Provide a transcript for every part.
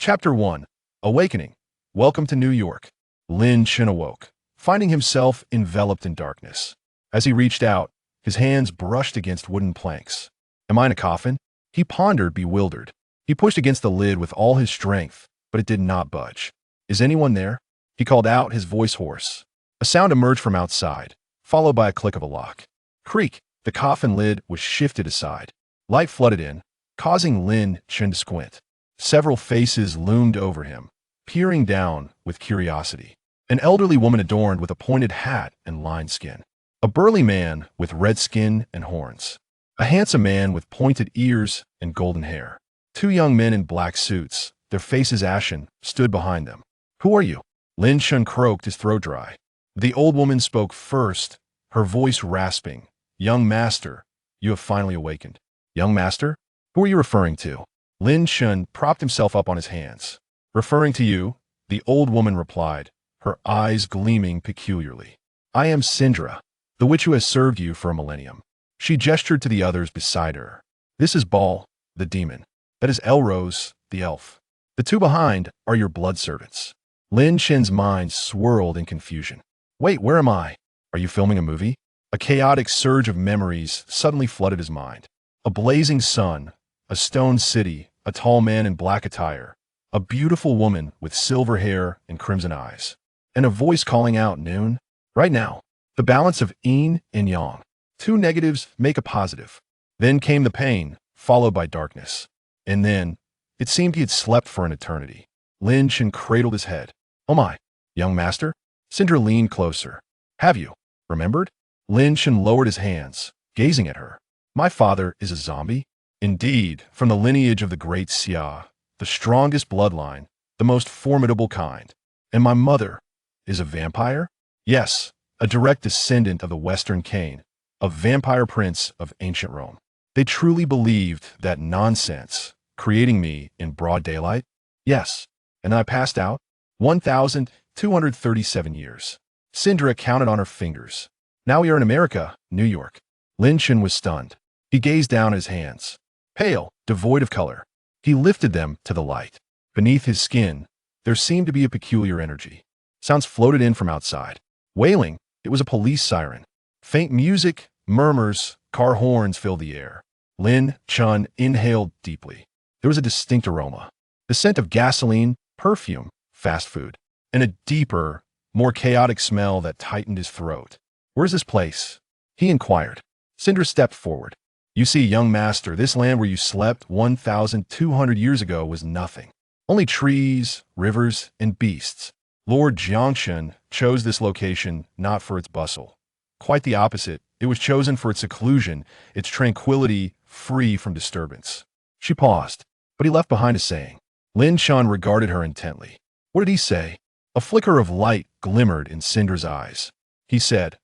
Chapter 1. Awakening. Welcome to New York. Lin Chen awoke, finding himself enveloped in darkness. As he reached out, his hands brushed against wooden planks. Am I in a coffin? He pondered, bewildered. He pushed against the lid with all his strength, but it did not budge. Is anyone there? He called out, his voice hoarse. A sound emerged from outside, followed by a click of a lock. Creak! The coffin lid was shifted aside. Light flooded in, causing Lin Chen to squint. Several faces loomed over him, peering down with curiosity. An elderly woman adorned with a pointed hat and lined skin. A burly man with red skin and horns. A handsome man with pointed ears and golden hair. Two young men in black suits, their faces ashen, stood behind them. Who are you? Lin Chen croaked, his throat dry. The old woman spoke first, her voice rasping. Young master, you have finally awakened. Young master? Who are you referring to? Lin Chen propped himself up on his hands. Referring to you, the old woman replied, her eyes gleaming peculiarly. I am Syndra, the witch who has served you for a millennium. She gestured to the others beside her. This is Baal, the demon. That is Elrose, the elf. The two behind are your blood servants. Lin Chen's mind swirled in confusion. Wait, where am I? Are you filming a movie? A chaotic surge of memories suddenly flooded his mind. A blazing sun, a stone city, a tall man in black attire, a beautiful woman with silver hair and crimson eyes, and a voice calling out, noon? Right now. The balance of yin and yang. Two negatives make a positive. Then came the pain, followed by darkness. And then, it seemed he had slept for an eternity. Lin Chen cradled his head. Oh my, young master? Syndra leaned closer. Have you remembered? Lin Chen lowered his hands, gazing at her. My father is a zombie? Indeed, from the lineage of the great Xia, the strongest bloodline, the most formidable kind. And my mother is a vampire? Yes, a direct descendant of the Western Caine, a vampire prince of ancient Rome. They truly believed that nonsense, creating me in broad daylight? Yes. And I passed out? 1,237 years. Syndra counted on her fingers. Now we are in America, New York. Lin Chen was stunned. He gazed down at his hands. Pale, devoid of color. He lifted them to the light. Beneath his skin, there seemed to be a peculiar energy. Sounds floated in from outside. Wailing, it was a police siren. Faint music, murmurs, car horns filled the air. Lin Chen inhaled deeply. There was a distinct aroma. The scent of gasoline, perfume, fast food, and a deeper, more chaotic smell that tightened his throat. Where's this place? He inquired. Syndra stepped forward. You see, young master, this land where you slept 1,200 years ago was nothing. Only trees, rivers, and beasts. Lord Jiang Chen chose this location not for its bustle. Quite the opposite. It was chosen for its seclusion, its tranquility, free from disturbance. She paused, but he left behind a saying. Lin Chen regarded her intently. What did he say? A flicker of light glimmered in Syndra's eyes. He said,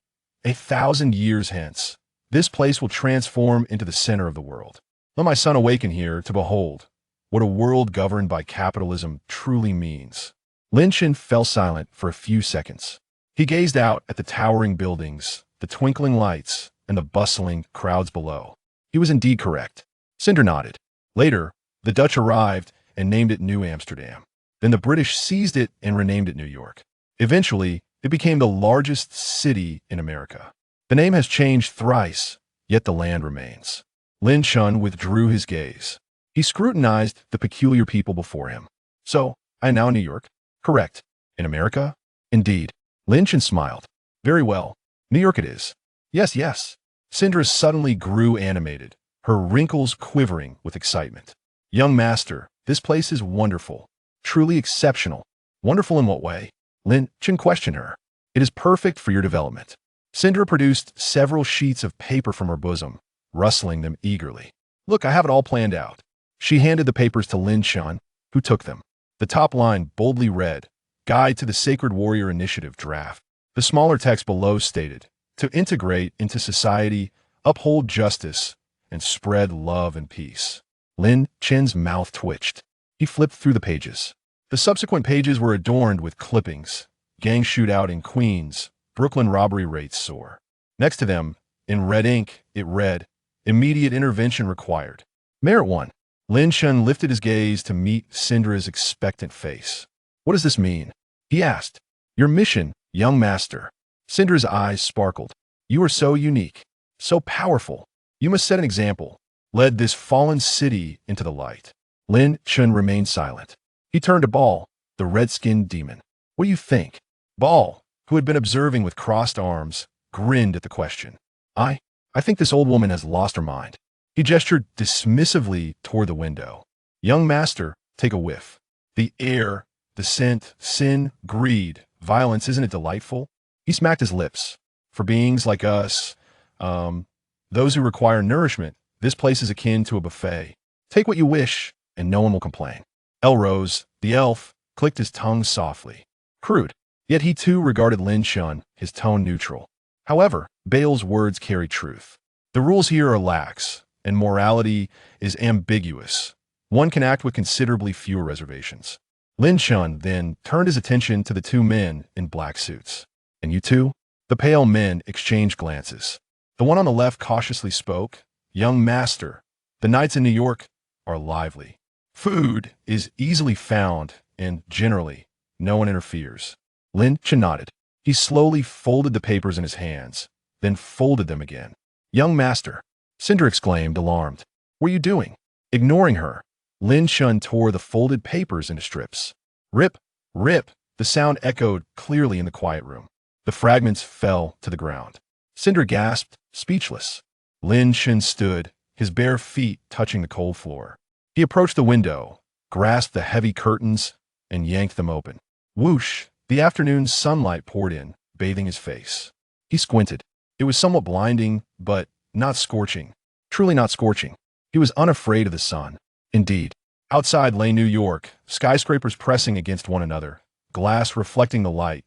1,000 years hence, this place will transform into the center of the world. Let my son awaken here to behold what a world governed by capitalism truly means. Lin Chen fell silent for a few seconds. He gazed out at the towering buildings, the twinkling lights, and the bustling crowds below. He was indeed correct. Syndra nodded. Later, the Dutch arrived and named it New Amsterdam. Then the British seized it and renamed it New York. Eventually, it became the largest city in America. The name has changed thrice, yet the land remains. Lin Chen withdrew his gaze. He scrutinized the peculiar people before him. So, I am now in New York? Correct. In America? Indeed. Lin Chen smiled. Very well. New York it is. Yes, yes. Syndra suddenly grew animated, her wrinkles quivering with excitement. Young master, this place is wonderful. Truly exceptional. Wonderful in what way? Lin Chen questioned her. It is perfect for your development. Syndra produced several sheets of paper from her bosom, rustling them eagerly. Look, I have it all planned out. She handed the papers to Lin Chen, who took them. The top line boldly read, Guide to the Sacred Warrior Initiative Draft. The smaller text below stated, to integrate into society, uphold justice, and spread love and peace. Lin Chen's mouth twitched. He flipped through the pages. The subsequent pages were adorned with clippings, gang shootout in Queens, Brooklyn robbery rates soar. Next to them, in red ink, it read, Immediate intervention required. Merit 1. Lin Chen lifted his gaze to meet Syndra's expectant face. What does this mean? He asked. Your mission, young master. Syndra's eyes sparkled. You are so unique, so powerful. You must set an example. Led this fallen city into the light. Lin Chen remained silent. He turned to Ball, the red-skinned demon. What do you think? Ball, who had been observing with crossed arms, grinned at the question. I think this old woman has lost her mind. He gestured dismissively toward the window. Young master, take a whiff. The air, the scent, sin, greed, violence, isn't it delightful? He smacked his lips. For beings like us, those who require nourishment, this place is akin to a buffet. Take what you wish, and no one will complain. Elrose, the elf, clicked his tongue softly. Crude. Yet he too regarded Lin Chen, his tone neutral. However, Bale's words carry truth. The rules here are lax, and morality is ambiguous. One can act with considerably fewer reservations. Lin Chen then turned his attention to the two men in black suits. And you two? The pale men exchanged glances. The one on the left cautiously spoke. Young master, the nights in New York are lively. Food is easily found, and generally, no one interferes. Lin Chen nodded. He slowly folded the papers in his hands, then folded them again. Young master, Syndra exclaimed, alarmed. What are you doing? Ignoring her, Lin Chen tore the folded papers into strips. Rip, rip, the sound echoed clearly in the quiet room. The fragments fell to the ground. Syndra gasped, speechless. Lin Chen stood, his bare feet touching the cold floor. He approached the window, grasped the heavy curtains, and yanked them open. Whoosh, the afternoon sunlight poured in, bathing his face. He squinted. It was somewhat blinding, but not scorching. Truly not scorching. He was unafraid of the sun. Indeed. Outside lay New York, skyscrapers pressing against one another, glass reflecting the light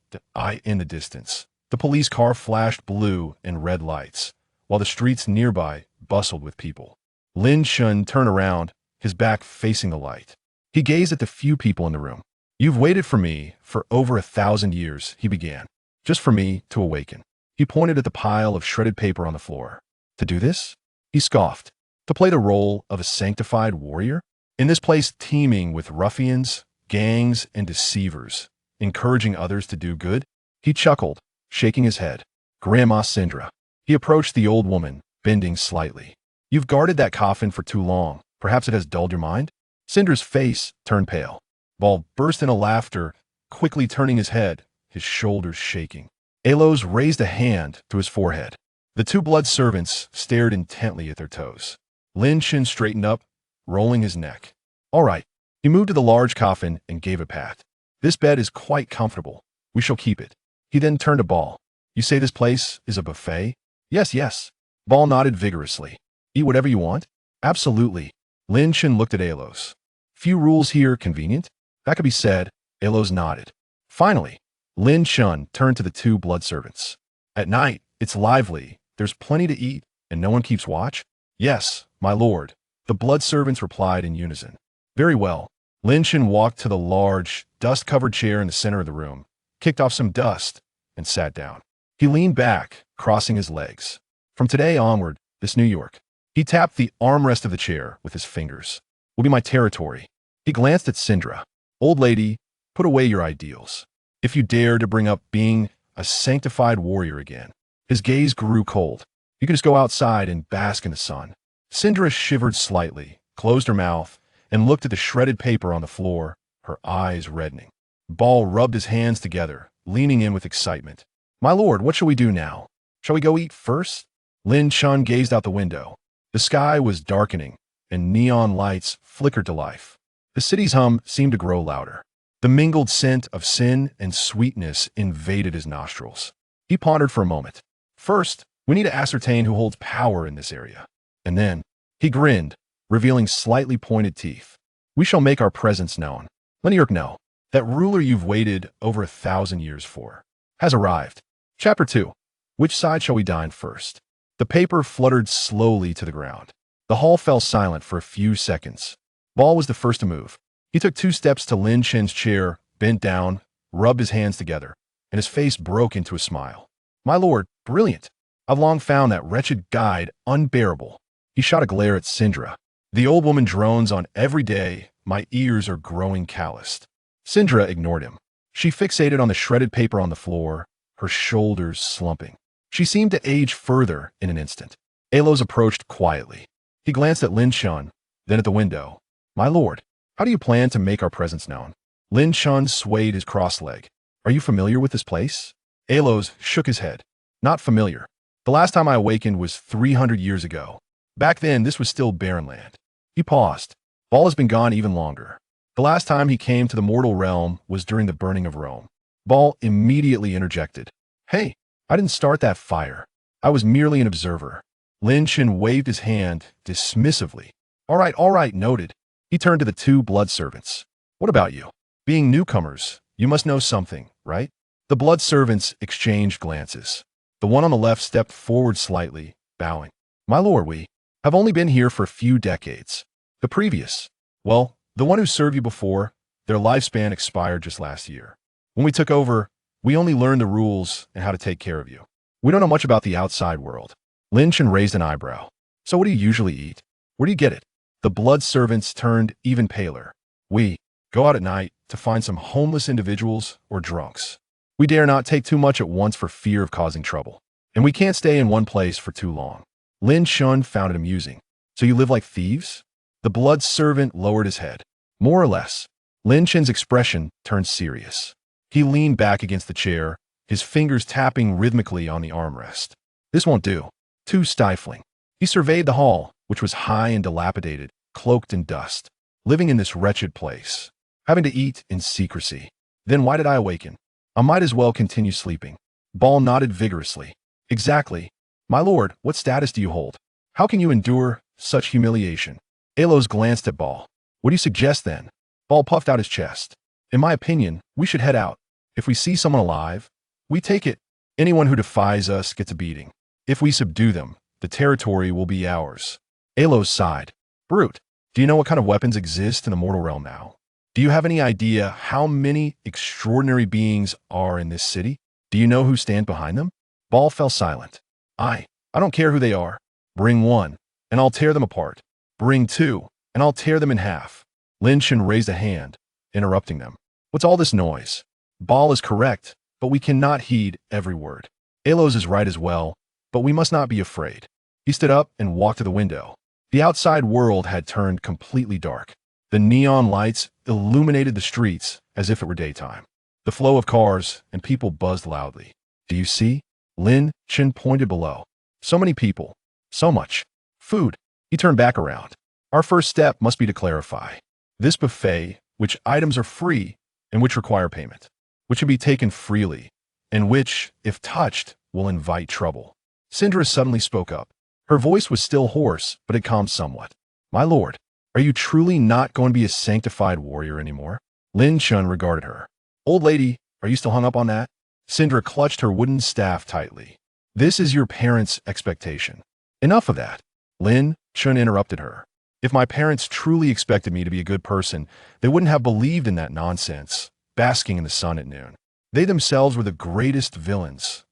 in the distance. The police car flashed blue and red lights, while the streets nearby bustled with people. Lin Chen turned around, his back facing the light. He gazed at the few people in the room. You've waited for me for over 1,000 years, he began. Just for me to awaken. He pointed at the pile of shredded paper on the floor. To do this? He scoffed. To play the role of a sanctified warrior? In this place teeming with ruffians, gangs, and deceivers, encouraging others to do good? He chuckled, shaking his head. Grandma Syndra. He approached the old woman, bending slightly. You've guarded that coffin for too long. Perhaps it has dulled your mind? Syndra's face turned pale. Ball burst into laughter, quickly turning his head, his shoulders shaking. Alos raised a hand to his forehead. The two blood servants stared intently at their toes. Lin Chen straightened up, rolling his neck. All right. He moved to the large coffin and gave a pat. This bed is quite comfortable. We shall keep it. He then turned to Ball. You say this place is a buffet? Yes, yes. Ball nodded vigorously. Eat whatever you want? Absolutely. Lin Chen looked at Alos. Few rules here, convenient? That could be said. Alos nodded. Finally, Lin Chen turned to the two blood servants. At night, it's lively. There's plenty to eat, and no one keeps watch? Yes, my lord. The blood servants replied in unison. Very well. Lin Chen walked to the large, dust-covered chair in the center of the room, kicked off some dust, and sat down. He leaned back, crossing his legs. From today onward, this New York. He tapped the armrest of the chair with his fingers. Will be my territory. He glanced at Syndra. Old lady, put away your ideals. If you dare to bring up being a sanctified warrior again. His gaze grew cold. You can just go outside and bask in the sun. Syndra shivered slightly, closed her mouth, and looked at the shredded paper on the floor, her eyes reddening. Ball rubbed his hands together, leaning in with excitement. My lord, what shall we do now? Shall we go eat first? Lin Chen gazed out the window. The sky was darkening, and neon lights flickered to life. The city's hum seemed to grow louder. The mingled scent of sin and sweetness invaded his nostrils. He pondered for a moment. First, we need to ascertain who holds power in this area. And then, he grinned, revealing slightly pointed teeth. We shall make our presence known. Let New York know that ruler you've waited over 1,000 years for has arrived. Chapter 2. Which side shall we dine first? The paper fluttered slowly to the ground. The hall fell silent for a few seconds. Ball was the first to move. He took 2 steps to Lin Chen's chair, bent down, rubbed his hands together, and his face broke into a smile. My lord, brilliant. I've long found that wretched guide unbearable. He shot a glare at Syndra. The old woman drones on every day. My ears are growing calloused. Syndra ignored him. She fixated on the shredded paper on the floor, her shoulders slumping. She seemed to age further in an instant. Alos approached quietly. He glanced at Lin Chun, then at the window. My lord, how do you plan to make our presence known? Lin Chun swayed his crossed leg. Are you familiar with this place? Alos shook his head. Not familiar. The last time I awakened was 300 years ago. Back then, this was still barren land. He paused. Ball has been gone even longer. The last time he came to the mortal realm was during the burning of Rome. Ball immediately interjected. Hey, I didn't start that fire. I was merely an observer. Lin Chun waved his hand dismissively. All right, noted. He turned to the two blood servants. What about you? Being newcomers, you must know something, right? The blood servants exchanged glances. The one on the left stepped forward slightly, bowing. My lord, we have only been here for a few decades. The previous, well, the one who served you before, their lifespan expired just last year. When we took over, we only learned the rules and how to take care of you. We don't know much about the outside world. Lin Chun raised an eyebrow. So what do you usually eat? Where do you get it? The blood servants turned even paler. We go out at night to find some homeless individuals or drunks. We dare not take too much at once for fear of causing trouble. And we can't stay in one place for too long. Lin Chun found it amusing. So you live like thieves? The blood servant lowered his head. More or less. Lin Chun's expression turned serious. He leaned back against the chair, his fingers tapping rhythmically on the armrest. This won't do. Too stifling. He surveyed the hall, which was high and dilapidated, cloaked in dust. Living in this wretched place. Having to eat in secrecy. Then why did I awaken? I might as well continue sleeping. Ball nodded vigorously. Exactly. My lord, what status do you hold? How can you endure such humiliation? Alos glanced at Ball. What do you suggest then? Ball puffed out his chest. In my opinion, we should head out. If we see someone alive, we take it. Anyone who defies us gets a beating. If we subdue them, the territory will be ours. Alos sighed. Brute, do you know what kind of weapons exist in the mortal realm now? Do you have any idea how many extraordinary beings are in this city? Do you know who stand behind them? Ball fell silent. I don't care who they are. Bring one, and I'll tear them apart. Bring two, and I'll tear them in half. Lin Chun raised a hand, interrupting them. What's all this noise? Ball is correct, but we cannot heed every word. Alos is right as well, but we must not be afraid. He stood up and walked to the window. The outside world had turned completely dark. The neon lights illuminated the streets as if it were daytime. The flow of cars and people buzzed loudly. Do you see? Lin Chun pointed below. So many people. So much. Food. He turned back around. Our first step must be to clarify. This buffet, which items are free and which require payment, which can be taken freely, and which, if touched, will invite trouble. Syndra suddenly spoke up. Her voice was still hoarse, but it calmed somewhat. My lord, are you truly not going to be a sanctified warrior anymore? Lin Chun regarded her. Old lady, are you still hung up on that? Syndra clutched her wooden staff tightly. This is your parents' expectation. Enough of that. Lin Chun interrupted her. If my parents truly expected me to be a good person, they wouldn't have believed in that nonsense, basking in the sun at noon. They themselves were the greatest villains.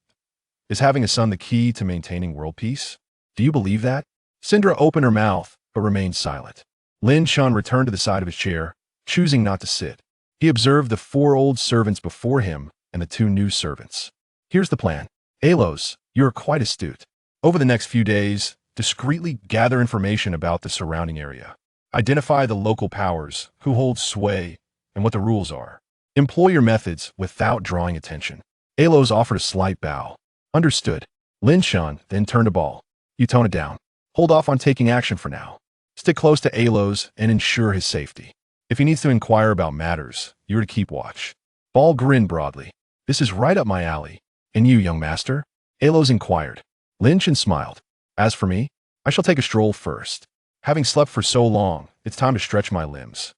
Is having a son the key to maintaining world peace? Do you believe that? Syndra opened her mouth, but remained silent. Lin Chun returned to the side of his chair, choosing not to sit. He observed the 4 old servants before him and the 2 new servants. Here's the plan. Alos, you're quite astute. Over the next few days, discreetly gather information about the surrounding area. Identify the local powers, who hold sway, and what the rules are. Employ your methods without drawing attention. Alos offered a slight bow. Understood. Lin Chun then turned to Ball. You tone it down. Hold off on taking action for now. Stick close to Alos and ensure his safety. If he needs to inquire about matters, you are to keep watch. Ball grinned broadly. This is right up my alley. And you, young master? Alos inquired. Lin Chun smiled. As for me, I shall take a stroll first. Having slept for so long, it's time to stretch my limbs.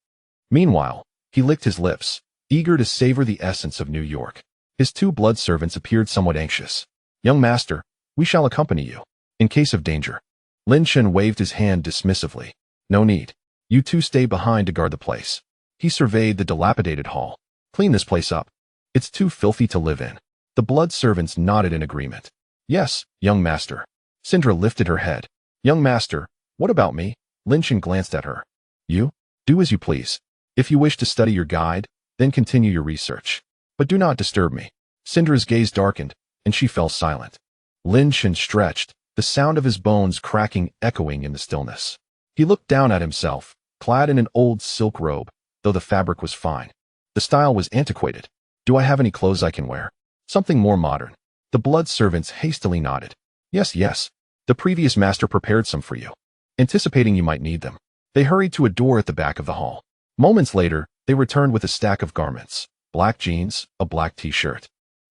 Meanwhile, he licked his lips, eager to savor the essence of New York. His 2 blood servants appeared somewhat anxious. Young master, we shall accompany you, in case of danger. Lin Chun waved his hand dismissively. No need. You 2 stay behind to guard the place. He surveyed the dilapidated hall. Clean this place up. It's too filthy to live in. The blood servants nodded in agreement. Yes, young master. Syndra lifted her head. Young master, what about me? Lin Chen glanced at her. You? Do as you please. If you wish to study your guide, then continue your research. But do not disturb me. Cindra's gaze darkened, and she fell silent. Lin Chen stretched, the sound of his bones cracking echoing in the stillness. He looked down at himself, clad in an old silk robe, though the fabric was fine. The style was antiquated. Do I have any clothes I can wear? Something more modern. The blood servants hastily nodded. Yes, yes. The previous master prepared some for you. Anticipating you might need them, they hurried to a door at the back of the hall. Moments later, they returned with a stack of garments: black jeans, a black t-shirt,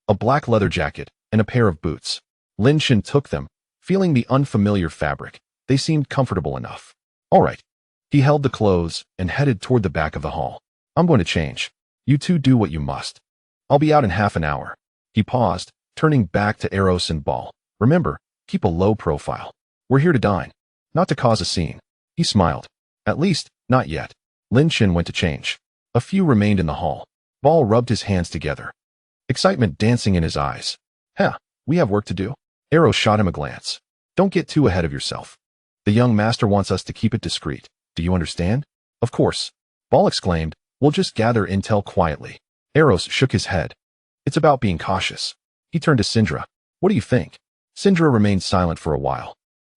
a black leather jacket, and a pair of boots. Lin Chen took them, feeling the unfamiliar fabric. They seemed comfortable enough. All right. He held the clothes and headed toward the back of the hall. I'm going to change. You two do what you must. I'll be out in half an hour. He paused, turning back to Eros and Ball. Remember, keep a low profile. We're here to dine, not to cause a scene. He smiled. At least, not yet. Lin Chen went to change. A few remained in the hall. Ball rubbed his hands together, excitement dancing in his eyes. We have work to do. Eros shot him a glance. Don't get too ahead of yourself. The young master wants us to keep it discreet. Do you understand? Of course. Ball exclaimed. We'll just gather intel quietly. Eros shook his head. It's about being cautious. He turned to Sindra. What do you think? Sindra remained silent for a while,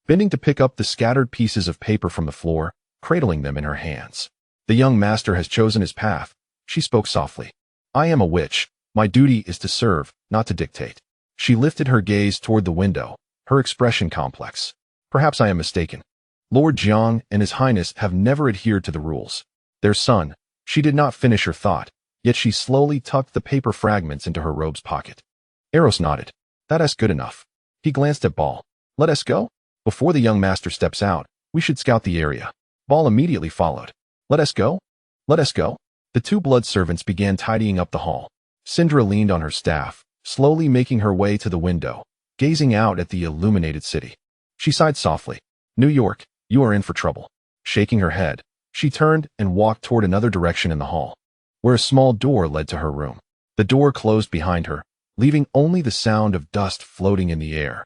bending to pick up the scattered pieces of paper from the floor, cradling them in her hands. The young master has chosen his path. She spoke softly. I am a witch. My duty is to serve, not to dictate. She lifted her gaze toward the window, her expression complex. Perhaps I am mistaken. Lord Jiang and His Highness have never adhered to the rules. Their son. She did not finish her thought, yet she slowly tucked the paper fragments into her robe's pocket. Eros nodded. That's good enough. He glanced at Ball. Let us go? Before the young master steps out, we should scout the area. Ball immediately followed. Let us go? Let us go? The two blood servants began tidying up the hall. Sindra leaned on her staff, slowly making her way to the window, gazing out at the illuminated city. She sighed softly. New York, you are in for trouble. Shaking her head, she turned and walked toward another direction in the hall, where a small door led to her room. The door closed behind her, leaving only the sound of dust floating in the air.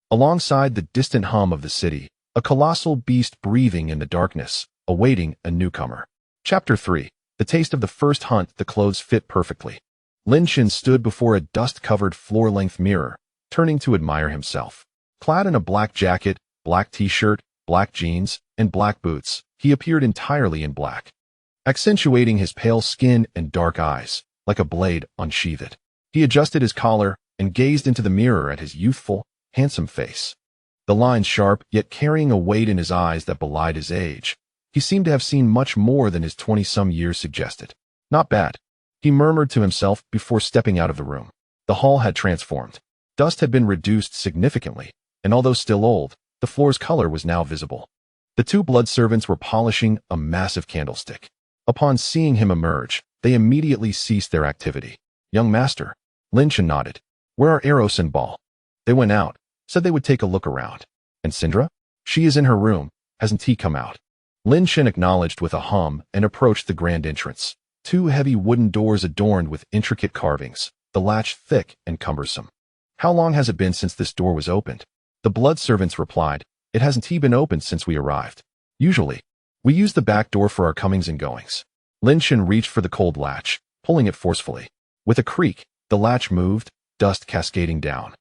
Alongside the distant hum of the city, a colossal beast breathing in the darkness, awaiting a newcomer. Chapter 3. The taste of the first hunt. The clothes fit perfectly. Lin Chen stood before a dust-covered floor-length mirror, turning to admire himself. Clad in a black jacket, black t-shirt, black jeans, and black boots, he appeared entirely in black, accentuating his pale skin and dark eyes, like a blade unsheathed. He adjusted his collar and gazed into the mirror at his youthful, handsome face. The lines sharp, yet carrying a weight in his eyes that belied his age. He seemed to have seen much more than his 20-some years suggested. Not bad, he murmured to himself before stepping out of the room. The hall had transformed. Dust had been reduced significantly, and although still old, the floor's color was now visible. The two blood servants were polishing a massive candlestick. Upon seeing him emerge, they immediately ceased their activity. Young master. Lin Chen nodded. Where are Eros and Ball? They went out, said they would take a look around. And Sindra? She is in her room. Hasn't he come out? Lin Chen acknowledged with a hum and approached the grand entrance. Two heavy wooden doors adorned with intricate carvings, the latch thick and cumbersome. How long has it been since this door was opened? The blood servants replied, It hasn't been opened since we arrived. Usually, we use the back door for our comings and goings. Lin Chen reached for the cold latch, pulling it forcefully. With a creak, the latch moved, dust cascading down.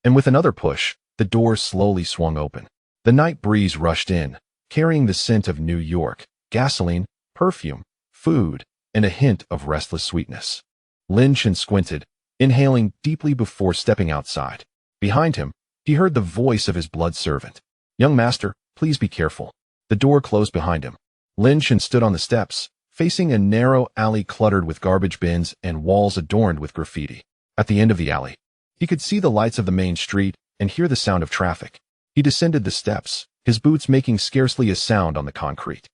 And with another push, the door slowly swung open. The night breeze rushed in, carrying the scent of New York, gasoline, perfume, food, and a hint of restless sweetness. Lin Chen squinted, inhaling deeply before stepping outside. Behind him, he heard the voice of his blood servant. Young master, please be careful. The door closed behind him. Lin Chen stood on the steps, facing a narrow alley cluttered with garbage bins and walls adorned with graffiti. At the end of the alley, he could see the lights of the main street and hear the sound of traffic. He descended the steps, his boots making scarcely a sound on the concrete.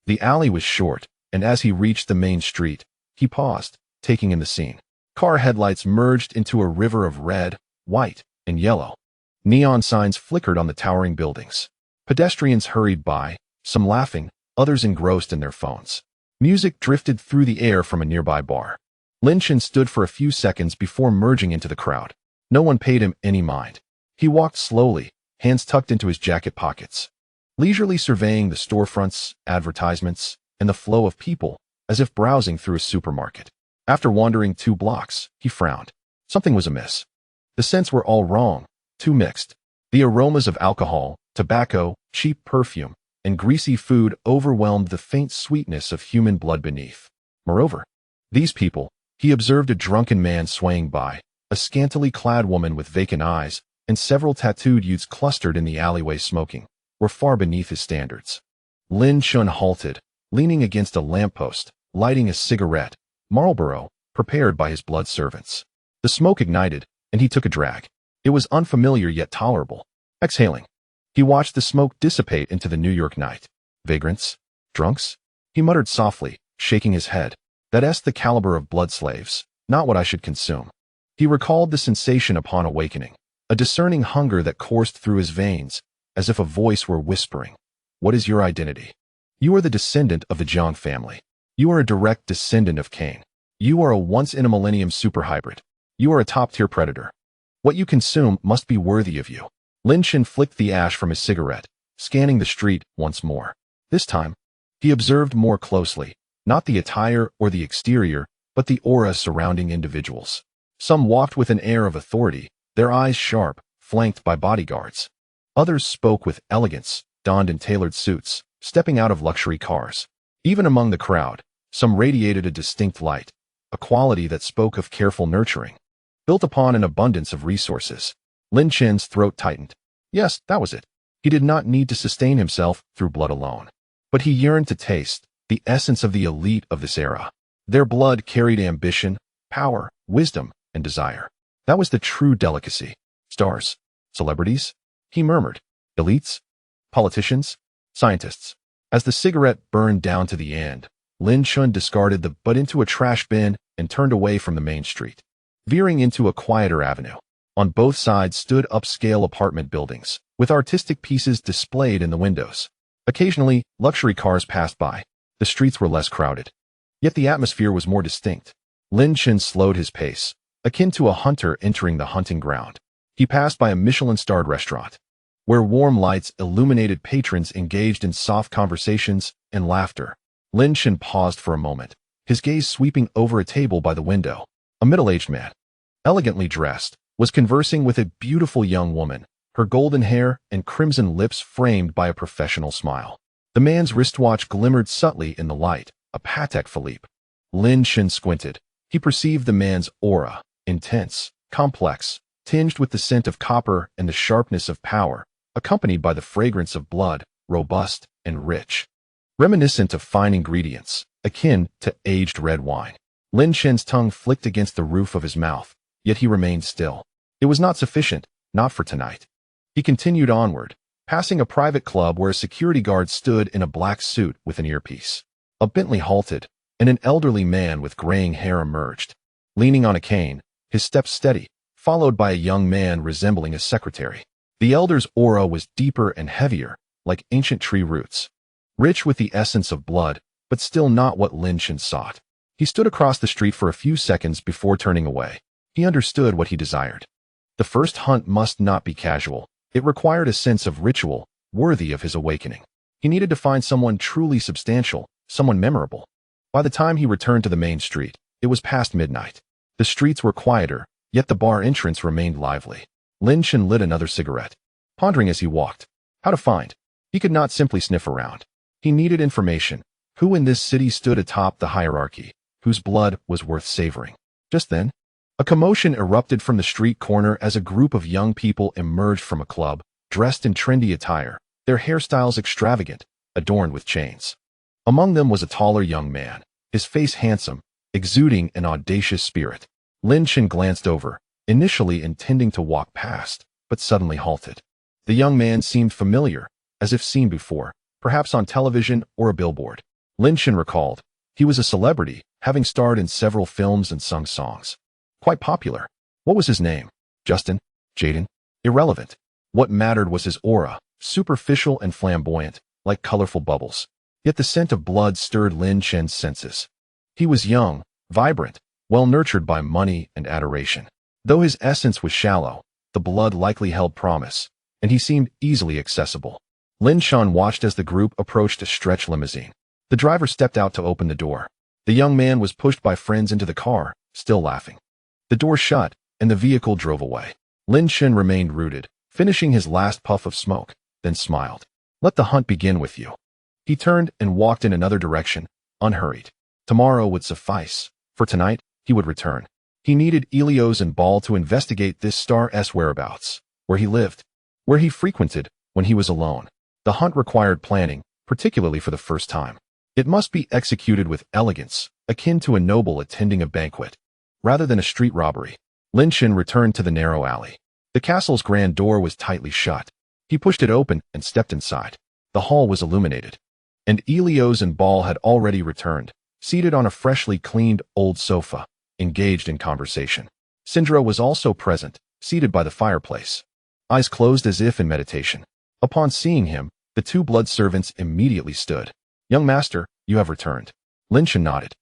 The alley was short, and as he reached the main street, he paused, taking in the scene. Car headlights merged into a river of red, white, and yellow. Neon signs flickered on the towering buildings. Pedestrians hurried by, some laughing, others engrossed in their phones. Music drifted through the air from a nearby bar. Lin Chen stood for a few seconds before merging into the crowd. No one paid him any mind. He walked slowly, hands tucked into his jacket pockets. leisurely surveying the storefronts, advertisements, and the flow of people, as if browsing through a supermarket. After wandering 2 blocks, he frowned. Something was amiss. The scents were all wrong, too mixed. The aromas of alcohol, tobacco, cheap perfume, and greasy food overwhelmed the faint sweetness of human blood beneath. Moreover, these people, he observed a drunken man swaying by, a scantily clad woman with vacant eyes, and several tattooed youths clustered in the alleyway smoking, were far beneath his standards. Lin Chen halted, leaning against a lamppost, lighting a cigarette, Marlboro, prepared by his blood servants. The smoke ignited, and he took a drag. It was unfamiliar yet tolerable. Exhaling, he watched the smoke dissipate into the New York night. Vagrants? Drunks? He muttered softly, shaking his head. That's the caliber of blood slaves, not what I should consume. He recalled the sensation upon awakening, a discerning hunger that coursed through his veins, as if a voice were whispering, "What is your identity? You are the descendant of the Jiang family. You are a direct descendant of Caine. You are a once-in-a-millennium superhybrid. You are a top-tier predator. What you consume must be worthy of you." Lin Chen flicked the ash from his cigarette, scanning the street once more. This time, he observed more closely, not the attire or the exterior, but the aura surrounding individuals. Some walked with an air of authority, their eyes sharp, flanked by bodyguards. Others spoke with elegance, donned in tailored suits, stepping out of luxury cars. Even among the crowd, some radiated a distinct light, a quality that spoke of careful nurturing. Built upon an abundance of resources, Lin Chen's throat tightened. Yes, that was it. He did not need to sustain himself through blood alone. But he yearned to taste the essence of the elite of this era. Their blood carried ambition, power, wisdom, and desire. That was the true delicacy. Stars, celebrities, he murmured. Elites, politicians, scientists. As the cigarette burned down to the end, Lin Chen discarded the butt into a trash bin and turned away from the main street, veering into a quieter avenue. On both sides stood upscale apartment buildings, with artistic pieces displayed in the windows. Occasionally, luxury cars passed by. The streets were less crowded. Yet the atmosphere was more distinct. Lin Chen slowed his pace, akin to a hunter entering the hunting ground. He passed by a Michelin-starred restaurant, where warm lights illuminated patrons engaged in soft conversations and laughter. Lin Chen paused for a moment, his gaze sweeping over a table by the window. A middle-aged man, elegantly dressed, was conversing with a beautiful young woman, her golden hair and crimson lips framed by a professional smile. The man's wristwatch glimmered subtly in the light, a Patek Philippe. Lin Chen squinted. He perceived the man's aura, intense, complex, tinged with the scent of copper and the sharpness of power, accompanied by the fragrance of blood, robust and rich, reminiscent of fine ingredients, akin to aged red wine. Lin Chen's tongue flicked against the roof of his mouth, yet he remained still. It was not sufficient, not for tonight. He continued onward, passing a private club where a security guard stood in a black suit with an earpiece. A Bentley halted, and an elderly man with graying hair emerged. Leaning on a cane, his steps steady, followed by a young man resembling a secretary. The elder's aura was deeper and heavier, like ancient tree roots. Rich with the essence of blood, but still not what Lin Chen sought. He stood across the street for a few seconds before turning away. He understood what he desired. The first hunt must not be casual. It required a sense of ritual, worthy of his awakening. He needed to find someone truly substantial, someone memorable. By the time he returned to the main street, it was past midnight. The streets were quieter, yet the bar entrance remained lively. Lin Chen lit another cigarette, pondering as he walked. How to find? He could not simply sniff around. He needed information. Who in this city stood atop the hierarchy, whose blood was worth savoring? Just then, a commotion erupted from the street corner as a group of young people emerged from a club, dressed in trendy attire, their hairstyles extravagant, adorned with chains. Among them was a taller young man, his face handsome, exuding an audacious spirit. Lin Chen glanced over, initially intending to walk past, but suddenly halted. The young man seemed familiar, as if seen before, perhaps on television or a billboard. Lin Chen recalled, he was a celebrity, having starred in several films and sung songs. Quite popular. What was his name? Justin? Jaden? Irrelevant. What mattered was his aura, superficial and flamboyant, like colorful bubbles. Yet the scent of blood stirred Lin Chen's senses. He was young, vibrant, well nurtured by money and adoration. Though his essence was shallow, the blood likely held promise, and he seemed easily accessible. Lin Shun watched as the group approached a stretch limousine. The driver stepped out to open the door. The young man was pushed by friends into the car, still laughing. The door shut, and the vehicle drove away. Lin Shun remained rooted, finishing his last puff of smoke, then smiled. Let the hunt begin with you. He turned and walked in another direction, unhurried. Tomorrow would suffice. For tonight, he would return. He needed Ilios and Ball to investigate this star's whereabouts, where he lived, where he frequented when he was alone. The hunt required planning, particularly for the first time. It must be executed with elegance, akin to a noble attending a banquet, rather than a street robbery. Lin Shun returned to the narrow alley. The castle's grand door was tightly shut. He pushed it open and stepped inside. The hall was illuminated, and Ilios and Ball had already returned, seated on a freshly cleaned old sofa, engaged in conversation. Syndra was also present, seated by the fireplace, eyes closed as if in meditation. Upon seeing him, the two blood servants immediately stood. Young master, you have returned. Lin Shun nodded,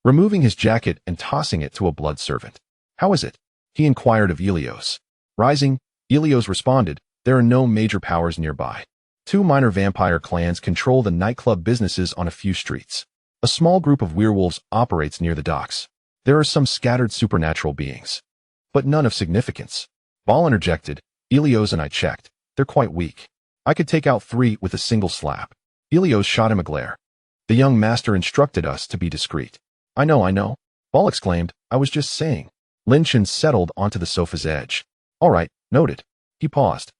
removing his jacket and tossing it to a blood servant. How is it? He inquired of Ilios. Rising, Ilios responded, there are no major powers nearby. Two minor vampire clans control the nightclub businesses on a few streets. A small group of werewolves operates near the docks. There are some scattered supernatural beings, but none of significance. Ball interjected, Ilios and I checked. They're quite weak. I could take out 3 with a single slap. Ilios shot him a glare. The young master instructed us to be discreet. I know. Ball exclaimed, I was just saying. Lin Shun settled onto the sofa's edge. All right, noted. He paused.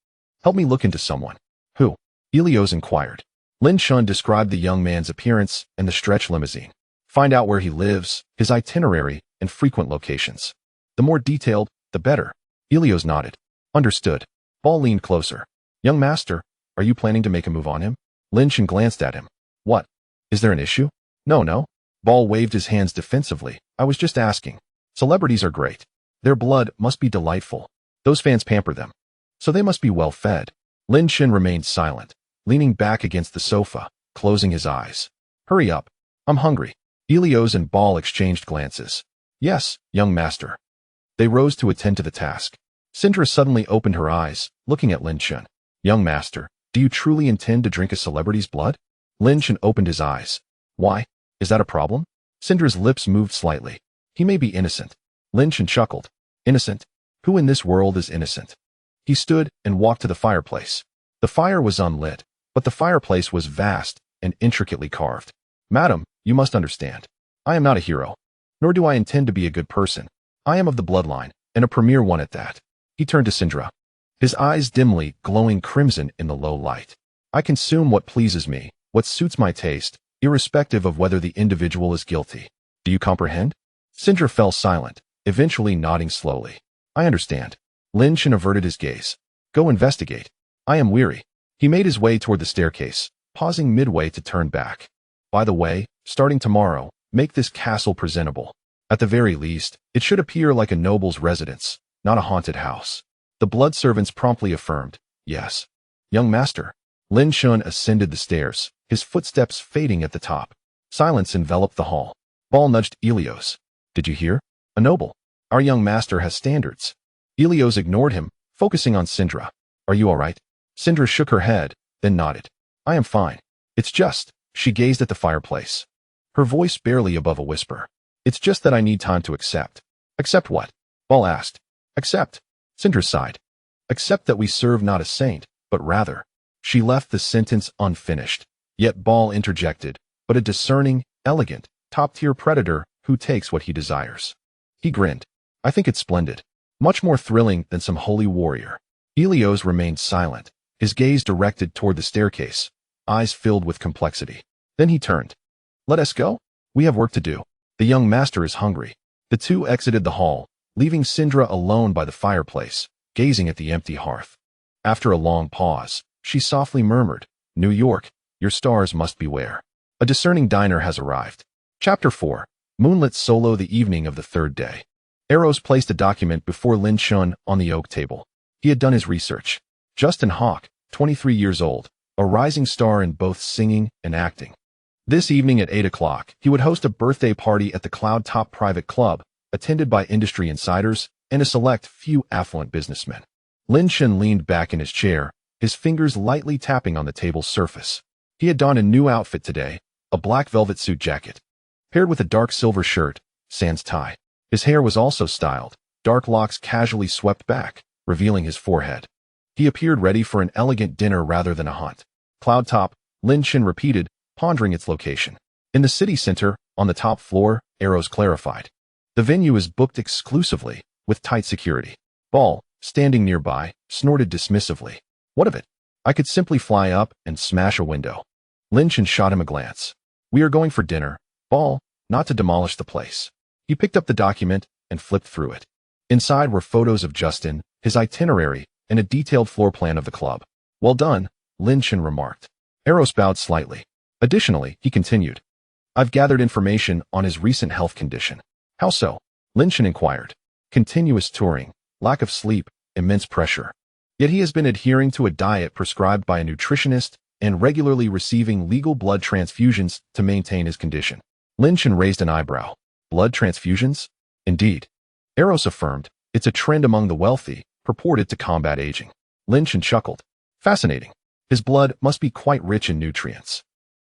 Help me look into someone. Who? Ilios inquired. Lin Shun described the young man's appearance and the stretch limousine. Find out where he lives, his itinerary, and frequent locations. The more detailed, the better. Ilios nodded. Understood. Ball leaned closer. Young master, are you planning to make a move on him? Lin Shun glanced at him. What? Is there an issue? No. Ball waved his hands defensively. I was just asking. Celebrities are great. Their blood must be delightful. Those fans pamper them. So they must be well fed. Lin Shun remained silent, leaning back against the sofa, closing his eyes. Hurry up. I'm hungry. Ilios and Ball exchanged glances. Yes, young master. They rose to attend to the task. Syndra suddenly opened her eyes, looking at Lin Shun. Young master, do you truly intend to drink a celebrity's blood? Lin Shun opened his eyes. Why? Is that a problem? Syndra's lips moved slightly. He may be innocent. Lin Shun chuckled. Innocent? Who in this world is innocent? He stood and walked to the fireplace. The fire was unlit, but the fireplace was vast and intricately carved. Madam, you must understand. I am not a hero, nor do I intend to be a good person. I am of the bloodline, and a premier one at that. He turned to Syndra, his eyes dimly glowing crimson in the low light. I consume what pleases me, what suits my taste, irrespective of whether the individual is guilty. Do you comprehend? Syndra fell silent, eventually nodding slowly. I understand. Lin Shun averted his gaze. Go investigate. I am weary. He made his way toward the staircase, pausing midway to turn back. By the way, starting tomorrow, make this castle presentable. At the very least, it should appear like a noble's residence, not a haunted house. The blood servants promptly affirmed, yes. Young master. Lin Shun ascended the stairs, his footsteps fading at the top. Silence enveloped the hall. Ball nudged Ilios. Did you hear? A noble. Our young master has standards. Ilios ignored him, focusing on Syndra. Are you all right? Syndra shook her head, then nodded. I am fine. It's just, she gazed at the fireplace, her voice barely above a whisper. It's just that I need time to accept. Accept what? Ball asked. Accept. Syndra sighed. Accept that we serve not a saint, but rather. She left the sentence unfinished. Yet Ball interjected, but a discerning, elegant, top-tier predator who takes what he desires. He grinned. I think it's splendid. Much more thrilling than some holy warrior. Ilios remained silent, his gaze directed toward the staircase, eyes filled with complexity. Then he turned. Let us go. We have work to do. The young master is hungry. The two exited the hall, leaving Syndra alone by the fireplace, gazing at the empty hearth. After a long pause, she softly murmured, New York, your stars must beware. A discerning diner has arrived. Chapter 4. Moonlit solo the evening of the third day. Eros placed a document before Lin Shun on the oak table. He had done his research. Justin Hawk, 23 years old, a rising star in both singing and acting. This evening at 8 o'clock, he would host a birthday party at the Cloud Top Private Club, attended by industry insiders and a select few affluent businessmen. Lin Shun leaned back in his chair, his fingers lightly tapping on the table's surface. He had donned a new outfit today, a black velvet suit jacket, paired with a dark silver shirt, sans tie. His hair was also styled, dark locks casually swept back, revealing his forehead. He appeared ready for an elegant dinner rather than a hunt. Cloud top, Lin Chen repeated, pondering its location. In the city center, on the top floor, Arrows clarified. The venue is booked exclusively, with tight security. Ball, standing nearby, snorted dismissively. What of it? I could simply fly up and smash a window. Lin Chen shot him a glance. We are going for dinner, Ball, not to demolish the place. He picked up the document and flipped through it. Inside were photos of Justin, his itinerary, and a detailed floor plan of the club. Well done, Lin Chen remarked. Arrows bowed slightly. Additionally, he continued. I've gathered information on his recent health condition. How so? Lin Chen inquired. Continuous touring, lack of sleep, immense pressure. Yet he has been adhering to a diet prescribed by a nutritionist and regularly receiving legal blood transfusions to maintain his condition. Lin Chen raised an eyebrow. Blood transfusions? Indeed. Arrows affirmed, it's a trend among the wealthy, purported to combat aging. Lin Chen chuckled. Fascinating. His blood must be quite rich in nutrients.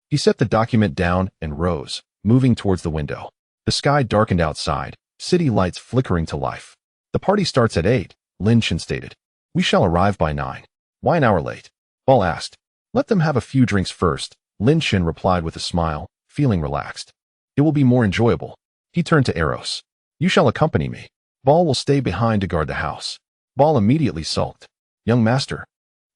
He set the document down and rose, moving towards the window. The sky darkened outside, city lights flickering to life. The party starts at 8, Lin Chen stated. We shall arrive by 9. Why an hour late? Ball asked. Let them have a few drinks first, Lin Chen replied with a smile, feeling relaxed. It will be more enjoyable. He turned to Arrows. You shall accompany me. Ball will stay behind to guard the house. Ball immediately sulked. Young master.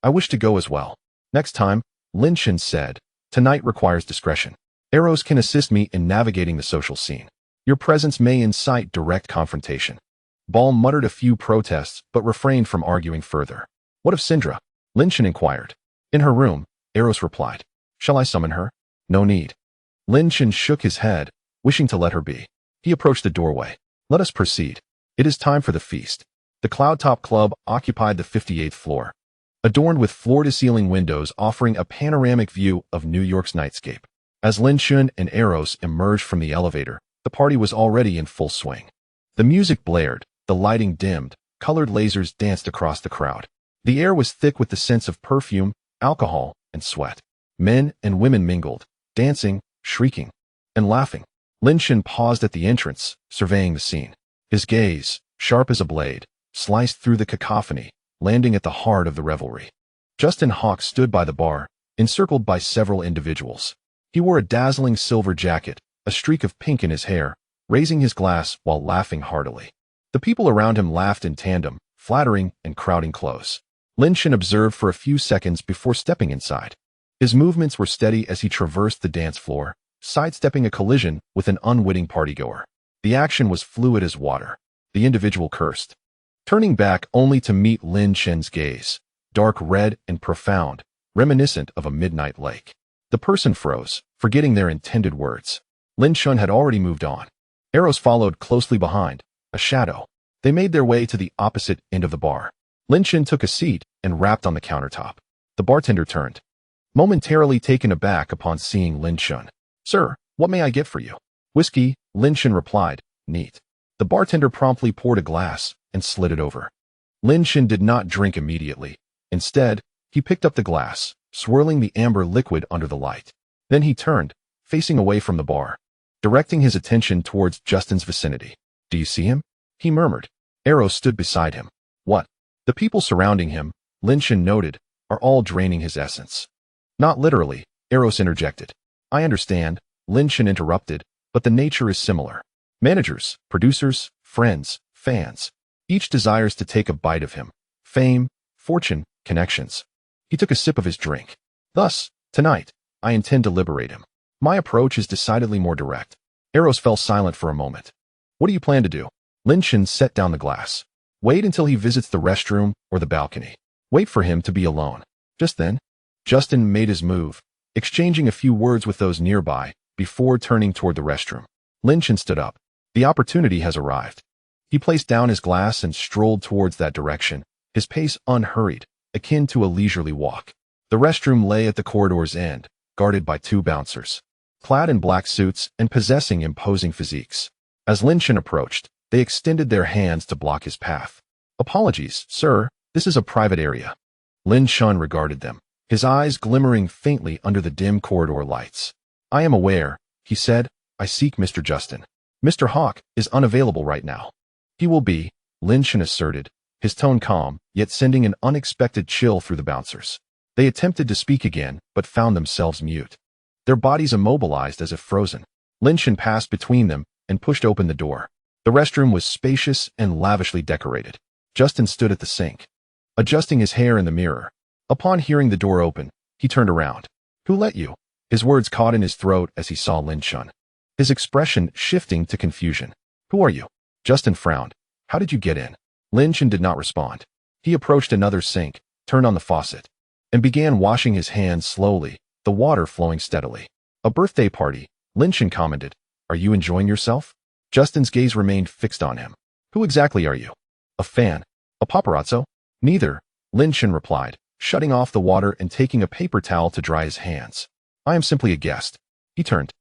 I wish to go as well. Next time, Lin Chen said. Tonight requires discretion. Arrows can assist me in navigating the social scene. Your presence may incite direct confrontation. Ball muttered a few protests but refrained from arguing further. What of Syndra? Lin Chen inquired. In her room, Arrows replied. Shall I summon her? No need. Lin Chen shook his head, wishing to let her be. He approached the doorway. Let us proceed. It is time for the feast. The Cloudtop Club occupied the 58th floor, adorned with floor-to-ceiling windows offering a panoramic view of New York's nightscape. As Lin Chen and Arrows emerged from the elevator, the party was already in full swing. The music blared, the lighting dimmed, colored lasers danced across the crowd. The air was thick with the sense of perfume, alcohol, and sweat. Men and women mingled, dancing, shrieking, and laughing. Lin Chen paused at the entrance, surveying the scene. His gaze, sharp as a blade, sliced through the cacophony, landing at the heart of the revelry. Justin Hawk stood by the bar, encircled by several individuals. He wore a dazzling silver jacket, a streak of pink in his hair, raising his glass while laughing heartily. The people around him laughed in tandem, flattering and crowding close. Lin Chen observed for a few seconds before stepping inside. His movements were steady as he traversed the dance floor, sidestepping a collision with an unwitting partygoer. The action was fluid as water. The individual cursed, turning back only to meet Lin Chen's gaze, dark red and profound, reminiscent of a midnight lake. The person froze, forgetting their intended words. Lin Chen had already moved on. Arrows followed closely behind, a shadow. They made their way to the opposite end of the bar. Lin Chen took a seat and rapped on the countertop. The bartender turned, momentarily taken aback upon seeing Lin Chen. Sir, what may I get for you? Whiskey, Lin Chen replied. Neat. The bartender promptly poured a glass and slid it over. Lin Chen did not drink immediately. Instead, he picked up the glass, swirling the amber liquid under the light. Then he turned, facing away from the bar, directing his attention towards Justin's vicinity. Do you see him? He murmured. Arrow stood beside him. What? The people surrounding him, Lin Chen noted, are all draining his essence. Not literally, Arrows interjected. I understand, Lin Chen interrupted, but the nature is similar. Managers, producers, friends, fans. Each desires to take a bite of him. Fame, fortune, connections. He took a sip of his drink. Thus, tonight, I intend to liberate him. My approach is decidedly more direct. Arrows fell silent for a moment. What do you plan to do? Lin Chen set down the glass. Wait until he visits the restroom or the balcony. Wait for him to be alone. Just then, Justin made his move, exchanging a few words with those nearby before turning toward the restroom. Lin Chen stood up. The opportunity has arrived. He placed down his glass and strolled towards that direction, his pace unhurried, akin to a leisurely walk. The restroom lay at the corridor's end, guarded by 2 bouncers, clad in black suits and possessing imposing physiques. As Lin Chen approached, they extended their hands to block his path. Apologies, sir, this is a private area. Lin Shun regarded them, his eyes glimmering faintly under the dim corridor lights. I am aware, he said. I seek Mr. Justin. Mr. Hawk is unavailable right now. He will be, Lin Shun asserted, his tone calm, yet sending an unexpected chill through the bouncers. They attempted to speak again, but found themselves mute. Their bodies immobilized as if frozen. Lin Shun passed between them and pushed open the door. The restroom was spacious and lavishly decorated. Justin stood at the sink, adjusting his hair in the mirror. Upon hearing the door open, he turned around. Who let you? His words caught in his throat as he saw Lin Shun, his expression shifting to confusion. Who are you? Justin frowned. How did you get in? Lin Shun did not respond. He approached another sink, turned on the faucet, and began washing his hands slowly, the water flowing steadily. A birthday party, Lin Shun commented. Are you enjoying yourself? Justin's gaze remained fixed on him. Who exactly are you? A fan? A paparazzo? Neither, Lin Shun replied, shutting off the water and taking a paper towel to dry his hands. I am simply a guest. He turned,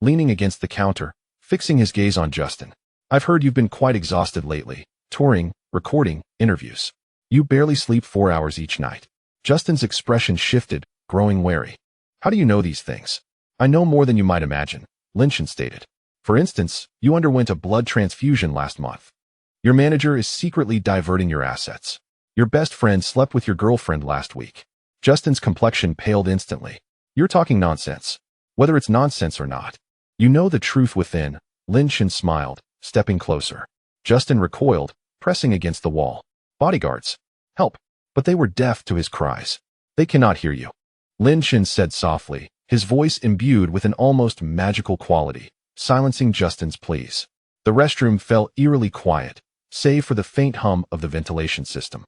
leaning against the counter, fixing his gaze on Justin. I've heard you've been quite exhausted lately, touring, recording, interviews. You barely sleep 4 hours each night. Justin's expression shifted, growing wary. How do you know these things? I know more than you might imagine, Lin Shun stated. For instance, you underwent a blood transfusion last month. Your manager is secretly diverting your assets. Your best friend slept with your girlfriend last week. Justin's complexion paled instantly. You're talking nonsense. Whether it's nonsense or not. You know the truth within, Lin Shun smiled, stepping closer. Justin recoiled, pressing against the wall. Bodyguards. Help. But they were deaf to his cries. They cannot hear you. Lin Shun said softly, his voice imbued with an almost magical quality, silencing Justin's pleas. The restroom fell eerily quiet, save for the faint hum of the ventilation system.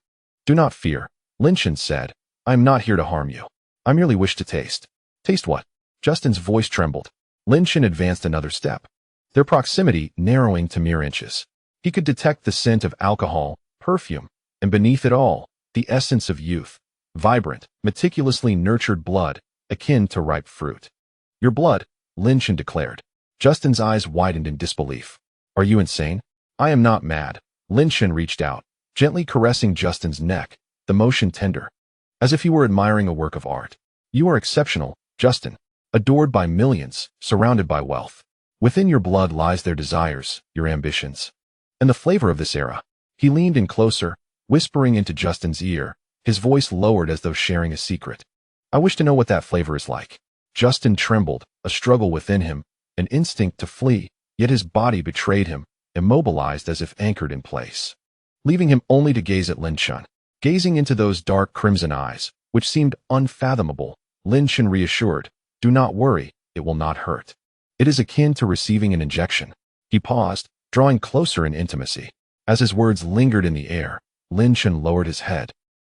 Do not fear, Lin Shun said. I am not here to harm you. I merely wish to taste. Taste what? Justin's voice trembled. Lin Shun advanced another step, their proximity narrowing to mere inches. He could detect the scent of alcohol, perfume, and beneath it all, the essence of youth. Vibrant, meticulously nurtured blood, akin to ripe fruit. Your blood, Lin Shun declared. Justin's eyes widened in disbelief. Are you insane? I am not mad. Lin Shun reached out, gently caressing Justin's neck, the motion tender, as if he were admiring a work of art. You are exceptional, Justin, adored by millions, surrounded by wealth. Within your blood lies their desires, your ambitions, and the flavor of this era. He leaned in closer, whispering into Justin's ear, his voice lowered as though sharing a secret. I wish to know what that flavor is like. Justin trembled, a struggle within him, an instinct to flee, yet his body betrayed him, immobilized as if anchored in place, leaving him only to gaze at Lin Shun. Gazing into those dark crimson eyes, which seemed unfathomable, Lin Shun reassured, do not worry, it will not hurt. It is akin to receiving an injection. He paused, drawing closer in intimacy. As his words lingered in the air, Lin Shun lowered his head,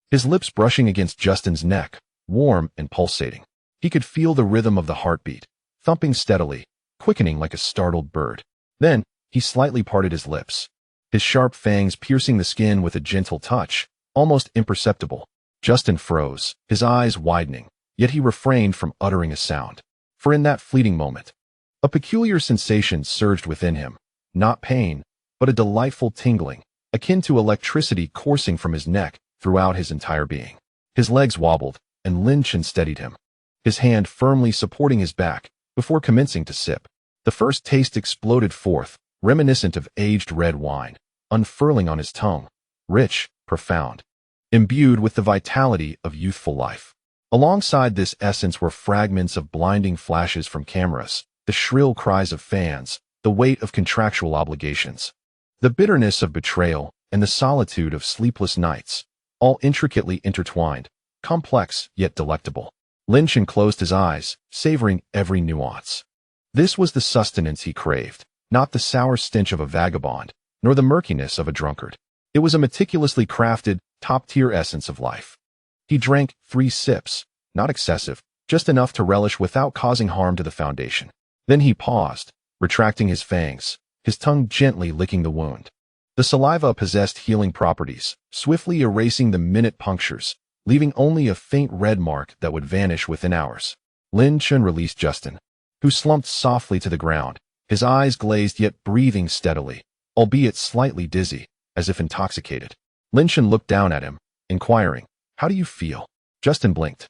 his lips brushing against Justin's neck, warm and pulsating. He could feel the rhythm of the heartbeat, thumping steadily, quickening like a startled bird. Then, he slightly parted his lips, his sharp fangs piercing the skin with a gentle touch, almost imperceptible. Justin froze, his eyes widening, yet he refrained from uttering a sound. For in that fleeting moment, a peculiar sensation surged within him, not pain, but a delightful tingling, akin to electricity coursing from his neck throughout his entire being. His legs wobbled, and Lin Shun steadied him, his hand firmly supporting his back, before commencing to sip. The first taste exploded forth, reminiscent of aged red wine, unfurling on his tongue, rich, profound, imbued with the vitality of youthful life. Alongside this essence were fragments of blinding flashes from cameras, the shrill cries of fans, the weight of contractual obligations, the bitterness of betrayal, and the solitude of sleepless nights, all intricately intertwined, complex yet delectable. Lin Shun closed his eyes, savoring every nuance. This was the sustenance he craved, not the sour stench of a vagabond, nor the murkiness of a drunkard. It was a meticulously crafted, top-tier essence of life. He drank 3 sips, not excessive, just enough to relish without causing harm to the foundation. Then he paused, retracting his fangs, his tongue gently licking the wound. The saliva possessed healing properties, swiftly erasing the minute punctures, leaving only a faint red mark that would vanish within hours. Lin Shun released Justin, who slumped softly to the ground, his eyes glazed yet breathing steadily, albeit slightly dizzy, as if intoxicated. Lin Shun looked down at him, inquiring, How do you feel? Justin blinked,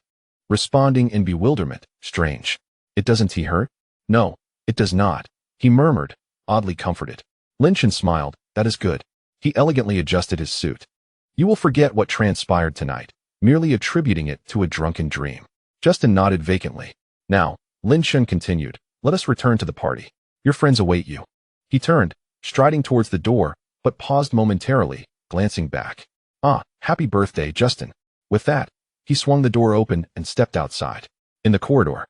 responding in bewilderment. Strange. It doesn't he hurt? No, it does not, he murmured, oddly comforted. Lin Chen smiled. That is good. He elegantly adjusted his suit. You will forget what transpired tonight, merely attributing it to a drunken dream. Justin nodded vacantly. Now, Lin Chen continued, let us return to the party. Your friends await you. He turned, striding towards the door, but paused momentarily, glancing back. Ah, happy birthday, Justin. With that, he swung the door open and stepped outside. In the corridor,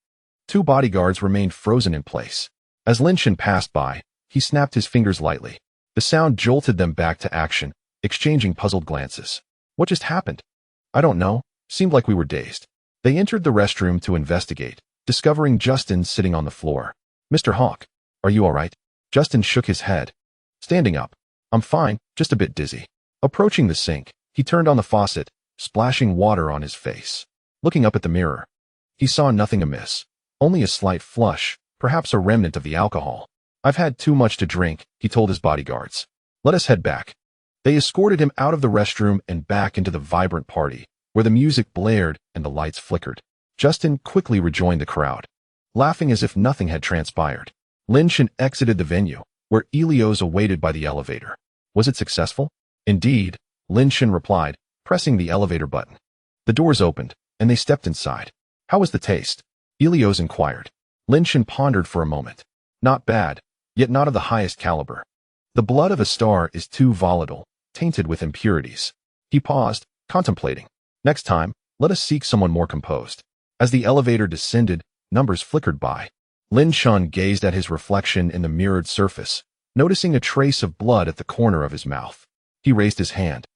two bodyguards remained frozen in place. As Lin Chen passed by, he snapped his fingers lightly. The sound jolted them back to action, exchanging puzzled glances. What just happened? I don't know. Seemed like we were dazed. They entered the restroom to investigate, discovering Justin sitting on the floor. Mr. Hawk, are you all right? Justin shook his head. Standing up. I'm fine, just a bit dizzy. Approaching the sink, he turned on the faucet, splashing water on his face. Looking up at the mirror, he saw nothing amiss. Only a slight flush, perhaps a remnant of the alcohol. I've had too much to drink, he told his bodyguards. Let us head back. They escorted him out of the restroom and back into the vibrant party, where the music blared and the lights flickered. Justin quickly rejoined the crowd, laughing as if nothing had transpired. Lin Chen exited the venue, where Ilios awaited by the elevator. Was it successful? Indeed, Lin Chen replied, pressing the elevator button. The doors opened, and they stepped inside. How was the taste? Ilios inquired. Lin Chen pondered for a moment. Not bad, yet not of the highest caliber. The blood of a star is too volatile, tainted with impurities. He paused, contemplating. Next time, let us seek someone more composed. As the elevator descended, numbers flickered by. Lin Chen gazed at his reflection in the mirrored surface, noticing a trace of blood at the corner of his mouth. He raised his hand,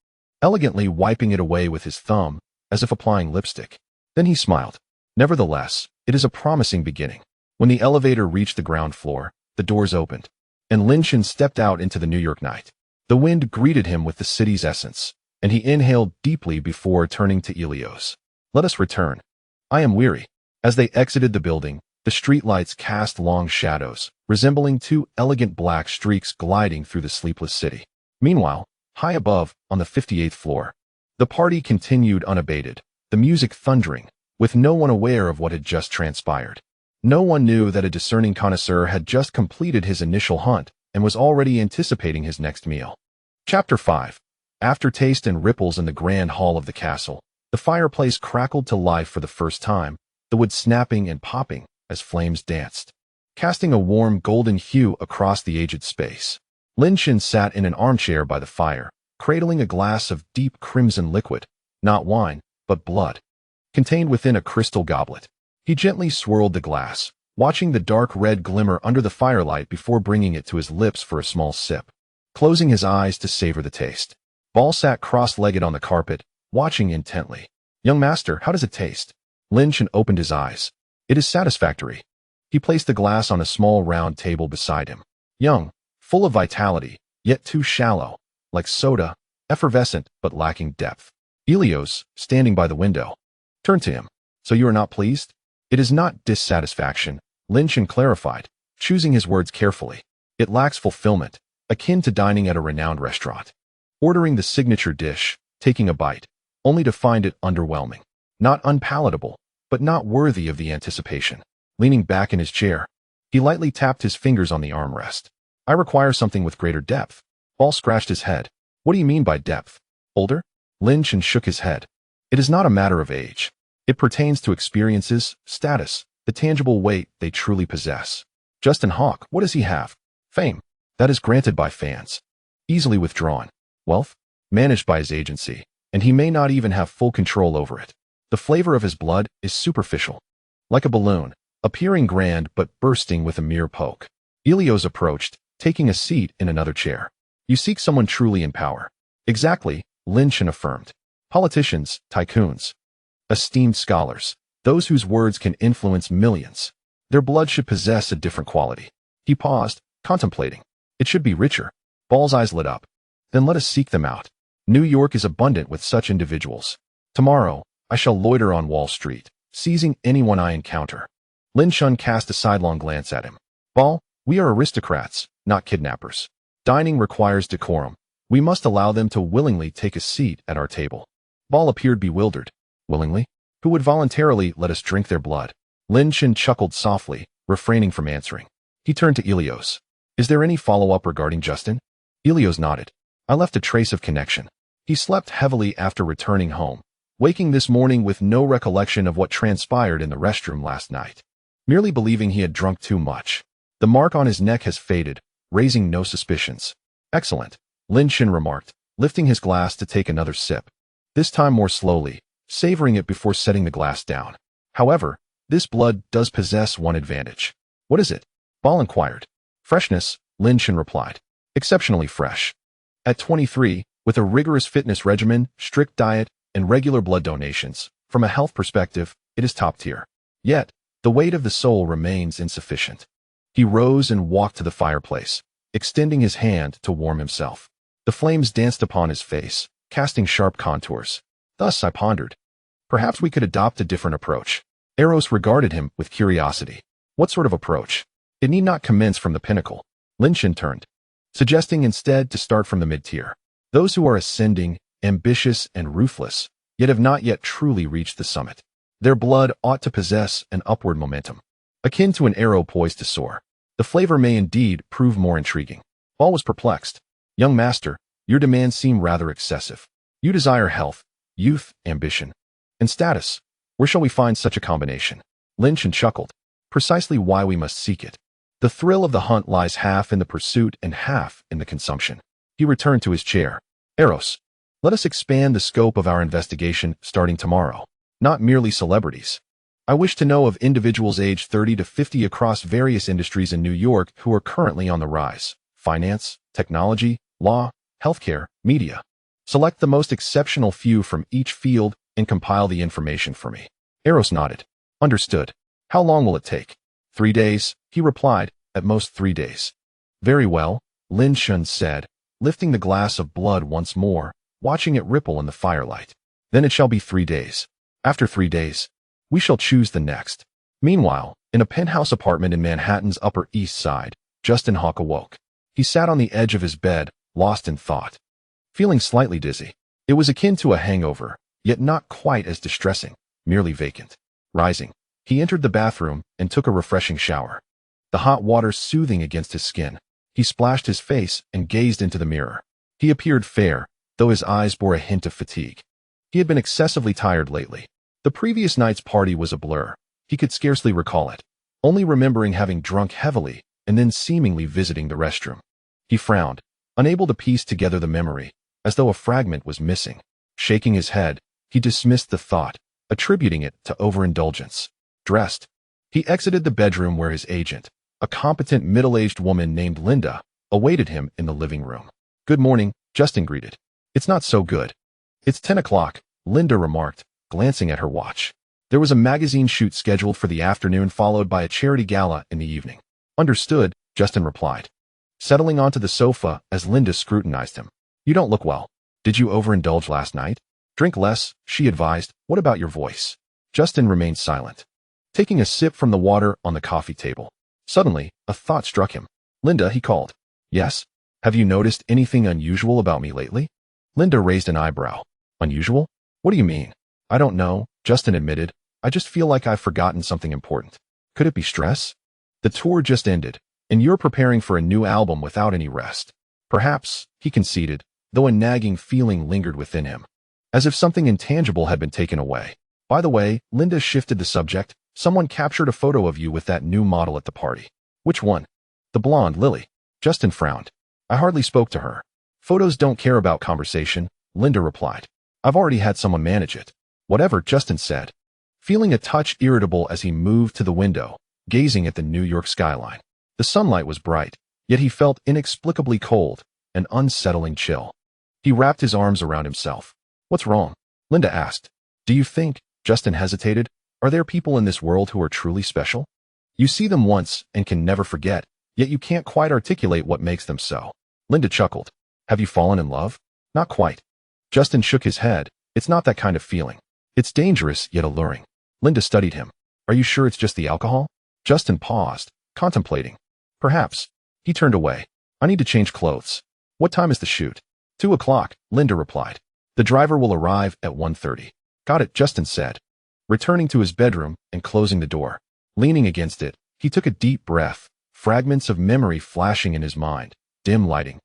elegantly wiping it away with his thumb, as if applying lipstick. Then he smiled. Nevertheless, it is a promising beginning. When the elevator reached the ground floor, the doors opened, and Lin Chen stepped out into the New York night. The wind greeted him with the city's essence, and he inhaled deeply before turning to Ilios. Let us return. I am weary. As they exited the building, the streetlights cast long shadows, resembling two elegant black streaks gliding through the sleepless city. Meanwhile, high above, on the 58th floor, the party continued unabated, the music thundering, with no one aware of what had just transpired. No one knew that a discerning connoisseur had just completed his initial hunt and was already anticipating his next meal. Chapter 5. Aftertaste and ripples in the grand hall of the castle. The fireplace crackled to life for the first time, the wood snapping and popping as flames danced, casting a warm golden hue across the aged space. Lin Chen sat in an armchair by the fire, cradling a glass of deep crimson liquid, not wine, but blood, contained within a crystal goblet. He gently swirled the glass, watching the dark red glimmer under the firelight before bringing it to his lips for a small sip, closing his eyes to savor the taste. Ball sat cross-legged on the carpet, watching intently. Young master, how does it taste? Lin Chen opened his eyes. It is satisfactory. He placed the glass on a small round table beside him. Young, full of vitality, yet too shallow, like soda, effervescent but lacking depth. Ilios, standing by the window, turned to him. So you are not pleased? It is not dissatisfaction, Lin Chen clarified, choosing his words carefully. It lacks fulfillment, akin to dining at a renowned restaurant, ordering the signature dish, taking a bite, only to find it underwhelming. Not unpalatable, but not worthy of the anticipation. Leaning back in his chair, he lightly tapped his fingers on the armrest. I require something with greater depth. Ball scratched his head. What do you mean by depth? Older? Lin Chen shook his head. It is not a matter of age. It pertains to experiences, status, the tangible weight they truly possess. Justin Hawk, what does he have? Fame. That is granted by fans. Easily withdrawn. Wealth? Managed by his agency, and he may not even have full control over it. The flavor of his blood is superficial. Like a balloon, appearing grand but bursting with a mere poke. Ilios approached, taking a seat in another chair. You seek someone truly in power. Exactly, Lin Chen affirmed. Politicians, tycoons, esteemed scholars, those whose words can influence millions. Their blood should possess a different quality. He paused, contemplating. It should be richer. Ball's eyes lit up. Then let us seek them out. New York is abundant with such individuals. Tomorrow, I shall loiter on Wall Street, seizing anyone I encounter. Lin Chen cast a sidelong glance at him. Ball, we are aristocrats, not kidnappers. Dining requires decorum. We must allow them to willingly take a seat at our table. Ball appeared bewildered. Willingly? Who would voluntarily let us drink their blood? Lin Chen chuckled softly, refraining from answering. He turned to Ilios. Is there any follow-up regarding Justin? Ilios nodded. I left a trace of connection. He slept heavily after returning home, waking this morning with no recollection of what transpired in the restroom last night, merely believing he had drunk too much. The mark on his neck has faded, raising no suspicions. Excellent, Lin Chen remarked, lifting his glass to take another sip, this time more slowly, savoring it before setting the glass down. However, this blood does possess one advantage. What is it? Ball inquired. Freshness, Lin Chen replied. Exceptionally fresh. At 23, with a rigorous fitness regimen, strict diet, and regular blood donations, from a health perspective, it is top tier. Yet, the weight of the soul remains insufficient. He rose and walked to the fireplace, extending his hand to warm himself. The flames danced upon his face, casting sharp contours. Thus, I pondered. Perhaps we could adopt a different approach. Eros regarded him with curiosity. What sort of approach? It need not commence from the pinnacle. Lin Chen turned, suggesting instead to start from the mid-tier. Those who are ascending, ambitious, and ruthless, yet have not yet truly reached the summit. Their blood ought to possess an upward momentum, akin to an arrow poised to soar. The flavor may indeed prove more intriguing. Ball was perplexed. Young master, your demands seem rather excessive. You desire health, youth, ambition, and status. Where shall we find such a combination? Lin Chen chuckled. Precisely why we must seek it. The thrill of the hunt lies half in the pursuit and half in the consumption. He returned to his chair. Eros, let us expand the scope of our investigation starting tomorrow. Not merely celebrities. I wish to know of individuals aged 30 to 50 across various industries in New York who are currently on the rise. Finance, technology, law, healthcare, media. Select the most exceptional few from each field and compile the information for me. Eros nodded. Understood. How long will it take? 3 days, he replied, at most 3 days. Very well, Lin Chen said, lifting the glass of blood once more, watching it ripple in the firelight. Then it shall be 3 days. After 3 days, we shall choose the next. Meanwhile, in a penthouse apartment in Manhattan's Upper East Side, Justin Hawk awoke. He sat on the edge of his bed, lost in thought. Feeling slightly dizzy. It was akin to a hangover, yet not quite as distressing, merely vacant. Rising, he entered the bathroom and took a refreshing shower. The hot water soothing against his skin. He splashed his face and gazed into the mirror. He appeared fair, though his eyes bore a hint of fatigue. He had been excessively tired lately. The previous night's party was a blur. He could scarcely recall it, only remembering having drunk heavily and then seemingly visiting the restroom. He frowned, unable to piece together the memory, as though a fragment was missing. Shaking his head, he dismissed the thought, attributing it to overindulgence. Dressed, he exited the bedroom where his agent, a competent middle-aged woman named Linda, awaited him in the living room. Good morning, Justin greeted. It's not so good. It's 10 o'clock, Linda remarked, glancing at her watch. There was a magazine shoot scheduled for the afternoon followed by a charity gala in the evening. Understood, Justin replied, settling onto the sofa as Linda scrutinized him. You don't look well. Did you overindulge last night? Drink less, she advised. What about your voice? Justin remained silent, taking a sip from the water on the coffee table. Suddenly, a thought struck him. Linda, he called. Yes? Have you noticed anything unusual about me lately? Linda raised an eyebrow. Unusual? What do you mean? I don't know, Justin admitted. I just feel like I've forgotten something important. Could it be stress? The tour just ended, and you're preparing for a new album without any rest. Perhaps, he conceded, though a nagging feeling lingered within him, as if something intangible had been taken away. By the way, Linda shifted the subject. Someone captured a photo of you with that new model at the party. Which one? The blonde, Lily. Justin frowned. I hardly spoke to her. Photos don't care about conversation, Linda replied. I've already had someone manage it. Whatever, Justin said, feeling a touch irritable as he moved to the window, gazing at the New York skyline. The sunlight was bright, yet he felt inexplicably cold, an unsettling chill. He wrapped his arms around himself. What's wrong? Linda asked. Do you think, Justin hesitated, are there people in this world who are truly special? You see them once and can never forget, yet you can't quite articulate what makes them so. Linda chuckled. Have you fallen in love? Not quite. Justin shook his head. It's not that kind of feeling. It's dangerous yet alluring. Linda studied him. Are you sure it's just the alcohol? Justin paused, contemplating. Perhaps. He turned away. I need to change clothes. What time is the shoot? 2 o'clock, Linda replied. The driver will arrive at 1:30. Got it, Justin said, returning to his bedroom and closing the door. Leaning against it, he took a deep breath, fragments of memory flashing in his mind, dim lighting.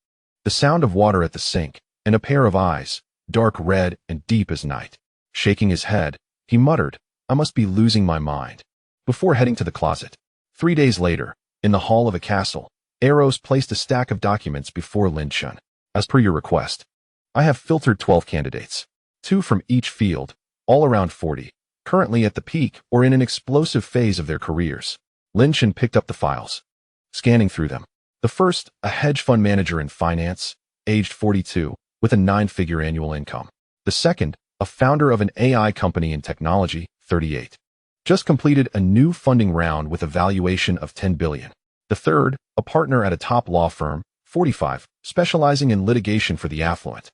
The sound of water at the sink, and a pair of eyes, dark red and deep as night. Shaking his head, he muttered, I must be losing my mind, before heading to the closet. 3 days later, in the hall of a castle, Eros placed a stack of documents before Lin Chen. As per your request, I have filtered 12 candidates, 2 from each field, all around 40, currently at the peak or in an explosive phase of their careers. Lin Chen picked up the files, scanning through them. The first, a hedge fund manager in finance, aged 42, with a 9-figure annual income. The second, a founder of an AI company in technology, 38. Just completed a new funding round with a valuation of $10 billion. The third, a partner at a top law firm, 45, specializing in litigation for the affluent.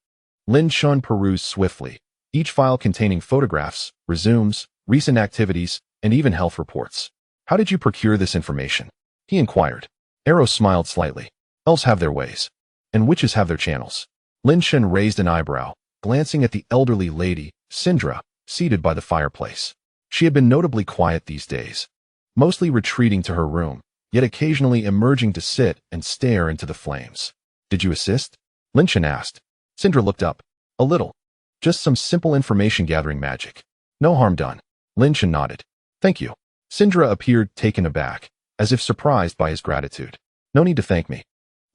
Lin Chen perused swiftly, each file containing photographs, resumes, recent activities, and even health reports. How did you procure this information? He inquired. Eros smiled slightly. Elves have their ways, and witches have their channels. Lin Chen raised an eyebrow, glancing at the elderly lady, Sindra, seated by the fireplace. She had been notably quiet these days, mostly retreating to her room, yet occasionally emerging to sit and stare into the flames. Did you assist? Lin Chen asked. Sindra looked up. A little. Just some simple information-gathering magic. No harm done. Lin Chen nodded. Thank you. Sindra appeared taken aback, as if surprised by his gratitude. No need to thank me.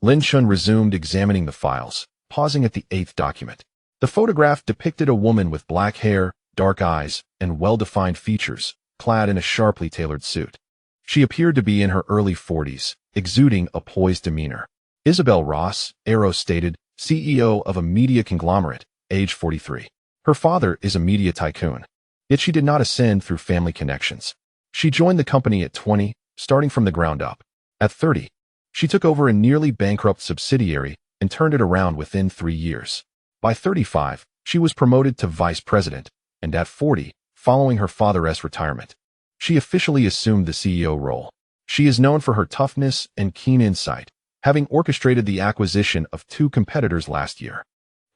Lin Chen resumed examining the files, pausing at the 8th document. The photograph depicted a woman with black hair, dark eyes, and well-defined features, clad in a sharply tailored suit. She appeared to be in her early 40s, exuding a poised demeanor. Isabel Ross, Eros stated, CEO of a media conglomerate, age 43. Her father is a media tycoon, yet she did not ascend through family connections. She joined the company at 20, starting from the ground up. At 30, she took over a nearly bankrupt subsidiary and turned it around within 3 years. By 35, she was promoted to vice president, and at 40, following her father's retirement, she officially assumed the CEO role. She is known for her toughness and keen insight, having orchestrated the acquisition of 2 competitors last year.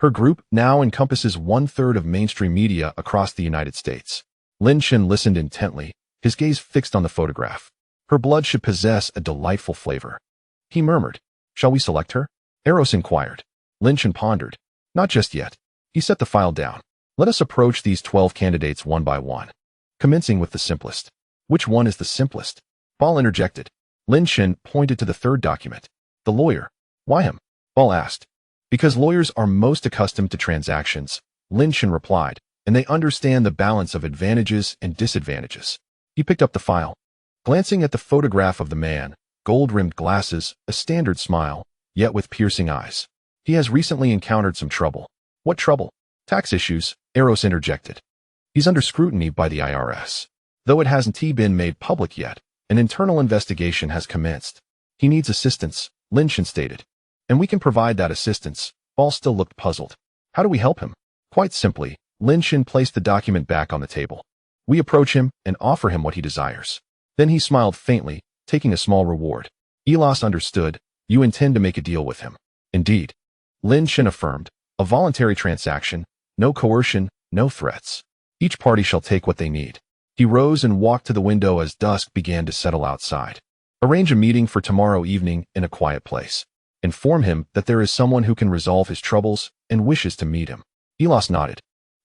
Her group now encompasses 1/3 of mainstream media across the United States. Lin Chen listened intently, his gaze fixed on the photograph. Her blood should possess a delightful flavor. He murmured, Shall we select her? Eros inquired. Lin Chen pondered. Not just yet. He set the file down. Let us approach these 12 candidates one by one, commencing with the simplest. Which one is the simplest? Ball interjected. Lin Chen pointed to the 3rd document. The lawyer. Why him? Ball asked. Because lawyers are most accustomed to transactions, Lin Chen replied, and they understand the balance of advantages and disadvantages. He picked up the file. Glancing at the photograph of the man, gold-rimmed glasses, a standard smile, yet with piercing eyes. He has recently encountered some trouble. What trouble? Tax issues, Eros interjected. He's under scrutiny by the IRS. Though it hasn't been made public yet, an internal investigation has commenced. He needs assistance, Lin Chen stated. And we can provide that assistance. Ball still looked puzzled. How do we help him? Quite simply, Lin Chen placed the document back on the table. We approach him and offer him what he desires. Then he smiled faintly, taking a small reward. Elos understood. You intend to make a deal with him. Indeed. Lin Chen affirmed. A voluntary transaction, no coercion, no threats. Each party shall take what they need. He rose and walked to the window as dusk began to settle outside. Arrange a meeting for tomorrow evening in a quiet place. Inform him that there is someone who can resolve his troubles and wishes to meet him. Elos nodded.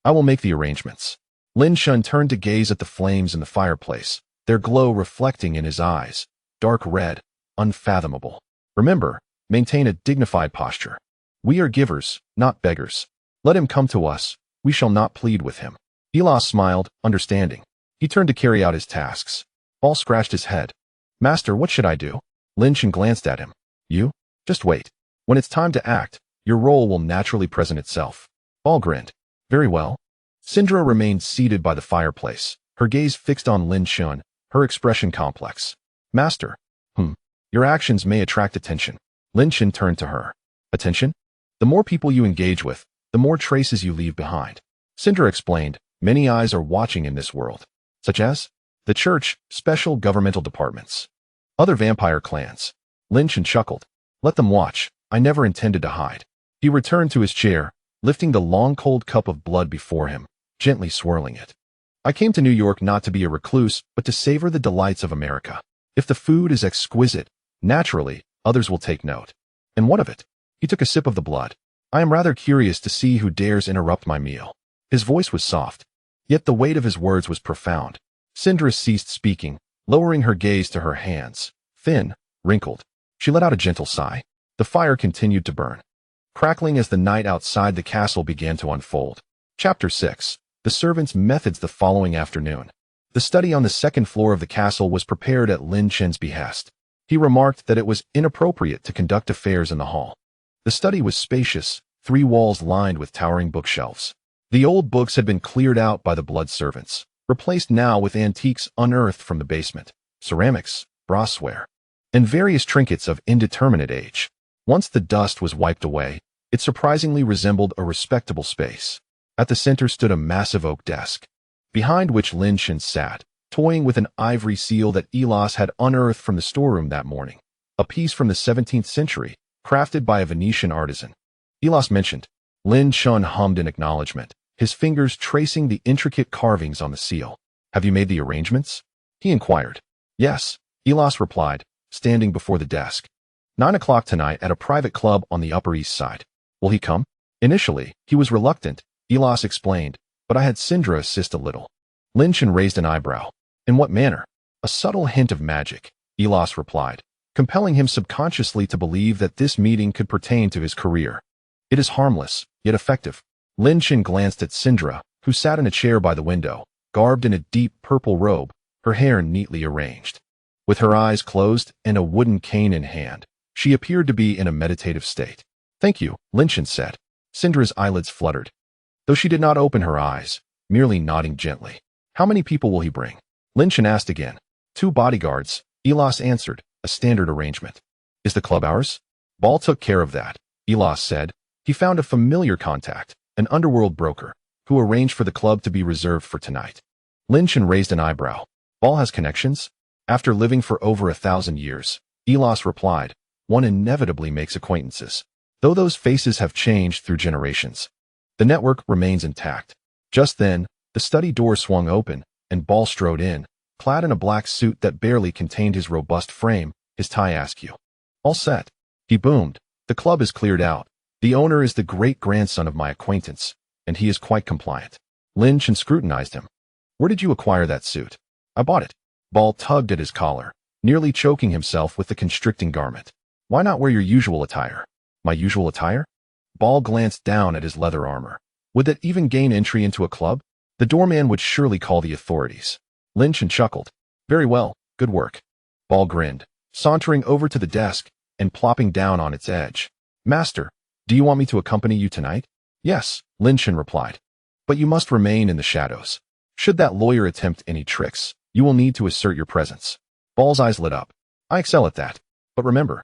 I will make the arrangements. Lin Chen turned to gaze at the flames in the fireplace, their glow reflecting in his eyes, dark red, unfathomable. Remember, maintain a dignified posture. We are givers, not beggars. Let him come to us. We shall not plead with him. Elos smiled, understanding. He turned to carry out his tasks. Ball scratched his head. Master, what should I do? Lin Chen glanced at him. You? Just wait. When it's time to act, your role will naturally present itself. Ball grinned. Very well. Sindra remained seated by the fireplace, her gaze fixed on Lin Chen, her expression complex. Master. Your actions may attract attention. Lin Chen turned to her. Attention? The more people you engage with, the more traces you leave behind. Sindra explained, many eyes are watching in this world. Such as? The church, special governmental departments. Other vampire clans. Lin Chen chuckled. Let them watch. I never intended to hide. He returned to his chair, lifting the long cold cup of blood before him, gently swirling it. I came to New York not to be a recluse, but to savor the delights of America. If the food is exquisite, naturally, others will take note. And what of it? He took a sip of the blood. I am rather curious to see who dares interrupt my meal. His voice was soft, yet the weight of his words was profound. Syndra ceased speaking, lowering her gaze to her hands, thin, wrinkled. She let out a gentle sigh. The fire continued to burn, crackling as the night outside the castle began to unfold. Chapter 6. The servants' methods. The following afternoon, the study on the second floor of the castle was prepared at Lin Chen's behest. He remarked that it was inappropriate to conduct affairs in the hall. The study was spacious, 3 walls lined with towering bookshelves. The old books had been cleared out by the blood servants, replaced now with antiques unearthed from the basement, ceramics, brassware, and various trinkets of indeterminate age. Once the dust was wiped away, it surprisingly resembled a respectable space. At the center stood a massive oak desk, behind which Lin Chen sat, toying with an ivory seal that Elos had unearthed from the storeroom that morning, a piece from the 17th century, crafted by a Venetian artisan. Elos mentioned. Lin Chen hummed in acknowledgement, his fingers tracing the intricate carvings on the seal. Have you made the arrangements? He inquired. Yes, Elos replied, standing before the desk. 9 o'clock tonight at a private club on the Upper East Side. Will he come? Initially, he was reluctant, Elos explained, but I had Syndra assist a little. Lin Chen raised an eyebrow. In what manner? A subtle hint of magic, Elos replied, compelling him subconsciously to believe that this meeting could pertain to his career. It is harmless, yet effective. Lin Chen glanced at Syndra, who sat in a chair by the window, garbed in a deep purple robe, her hair neatly arranged. With her eyes closed and a wooden cane in hand, she appeared to be in a meditative state. Thank you, Lin Chen said. Syndra's eyelids fluttered, though she did not open her eyes, merely nodding gently. How many people will he bring? Lin Chen asked again. 2 bodyguards, Elos answered, a standard arrangement. Is the club ours? Ball took care of that, Elos said. He found a familiar contact, an underworld broker, who arranged for the club to be reserved for tonight. Lin Chen raised an eyebrow. Ball has connections? After living for over 1,000 years, Elos replied, one inevitably makes acquaintances. Though those faces have changed through generations, the network remains intact. Just then, the study door swung open, and Ball strode in, clad in a black suit that barely contained his robust frame, his tie askew. All set. He boomed. The club is cleared out. The owner is the great-grandson of my acquaintance, and he is quite compliant. Lin Chen scrutinized him. Where did you acquire that suit? I bought it. Ball tugged at his collar, nearly choking himself with the constricting garment. Why not wear your usual attire? My usual attire? Ball glanced down at his leather armor. Would that even gain entry into a club? The doorman would surely call the authorities. Lin Chen chuckled. Very well, good work. Ball grinned, sauntering over to the desk and plopping down on its edge. Master, do you want me to accompany you tonight? Yes, Lin Chen replied. But you must remain in the shadows. Should that lawyer attempt any tricks, you will need to assert your presence. Ball's eyes lit up. I excel at that. But remember,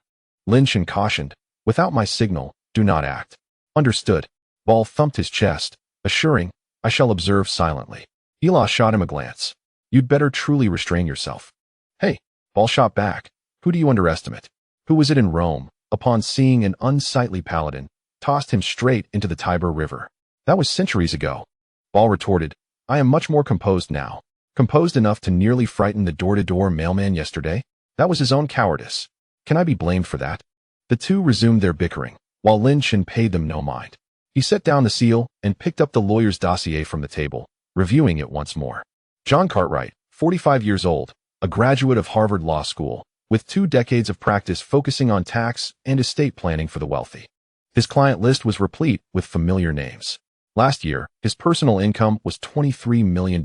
Lin Chen cautioned, without my signal, do not act. Understood. Ball thumped his chest, assuring, I shall observe silently. Elos shot him a glance. You'd better truly restrain yourself. Hey, Ball shot back. Who do you underestimate? Who was it in Rome, upon seeing an unsightly paladin, tossed him straight into the Tiber River? That was centuries ago. Ball retorted, I am much more composed now. Composed enough to nearly frighten the door-to-door mailman yesterday? That was his own cowardice. Can I be blamed for that? The two resumed their bickering, while Lin Chen paid them no mind. He set down the seal and picked up the lawyer's dossier from the table, reviewing it once more. John Cartwright, 45 years old, a graduate of Harvard Law School, with 2 decades of practice focusing on tax and estate planning for the wealthy. His client list was replete with familiar names. Last year, his personal income was $23 million.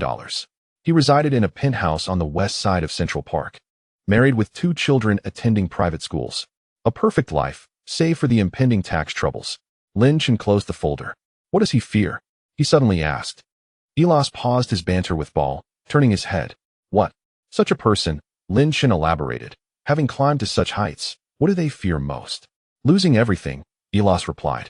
He resided in a penthouse on the west side of Central Park, married with 2 children attending private schools. A perfect life, save for the impending tax troubles. Lin Chen closed the folder. What does he fear? He suddenly asked. Elos paused his banter with Ball, turning his head. What? Such a person, Lin Chen elaborated. Having climbed to such heights, what do they fear most? Losing everything, Elos replied.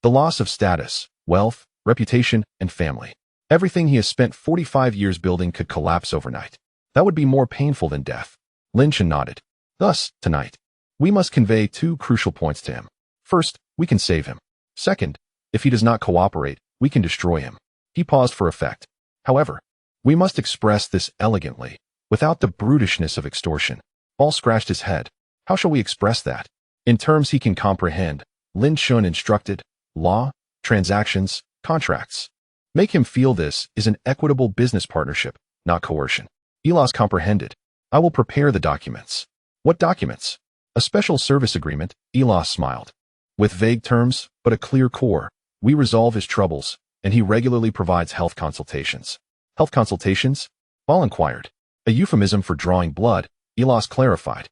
The loss of status, wealth, reputation, and family. Everything he has spent 45 years building could collapse overnight. That would be more painful than death. Lin Chen nodded. Thus, tonight, we must convey 2 crucial points to him. First, we can save him. Second, If he does not cooperate, we can destroy him. He paused for effect. However, we must express this elegantly, without the brutishness of extortion. Ball scratched his head. How shall we express that? In terms he can comprehend, Lin Shun instructed. Law, transactions, contracts. Make him feel this is an equitable business partnership, not coercion. Elos comprehended. I will prepare the documents. What documents? A special service agreement, Elos smiled. With vague terms, but a clear core, we resolve his troubles, and he regularly provides health consultations. Health consultations? Ball inquired. A euphemism for drawing blood, Elos clarified.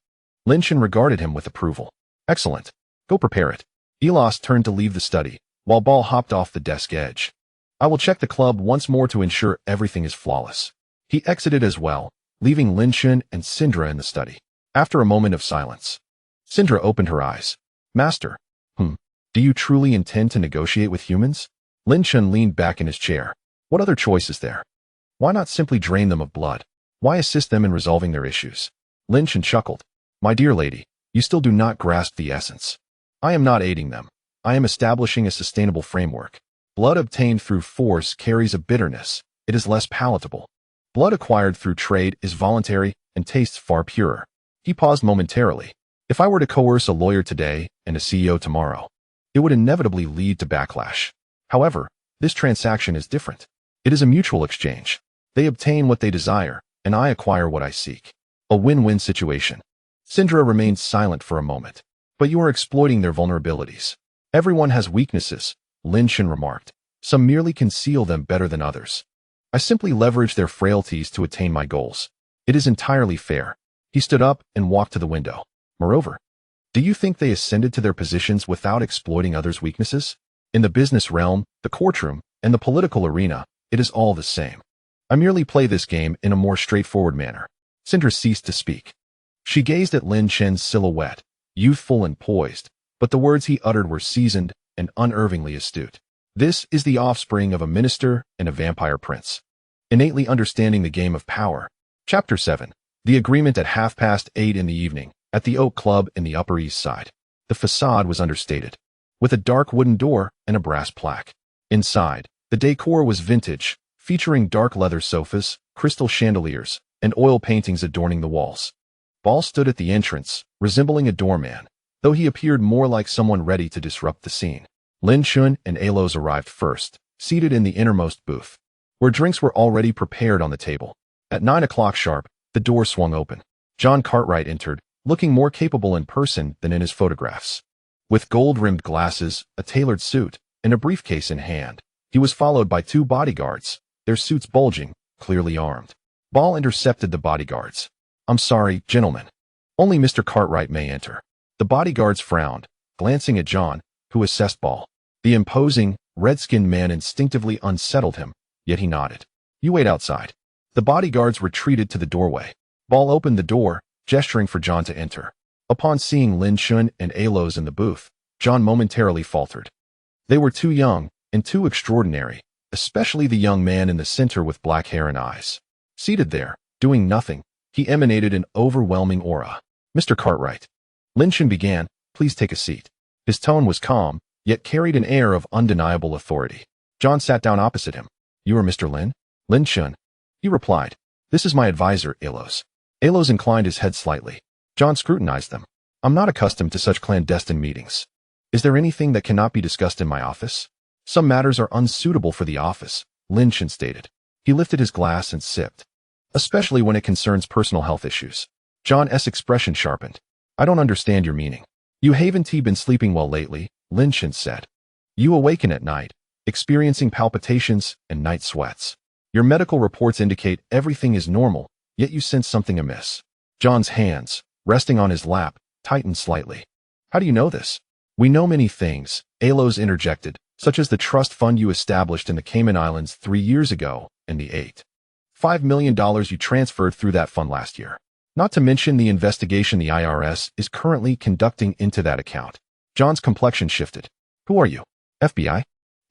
Lin Shun regarded him with approval. Excellent. Go prepare it. Elos turned to leave the study, while Ball hopped off the desk edge. I will check the club once more to ensure everything is flawless. He exited as well, leaving Lin Shun and Syndra in the study. After a moment of silence, Syndra opened her eyes. Master. Do you truly intend to negotiate with humans? Lin Shun leaned back in his chair. What other choice is there? Why not simply drain them of blood? Why assist them in resolving their issues? Lin Shun chuckled. My dear lady, you still do not grasp the essence. I am not aiding them. I am establishing a sustainable framework. Blood obtained through force carries a bitterness. It is less palatable. Blood acquired through trade is voluntary and tastes far purer. He paused momentarily. If I were to coerce a lawyer today and a CEO tomorrow, it would inevitably lead to backlash. However, this transaction is different. It is a mutual exchange. They obtain what they desire, and I acquire what I seek. A win-win situation. Syndra remained silent for a moment. But you are exploiting their vulnerabilities. Everyone has weaknesses, Lin Shun remarked. Some merely conceal them better than others. I simply leverage their frailties to attain my goals. It is entirely fair. He stood up and walked to the window. Moreover, do you think they ascended to their positions without exploiting others' weaknesses? In the business realm, the courtroom, and the political arena, it is all the same. I merely play this game in a more straightforward manner. Syndra ceased to speak. She gazed at Lin Chen's silhouette, youthful and poised, but the words he uttered were seasoned and unervingly astute. This is the offspring of a minister and a vampire prince, innately understanding the game of power. Chapter 7. The agreement at 8:30 in the evening, at the Oak Club in the Upper East Side. The facade was understated, with a dark wooden door and a brass plaque. Inside, the decor was vintage, featuring dark leather sofas, crystal chandeliers, and oil paintings adorning the walls. Ball stood at the entrance, resembling a doorman, though he appeared more like someone ready to disrupt the scene. Lin Shun and Elos arrived first, seated in the innermost booth, where drinks were already prepared on the table. At 9 o'clock sharp, the door swung open. John Cartwright entered, looking more capable in person than in his photographs. With gold-rimmed glasses, a tailored suit, and a briefcase in hand, he was followed by 2 bodyguards, their suits bulging, clearly armed. Ball intercepted the bodyguards. I'm sorry, gentlemen. Only Mr. Cartwright may enter. The bodyguards frowned, glancing at John, who assessed Ball. The imposing, red-skinned man instinctively unsettled him, yet he nodded. You wait outside. The bodyguards retreated to the doorway. Ball opened the door, gesturing for John to enter. Upon seeing Lin Shun and Elos in the booth, John momentarily faltered. They were too young and too extraordinary, especially the young man in the center with black hair and eyes. Seated there, doing nothing, he emanated an overwhelming aura. Mr. Cartwright. Lin Shun began, please take a seat. His tone was calm, yet carried an air of undeniable authority. John sat down opposite him. You are Mr. Lin? Lin Shun. He replied. This is my advisor, Elos. Elos inclined his head slightly. John scrutinized them. I'm not accustomed to such clandestine meetings. Is there anything that cannot be discussed in my office? Some matters are unsuitable for the office, Lin Shun stated. He lifted his glass and sipped. Especially when it concerns personal health issues. John's expression sharpened. I don't understand your meaning. You haven't been sleeping well lately, Lin Shun said. You awaken at night, experiencing palpitations and night sweats. Your medical reports indicate everything is normal, yet you sense something amiss. John's hands, resting on his lap, tightened slightly. How do you know this? We know many things, Elos interjected, such as the trust fund you established in the Cayman Islands 3 years ago, and the $8.5 million you transferred through that fund last year. Not to mention the investigation the IRS is currently conducting into that account. John's complexion shifted. Who are you? FBI?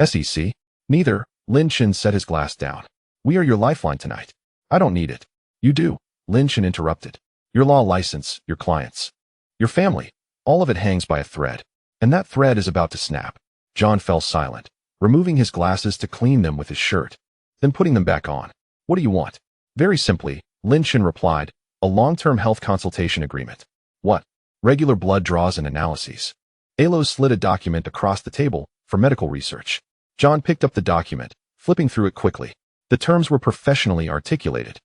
SEC? Neither, Lin Shun set his glass down. We are your lifeline tonight. I don't need it. You do, Lin Shun interrupted. Your law license, your clients, your family, all of it hangs by a thread. And that thread is about to snap. John fell silent. removing his glasses to clean them with his shirt, then putting them back on. What do you want? Very simply, Lin Shen replied, a long-term health consultation agreement. What? Regular blood draws and analyses. Alo slid a document across the table for medical research. John picked up the document, flipping through it quickly. The terms were professionally articulated,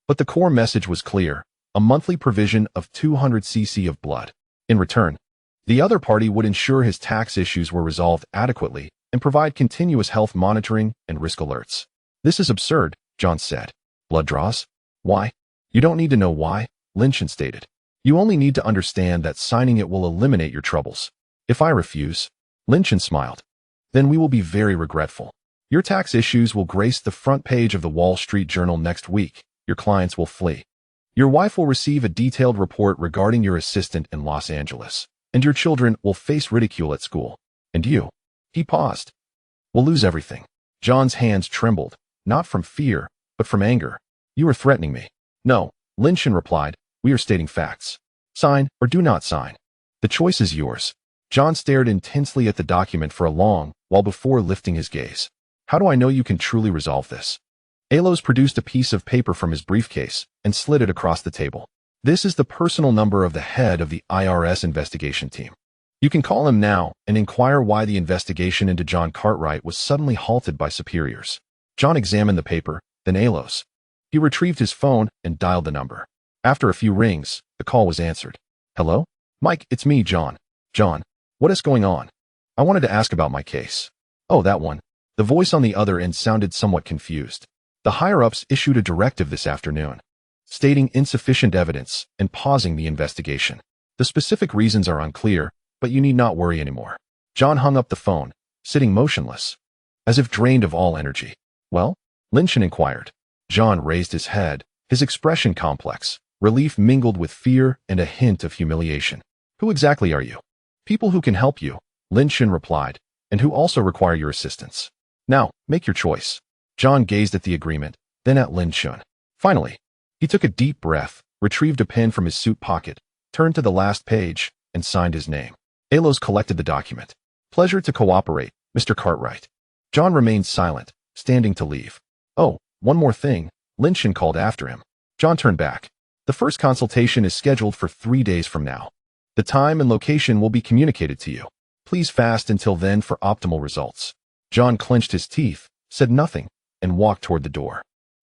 but the core message was clear, a monthly provision of 200 cc of blood. In return, the other party would ensure his tax issues were resolved adequately and provide continuous health monitoring and risk alerts. This is absurd, John said. Blood draws? Why? You don't need to know why, Lin Shen stated. You only need to understand that signing it will eliminate your troubles. If I refuse, Lin Shen smiled, then we will be very regretful. Your tax issues will grace the front page of the Wall Street Journal next week. Your clients will flee. Your wife will receive a detailed report regarding your assistant in Los Angeles, and your children will face ridicule at school. And you, he paused, will lose everything. John's hands trembled, not from fear, but from anger. You are threatening me. No, Lin Shen replied, we are stating facts. Sign or do not sign. The choice is yours. John stared intensely at the document for a long while before lifting his gaze. How do I know you can truly resolve this? Alo's produced a piece of paper from his briefcase and slid it across the table. This is the personal number of the head of the IRS investigation team. You can call him now and inquire why the investigation into John Cartwright was suddenly halted by superiors. John examined the paper, then Alo's. He retrieved his phone and dialed the number. After a few rings, the call was answered. Hello? Mike, it's me, John. John, what is going on? I wanted to ask about my case. Oh, that one. The voice on the other end sounded somewhat confused. The higher-ups issued a directive this afternoon, stating insufficient evidence and pausing the investigation. The specific reasons are unclear, but you need not worry anymore. John hung up the phone, sitting motionless, as if drained of all energy. Well? Lin Shen inquired. John raised his head, his expression complex, relief mingled with fear and a hint of humiliation. Who exactly are you? People who can help you, Lin Shen replied, and who also require your assistance. Now, make your choice. John gazed at the agreement, then at Lin Shen. Finally, he took a deep breath, retrieved a pen from his suit pocket, turned to the last page, and signed his name. Alo's collected the document. Pleasure to cooperate, Mr. Cartwright. John remained silent, standing to leave. Oh, one more thing, Lin Shen called after him. John turned back. The first consultation is scheduled for 3 days from now. The time and location will be communicated to you. Please fast until then for optimal results. John clenched his teeth, said nothing, and walked toward the door.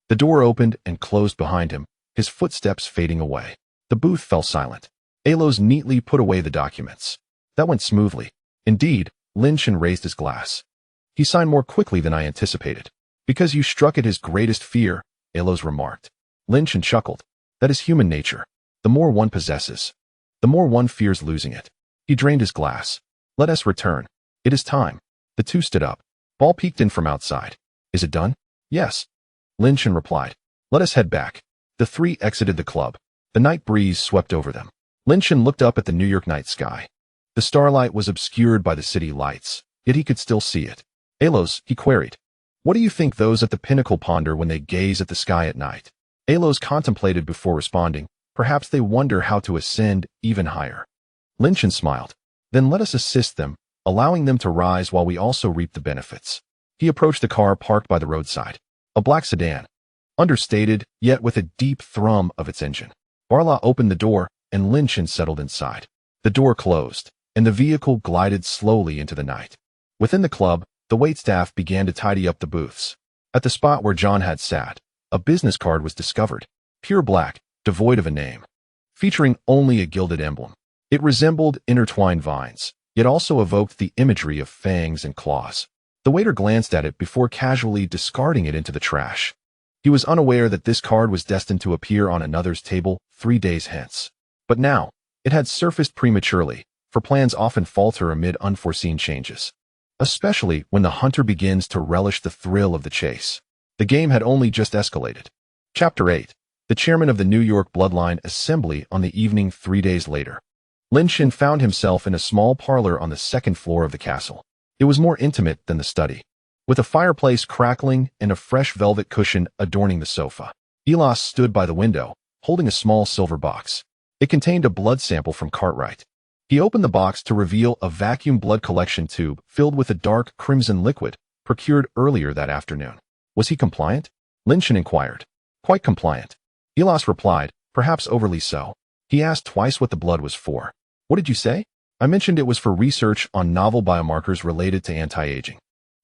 The door opened and closed behind him, his footsteps fading away. The booth fell silent. Alo's neatly put away the documents. That went smoothly. Indeed, Lin Shen raised his glass. He signed more quickly than I anticipated. Because you struck at his greatest fear, Alo's remarked. Lin Shen chuckled. That is human nature. The more one possesses, the more one fears losing it. He drained his glass. Let us return. It is time. The two stood up. Ball peeked in from outside. Is it done? Yes. Lin Shen replied. Let us head back. The three exited the club. The night breeze swept over them. Lin Shen looked up at the New York night sky. The starlight was obscured by the city lights, yet he could still see it. Alo's, he queried. What do you think those at the pinnacle ponder when they gaze at the sky at night? Alo's contemplated before responding. Perhaps they wonder how to ascend even higher. Lin Shen smiled. Then let us assist them, allowing them to rise while we also reap the benefits. He approached the car parked by the roadside. A black sedan. Understated, yet with a deep thrum of its engine. Barla opened the door, and Lin Shen settled inside. The door closed, and the vehicle glided slowly into the night. Within the club, the waitstaff began to tidy up the booths. At the spot where John had sat, a business card was discovered. Pure black, devoid of a name. Featuring only a gilded emblem. It resembled intertwined vines, yet also evoked the imagery of fangs and claws. The waiter glanced at it before casually discarding it into the trash. He was unaware that this card was destined to appear on another's table 3 days hence. But now, it had surfaced prematurely, for plans often falter amid unforeseen changes. Especially when the hunter begins to relish the thrill of the chase. The game had only just escalated. Chapter 8. The chairman of the New York Bloodline Assembly on the evening 3 days later. Lin Shen found himself in a small parlor on the second floor of the castle. It was more intimate than the study, with a fireplace crackling and a fresh velvet cushion adorning the sofa. Elos stood by the window, holding a small silver box. It contained a blood sample from Cartwright. He opened the box to reveal a vacuum blood collection tube filled with a dark crimson liquid, procured earlier that afternoon. Was he compliant? Lin Chen inquired. Quite compliant. Elos replied, perhaps overly so. He asked twice what the blood was for. What did you say? I mentioned it was for research on novel biomarkers related to anti-aging.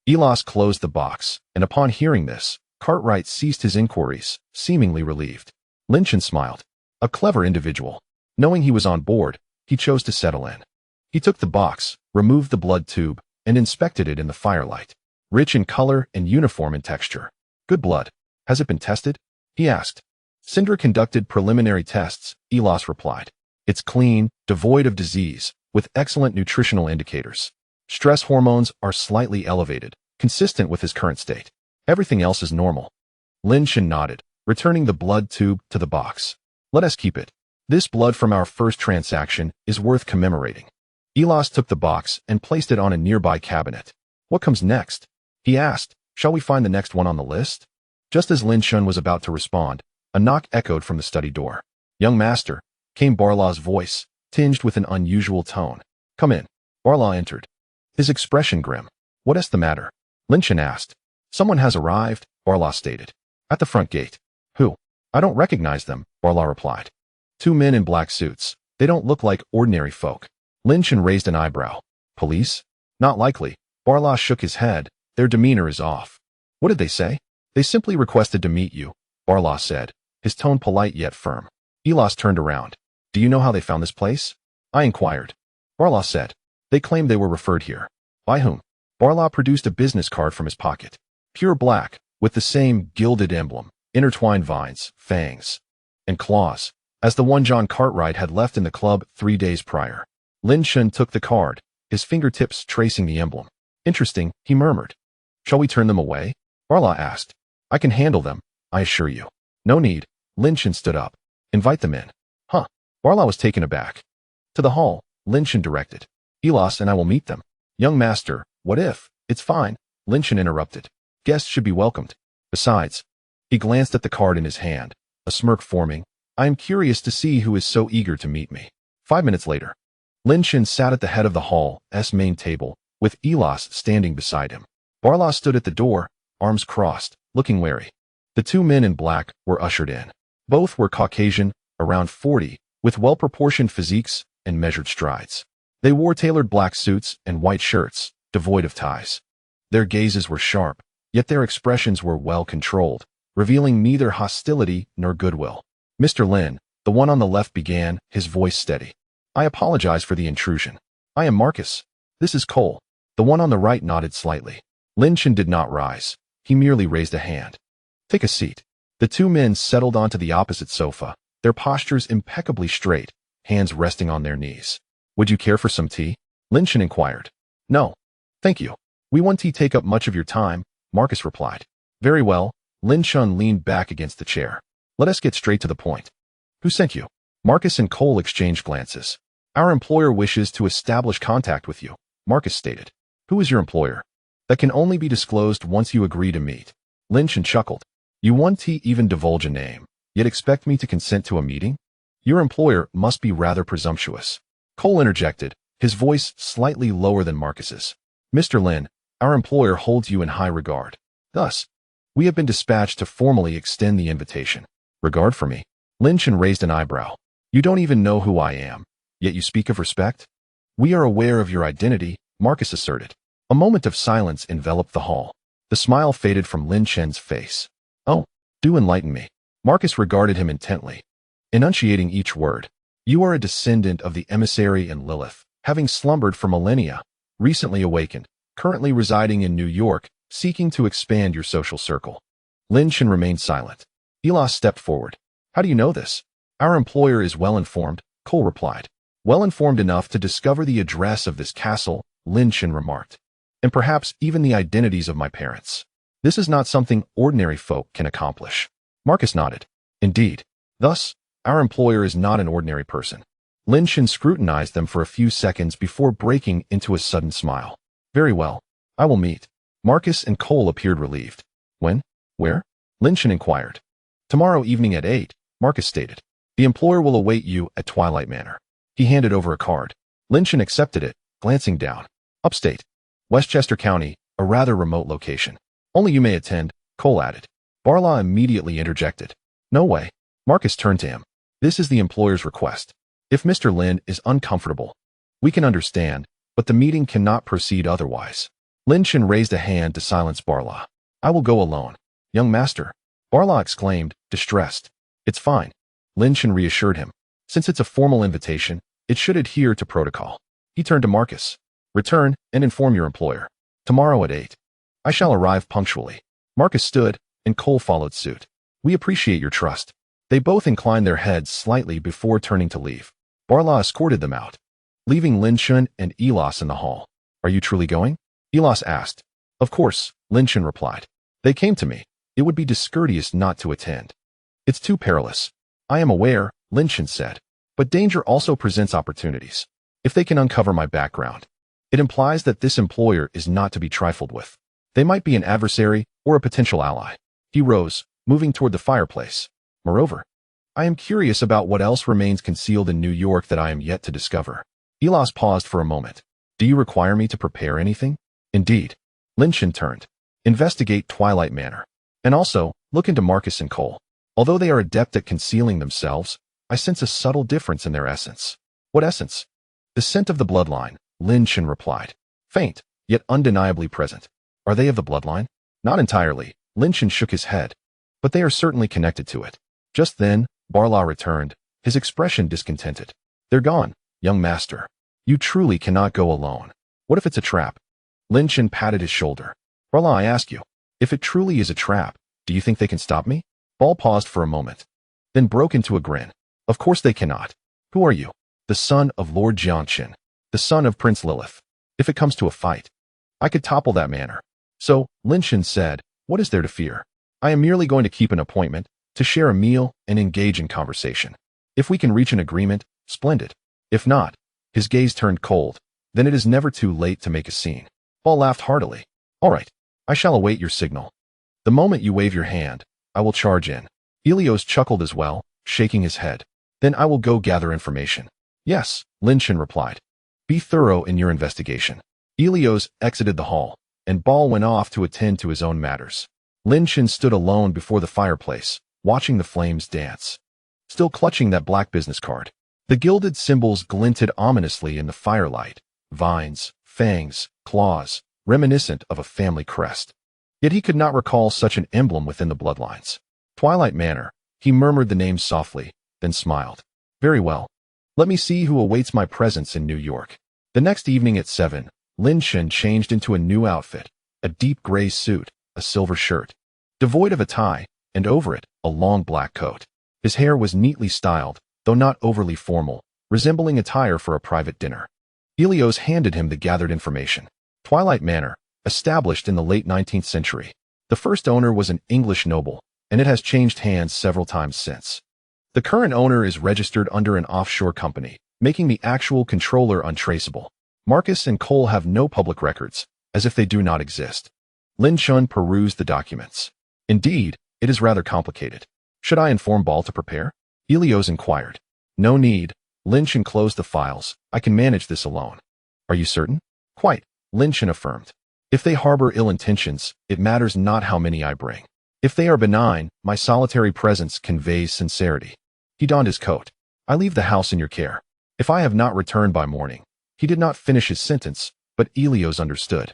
Elos closed the box, and upon hearing this, Cartwright ceased his inquiries, seemingly relieved. Lin Chen smiled. A clever individual. Knowing he was on board, he chose to settle in. He took the box, removed the blood tube, and inspected it in the firelight. Rich in color and uniform in texture. Good blood. Has it been tested? He asked. Sindra conducted preliminary tests, Elos replied. It's clean, devoid of disease, with excellent nutritional indicators. Stress hormones are slightly elevated, consistent with his current state. Everything else is normal. Lin Chen nodded, returning the blood tube to the box. Let us keep it. This blood from our first transaction is worth commemorating. Elos took the box and placed it on a nearby cabinet. What comes next? He asked. Shall we find the next one on the list? Just as Lin Chen was about to respond, a knock echoed from the study door. Young master, came Barlaw's voice, tinged with an unusual tone. Come in. Barlaw entered. His expression grim. What is the matter? Lin Chen asked. Someone has arrived, Barlaw stated. At the front gate. Who? I don't recognize them, Barlaw replied. Two men in black suits. They don't look like ordinary folk. Lin Chen raised an eyebrow. Police? Not likely. Barlaw shook his head. Their demeanor is off. What did they say? They simply requested to meet you, Barlaw said, his tone polite yet firm. Elos turned around. Do you know how they found this place? I inquired. Barlaw said. They claimed they were referred here. By whom? Barlaw produced a business card from his pocket. Pure black, with the same gilded emblem, intertwined vines, fangs, and claws, as the one John Cartwright had left in the club 3 days prior. Lin Chen took the card, his fingertips tracing the emblem. Interesting, he murmured. Shall we turn them away? Barlaw asked. I can handle them, I assure you. No need. Lin Chen stood up. Invite them in. Huh. Barlaw was taken aback. To the hall, Lin Chen directed. Elos and I will meet them. Young master, what if? It's fine, Lin Chen interrupted. Guests should be welcomed. Besides, he glanced at the card in his hand, a smirk forming. I am curious to see who is so eager to meet me. 5 minutes later, Lin Chen sat at the head of the hall's main table, with Elos standing beside him. Barlaw stood at the door, arms crossed, looking wary. The two men in black were ushered in. Both were Caucasian, around 40, with well-proportioned physiques and measured strides. They wore tailored black suits and white shirts, devoid of ties. Their gazes were sharp, yet their expressions were well-controlled, revealing neither hostility nor goodwill. Mr. Lin, the one on the left began, his voice steady. I apologize for the intrusion. I am Marcus. This is Cole. The one on the right nodded slightly. Lin Chen did not rise. He merely raised a hand. Take a seat. The two men settled onto the opposite sofa, their postures impeccably straight, hands resting on their knees. Would you care for some tea? Lin Chen inquired. No. Thank you. We won't take up much of your time, Marcus replied. Very well. Lin Chen leaned back against the chair. Let us get straight to the point. Who sent you? Marcus and Cole exchanged glances. Our employer wishes to establish contact with you, Marcus stated. Who is your employer? That can only be disclosed once you agree to meet. Lin Chen chuckled. You won't even divulge a name, yet expect me to consent to a meeting? Your employer must be rather presumptuous. Cole interjected, his voice slightly lower than Marcus's. Mr. Lin, our employer holds you in high regard. Thus, we have been dispatched to formally extend the invitation. Regard for me? Lin Chen raised an eyebrow. You don't even know who I am, yet you speak of respect? We are aware of your identity, Marcus asserted. A moment of silence enveloped the hall. The smile faded from Lin Chen's face. Oh, do enlighten me. Marcus regarded him intently, enunciating each word. You are a descendant of the emissary and Lilith, having slumbered for millennia, recently awakened, currently residing in New York, seeking to expand your social circle. Lin Chen remained silent. Elos stepped forward. How do you know this? Our employer is well-informed, Cole replied. Well-informed enough to discover the address of this castle, Lin Chen remarked. And perhaps even the identities of my parents. This is not something ordinary folk can accomplish. Marcus nodded. Indeed. Thus, our employer is not an ordinary person. Lin Chen scrutinized them for a few seconds before breaking into a sudden smile. Very well. I will meet. Marcus and Cole appeared relieved. When? Where? Lin Chen inquired. Tomorrow evening at 8, Marcus stated. The employer will await you at Twilight Manor. He handed over a card. Lin Chen accepted it, glancing down. Upstate. Westchester County, a rather remote location. Only you may attend, Cole added. Barlaw immediately interjected. No way. Marcus turned to him. This is the employer's request. If Mr. Lin is uncomfortable, we can understand, but the meeting cannot proceed otherwise. Lin Chen raised a hand to silence Barlaw. I will go alone. Young master, Barlaw exclaimed, distressed. It's fine. Lin Chen reassured him. Since it's a formal invitation, it should adhere to protocol. He turned to Marcus. Return and inform your employer. Tomorrow at 8. I shall arrive punctually. Marcus stood, and Cole followed suit. We appreciate your trust. They both inclined their heads slightly before turning to leave. Barlaw escorted them out, leaving Lin Chen and Elos in the hall. Are you truly going? Elos asked. Of course, Lin Chen replied. They came to me. It would be discourteous not to attend. It's too perilous. I am aware, Lin Chen said. But danger also presents opportunities. If they can uncover my background, it implies that this employer is not to be trifled with. They might be an adversary or a potential ally. He rose, moving toward the fireplace. Moreover, I am curious about what else remains concealed in New York that I am yet to discover. Elos paused for a moment. Do you require me to prepare anything? Indeed. Lin Chen turned. Investigate Twilight Manor. And also, look into Marcus and Cole. Although they are adept at concealing themselves, I sense a subtle difference in their essence. What essence? The scent of the bloodline, Lin Chen replied. Faint, yet undeniably present. Are they of the bloodline? Not entirely, Lin Chen shook his head. But they are certainly connected to it. Just then, Barlaw returned, his expression discontented. They're gone, young master. You truly cannot go alone. What if it's a trap? Lin Chen patted his shoulder. Barlaw, I ask you, if it truly is a trap, do you think they can stop me? Ball paused for a moment, then broke into a grin. Of course they cannot. Who are you? The son of Lord Jiang Chen, the son of Prince Lilith. If it comes to a fight, I could topple that manor. So, Lin Chen said, what is there to fear? I am merely going to keep an appointment, to share a meal and engage in conversation. If we can reach an agreement, splendid. If not, his gaze turned cold, then it is never too late to make a scene. Ball laughed heartily. All right, I shall await your signal. The moment you wave your hand, I will charge in. Helios chuckled as well, shaking his head. Then I will go gather information. Yes, Lin Chen replied. Be thorough in your investigation. Helios exited the hall, and Ball went off to attend to his own matters. Lin Chen stood alone before the fireplace, watching the flames dance. Still clutching that black business card. The gilded symbols glinted ominously in the firelight. Vines, fangs, claws, reminiscent of a family crest. Yet he could not recall such an emblem within the bloodlines. Twilight Manor, he murmured the name softly, then smiled. Very well. Let me see who awaits my presence in New York. The next evening at 7, Lin Chen changed into a new outfit, a deep gray suit, a silver shirt, devoid of a tie, and over it, a long black coat. His hair was neatly styled, though not overly formal, resembling attire for a private dinner. Helios handed him the gathered information. Twilight Manor, established in the late 19th century. The first owner was an English noble, and it has changed hands several times since. The current owner is registered under an offshore company, making the actual controller untraceable. Marcus and Cole have no public records, as if they do not exist. Lin Chen perused the documents. Indeed, it is rather complicated. Should I inform Ball to prepare? Helios inquired. No need. Lin Chen closed the files. I can manage this alone. Are you certain? Quite, Lin Chen affirmed. If they harbor ill intentions, it matters not how many I bring. If they are benign, my solitary presence conveys sincerity. He donned his coat. I leave the house in your care. If I have not returned by morning. He did not finish his sentence, but Helios understood.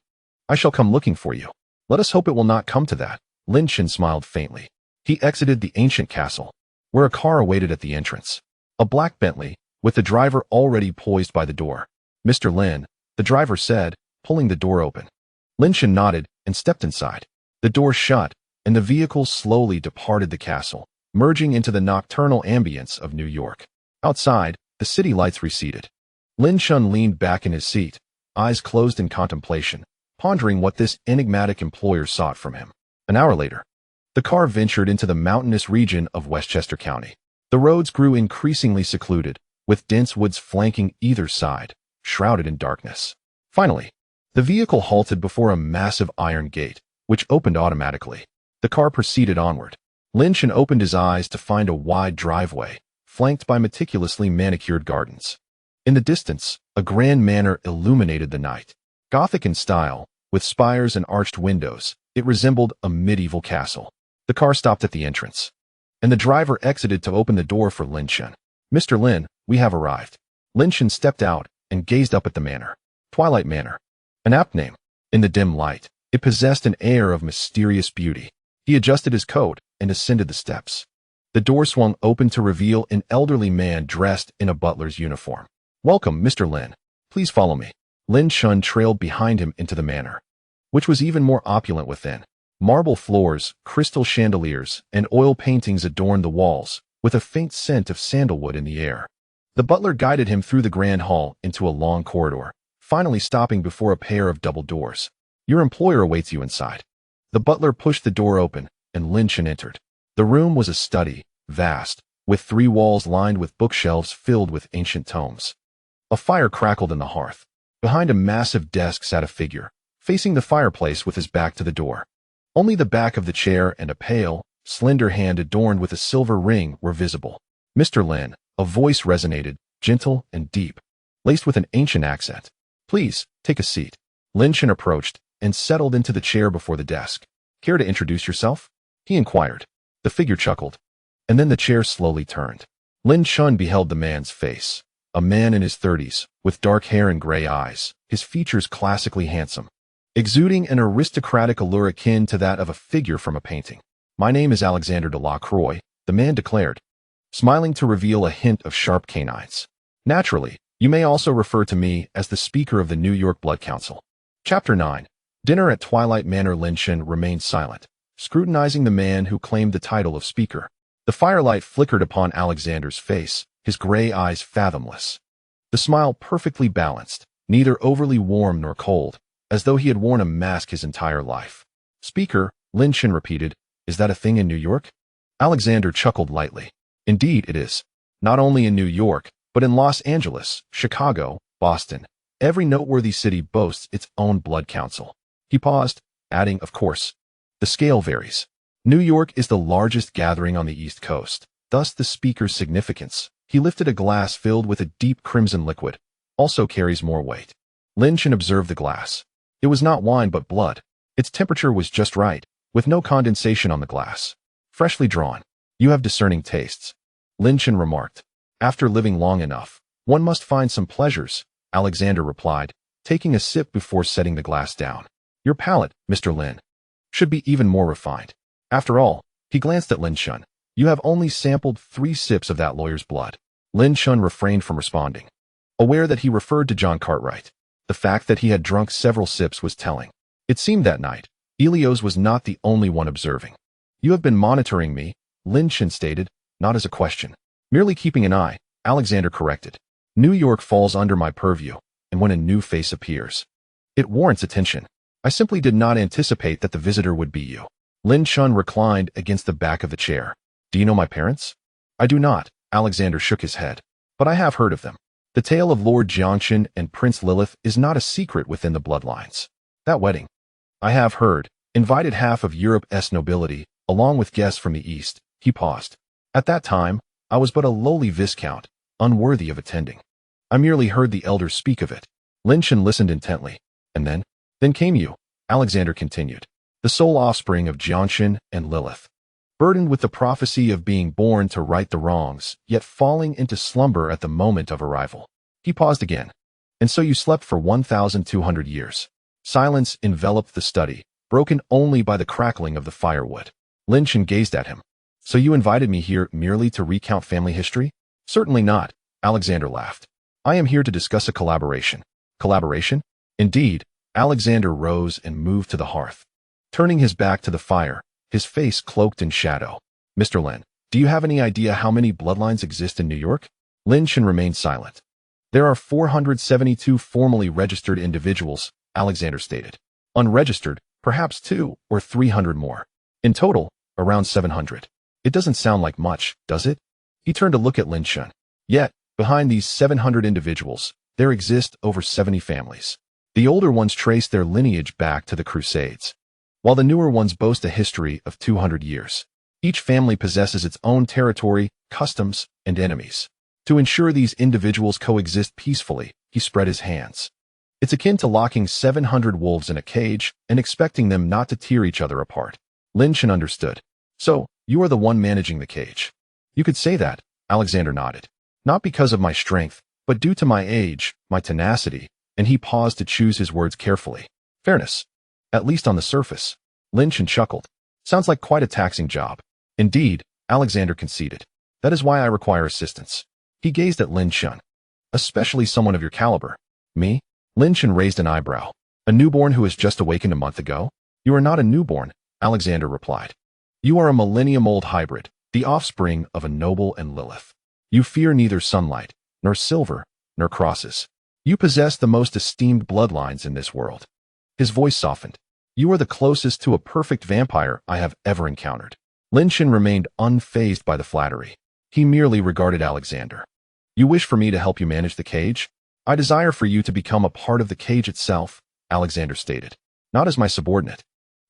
I shall come looking for you. Let us hope it will not come to that. Lin Chen smiled faintly. He exited the ancient castle, where a car awaited at the entrance. A black Bentley, with the driver already poised by the door. Mr. Lin, the driver said, pulling the door open. Lin Chen nodded and stepped inside. The door shut, and the vehicle slowly departed the castle, merging into the nocturnal ambience of New York. Outside, the city lights receded. Lin Chen leaned back in his seat, eyes closed in contemplation, pondering what this enigmatic employer sought from him. An hour later, the car ventured into the mountainous region of Westchester County. The roads grew increasingly secluded, with dense woods flanking either side, shrouded in darkness. Finally, the vehicle halted before a massive iron gate, which opened automatically. The car proceeded onward. Lin Chen opened his eyes to find a wide driveway, flanked by meticulously manicured gardens. In the distance, a grand manor illuminated the night. Gothic in style, With spires and arched windows, it resembled a medieval castle. The car stopped at the entrance, and the driver exited to open the door for Lin Chen. "Mr. Lin, we have arrived." Lin Chen stepped out and gazed up at the manor. Twilight Manor. An apt name. In the dim light, it possessed an air of mysterious beauty. He adjusted his coat and ascended the steps. The door swung open to reveal an elderly man dressed in a butler's uniform. "Welcome, Mr. Lin. Please follow me." Lin Chen trailed behind him into the manor, which was even more opulent within. Marble floors, crystal chandeliers, and oil paintings adorned the walls, with a faint scent of sandalwood in the air. The butler guided him through the grand hall into a long corridor, finally stopping before a pair of double doors. "Your employer awaits you inside." The butler pushed the door open, and Lin Chen entered. The room was a study, vast, with 3 walls lined with bookshelves filled with ancient tomes. A fire crackled in the hearth. Behind a massive desk sat a figure, facing the fireplace with his back to the door. Only the back of the chair and a pale, slender hand adorned with a silver ring were visible. "Mr. Lin," a voice resonated, gentle and deep, laced with an ancient accent. "Please, take a seat." Lin Chen approached and settled into the chair before the desk. "Care to introduce yourself?" he inquired. The figure chuckled, and then the chair slowly turned. Lin Chen beheld the man's face. A man in his 30s, with dark hair and gray eyes, his features classically handsome, exuding an aristocratic allure akin to that of a figure from a painting. "My name is Alexander de la Croix," the man declared, smiling to reveal a hint of sharp canines. "Naturally, you may also refer to me as the Speaker of the New York Blood Council." Chapter 9. Dinner at Twilight Manor. Lin Chen remained silent, scrutinizing the man who claimed the title of Speaker. The firelight flickered upon Alexander's face, his gray eyes fathomless. The smile perfectly balanced, neither overly warm nor cold, as though he had worn a mask his entire life. "Speaker," Lin Chen repeated, "is that a thing in New York?" Alexander chuckled lightly. "Indeed it is. Not only in New York, but in Los Angeles, Chicago, Boston. Every noteworthy city boasts its own blood council." He paused, adding, "Of course, the scale varies. New York is the largest gathering on the East Coast, thus the speaker's significance." He lifted a glass filled with a deep crimson liquid, "also carries more weight." Lin Chen observed the glass. It was not wine but blood. Its temperature was just right, with no condensation on the glass. "Freshly drawn. You have discerning tastes," Lin Chen remarked. "After living long enough, one must find some pleasures," Alexander replied, taking a sip before setting the glass down. "Your palate, Mr. Lin, should be even more refined." After all, he glanced at Lin Chen. "You have only sampled 3 sips of that lawyer's blood." Lin Chen refrained from responding, aware that he referred to John Cartwright. The fact that he had drunk several sips was telling. It seemed that night, Elios was not the only one observing. "You have been monitoring me," Lin Chen stated, not as a question. "Merely keeping an eye," Alexander corrected. "New York falls under my purview, and when a new face appears, it warrants attention. I simply did not anticipate that the visitor would be you." Lin Chen reclined against the back of the chair. "Do you know my parents?" "I do not," Alexander shook his head. "But I have heard of them. The tale of Lord Jiang Chen and Prince Lilith is not a secret within the bloodlines. That wedding, I have heard, invited half of Europe's nobility, along with guests from the East." He paused. "At that time, I was but a lowly viscount, unworthy of attending. I merely heard the elders speak of it." Lin Chen listened intently. "And then? Then came you," Alexander continued, "the sole offspring of Jiang Chen and Lilith, burdened with the prophecy of being born to right the wrongs, yet falling into slumber at the moment of arrival." He paused again. "And so you slept for 1,200 years." Silence enveloped the study, broken only by the crackling of the firewood. Lin Chen gazed at him. "So you invited me here merely to recount family history?" "Certainly not," Alexander laughed. "I am here to discuss a collaboration." "Collaboration?" "Indeed." Alexander rose and moved to the hearth, turning his back to the fire, his face cloaked in shadow. "Mr. Lin, do you have any idea how many bloodlines exist in New York?" Lin Chen remained silent. "There are 472 formally registered individuals," Alexander stated. "Unregistered, perhaps 200 or 300 more. In total, around 700. It doesn't sound like much, does it?" He turned to look at Lin Chen. "Yet, behind these 700 individuals, there exist over 70 families. The older ones trace their lineage back to the Crusades, while the newer ones boast a history of 200 years. Each family possesses its own territory, customs, and enemies. To ensure these individuals coexist peacefully, he spread his hands. It's akin to locking 700 wolves in a cage and expecting them not to tear each other apart. Lin Chen understood. So, you are the one managing the cage. You could say that, Alexander nodded. Not because of my strength, but due to my age, my tenacity, and he paused to choose his words carefully. Fairness. At least on the surface. Lin Chen chuckled. Sounds like quite a taxing job. Indeed, Alexander conceded. That is why I require assistance. He gazed at Lin Chen. Especially someone of your caliber. Me? Lin Chen raised an eyebrow. A newborn who has just awakened a month ago? You are not a newborn, Alexander replied. You are a millennium-old hybrid, the offspring of a noble and Lilith. You fear neither sunlight, nor silver, nor crosses. You possess the most esteemed bloodlines in this world. His voice softened. You are the closest to a perfect vampire I have ever encountered. Lin Chen remained unfazed by the flattery. He merely regarded Alexander. You wish for me to help you manage the cage? I desire for you to become a part of the cage itself, Alexander stated. Not as my subordinate,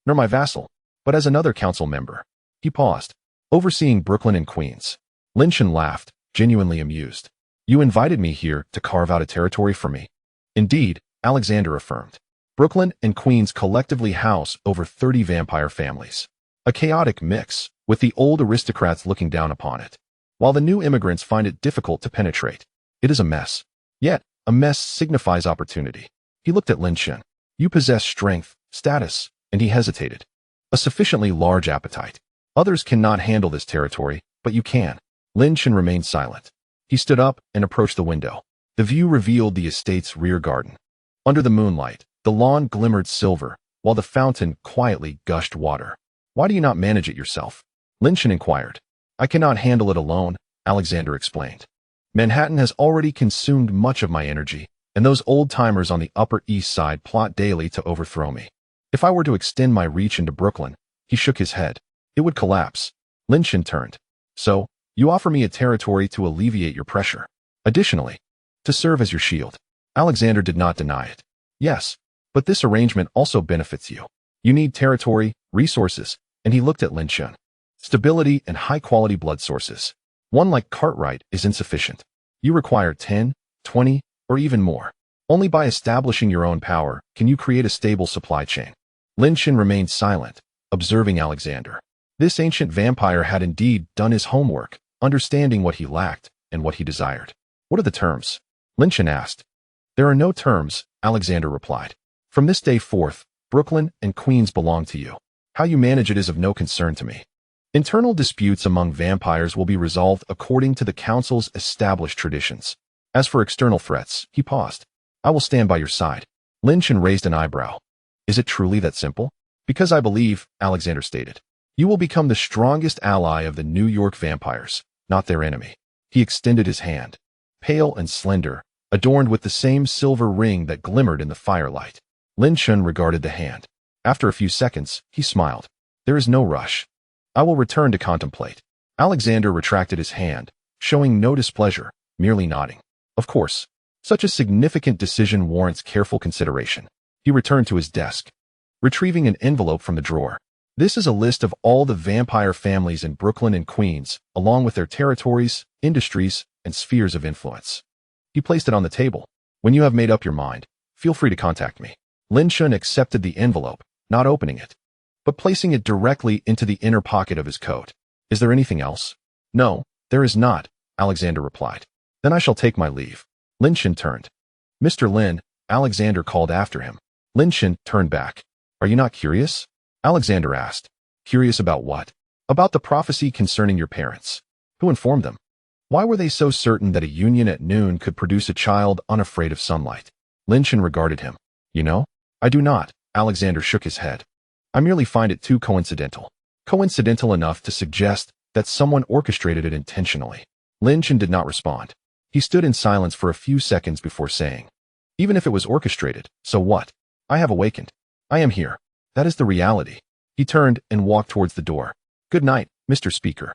nor my vassal, but as another council member. He paused, overseeing Brooklyn and Queens. Lin Chen laughed, genuinely amused. You invited me here to carve out a territory for me. Indeed, Alexander affirmed. Brooklyn and Queens collectively house over 30 vampire families. A chaotic mix, with the old aristocrats looking down upon it, while the new immigrants find it difficult to penetrate. It is a mess. Yet, a mess signifies opportunity. He looked at Lin Chen. You possess strength, status, and he hesitated. A sufficiently large appetite. Others cannot handle this territory, but you can. Lin Chen remained silent. He stood up and approached the window. The view revealed the estate's rear garden. Under the moonlight, the lawn glimmered silver, while the fountain quietly gushed water. Why do you not manage it yourself? Lin Chen inquired. I cannot handle it alone, Alexander explained. Manhattan has already consumed much of my energy, and those old-timers on the Upper East Side plot daily to overthrow me. If I were to extend my reach into Brooklyn, he shook his head. It would collapse. Lin Chen turned. So, you offer me a territory to alleviate your pressure. Additionally, to serve as your shield. Alexander did not deny it. Yes, but this arrangement also benefits you. You need territory, resources, and he looked at Lin Chen. Stability and high-quality blood sources. One like Cartwright is insufficient. You require 10, 20, or even more. Only by establishing your own power can you create a stable supply chain. Lin Chen remained silent, observing Alexander. This ancient vampire had indeed done his homework, understanding what he lacked and what he desired. What are the terms? Lin Chen asked. There are no terms, Alexander replied. From this day forth, Brooklyn and Queens belong to you. How you manage it is of no concern to me. Internal disputes among vampires will be resolved according to the council's established traditions. As for external threats, he paused. I will stand by your side. Lin Chen raised an eyebrow. Is it truly that simple? Because I believe, Alexander stated. You will become the strongest ally of the New York vampires, not their enemy. He extended his hand. Pale and slender, adorned with the same silver ring that glimmered in the firelight. Lin Chen regarded the hand. After a few seconds, he smiled. There is no rush. I will return to contemplate. Alexander retracted his hand, showing no displeasure, merely nodding. Of course, such a significant decision warrants careful consideration. He returned to his desk, retrieving an envelope from the drawer. This is a list of all the vampire families in Brooklyn and Queens, along with their territories, industries, and spheres of influence. He placed it on the table. When you have made up your mind, feel free to contact me. Lin Chen accepted the envelope, not opening it, but placing it directly into the inner pocket of his coat. Is there anything else? No, there is not, Alexander replied. Then I shall take my leave. Lin Chen turned. Mr. Lin, Alexander called after him. Lin Chen turned back. Are you not curious? Alexander asked. Curious about what? About the prophecy concerning your parents. Who informed them? Why were they so certain that a union at noon could produce a child unafraid of sunlight? Lin Chen regarded him. You know? I do not. Alexander shook his head. I merely find it too coincidental. Coincidental enough to suggest that someone orchestrated it intentionally. Lin Chen did not respond. He stood in silence for a few seconds before saying, even if it was orchestrated, so what? I have awakened. I am here. That is the reality. He turned and walked towards the door. Good night, Mr. Speaker.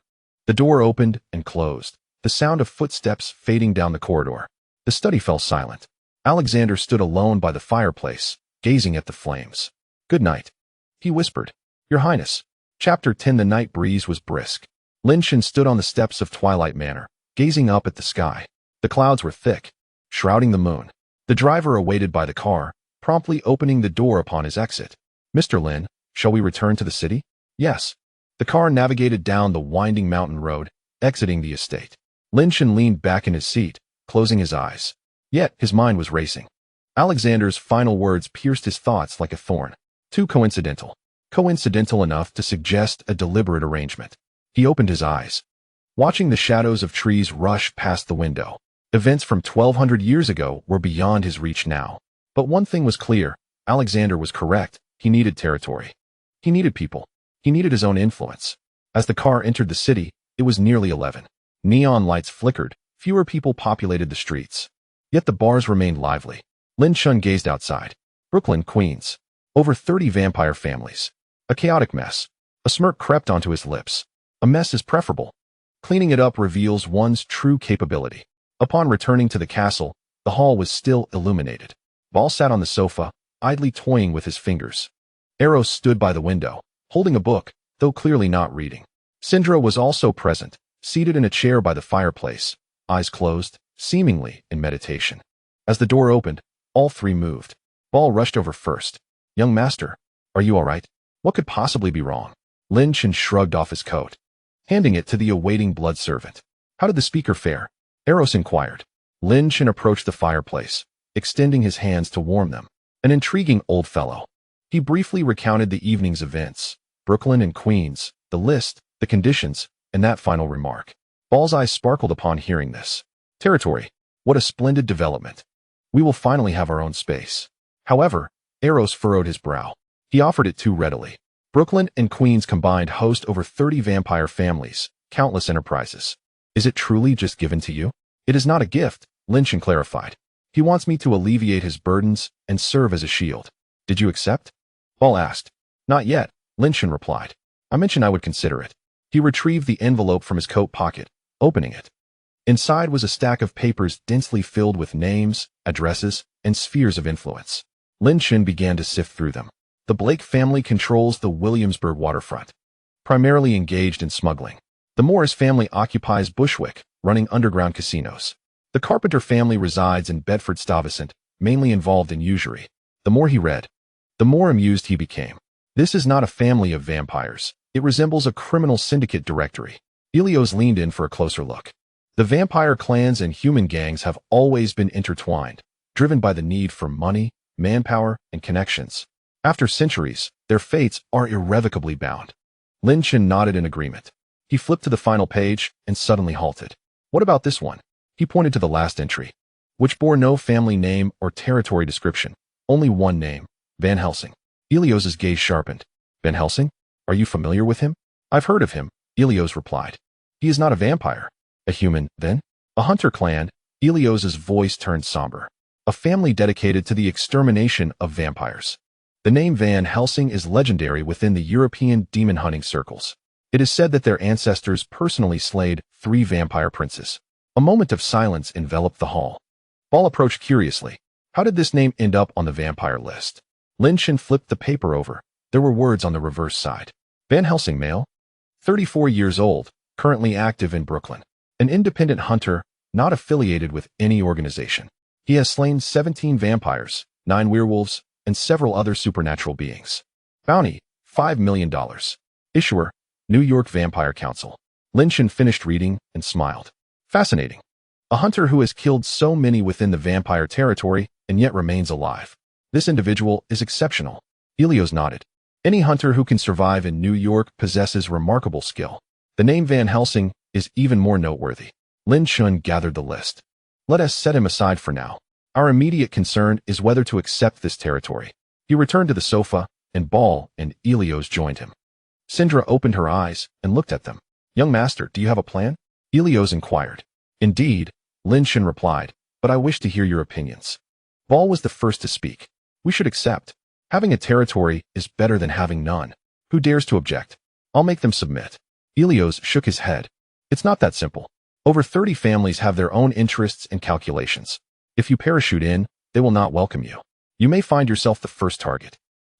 The door opened and closed, the sound of footsteps fading down the corridor. The study fell silent. Alexander stood alone by the fireplace, gazing at the flames. Good night. He whispered. Your Highness. Chapter 10. The night breeze was brisk. Lin Chen stood on the steps of Twilight Manor, gazing up at the sky. The clouds were thick, shrouding the moon. The driver awaited by the car, promptly opening the door upon his exit. Mr. Lin, shall we return to the city? Yes. The car navigated down the winding mountain road, exiting the estate. Lin Chen leaned back in his seat, closing his eyes. Yet his mind was racing. Alexander's final words pierced his thoughts like a thorn. Too coincidental. Coincidental enough to suggest a deliberate arrangement. He opened his eyes, watching the shadows of trees rush past the window. Events from 1200 years ago were beyond his reach now. But one thing was clear. Alexander was correct. He needed territory. He needed people. He needed his own influence. As the car entered the city, it was nearly 11. Neon lights flickered. Fewer people populated the streets. Yet the bars remained lively. Lin Chen gazed outside. Brooklyn, Queens. Over 30 vampire families. A chaotic mess. A smirk crept onto his lips. A mess is preferable. Cleaning it up reveals one's true capability. Upon returning to the castle, the hall was still illuminated. Ball sat on the sofa, idly toying with his fingers. Eros stood by the window, holding a book, though clearly not reading. Syndra was also present, seated in a chair by the fireplace, eyes closed, seemingly in meditation. As the door opened, all three moved. Ball rushed over first. Young master, are you all right? What could possibly be wrong? Lin Chen shrugged off his coat, handing it to the awaiting blood servant. How did the speaker fare? Eros inquired. Lin Chen approached the fireplace, extending his hands to warm them. An intriguing old fellow. He briefly recounted the evening's events, Brooklyn and Queens, the list, the conditions, and that final remark. Ball's eyes sparkled upon hearing this. Territory. What a splendid development. We will finally have our own space. However, Eros furrowed his brow. He offered it too readily. Brooklyn and Queens combined host over 30 vampire families, countless enterprises. Is it truly just given to you? It is not a gift, Lin Chen clarified. He wants me to alleviate his burdens and serve as a shield. Did you accept? Ball asked. Not yet, Lin Chen replied. I mentioned I would consider it. He retrieved the envelope from his coat pocket, opening it. Inside was a stack of papers densely filled with names, addresses, and spheres of influence. Lin Chen began to sift through them. The Blake family controls the Williamsburg waterfront, primarily engaged in smuggling. The Morris family occupies Bushwick, running underground casinos. The Carpenter family resides in Bedford-Stuyvesant, mainly involved in usury. The more he read, the more amused he became. This is not a family of vampires. It resembles a criminal syndicate directory. Ilios leaned in for a closer look. The vampire clans and human gangs have always been intertwined, driven by the need for money, manpower, and connections. After centuries, their fates are irrevocably bound. Lin Chen nodded in agreement. He flipped to the final page and suddenly halted. What about this one? He pointed to the last entry, which bore no family name or territory description, only one name, Van Helsing. Ilios's gaze sharpened. Van Helsing? Are you familiar with him? I've heard of him, Ilios replied. He is not a vampire. A human, then? A hunter clan, Ilios's voice turned somber. A family dedicated to the extermination of vampires. The name Van Helsing is legendary within the European demon hunting circles. It is said that their ancestors personally slayed 3 vampire princes. A moment of silence enveloped the hall. Ball approached curiously. How did this name end up on the vampire list? Lin Chen flipped the paper over. There were words on the reverse side. Van Helsing, male, 34 years old, currently active in Brooklyn. An independent hunter, not affiliated with any organization. He has slain 17 vampires, 9 werewolves, and several other supernatural beings. Bounty, $5 million. Issuer, New York Vampire Council. Lin Chen finished reading and smiled. Fascinating. A hunter who has killed so many within the vampire territory and yet remains alive. This individual is exceptional. Ilios nodded. Any hunter who can survive in New York possesses remarkable skill. The name Van Helsing is even more noteworthy. Lin Chen gathered the list. Let us set him aside for now. Our immediate concern is whether to accept this territory. He returned to the sofa, and Ball and Ilios joined him. Syndra opened her eyes and looked at them. Young master, do you have a plan? Ilios inquired. Indeed, Lin Chen replied, but I wish to hear your opinions. Ball was the first to speak. We should accept. Having a territory is better than having none. Who dares to object? I'll make them submit. Ilios shook his head. It's not that simple. Over 30 families have their own interests and calculations. If you parachute in, they will not welcome you. You may find yourself the first target.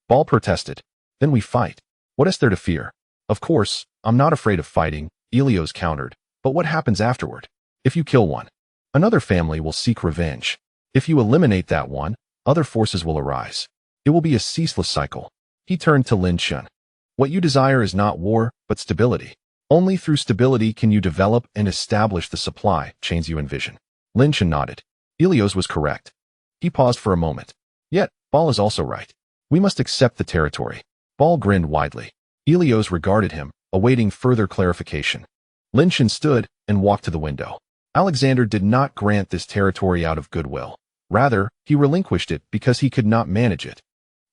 Ball protested. Then we fight. What is there to fear? Of course, I'm not afraid of fighting, Ilios countered. But what happens afterward? If you kill one, another family will seek revenge. If you eliminate that one, other forces will arise. It will be a ceaseless cycle. He turned to Lin Chen. What you desire is not war, but stability. Only through stability can you develop and establish the supply chains you envision. Lin Chen nodded. Ilios was correct. He paused for a moment. Yet, Ball is also right. We must accept the territory. Ball grinned widely. Ilios regarded him, awaiting further clarification. Lin Chen stood and walked to the window. Alexander did not grant this territory out of goodwill. Rather, he relinquished it because he could not manage it.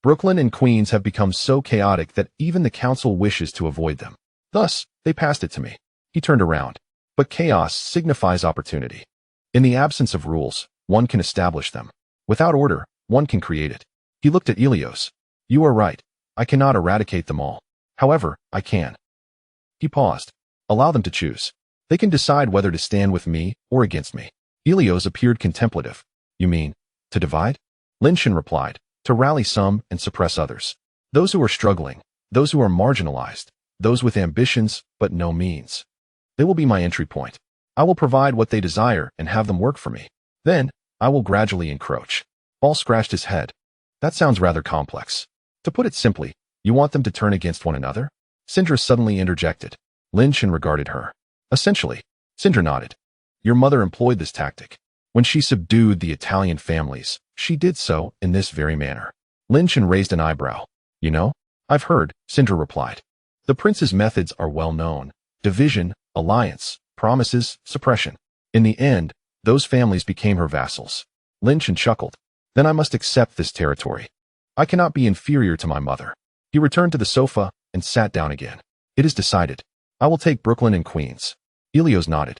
Brooklyn and Queens have become so chaotic that even the council wishes to avoid them. Thus, they passed it to me. He turned around. But chaos signifies opportunity. In the absence of rules, one can establish them. Without order, one can create it. He looked at Ilios. You are right. I cannot eradicate them all. However, I can. He paused. Allow them to choose. They can decide whether to stand with me or against me. Ilios appeared contemplative. You mean, to divide? Lin Chen replied. To rally some and suppress others. Those who are struggling, those who are marginalized, those with ambitions but no means. They will be my entry point. I will provide what they desire and have them work for me. Then, I will gradually encroach. Ball scratched his head. That sounds rather complex. To put it simply, you want them to turn against one another? Sindra suddenly interjected. Lin Chen regarded her. Essentially. Sindra nodded. Your mother employed this tactic. When she subdued the Italian families, she did so in this very manner. Lin Chen raised an eyebrow. You know? I've heard, Sindra replied. The prince's methods are well known. Division, alliance, promises, suppression. In the end, those families became her vassals. Lin Chen chuckled. Then I must accept this territory. I cannot be inferior to my mother. He returned to the sofa and sat down again. It is decided. I will take Brooklyn and Queens. Ilios nodded.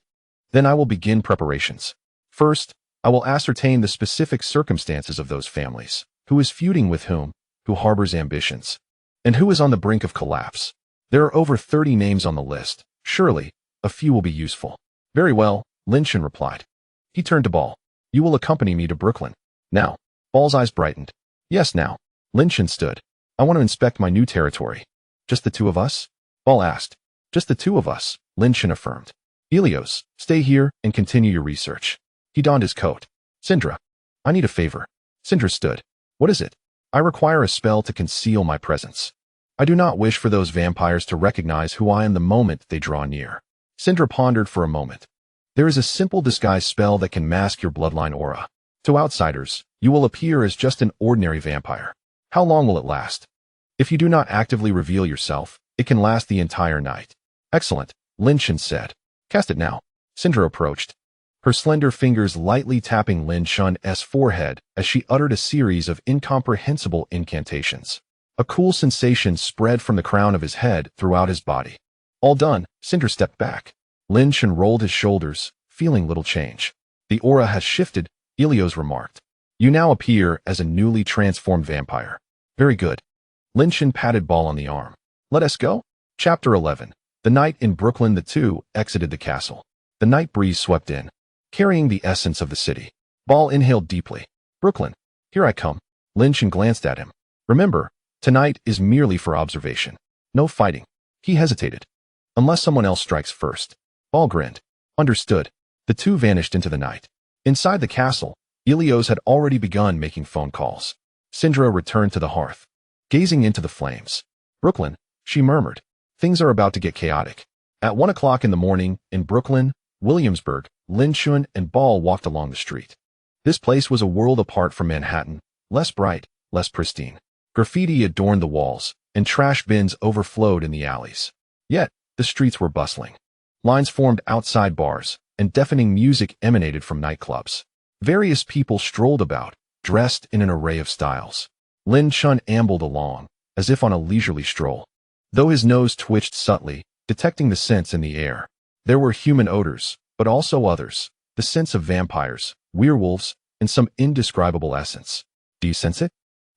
Then I will begin preparations. First, I will ascertain the specific circumstances of those families, who is feuding with whom, who harbors ambitions, and who is on the brink of collapse. There are over 30 names on the list. Surely, a few will be useful. Very well, Lin Chen replied. He turned to Ball. You will accompany me to Brooklyn. Now. Ball's eyes brightened. Yes, now. Lin Chen stood. I want to inspect my new territory. Just the two of us? Ball asked. Just the two of us, Lin Chen affirmed. Ilios, stay here and continue your research. He donned his coat. Sindra. I need a favor. Sindra stood. What is it? I require a spell to conceal my presence. I do not wish for those vampires to recognize who I am the moment they draw near. Sindra pondered for a moment. There is a simple disguise spell that can mask your bloodline aura. To outsiders, you will appear as just an ordinary vampire. How long will it last? If you do not actively reveal yourself, it can last the entire night. Excellent, Lin Chen said. Cast it now. Sindra approached. Her slender fingers lightly tapping Lin Chen's forehead as she uttered a series of incomprehensible incantations. A cool sensation spread from the crown of his head throughout his body. All done, Sindra stepped back. Lin Chen rolled his shoulders, feeling little change. The aura has shifted, Ilios remarked. You now appear as a newly transformed vampire. Very good. Lin Chen patted Ball on the arm. Let us go? Chapter 11. The night in Brooklyn. The two exited the castle. The night breeze swept in, carrying the essence of the city. Ball inhaled deeply. Brooklyn, here I come. Lin Chen glanced at him. Remember, tonight is merely for observation. No fighting. He hesitated. Unless someone else strikes first. Ball grinned. Understood. The two vanished into the night. Inside the castle, Ilios had already begun making phone calls. Sindra returned to the hearth, gazing into the flames. Brooklyn, she murmured. Things are about to get chaotic. At 1 o'clock in the morning, in Brooklyn, Williamsburg, Lin Chen and Ball walked along the street. This place was a world apart from Manhattan, less bright, less pristine. Graffiti adorned the walls, and trash bins overflowed in the alleys. Yet, the streets were bustling. Lines formed outside bars, and deafening music emanated from nightclubs. Various people strolled about, dressed in an array of styles. Lin Chen ambled along, as if on a leisurely stroll. Though his nose twitched subtly, detecting the scents in the air. There were human odors, but also others, the scents of vampires, werewolves, and some indescribable essence. Do you sense it?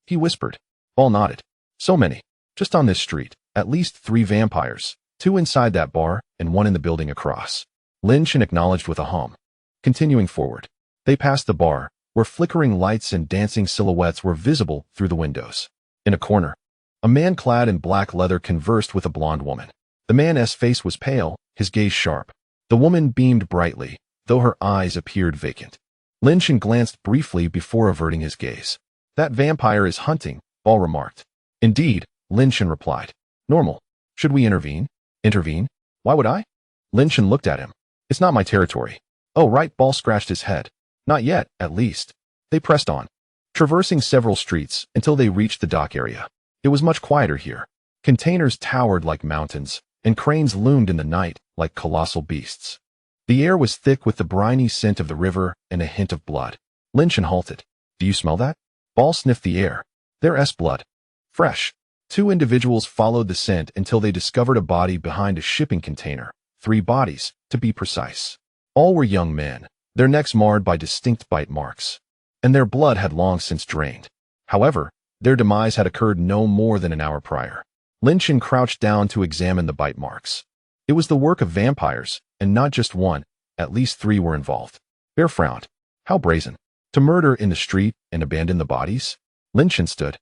He whispered. Ball nodded. So many. Just on this street, at least 3 vampires, 2 inside that bar, and 1 in the building across. Lin Chen acknowledged with a hum. Continuing forward, they passed the bar, where flickering lights and dancing silhouettes were visible through the windows. In a corner, a man clad in black leather conversed with a blonde woman. The man's face was pale, his gaze sharp. The woman beamed brightly, though her eyes appeared vacant. Lin Chen glanced briefly before averting his gaze. That vampire is hunting, Ball remarked. Indeed, Lin Chen replied. Normal. Should we intervene? Intervene? Why would I? Lin Chen looked at him. It's not my territory. Oh, right, Ball scratched his head. Not yet, at least. They pressed on, traversing several streets until they reached the dock area. It was much quieter here. Containers towered like mountains, and cranes loomed in the night like colossal beasts. The air was thick with the briny scent of the river and a hint of blood. Lin Chen halted. Do you smell that? Ball sniffed the air. There's blood. Fresh. Two individuals followed the scent until they discovered a body behind a shipping container. 3 bodies, to be precise. All were young men, their necks marred by distinct bite marks, and their blood had long since drained. However, their demise had occurred no more than an hour prior. Lin Chen crouched down to examine the bite marks. It was the work of vampires, and not just one, at least 3 were involved. Bear frowned. How brazen. To murder in the street and abandon the bodies? Lin Chen stood,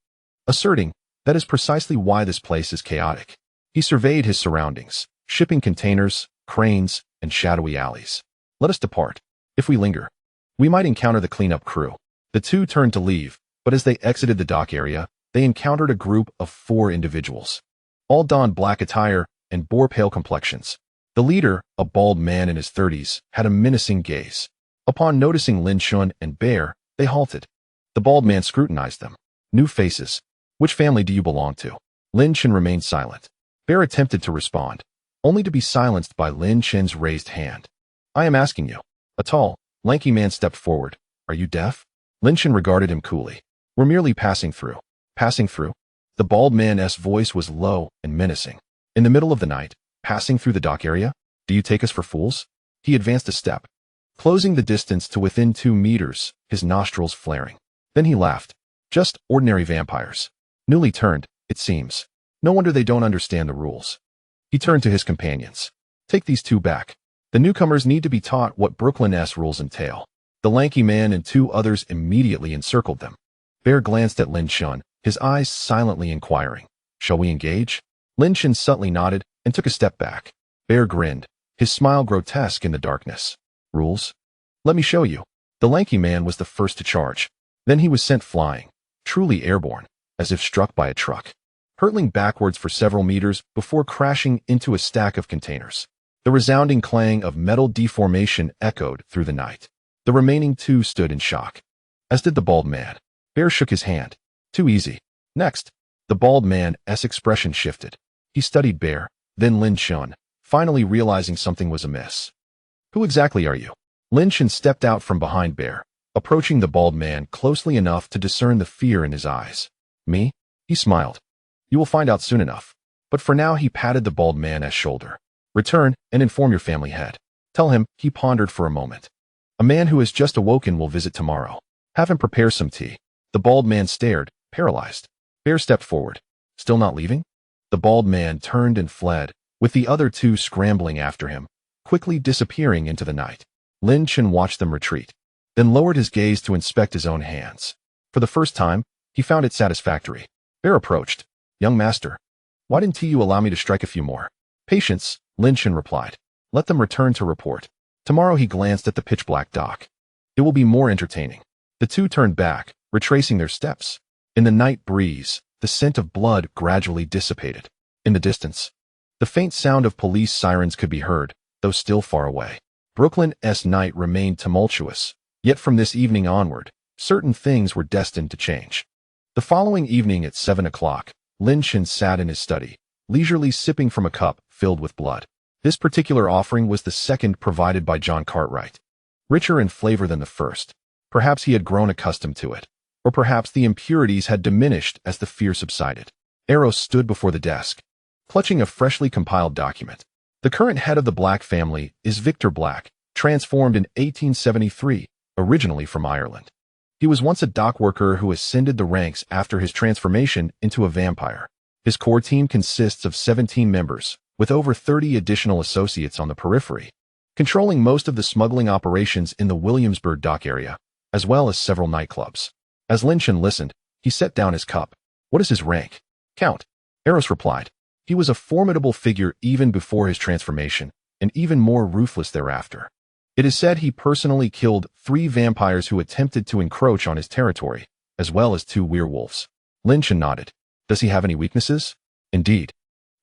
asserting, that is precisely why this place is chaotic. He surveyed his surroundings, shipping containers, cranes, and shadowy alleys. Let us depart. If we linger, we might encounter the cleanup crew. The 2 turned to leave, but as they exited the dock area, they encountered a group of 4 individuals. All donned black attire and bore pale complexions. The leader, a bald man in his 30s, had a menacing gaze. Upon noticing Lin Chen and Bear, they halted. The bald man scrutinized them. New faces. Which family do you belong to? Lin Chen remained silent. Bear attempted to respond, only to be silenced by Lin Chen's raised hand. I am asking you. A tall, lanky man stepped forward. Are you deaf? Lin Chen regarded him coolly. We're merely passing through. Passing through? The bald man's voice was low and menacing. In the middle of the night, passing through the dock area? Do you take us for fools? He advanced a step, closing the distance to within 2 meters, his nostrils flaring. Then he laughed. Just ordinary vampires. Newly turned, it seems. No wonder they don't understand the rules. He turned to his companions. Take these 2 back. The newcomers need to be taught what Brooklyn's rules entail. The lanky man and 2 others immediately encircled them. Bear glanced at Lin Chen, his eyes silently inquiring. Shall we engage? Lin Chen subtly nodded and took a step back. Bear grinned, his smile grotesque in the darkness. Rules? Let me show you. The lanky man was the first to charge. Then he was sent flying, truly airborne, as if struck by a truck, hurtling backwards for several meters before crashing into a stack of containers. The resounding clang of metal deformation echoed through the night. The remaining 2 stood in shock, as did the bald man. Bear shook his hand. Too easy. Next. The bald man's expression shifted. He studied Bear, then Lin Chen, finally realizing something was amiss. Who exactly are you? Lin Chen stepped out from behind Bear, approaching the bald man closely enough to discern the fear in his eyes. Me? He smiled. You will find out soon enough. But for now he patted the bald man's shoulder. Return and inform your family head. Tell him, he pondered for a moment. A man who has just awoken will visit tomorrow. Have him prepare some tea. The bald man stared, paralyzed. Bear stepped forward. Still not leaving? The bald man turned and fled, with the other 2 scrambling after him, quickly disappearing into the night. Lin Chen watched them retreat, then lowered his gaze to inspect his own hands. For the first time, he found it satisfactory. Bear approached. Young master, why didn't you allow me to strike a few more? Patience, Lin Chen replied. Let them return to report. Tomorrow he glanced at the pitch-black dock. It will be more entertaining. The 2 turned back, retracing their steps. In the night breeze, the scent of blood gradually dissipated. In the distance, the faint sound of police sirens could be heard, though still far away. Brooklyn's night remained tumultuous, yet from this evening onward, certain things were destined to change. The following evening at 7 o'clock, Lin Chen sat in his study, leisurely sipping from a cup filled with blood. This particular offering was the second provided by John Cartwright. Richer in flavor than the first. Perhaps he had grown accustomed to it, or perhaps the impurities had diminished as the fear subsided. Eros stood before the desk, clutching a freshly compiled document. The current head of the Black family is Victor Black, transformed in 1873, originally from Ireland. He was once a dock worker who ascended the ranks after his transformation into a vampire. His core team consists of 17 members, with over 30 additional associates on the periphery, controlling most of the smuggling operations in the Williamsburg dock area, as well as several nightclubs. As Lin Chen listened, he set down his cup. What is his rank? Count. Eros replied. He was a formidable figure even before his transformation, and even more ruthless thereafter. It is said he personally killed 3 vampires who attempted to encroach on his territory, as well as 2 werewolves. Lin Chen nodded. Does he have any weaknesses? Indeed.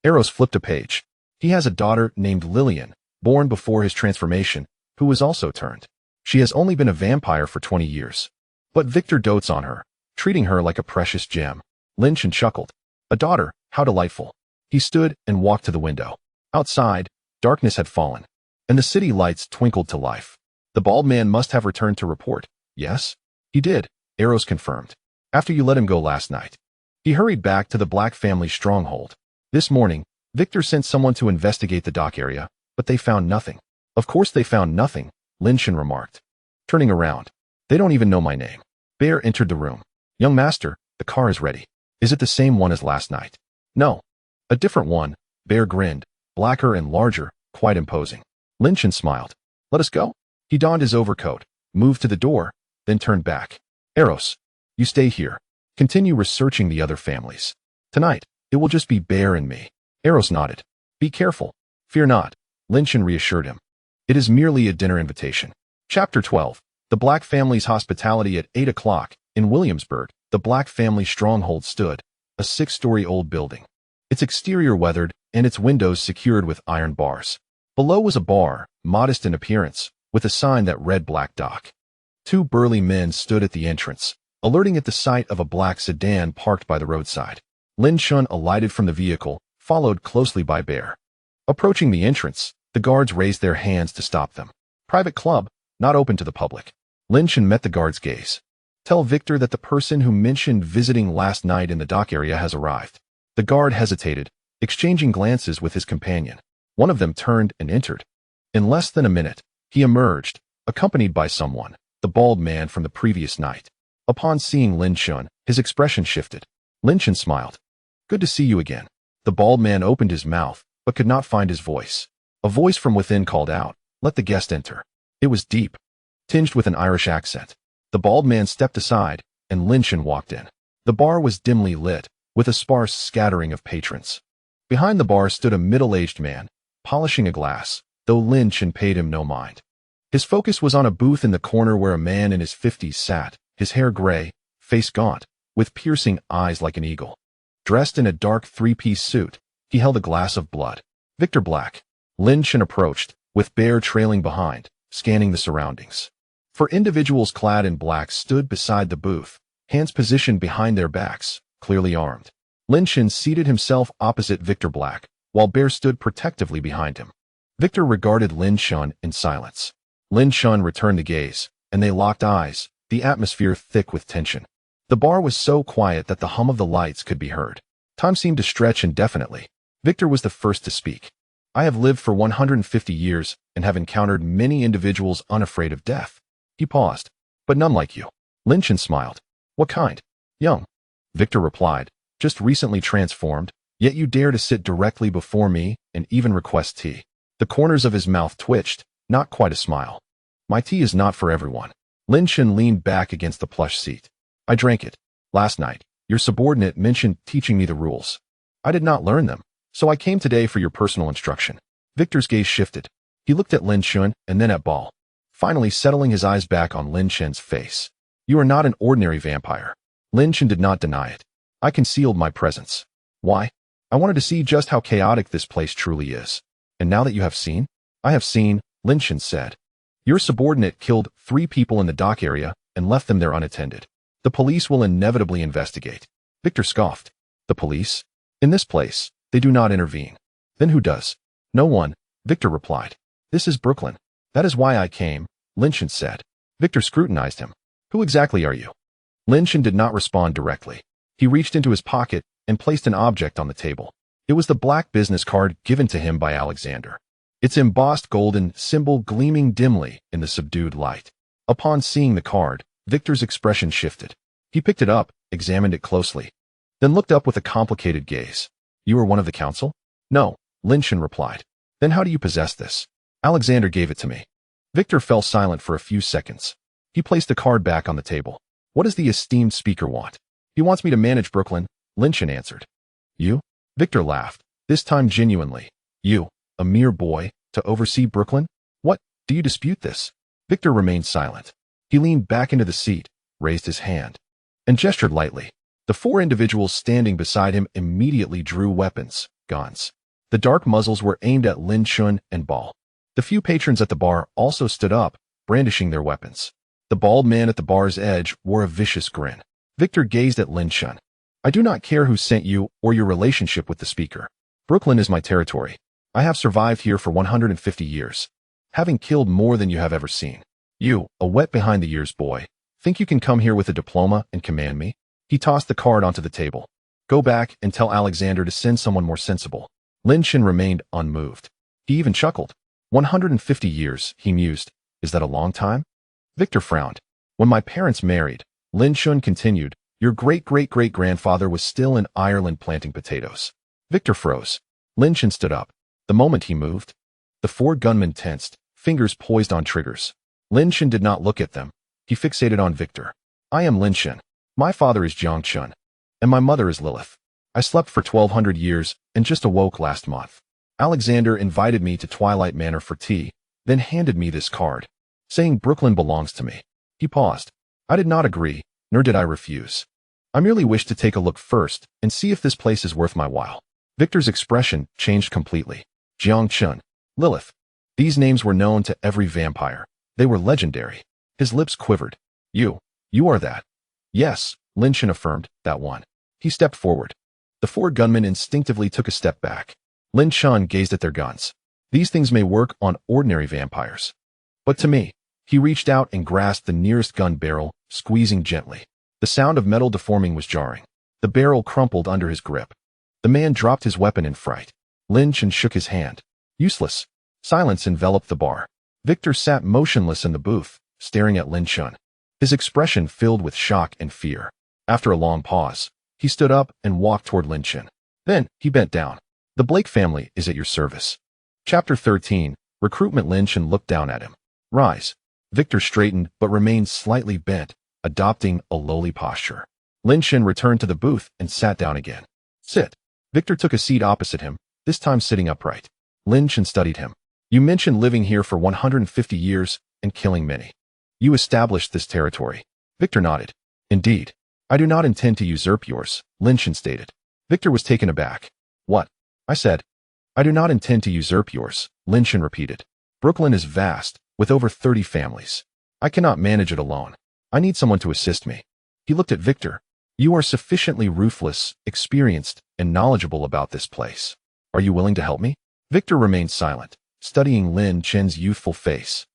Eros flipped a page. He has a daughter named Lillian, born before his transformation, who was also turned. She has only been a vampire for 20 years. But Victor dotes on her, treating her like a precious gem. Lin Chen chuckled. A daughter, how delightful. He stood and walked to the window. Outside, darkness had fallen, and the city lights twinkled to life. The bald man must have returned to report. Yes? He did, Eros confirmed. After you let him go last night. He hurried back to the Black family's stronghold. This morning, Victor sent someone to investigate the dock area, but they found nothing. Of course they found nothing, Lin Chen remarked. Turning around. They don't even know my name. Bear entered the room. Young master, the car is ready. Is it the same one as last night? No. A different one, Bear grinned, blacker and larger, quite imposing. Lin Chen smiled. Let us go. He donned his overcoat, moved to the door, then turned back. Eros, you stay here. Continue researching the other families. Tonight, it will just be Bear and me. Eros nodded. Be careful. Fear not, Lin Chen reassured him. It is merely a dinner invitation. Chapter 12. The Black family's hospitality at 8 o'clock. In Williamsburg, the Black family stronghold stood, a 6-story-old building. Its exterior weathered, and its windows secured with iron bars. Below was a bar, modest in appearance, with a sign that read Black Dock. 2 burly men stood at the entrance, alerting at the sight of a black sedan parked by the roadside. Lin Chen alighted from the vehicle, followed closely by Bear. Approaching the entrance, the guards raised their hands to stop them. Private club, not open to the public. Lin Chen met the guard's gaze. Tell Victor that the person who mentioned visiting last night in the dock area has arrived. The guard hesitated, exchanging glances with his companion. One of them turned and entered. In less than a minute, he emerged, accompanied by someone, the bald man from the previous night. Upon seeing Lin Chen, his expression shifted. Lin Chen smiled. Good to see you again. The bald man opened his mouth, but could not find his voice. A voice from within called out, let the guest enter. It was deep, tinged with an Irish accent. The bald man stepped aside, and Lin Chen walked in. The bar was dimly lit, with a sparse scattering of patrons. Behind the bar stood a middle-aged man, polishing a glass, though Lin Chen paid him no mind. His focus was on a booth in the corner where a man in his 50s sat, his hair gray, face gaunt, with piercing eyes like an eagle. Dressed in a dark 3-piece suit, he held a glass of blood. Victor Black. Lin Chen approached, with Bear trailing behind, scanning the surroundings. 4 individuals clad in black stood beside the booth, hands positioned behind their backs, clearly armed. Lin Chen seated himself opposite Victor Black, while Bear stood protectively behind him. Victor regarded Lin Chen in silence. Lin Chen returned the gaze, and they locked eyes, the atmosphere thick with tension. The bar was so quiet that the hum of the lights could be heard. Time seemed to stretch indefinitely. Victor was the first to speak. I have lived for 150 years and have encountered many individuals unafraid of death. He paused. But none like you. Lin Chen smiled. What kind? Young. Victor replied. Just recently transformed, yet you dare to sit directly before me and even request tea. The corners of his mouth twitched, not quite a smile. My tea is not for everyone. Lin Chen leaned back against the plush seat. I drank it. Last night, your subordinate mentioned teaching me the rules. I did not learn them, so I came today for your personal instruction. Victor's gaze shifted. He looked at Lin Chen and then at Ball, finally settling his eyes back on Lin Chen's face. You are not an ordinary vampire. Lin Chen did not deny it. I concealed my presence. Why? I wanted to see just how chaotic this place truly is. And now that you have seen? I have seen, Lin Chen said. Your subordinate killed 3 people in the dock area and left them there unattended. The police will inevitably investigate. Victor scoffed. The police? In this place, they do not intervene. Then who does? No one, Victor replied. This is Brooklyn. That is why I came, Lin Chen said. Victor scrutinized him. Who exactly are you? Lin Chen did not respond directly. He reached into his pocket and placed an object on the table. It was the black business card given to him by Alexander. Its embossed golden symbol gleaming dimly in the subdued light. Upon seeing the card, Victor's expression shifted. He picked it up, examined it closely, then looked up with a complicated gaze. You are one of the council? No, Lin Chen replied. Then how do you possess this? Alexander gave it to me. Victor fell silent for a few seconds. He placed the card back on the table. What does the esteemed speaker want? He wants me to manage Brooklyn, Lin Chen answered. You? Victor laughed, this time genuinely. You, a mere boy, to oversee Brooklyn? What, Do you dispute this? Victor remained silent. He leaned back into the seat, raised his hand, and gestured lightly. The four individuals standing beside him immediately drew weapons, guns. The dark muzzles were aimed at Lin Chun and Ball. The few patrons at the bar also stood up, brandishing their weapons. The bald man at the bar's edge wore a vicious grin. Victor gazed at Lin Chun. I do not care who sent you or your relationship with the speaker. Brooklyn is my territory. I have survived here for 150 years, having killed more than you have ever seen. You, a wet behind the ears boy, think you can come here with a diploma and command me? He tossed the card onto the table. Go back and tell Alexander to send someone more sensible. Lin Chun remained unmoved. He even chuckled. 150 years, he mused. Is that a long time? Victor frowned. When my parents married, Lin Chun continued, your great-great-great-grandfather was still in Ireland planting potatoes. Victor froze. Lin Chun stood up. The moment he moved, the four gunmen tensed, fingers poised on triggers. Lin Chun did not look at them. He fixated on Victor. I am Lin Chun. My father is Jiang Chen, and my mother is Lilith. I slept for 1,200 years and just awoke last month. Alexander invited me to Twilight Manor for tea, then handed me this card, saying Brooklyn belongs to me. He paused. I did not agree, nor did I refuse. I merely wished to take a look first and see if this place is worth my while. Victor's expression changed completely. Jiang Chen, Lilith. These names were known to every vampire. They were legendary. His lips quivered. You are that. Yes, Lin Chun affirmed, that one. He stepped forward. The four gunmen instinctively took a step back. Lin Chun gazed at their guns. These things may work on ordinary vampires. But to me, he reached out and grasped the nearest gun barrel, squeezing gently. The sound of metal deforming was jarring. The barrel crumpled under his grip. The man dropped his weapon in fright. Lin Chun shook his hand. Useless. Silence enveloped the bar. Victor sat motionless in the booth, staring at Lin Chun. His expression filled with shock and fear. After a long pause, he stood up and walked toward Lin Chun. Then, he bent down. The Blake family is at your service. Chapter 13, Recruitment. Lin Chun looked down at him. Rise. Victor straightened but remained slightly bent, adopting a lowly posture. Lin Chun returned to the booth and sat down again. Sit. Victor took a seat opposite him, this time sitting upright. Lin Chun studied him. You mentioned living here for 150 years and killing many. You established this territory. Victor nodded. Indeed. I do not intend to usurp yours, Lin Chun stated. Victor was taken aback. What? I said. I do not intend to usurp yours, Lin Chun repeated. Brooklyn is vast, with over 30 families. I cannot manage it alone. I need someone to assist me. He looked at Victor. You are sufficiently ruthless, experienced, and knowledgeable about this place. Are you willing to help me? Victor remained silent, studying Lin Chun's youthful face,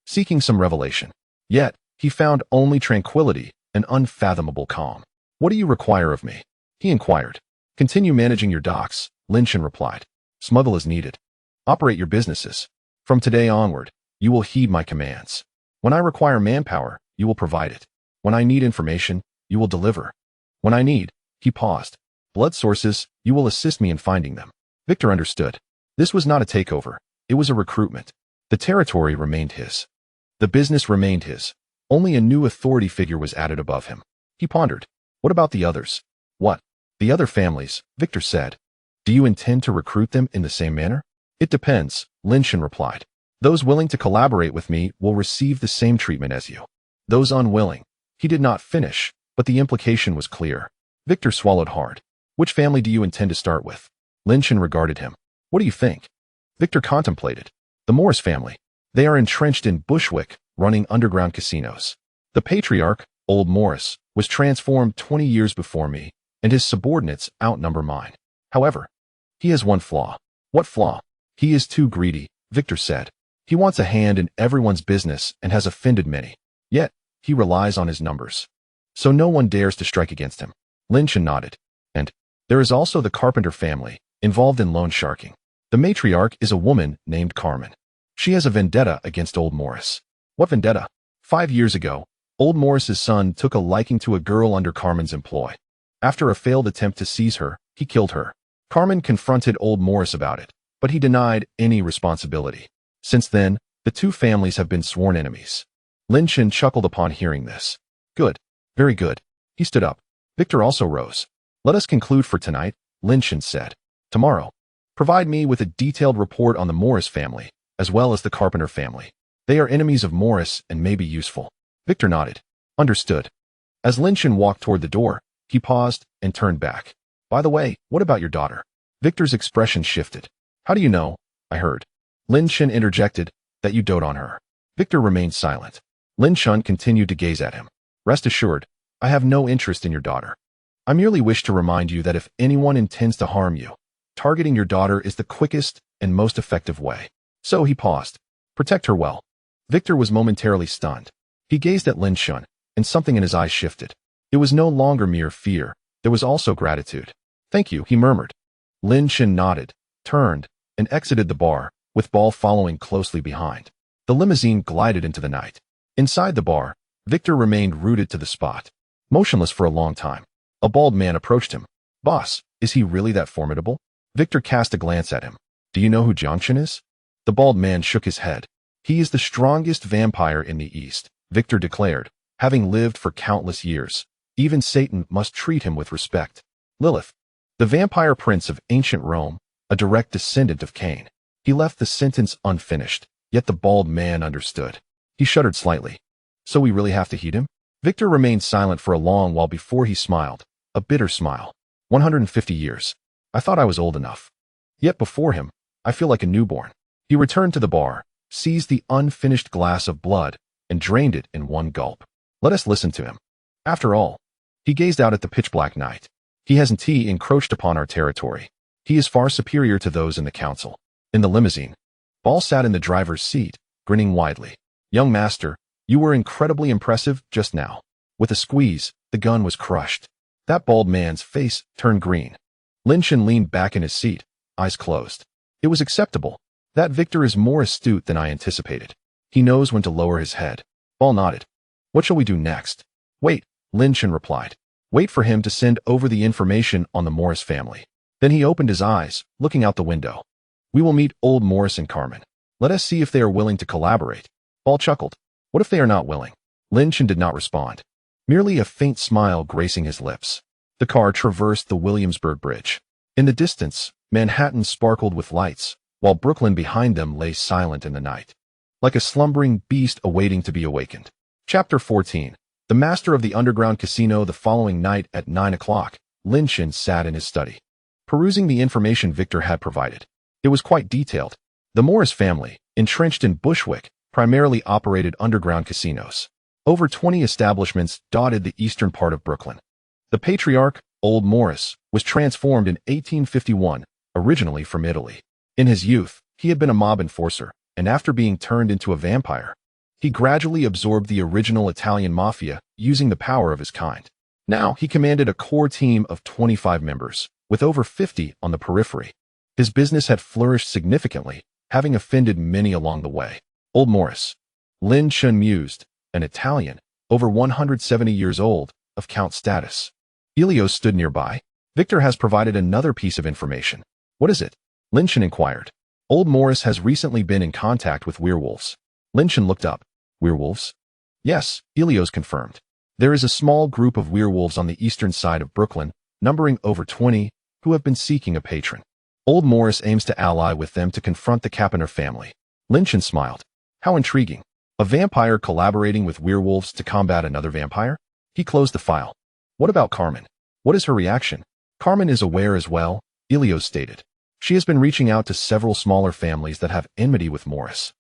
seeking some revelation. Yet, he found only tranquility, an unfathomable calm. What do you require of me? He inquired. Continue managing your docks, Lin Chun replied. Smuggle as needed. Operate your businesses. From today onward, you will heed my commands. When I require manpower, you will provide it. When I need information, you will deliver. When I need, he paused, blood sources, you will assist me in finding them. Victor understood. This was not a takeover. It was a recruitment. The territory remained his. The business remained his. Only a new authority figure was added above him. He pondered. What about the others? What? The other families, Victor said. Do you intend to recruit them in the same manner? It depends, Lin Chun replied. Those willing to collaborate with me will receive the same treatment as you. Those unwilling. He did not finish, but the implication was clear. Victor swallowed hard. Which family do you intend to start with? Lin Chun regarded him. What do you think? Victor contemplated. The Morris family. They are entrenched in Bushwick, running underground casinos. The patriarch, Old Morris, was transformed 20 years before me, and his subordinates outnumber mine. However, he has one flaw. What flaw? He is too greedy, Victor said. He wants a hand in everyone's business and has offended many. Yet, he relies on his numbers. So no one dares to strike against him. Lin Chun nodded. And there is also the Carpenter family, involved in loan sharking. The matriarch is a woman named Carmen. She has a vendetta against Old Morris. What vendetta? 5 years ago, Old Morris's son took a liking to a girl under Carmen's employ. After a failed attempt to seize her, he killed her. Carmen confronted Old Morris about it, but he denied any responsibility. Since then, the two families have been sworn enemies. Lin Chun chuckled upon hearing this. Good. Very good. He stood up. Victor also rose. Let us conclude for tonight, Lin Chun said. Tomorrow, provide me with a detailed report on the Morris family, as well as the Carpenter family. They are enemies of Morris and may be useful. Victor nodded. Understood. As Lin Chen walked toward the door, he paused and turned back. By the way, what about your daughter? Victor's expression shifted. How do you know? I heard. Lin Chen interjected, that you dote on her. Victor remained silent. Lin Chen continued to gaze at him. Rest assured, I have no interest in your daughter. I merely wish to remind you that if anyone intends to harm you, targeting your daughter is the quickest and most effective way. So he paused. Protect her well. Victor was momentarily stunned. He gazed at Lin Chen, and something in his eyes shifted. It was no longer mere fear. There was also gratitude. Thank you, he murmured. Lin Chen nodded, turned, and exited the bar, with Ball following closely behind. The limousine glided into the night. Inside the bar, Victor remained rooted to the spot, motionless for a long time. A bald man approached him. Boss, is he really that formidable? Victor cast a glance at him. Do you know who Jiang Chen is? The bald man shook his head. He is the strongest vampire in the East, Victor declared, having lived for countless years. Even Satan must treat him with respect. Lilith, the vampire prince of ancient Rome, a direct descendant of Caine. He left the sentence unfinished, yet the bald man understood. He shuddered slightly. So we really have to heed him? Victor remained silent for a long while before he smiled, a bitter smile. 150 years. I thought I was old enough. Yet before him, I feel like a newborn. He returned to the bar, seized the unfinished glass of blood, and drained it in one gulp. Let us listen to him. After all, he gazed out at the pitch-black night. He hasn't encroached upon our territory. He is far superior to those in the council. In the limousine, Ball sat in the driver's seat, grinning widely. Young master, you were incredibly impressive just now. With a squeeze, the gun was crushed. That bald man's face turned green. Lin Chen leaned back in his seat, eyes closed. It was acceptable. That Victor is more astute than I anticipated. He knows when to lower his head. Ball nodded. What shall we do next? Wait, Lin Chen replied. Wait for him to send over the information on the Morris family. Then he opened his eyes, looking out the window. We will meet old Morris and Carmen. Let us see if they are willing to collaborate. Ball chuckled. What if they are not willing? Lin Chen did not respond. Merely a faint smile gracing his lips. The car traversed the Williamsburg Bridge. In the distance, Manhattan sparkled with lights, while Brooklyn behind them lay silent in the night, like a slumbering beast awaiting to be awakened. Chapter 14. The master of the underground casino. The following night at 9 o'clock, Lin Chen sat in his study, perusing the information Victor had provided. It was quite detailed. The Morris family, entrenched in Bushwick, primarily operated underground casinos. Over 20 establishments dotted the eastern part of Brooklyn. The patriarch, Old Morris, was transformed in 1851, originally from Italy. In his youth, he had been a mob enforcer, and after being turned into a vampire, he gradually absorbed the original Italian mafia using the power of his kind. Now, he commanded a core team of 25 members, with over 50 on the periphery. His business had flourished significantly, having offended many along the way. Old Morris, Lin Chen mused, an Italian, over 170 years old, of count status. Helios stood nearby. Victor has provided another piece of information. What is it? Lin Chen inquired. Old Morris has recently been in contact with werewolves. Lin Chen looked up. Werewolves? Yes, Helios confirmed. There is a small group of werewolves on the eastern side of Brooklyn, numbering over 20, who have been seeking a patron. Old Morris aims to ally with them to confront the Kapiner family. Lin Chen smiled. How intriguing. A vampire collaborating with werewolves to combat another vampire? He closed the file. What about Carmen? What is her reaction? Carmen is aware as well, Helios stated. She has been reaching out to several smaller families that have enmity with Morris,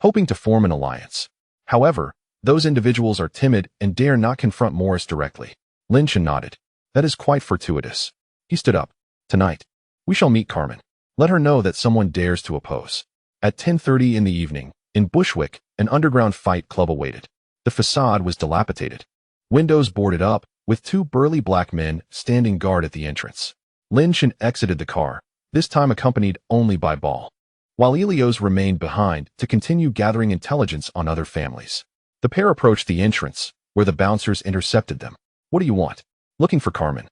hoping to form an alliance. However, those individuals are timid and dare not confront Morris directly. Lin Chen nodded. That is quite fortuitous. He stood up. Tonight, we shall meet Carmen. Let her know that someone dares to oppose. At 10:30 in the evening, in Bushwick, an underground fight club awaited. The facade was dilapidated. Windows boarded up, with two burly black men standing guard at the entrance. Lin Chen exited the car, this time accompanied only by Ball, while Helios remained behind to continue gathering intelligence on other families. The pair approached the entrance, where the bouncers intercepted them. What do you want? Looking for Carmen.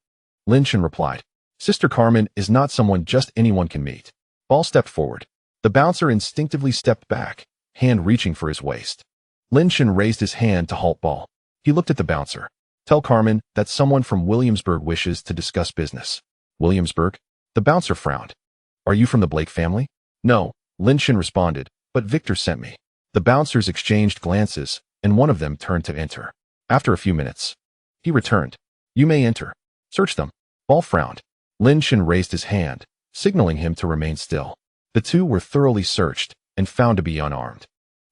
Lin Chen replied. Sister Carmen is not someone just anyone can meet. Ball stepped forward. The bouncer instinctively stepped back, hand reaching for his waist. Lin Chen raised his hand to halt Ball. He looked at the bouncer. Tell Carmen that someone from Williamsburg wishes to discuss business. Williamsburg? The bouncer frowned. Are you from the Blake family? No, Lin Chen responded, but Victor sent me. The bouncers exchanged glances, and one of them turned to enter. After a few minutes, he returned. You may enter. Search them. Ball frowned. Lin Chen raised his hand, signaling him to remain still. The two were thoroughly searched and found to be unarmed.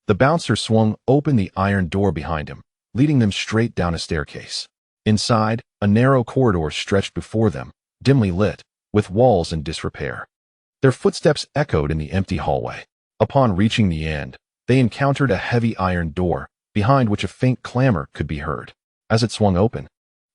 The bouncer swung open the iron door behind him, leading them straight down a staircase. Inside, a narrow corridor stretched before them, dimly lit, with walls in disrepair. Their footsteps echoed in the empty hallway. Upon reaching the end, they encountered a heavy iron door, behind which a faint clamor could be heard. As it swung open,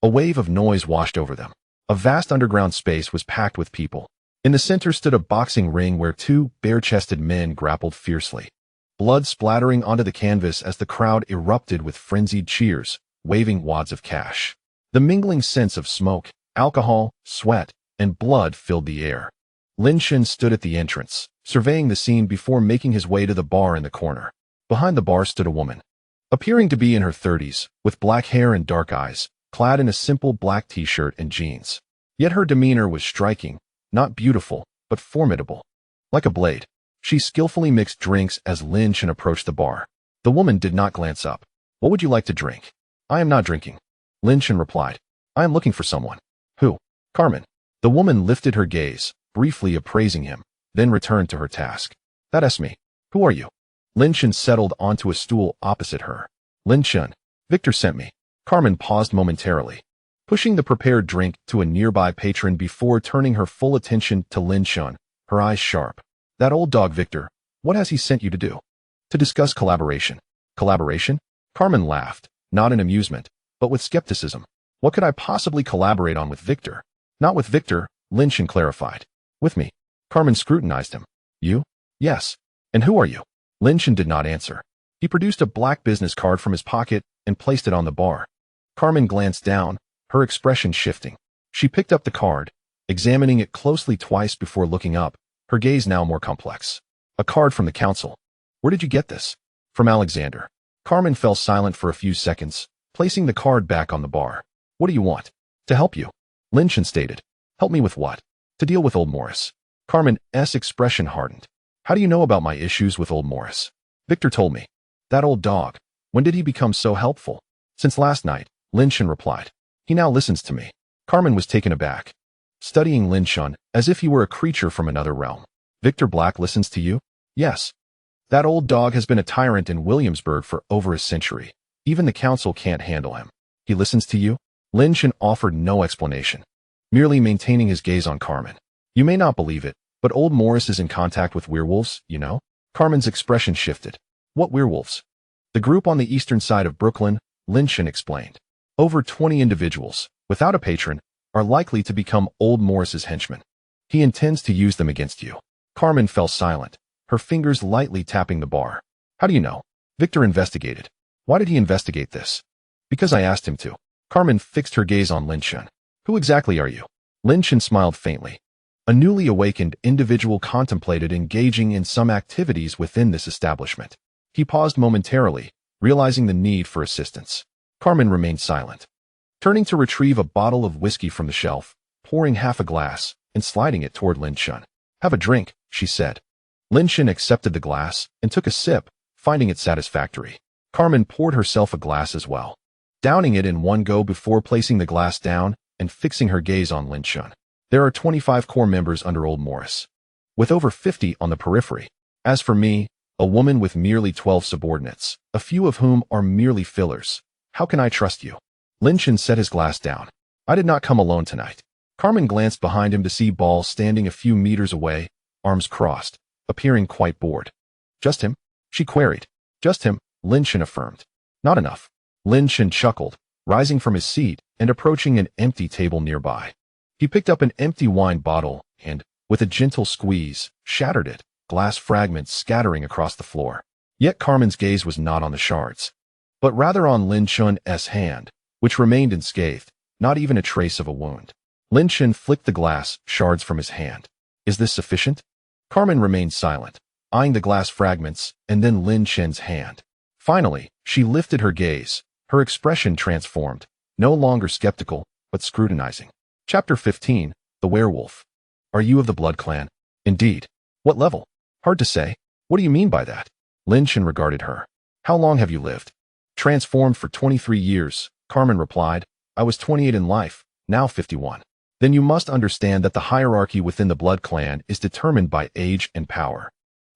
a wave of noise washed over them. A vast underground space was packed with people. In the center stood a boxing ring where two bare-chested men grappled fiercely. Blood splattering onto the canvas as the crowd erupted with frenzied cheers, waving wads of cash. The mingling scents of smoke, alcohol, sweat, and blood filled the air. Lin Chen stood at the entrance, surveying the scene before making his way to the bar in the corner. Behind the bar stood a woman, appearing to be in her 30s, with black hair and dark eyes, clad in a simple black t-shirt and jeans. Yet her demeanor was striking, not beautiful, but formidable. Like a blade, she skillfully mixed drinks as Lin Chen approached the bar. The woman did not glance up. What would you like to drink? I am not drinking. Lin Chen replied. I am looking for someone. Who? Carmen. The woman lifted her gaze, briefly appraising him, then returned to her task. That's me. Who are you? Lin Chen settled onto a stool opposite her. Lin Chen. Victor sent me. Carmen paused momentarily, pushing the prepared drink to a nearby patron before turning her full attention to Lin Chen, her eyes sharp. That old dog Victor, what has he sent you to do? To discuss collaboration. Collaboration? Carmen laughed, not in amusement, but with skepticism. What could I possibly collaborate on with Victor? Not with Victor, Lin Chen clarified. With me. Carmen scrutinized him. You? Yes. And who are you? Lin Chen did not answer. He produced a black business card from his pocket and placed it on the bar. Carmen glanced down, her expression shifting. She picked up the card, examining it closely twice before looking up, her gaze now more complex. A card from the council. Where did you get this? From Alexander. Carmen fell silent for a few seconds, placing the card back on the bar. What do you want? To help you. Lin Chen stated. Help me with what? To deal with old Morris. Carmen's expression hardened. How do you know about my issues with old Morris? Victor told me. That old dog. When did he become so helpful? Since last night, Lin Chen replied. He now listens to me. Carmen was taken aback, studying Lin Chen as if he were a creature from another realm. Victor Black listens to you? Yes. That old dog has been a tyrant in Williamsburg for over a century. Even the council can't handle him. He listens to you? Lin Chen offered no explanation, merely maintaining his gaze on Carmen. You may not believe it, but old Morris is in contact with werewolves, you know? Carmen's expression shifted. What werewolves? The group on the eastern side of Brooklyn, Lin Chen explained. Over 20 individuals, without a patron, are likely to become old Morris's henchmen. He intends to use them against you. Carmen fell silent, her fingers lightly tapping the bar. How do you know? Victor investigated. Why did he investigate this? Because I asked him to. Carmen fixed her gaze on Lin Chen. Who exactly are you? Lin Chen smiled faintly. A newly awakened individual contemplated engaging in some activities within this establishment. He paused momentarily, realizing the need for assistance. Carmen remained silent, turning to retrieve a bottle of whiskey from the shelf, pouring half a glass, and sliding it toward Lin Chen. Have a drink, she said. Lin Chen accepted the glass and took a sip, finding it satisfactory. Carmen poured herself a glass as well, downing it in one go before placing the glass down and fixing her gaze on Lin Chen. There are 25 core members under Old Morris, with over 50 on the periphery. As for me, a woman with merely 12 subordinates, a few of whom are merely fillers. How can I trust you? Lin Chen set his glass down. I did not come alone tonight. Carmen glanced behind him to see Ball standing a few meters away, arms crossed, appearing quite bored. Just him? She queried. Just him, Lin Chen affirmed. Not enough. Lin Chen chuckled, rising from his seat and approaching an empty table nearby. He picked up an empty wine bottle and, with a gentle squeeze, shattered it, glass fragments scattering across the floor. Yet Carmen's gaze was not on the shards, but rather on Lin Chen's hand, which remained unscathed, not even a trace of a wound. Lin Chen flicked the glass shards from his hand. Is this sufficient? Carmen remained silent, eyeing the glass fragments and then Lin Chen's hand. Finally, she lifted her gaze, her expression transformed, no longer skeptical, but scrutinizing. Chapter 15, The Werewolf. Are you of the Blood Clan? Indeed. What level? Hard to say. What do you mean by that? Lin Chen regarded her. How long have you lived? Transformed for 23 years, Carmen replied. I was 28 in life, now 51. Then you must understand that the hierarchy within the blood clan is determined by age and power.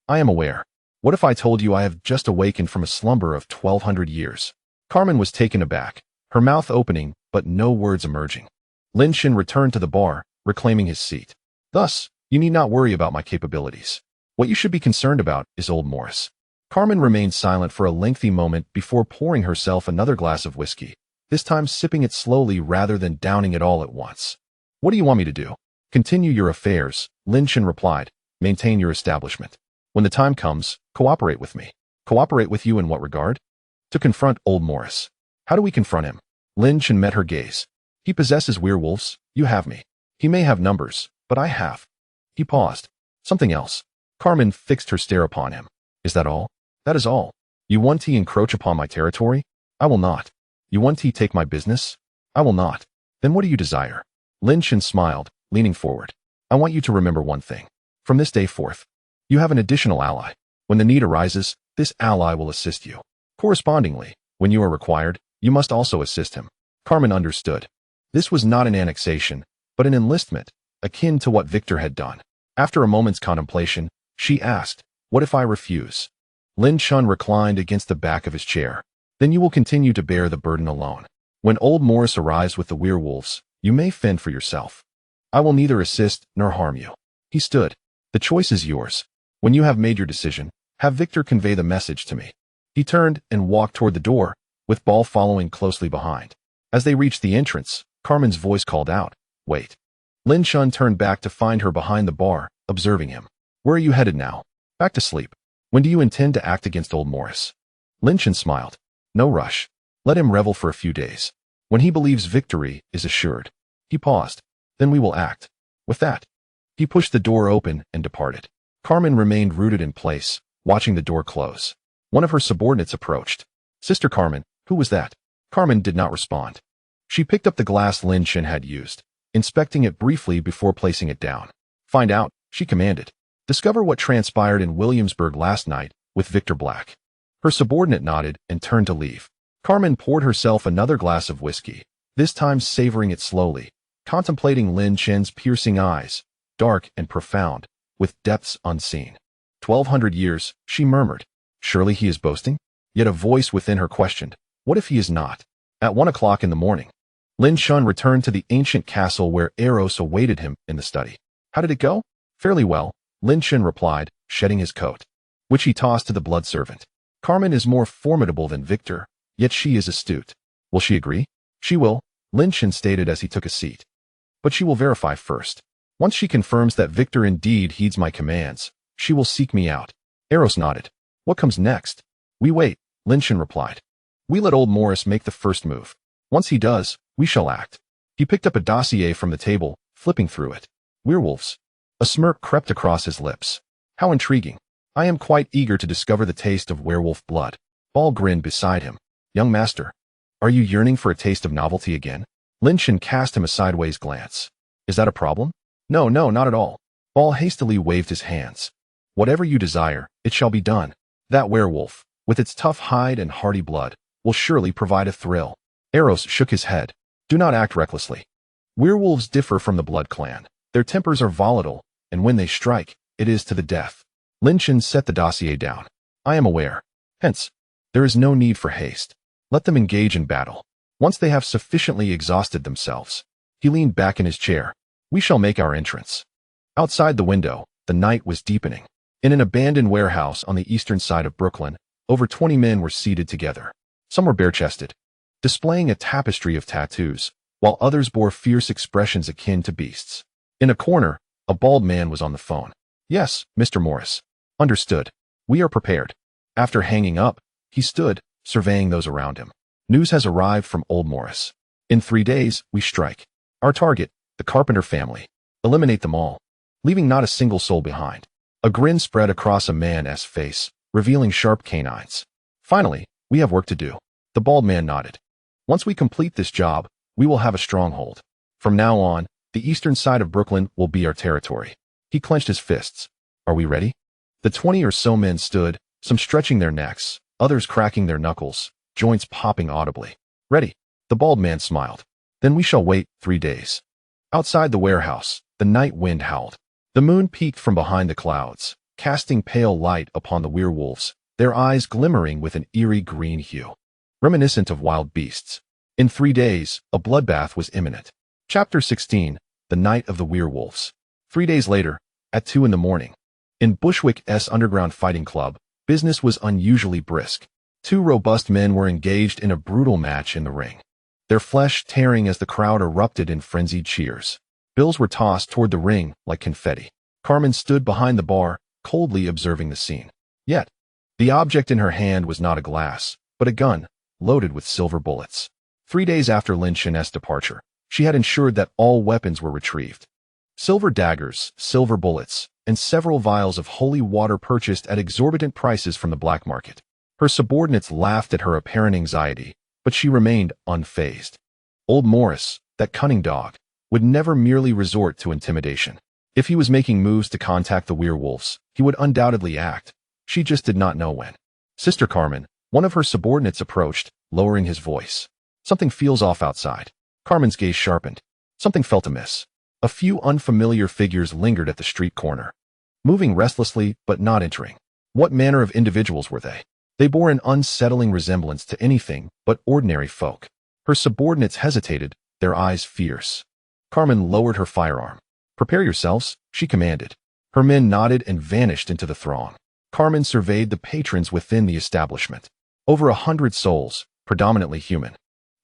I am aware. What if I told you I have just awakened from a slumber of 1200 years? Carmen was taken aback, her mouth opening, but no words emerging. Lin Chen returned to the bar, reclaiming his seat. Thus, you need not worry about my capabilities. What you should be concerned about is old Morris. Carmen remained silent for a lengthy moment before pouring herself another glass of whiskey, this time sipping it slowly rather than downing it all at once. What do you want me to do? Continue your affairs, Lin Chen replied. Maintain your establishment. When the time comes, cooperate with me. Cooperate with you in what regard? To confront old Morris. How do we confront him? Lin Chen met her gaze. He possesses werewolves, you have me. He may have numbers, but I have. He paused. Something else. Carmen fixed her stare upon him. Is that all? That is all. You want to encroach upon my territory? I will not. You want to take my business? I will not. Then what do you desire? Lin Chen smiled, leaning forward. I want you to remember one thing. From this day forth, you have an additional ally. When the need arises, this ally will assist you. Correspondingly, when you are required, you must also assist him. Carmen understood. This was not an annexation, but an enlistment, akin to what Victor had done. After a moment's contemplation, she asked, what if I refuse? Lin Chen reclined against the back of his chair. Then you will continue to bear the burden alone. When old Morris arrives with the werewolves, you may fend for yourself. I will neither assist nor harm you. He stood. The choice is yours. When you have made your decision, have Victor convey the message to me. He turned and walked toward the door, with Ball following closely behind. As they reached the entrance, Carmen's voice called out, wait. Lin Chen turned back to find her behind the bar, observing him. Where are you headed now? Back to sleep. When do you intend to act against old Morris? Lin Chen smiled. No rush. Let him revel for a few days. When he believes victory is assured. He paused. Then we will act. With that, he pushed the door open and departed. Carmen remained rooted in place, watching the door close. One of her subordinates approached. Sister Carmen, who was that? Carmen did not respond. She picked up the glass Lin Chen had used, inspecting it briefly before placing it down. Find out, she commanded. Discover what transpired in Williamsburg last night with Victor Black. Her subordinate nodded and turned to leave. Carmen poured herself another glass of whiskey, this time savoring it slowly, contemplating Lin Chen's piercing eyes, dark and profound, with depths unseen. 1200 years, she murmured. Surely he is boasting? Yet a voice within her questioned, what if he is not? At 1 o'clock in the morning, Lin Chen returned to the ancient castle where Eros awaited him in the study. How did it go? Fairly well, Lin Chen replied, shedding his coat, which he tossed to the blood servant. Carmen is more formidable than Victor, yet she is astute. Will she agree? She will, Lin Chen stated as he took a seat. But she will verify first. Once she confirms that Victor indeed heeds my commands, she will seek me out. Eros nodded. What comes next? We wait, Lin Chen replied. We let old Morris make the first move. Once he does, we shall act. He picked up a dossier from the table, flipping through it. Werewolves. A smirk crept across his lips. How intriguing. I am quite eager to discover the taste of werewolf blood. Ball grinned beside him. Young master, are you yearning for a taste of novelty again? Lin Chen cast him a sideways glance. Is that a problem? No, not at all. Ball hastily waved his hands. Whatever you desire, it shall be done. That werewolf, with its tough hide and hearty blood, will surely provide a thrill. Eros shook his head. Do not act recklessly. Werewolves differ from the blood clan. Their tempers are volatile, and when they strike, it is to the death. Lin Chen set the dossier down. I am aware. Hence, there is no need for haste. Let them engage in battle. Once they have sufficiently exhausted themselves. He leaned back in his chair. We shall make our entrance. Outside the window, the night was deepening. In an abandoned warehouse on the eastern side of Brooklyn, over 20 men were seated together. Some were bare-chested, displaying a tapestry of tattoos, while others bore fierce expressions akin to beasts. In a corner, a bald man was on the phone. Yes, Mr. Morris. Understood. We are prepared. After hanging up, he stood, surveying those around him. News has arrived from old Morris. In 3 days, we strike. Our target, the Carpenter family. Eliminate them all, leaving not a single soul behind. A grin spread across a man's face, revealing sharp canines. Finally, we have work to do. The bald man nodded. Once we complete this job, we will have a stronghold. From now on, the eastern side of Brooklyn will be our territory. He clenched his fists. Are we ready? The 20 or so men stood, some stretching their necks, others cracking their knuckles, joints popping audibly. Ready? The bald man smiled. Then we shall wait 3 days. Outside the warehouse, the night wind howled. The moon peeked from behind the clouds, casting pale light upon the werewolves, their eyes glimmering with an eerie green hue, reminiscent of wild beasts. In 3 days, a bloodbath was imminent. Chapter 16, The Night of the Werewolves. 3 days later, at 2 a.m, in Bushwick's underground fighting club, business was unusually brisk. 2 robust men were engaged in a brutal match in the ring, their flesh tearing as the crowd erupted in frenzied cheers. Bills were tossed toward the ring like confetti. Carmen stood behind the bar, coldly observing the scene. Yet, the object in her hand was not a glass, but a gun, loaded with silver bullets. 3 days after Lin Chen's departure, she had ensured that all weapons were retrieved. Silver daggers, silver bullets, and several vials of holy water purchased at exorbitant prices from the black market. Her subordinates laughed at her apparent anxiety, but she remained unfazed. Old Morris, that cunning dog, would never merely resort to intimidation. If he was making moves to contact the werewolves, he would undoubtedly act. She just did not know when. Sister Carmen, one of her subordinates, approached, lowering his voice. Something feels off outside. Carmen's gaze sharpened. Something felt amiss. A few unfamiliar figures lingered at the street corner, moving restlessly but not entering. What manner of individuals were they? They bore an unsettling resemblance to anything but ordinary folk. Her subordinates hesitated, their eyes fierce. Carmen lowered her firearm. Prepare yourselves, she commanded. Her men nodded and vanished into the throng. Carmen surveyed the patrons within the establishment. Over 100 souls, predominantly human,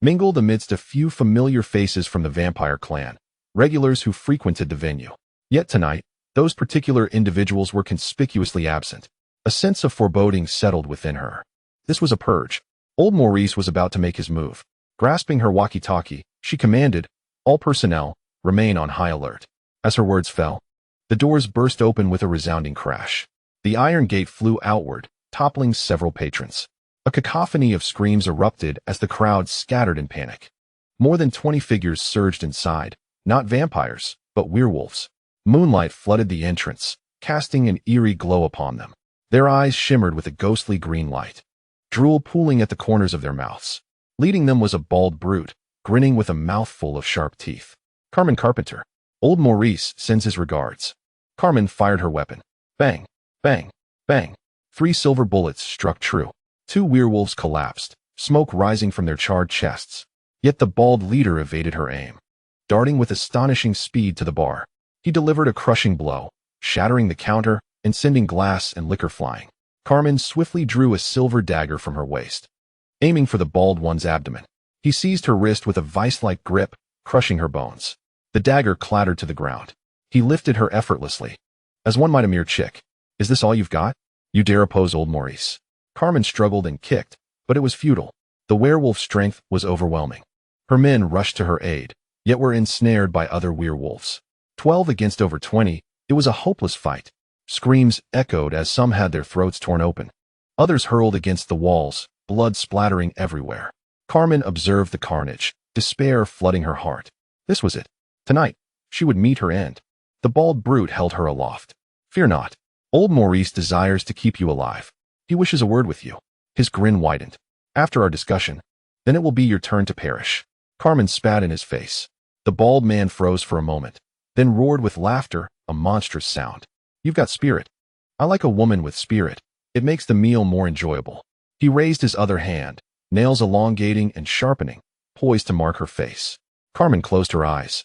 mingled amidst a few familiar faces from the vampire clan, regulars who frequented the venue. Yet tonight, those particular individuals were conspicuously absent. A sense of foreboding settled within her. This was a purge. Old Maurice was about to make his move. Grasping her walkie-talkie, she commanded, all personnel, remain on high alert. As her words fell, the doors burst open with a resounding crash. The iron gate flew outward, toppling several patrons. A cacophony of screams erupted as the crowd scattered in panic. More than 20 figures surged inside, not vampires, but werewolves. Moonlight flooded the entrance, casting an eerie glow upon them. Their eyes shimmered with a ghostly green light, drool pooling at the corners of their mouths. Leading them was a bald brute, grinning with a mouthful of sharp teeth. Carmen Carpenter. Old Maurice sends his regards. Carmen fired her weapon. Bang, bang, bang. 3 silver bullets struck true. 2 werewolves collapsed, smoke rising from their charred chests. Yet the bald leader evaded her aim. Darting with astonishing speed to the bar, he delivered a crushing blow, shattering the counter and sending glass and liquor flying. Carmen swiftly drew a silver dagger from her waist, aiming for the bald one's abdomen. He seized her wrist with a vice-like grip, crushing her bones. The dagger clattered to the ground. He lifted her effortlessly, as one might a mere chick. Is this all you've got? You dare oppose old Maurice? Carmen struggled and kicked, but it was futile. The werewolf's strength was overwhelming. Her men rushed to her aid, yet were ensnared by other werewolves. 12 against over 20, it was a hopeless fight. Screams echoed as some had their throats torn open. Others hurled against the walls, blood splattering everywhere. Carmen observed the carnage, despair flooding her heart. This was it. Tonight, she would meet her end. The bald brute held her aloft. Fear not. Old Maurice desires to keep you alive. He wishes a word with you. His grin widened. After our discussion, then it will be your turn to perish. Carmen spat in his face. The bald man froze for a moment, then roared with laughter, a monstrous sound. You've got spirit. I like a woman with spirit. It makes the meal more enjoyable. He raised his other hand, nails elongating and sharpening, poised to mark her face. Carmen closed her eyes,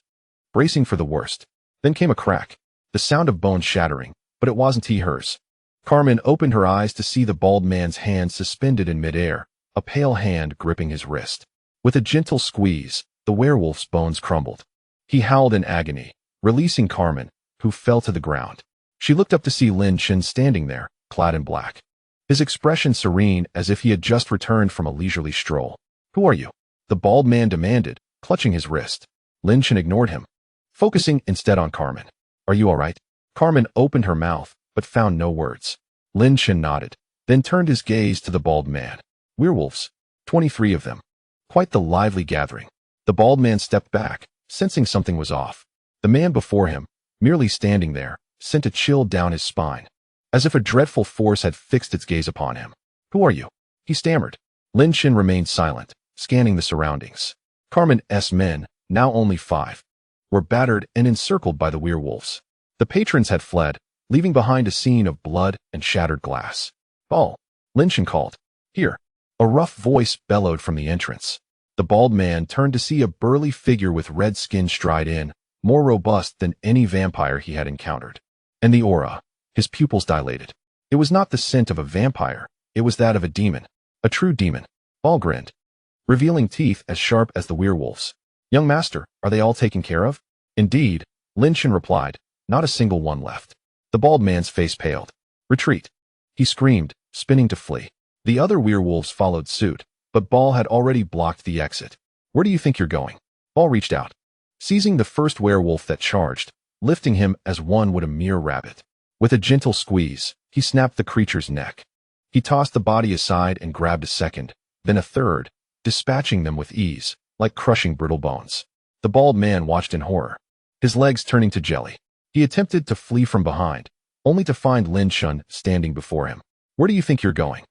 bracing for the worst. Then came a crack, the sound of bones shattering, but it wasn't hers. Carmen opened her eyes to see the bald man's hand suspended in midair, a pale hand gripping his wrist. With a gentle squeeze, the werewolf's bones crumbled. He howled in agony, releasing Carmen, who fell to the ground. She looked up to see Lin Chen standing there, clad in black, his expression serene as if he had just returned from a leisurely stroll. Who are you? The bald man demanded, clutching his wrist. Lin Chen ignored him, focusing instead on Carmen. Are you all right? Carmen opened her mouth, but found no words. Lin Chen nodded, then turned his gaze to the bald man. Werewolves, 23 of them. Quite the lively gathering. The bald man stepped back, sensing something was off. The man before him, merely standing there, sent a chill down his spine. as if a dreadful force had fixed its gaze upon him. "Who are you?" he stammered. Lin Chen remained silent, scanning the surroundings. Carmen's men, now only 5, were battered and encircled by the werewolves. The patrons had fled, leaving behind a scene of blood and shattered glass. "Ball," Lin Chen called. "Here." A rough voice bellowed from the entrance. The bald man turned to see a burly figure with red skin stride in, more robust than any vampire he had encountered. And the aura, his pupils dilated. It was not the scent of a vampire, it was that of a demon. A true demon. Ball grinned, revealing teeth as sharp as the werewolves. "Young master, are they all taken care of?" "Indeed," Lin Chen replied, "not a single one left." The bald man's face paled. "Retreat!" he screamed, spinning to flee. The other werewolves followed suit, but Ball had already blocked the exit. "Where do you think you're going?" Ball reached out, seizing the first werewolf that charged, lifting him as one would a mere rabbit. With a gentle squeeze, he snapped the creature's neck. He tossed the body aside and grabbed a second, then a third, dispatching them with ease, like crushing brittle bones. The bald man watched in horror, his legs turning to jelly. He attempted to flee from behind, only to find Lin Chen standing before him. "Where do you think you're going?"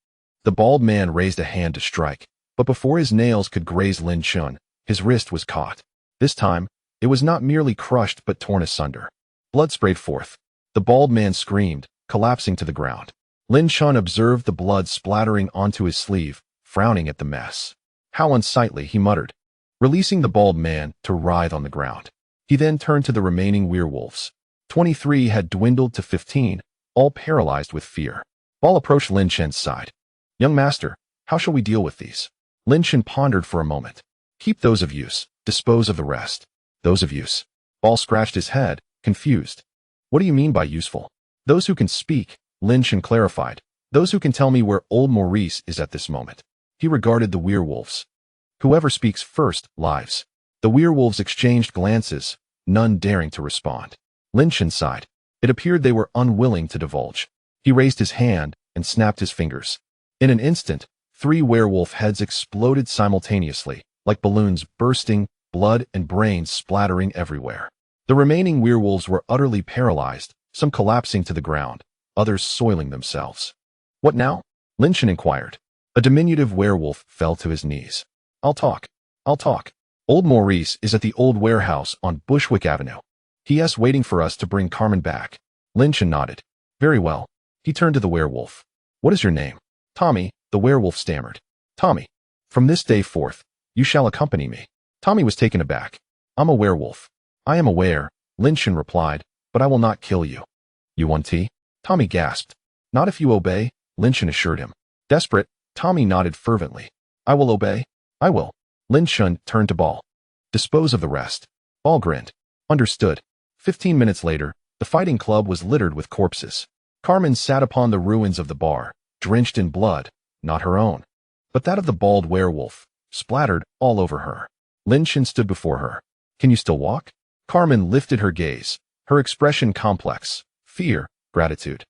The bald man raised a hand to strike, but before his nails could graze Lin Chen, his wrist was caught. This time, it was not merely crushed but torn asunder. Blood sprayed forth. The bald man screamed, collapsing to the ground. Lin Chen observed the blood splattering onto his sleeve, frowning at the mess. "How unsightly," he muttered, releasing the bald man to writhe on the ground. He then turned to the remaining werewolves. 23 had dwindled to 15, all paralyzed with fear. Ball approached Lin Chen's side. "Young master, how shall we deal with these?" Lin Chen pondered for a moment. "Keep those of use, dispose of the rest." "Those of use?" Ball scratched his head, confused. "What do you mean by useful?" "Those who can speak," Lin Chen clarified. "Those who can tell me where old Maurice is at this moment." He regarded the werewolves. "Whoever speaks first, lives." The werewolves exchanged glances, none daring to respond. Lin Chen sighed. It appeared they were unwilling to divulge. He raised his hand and snapped his fingers. In an instant, 3 werewolf heads exploded simultaneously, like balloons bursting, blood and brains splattering everywhere. The remaining werewolves were utterly paralyzed, some collapsing to the ground, others soiling themselves. "What now?" Lin Chen inquired. A diminutive werewolf fell to his knees. I'll talk. Old Maurice is at the old warehouse on Bushwick Avenue. He.S. waiting for us to bring Carmen back." Lin Chen nodded. "Very well." He turned to the werewolf. "What is your name?" "Tommy," the werewolf stammered. "Tommy, from this day forth, you shall accompany me." Tommy was taken aback. "I'm a werewolf." "I am aware," Lin Chen replied, "but I will not kill you." "You want tea?" Tommy gasped. "Not if you obey," Lin Chen assured him. Desperate, Tommy nodded fervently. "I will obey. I will." Lin Chen turned to Ball. "Dispose of the rest." Ball grinned. "Understood." 15 minutes later, the fighting club was littered with corpses. Carmen sat upon the ruins of the bar, drenched in blood, not her own, but that of the bald werewolf, splattered all over her. Lin Chen stood before her. "Can you still walk?" Carmen lifted her gaze, her expression complex, fear, gratitude,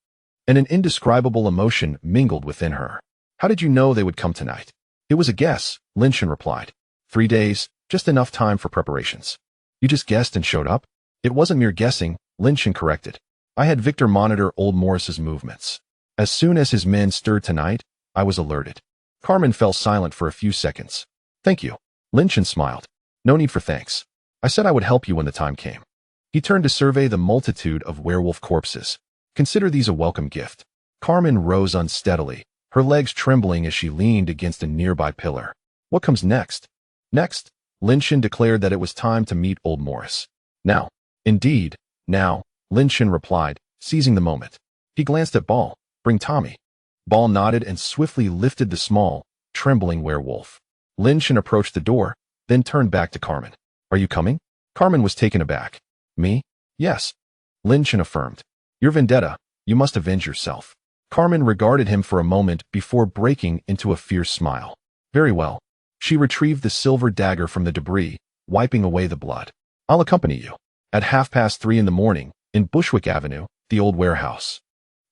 and an indescribable emotion mingled within her. "How did you know they would come tonight?" "It was a guess," Lin Chen replied. 3 days, just enough time for preparations." "You just guessed and showed up?" "It wasn't mere guessing," Lin Chen corrected. "I had Victor monitor old Morris's movements. As soon as his men stirred tonight, I was alerted." Carmen fell silent for a few seconds. "Thank you." Lin Chen smiled. "No need for thanks. I said I would help you when the time came." He turned to survey the multitude of werewolf corpses. "Consider these a welcome gift." Carmen rose unsteadily, her legs trembling as she leaned against a nearby pillar. "What comes next?" "Next," Lin Chen declared that it was time to meet old Morris. "Now." "Indeed, now," Lin Chen replied, seizing the moment. He glanced at Ball. "Bring Tommy." Ball nodded and swiftly lifted the small, trembling werewolf. Lin Chen approached the door, then turned back to Carmen. "Are you coming?" Carmen was taken aback. "Me? Yes," Lin Chen affirmed. "Your vendetta, you must avenge yourself." Carmen regarded him for a moment before breaking into a fierce smile. "Very well." She retrieved the silver dagger from the debris, wiping away the blood. "I'll accompany you." At 3:30 in the morning, in Bushwick Avenue, the old warehouse.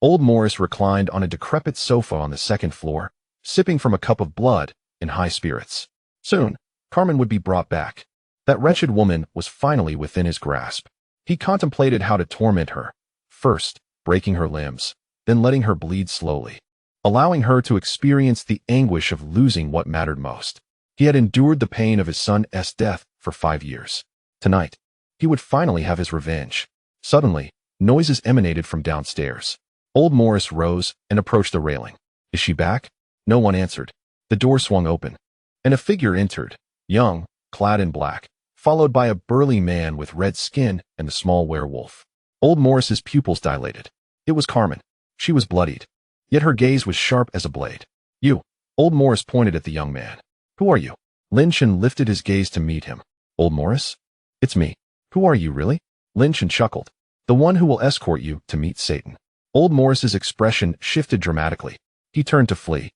Old Morris reclined on a decrepit sofa on the 2nd floor, sipping from a cup of blood, in high spirits. Soon, Carmen would be brought back. That wretched woman was finally within his grasp. He contemplated how to torment her. First, breaking her limbs, then letting her bleed slowly, allowing her to experience the anguish of losing what mattered most. He had endured the pain of his son's death for 5 years. Tonight, he would finally have his revenge. Suddenly, noises emanated from downstairs. Old Morris rose and approached the railing. Is she back? No one answered. The door swung open, and a figure entered, young, clad in black, followed by a burly man with red skin and a small werewolf. Old Morris's pupils dilated. It was Carmen. She was bloodied, yet her gaze was sharp as a blade. You. Old Morris pointed at the young man. Who are you? Lin Chen lifted his gaze to meet him. Old Morris? It's me. Who are you, really? Lin Chen chuckled. The one who will escort you to meet Satan. Old Morris's expression shifted dramatically. He turned to flee.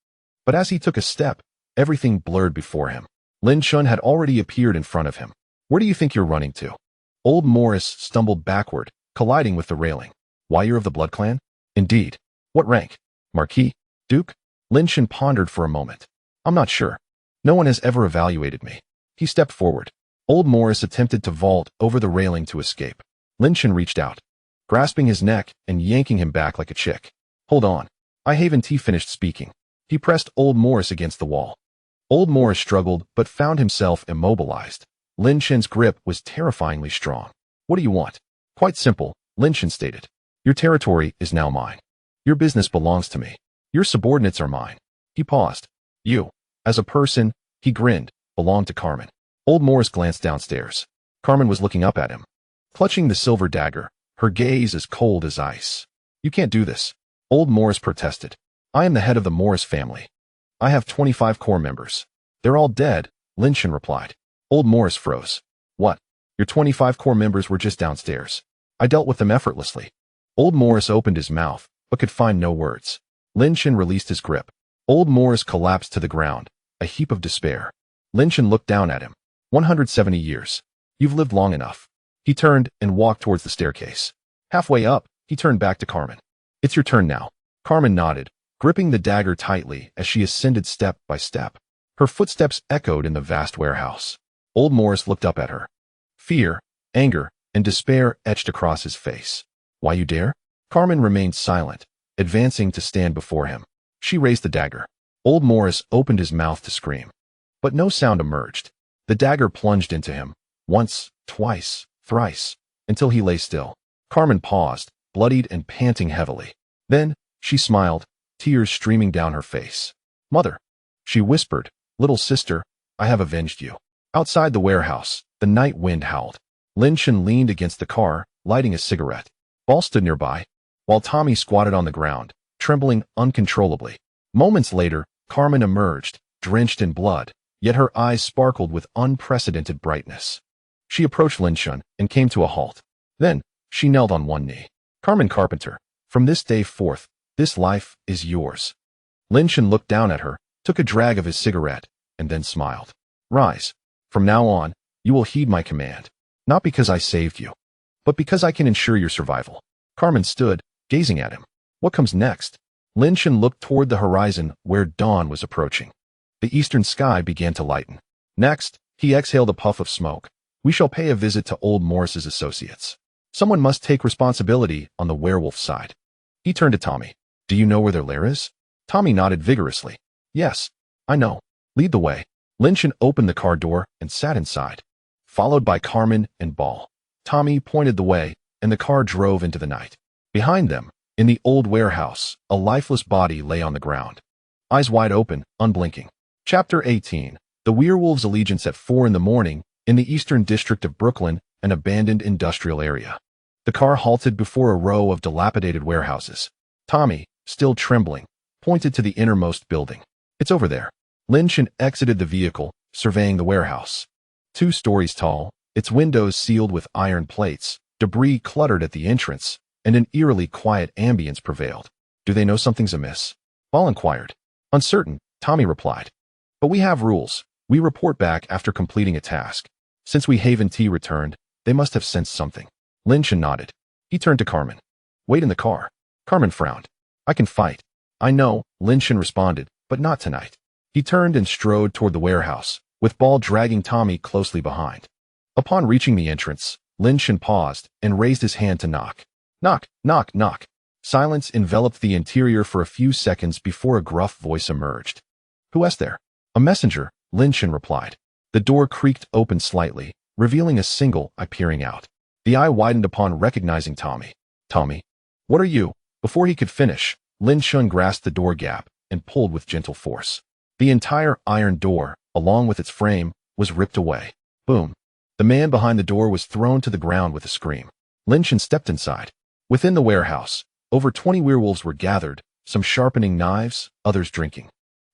But as he took a step, everything blurred before him. Lin Chen had already appeared in front of him. Where do you think you're running to? Old Morris stumbled backward, colliding with the railing. Why, you're of the Blood Clan? Indeed. What rank? Marquis? Duke? Lin Chen pondered for a moment. I'm not sure. No one has ever evaluated me. He stepped forward. Old Morris attempted to vault over the railing to escape. Lin Chen reached out, grasping his neck and yanking him back like a chick. Hold on. I haven't finished speaking. He pressed Old Morris against the wall. Old Morris struggled but found himself immobilized. Lin Chen's grip was terrifyingly strong. What do you want? Quite simple, Lin Chen stated. Your territory is now mine. Your business belongs to me. Your subordinates are mine. He paused. You, as a person, he grinned, belong to Carmen. Old Morris glanced downstairs. Carmen was looking up at him, clutching the silver dagger, her gaze as cold as ice. You can't do this. Old Morris protested. I am the head of the Morris family. I have 25 core members. They're all dead, Lin Chen replied. Old Morris froze. What? Your 25 core members were just downstairs. I dealt with them effortlessly. Old Morris opened his mouth, but could find no words. Lin Chen released his grip. Old Morris collapsed to the ground, a heap of despair. Lin Chen looked down at him. 170 years. You've lived long enough. He turned and walked towards the staircase. Halfway up, he turned back to Carmen. It's your turn now. Carmen nodded, gripping the dagger tightly as she ascended step by step. Her footsteps echoed in the vast warehouse. Old Morris looked up at her. Fear, anger, and despair etched across his face. Why, you dare? Carmen remained silent, advancing to stand before him. She raised the dagger. Old Morris opened his mouth to scream, but no sound emerged. The dagger plunged into him, once, twice, thrice, until he lay still. Carmen paused, bloodied and panting heavily. Then, she smiled, tears streaming down her face. Mother, she whispered, little sister, I have avenged you. Outside the warehouse, the night wind howled. Lin Chen leaned against the car, lighting a cigarette. Ball stood nearby, while Tommy squatted on the ground, trembling uncontrollably. Moments later, Carmen emerged, drenched in blood, yet her eyes sparkled with unprecedented brightness. She approached Lin Chen and came to a halt. Then, she knelt on one knee. Carmen Carpenter, from this day forth, this life is yours. Lin Chen looked down at her, took a drag of his cigarette, and then smiled. Rise. From now on, you will heed my command. Not because I saved you, but because I can ensure your survival. Carmen stood, gazing at him. What comes next? Lin Chen looked toward the horizon where dawn was approaching. The eastern sky began to lighten. Next, he exhaled a puff of smoke. We shall pay a visit to Old Morris's associates. Someone must take responsibility on the werewolf side. He turned to Tommy. Do you know where their lair is? Tommy nodded vigorously. Yes, I know. Lead the way. Lin Chen opened the car door and sat inside, followed by Carmen and Ball. Tommy pointed the way, and the car drove into the night. Behind them, in the old warehouse, a lifeless body lay on the ground, eyes wide open, unblinking. Chapter 18. The Werewolves' Allegiance at 4 a.m. in the Eastern District of Brooklyn, an abandoned industrial area. The car halted before a row of dilapidated warehouses. Tommy, still trembling, pointed to the innermost building. It's over there. Lin Chen exited the vehicle, surveying the warehouse. 2 stories tall, its windows sealed with iron plates, debris cluttered at the entrance, and an eerily quiet ambience prevailed. Do they know something's amiss? Ball inquired. Uncertain, Tommy replied. But we have rules. We report back after completing a task. Since we Haven T returned, they must have sensed something. Lin Chen nodded. He turned to Carmen. Wait in the car. Carmen frowned. I can fight. I know, Lin Chen responded, but not tonight. He turned and strode toward the warehouse, with Ball dragging Tommy closely behind. Upon reaching the entrance, Lin Chen paused and raised his hand to knock. Knock, knock, knock. Silence enveloped the interior for a few seconds before a gruff voice emerged. "Who is there?" "A messenger," Lin Chen replied. The door creaked open slightly, revealing a single eye peering out. The eye widened upon recognizing Tommy. "Tommy, what are you?" Before he could finish, Lin Chen grasped the door gap and pulled with gentle force. The entire iron door, along with its frame, was ripped away. Boom. The man behind the door was thrown to the ground with a scream. Lin Chen stepped inside. Within the warehouse, over 20 werewolves were gathered, some sharpening knives, others drinking.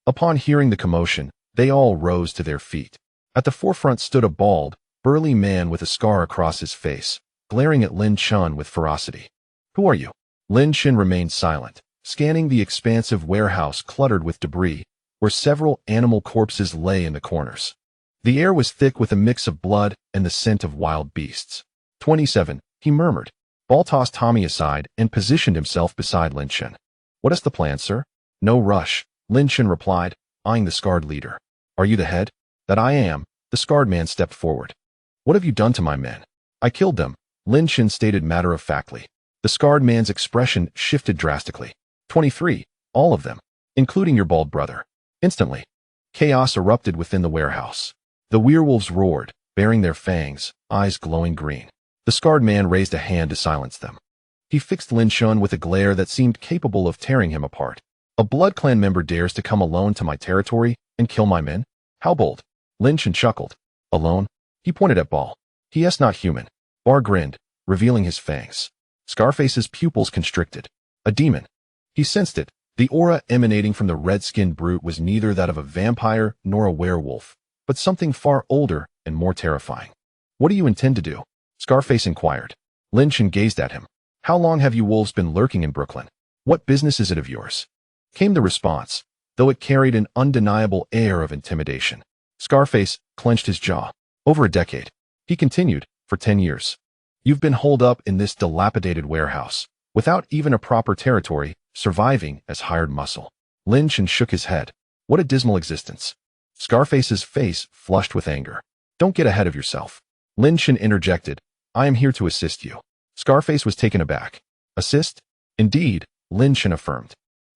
Upon hearing the commotion, they all rose to their feet. At the forefront stood a bald, burly man with a scar across his face, glaring at Lin Chen with ferocity. "Who are you?" Lin Chen remained silent, scanning the expansive warehouse cluttered with debris, where several animal corpses lay in the corners. The air was thick with a mix of blood and the scent of wild beasts. 27, he murmured. Ball tossed Tommy aside and positioned himself beside Lin Chen. "What is the plan, sir?" "No rush," Lin Chen replied, eyeing the scarred leader. "Are you the head?" "That I am." The scarred man stepped forward. "What have you done to my men?" "I killed them," Lin Chen stated matter-of-factly. The scarred man's expression shifted drastically. 23, all of them, including your bald brother. Instantly, chaos erupted within the warehouse. The werewolves roared, baring their fangs, eyes glowing green. The scarred man raised a hand to silence them. He fixed Lin Chen with a glare that seemed capable of tearing him apart. "A Blood Clan member dares to come alone to my territory and kill my men? How bold!" Lin Chen chuckled. "Alone?" He pointed at Ball. "He is not human." Bar grinned, revealing his fangs. Scarface's pupils constricted. "A demon." He sensed it. The aura emanating from the red-skinned brute was neither that of a vampire nor a werewolf, but something far older and more terrifying. "What do you intend to do?" Scarface inquired. Lin Chen gazed at him. "How long have you wolves been lurking in Brooklyn? What business is it of yours?" Came the response, though it carried an undeniable air of intimidation. Scarface clenched his jaw. "Over a decade." He continued, "For 10 years. You've been holed up in this dilapidated warehouse, without even a proper territory, surviving as hired muscle." Lin Chen shook his head. "What a dismal existence." Scarface's face flushed with anger. "Don't get ahead of yourself." Lin Chen interjected, "I am here to assist you." Scarface was taken aback. "Assist?" "Indeed," Lin Chen affirmed.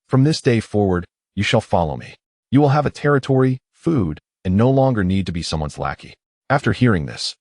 "From this day forward, you shall follow me. You will have a territory, food, and no longer need to be someone's lackey." After hearing this,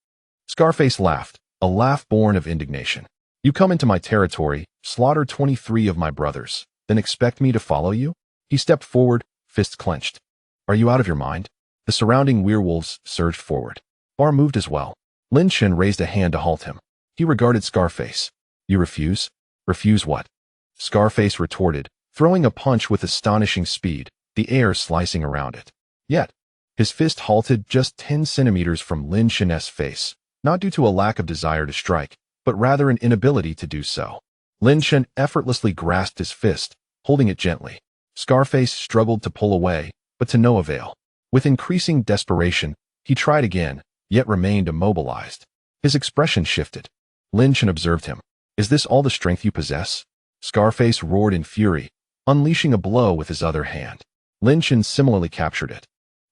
Scarface laughed, a laugh born of indignation. "You come into my territory, slaughter 23 of my brothers, then expect me to follow you?" He stepped forward, fists clenched. "Are you out of your mind?" The surrounding werewolves surged forward. Bar moved as well. Lin Chen raised a hand to halt him. He regarded Scarface. "You refuse?" "Refuse what?" Scarface retorted, throwing a punch with astonishing speed, the air slicing around it. Yet, his fist halted just 10 centimeters from Lin Chen's face, not due to a lack of desire to strike, but rather an inability to do so. Lin Chen effortlessly grasped his fist, holding it gently. Scarface struggled to pull away, but to no avail. With increasing desperation, he tried again, yet remained immobilized. His expression shifted. Lin Chen observed him. "Is this all the strength you possess?" Scarface roared in fury, unleashing a blow with his other hand. Lin Chen similarly captured it,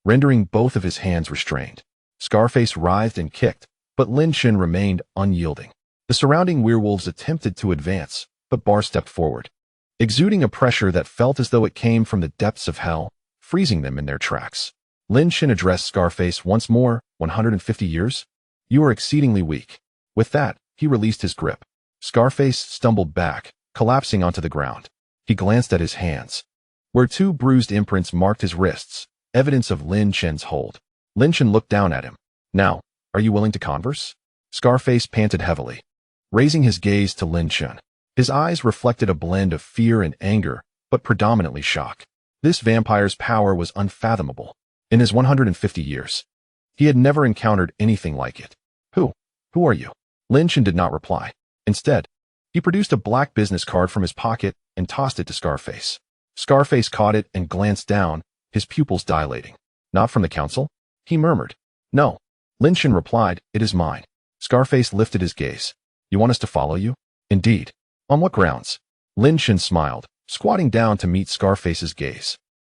rendering both of his hands restrained. Scarface writhed and kicked, but Lin Chen remained unyielding. The surrounding werewolves attempted to advance, but Bar stepped forward, exuding a pressure that felt as though it came from the depths of hell, freezing them in their tracks. Lin Chen addressed Scarface once more. 150 years? You are exceedingly weak." With that, he released his grip. Scarface stumbled back, collapsing onto the ground. He glanced at his hands, where 2 bruised imprints marked his wrists, evidence of Lin Chen's hold. Lin Chen looked down at him. "Now, are you willing to converse?" Scarface panted heavily, raising his gaze to Lin Chen. His eyes reflected a blend of fear and anger, but predominantly shock. This vampire's power was unfathomable. In his 150 years, he had never encountered anything like it. Who are you?" Lin Chen did not reply. Instead, he produced a black business card from his pocket and tossed it to Scarface. Scarface caught it and glanced down, his pupils dilating. "Not from the council?" he murmured. "No." Lin Chen replied, "It is mine." Scarface lifted his gaze. "You want us to follow you?" "Indeed." "On what grounds?" Lin Chen smiled, squatting down to meet Scarface's gaze.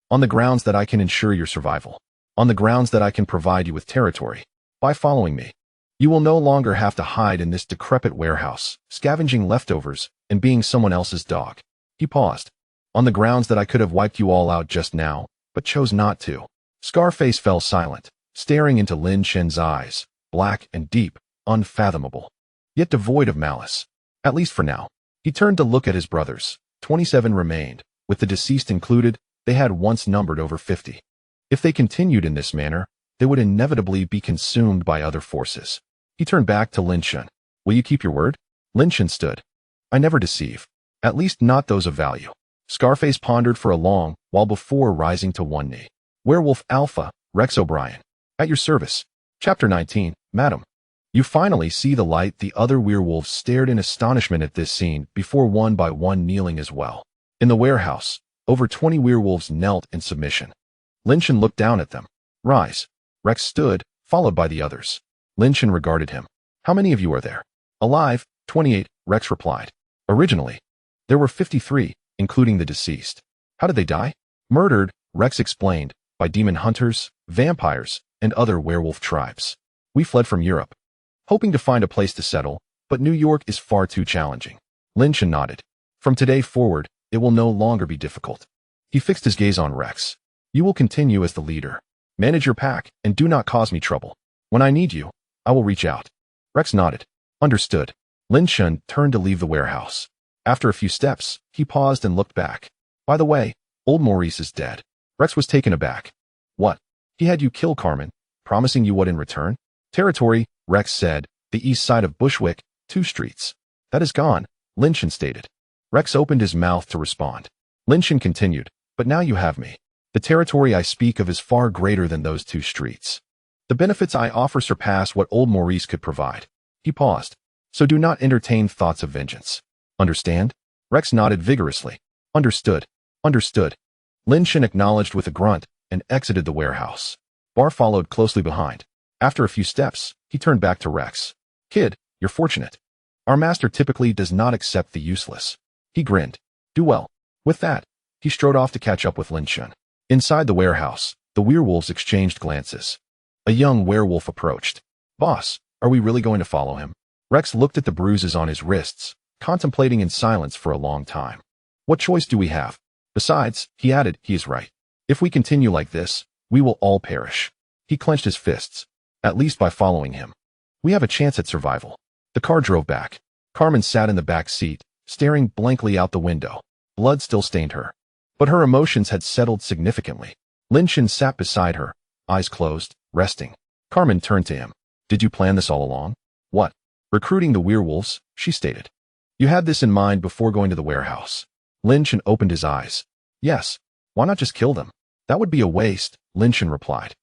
"On the grounds that I can ensure your survival. On the grounds that I can provide you with territory. By following me, you will no longer have to hide in this decrepit warehouse, scavenging leftovers and being someone else's dog." He paused. On the grounds that I could have wiped you all out just now, but chose not to. Scarface fell silent, staring into Lin Shen's eyes, black and deep, unfathomable, yet devoid of malice. At least for now. He turned to look at his brothers. 27 remained. With the deceased included, they had once numbered over 50. If they continued in this manner, they would inevitably be consumed by other forces. He turned back to Lin Shen. Will you keep your word? Lin Shen stood. I never deceive. At least not those of value. Scarface pondered for a long while before rising to one knee. Werewolf Alpha, Rex O'Brien. At your service. Chapter 19, Madam. You finally see the light. The other werewolves stared in astonishment at this scene before one by one kneeling as well. In the warehouse, over 20 werewolves knelt in submission. Lin Shen looked down at them. Rise. Rex stood, followed by the others. Lin Shen regarded him. How many of you are there? Alive, 28, Rex replied. Originally, there were 53, including the deceased. How did they die? Murdered, Rex explained, by demon hunters, vampires, and other werewolf tribes. We fled from Europe, hoping to find a place to settle, but New York is far too challenging. Lin Shen nodded. From today forward, it will no longer be difficult. He fixed his gaze on Rex. You will continue as the leader. Manage your pack, and do not cause me trouble. When I need you, I will reach out. Rex nodded. Understood. Lin Shen turned to leave the warehouse. After a few steps, he paused and looked back. By the way, old Maurice is dead. Rex was taken aback. What? He had you kill Carmen, promising you what in return? Territory, Rex said, the east side of Bushwick, 2 streets. That is gone, Lin Shen stated. Rex opened his mouth to respond. Lin Shen continued, but now you have me. The territory I speak of is far greater than those 2 streets. The benefits I offer surpass what old Maurice could provide. He paused. So do not entertain thoughts of vengeance. Understand? Rex nodded vigorously. Understood. Understood. Lin Shen acknowledged with a grunt and exited the warehouse. Bar followed closely behind. After a few steps, he turned back to Rex. Kid, you're fortunate. Our master typically does not accept the useless. He grinned. Do well. With that, he strode off to catch up with Lin Shen. Inside the warehouse, the werewolves exchanged glances. A young werewolf approached. Boss, are we really going to follow him? Rex looked at the bruises on his wrists, contemplating in silence for a long time. What choice do we have? Besides, he added, he is right. If we continue like this, we will all perish. He clenched his fists. At least by following him. We have a chance at survival. The car drove back. Carmen sat in the back seat, staring blankly out the window. Blood still stained her. But her emotions had settled significantly. Lin Shen sat beside her, eyes closed, resting. Carmen turned to him. Did you plan this all along? What? Recruiting the werewolves, she stated. You had this in mind before going to the warehouse. Lin Shen opened his eyes. Yes. Why not just kill them? That would be a waste, Lin Shen replied.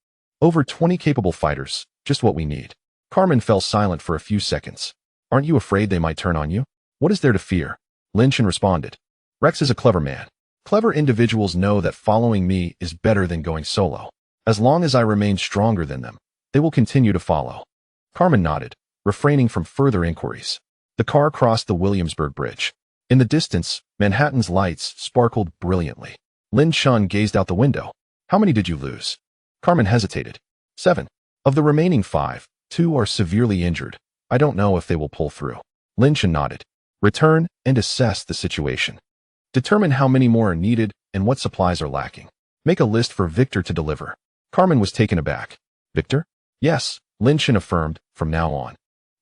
Over 20 capable fighters, just what we need. Carmen fell silent for a few seconds. Aren't you afraid they might turn on you? What is there to fear? Lin Shen responded. Rex is a clever man. Clever individuals know that following me is better than going solo. As long as I remain stronger than them, they will continue to follow. Carmen nodded, refraining from further inquiries. The car crossed the Williamsburg Bridge. In the distance, Manhattan's lights sparkled brilliantly. Lin Shen gazed out the window. How many did you lose? Carmen hesitated. 7. Of the remaining 5, 2 are severely injured. I don't know if they will pull through. Lin Shen nodded. Return and assess the situation. Determine how many more are needed and what supplies are lacking. Make a list for Victor to deliver. Carmen was taken aback. Victor? Yes, Lin Shen affirmed, from now on.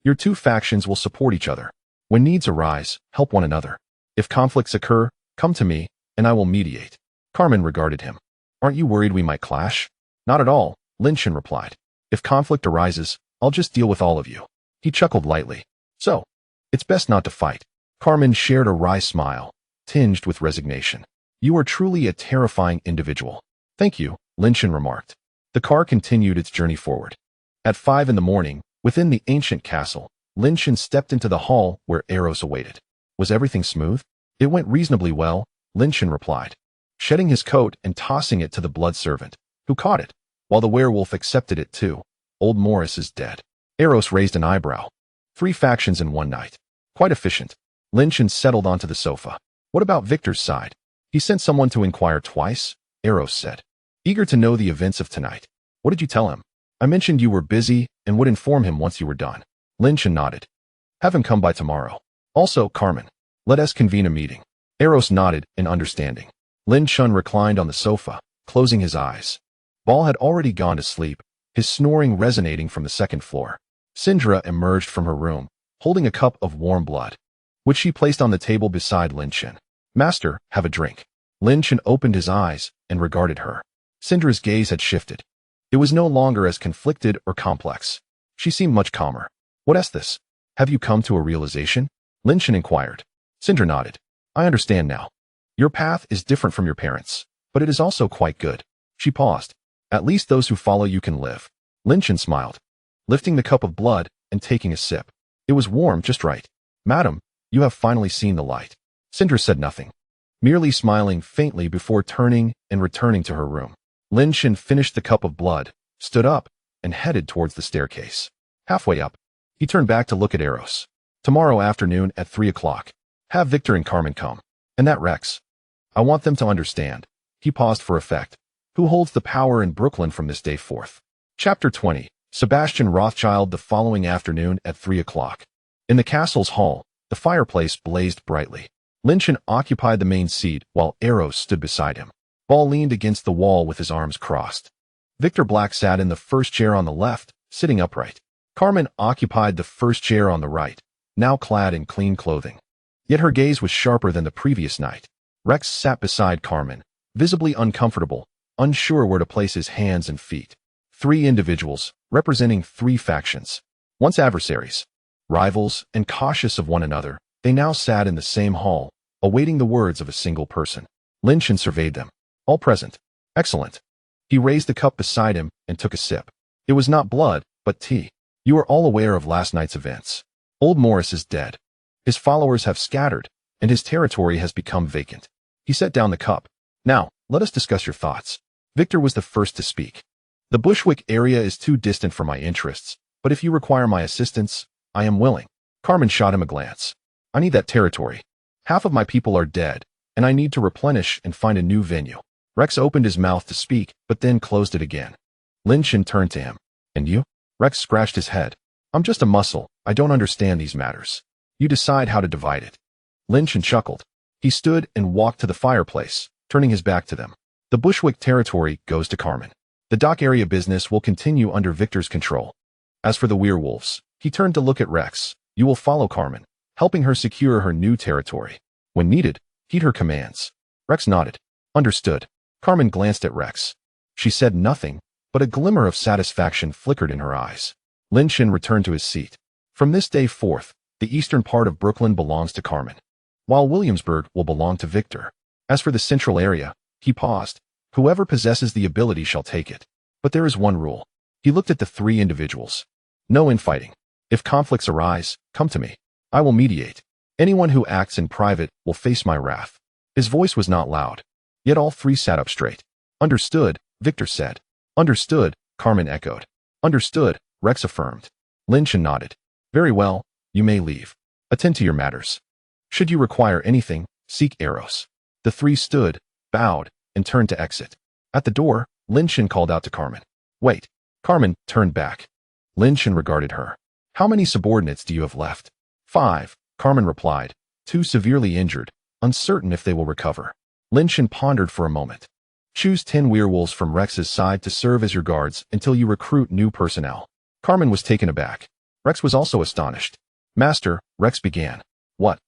Your 2 factions will support each other. When needs arise, help one another. If conflicts occur, come to me, and I will mediate. Carmen regarded him. Aren't you worried we might clash? Not at all, Lin Shen replied. If conflict arises, I'll just deal with all of you. He chuckled lightly. So, it's best not to fight. Carmen shared a wry smile, tinged with resignation. You are truly a terrifying individual. Thank you, Lin Shen remarked. The car continued its journey forward. At 5 in the morning, within the ancient castle, Lin Shen stepped into the hall where Eros awaited. Was everything smooth? It went reasonably well, Lin Shen replied, shedding his coat and tossing it to the blood servant, who caught it, while the werewolf accepted it too. Old Morris is dead. Eros raised an eyebrow. 3 factions in one night. Quite efficient. Lin Shen settled onto the sofa. What about Victor's side? He sent someone to inquire twice, Eros said. Eager to know the events of tonight. What did you tell him? I mentioned you were busy and would inform him once you were done. Lin Shen nodded. Have him come by tomorrow. Also, Carmen. Let us convene a meeting. Eros nodded in understanding. Lin Chen reclined on the sofa, closing his eyes. Ball had already gone to sleep, his snoring resonating from the second floor. Syndra emerged from her room, holding a cup of warm blood, which she placed on the table beside Lin Chen. Master, have a drink. Lin Chen opened his eyes and regarded her. Syndra's gaze had shifted. It was no longer as conflicted or complex. She seemed much calmer. What is this? Have you come to a realization? Lin Chen inquired. Syndra nodded. I understand now. Your path is different from your parents, but it is also quite good. She paused. At least those who follow you can live. Lin Chen smiled, lifting the cup of blood and taking a sip. It was warm just right. Madam, you have finally seen the light. Syndra said nothing, merely smiling faintly before turning and returning to her room. Lin Chen finished the cup of blood, stood up, and headed towards the staircase. Halfway up, he turned back to look at Eros. Tomorrow afternoon at 3 o'clock, have Victor and Carmen come. And that Rex. I want them to understand. He paused for effect. Who holds the power in Brooklyn from this day forth? Chapter 20. Sebastian Rothschild. The following afternoon at 3 o'clock. In the castle's hall, the fireplace blazed brightly. Lin Chen occupied the main seat while Eros stood beside him. Ball leaned against the wall with his arms crossed. Victor Black sat in the first chair on the left, sitting upright. Carmen occupied the first chair on the right, now clad in clean clothing. Yet her gaze was sharper than the previous night. Rex sat beside Carmen, visibly uncomfortable, unsure where to place his hands and feet. Three individuals, representing three factions. Once adversaries, rivals, and cautious of one another, they now sat in the same hall, awaiting the words of a single person. Lin Chen surveyed them. All present. Excellent. He raised the cup beside him and took a sip. It was not blood, but tea. You are all aware of last night's events. Old Morris is dead. His followers have scattered, and his territory has become vacant. He set down the cup. Now, let us discuss your thoughts. Victor was the first to speak. The Bushwick area is too distant for my interests, but if you require my assistance, I am willing. Carmen shot him a glance. I need that territory. Half of my people are dead, and I need to replenish and find a new venue. Rex opened his mouth to speak, but then closed it again. Lin Chen turned to him. And you? Rex scratched his head. I'm just a muscle. I don't understand these matters. You decide how to divide it. Lin Chen chuckled. He stood and walked to the fireplace, turning his back to them. The Bushwick territory goes to Carmen. The dock area business will continue under Victor's control. As for the werewolves, he turned to look at Rex. You will follow Carmen, helping her secure her new territory. When needed, heed her commands. Rex nodded. Understood. Carmen glanced at Rex. She said nothing, but a glimmer of satisfaction flickered in her eyes. Lin Chen returned to his seat. From this day forth, the eastern part of Brooklyn belongs to Carmen, while Williamsburg will belong to Victor. As for the central area, he paused. Whoever possesses the ability shall take it. But there is one rule. He looked at the three individuals. No infighting. If conflicts arise, come to me. I will mediate. Anyone who acts in private will face my wrath. His voice was not loud. Yet all three sat up straight. Understood, Victor said. Understood, Carmen echoed. Understood, Rex affirmed. Lin Chen nodded. Very well, you may leave. Attend to your matters. Should you require anything, seek Eros. The three stood, bowed, and turned to exit. At the door, Lin Chen called out to Carmen. Wait. Carmen turned back. Lin Chen regarded her. How many subordinates do you have left? 5, Carmen replied. 2 severely injured, uncertain if they will recover. Lin Chen pondered for a moment. Choose 10 werewolves from Rex's side to serve as your guards until you recruit new personnel. Carmen was taken aback. Rex was also astonished. Master, Rex began. What?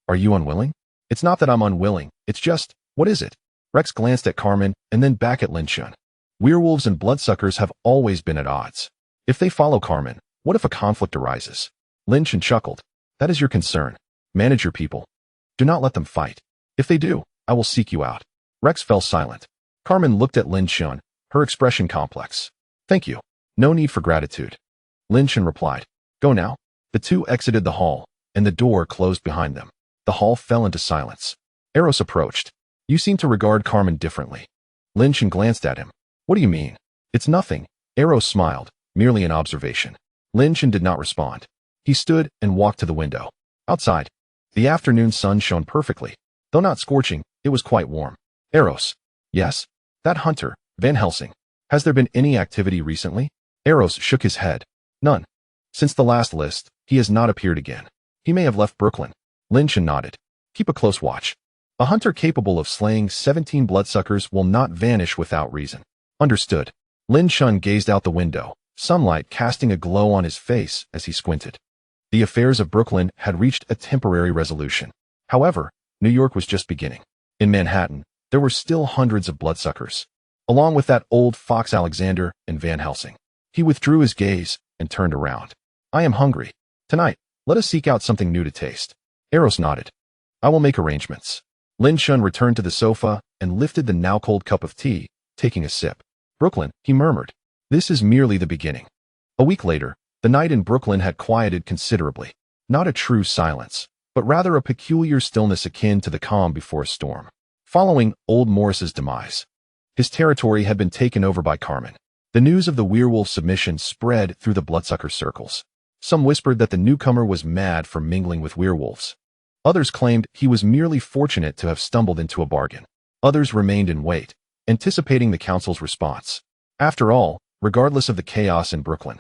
Are you unwilling? It's not that I'm unwilling, it's just, what is it? Rex glanced at Carmen and then back at Lin Chen. Werewolves and bloodsuckers have always been at odds. If they follow Carmen, what if a conflict arises? Lin Chen chuckled. That is your concern. Manage your people. Do not let them fight. If they do, I will seek you out. Rex fell silent. Carmen looked at Lin Chen, her expression complex. Thank you. No need for gratitude. Lin Chen replied. Go now. The two exited the hall, and the door closed behind them. The hall fell into silence. Eros approached. You seem to regard Carmen differently. Lin Chen glanced at him. What do you mean? It's nothing. Eros smiled, merely an observation. Lin Chen did not respond. He stood and walked to the window. Outside, the afternoon sun shone perfectly. Though not scorching, it was quite warm. Eros. Yes? That hunter, Van Helsing. Has there been any activity recently? Eros shook his head. None. Since the last list, he has not appeared again. He may have left Brooklyn. Lin Chen nodded. Keep a close watch. A hunter capable of slaying 17 bloodsuckers will not vanish without reason. Understood. Lin Chen gazed out the window, sunlight casting a glow on his face as he squinted. The affairs of Brooklyn had reached a temporary resolution. However, New York was just beginning. In Manhattan, there were still hundreds of bloodsuckers, along with that old fox Alexander and Van Helsing. He withdrew his gaze and turned around. I am hungry. Tonight, let us seek out something new to taste. Eros nodded. I will make arrangements. Lin Chen returned to the sofa and lifted the now-cold cup of tea, taking a sip. Brooklyn, he murmured. This is merely the beginning. A week later, the night in Brooklyn had quieted considerably. Not a true silence, but rather a peculiar stillness akin to the calm before a storm. Following Old Morris's demise, his territory had been taken over by Caine. The news of the werewolf submission spread through the bloodsucker circles. Some whispered that the newcomer was mad for mingling with werewolves. Others claimed he was merely fortunate to have stumbled into a bargain. Others remained in wait, anticipating the council's response. After all, regardless of the chaos in Brooklyn,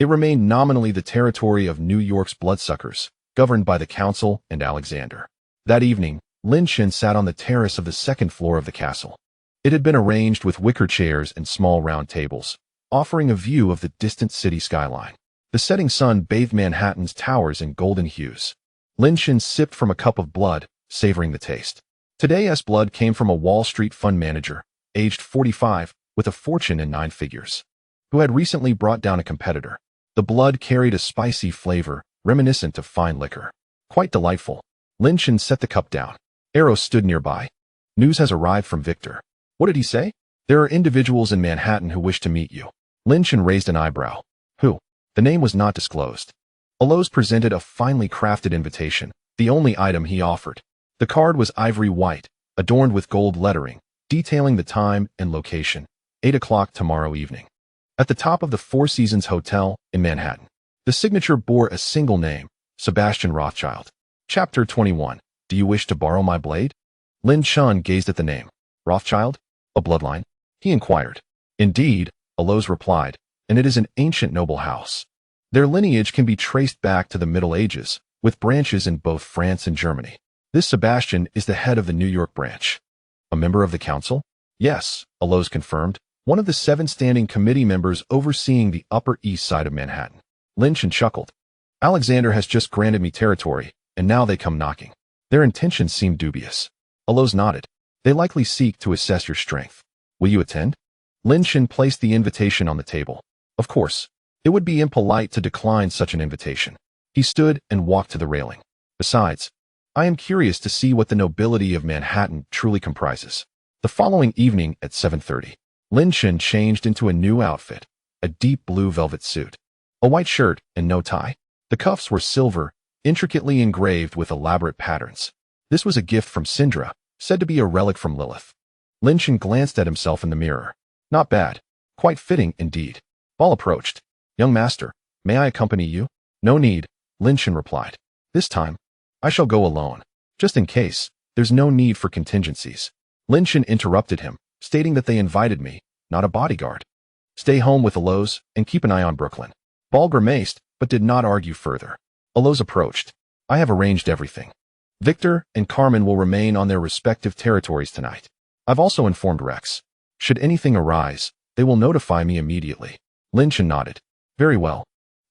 it remained nominally the territory of New York's bloodsuckers, governed by the council and Alexander. That evening, Lin Chen sat on the terrace of the second floor of the castle. It had been arranged with wicker chairs and small round tables, offering a view of the distant city skyline. The setting sun bathed Manhattan's towers in golden hues. Lin Chen sipped from a cup of blood, savoring the taste. Today's blood came from a Wall Street fund manager, aged 45, with a fortune in 9 figures, who had recently brought down a competitor. The blood carried a spicy flavor, reminiscent of fine liquor. Quite delightful. Lin Chen set the cup down. Eros stood nearby. News has arrived from Victor. What did he say? There are individuals in Manhattan who wish to meet you. Lin Chen raised an eyebrow. Who? The name was not disclosed. Elos presented a finely crafted invitation, the only item he offered. The card was ivory white, adorned with gold lettering, detailing the time and location, 8 o'clock tomorrow evening. At the top of the Four Seasons Hotel in Manhattan. The signature bore a single name, Sebastian Rothschild. Chapter 21. Do you wish to borrow my blade? Lin Chen gazed at the name. Rothschild? A bloodline? He inquired. Indeed, Elos replied, and it is an ancient noble house. Their lineage can be traced back to the Middle Ages, with branches in both France and Germany. This Sebastian is the head of the New York branch. A member of the council? Yes, Elos confirmed, one of the 7 standing committee members overseeing the Upper East Side of Manhattan. Lin Chen chuckled. Alexander has just granted me territory, and now they come knocking. Their intentions seem dubious. Elos nodded. They likely seek to assess your strength. Will you attend? Lin Chen placed the invitation on the table. Of course. It would be impolite to decline such an invitation. He stood and walked to the railing. Besides, I am curious to see what the nobility of Manhattan truly comprises. The following evening at 7:30, Lin Chen changed into a new outfit, a deep blue velvet suit, a white shirt and no tie. The cuffs were silver, intricately engraved with elaborate patterns. This was a gift from Syndra, said to be a relic from Lilith. Lin Chen glanced at himself in the mirror. Not bad. Quite fitting indeed. Ball approached. Young master, may I accompany you? No need, Lin Chen replied. This time, I shall go alone. Just in case, there's no need for contingencies. Lin Chen interrupted him, stating that they invited me, not a bodyguard. Stay home with Elos and keep an eye on Brooklyn. Ball grimaced, but did not argue further. Elos approached. I have arranged everything. Victor and Carmen will remain on their respective territories tonight. I've also informed Rex. Should anything arise, they will notify me immediately. Lin Chen nodded. Very well.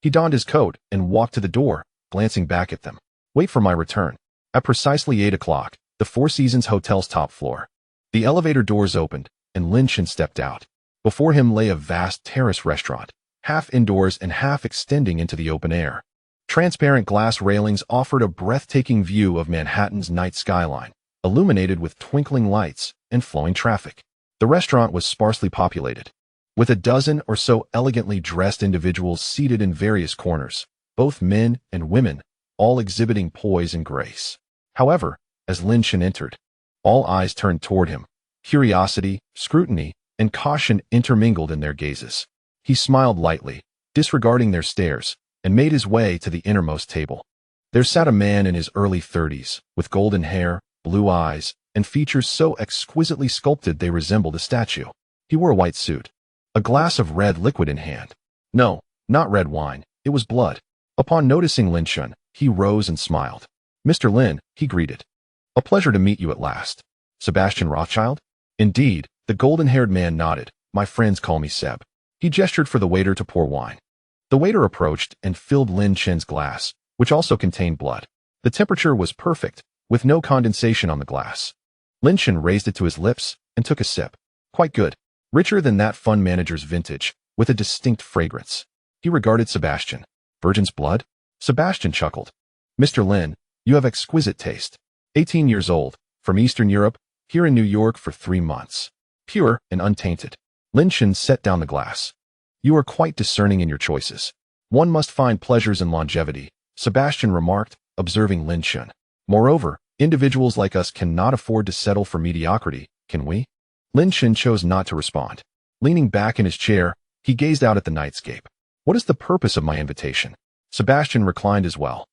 He donned his coat and walked to the door, glancing back at them. Wait for my return. At precisely 8 o'clock, the Four Seasons Hotel's top floor. The elevator doors opened, and Lin Chen stepped out. Before him lay a vast terrace restaurant, half indoors and half extending into the open air. Transparent glass railings offered a breathtaking view of Manhattan's night skyline, illuminated with twinkling lights and flowing traffic. The restaurant was sparsely populated, with a dozen or so elegantly dressed individuals seated in various corners, both men and women, all exhibiting poise and grace. However, as Lin Chen entered, all eyes turned toward him. Curiosity, scrutiny, and caution intermingled in their gazes. He smiled lightly, disregarding their stares, and made his way to the innermost table. There sat a man in his early 30s, with golden hair, blue eyes, and features so exquisitely sculpted they resembled a statue. He wore a white suit, a glass of red liquid in hand. No, not red wine, it was blood. Upon noticing Lin Chen, he rose and smiled. Mr. Lin, he greeted. A pleasure to meet you at last. Sebastian Rothschild? Indeed, the golden-haired man nodded. My friends call me Seb. He gestured for the waiter to pour wine. The waiter approached and filled Lin Chen's glass, which also contained blood. The temperature was perfect, with no condensation on the glass. Lin Chen raised it to his lips and took a sip. Quite good. Richer than that fund manager's vintage, with a distinct fragrance. He regarded Sebastian. Virgin's blood? Sebastian chuckled. Mr. Lin, you have exquisite taste. 18 years old, from Eastern Europe, here in New York for 3 months. Pure and untainted. Lin Chen set down the glass. You are quite discerning in your choices. One must find pleasures in longevity, Sebastian remarked, observing Lin Chen. Moreover, individuals like us cannot afford to settle for mediocrity, can we? Lin Chen chose not to respond. Leaning back in his chair, he gazed out at the nightscape. What is the purpose of my invitation? Sebastian reclined as well.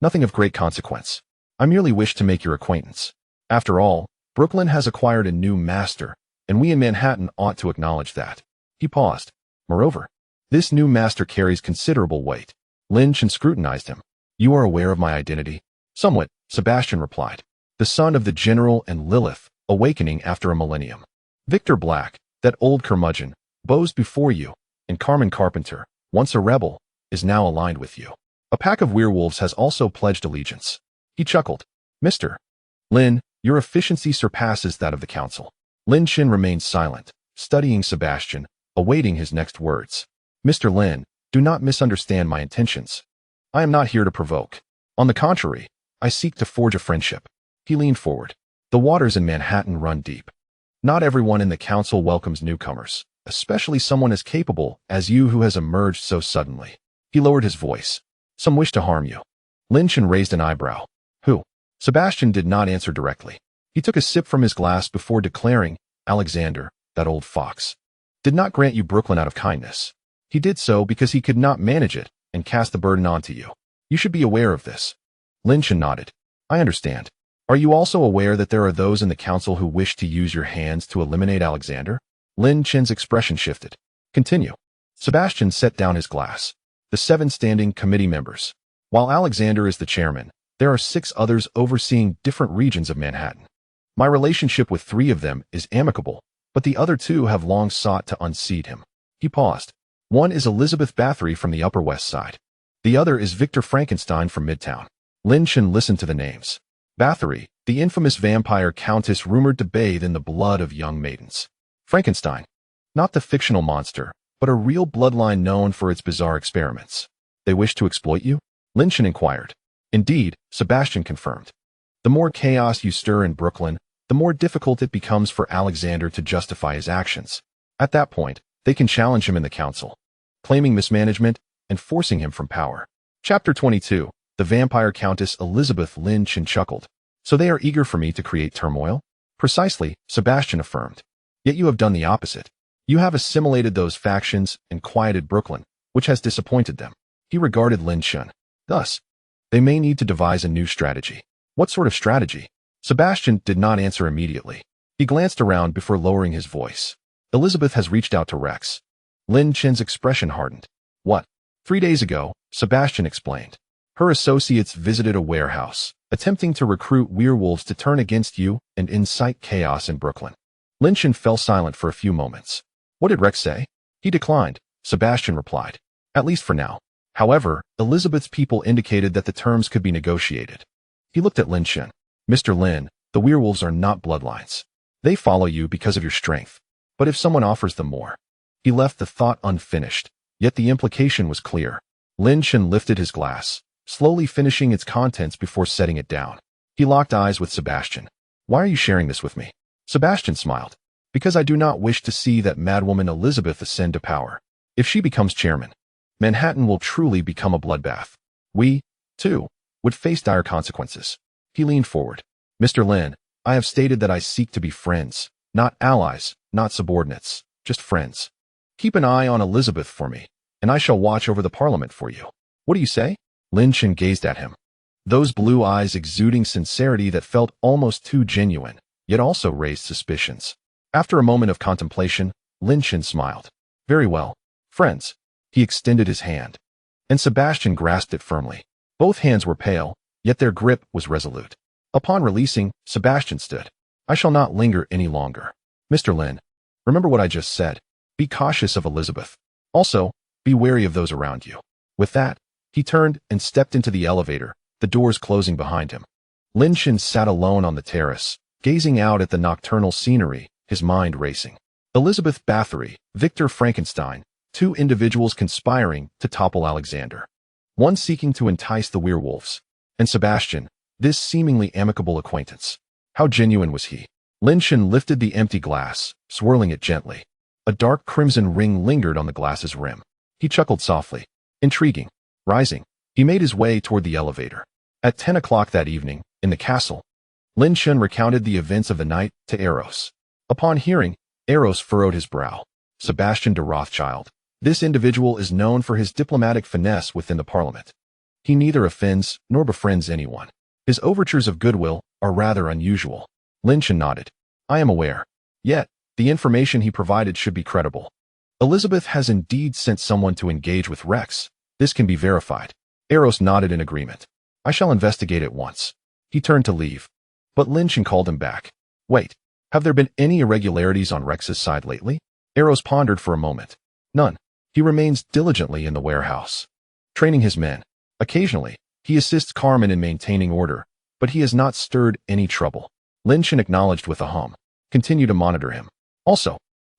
Nothing of great consequence. I merely wish to make your acquaintance. After all, Brooklyn has acquired a new master, and we in Manhattan ought to acknowledge that. He paused. Moreover, this new master carries considerable weight. Lin Chen scrutinized him. You are aware of my identity? Somewhat, Sebastian replied. The son of the General and Lilith, awakening after a millennium. Victor Black, that old curmudgeon, bows before you, and Carmen Carpenter, once a rebel, is now aligned with you. A pack of werewolves has also pledged allegiance. He chuckled. Mr. Lin, your efficiency surpasses that of the council. Lin Chen remained silent, studying Sebastian, awaiting his next words. Mr. Lin, do not misunderstand my intentions. I am not here to provoke. On the contrary, I seek to forge a friendship. He leaned forward. The waters in Manhattan run deep. Not everyone in the council welcomes newcomers, especially someone as capable as you who has emerged so suddenly. He lowered his voice. Some wish to harm you. Lin Chen raised an eyebrow. Who? Sebastian did not answer directly. He took a sip from his glass before declaring, Alexander, that old fox, did not grant you Brooklyn out of kindness. He did so because he could not manage it and cast the burden onto you. You should be aware of this. Lin Chen nodded. I understand. Are you also aware that there are those in the council who wish to use your hands to eliminate Alexander? Lin Chen's expression shifted. Continue. Sebastian set down his glass. The 7 standing committee members. While Alexander is the chairman, there are 6 others overseeing different regions of Manhattan. My relationship with 3 of them is amicable, but the other 2 have long sought to unseat him. He paused. One is Elizabeth Bathory from the Upper West Side. The other is Victor Frankenstein from Midtown. Lin Chen listened to the names. Bathory, the infamous vampire countess rumored to bathe in the blood of young maidens. Frankenstein, not the fictional monster, but a real bloodline known for its bizarre experiments. They wish to exploit you? Lin Chen inquired. Indeed, Sebastian confirmed. The more chaos you stir in Brooklyn, the more difficult it becomes for Alexander to justify his actions. At that point, they can challenge him in the council, claiming mismanagement and forcing him from power. Chapter 22. The vampire countess Elizabeth. Lin Chen chuckled. So they are eager for me to create turmoil? Precisely, Sebastian affirmed. Yet you have done the opposite. You have assimilated those factions and quieted Brooklyn, which has disappointed them. He regarded Lin Chen. Thus, they may need to devise a new strategy. What sort of strategy? Sebastian did not answer immediately. He glanced around before lowering his voice. Elizabeth has reached out to Rex. Lin Chen's expression hardened. What? 3 days ago, Sebastian explained. Her associates visited a warehouse, attempting to recruit werewolves to turn against you and incite chaos in Brooklyn. Lin Chen fell silent for a few moments. What did Rex say? He declined, Sebastian replied. At least for now. However, Elizabeth's people indicated that the terms could be negotiated. He looked at Lin Chen. Mr. Lin, the werewolves are not bloodlines. They follow you because of your strength. But if someone offers them more. He left the thought unfinished, yet the implication was clear. Lin Chen lifted his glass, slowly finishing its contents before setting it down. He locked eyes with Sebastian. Why are you sharing this with me? Sebastian smiled. Because I do not wish to see that madwoman Elizabeth ascend to power. If she becomes chairman, Manhattan will truly become a bloodbath. We, too, would face dire consequences. He leaned forward. Mr. Lin, I have stated that I seek to be friends, not allies, not subordinates, just friends. Keep an eye on Elizabeth for me, and I shall watch over the parliament for you. What do you say? Lin Chen gazed at him. Those blue eyes exuding sincerity that felt almost too genuine, yet also raised suspicions. After a moment of contemplation, Lin Chen smiled. Very well, friends. He extended his hand. And Sebastian grasped it firmly. Both hands were pale, yet their grip was resolute. Upon releasing, Sebastian stood. I shall not linger any longer. Mr. Lin, remember what I just said. Be cautious of Elizabeth. Also, be wary of those around you. With that, he turned and stepped into the elevator, the doors closing behind him. Lin Chen sat alone on the terrace, gazing out at the nocturnal scenery, his mind racing. Elizabeth Bathory, Victor Frankenstein, two individuals conspiring to topple Alexander. One seeking to entice the werewolves, and Sebastian, this seemingly amicable acquaintance. How genuine was he? Lin Chen lifted the empty glass, swirling it gently. A dark crimson ring lingered on the glass's rim. He chuckled softly. Intriguing. Rising, he made his way toward the elevator. At 10 o'clock that evening, in the castle, Lin Chen recounted the events of the night to Eros. Upon hearing, Eros furrowed his brow. Sebastian de Rothschild. This individual is known for his diplomatic finesse within the parliament. He neither offends nor befriends anyone. His overtures of goodwill are rather unusual. Lin Chen nodded. I am aware. Yet, the information he provided should be credible. Elizabeth has indeed sent someone to engage with Rex. This can be verified. Eros nodded in agreement. I shall investigate at once. He turned to leave. But Lin Chen called him back. Wait, have there been any irregularities on Rex's side lately? Eros pondered for a moment. None. He remains diligently in the warehouse, training his men. Occasionally, he assists Carmen in maintaining order, but he has not stirred any trouble. Lin Chen acknowledged with a hum. Continue to monitor him. Also,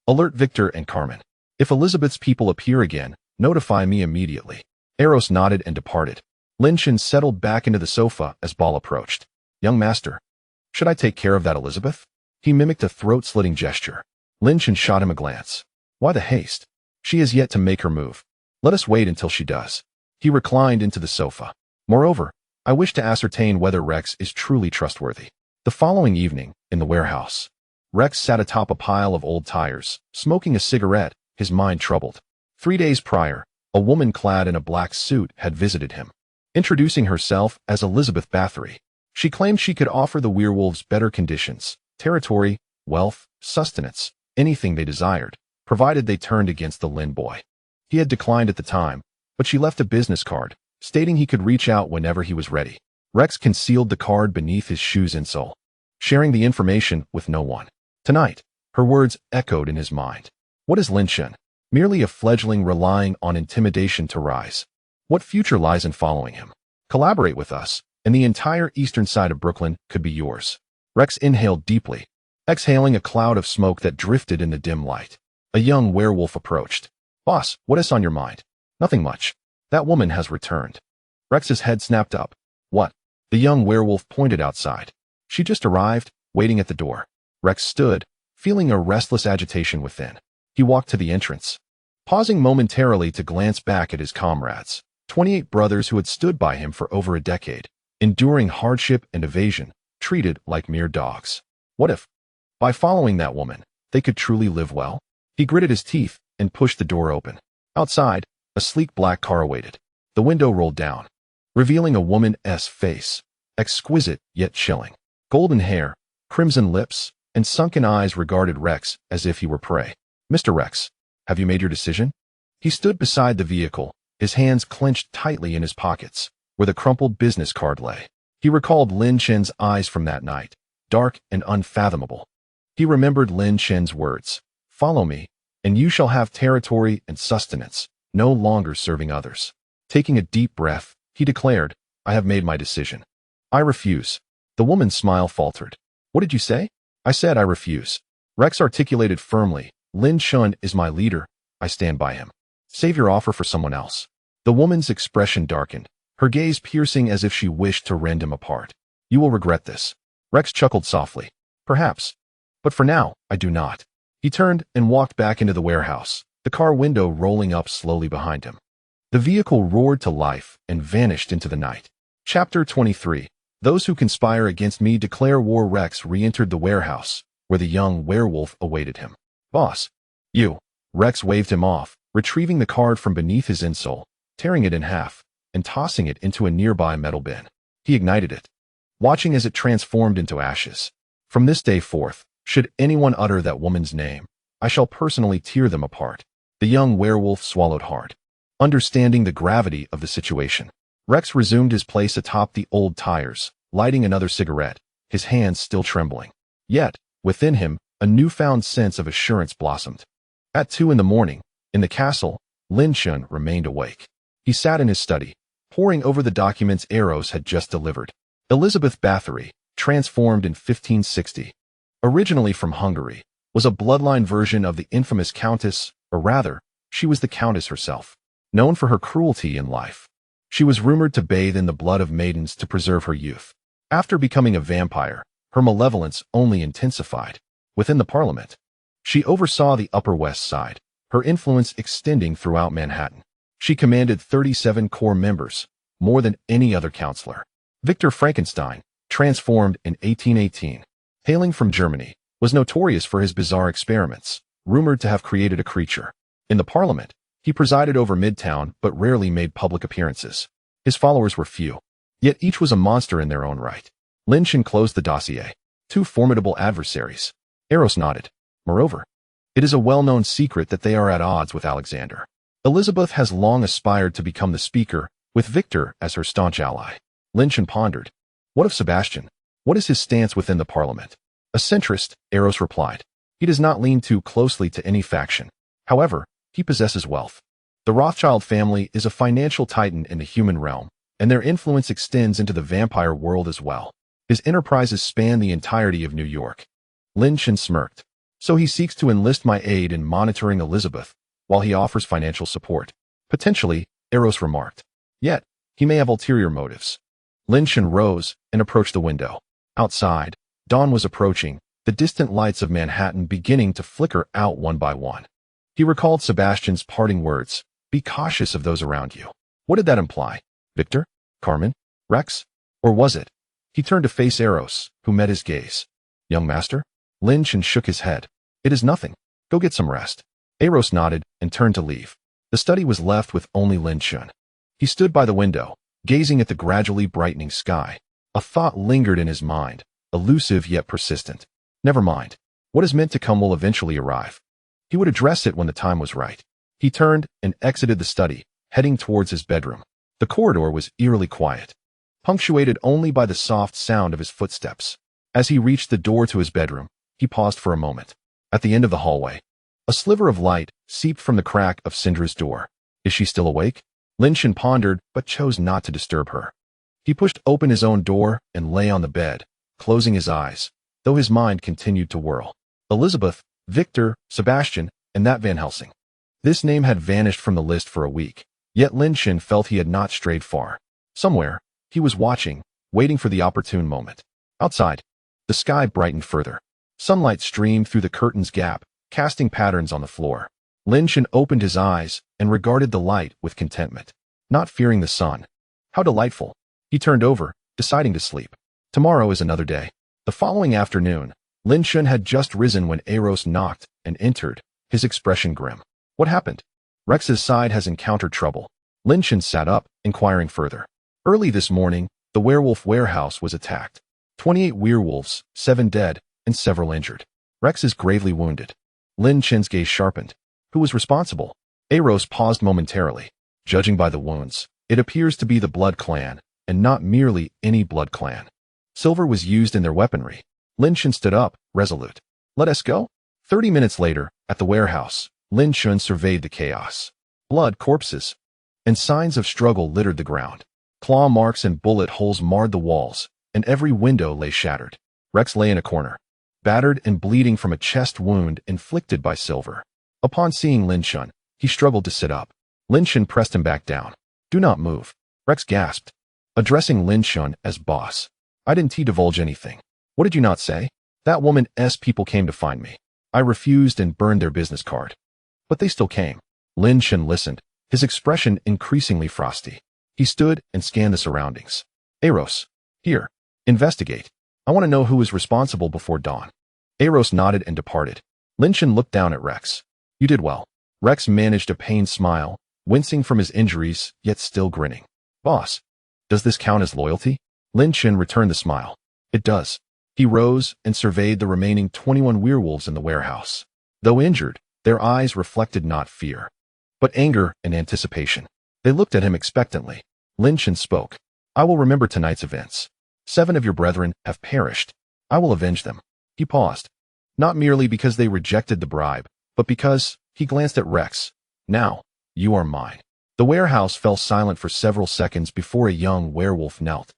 alert Victor and Carmen. If Elizabeth's people appear again, notify me immediately. Eros nodded and departed. Lin Chen settled back into the sofa as Ball approached. Young master, should I take care of that Elizabeth? He mimicked a throat-slitting gesture. Lin Chen shot him a glance. Why the haste? She has yet to make her move. Let us wait until she does. He reclined into the sofa. Moreover, I wish to ascertain whether Rex is truly trustworthy. The following evening, in the warehouse, Rex sat atop a pile of old tires, smoking a cigarette, his mind troubled. 3 days prior, a woman clad in a black suit had visited him, introducing herself as Elizabeth Bathory. She claimed she could offer the werewolves better conditions, territory, wealth, sustenance, anything they desired, provided they turned against the Lin boy. He had declined at the time, but she left a business card, stating he could reach out whenever he was ready. Rex concealed the card beneath his shoe's insole, sharing the information with no one. Tonight, her words echoed in his mind. What is Lin Chen? Merely a fledgling relying on intimidation to rise. What future lies in following him? Collaborate with us, and the entire eastern side of Brooklyn could be yours. Rex inhaled deeply, exhaling a cloud of smoke that drifted in the dim light. A young werewolf approached. Boss, what is on your mind? Nothing much. That woman has returned. Rex's head snapped up. What? The young werewolf pointed outside. She just arrived, waiting at the door. Rex stood, feeling a restless agitation within. He walked to the entrance, pausing momentarily to glance back at his comrades, 28 brothers who had stood by him for over a decade, enduring hardship and evasion, treated like mere dogs. What if, by following that woman, they could truly live well? He gritted his teeth and pushed the door open. Outside, a sleek black car awaited. The window rolled down, revealing a woman's face, exquisite yet chilling. Golden hair, crimson lips, and sunken eyes regarded Rex as if he were prey. Mr. Rex, have you made your decision? He stood beside the vehicle, his hands clenched tightly in his pockets, where the crumpled business card lay. He recalled Lin Chen's eyes from that night, dark and unfathomable. He remembered Lin Chen's words, follow me, and you shall have territory and sustenance, no longer serving others. Taking a deep breath, he declared, I have made my decision. I refuse. The woman's smile faltered. What did you say? I said I refuse. Rex articulated firmly, Lin Chen is my leader, I stand by him. Save your offer for someone else. The woman's expression darkened, her gaze piercing as if she wished to rend him apart. You will regret this. Rex chuckled softly. Perhaps. But for now, I do not. He turned and walked back into the warehouse, the car window rolling up slowly behind him. The vehicle roared to life and vanished into the night. Chapter 23. Those who conspire against me declare war. Rex re-entered the warehouse, where the young werewolf awaited him. Boss. You. Rex waved him off, retrieving the card from beneath his insole, tearing it in half, and tossing it into a nearby metal bin. He ignited it, watching as it transformed into ashes. From this day forth, should anyone utter that woman's name, I shall personally tear them apart. The young werewolf swallowed hard, understanding the gravity of the situation. Rex resumed his place atop the old tires, lighting another cigarette, his hands still trembling. Yet, within him, a newfound sense of assurance blossomed. At 2 in the morning, in the castle, Lin Chen remained awake. He sat in his study, poring over the documents Eros had just delivered. Elizabeth Bathory, transformed in 1560, originally from Hungary, was a bloodline version of the infamous countess, or rather, she was the countess herself, known for her cruelty in life. She was rumored to bathe in the blood of maidens to preserve her youth. After becoming a vampire, her malevolence only intensified. Within the parliament, she oversaw the Upper West Side, her influence extending throughout Manhattan. She commanded 37 core members, more than any other counselor. Victor Frankenstein, transformed in 1818, hailing from Germany, was notorious for his bizarre experiments, rumored to have created a creature. In the parliament, he presided over Midtown but rarely made public appearances. His followers were few, yet each was a monster in their own right. Lin Chen closed the dossier. 2 formidable adversaries. Eros nodded. Moreover, it is a well-known secret that they are at odds with Alexander. Elizabeth has long aspired to become the speaker, with Victor as her staunch ally. Lin Chen pondered. What of Sebastian? What is his stance within the parliament? A centrist, Eros replied. He does not lean too closely to any faction. However, he possesses wealth. The Rothschild family is a financial titan in the human realm, and their influence extends into the vampire world as well. His enterprises span the entirety of New York. Lin Chen smirked. So he seeks to enlist my aid in monitoring Elizabeth, while he offers financial support. Potentially, Eros remarked. Yet, he may have ulterior motives. Lin Chen rose and approached the window. Outside, dawn was approaching, the distant lights of Manhattan beginning to flicker out one by one. He recalled Sebastian's parting words, "Be cautious of those around you." What did that imply? Victor? Carmen? Rex? Or was it? He turned to face Eros, who met his gaze. Young master? Lin Chen shook his head. It is nothing. Go get some rest. Eros nodded and turned to leave. The study was left with only Lin Chen. He stood by the window, gazing at the gradually brightening sky. A thought lingered in his mind, elusive yet persistent. Never mind. What is meant to come will eventually arrive. He would address it when the time was right. He turned and exited the study, heading towards his bedroom. The corridor was eerily quiet, punctuated only by the soft sound of his footsteps. As he reached the door to his bedroom, he paused for a moment. At the end of the hallway, a sliver of light seeped from the crack of Syndra's door. Is she still awake? Lin Chen pondered, but chose not to disturb her. He pushed open his own door and lay on the bed, closing his eyes, though his mind continued to whirl. Elizabeth, Victor, Sebastian, and that Van Helsing. This name had vanished from the list for a week, yet Lin Chen felt he had not strayed far. Somewhere, he was watching, waiting for the opportune moment. Outside, the sky brightened further. Sunlight streamed through the curtain's gap, casting patterns on the floor. Lin Chen opened his eyes and regarded the light with contentment, not fearing the sun. How delightful. He turned over, deciding to sleep. Tomorrow is another day. The following afternoon, Lin Chen had just risen when Eros knocked and entered, his expression grim. What happened? Rex's side has encountered trouble. Lin Chen sat up, inquiring further. Early this morning, the werewolf warehouse was attacked. 28 werewolves, 7 dead, and several injured. Rex is gravely wounded. Lin Chen's gaze sharpened. Who was responsible? Eros paused momentarily. Judging by the wounds, it appears to be the Blood Clan, and not merely any Blood Clan. Silver was used in their weaponry. Lin Chen stood up, resolute. Let us go? 30 minutes later, at the warehouse, Lin Chen surveyed the chaos. Blood, corpses, and signs of struggle littered the ground. Claw marks and bullet holes marred the walls, and every window lay shattered. Rex lay in a corner, battered and bleeding from a chest wound inflicted by Silver. Upon seeing Lin Chen, he struggled to sit up. Lin Chen pressed him back down. Do not move. Rex gasped, addressing Lin Chen as boss. I didn't divulge anything. What did you not say? That woman's people came to find me. I refused and burned their business card. But they still came. Lin Chen listened, his expression increasingly frosty. He stood and scanned the surroundings. Eros, here. Investigate. I want to know who is responsible before dawn. Eros nodded and departed. Lin Chen looked down at Rex. You did well. Rex managed a pained smile, wincing from his injuries, yet still grinning. Boss, does this count as loyalty? Lin Chen returned the smile. It does. He rose and surveyed the remaining 21 werewolves in the warehouse. Though injured, their eyes reflected not fear, but anger and anticipation. They looked at him expectantly. Lin Chen spoke. I will remember tonight's events. 7 of your brethren have perished. I will avenge them." He paused. Not merely because they rejected the bribe, but because he glanced at Rex. "Now, you are mine." The warehouse fell silent for several seconds before a young werewolf knelt,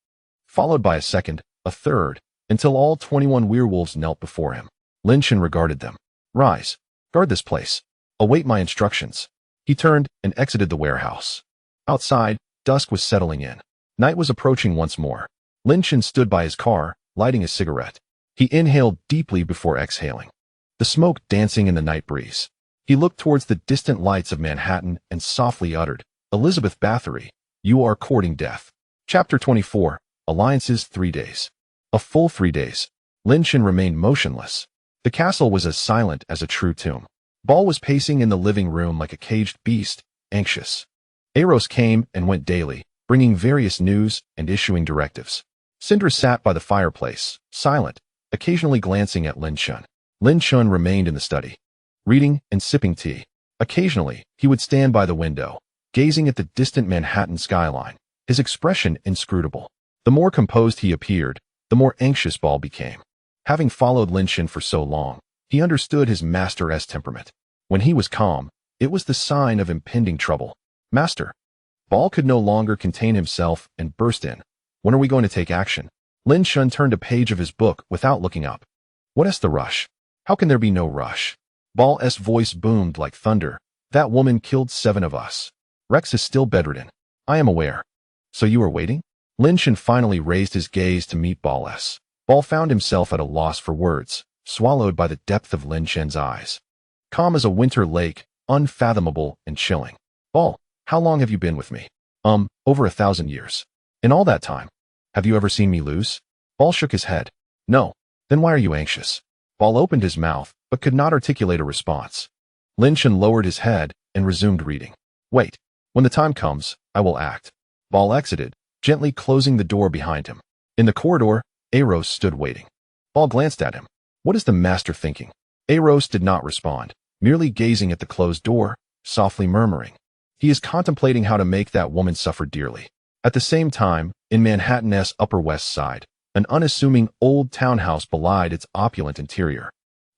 followed by a second, a third, until all 21 werewolves knelt before him. Lin Chen regarded them. "Rise. Guard this place. Await my instructions." He turned and exited the warehouse. Outside, dusk was settling in. Night was approaching once more. Lin Chen stood by his car, lighting a cigarette. He inhaled deeply before exhaling, the smoke dancing in the night breeze. He looked towards the distant lights of Manhattan and softly uttered, "Elizabeth Bathory, you are courting death." Chapter 24, Alliances 3 days. A full 3 days. Lin Chen remained motionless. The castle was as silent as a true tomb. Ball was pacing in the living room like a caged beast, anxious. Eros came and went daily, bringing various news and issuing directives. Syndra sat by the fireplace, silent, occasionally glancing at Lin Chen. Lin Chen remained in the study, reading and sipping tea. Occasionally, he would stand by the window, gazing at the distant Manhattan skyline, his expression inscrutable. The more composed he appeared, the more anxious Ball became. Having followed Lin Chen for so long, he understood his master's temperament. When he was calm, it was the sign of impending trouble. "Master." Ball could no longer contain himself and burst in. "When are we going to take action?" Lin Chen turned a page of his book without looking up. "What is the rush? How can there be no rush?" Ball's voice boomed like thunder. "That woman killed 7 of us. Rex is still bedridden. I am aware." "So you are waiting?" Lin Chen finally raised his gaze to meet Ball's. Ball found himself at a loss for words, swallowed by the depth of Lin Chen's eyes. Calm as a winter lake, unfathomable and chilling. "Ball, how long have you been with me?" Over 1,000 years. "In all that time, have you ever seen me lose?" Ball shook his head. "No." "Then why are you anxious?" Ball opened his mouth, but could not articulate a response. Lin Chen lowered his head and resumed reading. "Wait. When the time comes, I will act." Ball exited, gently closing the door behind him. In the corridor, Eros stood waiting. Ball glanced at him. "What is the master thinking?" Eros did not respond, merely gazing at the closed door, softly murmuring, "He is contemplating how to make that woman suffer dearly." At the same time, in Manhattan's Upper West Side, an unassuming old townhouse belied its opulent interior,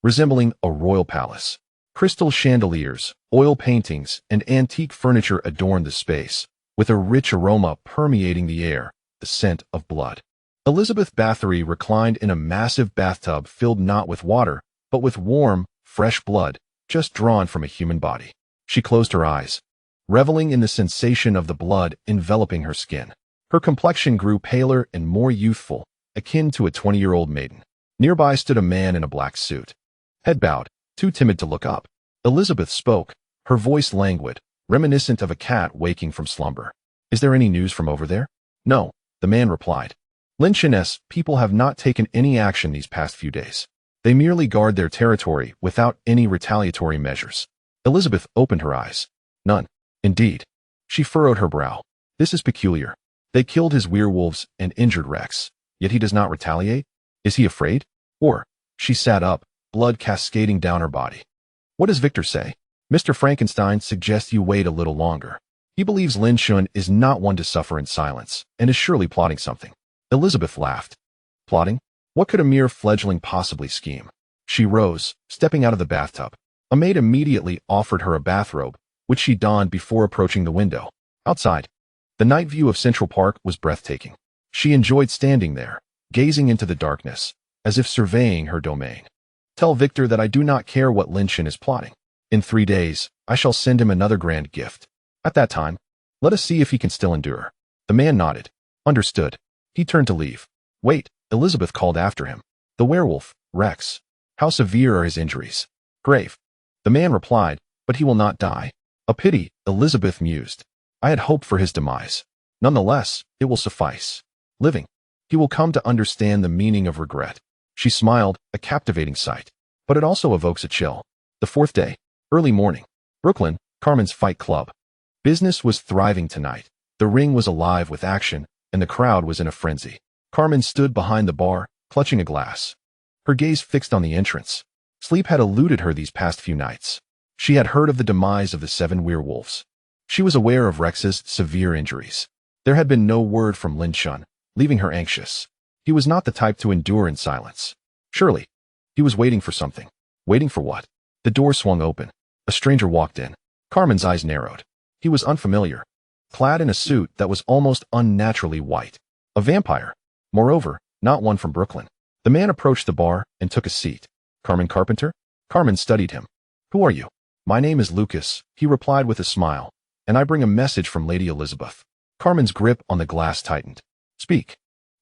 resembling a royal palace. Crystal chandeliers, oil paintings, and antique furniture adorned the space, with a rich aroma permeating the air, the scent of blood. Elizabeth Bathory reclined in a massive bathtub filled not with water, but with warm, fresh blood, just drawn from a human body. She closed her eyes, reveling in the sensation of the blood enveloping her skin. Her complexion grew paler and more youthful, akin to a 20-year-old maiden. Nearby stood a man in a black suit. Head bowed, too timid to look up. Elizabeth spoke, her voice languid, reminiscent of a cat waking from slumber. "Is there any news from over there?" "No," the man replied. "Lin Chen's people have not taken any action these past few days. They merely guard their territory without any retaliatory measures." Elizabeth opened her eyes. "None." "Indeed." She furrowed her brow. "This is peculiar. They killed his werewolves and injured Rex, yet he does not retaliate? Is he afraid? Or—" She sat up, blood cascading down her body. "What does Victor say?" "Mr. Frankenstein suggests you wait a little longer. He believes Lin Chen is not one to suffer in silence, and is surely plotting something." Elizabeth laughed. "Plotting? What could a mere fledgling possibly scheme?" She rose, stepping out of the bathtub. A maid immediately offered her a bathrobe, which she donned before approaching the window. Outside, the night view of Central Park was breathtaking. She enjoyed standing there, gazing into the darkness, as if surveying her domain. "Tell Victor that I do not care what Lin Chen is plotting. In 3 days, I shall send him another grand gift. At that time, let us see if he can still endure." The man nodded. "Understood." He turned to leave. "Wait," Elizabeth called after him. "The werewolf, Rex. How severe are his injuries?" "Grave." The man replied, "But he will not die." "A pity," Elizabeth mused. "I had hoped for his demise. Nonetheless, it will suffice. Living, he will come to understand the meaning of regret." She smiled, a captivating sight. But it also evokes a chill. The 4th day, early morning. Brooklyn, Carmen's Fight Club. Business was thriving tonight. The ring was alive with action, and the crowd was in a frenzy. Carmen stood behind the bar, clutching a glass, her gaze fixed on the entrance. Sleep had eluded her these past few nights. She had heard of the demise of the 7 werewolves. She was aware of Rex's severe injuries. There had been no word from Lin Chen, leaving her anxious. He was not the type to endure in silence. Surely, he was waiting for something. Waiting for what? The door swung open. A stranger walked in. Carmen's eyes narrowed. He was unfamiliar, clad in a suit that was almost unnaturally white. A vampire. Moreover, not one from Brooklyn. The man approached the bar and took a seat. Carmen Carpenter? Carmen studied him. Who are you? My name is Lucas, he replied with a smile, and I bring a message from Lady Elizabeth. Carmen's grip on the glass tightened. Speak.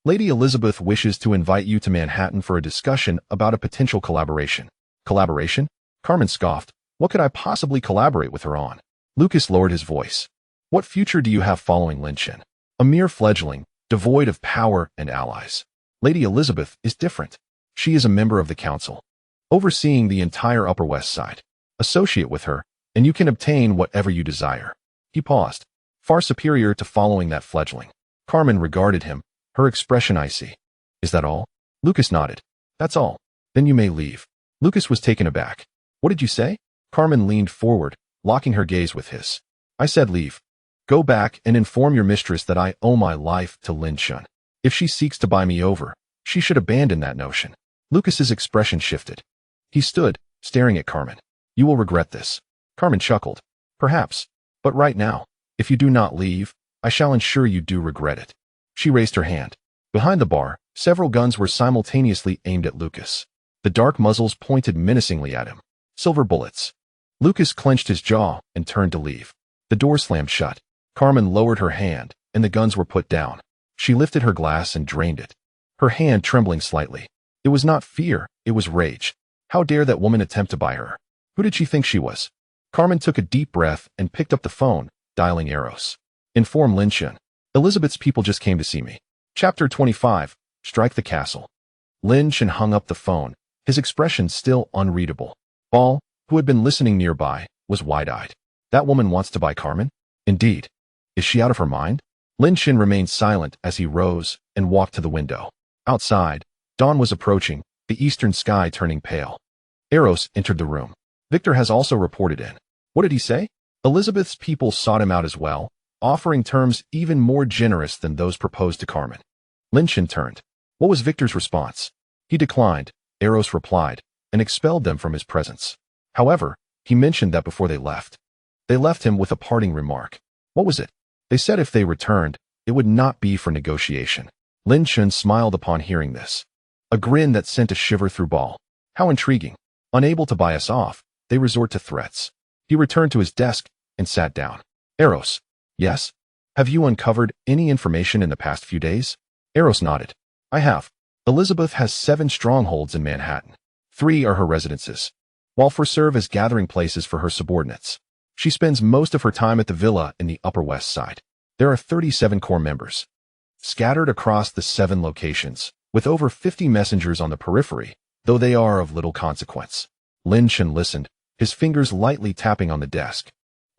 Lady Elizabeth wishes to invite you to Manhattan for a discussion about a potential collaboration. Collaboration? Carmen scoffed. What could I possibly collaborate with her on? Lucas lowered his voice. What future do you have following Lin Chen? A mere fledgling, devoid of power and allies. Lady Elizabeth is different. She is a member of the council, overseeing the entire Upper West Side. Associate with her, and you can obtain whatever you desire. He paused, far superior to following that fledgling. Carmen regarded him, her expression icy. Is that all? Lucas nodded. That's all. Then you may leave. Lucas was taken aback. What did you say? Carmen leaned forward, locking her gaze with his. I said leave. Go back and inform your mistress that I owe my life to Lin Chen. If she seeks to buy me over, she should abandon that notion. Lucas's expression shifted. He stood, staring at Carmen. You will regret this. Carmen chuckled. Perhaps. But right now, if you do not leave, I shall ensure you do regret it. She raised her hand. Behind the bar, several guns were simultaneously aimed at Lucas. The dark muzzles pointed menacingly at him. Silver bullets. Lucas clenched his jaw and turned to leave. The door slammed shut. Carmen lowered her hand, and the guns were put down. She lifted her glass and drained it, her hand trembling slightly. It was not fear, it was rage. How dare that woman attempt to buy her? Who did she think she was? Carmen took a deep breath and picked up the phone, dialing Eros. Inform Lin Chen. Elizabeth's people just came to see me. Chapter 25. Strike the castle. Lin Chen hung up the phone, his expression still unreadable. Ball, who had been listening nearby, was wide-eyed. That woman wants to buy Carmen? Indeed. Is she out of her mind? Lin Chen remained silent as he rose and walked to the window. Outside, dawn was approaching, the eastern sky turning pale. Eros entered the room. Victor has also reported in. What did he say? Elizabeth's people sought him out as well, offering terms even more generous than those proposed to Carmen. Lin Chen turned. What was Victor's response? He declined, Eros replied, and expelled them from his presence. However, he mentioned that before they left. They left him with a parting remark. What was it? They said if they returned, it would not be for negotiation. Lin Chen smiled upon hearing this. A grin that sent a shiver through Ball. How intriguing. Unable to buy us off, they resort to threats. He returned to his desk and sat down. Eros. Yes? Have you uncovered any information in the past few days? Eros nodded. I have. Elizabeth has 7 strongholds in Manhattan. 3 are her residences, while 4 serve as gathering places for her subordinates. She spends most of her time at the villa in the Upper West Side. There are 37 core members, scattered across the 7 locations, with over 50 messengers on the periphery, though they are of little consequence. Lin Chen listened, his fingers lightly tapping on the desk.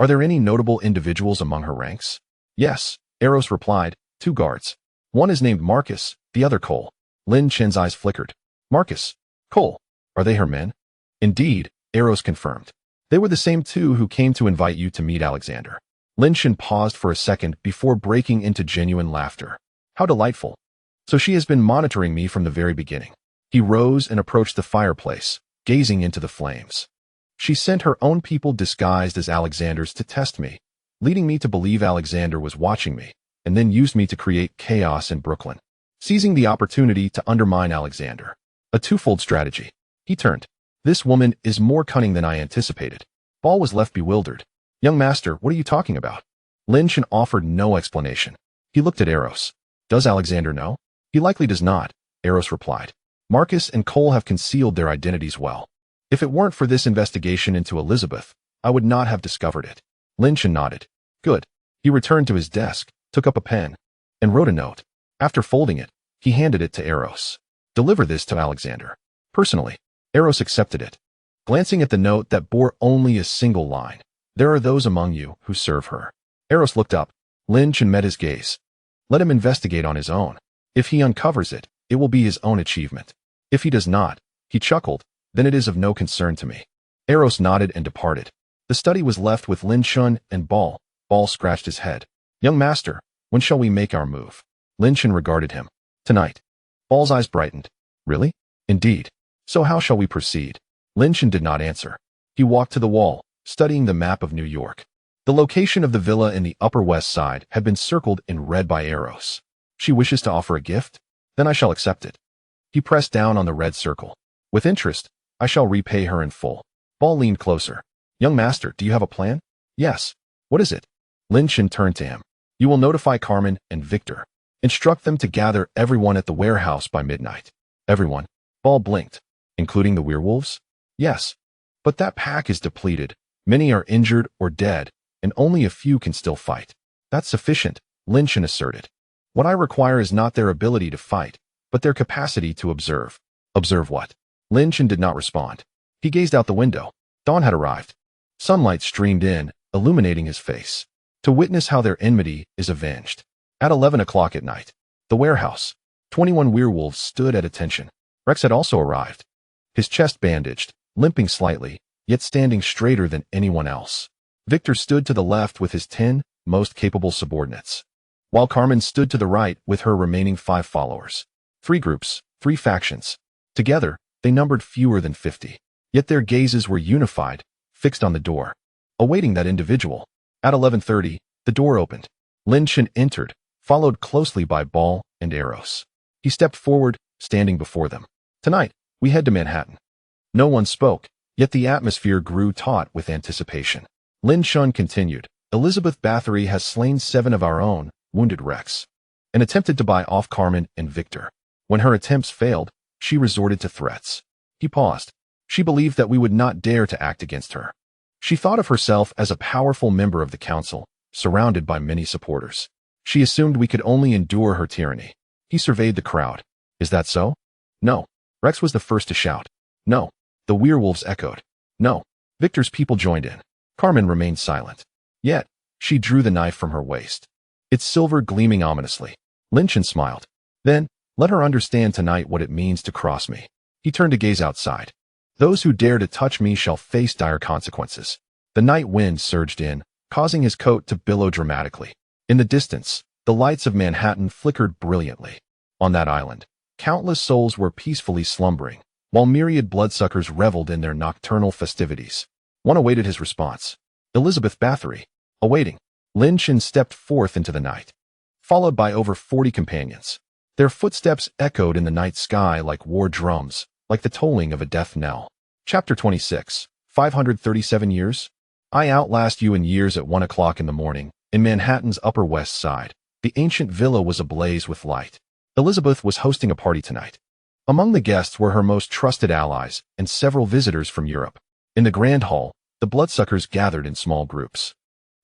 Are there any notable individuals among her ranks? Yes, Eros replied, 2 guards. One is named Marcus, the other Cole. Lin Chen's eyes flickered. Marcus, Cole, are they her men? Indeed, Eros confirmed. They were the same 2 who came to invite you to meet Alexander. Lin Chen paused for a second before breaking into genuine laughter. How delightful. So she has been monitoring me from the very beginning. He rose and approached the fireplace, gazing into the flames. She sent her own people disguised as Alexander's to test me, leading me to believe Alexander was watching me, and then used me to create chaos in Brooklyn, seizing the opportunity to undermine Alexander. A twofold strategy. He turned. This woman is more cunning than I anticipated. Ball was left bewildered. Young master, what are you talking about? Lin Chen offered no explanation. He looked at Eros. Does Alexander know? He likely does not, Eros replied. Marcus and Cole have concealed their identities well. If it weren't for this investigation into Elizabeth, I would not have discovered it. Lin Chen nodded. Good. He returned to his desk, took up a pen, and wrote a note. After folding it, he handed it to Eros. Deliver this to Alexander. Personally. Eros accepted it. Glancing at the note that bore only a single line. There are those among you who serve her. Eros looked up. Lin Chen met his gaze. Let him investigate on his own. If he uncovers it, it will be his own achievement. If he does not, he chuckled, then it is of no concern to me. Eros nodded and departed. The study was left with Lin Chen and Ball. Ball scratched his head. Young master, when shall we make our move? Lin Chen regarded him. Tonight. Ball's eyes brightened. Really? Indeed. So how shall we proceed? Lin Chen did not answer. He walked to the wall, studying the map of New York. The location of the villa in the Upper West Side had been circled in red by arrows. She wishes to offer a gift? Then I shall accept it. He pressed down on the red circle. With interest, I shall repay her in full. Ball leaned closer. Young master, do you have a plan? Yes. What is it? Lin Chen turned to him. You will notify Carmen and Victor. Instruct them to gather everyone at the warehouse by midnight. Everyone. Ball blinked. Including the werewolves? Yes. But that pack is depleted. Many are injured or dead, and only a few can still fight. That's sufficient, Lin Chen asserted. What I require is not their ability to fight, but their capacity to observe. Observe what? Lin Chen did not respond. He gazed out the window. Dawn had arrived. Sunlight streamed in, illuminating his face. To witness how their enmity is avenged. At 11 o'clock at night, the warehouse. 21 werewolves stood at attention. Rex had also arrived. His chest bandaged, limping slightly, yet standing straighter than anyone else. Victor stood to the left with his 10 most capable subordinates, while Carmen stood to the right with her remaining 5 followers. 3 groups, 3 factions. Together, they numbered fewer than 50. Yet their gazes were unified, fixed on the door, awaiting that individual. At 11:30, the door opened. Lin Chen entered, followed closely by Ball and Arrows. He stepped forward, standing before them. Tonight, we head to Manhattan. No one spoke, yet the atmosphere grew taut with anticipation. Lin Chen continued. Elizabeth Bathory has slain 7 of our own, wounded Rex, and attempted to buy off Carmen and Victor. When her attempts failed, she resorted to threats. He paused. She believed that we would not dare to act against her. She thought of herself as a powerful member of the council, surrounded by many supporters. She assumed we could only endure her tyranny. He surveyed the crowd. Is that so? No. Rex was the first to shout. No. The werewolves echoed. No. Victor's people joined in. Carmen remained silent. Yet, she drew the knife from her waist. Its silver gleaming ominously. Lin Chen smiled. Then, let her understand tonight what it means to cross me. He turned to gaze outside. Those who dare to touch me shall face dire consequences. The night wind surged in, causing his coat to billow dramatically. In the distance, the lights of Manhattan flickered brilliantly. On that island, countless souls were peacefully slumbering, while myriad bloodsuckers reveled in their nocturnal festivities. One awaited his response. Elizabeth Bathory. Awaiting. Lin Chen stepped forth into the night, followed by over 40 companions. Their footsteps echoed in the night sky like war drums, like the tolling of a death knell. Chapter 26. 537 years? I outlast you in years at 1 o'clock in the morning, in Manhattan's Upper West Side. The ancient villa was ablaze with light. Elizabeth was hosting a party tonight. Among the guests were her most trusted allies and several visitors from Europe. In the grand hall, the bloodsuckers gathered in small groups,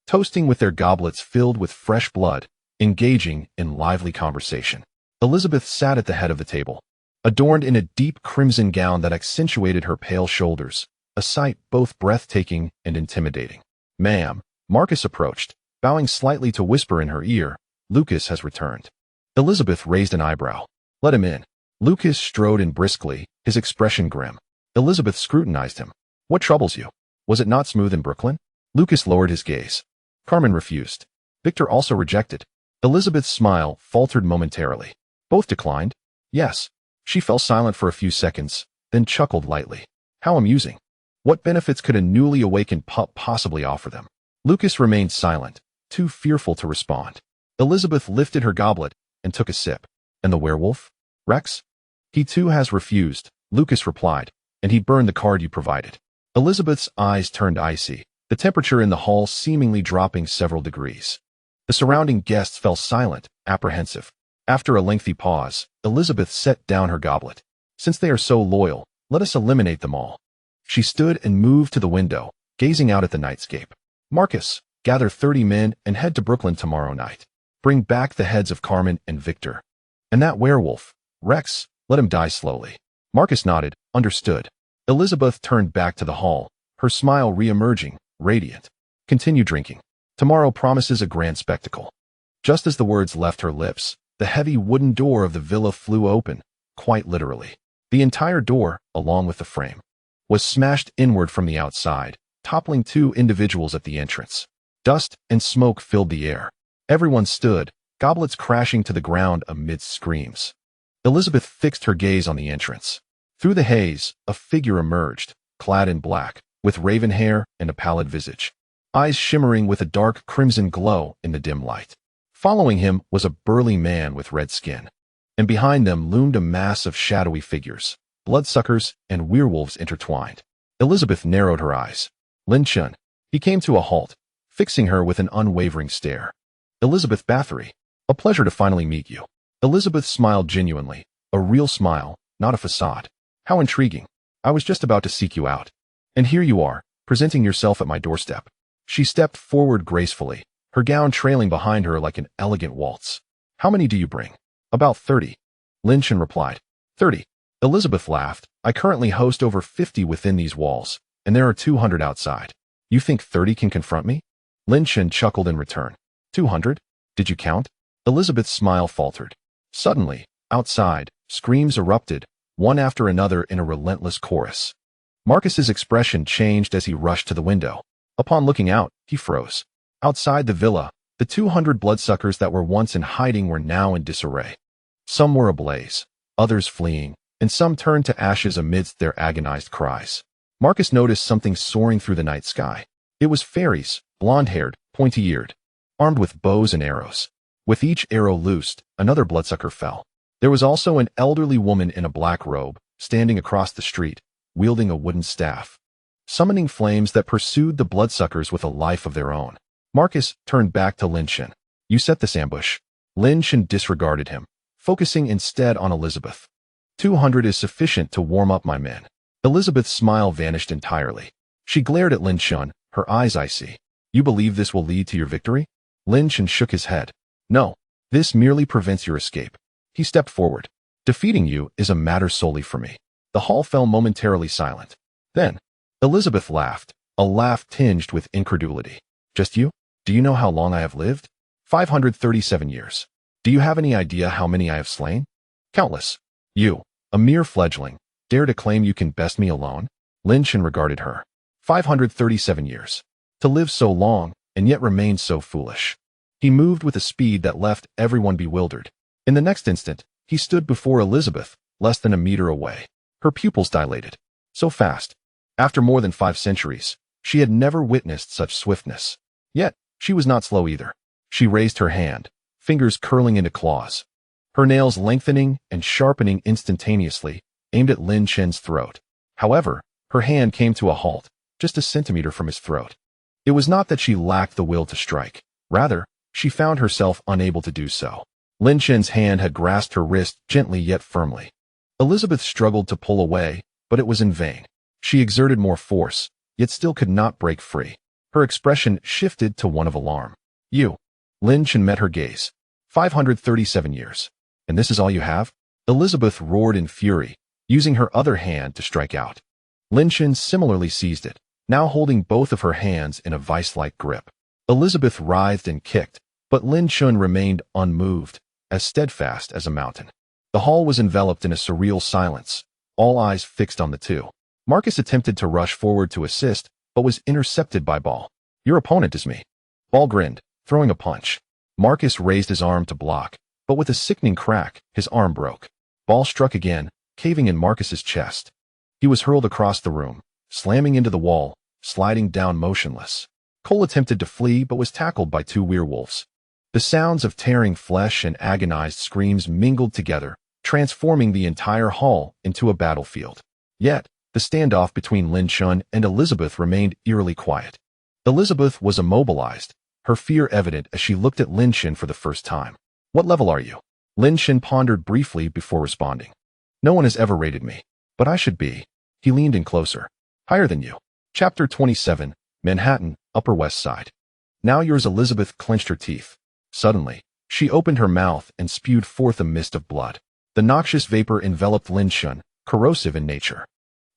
toasting with their goblets filled with fresh blood, engaging in lively conversation. Elizabeth sat at the head of the table, adorned in a deep crimson gown that accentuated her pale shoulders, a sight both breathtaking and intimidating. Ma'am, Marcus approached, bowing slightly to whisper in her ear, Lucas has returned. Elizabeth raised an eyebrow. Let him in. Lucas strode in briskly, his expression grim. Elizabeth scrutinized him. What troubles you? Was it not smooth in Brooklyn? Lucas lowered his gaze. Carmen refused. Victor also rejected. Elizabeth's smile faltered momentarily. Both declined. Yes. She fell silent for a few seconds, then chuckled lightly. How amusing. What benefits could a newly awakened pup possibly offer them? Lucas remained silent, too fearful to respond. Elizabeth lifted her goblet and took a sip. And the werewolf? Rex? He too has refused, Lucas replied, and he burned the card you provided. Elizabeth's eyes turned icy, the temperature in the hall seemingly dropping several degrees. The surrounding guests fell silent, apprehensive. After a lengthy pause, Elizabeth set down her goblet. Since they are so loyal, let us eliminate them all. She stood and moved to the window, gazing out at the nightscape. Marcus, gather 30 men and head to Brooklyn tomorrow night. Bring back the heads of Carmen and Victor. And that werewolf, Rex, let him die slowly. Marcus nodded, understood. Elizabeth turned back to the hall, her smile re-emerging, radiant. Continue drinking. Tomorrow promises a grand spectacle. Just as the words left her lips, the heavy wooden door of the villa flew open, quite literally. The entire door, along with the frame, was smashed inward from the outside, toppling 2 individuals at the entrance. Dust and smoke filled the air. Everyone stood, goblets crashing to the ground amidst screams. Elizabeth fixed her gaze on the entrance. Through the haze, a figure emerged, clad in black, with raven hair and a pallid visage, eyes shimmering with a dark crimson glow in the dim light. Following him was a burly man with red skin, and behind them loomed a mass of shadowy figures, bloodsuckers and werewolves intertwined. Elizabeth narrowed her eyes. Lin Chen. He came to a halt, fixing her with an unwavering stare. Elizabeth Bathory. A pleasure to finally meet you. Elizabeth smiled genuinely, a real smile, not a facade. How intriguing. I was just about to seek you out. And here you are, presenting yourself at my doorstep. She stepped forward gracefully, her gown trailing behind her like an elegant waltz. How many do you bring? About 30. Lin Chen replied. 30. Elizabeth laughed. I currently host over 50 within these walls, and there are 200 outside. You think 30 can confront me? Lin Chen chuckled in return. 200? Did you count? Elizabeth's smile faltered. Suddenly, outside, screams erupted, one after another in a relentless chorus. Marcus's expression changed as he rushed to the window. Upon looking out, he froze. Outside the villa, the 200 bloodsuckers that were once in hiding were now in disarray. Some were ablaze, others fleeing, and some turned to ashes amidst their agonized cries. Marcus noticed something soaring through the night sky. It was fairies, blonde-haired, pointy-eared, armed with bows and arrows. With each arrow loosed, another bloodsucker fell. There was also an elderly woman in a black robe, standing across the street, wielding a wooden staff, summoning flames that pursued the bloodsuckers with a life of their own. Marcus turned back to Lin Chen. You set this ambush. Lin Chen disregarded him, focusing instead on Elizabeth. 200 is sufficient to warm up my men. Elizabeth's smile vanished entirely. She glared at Lin Chen, her eyes icy. You believe this will lead to your victory? Lin Chen shook his head. No, this merely prevents your escape. He stepped forward. Defeating you is a matter solely for me. The hall fell momentarily silent. Then, Elizabeth laughed, a laugh tinged with incredulity. Just you? Do you know how long I have lived? 537 years. Do you have any idea how many I have slain? Countless. You, a mere fledgling, dare to claim you can best me alone? Lin Chen regarded her. 537 years. To live so long, and yet remain so foolish. He moved with a speed that left everyone bewildered. In the next instant, he stood before Elizabeth, less than a meter away. Her pupils dilated. So fast. After more than 5 centuries, she had never witnessed such swiftness. Yet, she was not slow either. She raised her hand, fingers curling into claws. Her nails lengthening and sharpening instantaneously, aimed at Lin Chen's throat. However, her hand came to a halt, just a centimeter from his throat. It was not that she lacked the will to strike. Rather, she found herself unable to do so. Lin Chen's hand had grasped her wrist gently yet firmly. Elizabeth struggled to pull away, but it was in vain. She exerted more force, yet still could not break free. Her expression shifted to one of alarm. You. Lin Chen met her gaze. 537 years. And this is all you have? Elizabeth roared in fury, using her other hand to strike out. Lin Chen similarly seized it, now holding both of her hands in a vice-like grip. Elizabeth writhed and kicked, but Lin Chen remained unmoved, as steadfast as a mountain. The hall was enveloped in a surreal silence, all eyes fixed on the two. Marcus attempted to rush forward to assist, but was intercepted by Ball. Your opponent is me. Ball grinned, throwing a punch. Marcus raised his arm to block, but with a sickening crack, his arm broke. Ball struck again, caving in Marcus's chest. He was hurled across the room, slamming into the wall, sliding down motionless. Cole attempted to flee but was tackled by 2 werewolves. The sounds of tearing flesh and agonized screams mingled together, transforming the entire hall into a battlefield. Yet, the standoff between Lin Chen and Elizabeth remained eerily quiet. Elizabeth was immobilized, her fear evident as she looked at Lin Chen for the first time. What level are you? Lin Chen pondered briefly before responding. No one has ever rated me, but I should be. He leaned in closer. Higher than you. Chapter 27, Manhattan, Upper West Side. Now yours. Elizabeth clenched her teeth. Suddenly, she opened her mouth and spewed forth a mist of blood. The noxious vapor enveloped Lin Chen, corrosive in nature.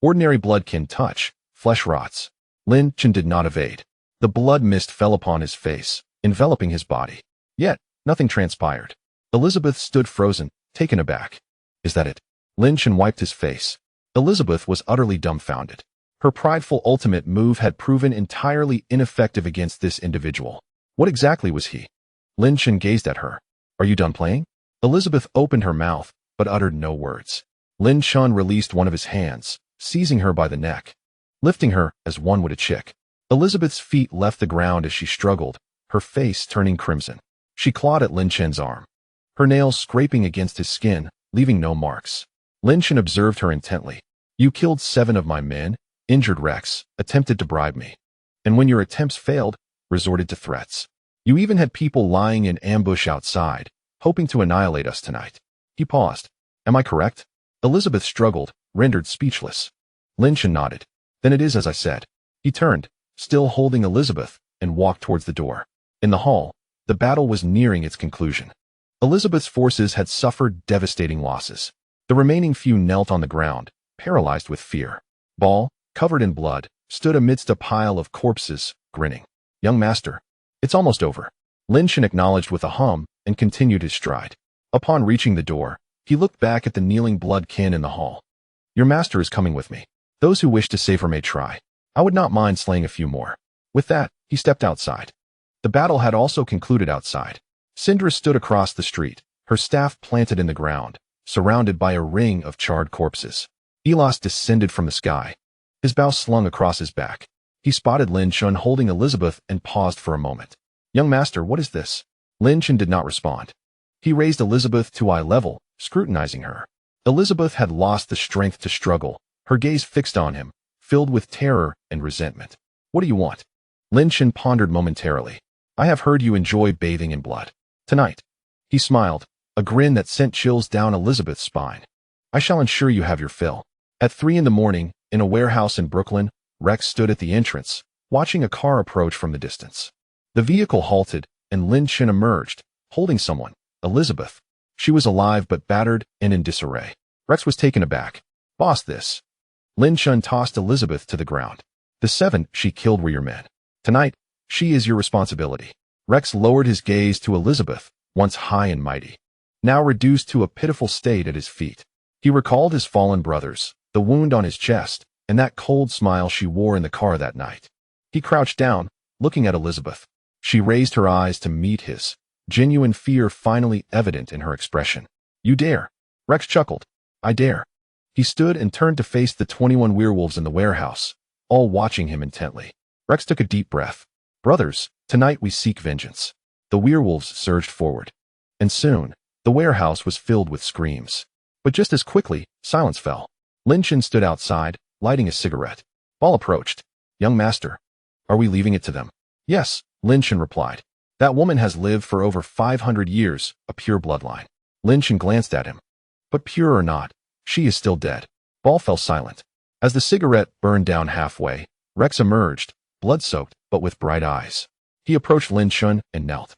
Ordinary blood can touch, flesh rots. Lin Chen did not evade. The blood mist fell upon his face, enveloping his body. Yet, nothing transpired. Elizabeth stood frozen, taken aback. Is that it? Lin Chen wiped his face. Elizabeth was utterly dumbfounded. Her prideful ultimate move had proven entirely ineffective against this individual. What exactly was he? Lin Chen gazed at her. Are you done playing? Elizabeth opened her mouth, but uttered no words. Lin Chen released one of his hands, seizing her by the neck, lifting her as one would a chick. Elizabeth's feet left the ground as she struggled, her face turning crimson. She clawed at Lin Chen's arm, her nails scraping against his skin, leaving no marks. Lin Chen observed her intently. You killed 7 of my men, injured Rex, attempted to bribe me. And when your attempts failed, resorted to threats. You even had people lying in ambush outside, hoping to annihilate us tonight. He paused. Am I correct? Elizabeth struggled, rendered speechless. Lin Chen nodded. Then it is as I said. He turned, still holding Elizabeth, and walked towards the door. In the hall, the battle was nearing its conclusion. Elizabeth's forces had suffered devastating losses. The remaining few knelt on the ground, paralyzed with fear. Ball, covered in blood, stood amidst a pile of corpses, grinning. Young master, it's almost over. Lin Chen acknowledged with a hum and continued his stride. Upon reaching the door, he looked back at the kneeling blood kin in the hall. Your master is coming with me. Those who wish to save her may try. I would not mind slaying a few more. With that, he stepped outside. The battle had also concluded outside. Syndra stood across the street, her staff planted in the ground, surrounded by a ring of charred corpses. Elos descended from the sky, his bow slung across his back. He spotted Lin Chen holding Elizabeth and paused for a moment. Young master, what is this? Lin Chen did not respond. He raised Elizabeth to eye level, scrutinizing her. Elizabeth had lost the strength to struggle, her gaze fixed on him, filled with terror and resentment. What do you want? Lin Chen pondered momentarily. I have heard you enjoy bathing in blood. Tonight. He smiled, a grin that sent chills down Elizabeth's spine. I shall ensure you have your fill. At 3 in the morning, in a warehouse in Brooklyn, Rex stood at the entrance, watching a car approach from the distance. The vehicle halted, and Lin Chen emerged, holding someone, Elizabeth. She was alive but battered and in disarray. Rex was taken aback. Boss, this. Lin Chen tossed Elizabeth to the ground. The 7 she killed were your men. Tonight, she is your responsibility. Rex lowered his gaze to Elizabeth, once high and mighty, now reduced to a pitiful state at his feet. He recalled his fallen brothers, the wound on his chest, and that cold smile she wore in the car that night. He crouched down, looking at Elizabeth. She raised her eyes to meet his, genuine fear finally evident in her expression. You dare? Rex chuckled. I dare. He stood and turned to face the 21 werewolves in the warehouse, all watching him intently. Rex took a deep breath. Brothers, tonight we seek vengeance. The werewolves surged forward. And soon, the warehouse was filled with screams. But just as quickly, silence fell. Lin Chen stood outside, lighting a cigarette. Ball approached. Young master, are we leaving it to them? Yes, Lin Chen replied. That woman has lived for over 500 years, a pure bloodline. Lin Chen glanced at him. But pure or not, she is still dead. Ball fell silent. As the cigarette burned down halfway, Rex emerged, blood-soaked, but with bright eyes. He approached Lin Chen and knelt.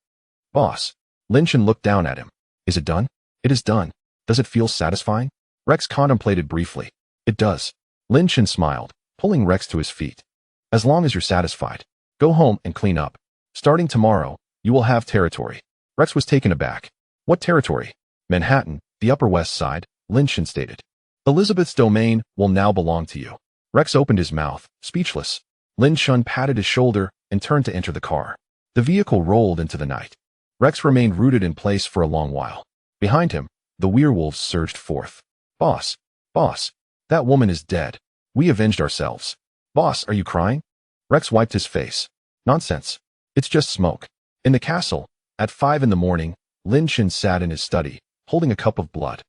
Boss. Lin Chen looked down at him. Is it done? It is done. Does it feel satisfying? Rex contemplated briefly. It does. Lin Chen smiled, pulling Rex to his feet. As long as you're satisfied, go home and clean up. Starting tomorrow, you will have territory. Rex was taken aback. What territory? Manhattan, the Upper West Side, Lin Chen stated. Elizabeth's domain will now belong to you. Rex opened his mouth, speechless. Lin Chen patted his shoulder and turned to enter the car. The vehicle rolled into the night. Rex remained rooted in place for a long while. Behind him, the werewolves surged forth. Boss, boss, that woman is dead. We avenged ourselves. Boss, are you crying? Rex wiped his face. Nonsense. It's just smoke. In the castle, at 5 in the morning, Lin Chen sat in his study, holding a cup of blood.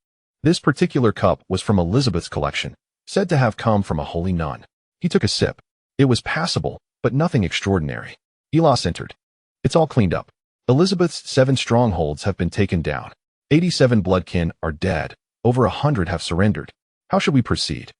This particular cup was from Elizabeth's collection, said to have come from a holy nun. He took a sip. It was passable, but nothing extraordinary. Elos entered. It's all cleaned up. Elizabeth's 7 strongholds have been taken down. 87 bloodkin are dead. Over 100 have surrendered. How should we proceed?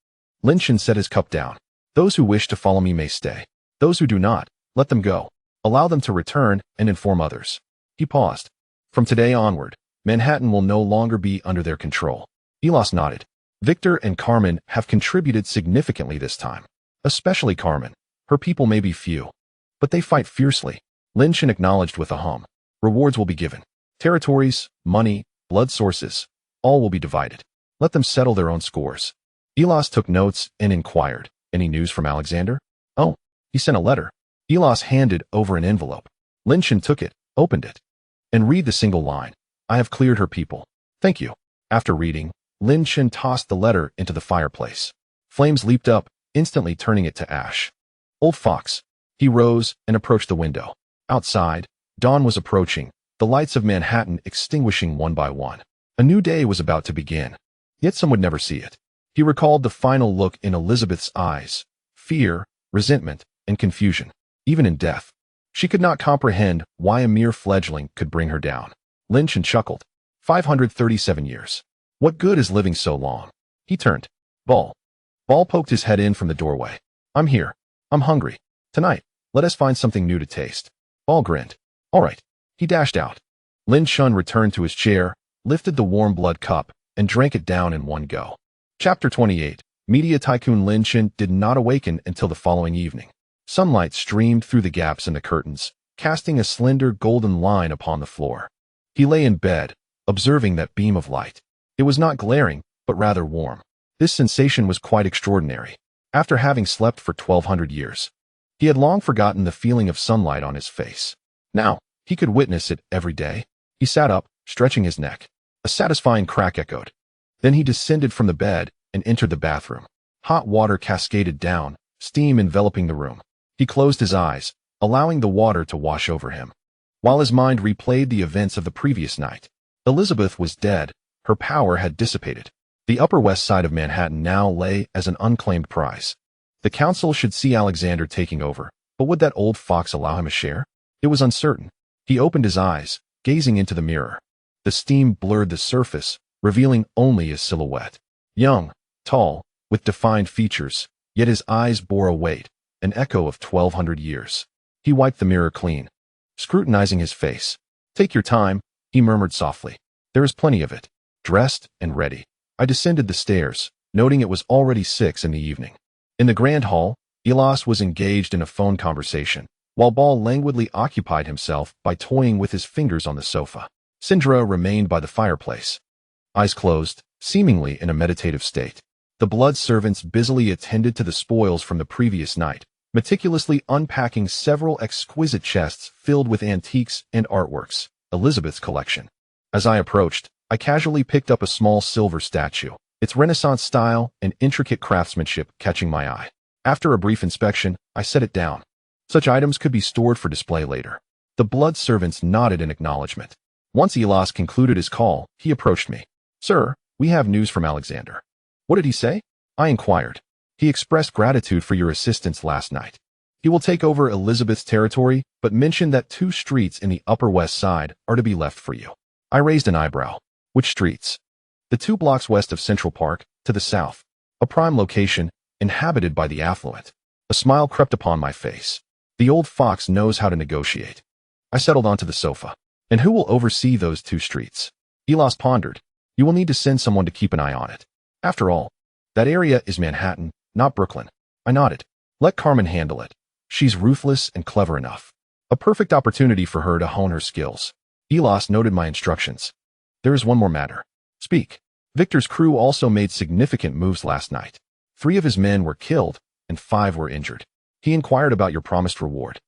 Lin Chen set his cup down. Those who wish to follow me may stay. Those who do not, let them go. Allow them to return and inform others. He paused. From today onward, Manhattan will no longer be under their control. Elos nodded. Victor and Carmen have contributed significantly this time. Especially Carmen. Her people may be few, but they fight fiercely. Lin Chen acknowledged with a hum. Rewards will be given. Territories, money, blood sources, all will be divided. Let them settle their own scores. Elos took notes and inquired. Any news from Alexander? Oh, he sent a letter. Elos handed over an envelope. Lin Chen took it, opened it, and read the single line. I have cleared her people. Thank you. After reading, Lin Chen tossed the letter into the fireplace. Flames leaped up, instantly turning it to ash. Old fox. He rose and approached the window. Outside, dawn was approaching, the lights of Manhattan extinguishing one by one. A new day was about to begin. Yet some would never see it. He recalled the final look in Elizabeth's eyes. Fear, resentment, and confusion. Even in death, she could not comprehend why a mere fledgling could bring her down. Lin Chen chuckled. 537 years. What good is living so long? He turned. Ball poked his head in from the doorway. I'm here. I'm hungry. Tonight, let us find something new to taste. Ball grinned. All right. He dashed out. Lin Chen returned to his chair, lifted the warm blood cup, and drank it down in one go. Chapter 28. Media tycoon Lin Chen did not awaken until the following evening. Sunlight streamed through the gaps in the curtains, casting a slender golden line upon the floor. He lay in bed, observing that beam of light. It was not glaring, but rather warm. This sensation was quite extraordinary. After having slept for 1,200 years, he had long forgotten the feeling of sunlight on his face. Now, he could witness it every day. He sat up, stretching his neck. A satisfying crack echoed. Then he descended from the bed and entered the bathroom. Hot water cascaded down, steam enveloping the room. He closed his eyes, allowing the water to wash over him, while his mind replayed the events of the previous night. Elizabeth was dead. Her power had dissipated. The Upper West Side of Manhattan now lay as an unclaimed prize. The council should see Alexander taking over, but would that old fox allow him a share? It was uncertain. He opened his eyes, gazing into the mirror. The steam blurred the surface, revealing only his silhouette. Young, tall, with defined features, yet his eyes bore a weight, an echo of 1,200 years. He wiped the mirror clean, scrutinizing his face. Take your time, he murmured softly. There is plenty of it. Dressed and ready. I descended the stairs, noting it was already 6 in the evening. In the grand hall, Elas was engaged in a phone conversation, while Ball languidly occupied himself by toying with his fingers on the sofa. Sindra remained by the fireplace, eyes closed, seemingly in a meditative state. The blood servants busily attended to the spoils from the previous night, meticulously unpacking several exquisite chests filled with antiques and artworks, Elizabeth's collection. As I approached, I casually picked up a small silver statue, its Renaissance style and intricate craftsmanship catching my eye. After a brief inspection, I set it down. Such items could be stored for display later. The blood servants nodded in acknowledgement. Once Elas concluded his call, he approached me. Sir, we have news from Alexander. What did he say? I inquired. He expressed gratitude for your assistance last night. He will take over Elizabeth's territory, but mentioned that 2 streets in the Upper West Side are to be left for you. I raised an eyebrow. Which streets? The 2 blocks west of Central Park, to the south. A prime location, inhabited by the affluent. A smile crept upon my face. The old fox knows how to negotiate. I settled onto the sofa. And who will oversee those 2 streets? Elas pondered. You will need to send someone to keep an eye on it. After all, that area is Manhattan, not Brooklyn. I nodded. Let Carmen handle it. She's ruthless and clever enough. A perfect opportunity for her to hone her skills. Elas noted my instructions. There is one more matter. Speak. Victor's crew also made significant moves last night. 3 of his men were killed, and 5 were injured. He inquired about your promised reward.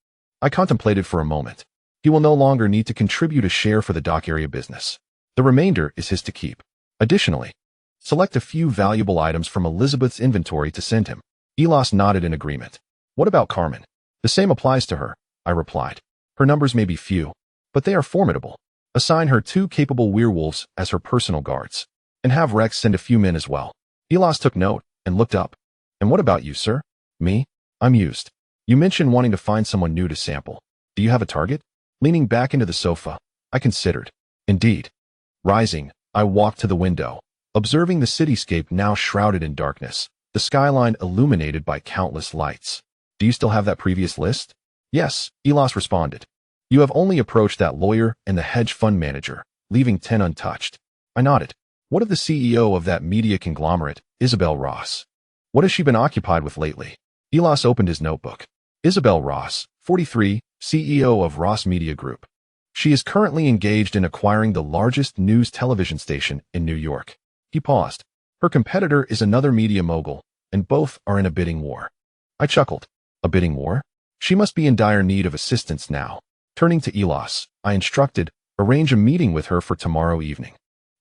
I contemplated for a moment. He will no longer need to contribute a share for the dock area business. The remainder is his to keep. Additionally, select a few valuable items from Elizabeth's inventory to send him. Elas nodded in agreement. What about Carmen? The same applies to her, I replied. Her numbers may be few, but they are formidable. Assign her 2 capable werewolves as her personal guards, and have Rex send a few men as well. Elas took note and looked up. And what about you, sir? Me? I'm used. You mentioned wanting to find someone new to sample. Do you have a target? Leaning back into the sofa, I considered. Indeed. Rising, I walked to the window, observing the cityscape now shrouded in darkness, the skyline illuminated by countless lights. Do you still have that previous list? Yes, Elas responded. You have only approached that lawyer and the hedge fund manager, leaving 10 untouched. I nodded. What of the CEO of that media conglomerate, Isabel Ross? What has she been occupied with lately? Elas opened his notebook. Isabel Ross, 43, CEO of Ross Media Group. She is currently engaged in acquiring the largest news television station in New York. He paused. Her competitor is another media mogul, and both are in a bidding war. I chuckled. A bidding war? She must be in dire need of assistance now. Turning to Elas, I instructed, arrange a meeting with her for tomorrow evening.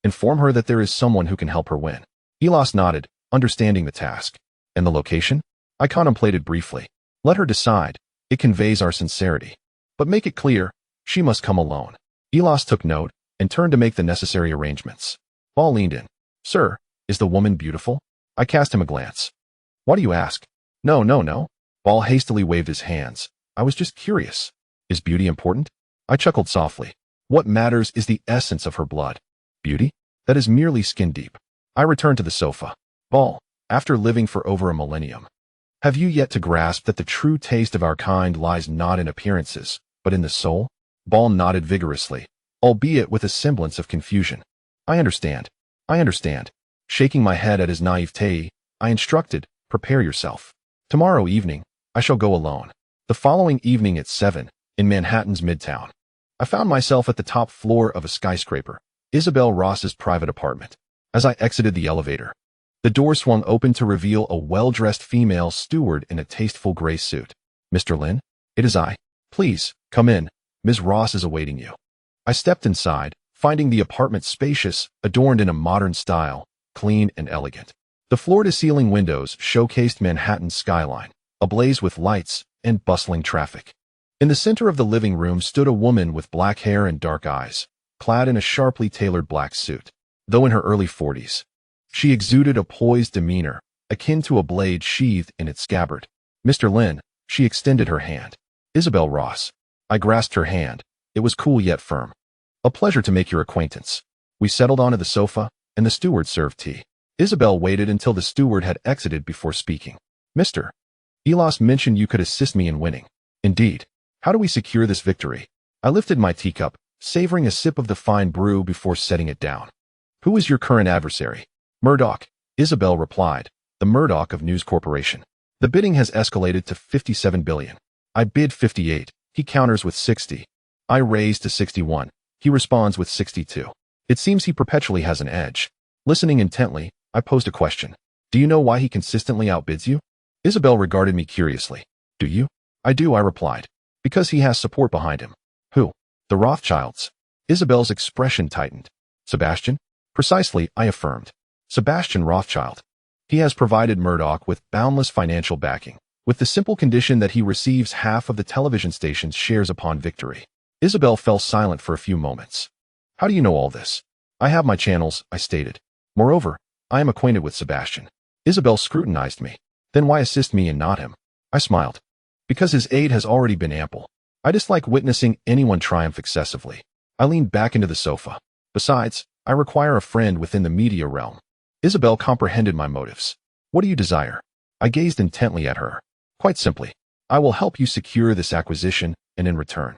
Inform her that there is someone who can help her win. Elos nodded, understanding the task. And the location? I contemplated briefly. Let her decide. It conveys our sincerity. But make it clear, she must come alone. Elos took note and turned to make the necessary arrangements. Ball leaned in. Sir, is the woman beautiful? I cast him a glance. Why do you ask? No, no, no. Ball hastily waved his hands. I was just curious. Is beauty important? I chuckled softly. What matters is the essence of her blood. Beauty? That is merely skin deep. I returned to the sofa. Ball, after living for over a millennium, have you yet to grasp that the true taste of our kind lies not in appearances, but in the soul? Ball nodded vigorously, albeit with a semblance of confusion. I understand. Shaking my head at his naivete, I instructed, prepare yourself. Tomorrow evening, I shall go alone. The following evening at 7, in Manhattan's Midtown, I found myself at the top floor of a skyscraper, Isabel Ross's private apartment. As I exited the elevator, the door swung open to reveal a well-dressed female steward in a tasteful gray suit. Mr. Lin, it is I. Please, come in. Ms. Ross is awaiting you. I stepped inside, finding the apartment spacious, adorned in a modern style, clean and elegant. The floor-to-ceiling windows showcased Manhattan's skyline, ablaze with lights and bustling traffic. In the center of the living room stood a woman with black hair and dark eyes, clad in a sharply tailored black suit. Though in her early 40s, she exuded a poised demeanor, akin to a blade sheathed in its scabbard. Mr. Lin, she extended her hand. Isabel Ross. I grasped her hand. It was cool yet firm. A pleasure to make your acquaintance. We settled onto the sofa, and the steward served tea. Isabel waited until the steward had exited before speaking. Mr. Elos mentioned you could assist me in winning. Indeed. How do we secure this victory? I lifted my teacup, savoring a sip of the fine brew before setting it down. Who is your current adversary? Murdoch, Isabel replied, the Murdoch of News Corporation. The bidding has escalated to 57 billion. I bid 58. He counters with 60. I raise to 61. He responds with 62. It seems he perpetually has an edge. Listening intently, I posed a question. Do you know why he consistently outbids you? Isabel regarded me curiously. Do you? I do, I replied. Because he has support behind him. Who? The Rothschilds. Isabel's expression tightened. Sebastian? Precisely, I affirmed. Sebastian Rothschild. He has provided Murdoch with boundless financial backing, with the simple condition that he receives half of the television station's shares upon victory. Isabel fell silent for a few moments. How do you know all this? I have my channels, I stated. Moreover, I am acquainted with Sebastian. Isabel scrutinized me. Then why assist me and not him? I smiled. Because his aid has already been ample. I dislike witnessing anyone triumph excessively. I leaned back into the sofa. Besides, I require a friend within the media realm. Isabel comprehended my motives. What do you desire? I gazed intently at her. Quite simply, I will help you secure this acquisition, and in return,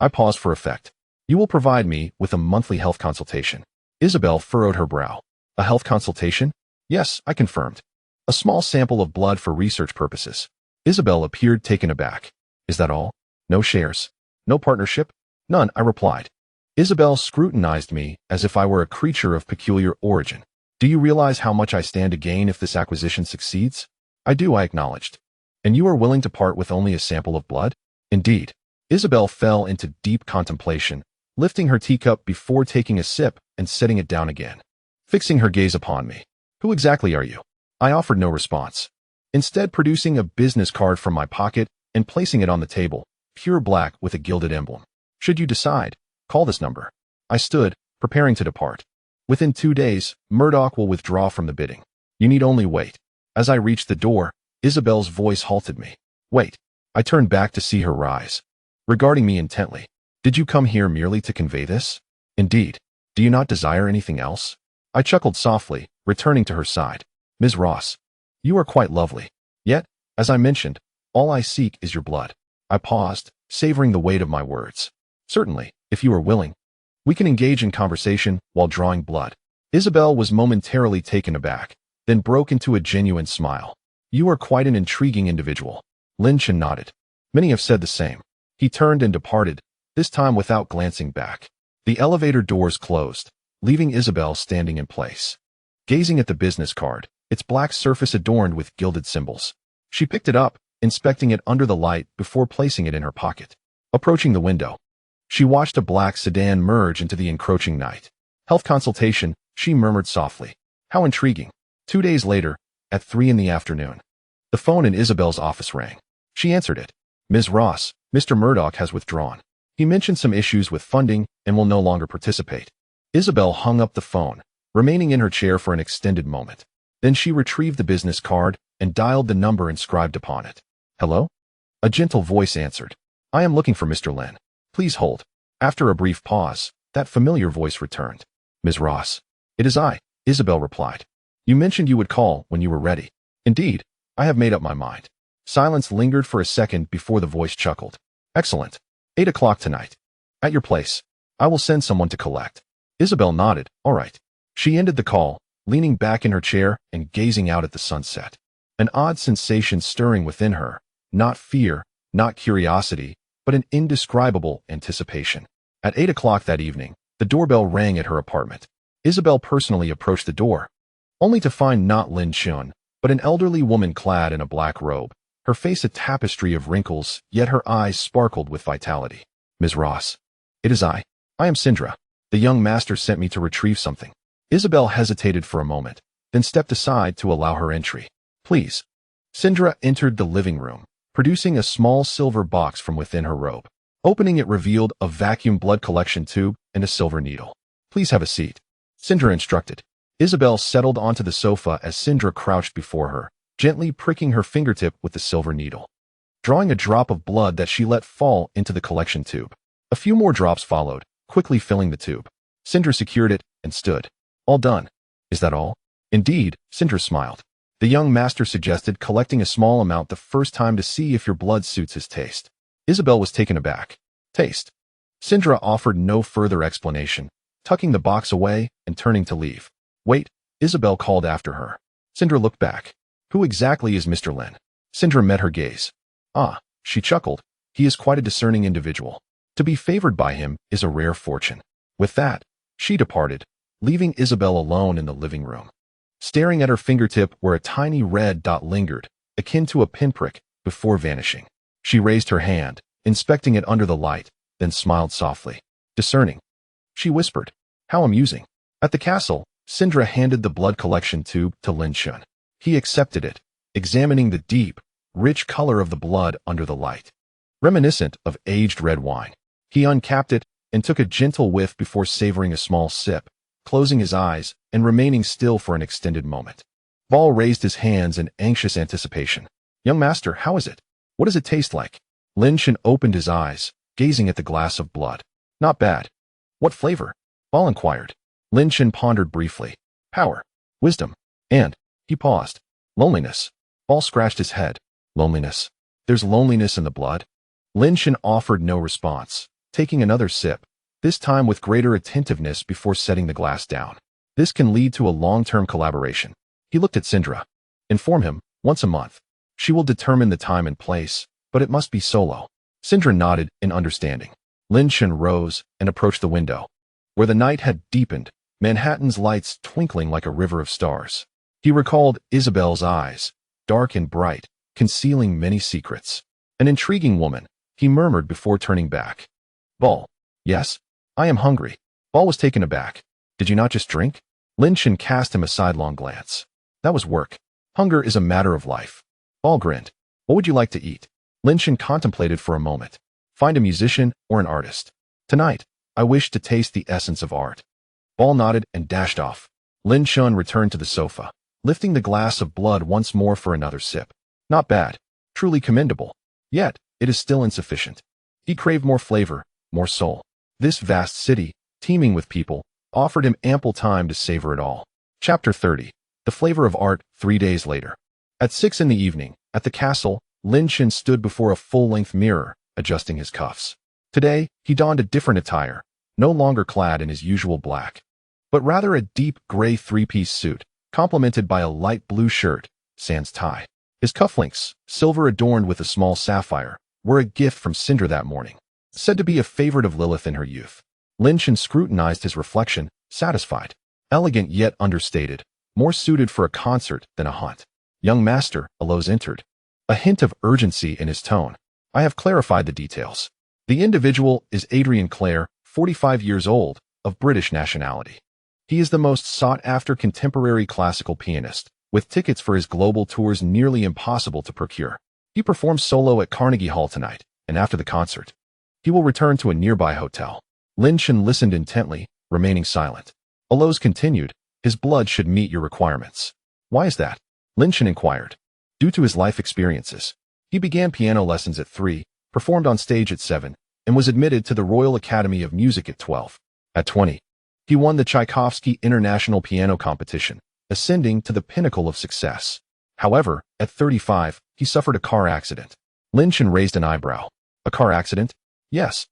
I paused for effect. You will provide me with a monthly health consultation. Isabel furrowed her brow. A health consultation? Yes, I confirmed. A small sample of blood for research purposes. Isabel appeared taken aback. Is that all? No shares? No partnership? None, I replied. Isabel scrutinized me as if I were a creature of peculiar origin. Do you realize how much I stand to gain if this acquisition succeeds? I do, I acknowledged. And you are willing to part with only a sample of blood? Indeed. Isabel fell into deep contemplation, lifting her teacup before taking a sip and setting it down again. Fixing her gaze upon me. Who exactly are you? I offered no response. Instead, producing a business card from my pocket and placing it on the table, pure black with a gilded emblem. Should you decide, call this number. I stood, preparing to depart. Within 2 days, Murdoch will withdraw from the bidding. You need only wait. As I reached the door, Isabel's voice halted me. Wait. I turned back to see her rise. Regarding me intently. Did you come here merely to convey this? Indeed. Do you not desire anything else? I chuckled softly, returning to her side. Ms. Ross, you are quite lovely. Yet, as I mentioned, all I seek is your blood. I paused, savoring the weight of my words. Certainly, if you are willing. We can engage in conversation while drawing blood. Isabel was momentarily taken aback, then broke into a genuine smile. You are quite an intriguing individual. Lin Chen nodded. Many have said the same. He turned and departed, this time without glancing back. The elevator doors closed, leaving Isabel standing in place. Gazing at the business card, its black surface adorned with gilded symbols. She picked it up, inspecting it under the light before placing it in her pocket. Approaching the window, she watched a black sedan merge into the encroaching night. Health consultation, She murmured softly. How intriguing. 2 days later, at 3 in the afternoon, the phone in Isabel's office rang. She answered it. Ms. Ross, Mr. Murdoch has withdrawn. He mentioned some issues with funding and will no longer participate. Isabel hung up the phone, remaining in her chair for an extended moment. Then she retrieved the business card and dialed the number inscribed upon it. Hello? A gentle voice answered. I am looking for Mr. Lin. Please hold. After a brief pause, that familiar voice returned. Ms. Ross. It is I, Isabel replied. You mentioned you would call when you were ready. Indeed, I have made up my mind. Silence lingered for a second before the voice chuckled. Excellent. 8 o'clock tonight. At your place. I will send someone to collect. Isabel nodded. All right. She ended the call, leaning back in her chair and gazing out at the sunset. An odd sensation stirring within her. Not fear, not curiosity, but an indescribable anticipation. At 8 o'clock that evening, the doorbell rang at her apartment. Isabel personally approached the door, only to find not Lin Chun, but an elderly woman clad in a black robe, her face a tapestry of wrinkles, yet her eyes sparkled with vitality. Ms. Ross. It is I. I am Sindra. The young master sent me to retrieve something. Isabel hesitated for a moment, then stepped aside to allow her entry. Please. Sindra entered the living room, producing a small silver box from within her robe. Opening it revealed a vacuum blood collection tube and a silver needle. Please have a seat. Sindra instructed. Isabel settled onto the sofa as Sindra crouched before her, gently pricking her fingertip with the silver needle, drawing a drop of blood that she let fall into the collection tube. A few more drops followed, quickly filling the tube. Sindra secured it and stood. All done. Is that all? Indeed, Sindra smiled. The young master suggested collecting a small amount the first time to see if your blood suits his taste. Isabel was taken aback. Taste. Sindra offered no further explanation, tucking the box away and turning to leave. Wait, Isabel called after her. Sindra looked back. Who exactly is Mr. Lin? Sindra met her gaze. Ah, she chuckled. He is quite a discerning individual. To be favored by him is a rare fortune. With that, she departed, leaving Isabel alone in the living room, staring at her fingertip where a tiny red dot lingered, akin to a pinprick, before vanishing. She raised her hand, inspecting it under the light, then smiled softly. Discerning. She whispered. How amusing. At the castle, Sindra handed the blood collection tube to Lin Chun. He accepted it, examining the deep, rich color of the blood under the light, reminiscent of aged red wine. He uncapped it and took a gentle whiff before savoring a small sip, closing his eyes and remaining still for an extended moment. Ball raised his hands in anxious anticipation. Young master, how is it? What does it taste like? Lin Chun opened his eyes, gazing at the glass of blood. Not bad. What flavor? Ball inquired. Lin Chun pondered briefly. Power, wisdom, and, he paused, loneliness. Ball scratched his head. Loneliness. There's loneliness in the blood? Lin Chun offered no response, taking another sip, this time with greater attentiveness before setting the glass down. This can lead to a long-term collaboration. He looked at Sindra. Inform him, once a month. She will determine the time and place, but it must be solo. Sindra nodded in understanding. Lin Chun rose and approached the window, where the night had deepened, Manhattan's lights twinkling like a river of stars. He recalled Isabel's eyes, dark and bright, concealing many secrets. An intriguing woman, he murmured before turning back. Ball. Yes? I am hungry. Ball was taken aback. Did you not just drink? Lin Chun cast him a sidelong glance. That was work. Hunger is a matter of life. Ball grinned. What would you like to eat? Lin Chun contemplated for a moment. Find a musician or an artist. Tonight, I wish to taste the essence of art. Ball nodded and dashed off. Lin Chun returned to the sofa, lifting the glass of blood once more for another sip. Not bad. Truly commendable. Yet, it is still insufficient. He craved more flavor, more soul. This vast city, teeming with people, offered him ample time to savor it all. Chapter 30. The Flavor of Art, 3 days later. At 6 in the evening, at the castle, Lin Chun stood before a full-length mirror, adjusting his cuffs. Today, he donned a different attire, no longer clad in his usual black, but rather a deep gray three-piece suit, complemented by a light blue shirt, sans tie. His cufflinks, silver adorned with a small sapphire, were a gift from Sindra that morning, said to be a favorite of Lilith in her youth. Lin Chun scrutinized his reflection, satisfied. Elegant yet understated, more suited for a concert than a hunt. Young master, Aloes entered, a hint of urgency in his tone. I have clarified the details. The individual is Adrian Clare, 45 years old, of British nationality. He is the most sought-after contemporary classical pianist, with tickets for his global tours nearly impossible to procure. He performs solo at Carnegie Hall tonight, and after the concert, he will return to a nearby hotel. Lin Chen listened intently, remaining silent. Allows continued, his blood should meet your requirements. Why is that? Lin Chen inquired. Due to his life experiences. He began piano lessons at 3, performed on stage at 7, and was admitted to the Royal Academy of Music at 12. At 20, he won the Tchaikovsky International Piano Competition, ascending to the pinnacle of success. However, at 35, he suffered a car accident. Lin Chen raised an eyebrow. A car accident? Yes.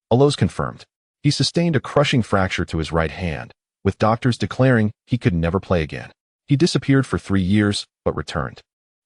Allows confirmed. He sustained a crushing fracture to his right hand, with doctors declaring he could never play again. He disappeared for 3 years, but returned,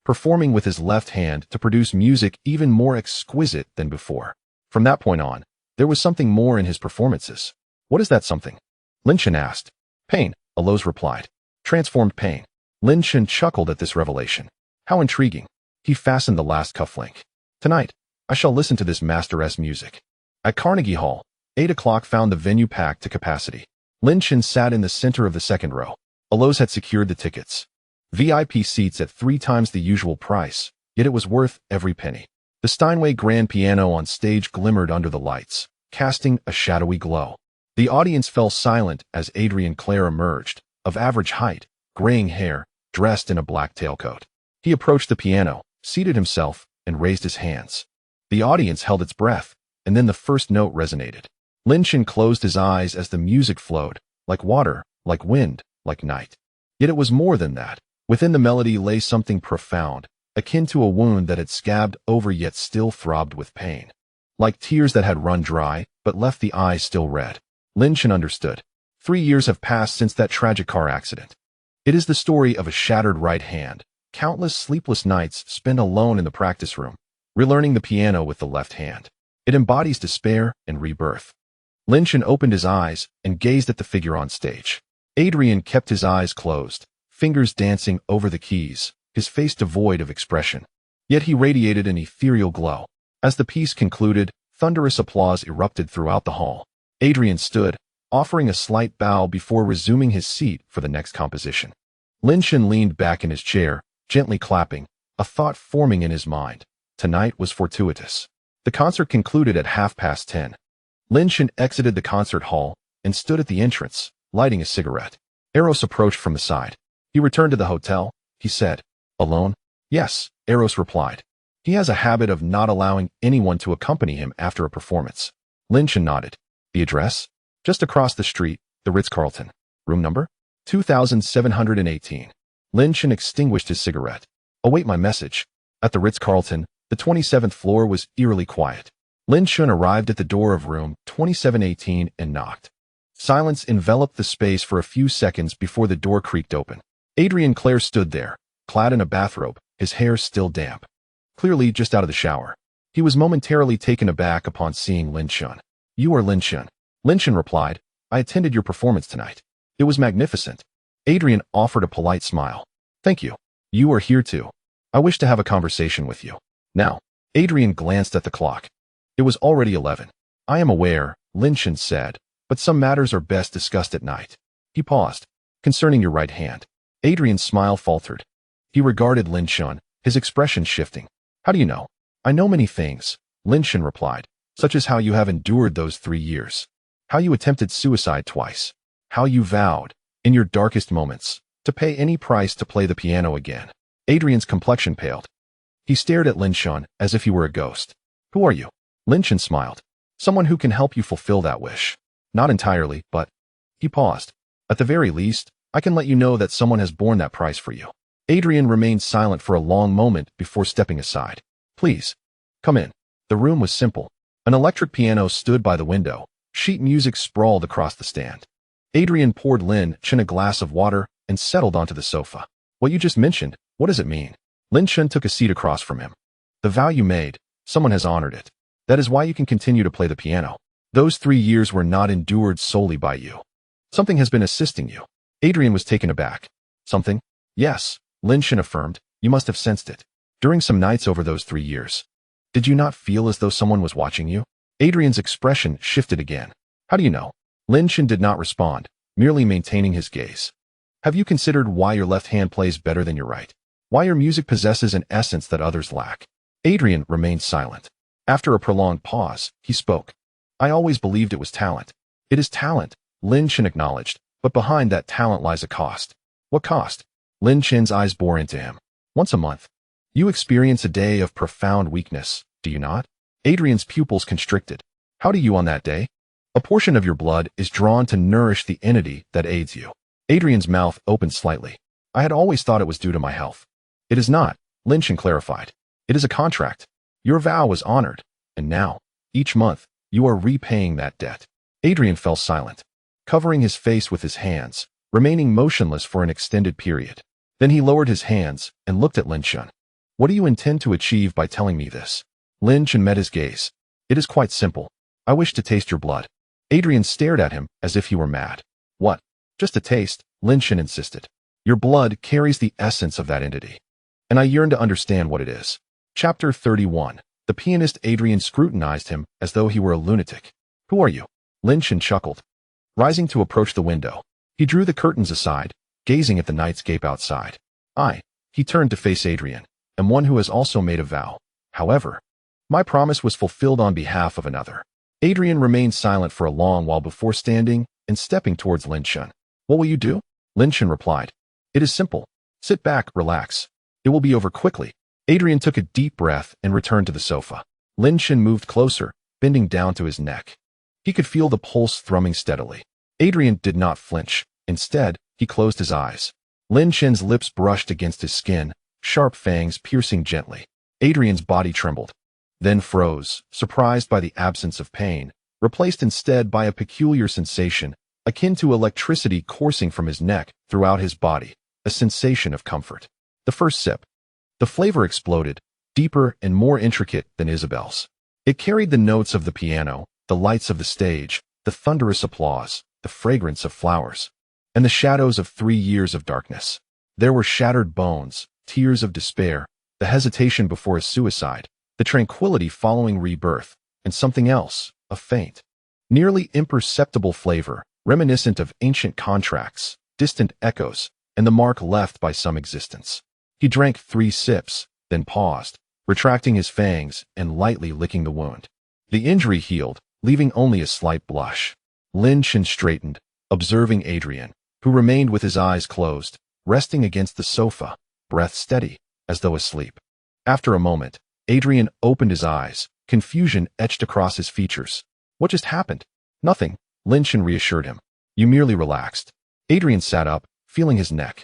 performing with his left hand to produce music even more exquisite than before. From that point on, there was something more in his performances. What is that something? Lin Chen asked. Pain, Allows replied. Transformed pain. Lin Chen chuckled at this revelation. How intriguing. He fastened the last cufflink. Tonight, I shall listen to this master's music. At Carnegie Hall, 8 o'clock found the venue packed to capacity. Lin Chen sat in the center of the second row. Allows had secured the tickets. VIP seats at 3 times the usual price, yet it was worth every penny. The Steinway grand piano on stage glimmered under the lights, casting a shadowy glow. The audience fell silent as Adrian Clare emerged, of average height, graying hair, dressed in a black tailcoat. He approached the piano, seated himself, and raised his hands. The audience held its breath, and then the first note resonated. Lin Chen closed his eyes as the music flowed, like water, like wind, like night. Yet it was more than that. Within the melody lay something profound, akin to a wound that had scabbed over yet still throbbed with pain. Like tears that had run dry, but left the eyes still red. Lin Chen understood. 3 years have passed since that tragic car accident. It is the story of a shattered right hand, countless sleepless nights spent alone in the practice room, relearning the piano with the left hand. It embodies despair and rebirth. Lin Chen opened his eyes and gazed at the figure on stage. Adrian kept his eyes closed, fingers dancing over the keys, his face devoid of expression. Yet he radiated an ethereal glow. As the piece concluded, thunderous applause erupted throughout the hall. Adrian stood, offering a slight bow before resuming his seat for the next composition. Lin Chen leaned back in his chair, gently clapping, a thought forming in his mind. Tonight was fortuitous. The concert concluded at 10:30. Lin Chen exited the concert hall and stood at the entrance, lighting a cigarette. Eros approached from the side. He returned to the hotel, he said. Alone? Yes, Eros replied. He has a habit of not allowing anyone to accompany him after a performance. Lin Chen nodded. The address? Just across the street, the Ritz-Carlton. Room number? 2718. Lin Chen extinguished his cigarette. Await my message. At the Ritz-Carlton, the 27th floor was eerily quiet. Lin Chen arrived at the door of room 2718 and knocked. Silence enveloped the space for a few seconds before the door creaked open. Adrian Clare stood there, clad in a bathrobe, his hair still damp. Clearly just out of the shower. He was momentarily taken aback upon seeing Lin Chen. You are Lin Chen. Lin Chen replied, I attended your performance tonight. It was magnificent. Adrian offered a polite smile. Thank you. You are here too. I wish to have a conversation with you. Now, Adrian glanced at the clock. It was already 11. I am aware, Lin Chen said, but some matters are best discussed at night. He paused. Concerning your right hand. Adrian's smile faltered. He regarded Lin Chen, his expression shifting. How do you know? I know many things, Lin Chen replied, such as how you have endured those 3 years. How you attempted suicide twice. How you vowed, in your darkest moments, to pay any price to play the piano again. Adrian's complexion paled. He stared at Lin Chen as if he were a ghost. Who are you? Lin Chen smiled. Someone who can help you fulfill that wish. Not entirely, but... He paused. At the very least, I can let you know that someone has borne that price for you. Adrian remained silent for a long moment before stepping aside. Please, come in. The room was simple. An electric piano stood by the window. Sheet music sprawled across the stand. Adrian poured Lin Chen a glass of water and settled onto the sofa. What you just mentioned, what does it mean? Lin Chen took a seat across from him. The vow you made, someone has honored it. That is why you can continue to play the piano. Those 3 years were not endured solely by you. Something has been assisting you. Adrian was taken aback. Something? Yes, Lin Chen affirmed. You must have sensed it. During some nights over those 3 years. Did you not feel as though someone was watching you? Adrian's expression shifted again. How do you know? Lin Chen did not respond, merely maintaining his gaze. Have you considered why your left hand plays better than your right? Why your music possesses an essence that others lack? Adrian remained silent. After a prolonged pause, he spoke. I always believed it was talent. It is talent, Lin Chen acknowledged, but behind that talent lies a cost. What cost? Lin Chen's eyes bore into him. Once a month. You experience a day of profound weakness, do you not? Adrian's pupils constricted. How do you on that day? A portion of your blood is drawn to nourish the entity that aids you. Adrian's mouth opened slightly. I had always thought it was due to my health. It is not, Lin Chen clarified. It is a contract. Your vow was honored, and now, each month, you are repaying that debt. Adrian fell silent, covering his face with his hands, remaining motionless for an extended period. Then he lowered his hands and looked at Lin Chen. What do you intend to achieve by telling me this? Lin Chen met his gaze. It is quite simple. I wish to taste your blood. Adrian stared at him as if he were mad. What? Just a taste, Lin Chen insisted. Your blood carries the essence of that entity. And I yearn to understand what it is. Chapter 31. The pianist Adrian scrutinized him as though he were a lunatic. Who are you? Lin Chen chuckled. Rising to approach the window, he drew the curtains aside, gazing at the nightscape outside. He turned to face Adrian, am one who has also made a vow. However, my promise was fulfilled on behalf of another. Adrian remained silent for a long while before standing and stepping towards Lin Chen. What will you do? Lin Chen replied. It is simple. Sit back, relax. It will be over quickly. Adrian took a deep breath and returned to the sofa. Lin Chen moved closer, bending down to his neck. He could feel the pulse thrumming steadily. Adrian did not flinch. Instead, he closed his eyes. Lin Chen's lips brushed against his skin, sharp fangs piercing gently. Adrian's body trembled, then froze, surprised by the absence of pain, replaced instead by a peculiar sensation, akin to electricity coursing from his neck throughout his body, a sensation of comfort. The first sip. The flavor exploded, deeper and more intricate than Isabel's. It carried the notes of the piano, the lights of the stage, the thunderous applause, the fragrance of flowers, and the shadows of 3 years of darkness. There were shattered bones, tears of despair, the hesitation before a suicide, the tranquility following rebirth, and something else, a faint, nearly imperceptible flavor, reminiscent of ancient contracts, distant echoes, and the mark left by some existence. He drank 3 sips, then paused, retracting his fangs and lightly licking the wound. The injury healed, leaving only a slight blush. Lin Chen straightened, observing Adrian, who remained with his eyes closed, resting against the sofa, breath steady, as though asleep. After a moment, Adrian opened his eyes, confusion etched across his features. What just happened? Nothing, Lin Chen reassured him. You merely relaxed. Adrian sat up, feeling his neck.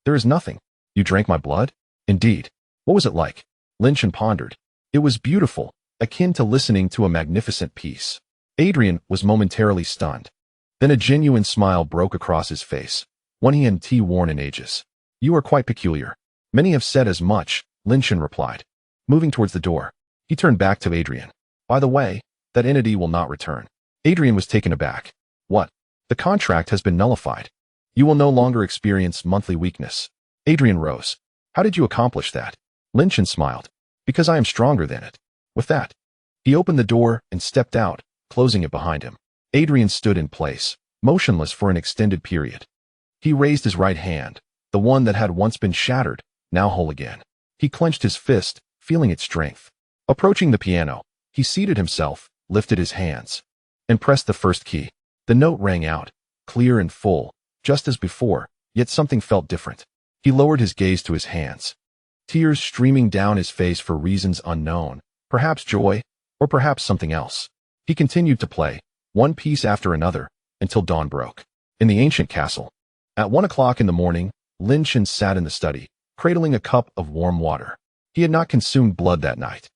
There is nothing. You drank my blood? Indeed. What was it like? Lin Chen pondered. It was beautiful, akin to listening to a magnificent piece. Adrian was momentarily stunned. Then a genuine smile broke across his face, one he hadn't worn in ages. You are quite peculiar. Many have said as much, Lin Chen replied. Moving towards the door, he turned back to Adrian. By the way, that entity will not return. Adrian was taken aback. What? The contract has been nullified. You will no longer experience monthly weakness. Adrian rose. How did you accomplish that? Lin Chen smiled. Because I am stronger than it. With that, he opened the door and stepped out, closing it behind him. Adrian stood in place, motionless for an extended period. He raised his right hand, the one that had once been shattered, now whole again. He clenched his fist, feeling its strength. Approaching the piano, he seated himself, lifted his hands, and pressed the first key. The note rang out, clear and full, just as before, yet something felt different. He lowered his gaze to his hands, tears streaming down his face for reasons unknown, perhaps joy, or perhaps something else. He continued to play, one piece after another, until dawn broke. In the ancient castle, at 1 o'clock in the morning, Lin Chen sat in the study, cradling a cup of warm water. He had not consumed blood that night.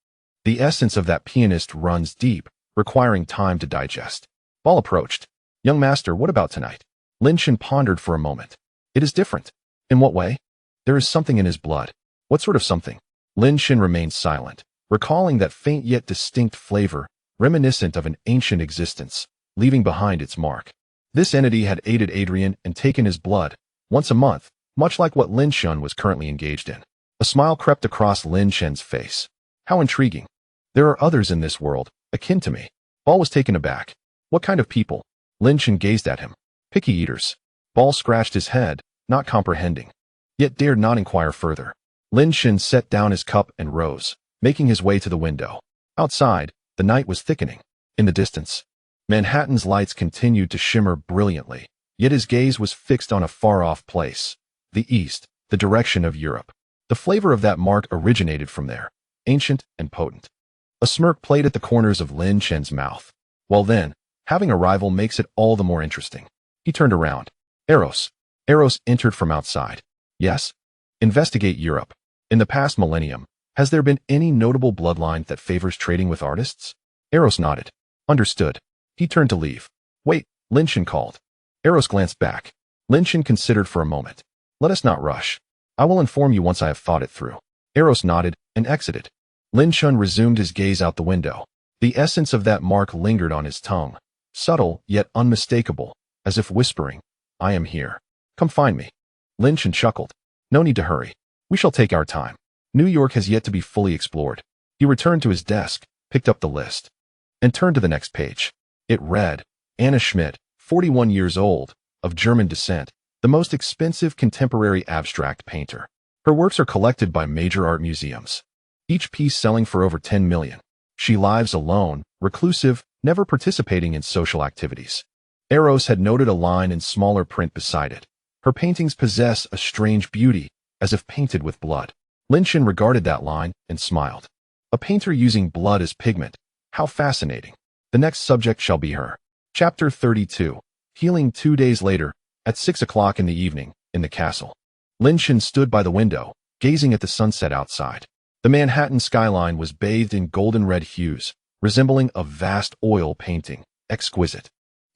The essence of that pianist runs deep, requiring time to digest. Ball approached. Young master, what about tonight? Lin Chen pondered for a moment. It is different. In what way? There is something in his blood. What sort of something? Lin Chen remained silent, recalling that faint yet distinct flavor, reminiscent of an ancient existence, leaving behind its mark. This entity had aided Adrian and taken his blood, once a month, much like what Lin Chen was currently engaged in. A smile crept across Lin Chen's face. How intriguing. There are others in this world, akin to me. Ball was taken aback. What kind of people? Lin Chen gazed at him. Picky eaters. Ball scratched his head, not comprehending, yet dared not inquire further. Lin Shen set down his cup and rose, making his way to the window. Outside, the night was thickening. In the distance, Manhattan's lights continued to shimmer brilliantly, yet his gaze was fixed on a far-off place. The east, the direction of Europe. The flavor of that mark originated from there, ancient and potent. A smirk played at the corners of Lin Shen's mouth. Well then, having a rival makes it all the more interesting. He turned around. Eros. Eros entered from outside. Yes. Investigate Europe. In the past millennium, has there been any notable bloodline that favors trading with artists? Eros nodded. Understood. He turned to leave. Wait, Lin Shen called. Eros glanced back. Lin Shen considered for a moment. Let us not rush. I will inform you once I have thought it through. Eros nodded and exited. Lin Shen resumed his gaze out the window. The essence of that mark lingered on his tongue, subtle yet unmistakable, as if whispering, I am here. Come find me. Lin Shen chuckled. No need to hurry. We shall take our time. New York has yet to be fully explored. He returned to his desk, picked up the list, and turned to the next page. It read, Anna Schmidt, 41 years old, of German descent, the most expensive contemporary abstract painter. Her works are collected by major art museums, each piece selling for over 10 million. She lives alone, reclusive, never participating in social activities. Eros had noted a line in smaller print beside it. Her paintings possess a strange beauty, as if painted with blood. Lin Shen regarded that line and smiled. A painter using blood as pigment. How fascinating. The next subject shall be her. Chapter 32. Healing 2 days later, at 6 o'clock in the evening, in the castle. Lin Shen stood by the window, gazing at the sunset outside. The Manhattan skyline was bathed in golden-red hues, resembling a vast oil painting. Exquisite.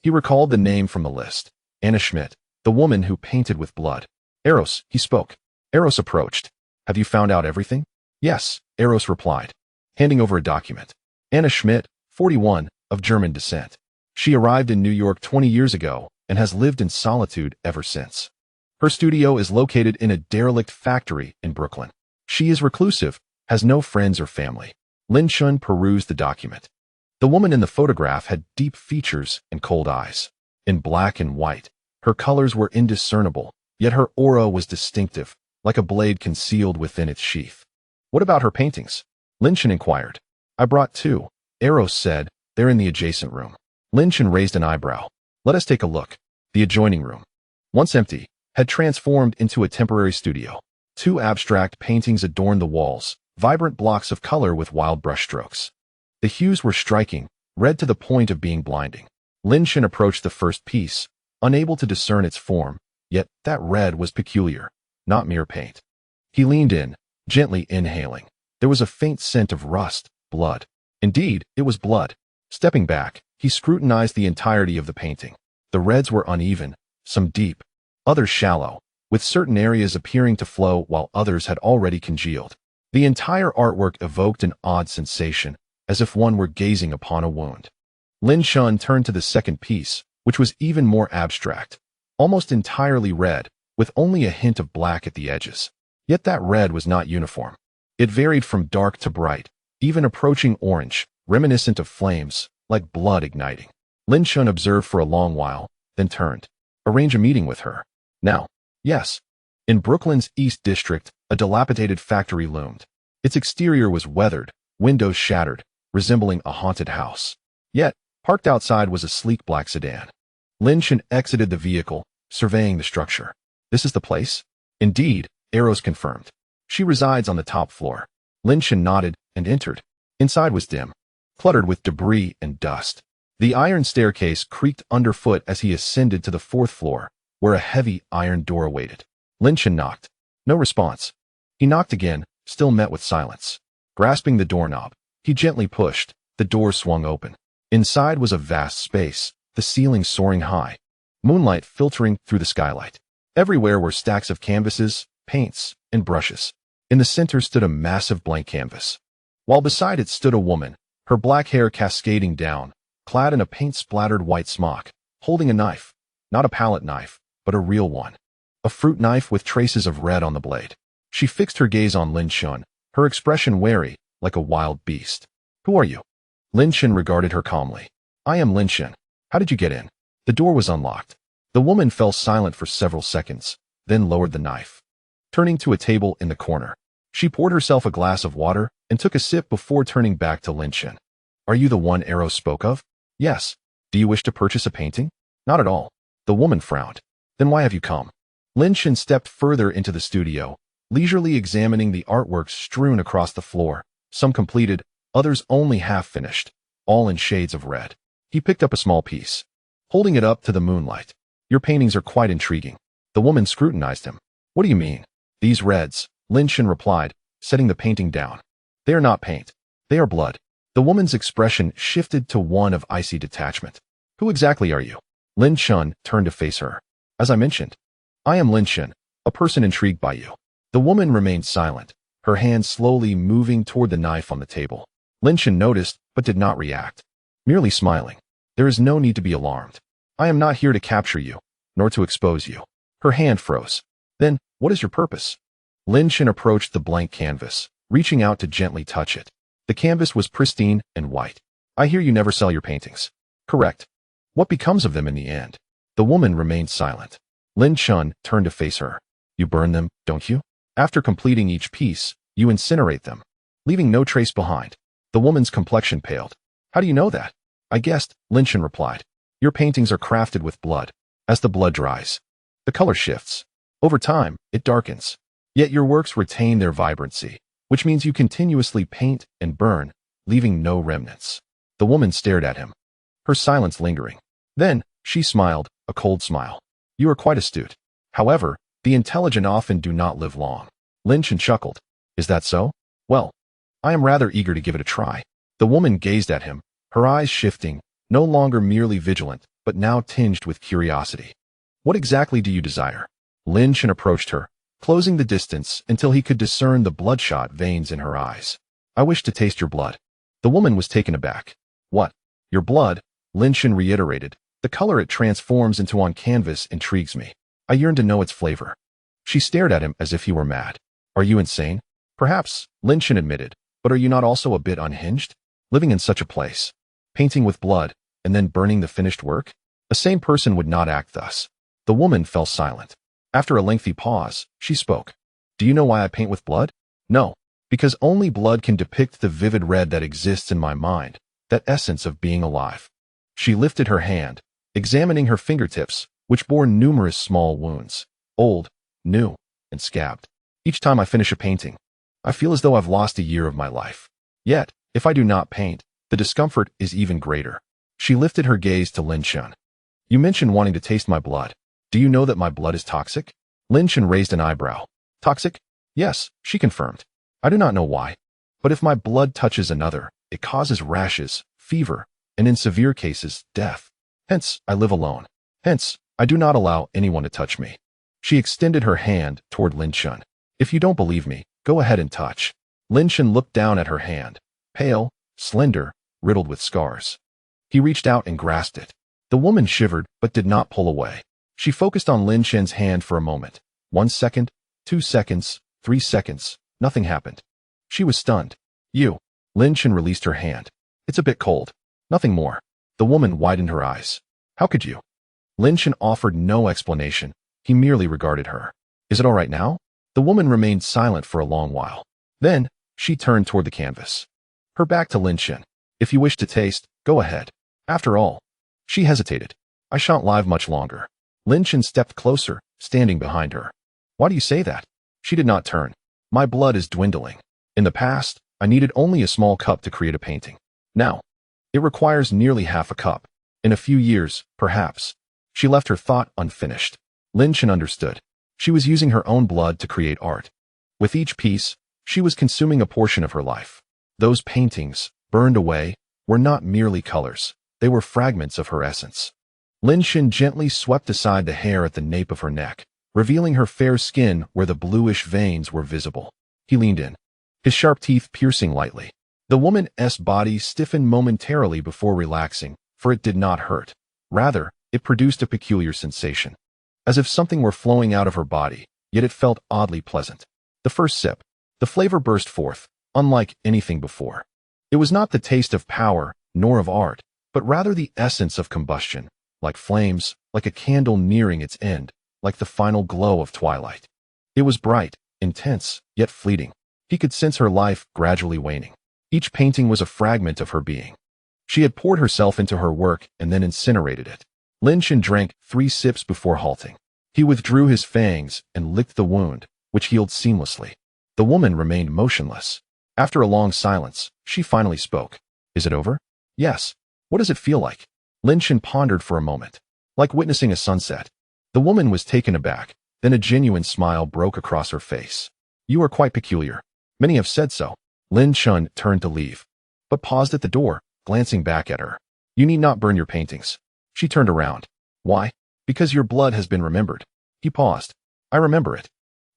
He recalled the name from the list. Anna Schmidt, the woman who painted with blood. Eros, he spoke. Eros approached. Have you found out everything? Yes, Eros replied, handing over a document. Anna Schmidt, 41, of German descent. She arrived in New York 20 years ago and has lived in solitude ever since. Her studio is located in a derelict factory in Brooklyn. She is reclusive, has no friends or family. Lin Shen perused the document. The woman in the photograph had deep features and cold eyes. In black and white, her colors were indiscernible, yet her aura was distinctive, like a blade concealed within its sheath. What about her paintings? Lin Shen inquired. I brought 2. Eros said, they're in the adjacent room. Lin Shen raised an eyebrow. Let us take a look. The adjoining room, once empty, had transformed into a temporary studio. 2 abstract paintings adorned the walls, vibrant blocks of color with wild brushstrokes. The hues were striking, red to the point of being blinding. Lin Shen approached the first piece, unable to discern its form, yet that red was peculiar, not mere paint. He leaned in, gently inhaling. There was a faint scent of rust, blood. Indeed, it was blood. Stepping back, he scrutinized the entirety of the painting. The reds were uneven, some deep, others shallow, with certain areas appearing to flow while others had already congealed. The entire artwork evoked an odd sensation, as if one were gazing upon a wound. Lin Shen turned to the second piece, which was even more abstract, almost entirely red, with only a hint of black at the edges. Yet that red was not uniform. It varied from dark to bright, even approaching orange, reminiscent of flames, like blood igniting. Lin Shen observed for a long while, then turned. Arrange a meeting with her. Now. Yes. In Brooklyn's East District, a dilapidated factory loomed. Its exterior was weathered, windows shattered, resembling a haunted house. Yet, parked outside was a sleek black sedan. Lin Shen exited the vehicle, surveying the structure. This is the place? Indeed, Eros confirmed. She resides on the top floor. Lin Shen nodded and entered. Inside was dim, cluttered with debris and dust. The iron staircase creaked underfoot as he ascended to the 4th floor, where a heavy iron door awaited. Lin Shen knocked. No response. He knocked again, still met with silence. Grasping the doorknob, he gently pushed. The door swung open. Inside was a vast space, the ceiling soaring high, moonlight filtering through the skylight. Everywhere were stacks of canvases, paints, and brushes. In the center stood a massive blank canvas, while beside it stood a woman, her black hair cascading down, clad in a paint-splattered white smock, holding a knife. Not a palette knife, but a real one. A fruit knife with traces of red on the blade. She fixed her gaze on Lin Shen, her expression wary, like a wild beast. Who are you? Lin Shen regarded her calmly. I am Lin Shen. How did you get in? The door was unlocked. The woman fell silent for several seconds, then lowered the knife. Turning to a table in the corner, she poured herself a glass of water and took a sip before turning back to Lin Chen. Are you the one Arrow spoke of? Yes. Do you wish to purchase a painting? Not at all. The woman frowned. Then why have you come? Lin Chen stepped further into the studio, leisurely examining the artworks strewn across the floor, some completed, others only half finished, all in shades of red. He picked up a small piece, holding it up to the moonlight. Your paintings are quite intriguing. The woman scrutinized him. What do you mean? These reds, Lin Chen replied, setting the painting down. They are not paint. They are blood. The woman's expression shifted to one of icy detachment. Who exactly are you? Lin Chen turned to face her. As I mentioned, I am Lin Chen, a person intrigued by you. The woman remained silent, her hand slowly moving toward the knife on the table. Lin Chen noticed, but did not react, merely smiling. There is no need to be alarmed. I am not here to capture you, nor to expose you. Her hand froze. Then, what is your purpose? Lin Chen approached the blank canvas, reaching out to gently touch it. The canvas was pristine and white. I hear you never sell your paintings. Correct. What becomes of them in the end? The woman remained silent. Lin Chen turned to face her. You burn them, don't you? After completing each piece, you incinerate them, leaving no trace behind. The woman's complexion paled. How do you know that? I guessed, Lin Chen replied. Your paintings are crafted with blood. As the blood dries, the color shifts. Over time, it darkens. Yet your works retain their vibrancy, which means you continuously paint and burn, leaving no remnants. The woman stared at him, her silence lingering. Then, she smiled, a cold smile. You are quite astute. However, the intelligent often do not live long. Lin Chen chuckled. Is that so? Well, I am rather eager to give it a try. The woman gazed at him, her eyes shifting, no longer merely vigilant, but now tinged with curiosity. What exactly do you desire? Lin Chen approached her, closing the distance until he could discern the bloodshot veins in her eyes. I wish to taste your blood. The woman was taken aback. What? Your blood? Lin Chen reiterated. The color it transforms into on canvas intrigues me. I yearn to know its flavor. She stared at him as if he were mad. Are you insane? Perhaps, Lin Chen admitted, but are you not also a bit unhinged? Living in such a place, painting with blood, and then burning the finished work? A sane person would not act thus. The woman fell silent. After a lengthy pause, she spoke. Do you know why I paint with blood? No, because only blood can depict the vivid red that exists in my mind, that essence of being alive. She lifted her hand, examining her fingertips, which bore numerous small wounds, old, new, and scabbed. Each time I finish a painting, I feel as though I've lost a year of my life. Yet, if I do not paint, the discomfort is even greater. She lifted her gaze to Lin Chen. You mentioned wanting to taste my blood. Do you know that my blood is toxic? Lin Chen raised an eyebrow. Toxic? Yes, she confirmed. I do not know why, but if my blood touches another, it causes rashes, fever, and in severe cases, death. Hence, I live alone. Hence, I do not allow anyone to touch me. She extended her hand toward Lin Chen. If you don't believe me, go ahead and touch. Lin Chen looked down at her hand, pale, slender, riddled with scars. He reached out and grasped it. The woman shivered but did not pull away. She focused on Lin Chen's hand for a moment. 1 second, 2 seconds, 3 seconds. Nothing happened. She was stunned. You. Lin Chen released her hand. It's a bit cold. Nothing more. The woman widened her eyes. How could you? Lin Chen offered no explanation. He merely regarded her. Is it all right now? The woman remained silent for a long while. Then, she turned toward the canvas. Her back to Lin Chen. If you wish to taste, go ahead. After all. She hesitated. I shan't live much longer. Lin Chen stepped closer, standing behind her. Why do you say that? She did not turn. My blood is dwindling. In the past, I needed only a small cup to create a painting. Now, it requires nearly half a cup. In a few years, perhaps. She left her thought unfinished. Lin Chen understood. She was using her own blood to create art. With each piece, she was consuming a portion of her life. Those paintings, burned away, were not merely colors. They were fragments of her essence. Lin Chen gently swept aside the hair at the nape of her neck, revealing her fair skin where the bluish veins were visible. He leaned in, his sharp teeth piercing lightly. The woman's body stiffened momentarily before relaxing, for it did not hurt. Rather, it produced a peculiar sensation, as if something were flowing out of her body, yet it felt oddly pleasant. The first sip, the flavor burst forth, unlike anything before. It was not the taste of power, nor of art, but rather the essence of combustion, like flames, like a candle nearing its end, like the final glow of twilight. It was bright, intense, yet fleeting. He could sense her life gradually waning. Each painting was a fragment of her being. She had poured herself into her work and then incinerated it. Lin Chen drank 3 sips before halting. He withdrew his fangs and licked the wound, which healed seamlessly. The woman remained motionless. After a long silence, she finally spoke. Is it over? Yes. What does it feel like? Lin Chen pondered for a moment. Like witnessing a sunset. The woman was taken aback, then a genuine smile broke across her face. You are quite peculiar. Many have said so. Lin Chen turned to leave, but paused at the door, glancing back at her. You need not burn your paintings. She turned around. Why? Because your blood has been remembered. He paused. I remember it.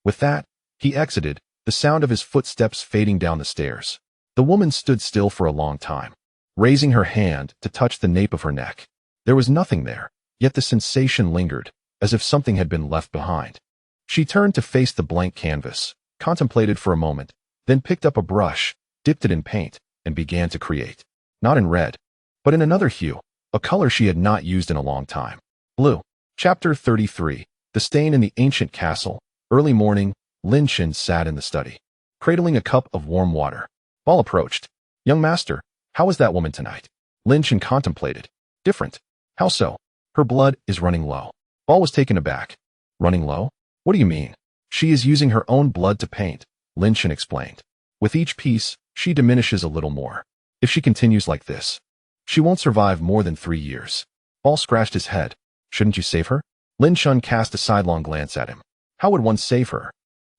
With that, he exited, the sound of his footsteps fading down the stairs. The woman stood still for a long time, raising her hand to touch the nape of her neck. There was nothing there, yet the sensation lingered, as if something had been left behind. She turned to face the blank canvas, contemplated for a moment, then picked up a brush, dipped it in paint, and began to create. Not in red, but in another hue, a color she had not used in a long time. Blue. Chapter 33. The Stain in the Ancient Castle. Early morning, Lin Chen sat in the study, cradling a cup of warm water. Ball approached. Young master, how is that woman tonight? Lin Chen contemplated. Different. How so? Her blood is running low. Ball was taken aback. Running low? What do you mean? She is using her own blood to paint, Lin Chen explained. With each piece, she diminishes a little more. If she continues like this, she won't survive more than 3 years. Ball scratched his head. Shouldn't you save her? Lin Chen cast a sidelong glance at him. How would one save her?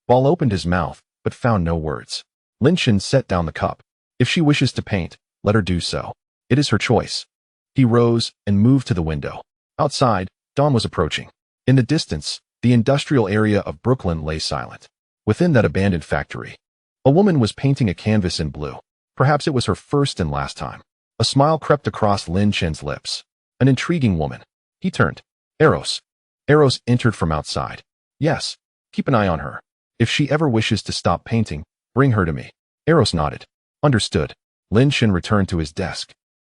Ball opened his mouth, but found no words. Lin Chen set down the cup. If she wishes to paint, let her do so. It is her choice. He rose and moved to the window. Outside, dawn was approaching. In the distance, the industrial area of Brooklyn lay silent. Within that abandoned factory, a woman was painting a canvas in blue. Perhaps it was her first and last time. A smile crept across Lin Chen's lips. An intriguing woman. He turned. Eros. Eros entered from outside. Yes. Keep an eye on her. If she ever wishes to stop painting, bring her to me. Eros nodded. Understood. Lin Chen returned to his desk,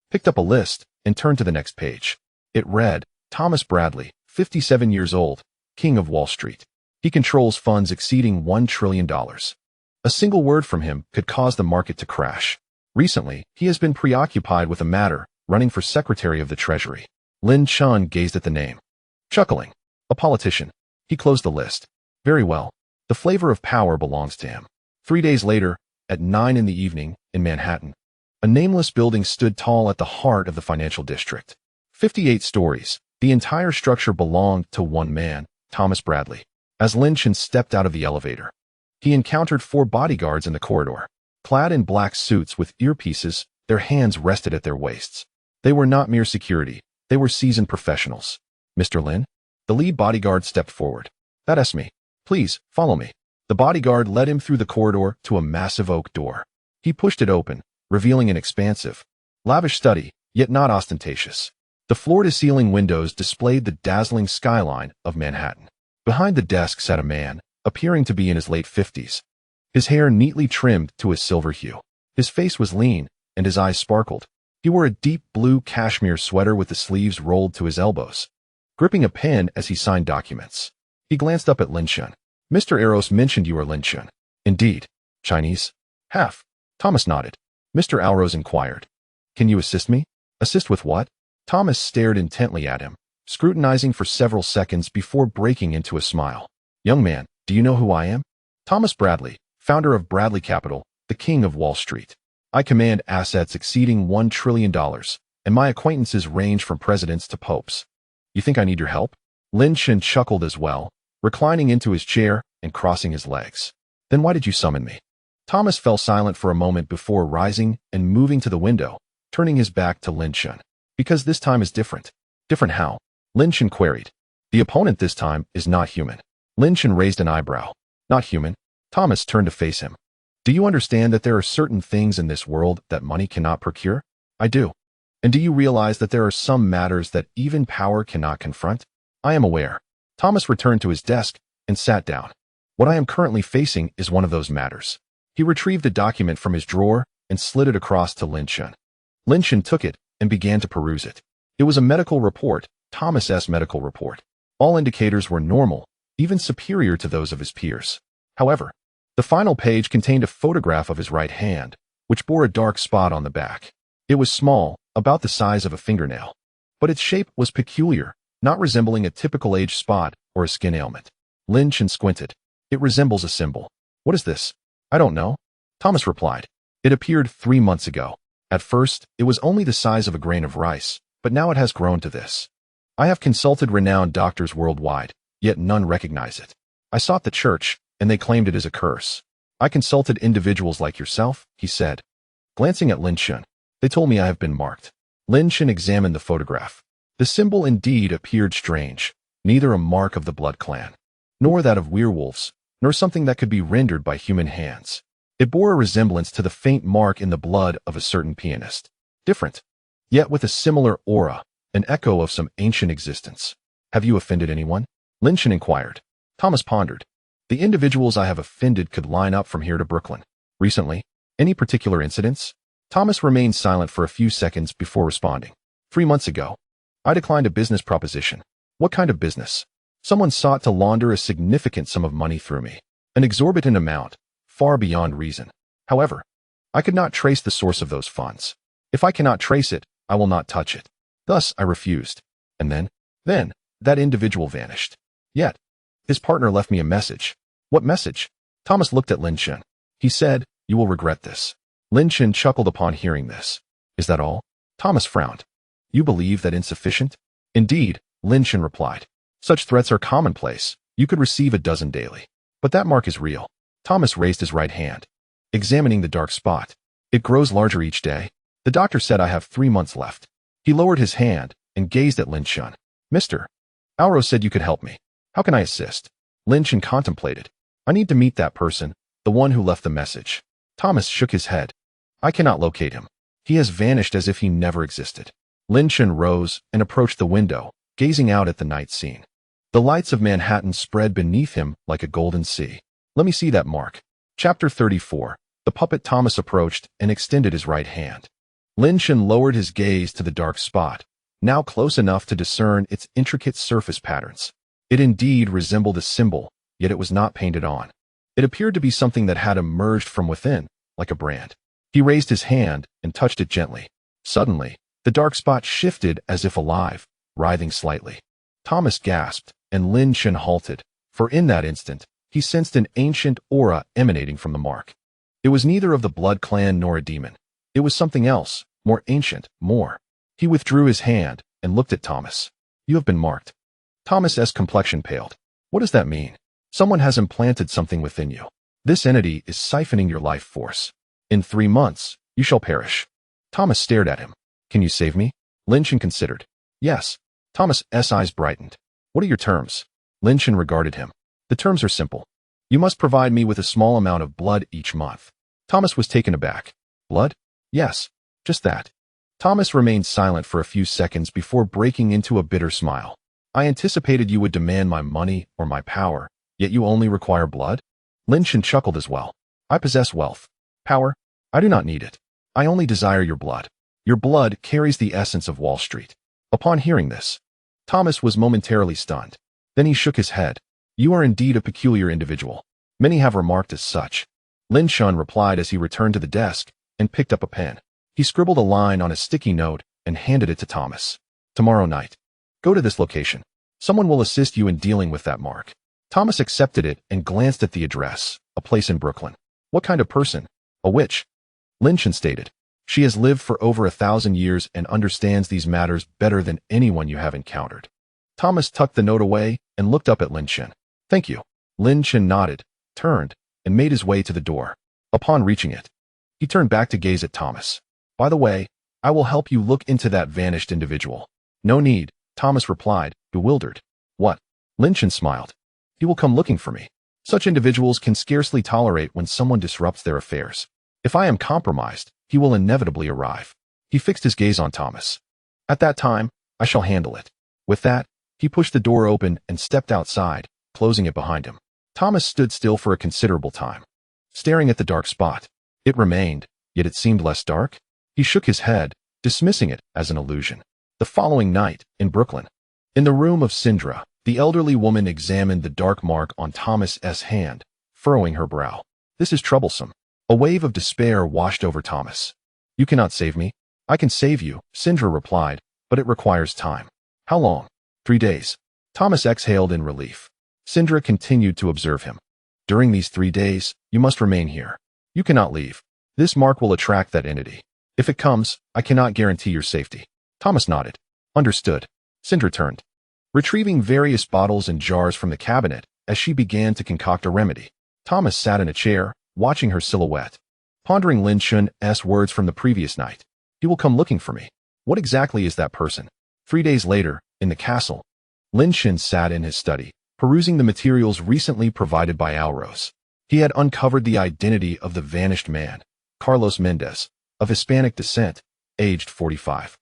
picked up a list, and turned to the next page. It read, Thomas Bradley, 57 years old, King of Wall Street. He controls funds exceeding $1 trillion. A single word from him could cause the market to crash. Recently, he has been preoccupied with a matter running for Secretary of the Treasury. Lin Chen gazed at the name. Chuckling. A politician. He closed the list. Very well. The flavor of power belongs to him. 3 days later, at 9 in the evening, in Manhattan, a nameless building stood tall at the heart of the financial district. 58 stories. The entire structure belonged to one man, Thomas Bradley. As Lin Chen stepped out of the elevator, he encountered 4 bodyguards in the corridor. Clad in black suits with earpieces, their hands rested at their waists. They were not mere security. They were seasoned professionals. Mr. Lin? The lead bodyguard stepped forward. That's me. Please, follow me. The bodyguard led him through the corridor to a massive oak door. He pushed it open, revealing an expansive, lavish study, yet not ostentatious. The floor-to-ceiling windows displayed the dazzling skyline of Manhattan. Behind the desk sat a man, appearing to be in his late 50s. His hair neatly trimmed to a silver hue. His face was lean, and his eyes sparkled. He wore a deep blue cashmere sweater with the sleeves rolled to his elbows, gripping a pen as he signed documents. He glanced up at Lin Chen. Mr. Eros mentioned you are Lin Chen. Indeed. Chinese? Half. Thomas nodded. Mr. Alrose inquired. Can you assist me? Assist with what? Thomas stared intently at him, scrutinizing for several seconds before breaking into a smile. Young man, do you know who I am? Thomas Bradley, founder of Bradley Capital, the King of Wall Street. I command assets exceeding $1 trillion, and my acquaintances range from presidents to popes. You think I need your help? Lin Chen chuckled as well, reclining into his chair and crossing his legs. Then why did you summon me? Thomas fell silent for a moment before rising and moving to the window, turning his back to Lin Chen. Because this time is different. Different how? Lin Chen queried. The opponent this time is not human. Lin Chen raised an eyebrow. Not human. Thomas turned to face him. Do you understand that there are certain things in this world that money cannot procure? I do. And do you realize that there are some matters that even power cannot confront? I am aware. Thomas returned to his desk and sat down. What I am currently facing is one of those matters. He retrieved a document from his drawer and slid it across to Lin Chen. Lin Chen took it and began to peruse it. It was a medical report, Thomas's medical report. All indicators were normal, even superior to those of his peers. However, the final page contained a photograph of his right hand, which bore a dark spot on the back. It was small, about the size of a fingernail, but its shape was peculiar, not resembling a typical age spot or a skin ailment. Lin Chen squinted. It resembles a symbol. What is this? I don't know. Thomas replied. It appeared 3 months ago. At first, it was only the size of a grain of rice, but now it has grown to this. I have consulted renowned doctors worldwide, yet none recognize it. I sought the church, and they claimed it as a curse. I consulted individuals like yourself, he said. Glancing at Lin Chen, they told me I have been marked. Lin Chen examined the photograph. The symbol indeed appeared strange, neither a mark of the blood clan, nor that of werewolves, nor something that could be rendered by human hands. It bore a resemblance to the faint mark in the blood of a certain pianist. Different, yet with a similar aura, an echo of some ancient existence. Have you offended anyone? Lin Chen inquired. Thomas pondered. The individuals I have offended could line up from here to Brooklyn. Recently, any particular incidents? Thomas remained silent for a few seconds before responding. 3 months ago, I declined a business proposition. What kind of business? Someone sought to launder a significant sum of money through me. An exorbitant amount, far beyond reason. However, I could not trace the source of those funds. If I cannot trace it, I will not touch it. Thus, I refused. And then, that individual vanished. Yet, his partner left me a message. What message? Thomas looked at Lin Chen. He said, you will regret this. Lin Chen chuckled upon hearing this. Is that all? Thomas frowned. You believe that insufficient? Indeed, Lin Chen replied. Such threats are commonplace. You could receive a dozen daily. But that mark is real. Thomas raised his right hand, examining the dark spot. It grows larger each day. The doctor said I have 3 months left. He lowered his hand and gazed at Lin Chen. Mr. Auro said you could help me. How can I assist? Lin Chen contemplated. I need to meet that person, the one who left the message. Thomas shook his head. I cannot locate him. He has vanished as if he never existed. Lin Chen rose and approached the window, gazing out at the night scene. The lights of Manhattan spread beneath him like a golden sea. Let me see that mark. Chapter 34. The puppet. Thomas approached and extended his right hand. Lin Chen lowered his gaze to the dark spot, now close enough to discern its intricate surface patterns. It indeed resembled a symbol, yet it was not painted on. It appeared to be something that had emerged from within, like a brand. He raised his hand and touched it gently. Suddenly, the dark spot shifted as if alive, writhing slightly. Thomas gasped, and Lin Chen halted, for in that instant, he sensed an ancient aura emanating from the mark. It was neither of the blood clan nor a demon. It was something else, more ancient, more. He withdrew his hand and looked at Thomas. You have been marked. Thomas's complexion paled. What does that mean? Someone has implanted something within you. This entity is siphoning your life force. In 3 months, you shall perish. Thomas stared at him. Can you save me? Lin Chen considered. Yes. Thomas's eyes brightened. What are your terms? Lin Chen regarded him. The terms are simple. You must provide me with a small amount of blood each month. Thomas was taken aback. Blood? Yes, just that. Thomas remained silent for a few seconds before breaking into a bitter smile. I anticipated you would demand my money or my power, yet you only require blood? Lin Chen chuckled as well. I possess wealth. Power? I do not need it. I only desire your blood. Your blood carries the essence of Wall Street. Upon hearing this, Thomas was momentarily stunned. Then he shook his head. You are indeed a peculiar individual. Many have remarked as such. Lin Chen replied as he returned to the desk and picked up a pen. He scribbled a line on a sticky note and handed it to Thomas. Tomorrow night, go to this location. Someone will assist you in dealing with that mark. Thomas accepted it and glanced at the address, a place in Brooklyn. What kind of person? A witch. Lin Chen stated. She has lived for over 1,000 years and understands these matters better than anyone you have encountered. Thomas tucked the note away and looked up at Lin Chen. Thank you. Lin Chen nodded, turned, and made his way to the door. Upon reaching it, he turned back to gaze at Thomas. By the way, I will help you look into that vanished individual. No need, Thomas replied, bewildered. What? Lin Chen smiled. He will come looking for me. Such individuals can scarcely tolerate when someone disrupts their affairs. If I am compromised, he will inevitably arrive. He fixed his gaze on Thomas. At that time, I shall handle it. With that, he pushed the door open and stepped outside, closing it behind him. Thomas stood still for a considerable time, staring at the dark spot. It remained, yet it seemed less dark. He shook his head, dismissing it as an illusion. The following night, in Brooklyn, In the room of Sindra, the elderly woman examined the dark mark on Thomas's hand, furrowing her brow. This is troublesome. A wave of despair washed over Thomas. You cannot save me. I can save you, Sindra replied, but it requires time. How long? 3 days. Thomas exhaled in relief. Sindra continued to observe him. During these 3 days, you must remain here. You cannot leave. This mark will attract that entity. If it comes, I cannot guarantee your safety. Thomas nodded. Understood. Sindra turned, retrieving various bottles and jars from the cabinet as she began to concoct a remedy. Thomas sat in a chair, watching her silhouette, pondering Lin Chun's words from the previous night. He will come looking for me. What exactly is that person? 3 days later, in the castle, Lin Chun sat in his study, perusing the materials recently provided by Alros. He had uncovered the identity of the vanished man, Carlos Mendez, of Hispanic descent, aged 45.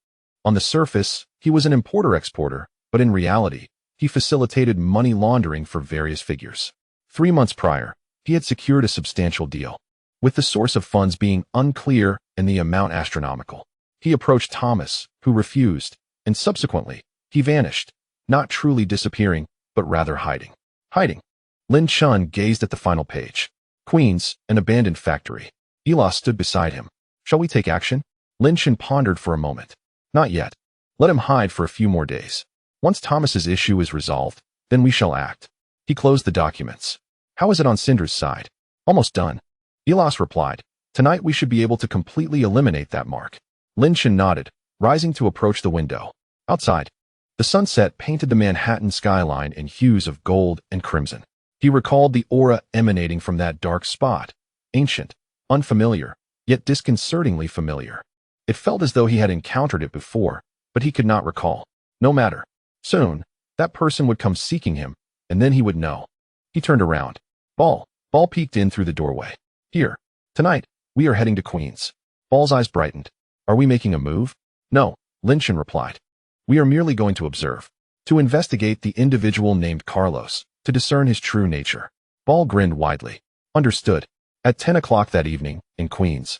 On the surface, he was an importer-exporter, but in reality, he facilitated money laundering for various figures. 3 months prior, he had secured a substantial deal, with the source of funds being unclear and the amount astronomical. He approached Thomas, who refused, and subsequently, he vanished, not truly disappearing, but rather hiding. Hiding. Lin Chun gazed at the final page. Queens, an abandoned factory. Elos stood beside him. Shall we take action? Lin Chun pondered for a moment. Not yet. Let him hide for a few more days. Once Thomas's issue is resolved, then we shall act. He closed the documents. How is it on Cinder's side? Almost done. Elos replied. Tonight we should be able to completely eliminate that mark. Lin Chun nodded, rising to approach the window. Outside, the sunset painted the Manhattan skyline in hues of gold and crimson. He recalled the aura emanating from that dark spot, ancient, unfamiliar, yet disconcertingly familiar. It felt as though he had encountered it before, but he could not recall. No matter. Soon, that person would come seeking him, and then he would know. He turned around. Ball peeked in through the doorway. Here. Tonight, we are heading to Queens. Ball's eyes brightened. Are we making a move? No, Lin Chun replied. We are merely going to observe. To investigate the individual named Carlos, to discern his true nature. Ball grinned widely. Understood. At 10 o'clock that evening, in Queens.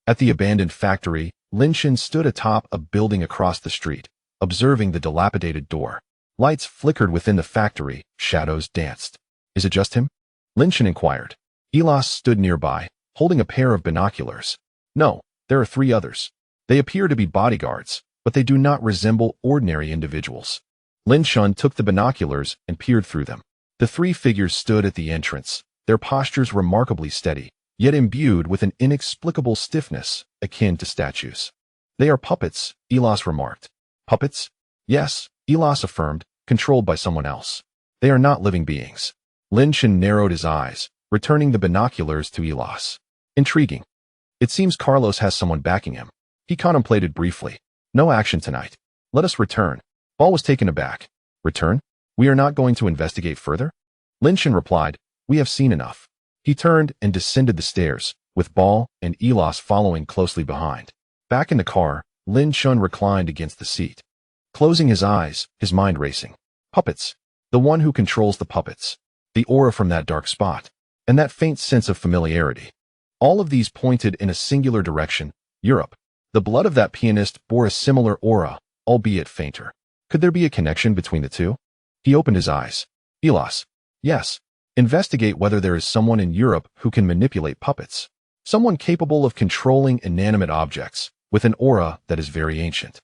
At the abandoned factory, Lin Chun stood atop a building across the street, observing the dilapidated door. Lights flickered within the factory, shadows danced. Is it just him? Lin Chun inquired. Elos stood nearby, holding a pair of binoculars. No, there are 3 others. They appear to be bodyguards, but they do not resemble ordinary individuals. Lin Chun took the binoculars and peered through them. The 3 figures stood at the entrance, their postures remarkably steady, yet imbued with an inexplicable stiffness akin to statues. They are puppets, Elos remarked. Puppets? Yes, Elos affirmed, controlled by someone else. They are not living beings. Lin Chun narrowed his eyes, returning the binoculars to Elos. Intriguing. It seems Carlos has someone backing him. He contemplated briefly. No action tonight. Let us return. Ball was taken aback. Return? We are not going to investigate further? Lin Chun replied, we have seen enough. He turned and descended the stairs, with Ball and Elos following closely behind. Back in the car, Lin Chun reclined against the seat. Closing his eyes, his mind racing. Puppets. The one who controls the puppets. The aura from that dark spot. And that faint sense of familiarity. All of these pointed in a singular direction, Europe. The blood of that pianist bore a similar aura, albeit fainter. Could there be a connection between the two? He opened his eyes. Elos. Yes. Investigate whether there is someone in Europe who can manipulate puppets. Someone capable of controlling inanimate objects, with an aura that is very ancient.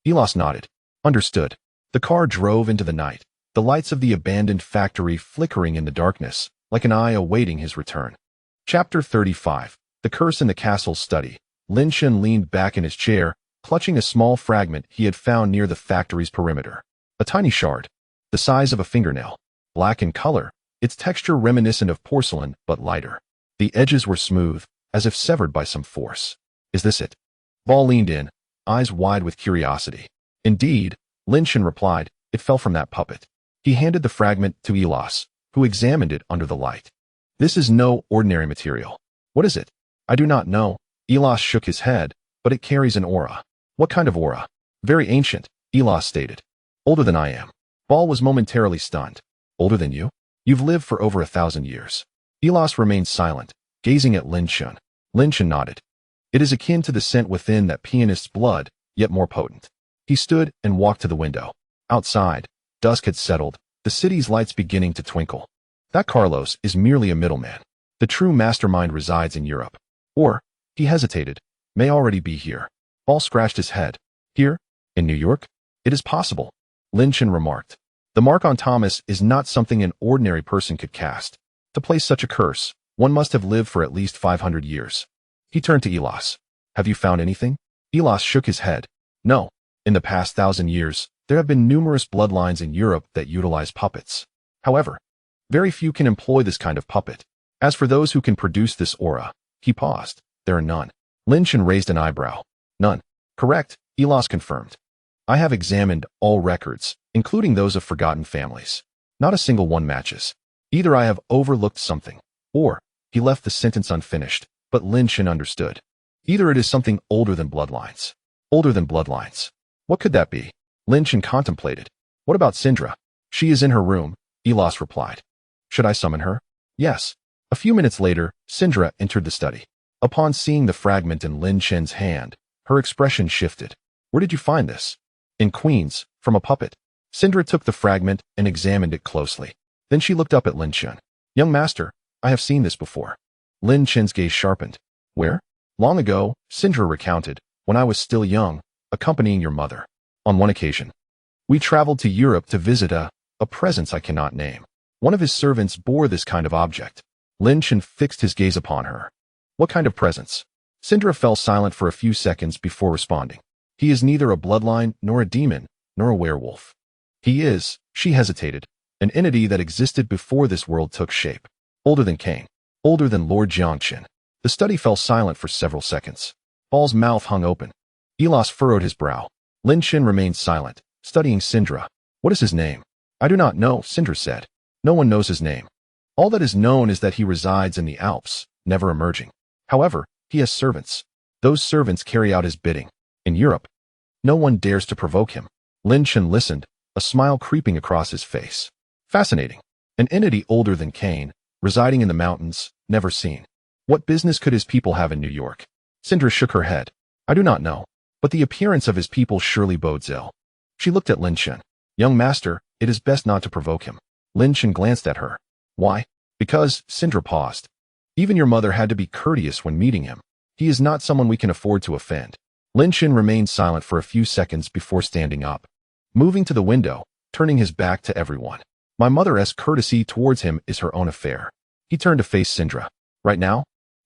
Elos nodded. Understood. The car drove into the night, the lights of the abandoned factory flickering in the darkness, like an eye awaiting his return. Chapter 35. The Curse in the Castle Study. Lin Chun leaned back in his chair, clutching a small fragment he had found near the factory's perimeter. A tiny shard, the size of a fingernail. Black in color, its texture reminiscent of porcelain, but lighter. The edges were smooth, as if severed by some force. Is this it? Ball leaned in, eyes wide with curiosity. Indeed, Lin Chun replied, it fell from that puppet. He handed the fragment to Elos, who examined it under the light. This is no ordinary material. What is it? I do not know. Elos shook his head, but it carries an aura. What kind of aura? Very ancient, Elos stated. Older than I am. Ball was momentarily stunned. Older than you? You've lived for over 1,000 years. Elos remained silent, gazing at Lin Chun. Lin Chun nodded. It is akin to the scent within that pianist's blood, yet more potent. He stood and walked to the window. Outside, Dusk had settled, the city's lights beginning to twinkle. That Carlos is merely a middleman. The true mastermind resides in Europe. Or, he hesitated, may already be here. Paul scratched his head. Here? In New York? It is possible, Lin Chen remarked. The mark on Thomas is not something an ordinary person could cast. To place such a curse, one must have lived for at least 500 years. He turned to Elas. Have you found anything? Elas shook his head. No. In the past 1,000 years, there have been numerous bloodlines in Europe that utilize puppets. However, very few can employ this kind of puppet. As for those who can produce this aura, he paused. There are none. Lin Chen raised an eyebrow. None. Correct, Elas confirmed. I have examined all records, including those of forgotten families. Not a single one matches. Either I have overlooked something, or he left the sentence unfinished, but Lin Chen understood. Either it is something older than bloodlines. Older than bloodlines. What could that be? Lin Chen contemplated. What about Syndra? She is in her room, Elas replied. Should I summon her? Yes. A few minutes later, Syndra entered the study. Upon seeing the fragment in Lin Chen's hand, her expression shifted. Where did you find this? In Queens, from a puppet. Syndra took the fragment and examined it closely. Then she looked up at Lin Chen. Young master, I have seen this before. Lin Chen's gaze sharpened. Where? Long ago, Syndra recounted, when I was still young, accompanying your mother. On one occasion, we traveled to Europe to visit a presence I cannot name. One of his servants bore this kind of object. Lin Chen fixed his gaze upon her. What kind of presence? Syndra fell silent for a few seconds before responding. He is neither a bloodline, nor a demon, nor a werewolf. He is, she hesitated, an entity that existed before this world took shape. Older than Caine. Older than Lord Jiang Chen. The study fell silent for several seconds. Paul's mouth hung open. Elas furrowed his brow. Lin Chen remained silent, studying Syndra. What is his name? I do not know, Syndra said. No one knows his name. All that is known is that he resides in the Alps, never emerging. However, he has servants. Those servants carry out his bidding. In Europe, no one dares to provoke him. Lin Chen listened, a smile creeping across his face. Fascinating. An entity older than Caine, residing in the mountains, never seen. What business could his people have in New York? Syndra shook her head. I do not know, but the appearance of his people surely bodes ill. She looked at Lin Chen. Young master, it is best not to provoke him. Lin Chen glanced at her. Why? Because, Syndra paused. Even your mother had to be courteous when meeting him. He is not someone we can afford to offend. Lin Chen remained silent for a few seconds before standing up. Moving to the window, turning his back to everyone. My mother's courtesy towards him is her own affair. He turned to face Syndra. Right now,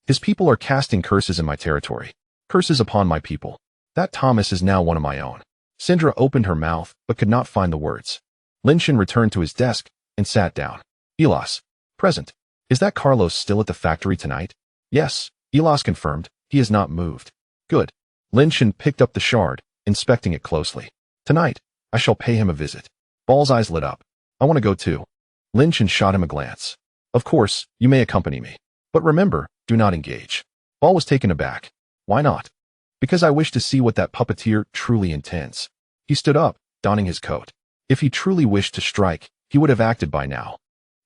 his people are casting curses in my territory. Curses upon my people. That Thomas is now one of my own. Syndra opened her mouth, but could not find the words. Lin Chen returned to his desk and sat down. Elas. Present. Is that Carlos still at the factory tonight? Yes, Elas confirmed. He has not moved. Good. Lin Chen picked up the shard, inspecting it closely. Tonight, I shall pay him a visit. Ball's eyes lit up. I want to go too. Lin Chen shot him a glance. Of course, you may accompany me. But remember, do not engage. Ball was taken aback. Why not? Because I wish to see what that puppeteer truly intends. He stood up, donning his coat. If he truly wished to strike, he would have acted by now.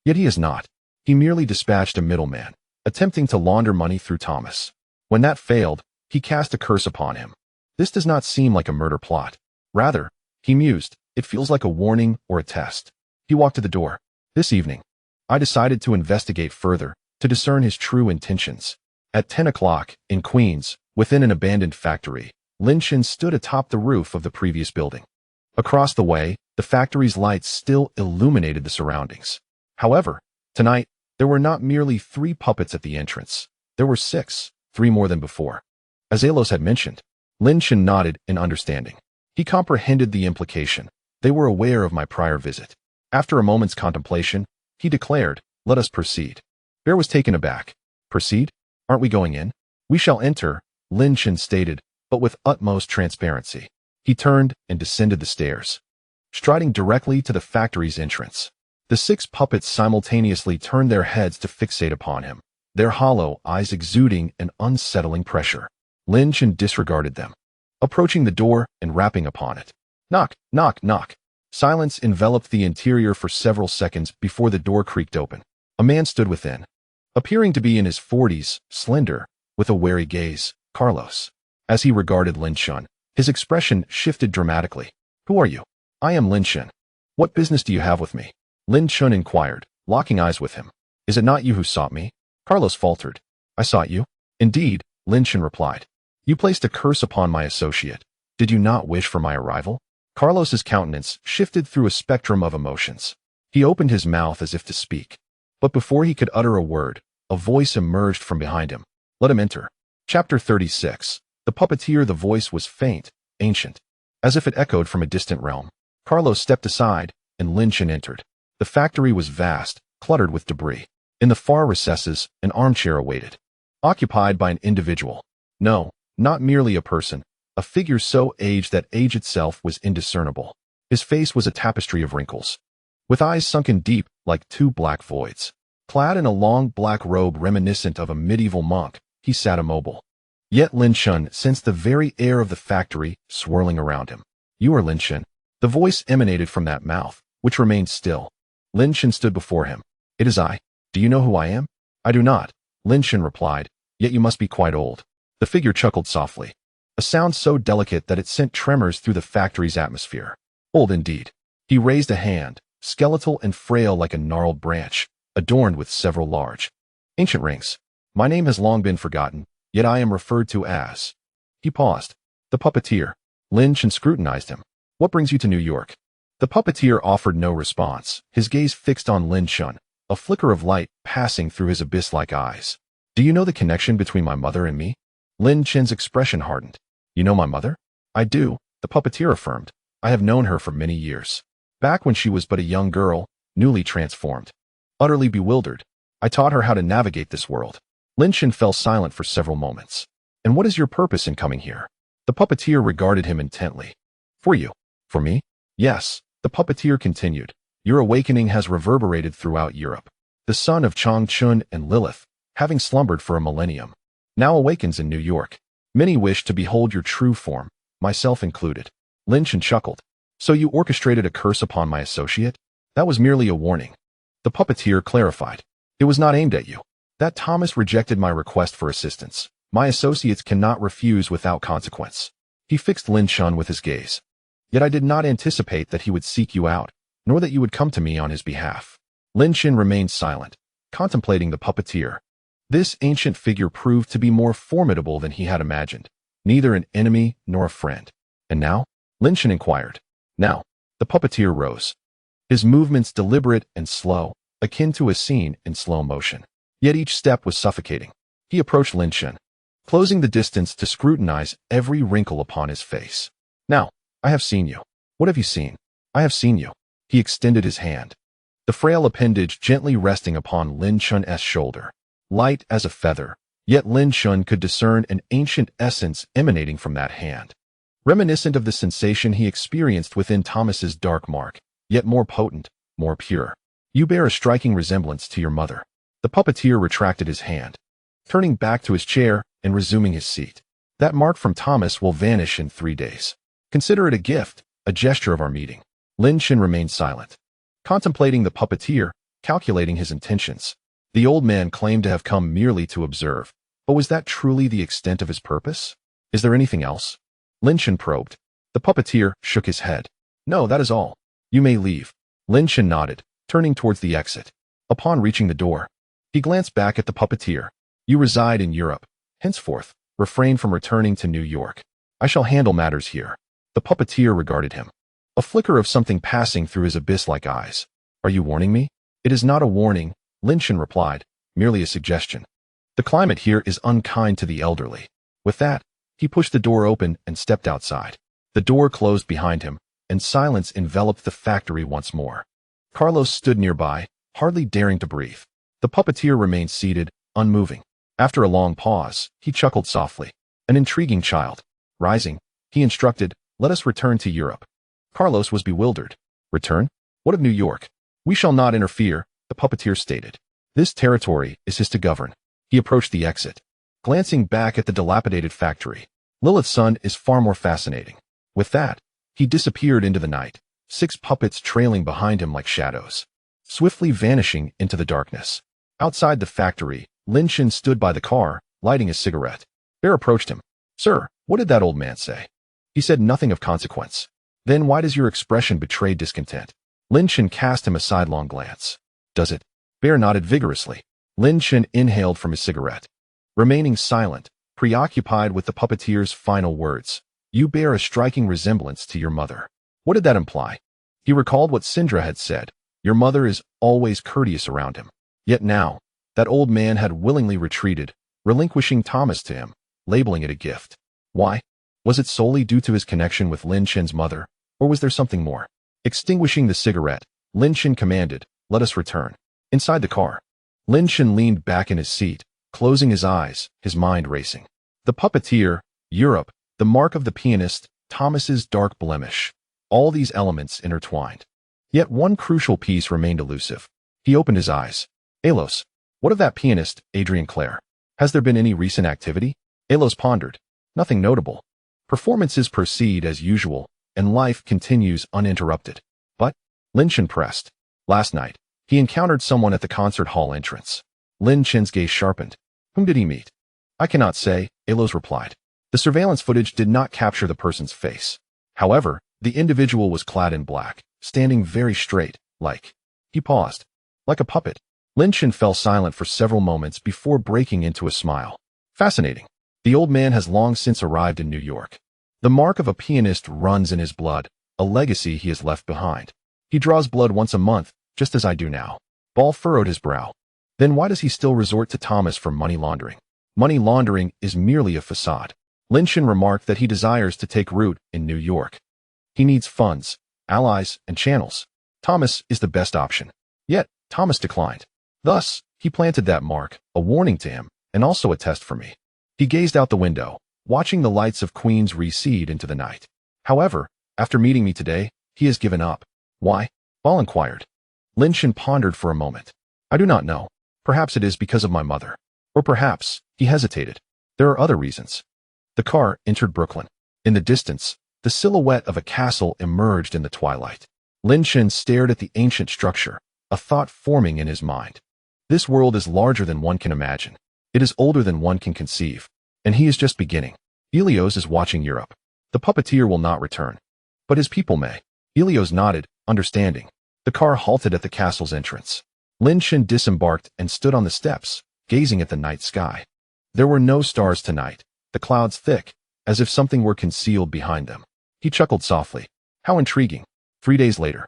Yet he has not. He merely dispatched a middleman, attempting to launder money through Thomas. When that failed, he cast a curse upon him. This does not seem like a murder plot. Rather, he mused, it feels like a warning or a test. He walked to the door. This evening, I decided to investigate further, to discern his true intentions. At 10 o'clock, in Queens, within an abandoned factory, Lin Chen stood atop the roof of the previous building. Across the way, the factory's lights still illuminated the surroundings. However, tonight, there were not merely 3 puppets at the entrance. There were 6, 3 more than before. As Alos had mentioned, Lin Chen nodded in understanding. He comprehended the implication. They were aware of my prior visit. After a moment's contemplation, he declared, let us proceed. Bear was taken aback. Proceed? Aren't we going in? We shall enter, Lin Chen stated, but with utmost transparency. He turned and descended the stairs, striding directly to the factory's entrance. The 6 puppets simultaneously turned their heads to fixate upon him, their hollow eyes exuding an unsettling pressure. Lin Chen disregarded them, approaching the door and rapping upon it. Knock, knock, knock. Silence enveloped the interior for several seconds before the door creaked open. A man stood within, appearing to be in his 40s, slender, with a wary gaze. Carlos. As he regarded Lin Chen, his expression shifted dramatically. Who are you? I am Lin Chen. What business do you have with me? Lin Chen inquired, locking eyes with him. Is it not you who sought me? Carlos faltered. I sought you? Indeed, Lin Chen replied. You placed a curse upon my associate. Did you not wish for my arrival? Carlos's countenance shifted through a spectrum of emotions. He opened his mouth as if to speak. But before he could utter a word, a voice emerged from behind him. Let him enter. Chapter 36. The puppeteer. The voice was faint, ancient, as if it echoed from a distant realm. Carlos stepped aside, and Lin Chen entered. The factory was vast, cluttered with debris. In the far recesses, an armchair awaited, occupied by an individual. No, not merely a person, a figure so aged that age itself was indiscernible. His face was a tapestry of wrinkles, with eyes sunken deep like two black voids. Clad in a long black robe reminiscent of a medieval monk, he sat immobile. Yet Lin Chen sensed the very air of the factory swirling around him. You are Lin Chen. The voice emanated from that mouth, which remained still. Lin Chen stood before him. It is I. Do you know who I am? I do not, Lin Chen replied, yet you must be quite old. The figure chuckled softly, a sound so delicate that it sent tremors through the factory's atmosphere. Old indeed. He raised a hand, skeletal and frail like a gnarled branch, adorned with several large, ancient rings. My name has long been forgotten, yet I am referred to as. He paused. The puppeteer. Lin Chen scrutinized him. What brings you to New York? The puppeteer offered no response, his gaze fixed on Lin Chen, a flicker of light passing through his abyss-like eyes. Do you know the connection between my mother and me? Lin Chen's expression hardened. You know my mother? I do, the puppeteer affirmed. I have known her for many years. Back when she was but a young girl, newly transformed. Utterly bewildered, I taught her how to navigate this world. Lin Chen fell silent for several moments. And what is your purpose in coming here? The puppeteer regarded him intently. For you. For me? Yes, the puppeteer continued. Your awakening has reverberated throughout Europe. The son of Jiang Chen and Lilith, having slumbered for a millennium, now awakens in New York. Many wish to behold your true form, myself included. Lin Chen chuckled. So you orchestrated a curse upon my associate? That was merely a warning. The puppeteer clarified. It was not aimed at you. That Thomas rejected my request for assistance. My associates cannot refuse without consequence. He fixed Lin Chen with his gaze. Yet I did not anticipate that he would seek you out, nor that you would come to me on his behalf. Lin Chen remained silent, contemplating the puppeteer. This ancient figure proved to be more formidable than he had imagined, neither an enemy nor a friend. And now? Lin Chen inquired. Now. The puppeteer rose. His movements deliberate and slow, akin to a scene in slow motion. Yet each step was suffocating. He approached Lin Chen, closing the distance to scrutinize every wrinkle upon his face. Now, I have seen you. What have you seen? I have seen you. He extended his hand, the frail appendage gently resting upon Lin Chen's shoulder, light as a feather, yet Lin Chen could discern an ancient essence emanating from that hand, reminiscent of the sensation he experienced within Thomas's dark mark, yet more potent, more pure. You bear a striking resemblance to your mother. The puppeteer retracted his hand, turning back to his chair and resuming his seat. That mark from Thomas will vanish in 3 days. Consider it a gift, a gesture of our meeting. Lin Chen remained silent, contemplating the puppeteer, calculating his intentions. The old man claimed to have come merely to observe, but was that truly the extent of his purpose? Is there anything else? Lin Chen probed. The puppeteer shook his head. No, that is all. You may leave. Lin Chen nodded, turning towards the exit. Upon reaching the door, he glanced back at the puppeteer. You reside in Europe. Henceforth, refrain from returning to New York. I shall handle matters here. The puppeteer regarded him, a flicker of something passing through his abyss-like eyes. Are you warning me? It is not a warning, Lin Chen replied, merely a suggestion. The climate here is unkind to the elderly. With that, he pushed the door open and stepped outside. The door closed behind him, and silence enveloped the factory once more. Carlos stood nearby, hardly daring to breathe. The puppeteer remained seated, unmoving. After a long pause, he chuckled softly. An intriguing child. Rising, he instructed, let us return to Europe. Carlos was bewildered. Return? What of New York? We shall not interfere, the puppeteer stated. This territory is his to govern. He approached the exit, glancing back at the dilapidated factory. Lilith's son is far more fascinating. With that, he disappeared into the night, 6 puppets trailing behind him like shadows, swiftly vanishing into the darkness. Outside the factory, Lin Chen stood by the car, lighting a cigarette. Heir approached him. Sir, what did that old man say? He said nothing of consequence. Then why does your expression betray discontent? Lin Chen cast him a sidelong glance. Does it? Bear nodded vigorously. Lin Chen inhaled from his cigarette. Remaining silent, preoccupied with the puppeteer's final words. You bear a striking resemblance to your mother. What did that imply? He recalled what Syndra had said. Your mother is always courteous around him. Yet now, that old man had willingly retreated, relinquishing Thomas to him, labeling it a gift. Why? Was it solely due to his connection with Lin Chen's mother, or was there something more? Extinguishing the cigarette, Lin Chen commanded, let us return. Inside the car, Lin Chen leaned back in his seat, closing his eyes, his mind racing. The puppeteer, Europe, the mark of the pianist, Thomas's dark blemish. All these elements intertwined. Yet one crucial piece remained elusive. He opened his eyes. Alos, what of that pianist, Adrian Clare? Has there been any recent activity? Alos pondered. Nothing notable. Performances proceed as usual, and life continues uninterrupted. But, Lin Chen pressed. Last night, he encountered someone at the concert hall entrance. Lin Chen's gaze sharpened. Whom did he meet? I cannot say, Alos replied. The surveillance footage did not capture the person's face. However, the individual was clad in black, standing very straight, like. He paused. Like a puppet. Lin Chen fell silent for several moments before breaking into a smile. Fascinating. The old man has long since arrived in New York. The mark of a pianist runs in his blood, a legacy he has left behind. He draws blood once a month, just as I do now. Ball furrowed his brow. Then why does he still resort to Thomas for money laundering? Money laundering is merely a facade. Lin Chen remarked that he desires to take root in New York. He needs funds, allies, and channels. Thomas is the best option. Yet, Thomas declined. Thus, he planted that mark, a warning to him, and also a test for me. He gazed out the window, watching the lights of Queens recede into the night. However, after meeting me today, he has given up. Why? Ball inquired. Lin Chen pondered for a moment. I do not know. Perhaps it is because of my mother. Or perhaps, he hesitated. There are other reasons. The car entered Brooklyn. In the distance, the silhouette of a castle emerged in the twilight. Lin Chen stared at the ancient structure, a thought forming in his mind. This world is larger than one can imagine. It is older than one can conceive. And he is just beginning. Helios is watching Europe. The puppeteer will not return. But his people may. Helios nodded, understanding. The car halted at the castle's entrance. Lin Chen disembarked and stood on the steps, gazing at the night sky. There were no stars tonight, the clouds thick, as if something were concealed behind them. He chuckled softly. How intriguing. 3 days later.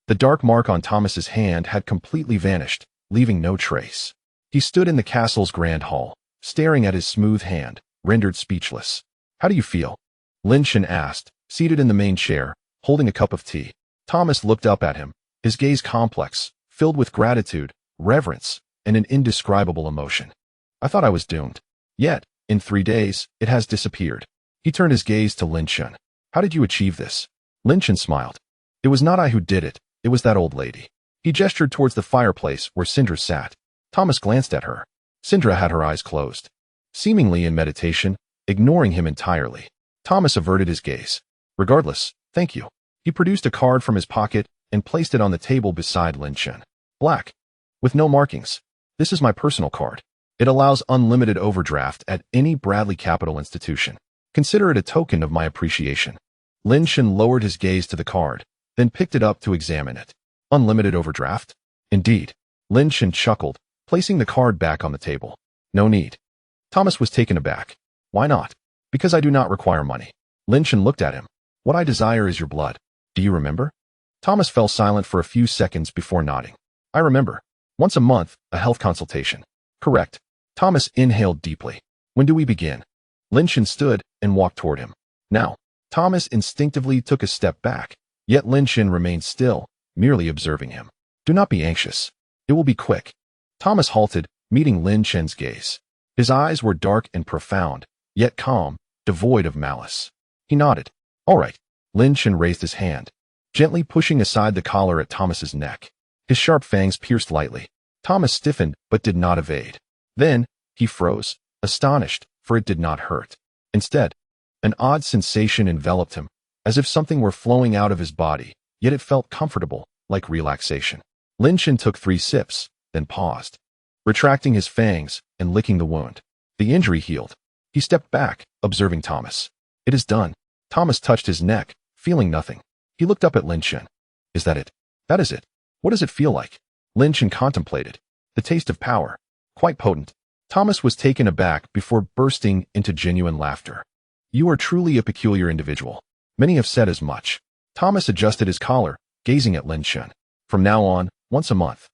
The dark mark on Thomas's hand had completely vanished, leaving no trace. He stood in the castle's grand hall, staring at his smooth hand, rendered speechless. How do you feel? Lin Chen asked, seated in the main chair, holding a cup of tea. Thomas looked up at him, his gaze complex, filled with gratitude, reverence, and an indescribable emotion. I thought I was doomed. Yet, in 3 days, it has disappeared. He turned his gaze to Lin Chen. How did you achieve this? Lin Chen smiled. It was not I who did it, it was that old lady. He gestured towards the fireplace where Syndra sat. Thomas glanced at her. Syndra had her eyes closed, seemingly in meditation, ignoring him entirely. Thomas averted his gaze. Regardless, thank you. He produced a card from his pocket and placed it on the table beside Lin Chen. Black. With no markings. This is my personal card. It allows unlimited overdraft at any Bradley Capital institution. Consider it a token of my appreciation. Lin Chen lowered his gaze to the card, then picked it up to examine it. Unlimited overdraft? Indeed. Lin Chen chuckled, placing the card back on the table. No need. Thomas was taken aback. Why not? Because I do not require money. Lin Chen looked at him. What I desire is your blood. Do you remember? Thomas fell silent for a few seconds before nodding. I remember. Once a month, a health consultation. Correct. Thomas inhaled deeply. When do we begin? Lin Chen stood and walked toward him. Now. Thomas instinctively took a step back, yet Lin Chen remained still, merely observing him. Do not be anxious. It will be quick. Thomas halted, meeting Lin Chen's gaze. His eyes were dark and profound, yet calm, devoid of malice. He nodded. All right. Lin Chen raised his hand, gently pushing aside the collar at Thomas's neck. His sharp fangs pierced lightly. Thomas stiffened but did not evade. Then, he froze, astonished, for it did not hurt. Instead, an odd sensation enveloped him, as if something were flowing out of his body, yet it felt comfortable, like relaxation. Lin Chen took 3 sips, then paused, retracting his fangs and licking the wound. The injury healed. He stepped back, observing Thomas. It is done. Thomas touched his neck, feeling nothing. He looked up at Lin Chen. Is that it? That is it. What does it feel like? Lin Chen contemplated. The taste of power. Quite potent. Thomas was taken aback before bursting into genuine laughter. You are truly a peculiar individual. Many have said as much. Thomas adjusted his collar, gazing at Lin Chen. From now on, once a month.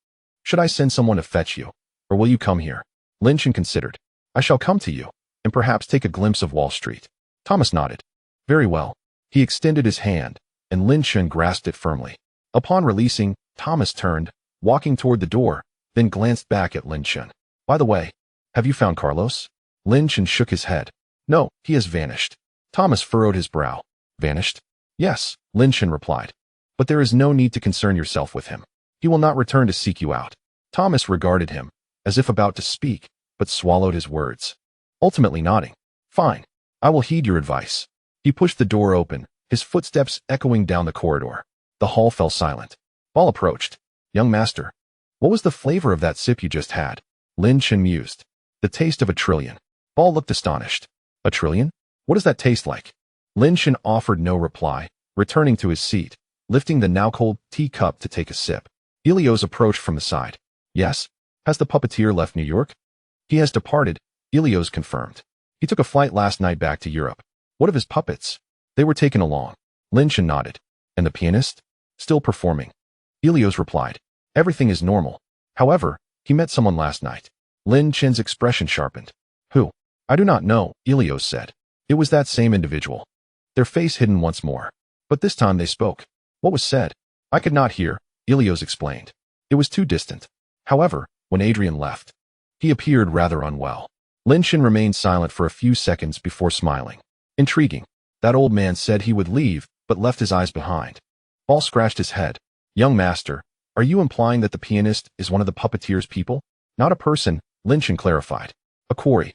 Should I send someone to fetch you? Or will you come here? Lin Chen considered. I shall come to you, and perhaps take a glimpse of Wall Street. Thomas nodded. Very well. He extended his hand, and Lin Chen grasped it firmly. Upon releasing, Thomas turned, walking toward the door, then glanced back at Lin Chen. By the way, have you found Carlos? Lin Chen shook his head. No, he has vanished. Thomas furrowed his brow. Vanished? Yes, Lin Chen replied. But there is no need to concern yourself with him. He will not return to seek you out. Thomas regarded him, as if about to speak, but swallowed his words. Ultimately nodding. Fine. I will heed your advice. He pushed the door open, his footsteps echoing down the corridor. The hall fell silent. Ball approached. Young master. What was the flavor of that sip you just had? Lin Chen mused. The taste of a trillion. Ball looked astonished. A trillion? What does that taste like? Lin Chen offered no reply, returning to his seat, lifting the now-cold teacup to take a sip. Ilios approached from the side. Yes? Has the puppeteer left New York? He has departed, Ilios confirmed. He took a flight last night back to Europe. What of his puppets? They were taken along. Lin Chen nodded. And the pianist? Still performing. Ilios replied. Everything is normal. However, he met someone last night. Lin Chen's expression sharpened. Who? I do not know, Ilios said. It was that same individual. Their face hidden once more. But this time they spoke. What was said? I could not hear, Ilios explained. It was too distant. However, when Adrian left, he appeared rather unwell. Lin Chen remained silent for a few seconds before smiling. Intriguing. That old man said he would leave, but left his eyes behind. Ball scratched his head. Young master, are you implying that the pianist is one of the puppeteer's people? Not a person, Lin Chen clarified. A quarry.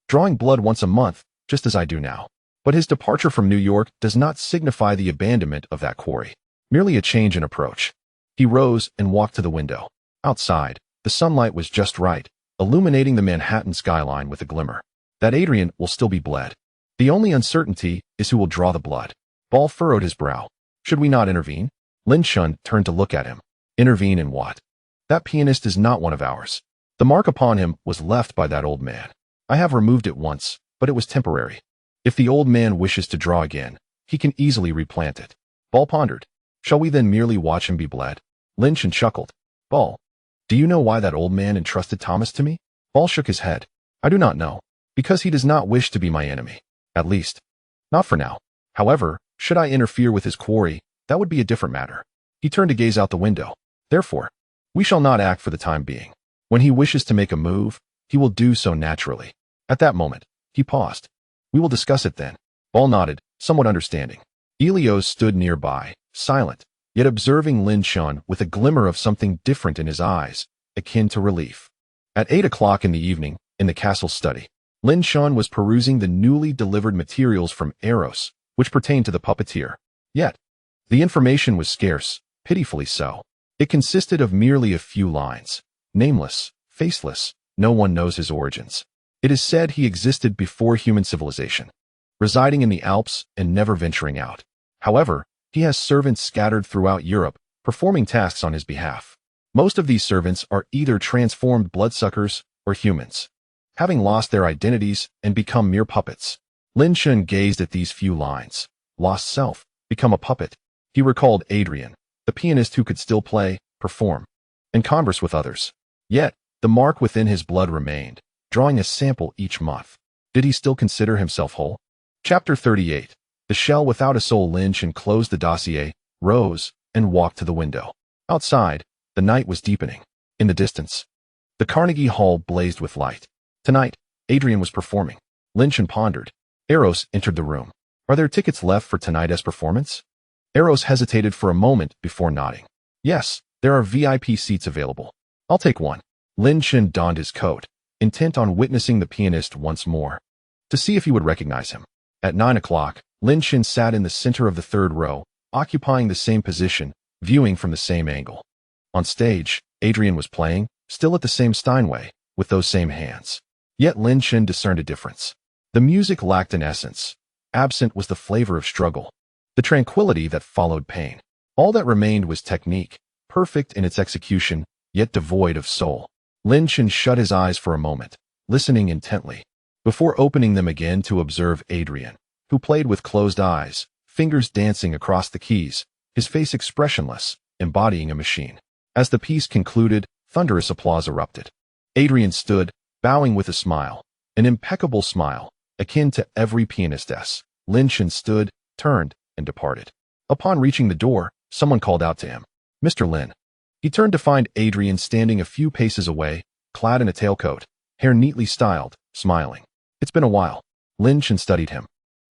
Drawing blood once a month, just as I do now. But his departure from New York does not signify the abandonment of that quarry. Merely a change in approach. He rose and walked to the window. Outside, the sunlight was just right, illuminating the Manhattan skyline with a glimmer. That Adrian will still be bled. The only uncertainty is who will draw the blood. Ball furrowed his brow. Should we not intervene? Lin Chen turned to look at him. Intervene in what? That pianist is not one of ours. The mark upon him was left by that old man. I have removed it once, but it was temporary. If the old man wishes to draw again, he can easily replant it. Ball pondered. Shall we then merely watch him be bled? Lin Chen chuckled. Ball, do you know why that old man entrusted Thomas to me? Ball shook his head. I do not know. Because he does not wish to be my enemy. At least, not for now. However, should I interfere with his quarry, that would be a different matter. He turned to gaze out the window. Therefore, we shall not act for the time being. When he wishes to make a move, he will do so naturally. At that moment, he paused. We will discuss it then. Ball nodded, somewhat understanding. Ilios stood nearby, silent, yet observing Lin Chen with a glimmer of something different in his eyes, akin to relief. At 8 o'clock in the evening, in the castle study, Lin Chen was perusing the newly delivered materials from Eros, which pertained to the puppeteer. Yet, the information was scarce, pitifully so. It consisted of merely a few lines. Nameless, faceless, no one knows his origins. It is said he existed before human civilization, residing in the Alps and never venturing out. However, he has servants scattered throughout Europe, performing tasks on his behalf. Most of these servants are either transformed bloodsuckers or humans, having lost their identities and become mere puppets. Lin Chen gazed at these few lines. Lost self, become a puppet. He recalled Adrian, the pianist who could still play, perform, and converse with others. Yet, the mark within his blood remained, drawing a sample each month. Did he still consider himself whole? Chapter 38. The shell without a soul. Lin Chen closed the dossier, rose, and walked to the window. Outside, the night was deepening. In the distance, the Carnegie Hall blazed with light. Tonight, Adrian was performing. Lin Chen pondered. Eros entered the room. Are there tickets left for tonight's performance? Eros hesitated for a moment before nodding. Yes, there are VIP seats available. I'll take one. Lin Chen donned his coat, intent on witnessing the pianist once more, to see if he would recognize him. At 9 o'clock, Lin Chen sat in the center of the third row, occupying the same position, viewing from the same angle. On stage, Adrian was playing, still at the same Steinway, with those same hands. Yet Lin Chen discerned a difference. The music lacked an essence. Absent was the flavor of struggle, the tranquility that followed pain. All that remained was technique, perfect in its execution, yet devoid of soul. Lin Chen shut his eyes for a moment, listening intently, before opening them again to observe Adrian, who played with closed eyes, fingers dancing across the keys, his face expressionless, embodying a machine. As the piece concluded, thunderous applause erupted. Adrian stood, bowing with a smile, an impeccable smile, akin to every pianistess. Lin Chen stood, turned, and departed. Upon reaching the door, someone called out to him, "Mr. Lin." He turned to find Adrian standing a few paces away, clad in a tailcoat, hair neatly styled, smiling. "It's been a while." Lin Chen studied him.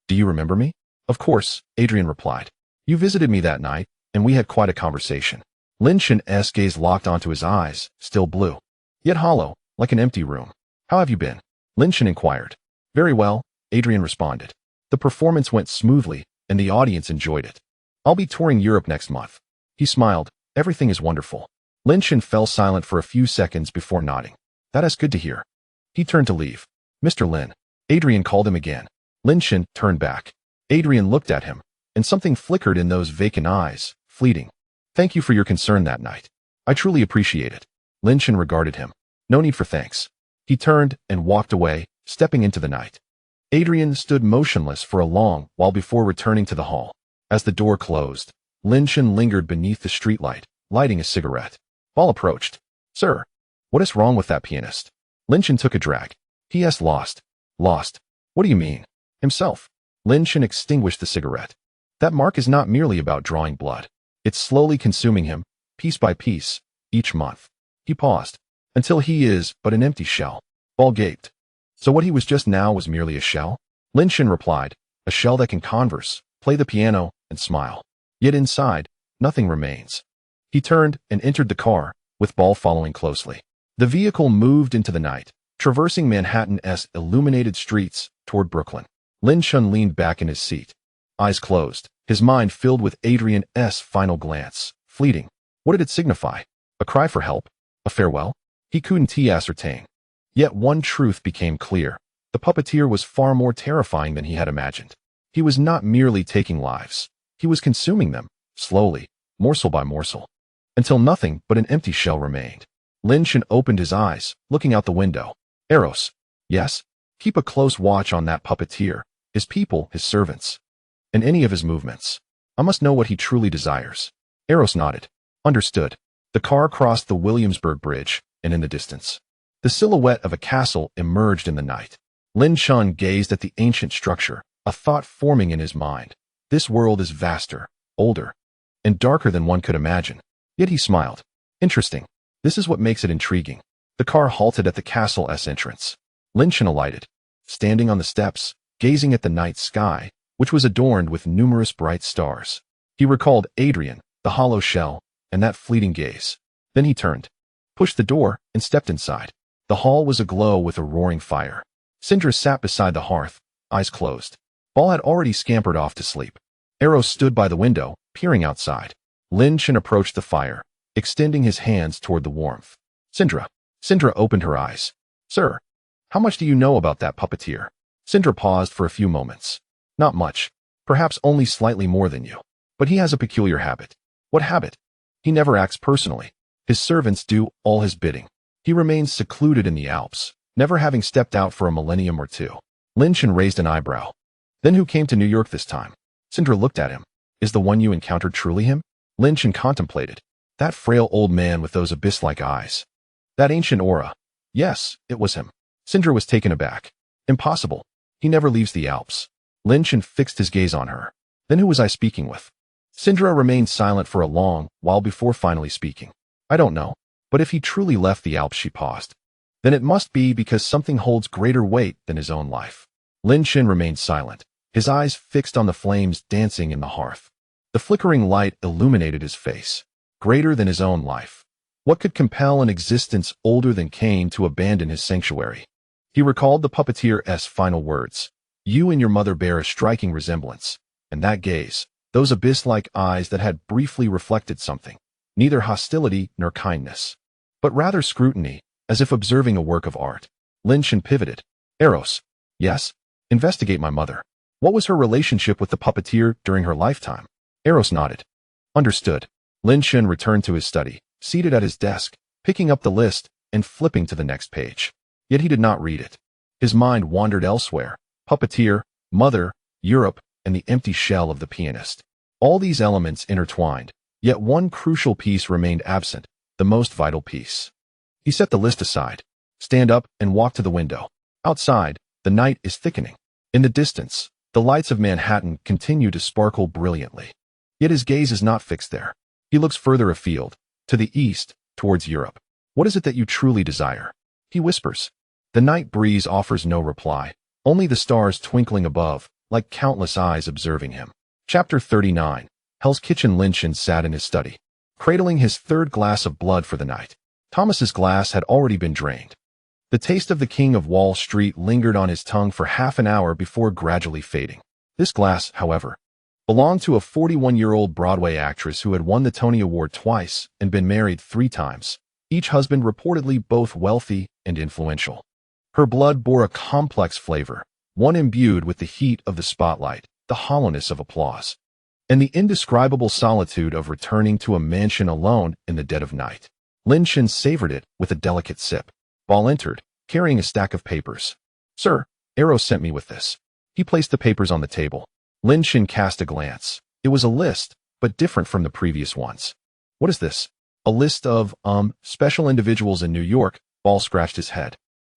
"Do you remember me?" "Of course," Adrian replied. "You visited me that night, and we had quite a conversation." Lin Chen's gaze locked onto his eyes, still blue, yet hollow, like an empty room. "How have you been?" Lin Chen inquired. "Very well," Adrian responded. "The performance went smoothly, and the audience enjoyed it. I'll be touring Europe next month." He smiled. "Everything is wonderful." Lin Chen fell silent for a few seconds before nodding. "That is good to hear." He turned to leave. "Mr. Lin." Adrian called him again. Lin Chen turned back. Adrian looked at him, and something flickered in those vacant eyes, fleeting. "Thank you for your concern that night. I truly appreciate it." Lin Chen regarded him. "No need for thanks." He turned and walked away, stepping into the night. Adrian stood motionless for a long while before returning to the hall. As the door closed, Lin Chen lingered beneath the streetlight, lighting a cigarette. Ball approached. "Sir, what is wrong with that pianist?" Lin Chen took a drag. "P.S. Lost." "Lost? What do you mean?" "Himself." Lin Chen extinguished the cigarette. "That mark is not merely about drawing blood. It's slowly consuming him, piece by piece, each month." He paused. "Until he is but an empty shell." Ball gaped. "So what he was just now was merely a shell?" Lin Chen replied. "A shell that can converse, play the piano, and smile. Yet inside, nothing remains." He turned and entered the car, with Ball following closely. The vehicle moved into the night, traversing Manhattan's illuminated streets toward Brooklyn. Lin Chen leaned back in his seat, eyes closed, his mind filled with Adrian's final glance, fleeting. What did it signify? A cry for help? A farewell? He couldn't ascertain. Yet one truth became clear. The puppeteer was far more terrifying than he had imagined. He was not merely taking lives. He was consuming them, slowly, morsel by morsel, until nothing but an empty shell remained. Lin Chen opened his eyes, looking out the window. "Eros." "Yes?" "Keep a close watch on that puppeteer, his people, his servants, and any of his movements. I must know what he truly desires." Eros nodded. "Understood." The car crossed the Williamsburg Bridge, and in the distance, the silhouette of a castle emerged in the night. Lin Chen gazed at the ancient structure, a thought forming in his mind. This world is vaster, older, and darker than one could imagine. Yet he smiled. Interesting. This is what makes it intriguing. The car halted at the castle's entrance. Lin Chen alighted, standing on the steps, gazing at the night sky, which was adorned with numerous bright stars. He recalled Adrian, the hollow shell, and that fleeting gaze. Then he turned, pushed the door, and stepped inside. The hall was aglow with a roaring fire. Sindra sat beside the hearth, eyes closed. Ball had already scampered off to sleep. Eros stood by the window, peering outside. Lin Chen approached the fire, extending his hands toward the warmth. "Sindra." Sindra opened her eyes. "Sir, how much do you know about that puppeteer?" Sindra paused for a few moments. "Not much. Perhaps only slightly more than you. But he has a peculiar habit." "What habit?" "He never acts personally. His servants do all his bidding. He remains secluded in the Alps, never having stepped out for a millennium or two." Lin Chen raised an eyebrow. "Then who came to New York this time?" Sindra looked at him. "Is the one you encountered truly him?" Lin Chen contemplated. "That frail old man with those abyss-like eyes. That ancient aura. Yes, it was him." Sindra was taken aback. "Impossible. He never leaves the Alps." Lin Chen fixed his gaze on her. "Then who was I speaking with?" Sindra remained silent for a long while before finally speaking. "I don't know. But if he truly left the Alps," she paused, "then it must be because something holds greater weight than his own life." Lin Chen remained silent, his eyes fixed on the flames dancing in the hearth. The flickering light illuminated his face. Greater than his own life. What could compel an existence older than Caine to abandon his sanctuary? He recalled the puppeteer's final words. "You and your mother bear a striking resemblance." And that gaze, those abyss-like eyes that had briefly reflected something, neither hostility nor kindness, but rather scrutiny, as if observing a work of art. Lin Chen pivoted. "Eros." "Yes?" "Investigate my mother. What was her relationship with the puppeteer during her lifetime?" Eros nodded. "Understood." Lin Chen returned to his study, seated at his desk, picking up the list and flipping to the next page. Yet he did not read it. His mind wandered elsewhere: puppeteer, mother, Europe, and the empty shell of the pianist. All these elements intertwined, yet one crucial piece remained absent, the most vital piece. He set the list aside, stand up, and walked to the window. Outside, the night is thickening. In the distance, the lights of Manhattan continue to sparkle brilliantly. Yet his gaze is not fixed there. He looks further afield, to the east, towards Europe. What is it that you truly desire? He whispers. The night breeze offers no reply, only the stars twinkling above, like countless eyes observing him. Chapter 39. Hell's Kitchen. Lin Chen sat in his study, cradling his third glass of blood for the night. Thomas's glass had already been drained. The taste of the King of Wall Street lingered on his tongue for half an hour before gradually fading. This glass, however, belonged to a 41-year-old Broadway actress who had won the Tony Award twice and been married 3 times, each husband reportedly both wealthy and influential. Her blood bore a complex flavor, one imbued with the heat of the spotlight, the hollowness of applause, and the indescribable solitude of returning to a mansion alone in the dead of night. Lin Chen savored it with a delicate sip. Ball entered, carrying a stack of papers. Sir, Heir sent me with this. He placed the papers on the table. Lin Chen cast a glance. It was a list, but different from the previous ones. What is this? A list of, special individuals in New York. Ball scratched his head.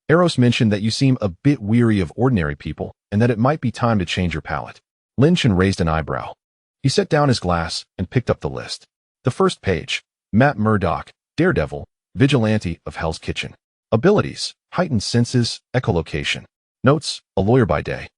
Heir mentioned that you seem a bit weary of ordinary people, and that it might be time to change your palate. Lin Chen raised an eyebrow. He set down his glass and picked up the list. The first page. Matt Murdock, Daredevil, Vigilante of Hell's Kitchen. Abilities: heightened senses, echolocation. Notes: a lawyer by day,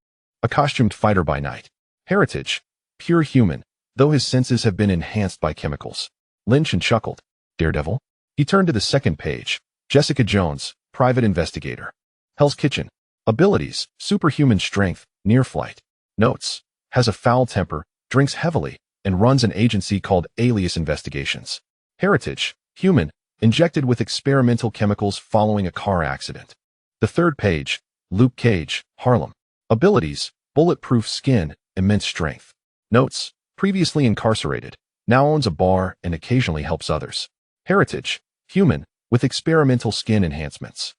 a costumed fighter by night. Heritage: pure human, though his senses have been enhanced by chemicals. Lin Chen chuckled. Daredevil? He turned to the second page. Jessica Jones, private investigator. Hell's Kitchen. Abilities: superhuman strength, near flight. Notes: has a foul temper, drinks heavily, and runs an agency called Alias Investigations. Heritage: human, injected with experimental chemicals following a car accident. The third page. Luke Cage, Harlem. Abilities: bulletproof skin, immense strength. Notes: previously incarcerated, now owns a bar and occasionally helps others. Heritage: human, with experimental skin enhancements.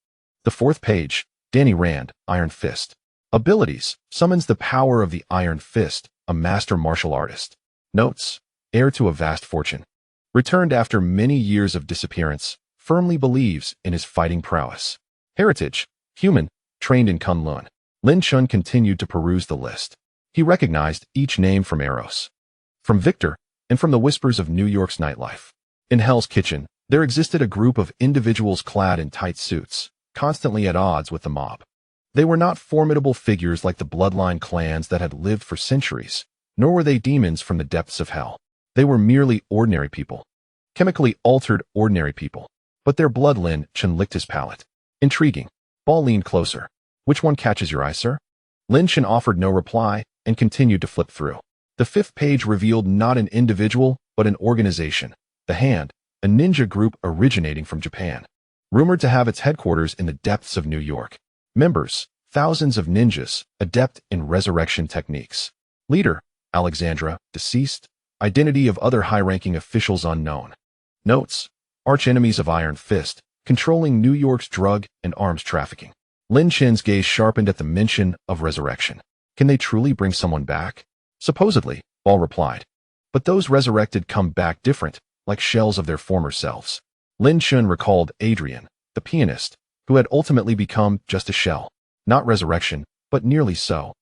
The fourth page. Danny Rand, Iron Fist. Abilities: summons the power of the Iron Fist, a master martial artist. Notes: heir to a vast fortune. Returned after many years of disappearance, firmly believes in his fighting prowess. Heritage: human, trained in Kunlun. Lin Chen continued to peruse the list. He recognized each name from Heir, from Victor, and from the whispers of New York's nightlife. In Hell's Kitchen, there existed a group of individuals clad in tight suits, constantly at odds with the mob. They were not formidable figures like the bloodline clans that had lived for centuries, nor were they demons from the depths of hell. They were merely ordinary people. Chemically altered ordinary people. But their blood. Lin Chen licked his palate. Intriguing. Ball leaned closer. Which one catches your eye, sir? Lin Chen offered no reply and continued to flip through. The fifth page revealed not an individual, but an organization. The Hand, a ninja group originating from Japan. Rumored to have its headquarters in the depths of New York. Members: thousands of ninjas, adept in resurrection techniques. Leader: Alexandra, deceased. Identity of other high-ranking officials unknown. Notes: arch-enemies of Iron Fist, controlling New York's drug and arms trafficking. Lin Chen's gaze sharpened at the mention of resurrection. Can they truly bring someone back? Supposedly, Ball replied. But those resurrected come back different, like shells of their former selves. Lin Chen recalled Adrian, the pianist, who had ultimately become just a shell. Not resurrection, but nearly so.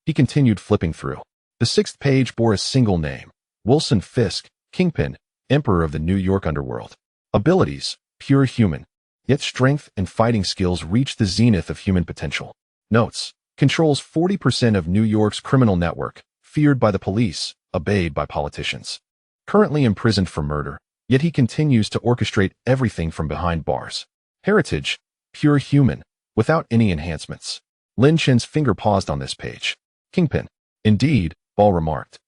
He continued flipping through. The sixth page bore a single name. Wilson Fisk, Kingpin, Emperor of the New York underworld. Abilities: pure human. Yet strength and fighting skills reach the zenith of human potential. Notes: controls 40% of New York's criminal network, feared by the police, obeyed by politicians. Currently imprisoned for murder, yet he continues to orchestrate everything from behind bars. Heritage: pure human, without any enhancements. Lin Chen's finger paused on this page. Kingpin. Indeed, Ball remarked.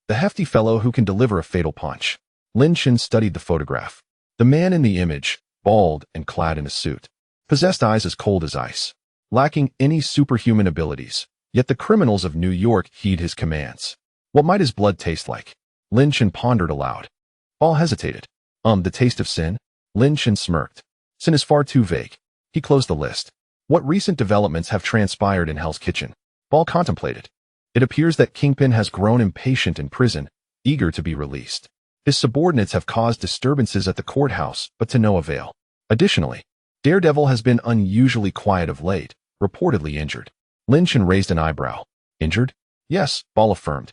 The hefty fellow who can deliver a fatal punch. Lin Chen studied the photograph. The man in the image, bald and clad in a suit, possessed eyes as cold as ice, lacking any superhuman abilities, yet the criminals of New York heed his commands. What might his blood taste like? Lin Chen pondered aloud. Ball hesitated. The taste of sin? Lin Chen smirked. Sin is far too vague. He closed the list. What recent developments have transpired in Hell's Kitchen? Ball contemplated. It appears that Kingpin has grown impatient in prison, eager to be released. His subordinates have caused disturbances at the courthouse, but to no avail. Additionally, Daredevil has been unusually quiet of late, reportedly injured. Lin Chen raised an eyebrow. Injured? Yes, Ball affirmed.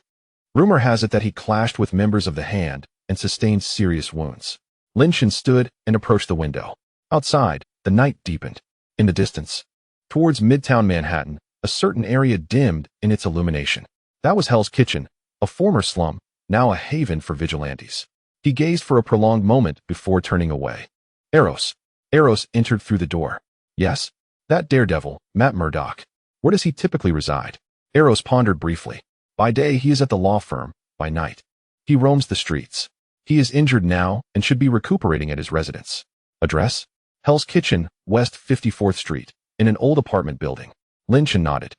Rumor has it that he clashed with members of the Hand and sustained serious wounds. Lin Chen stood and approached the window. Outside, the night deepened. In the distance, towards Midtown Manhattan, a certain area dimmed in its illumination. That was Hell's Kitchen, a former slum, now a haven for vigilantes. He gazed for a prolonged moment before turning away. Eros. Eros entered through the door. Yes, that daredevil, Matt Murdock. Where does he typically reside? Eros pondered briefly. By day he is at the law firm, by night he roams the streets. He is injured now and should be recuperating at his residence. Address? Hell's Kitchen, West 54th Street, in an old apartment building. Lin Chen nodded.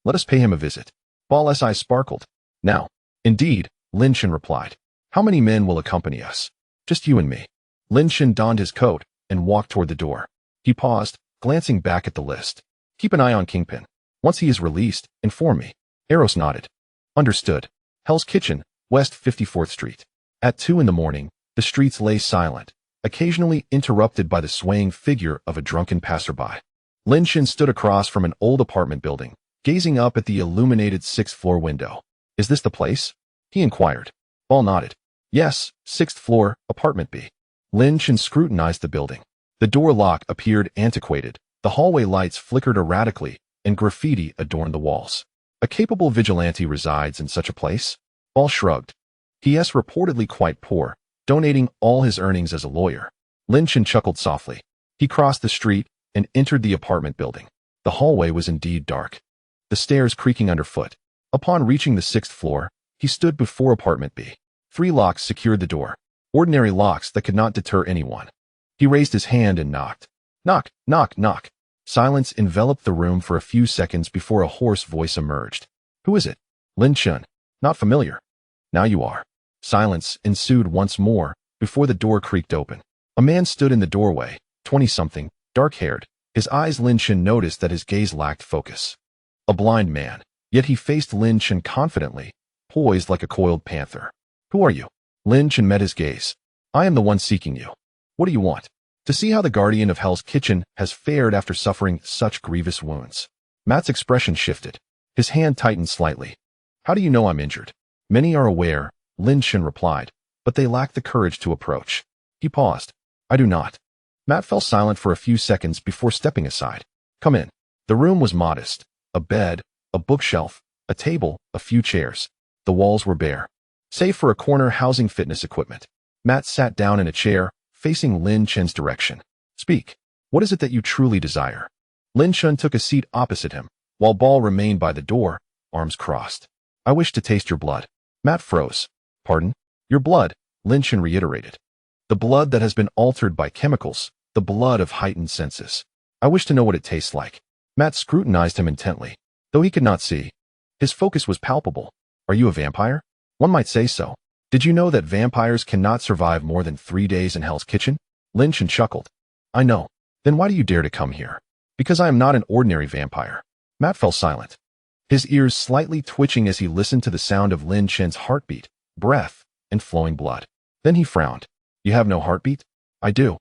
Let us pay him a visit. Ball's eyes sparkled. Now. Indeed, Lin Chen replied. How many men will accompany us? Just you and me. Lin Chen donned his coat and walked toward the door. He paused, glancing back at the list. Keep an eye on Kingpin. Once he is released, inform me. Eros nodded. Understood. Hell's Kitchen, West 54th Street. At 2 in the morning, the streets lay silent, occasionally interrupted by the swaying figure of a drunken passerby. Lin Chen stood across from an old apartment building, gazing up at the illuminated 6th-floor window. Is this the place? He inquired. Ball nodded. Yes, 6th floor, apartment B. Lin Chen scrutinized the building. The door lock appeared antiquated, the hallway lights flickered erratically, and graffiti adorned the walls. A capable vigilante resides in such a place? Ball shrugged. He is reportedly quite poor, donating all his earnings as a lawyer. Lin Chen chuckled softly. He crossed the street and entered the apartment building. The hallway was indeed dark, the stairs creaking underfoot. Upon reaching the 6th floor, he stood before apartment B. 3 locks secured the door, ordinary locks that could not deter anyone. He raised his hand and knocked. Knock, knock, knock. Silence enveloped the room for a few seconds before a hoarse voice emerged. Who is it? Lin Chen. Not familiar. Now you are. Silence ensued once more before the door creaked open. A man stood in the doorway, 20-something, dark-haired. His eyes Lin Chen noticed that his gaze lacked focus. A blind man, yet he faced Lin Chen confidently, poised like a coiled panther. Who are you? Lin Chen met his gaze. I am the one seeking you. What do you want? To see how the guardian of Hell's Kitchen has fared after suffering such grievous wounds. Matt's expression shifted. His hand tightened slightly. How do you know I'm injured? Many are aware, Lin Chen replied, but they lack the courage to approach. He paused. I do not. Matt fell silent for a few seconds before stepping aside. Come in. The room was modest. A bed, a bookshelf, a table, a few chairs. The walls were bare, save for a corner housing fitness equipment. Matt sat down in a chair, facing Lin Chen's direction. Speak. What is it that you truly desire? Lin Chen took a seat opposite him, while Ball remained by the door, arms crossed. I wish to taste your blood. Matt froze. Pardon? Your blood, Lin Chen reiterated. The blood that has been altered by chemicals, the blood of heightened senses. I wish to know what it tastes like. Matt scrutinized him intently, though he could not see. His focus was palpable. Are you a vampire? One might say so. Did you know that vampires cannot survive more than 3 days in Hell's Kitchen? Lin Chen chuckled. I know. Then why do you dare to come here? Because I am not an ordinary vampire. Matt fell silent, his ears slightly twitching as he listened to the sound of Lin Chen's heartbeat, breath, and flowing blood. Then he frowned. You have no heartbeat? I do.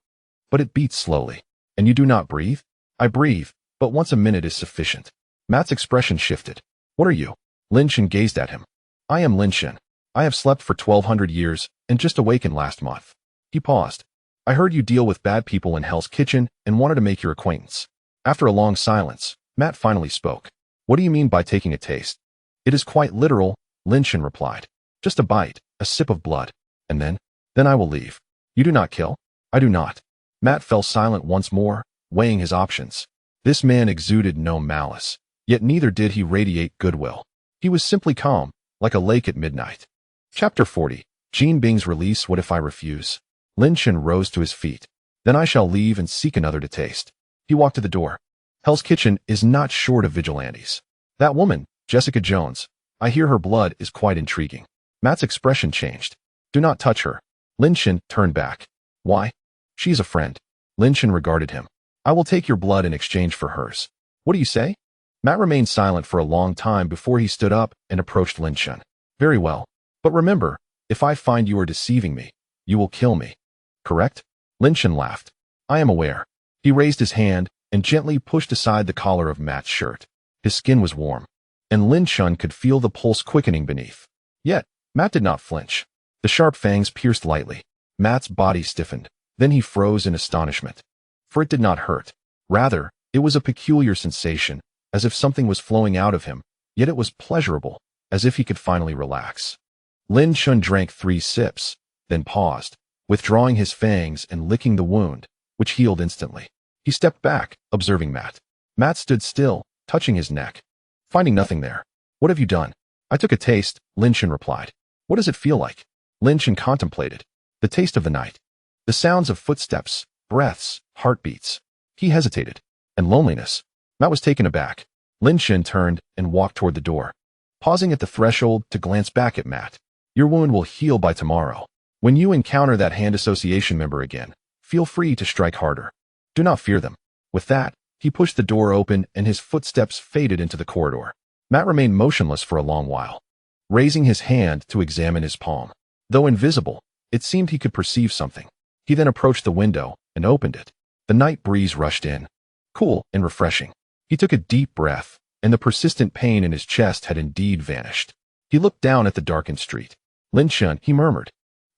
But it beats slowly. And you do not breathe? I breathe, but once a minute is sufficient. Matt's expression shifted. What are you? Lin Chen gazed at him. I am Lin Chen. I have slept for 1,200 years and just awakened last month. He paused. I heard you deal with bad people in Hell's Kitchen and wanted to make your acquaintance. After a long silence, Matt finally spoke. What do you mean by taking a taste? It is quite literal, Lin Chen replied. Just a bite, a sip of blood. And then I will leave. You do not kill? I do not. Matt fell silent once more, weighing his options. This man exuded no malice, yet neither did he radiate goodwill. He was simply calm, like a lake at midnight. Chapter 40. Jean Bing's release. What if I refuse? Lin Chen rose to his feet. Then I shall leave and seek another to taste. He walked to the door. Hell's Kitchen is not short of vigilantes. That woman, Jessica Jones, I hear her blood is quite intriguing. Matt's expression changed. Do not touch her. Lin Chen turned back. Why? She's a friend. Lin Chen regarded him. I will take your blood in exchange for hers. What do you say? Matt remained silent for a long time before he stood up and approached Lin Chen. Very well. But remember, if I find you are deceiving me, you will kill me. Correct? Lin Chen laughed. I am aware. He raised his hand and gently pushed aside the collar of Matt's shirt. His skin was warm, and Lin Chen could feel the pulse quickening beneath. Yet, Matt did not flinch. The sharp fangs pierced lightly. Matt's body stiffened. Then he froze in astonishment. For it did not hurt. Rather, it was a peculiar sensation, as if something was flowing out of him, yet it was pleasurable, as if he could finally relax. Lin Chen drank 3 sips, then paused, withdrawing his fangs and licking the wound, which healed instantly. He stepped back, observing Matt. Matt stood still, touching his neck. Finding nothing there. What have you done? I took a taste, Lin Chen replied. What does it feel like? Lin Chen contemplated. The taste of the night. The sounds of footsteps, breaths, heartbeats. He hesitated. And loneliness. Matt was taken aback. Lin Chen turned and walked toward the door, pausing at the threshold to glance back at Matt. Your wound will heal by tomorrow. When you encounter that hand association member again, feel free to strike harder. Do not fear them. With that, he pushed the door open and his footsteps faded into the corridor. Matt remained motionless for a long while, raising his hand to examine his palm. Though invisible, it seemed he could perceive something. He then approached the window and opened it. The night breeze rushed in, cool and refreshing. He took a deep breath, and the persistent pain in his chest had indeed vanished. He looked down at the darkened street. Lin Chen, he murmured.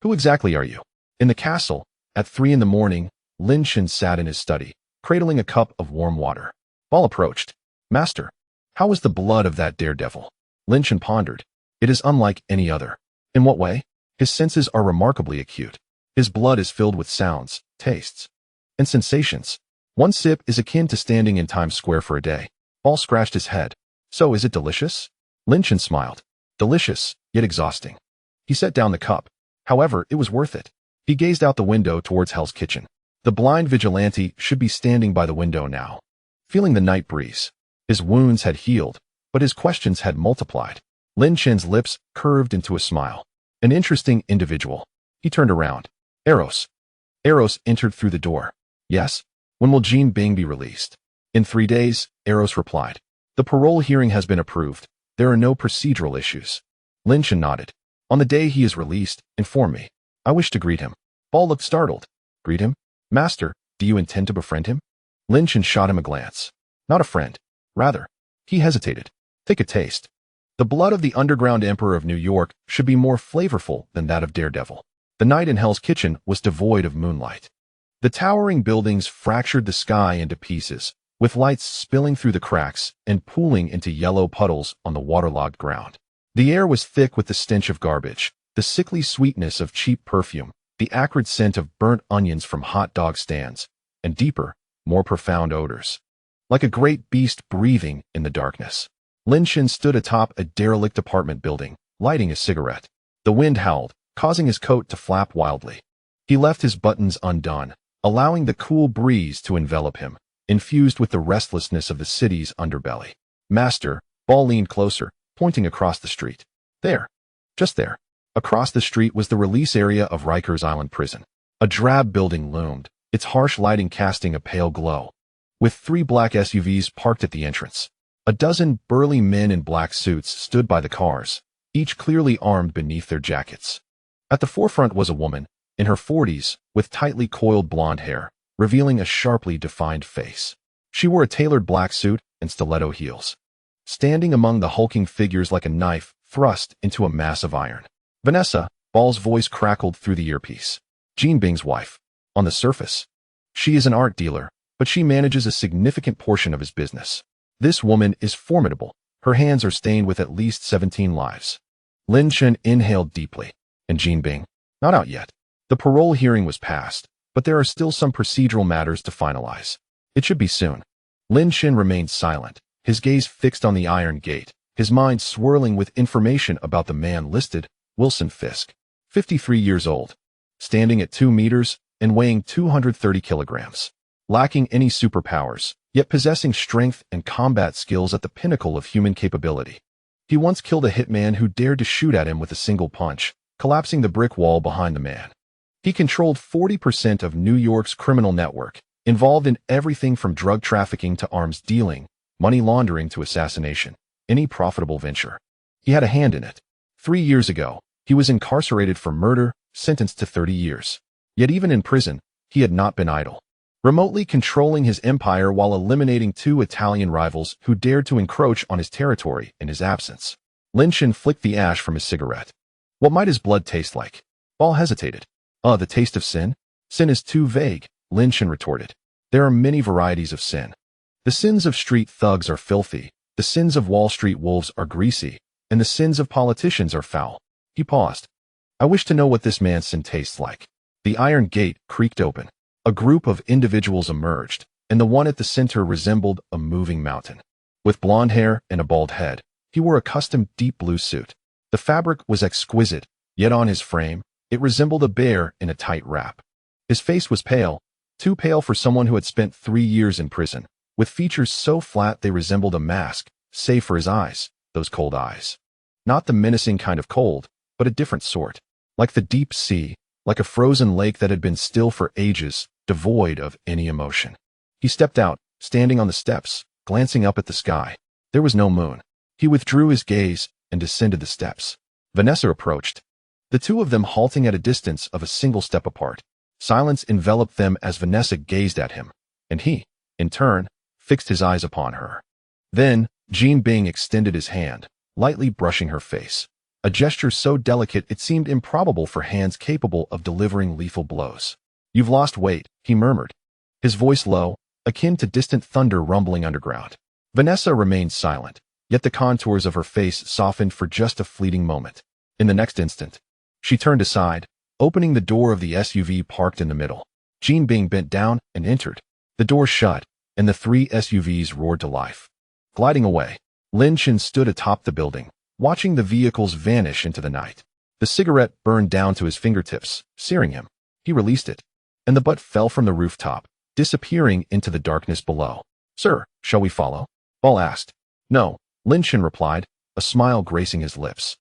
Who exactly are you? In the castle, at 3 a.m, Lin Chen sat in his study, cradling a cup of warm water. Ball approached. Master, how was the blood of that daredevil? Lin Chen pondered. It is unlike any other. In what way? His senses are remarkably acute. His blood is filled with sounds, tastes, and sensations. 1 sip is akin to standing in Times Square for a day. Ball scratched his head. So is it delicious? Lin Chen smiled. Delicious, yet exhausting. He set down the cup. However, it was worth it. He gazed out the window towards Hell's Kitchen. The blind vigilante should be standing by the window now, feeling the night breeze. His wounds had healed, but his questions had multiplied. Lin Chen's lips curved into a smile. An interesting individual. He turned around. Eros. Eros entered through the door. Yes? When will Jean Bing be released? In 3 days, Eros replied. The parole hearing has been approved. There are no procedural issues. Lin Chen nodded. On the day he is released, inform me. I wish to greet him. Ball looked startled. Greet him? Master, do you intend to befriend him? Lin Chen shot him a glance. Not a friend. Rather. He hesitated. Take a taste. The blood of the underground emperor of New York should be more flavorful than that of Daredevil. The night in Hell's Kitchen was devoid of moonlight. The towering buildings fractured the sky into pieces, with lights spilling through the cracks and pooling into yellow puddles on the waterlogged ground. The air was thick with the stench of garbage, the sickly sweetness of cheap perfume, the acrid scent of burnt onions from hot dog stands, and deeper, more profound odors. Like a great beast breathing in the darkness. Lin Chen stood atop a derelict apartment building, lighting a cigarette. The wind howled, causing his coat to flap wildly. He left his buttons undone, allowing the cool breeze to envelop him, infused with the restlessness of the city's underbelly. Master, Ball leaned closer, pointing across the street. There. Just there. Across the street was the release area of Rikers Island Prison. A drab building loomed, its harsh lighting casting a pale glow. With 3 black SUVs parked at the entrance. A dozen burly men in black suits stood by the cars, each clearly armed beneath their jackets. At the forefront was a woman, in her 40s, with tightly coiled blonde hair, revealing a sharply defined face. She wore a tailored black suit and stiletto heels, standing among the hulking figures like a knife thrust into a mass of iron. Vanessa, Ball's voice crackled through the earpiece. Jean Bing's wife. On the surface, she is an art dealer, but she manages a significant portion of his business. This woman is formidable. Her hands are stained with at least 17 lives. Lin Chen inhaled deeply. And Jean Bing? Not out yet. The parole hearing was passed, but there are still some procedural matters to finalize. It should be soon. Lin Chen remained silent, his gaze fixed on the iron gate, his mind swirling with information about the man listed, Wilson Fisk, 53 years old, standing at 2 meters and weighing 230 kilograms, lacking any superpowers, yet possessing strength and combat skills at the pinnacle of human capability. He once killed a hitman who dared to shoot at him with a single punch, collapsing the brick wall behind the man. He controlled 40% of New York's criminal network, involved in everything from drug trafficking to arms dealing, money laundering to assassination, any profitable venture. He had a hand in it. 3 years ago, he was incarcerated for murder, sentenced to 30 years. Yet even in prison, he had not been idle. Remotely controlling his empire while eliminating 2 Italian rivals who dared to encroach on his territory in his absence. Lin Chen flicked the ash from his cigarette. What might his blood taste like? Ball hesitated. The taste of sin? Sin is too vague, Lin Chen retorted. There are many varieties of sin. The sins of street thugs are filthy, the sins of Wall Street wolves are greasy, and the sins of politicians are foul. He paused. I wish to know what this man's sin tastes like. The iron gate creaked open. A group of individuals emerged, and the one at the center resembled a moving mountain. With blonde hair and a bald head, he wore a custom deep blue suit. The fabric was exquisite, yet on his frame, it resembled a bear in a tight wrap. His face was pale, too pale for someone who had spent 3 years in prison, with features so flat they resembled a mask, save for his eyes, those cold eyes. Not the menacing kind of cold, but a different sort. Like the deep sea, like a frozen lake that had been still for ages, devoid of any emotion. He stepped out, standing on the steps, glancing up at the sky. There was no moon. He withdrew his gaze and descended the steps. Vanessa approached. The two of them halting at a distance of a single step apart. Silence enveloped them as Vanessa gazed at him, and he, in turn, fixed his eyes upon her. Then, Jean Bing extended his hand, lightly brushing her face. A gesture so delicate it seemed improbable for hands capable of delivering lethal blows. You've lost weight, he murmured, his voice low, akin to distant thunder rumbling underground. Vanessa remained silent, yet the contours of her face softened for just a fleeting moment. In the next instant, she turned aside, opening the door of the SUV parked in the middle. Jean Bing bent down and entered. The door shut, and the 3 SUVs roared to life. Gliding away, Lin Chen stood atop the building, watching the vehicles vanish into the night. The cigarette burned down to his fingertips, searing him. He released it, and the butt fell from the rooftop, disappearing into the darkness below. Sir, shall we follow? Ball asked. No, Lin Chen replied, a smile gracing his lips.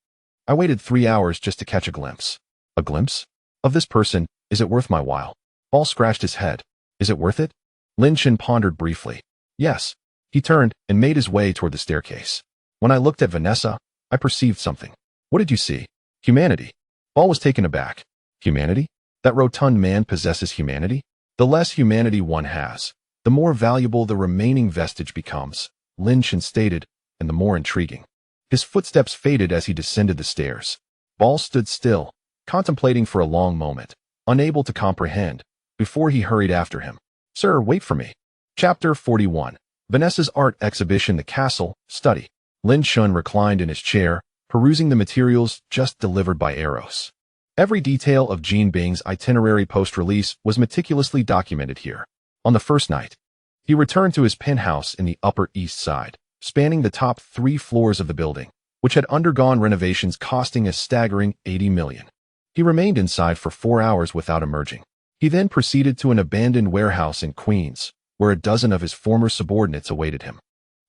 I waited 3 hours just to catch a glimpse. A glimpse? Of this person, is it worth my while? Ball scratched his head. Is it worth it? Lin Chen pondered briefly. Yes. He turned and made his way toward the staircase. When I looked at Vanessa, I perceived something. What did you see? Humanity. Ball was taken aback. Humanity? That rotund man possesses humanity? The less humanity one has, the more valuable the remaining vestige becomes, Lin Chen stated, and the more intriguing. His footsteps faded as he descended the stairs. Ball stood still, contemplating for a long moment, unable to comprehend, before he hurried after him. Sir, wait for me. Chapter 41. Vanessa's art exhibition. The castle, study. Lin Chen reclined in his chair, perusing the materials just delivered by Eros. Every detail of Jean Bing's itinerary post-release was meticulously documented here. On the first night, he returned to his penthouse in the Upper East Side, spanning the top 3 floors of the building, which had undergone renovations costing a staggering $80 million. He remained inside for 4 hours without emerging. He then proceeded to an abandoned warehouse in Queens, where a dozen of his former subordinates awaited him.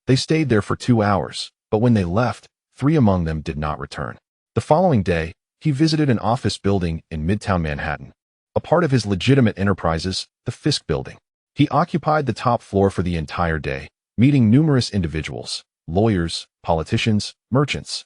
They stayed there for 2 hours, but when they left, 3 among them did not return. The following day, he visited an office building in Midtown Manhattan, a part of his legitimate enterprises, the Fisk Building. He occupied the top floor for the entire day, meeting numerous individuals, lawyers, politicians, merchants,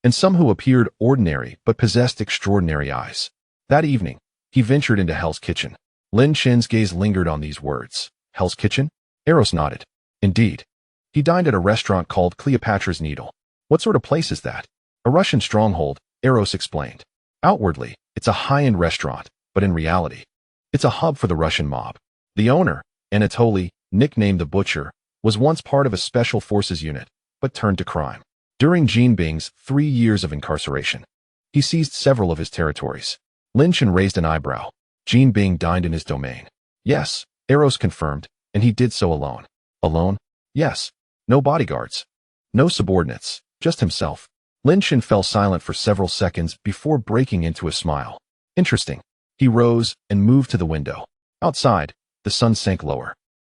and some who appeared ordinary but possessed extraordinary eyes. That evening, he ventured into Hell's Kitchen. Lin Chen's gaze lingered on these words. Hell's Kitchen? Eros nodded. Indeed. He dined at a restaurant called Cleopatra's Needle. What sort of place is that? A Russian stronghold, Eros explained. Outwardly, it's a high-end restaurant, but in reality, it's a hub for the Russian mob. The owner, Anatoly, nicknamed the Butcher, was once part of a special forces unit, but turned to crime. During Jean Bing's 3 years of incarceration, he seized several of his territories. Lin Chen raised an eyebrow. Jean Bing dined in his domain. Yes, Eros confirmed, and he did so alone. Alone? Yes. No bodyguards. No subordinates, just himself. Lin Chen fell silent for several seconds before breaking into a smile. Interesting. He rose and moved to the window. Outside, the sun sank lower,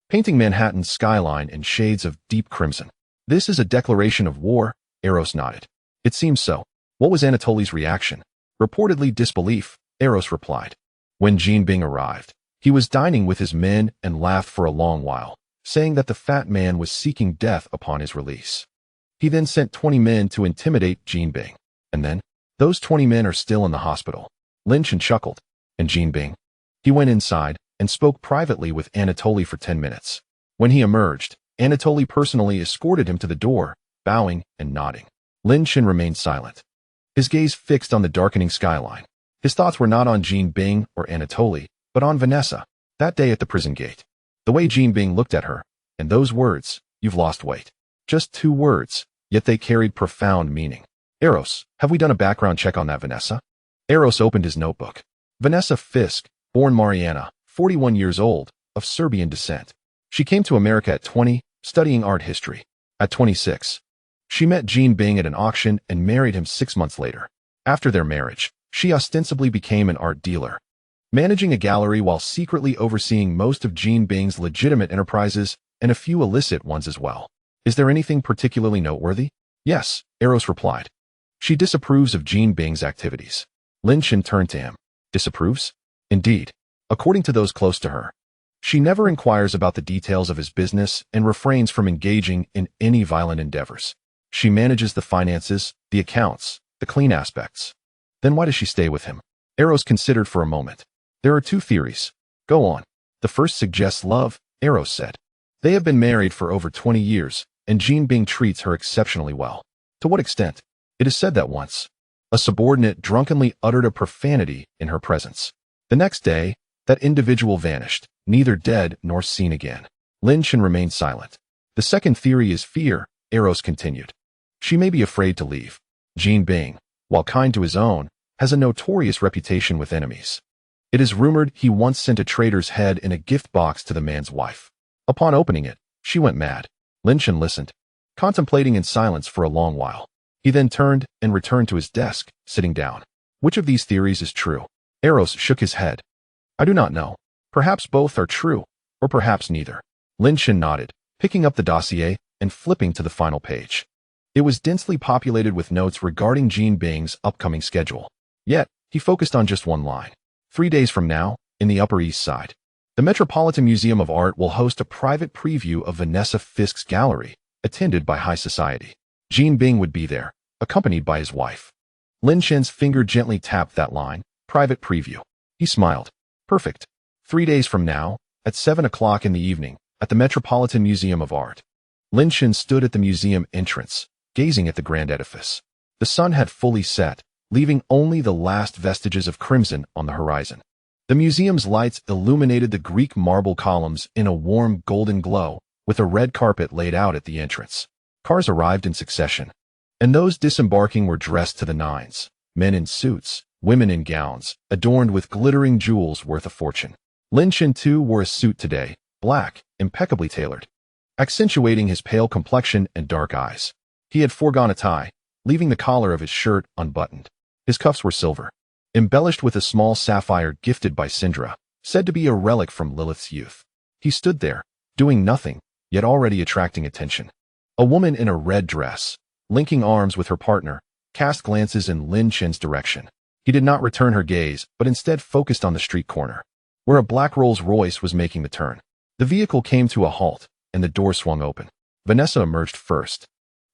painting Manhattan's skyline in shades of deep crimson. This is a declaration of war, Eros nodded. It seems so. What was Anatoly's reaction? Reportedly disbelief, Eros replied. When Jin Bing arrived, he was dining with his men and laughed for a long while, saying that the fat man was seeking death upon his release. He then sent 20 men to intimidate Jin Bing. And then, those 20 men are still in the hospital. Lin Chen chuckled. And Jin Bing? He went inside and spoke privately with Anatoly for 10 minutes. When he emerged, Anatoly personally escorted him to the door, bowing and nodding. Lin Chen remained silent, his gaze fixed on the darkening skyline. His thoughts were not on Jin Bing or Anatoly, but on Vanessa, that day at the prison gate. The way Jin Bing looked at her, and those words, "You've lost weight." Just 2 words, yet they carried profound meaning. Eros, have we done a background check on that Vanessa? Eros opened his notebook. Vanessa Fisk, born Mariana, 41 years old, of Serbian descent. She came to America at 20, studying art history. At 26, she met Jin Bing at an auction and married him 6 months later. After their marriage, she ostensibly became an art dealer, managing a gallery while secretly overseeing most of Jin Bing's legitimate enterprises and a few illicit ones as well. Is there anything particularly noteworthy? Yes, Eros replied. She disapproves of Jin Bing's activities. Lin Chen turned to him. Disapproves? Indeed. According to those close to her, she never inquires about the details of his business and refrains from engaging in any violent endeavors. She manages the finances, the accounts, the clean aspects. Then why does she stay with him? Eros considered for a moment. There are 2 theories. Go on. The first suggests love, Eros said. They have been married for over 20 years, and Jin Bing treats her exceptionally well. To what extent? It is said that once, a subordinate drunkenly uttered a profanity in her presence. The next day, that individual vanished, neither dead nor seen again. Lin Chen remained silent. The second theory is fear, Eros continued. She may be afraid to leave. Jin Bing, while kind to his own, has a notorious reputation with enemies. It is rumored he once sent a traitor's head in a gift box to the man's wife. Upon opening it, she went mad. Lin Chen listened, contemplating in silence for a long while. He then turned and returned to his desk, sitting down. Which of these theories is true? Eros shook his head. I do not know. Perhaps both are true, or perhaps neither. Lin Chen nodded, picking up the dossier and flipping to the final page. It was densely populated with notes regarding Jin Bing's upcoming schedule. Yet, he focused on just one line. 3 days from now, in the Upper East Side, the Metropolitan Museum of Art will host a private preview of Vanessa Fisk's gallery, attended by high society. Jin Bing would be there, accompanied by his wife. Lin Chen's finger gently tapped that line, private preview. He smiled. Perfect. 3 days from now, at 7 o'clock in the evening, at the Metropolitan Museum of Art. Lin Chen stood at the museum entrance, gazing at the grand edifice. The sun had fully set, leaving only the last vestiges of crimson on the horizon. The museum's lights illuminated the Greek marble columns in a warm golden glow, with a red carpet laid out at the entrance. Cars arrived in succession, and those disembarking were dressed to the nines, men in suits, women in gowns, adorned with glittering jewels worth a fortune. Lin Chen too wore a suit today, black, impeccably tailored, accentuating his pale complexion and dark eyes. He had foregone a tie, leaving the collar of his shirt unbuttoned. His cuffs were silver, embellished with a small sapphire gifted by Syndra, said to be a relic from Lilith's youth. He stood there, doing nothing, yet already attracting attention. A woman in a red dress, linking arms with her partner, cast glances in Lin Chen's direction. He did not return her gaze, but instead focused on the street corner, where a black Rolls-Royce was making the turn. The vehicle came to a halt, and the door swung open. Vanessa emerged first,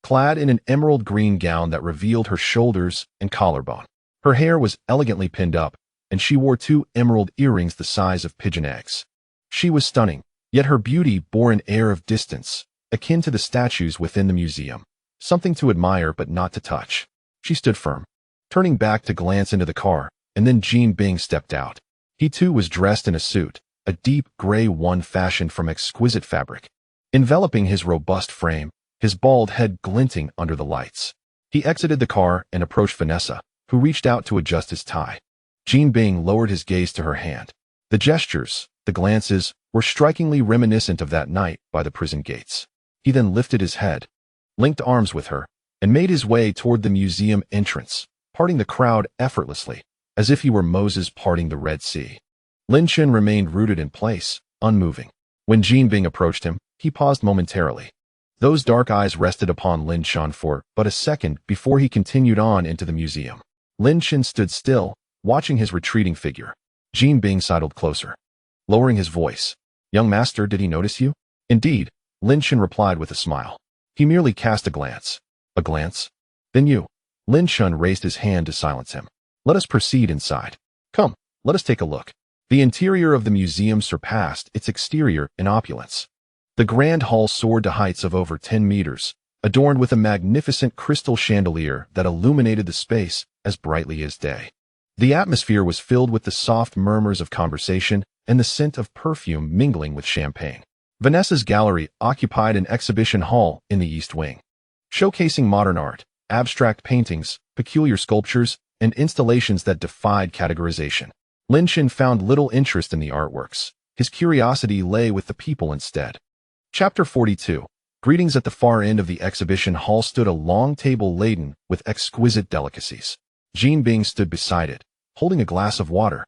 clad in an emerald green gown that revealed her shoulders and collarbone. Her hair was elegantly pinned up, and she wore 2 emerald earrings the size of pigeon eggs. She was stunning, yet her beauty bore an air of distance, akin to the statues within the museum, something to admire but not to touch. She stood firm, turning back to glance into the car, and then Jin Bing stepped out. He too was dressed in a suit, a deep gray one fashioned from exquisite fabric, enveloping his robust frame, his bald head glinting under the lights. He exited the car and approached Vanessa, who reached out to adjust his tie. Jin Bing lowered his gaze to her hand. The gestures, the glances, were strikingly reminiscent of that night by the prison gates. He then lifted his head, linked arms with her, and made his way toward the museum entrance, parting the crowd effortlessly, as if he were Moses parting the Red Sea. Lin Chen remained rooted in place, unmoving. When Jin Bing approached him, he paused momentarily. Those dark eyes rested upon Lin Chen for but a second before he continued on into the museum. Lin Chen stood still, watching his retreating figure. Jin Bing sidled closer, lowering his voice. Young master, did he notice you? Indeed, Lin Shen replied with a smile. He merely cast a glance. A glance? Then you. Lin Shen raised his hand to silence him. Let us proceed inside. Come, let us take a look. The interior of the museum surpassed its exterior in opulence. The grand hall soared to heights of over 10 meters, adorned with a magnificent crystal chandelier that illuminated the space as brightly as day. The atmosphere was filled with the soft murmurs of conversation and the scent of perfume mingling with champagne. Vanessa's gallery occupied an exhibition hall in the East Wing, showcasing modern art, abstract paintings, peculiar sculptures, and installations that defied categorization. Lin Shen found little interest in the artworks. His curiosity lay with the people instead. Chapter 42. Greetings. At the far end of the exhibition hall stood a long table laden with exquisite delicacies. Jin Bing stood beside it, holding a glass of water.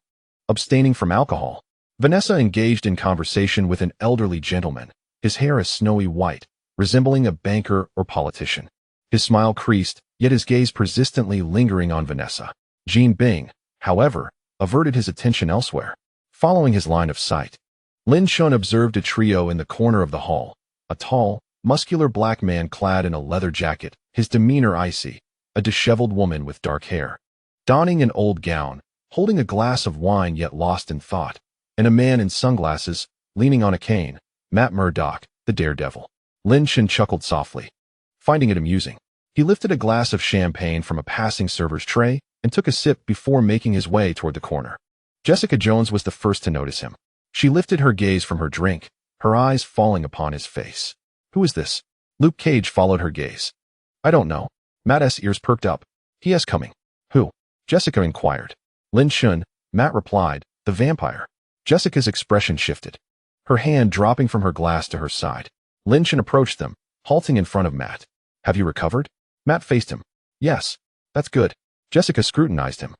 Abstaining from alcohol, Vanessa engaged in conversation with an elderly gentleman, his hair a snowy white, resembling a banker or politician. His smile creased, yet his gaze persistently lingering on Vanessa. Jin Bing, however, averted his attention elsewhere. Following his line of sight, Lin Shen observed a trio in the corner of the hall, a tall, muscular black man clad in a leather jacket, his demeanor icy, a disheveled woman with dark hair, donning an old gown, holding a glass of wine yet lost in thought, and a man in sunglasses, leaning on a cane, Matt Murdoch, the daredevil. Lin Shen chuckled softly, finding it amusing. He lifted a glass of champagne from a passing server's tray and took a sip before making his way toward the corner. Jessica Jones was the first to notice him. She lifted her gaze from her drink, her eyes falling upon his face. Who is this? Luke Cage followed her gaze. I don't know. Matt's ears perked up. He is coming. Who? Jessica inquired. Lin Shen, Matt replied, the vampire. Jessica's expression shifted, her hand dropping from her glass to her side. Lin Shen approached them, halting in front of Matt. Have you recovered? Matt faced him. Yes. That's good. Jessica scrutinized him.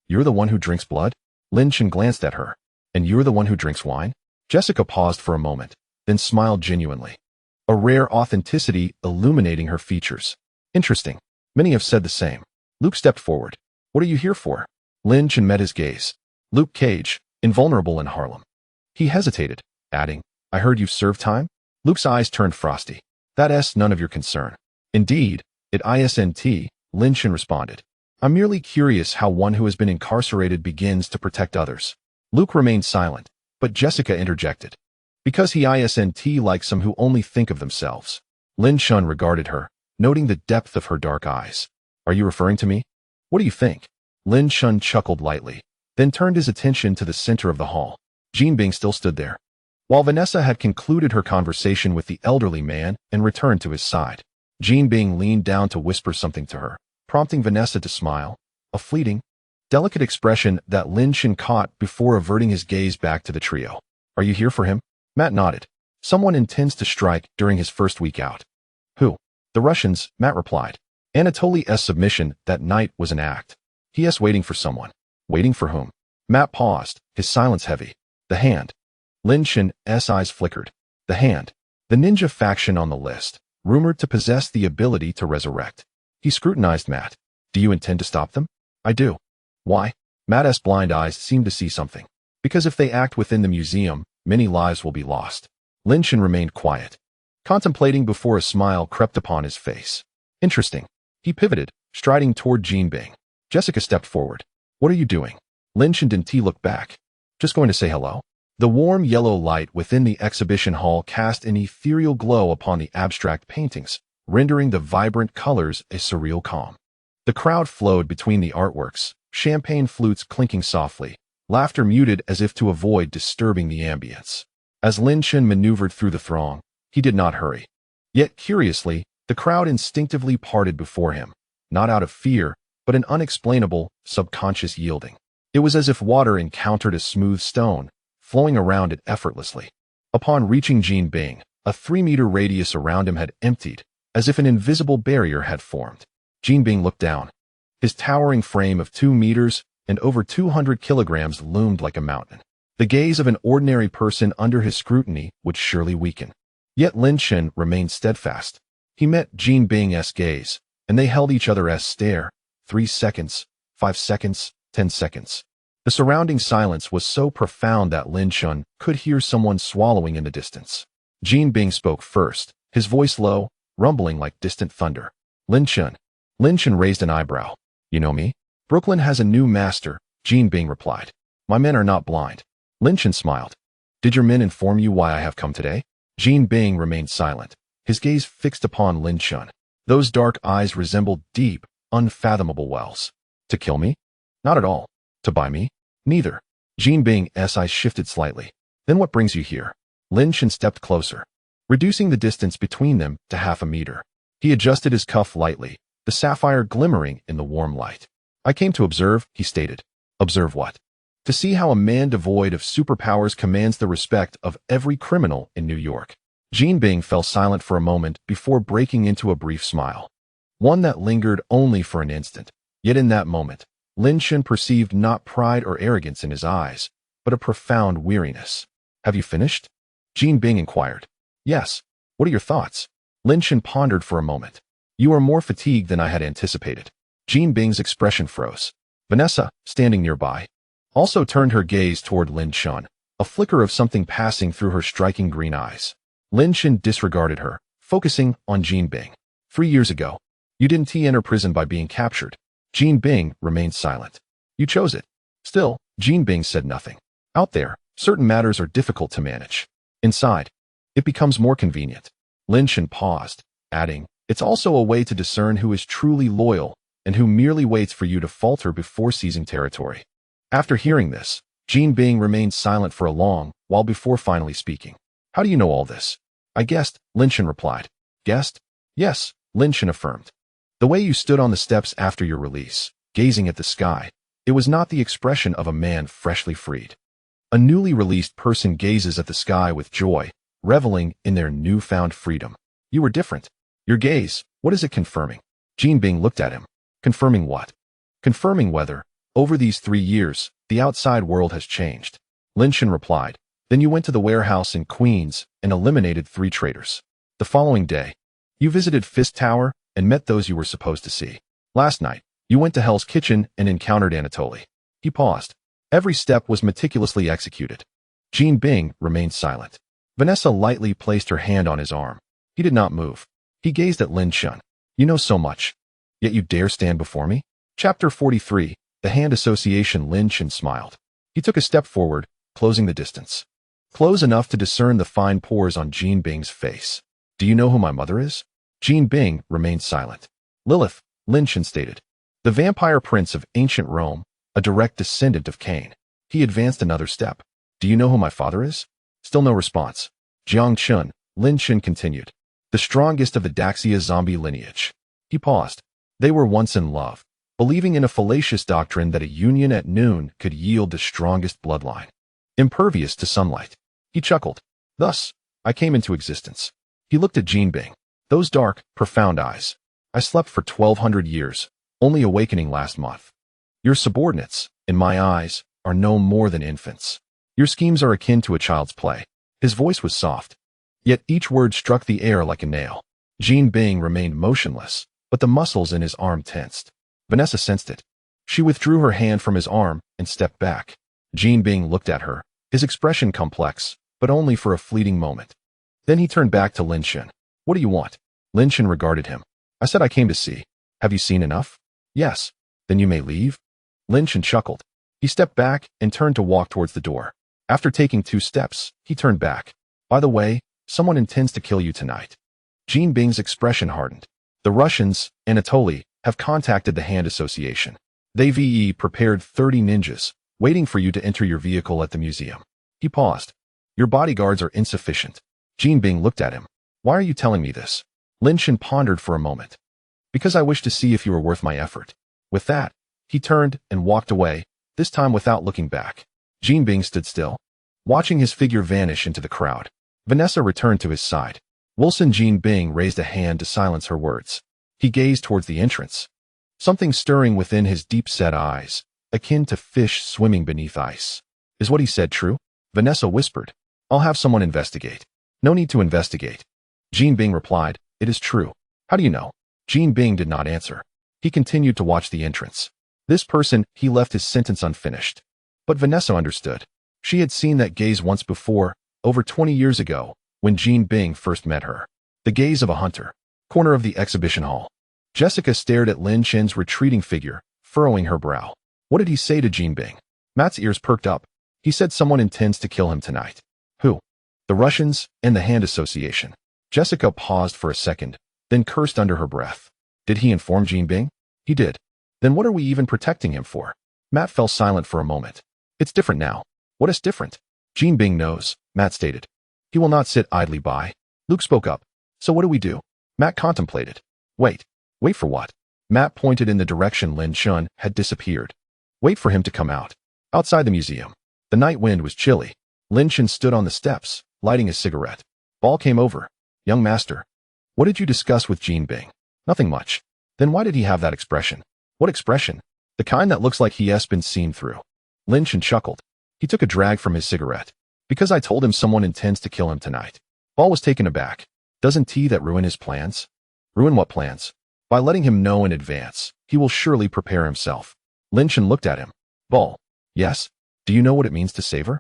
You're the one who drinks blood? Lin Shen glanced at her. And you're the one who drinks wine? Jessica paused for a moment, then smiled genuinely, a rare authenticity illuminating her features. Interesting. Many have said the same. Luke stepped forward. What are you here for? Lin Shen met his gaze. Luke Cage, invulnerable in Harlem. He hesitated, adding, I heard you've served time? Luke's eyes turned frosty. That's none of your concern. Indeed, it isn't, Lin Shen responded. I'm merely curious how one who has been incarcerated begins to protect others. Luke remained silent, but Jessica interjected. Because he isn't like some who only think of themselves. Lin Shen regarded her, noting the depth of her dark eyes. Are you referring to me? What do you think? Lin Shen chuckled lightly, then turned his attention to the center of the hall. Jin Bing still stood there, while Vanessa had concluded her conversation with the elderly man and returned to his side. Jin Bing leaned down to whisper something to her, prompting Vanessa to smile, a fleeting, delicate expression that Lin Shen caught before averting his gaze back to the trio. Are you here for him? Matt nodded. Someone intends to strike during his first week out. Who? The Russians, Matt replied. Anatoly's submission that night was an act. He.S. waiting for someone. Waiting for whom? Matt paused, his silence heavy. The Hand. Lin Shen's eyes flickered. The Hand. The ninja faction on the list, rumored to possess the ability to resurrect. He scrutinized Matt. Do you intend to stop them? I do. Why? Matt's blind eyes seemed to see something. Because if they act within the museum, many lives will be lost. Lin Shen remained quiet, contemplating before a smile crept upon his face. Interesting. He pivoted, striding toward Jin Bing. Jessica stepped forward. What are you doing? Lin Shen didn't look back. Just going to say hello. The warm yellow light within the exhibition hall cast an ethereal glow upon the abstract paintings, rendering the vibrant colors a surreal calm. The crowd flowed between the artworks, champagne flutes clinking softly, laughter muted as if to avoid disturbing the ambience. As Lin Shen maneuvered through the throng, he did not hurry. Yet, curiously, the crowd instinctively parted before him, not out of fear, but an unexplainable, subconscious yielding. It was as if water encountered a smooth stone, flowing around it effortlessly. Upon reaching Jin Bing, a 3-meter radius around him had emptied, as if an invisible barrier had formed. Jin Bing looked down. His towering frame of 2 meters and over 200 kilograms loomed like a mountain. The gaze of an ordinary person under his scrutiny would surely weaken. Yet Lin Shen remained steadfast. He met Jin Bing's gaze, and they held each other's stare. 3 seconds, 5 seconds, 10 seconds. The surrounding silence was so profound that Lin Chun could hear someone swallowing in the distance. Jin Bing spoke first, his voice low, rumbling like distant thunder. Lin Chun. Lin Chun raised an eyebrow. You know me? Brooklyn has a new master, Jin Bing replied. My men are not blind. Lin Chun smiled. Did your men inform you why I have come today? Jin Bing remained silent, his gaze fixed upon Lin Chun. Those dark eyes resembled deep, unfathomable wells. To kill me? Not at all. To buy me? Neither. Jin Bing's eyes shifted slightly. Then what brings you here? Lin Chun stepped closer, reducing the distance between them to half a meter. He adjusted his cuff lightly, the sapphire glimmering in the warm light. I came to observe, he stated. Observe what? To see how a man devoid of superpowers commands the respect of every criminal in New York. Jin Bing fell silent for a moment before breaking into a brief smile. One that lingered only for an instant. Yet in that moment, Lin Chun perceived not pride or arrogance in his eyes, but a profound weariness. Have you finished? Jin Bing inquired. Yes. What are your thoughts? Lin Chun pondered for a moment. You are more fatigued than I had anticipated. Jin Bing's expression froze. Vanessa, standing nearby, also turned her gaze toward Lin Chun, a flicker of something passing through her striking green eyes. Lin Chun disregarded her, focusing on Jin Bing. 3 years ago, you didn't enter prison by being captured. Jin Bing remained silent. You chose it. Still, Jin Bing said nothing. Out there, certain matters are difficult to manage. Inside, it becomes more convenient. Lin Chun paused, adding, it's also a way to discern who is truly loyal and who merely waits for you to falter before seizing territory. After hearing this, Jin Bing remained silent for a long while before finally speaking. How do you know all this? I guessed, Lin Chun replied. Guessed? Yes, Lin Chun affirmed. The way you stood on the steps after your release, gazing at the sky, it was not the expression of a man freshly freed. A newly released person gazes at the sky with joy, reveling in their newfound freedom. You were different. Your gaze, what is it confirming? Jin Bing looked at him. Confirming what? Confirming whether, over these 3 years, the outside world has changed. Lin Chun replied. Then you went to the warehouse in Queens and eliminated 3 traitors. The following day, you visited Fist Tower and met those you were supposed to see. Last night, you went to Hell's Kitchen and encountered Anatoly. He paused. Every step was meticulously executed. Jin Bing remained silent. Vanessa lightly placed her hand on his arm. He did not move. He gazed at Lin Chun. You know so much, yet you dare stand before me? Chapter 43, The Hand Association. Lin Chun smiled. He took a step forward, closing the distance. Close enough to discern the fine pores on Jin Bing's face. Do you know who my mother is? Jin Bing remained silent. Lilith, Lin Chun stated. The vampire prince of ancient Rome, a direct descendant of Caine. He advanced another step. Do you know who my father is? Still no response. Jiang Chen, Lin Chun continued. The strongest of the Daxia zombie lineage. He paused. They were once in love, believing in a fallacious doctrine that a union at noon could yield the strongest bloodline. Impervious to sunlight. He chuckled. Thus, I came into existence. He looked at Jin Bing. Those dark, profound eyes. I slept for 1,200 years, only awakening last month. Your subordinates, in my eyes, are no more than infants. Your schemes are akin to a child's play. His voice was soft, yet each word struck the air like a nail. Jin Bing remained motionless, but the muscles in his arm tensed. Vanessa sensed it. She withdrew her hand from his arm and stepped back. Jin Bing looked at her, his expression complex, but only for a fleeting moment. Then he turned back to Lin Chun. What do you want? Lin Chun regarded him. I said I came to see. Have you seen enough? Yes. Then you may leave? Lin Chun chuckled. He stepped back and turned to walk towards the door. After taking 2 steps, he turned back. By the way, someone intends to kill you tonight. Jin Bing's expression hardened. The Russians, Anatoly, have contacted the Hand Association. They've prepared 30 ninjas, waiting for you to enter your vehicle at the museum. He paused. Your bodyguards are insufficient. Jin Bing looked at him. Why are you telling me this? Lin Chun pondered for a moment. Because I wish to see if you are worth my effort. With that, he turned and walked away, this time without looking back. Jin Bing stood still, watching his figure vanish into the crowd. Vanessa returned to his side. Wilson. Jin Bing raised a hand to silence her words. He gazed towards the entrance. Something stirring within his deep-set eyes, akin to fish swimming beneath ice. Is what he said true? Vanessa whispered. I'll have someone investigate. No need to investigate. Jin Bing replied, it is true. How do you know? Jin Bing did not answer. He continued to watch the entrance. This person, he left his sentence unfinished. But Vanessa understood. She had seen that gaze once before, over 20 years ago, when Jean Bing first met her. The gaze of a hunter. Corner of the exhibition hall. Jessica stared at Lin Chen's retreating figure, furrowing her brow. What did he say to Jean Bing? Matt's ears perked up. He said someone intends to kill him tonight. Who? The Russians and the Hand Association. Jessica paused for a second, then cursed under her breath. Did he inform Jean Bing? He did. Then what are we even protecting him for? Matt fell silent for a moment. It's different now. What is different? Jean Bing knows, Matt stated. He will not sit idly by. Luke spoke up. So what do we do? Matt contemplated. Wait. Wait for what? Matt pointed in the direction Lin Chen had disappeared. Wait for him to come out. Outside the museum. The night wind was chilly. Lin Chen stood on the steps, lighting a cigarette. Ball came over. Young master. What did you discuss with Jean Bing? Nothing much. Then why did he have that expression? What expression? The kind that looks like he has been seen through. Lin Chen chuckled. He took a drag from his cigarette. Because I told him someone intends to kill him tonight. Ball was taken aback. Doesn't that ruin his plans? Ruin what plans? By letting him know in advance, he will surely prepare himself. Lin Chen looked at him. Ball. Yes? Do you know what it means to savor?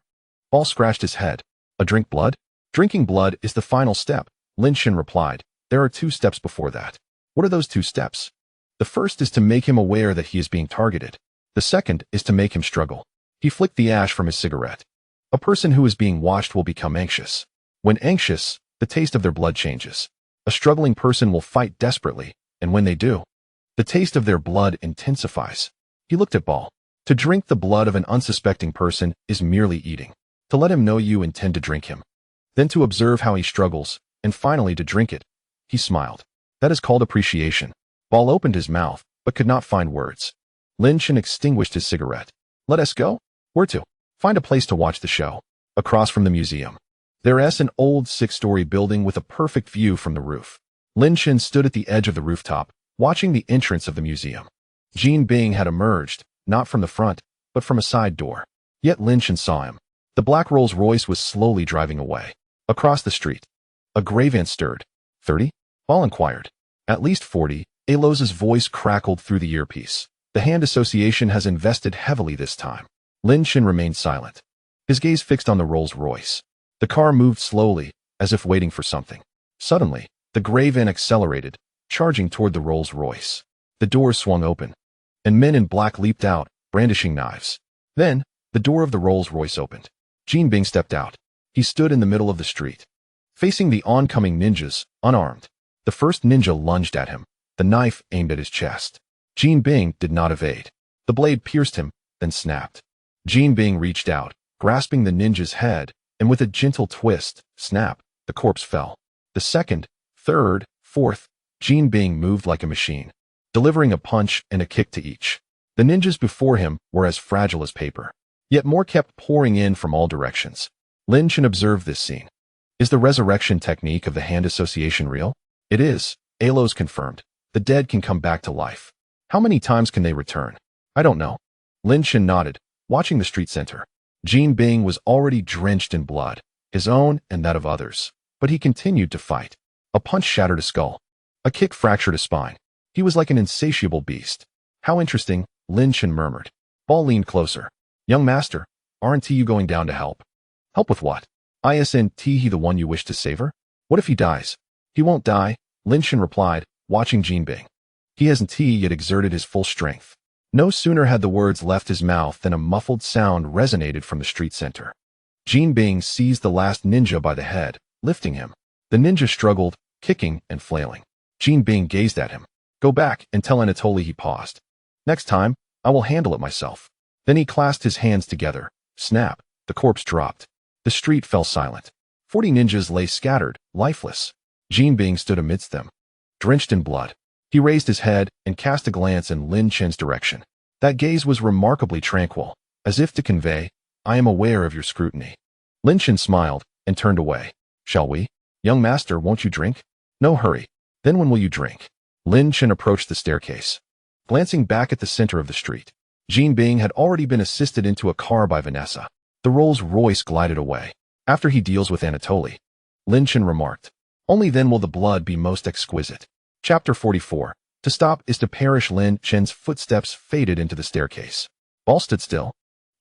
Ball scratched his head. A drink blood? Drinking blood is the final step, Lin Chen replied. There are 2 steps before that. What are those 2 steps? The first is to make him aware that he is being targeted. The second is to make him struggle. He flicked the ash from his cigarette. A person who is being watched will become anxious. When anxious, the taste of their blood changes. A struggling person will fight desperately, and when they do, the taste of their blood intensifies. He looked at Ball. To drink the blood of an unsuspecting person is merely eating. To let him know you intend to drink him. Then to observe how he struggles, and finally to drink it. He smiled. That is called appreciation. Ball opened his mouth, but could not find words. Lin Chen extinguished his cigarette. Let us go? Where to? Find a place to watch the show. Across from the museum. There is an old 6-story building with a perfect view from the roof. Lin Chen stood at the edge of the rooftop, watching the entrance of the museum. Jean Bing had emerged, not from the front, but from a side door. Yet Lin Chen saw him. The black Rolls-Royce was slowly driving away. Across the street. A gray van stirred. 30? Ball inquired. At least 40, Alos's voice crackled through the earpiece. The Hand Association has invested heavily this time. Lin Chen remained silent. His gaze fixed on the Rolls-Royce. The car moved slowly, as if waiting for something. Suddenly, the gray van accelerated, charging toward the Rolls-Royce. The doors swung open, and men in black leaped out, brandishing knives. Then, the door of the Rolls-Royce opened. Jean Bing stepped out. He stood in the middle of the street, facing the oncoming ninjas, unarmed. The first ninja lunged at him, the knife aimed at his chest. Jean Bing did not evade. The blade pierced him, then snapped. Jean Bing reached out, grasping the ninja's head, and with a gentle twist, snap, the corpse fell. The second, third, fourth, Jean Bing moved like a machine, delivering a punch and a kick to each. The ninjas before him were as fragile as paper. Yet more kept pouring in from all directions. Lin Chen observed this scene. Is the resurrection technique of the Hand Association real? It is, Alos confirmed. The dead can come back to life. How many times can they return? I don't know. Lin Chen nodded, watching the street center. Jean Bing was already drenched in blood, his own and that of others. But he continued to fight. A punch shattered a skull. A kick fractured a spine. He was like an insatiable beast. How interesting, Lin Chen murmured. Ball leaned closer. Young master, aren't you going down to help? Help with what? Isn't he the one you wish to savor? What if he dies? He won't die, Lin Chen replied, watching Jean Bing. He hasn't yet exerted his full strength. No sooner had the words left his mouth than a muffled sound resonated from the street center. Jean Bing seized the last ninja by the head, lifting him. The ninja struggled, kicking and flailing. Jean Bing gazed at him. Go back and tell Anatoly he paused. Next time, I will handle it myself. Then he clasped his hands together. Snap, the corpse dropped. The street fell silent. 40 ninjas lay scattered, lifeless. Jean Bing stood amidst them, drenched in blood. He raised his head and cast a glance in Lin Chen's direction. That gaze was remarkably tranquil, as if to convey, I am aware of your scrutiny. Lin Chen smiled and turned away. Shall we? Young master, won't you drink? No hurry. Then when will you drink? Lin Chen approached the staircase. Glancing back at the center of the street, Jean Bing had already been assisted into a car by Vanessa. The Rolls-Royce glided away. After he deals with Anatoly, Lin Chen remarked. Only then will the blood be most exquisite. Chapter 44. To stop is to perish. Lin Chen's footsteps faded into the staircase. Ball stood still.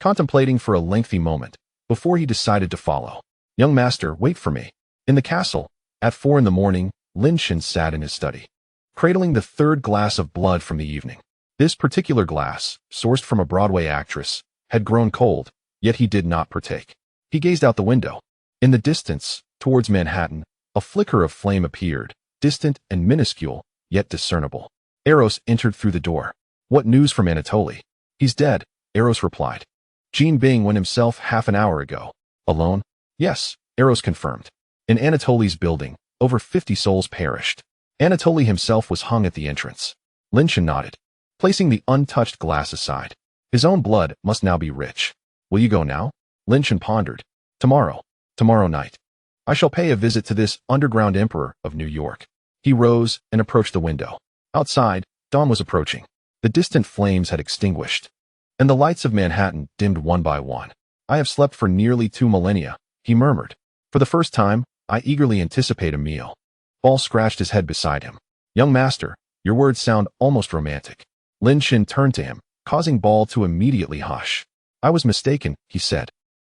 contemplating for a lengthy moment before he decided to follow. "Young master, wait for me." In the castle, at 4 in the morning, Lin Chen sat in his study, cradling the third glass of blood from the evening. This particular glass, sourced from a Broadway actress, had grown cold, yet he did not partake. He gazed out the window. In the distance, towards Manhattan, a flicker of flame appeared, distant and minuscule, yet discernible. Eros entered through the door. "What news from Anatoly?" "He's dead," Eros replied. "Jean Bing went himself half an hour ago." "Alone?" "Yes," Eros confirmed. "In Anatoly's building, over 50 souls perished. Anatoly himself was hung at the entrance." Lin Chen nodded, placing the untouched glass aside. His own blood must now be rich. "Will you go now?" Lin Chen pondered. Tomorrow night. I shall pay a visit to this underground emperor of New York." He rose and approached the window. Outside, dawn was approaching. The distant flames had extinguished, and the lights of Manhattan dimmed one by one. "I have slept for nearly 2 millennia," he murmured. "For the first time, I eagerly anticipate a meal." Ball scratched his head beside him. "Young master, your words sound almost romantic." Lin Chen turned to him, causing Ball to immediately hush. "I was mistaken," he said.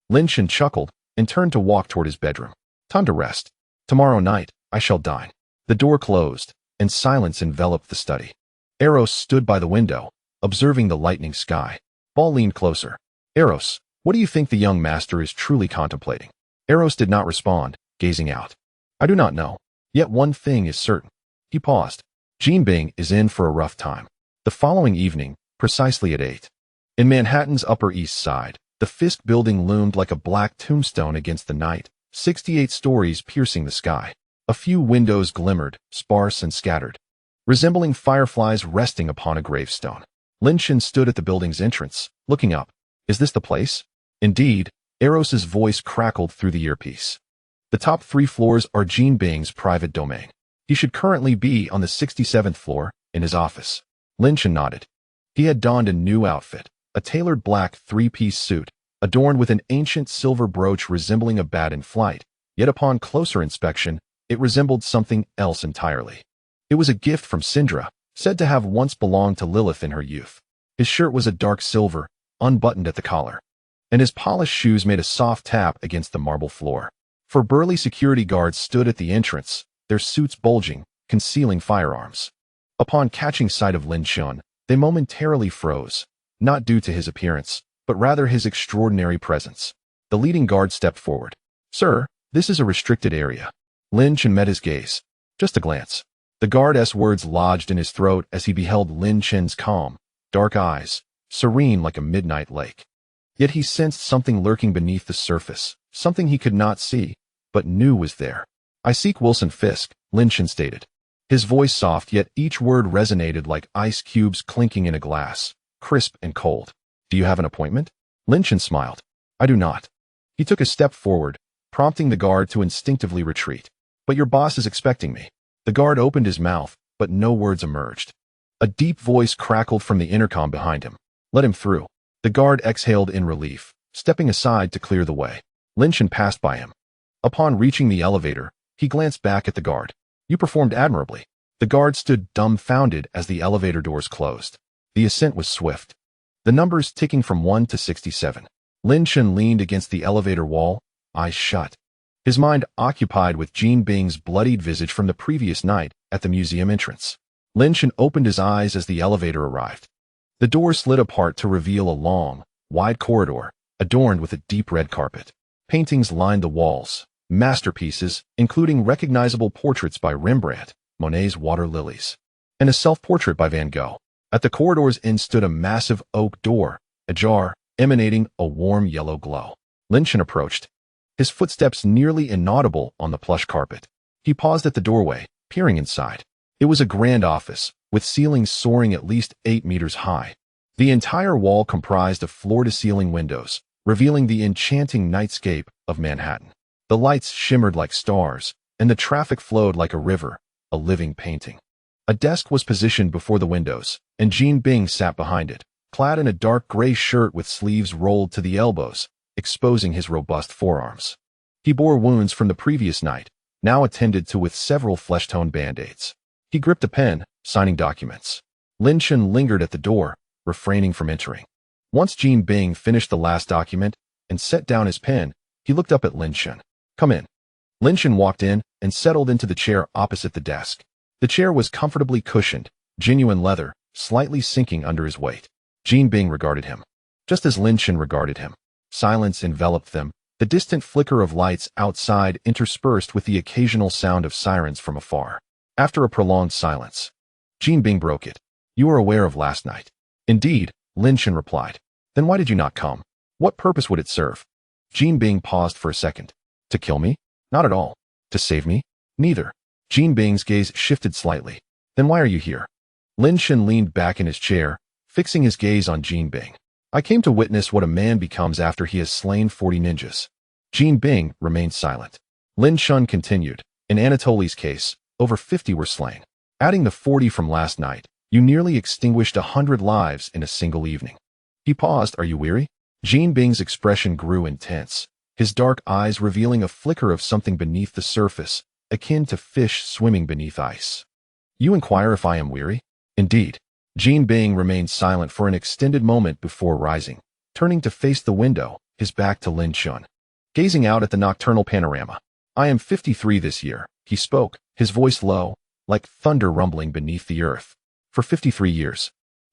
Lin Chen chuckled and turned to walk toward his bedroom. "Time to rest. Tomorrow night, I shall dine." The door closed, and silence enveloped the study. Eros stood by the window, observing the lightening sky. Ball leaned closer. "Eros, what do you think the young master is truly contemplating?" Eros did not respond, gazing out. "I do not know. Yet one thing is certain." He paused. "Jean Bing is in for a rough time." The following evening, precisely at 8. In Manhattan's Upper East Side, the Fisk building loomed like a black tombstone against the night, 68 stories piercing the sky. A few windows glimmered, sparse and scattered, resembling fireflies resting upon a gravestone. Lin Chen stood at the building's entrance, looking up. "Is this the place?" Indeed, Eros's voice crackled through the earpiece. "The top 3 floors are Jean Bing's private domain. He should currently be on the 67th floor, in his office." Lin Chen nodded. He had donned a new outfit, a tailored black 3-piece suit, adorned with an ancient silver brooch resembling a bat in flight, yet upon closer inspection, it resembled something else entirely. It was a gift from Syndra, said to have once belonged to Lilith in her youth. His shirt was a dark silver, unbuttoned at the collar, and his polished shoes made a soft tap against the marble floor. 4 burly security guards stood at the entrance, their suits bulging, concealing firearms. Upon catching sight of Lin Chen, they momentarily froze, not due to his appearance, but rather his extraordinary presence. The leading guard stepped forward. "Sir, this is a restricted area." Lin Chen met his gaze. Just a glance. The guard's words lodged in his throat as he beheld Lin Chen's calm, dark eyes, serene like a midnight lake. Yet he sensed something lurking beneath the surface, something he could not see, but knew was there. "I seek Wilson Fisk," Lin Chen stated. His voice soft, yet each word resonated like ice cubes clinking in a glass, crisp and cold. "Do you have an appointment?" Lin Chen smiled. "I do not." He took a step forward, prompting the guard to instinctively retreat. "But your boss is expecting me." The guard opened his mouth, but no words emerged. A deep voice crackled from the intercom behind him. "Let him through." The guard exhaled in relief, stepping aside to clear the way. Lin Chen passed by him. Upon reaching the elevator, he glanced back at the guard. "You performed admirably." The guard stood dumbfounded as the elevator doors closed. The ascent was swift, the numbers ticking from 1 to 67. Lin Chen leaned against the elevator wall, eyes shut, his mind occupied with Jean Bing's bloodied visage from the previous night at the museum entrance. Lin Chen opened his eyes as the elevator arrived. The door slid apart to reveal a long, wide corridor, adorned with a deep red carpet. Paintings lined the walls, masterpieces, including recognizable portraits by Rembrandt, Monet's Water Lilies, and a self-portrait by Van Gogh. At the corridor's end stood a massive oak door, ajar, emanating a warm yellow glow. Lin Chen approached, his footsteps nearly inaudible on the plush carpet. He paused at the doorway, peering inside. It was a grand office, with ceilings soaring at least 8 meters high. The entire wall comprised of floor-to-ceiling windows, revealing the enchanting nightscape of Manhattan. The lights shimmered like stars, and the traffic flowed like a river, a living painting. A desk was positioned before the windows, and Jean Bing sat behind it, clad in a dark gray shirt with sleeves rolled to the elbows, exposing his robust forearms. He bore wounds from the previous night, now attended to with several flesh-toned band-aids. He gripped a pen, signing documents. Lin Chen lingered at the door, refraining from entering. Once Jin Bing finished the last document and set down his pen, he looked up at Lin Shen. Come in. Lin Shen walked in and settled into the chair opposite the desk. The chair was comfortably cushioned, genuine leather, slightly sinking under his weight. Jin Bing regarded him. Just as Lin Shen regarded him, silence enveloped them, the distant flicker of lights outside interspersed with the occasional sound of sirens from afar. After a prolonged silence, Jin Bing broke it. You were aware of last night. Indeed, Lin Shen replied. Then why did you not come? What purpose would it serve? Jin Bing paused for a second. To kill me? Not at all. To save me? Neither. Jin Bing's gaze shifted slightly. Then why are you here? Lin Shen leaned back in his chair, fixing his gaze on Jin Bing. I came to witness what a man becomes after he has slain 40 ninjas. Jin Bing remained silent. Lin Shen continued. In Anatoly's case, over 50 were slain. Adding the 40 from last night, you nearly extinguished 100 lives in a single evening. He paused. Are you weary? Jin Bing's expression grew intense, his dark eyes revealing a flicker of something beneath the surface, akin to fish swimming beneath ice. You inquire if I am weary? Indeed. Jin Bing remained silent for an extended moment before rising, turning to face the window, his back to Lin Shen. Gazing out at the nocturnal panorama. I am 53 this year, he spoke, his voice low, like thunder rumbling beneath the earth. For 53 years.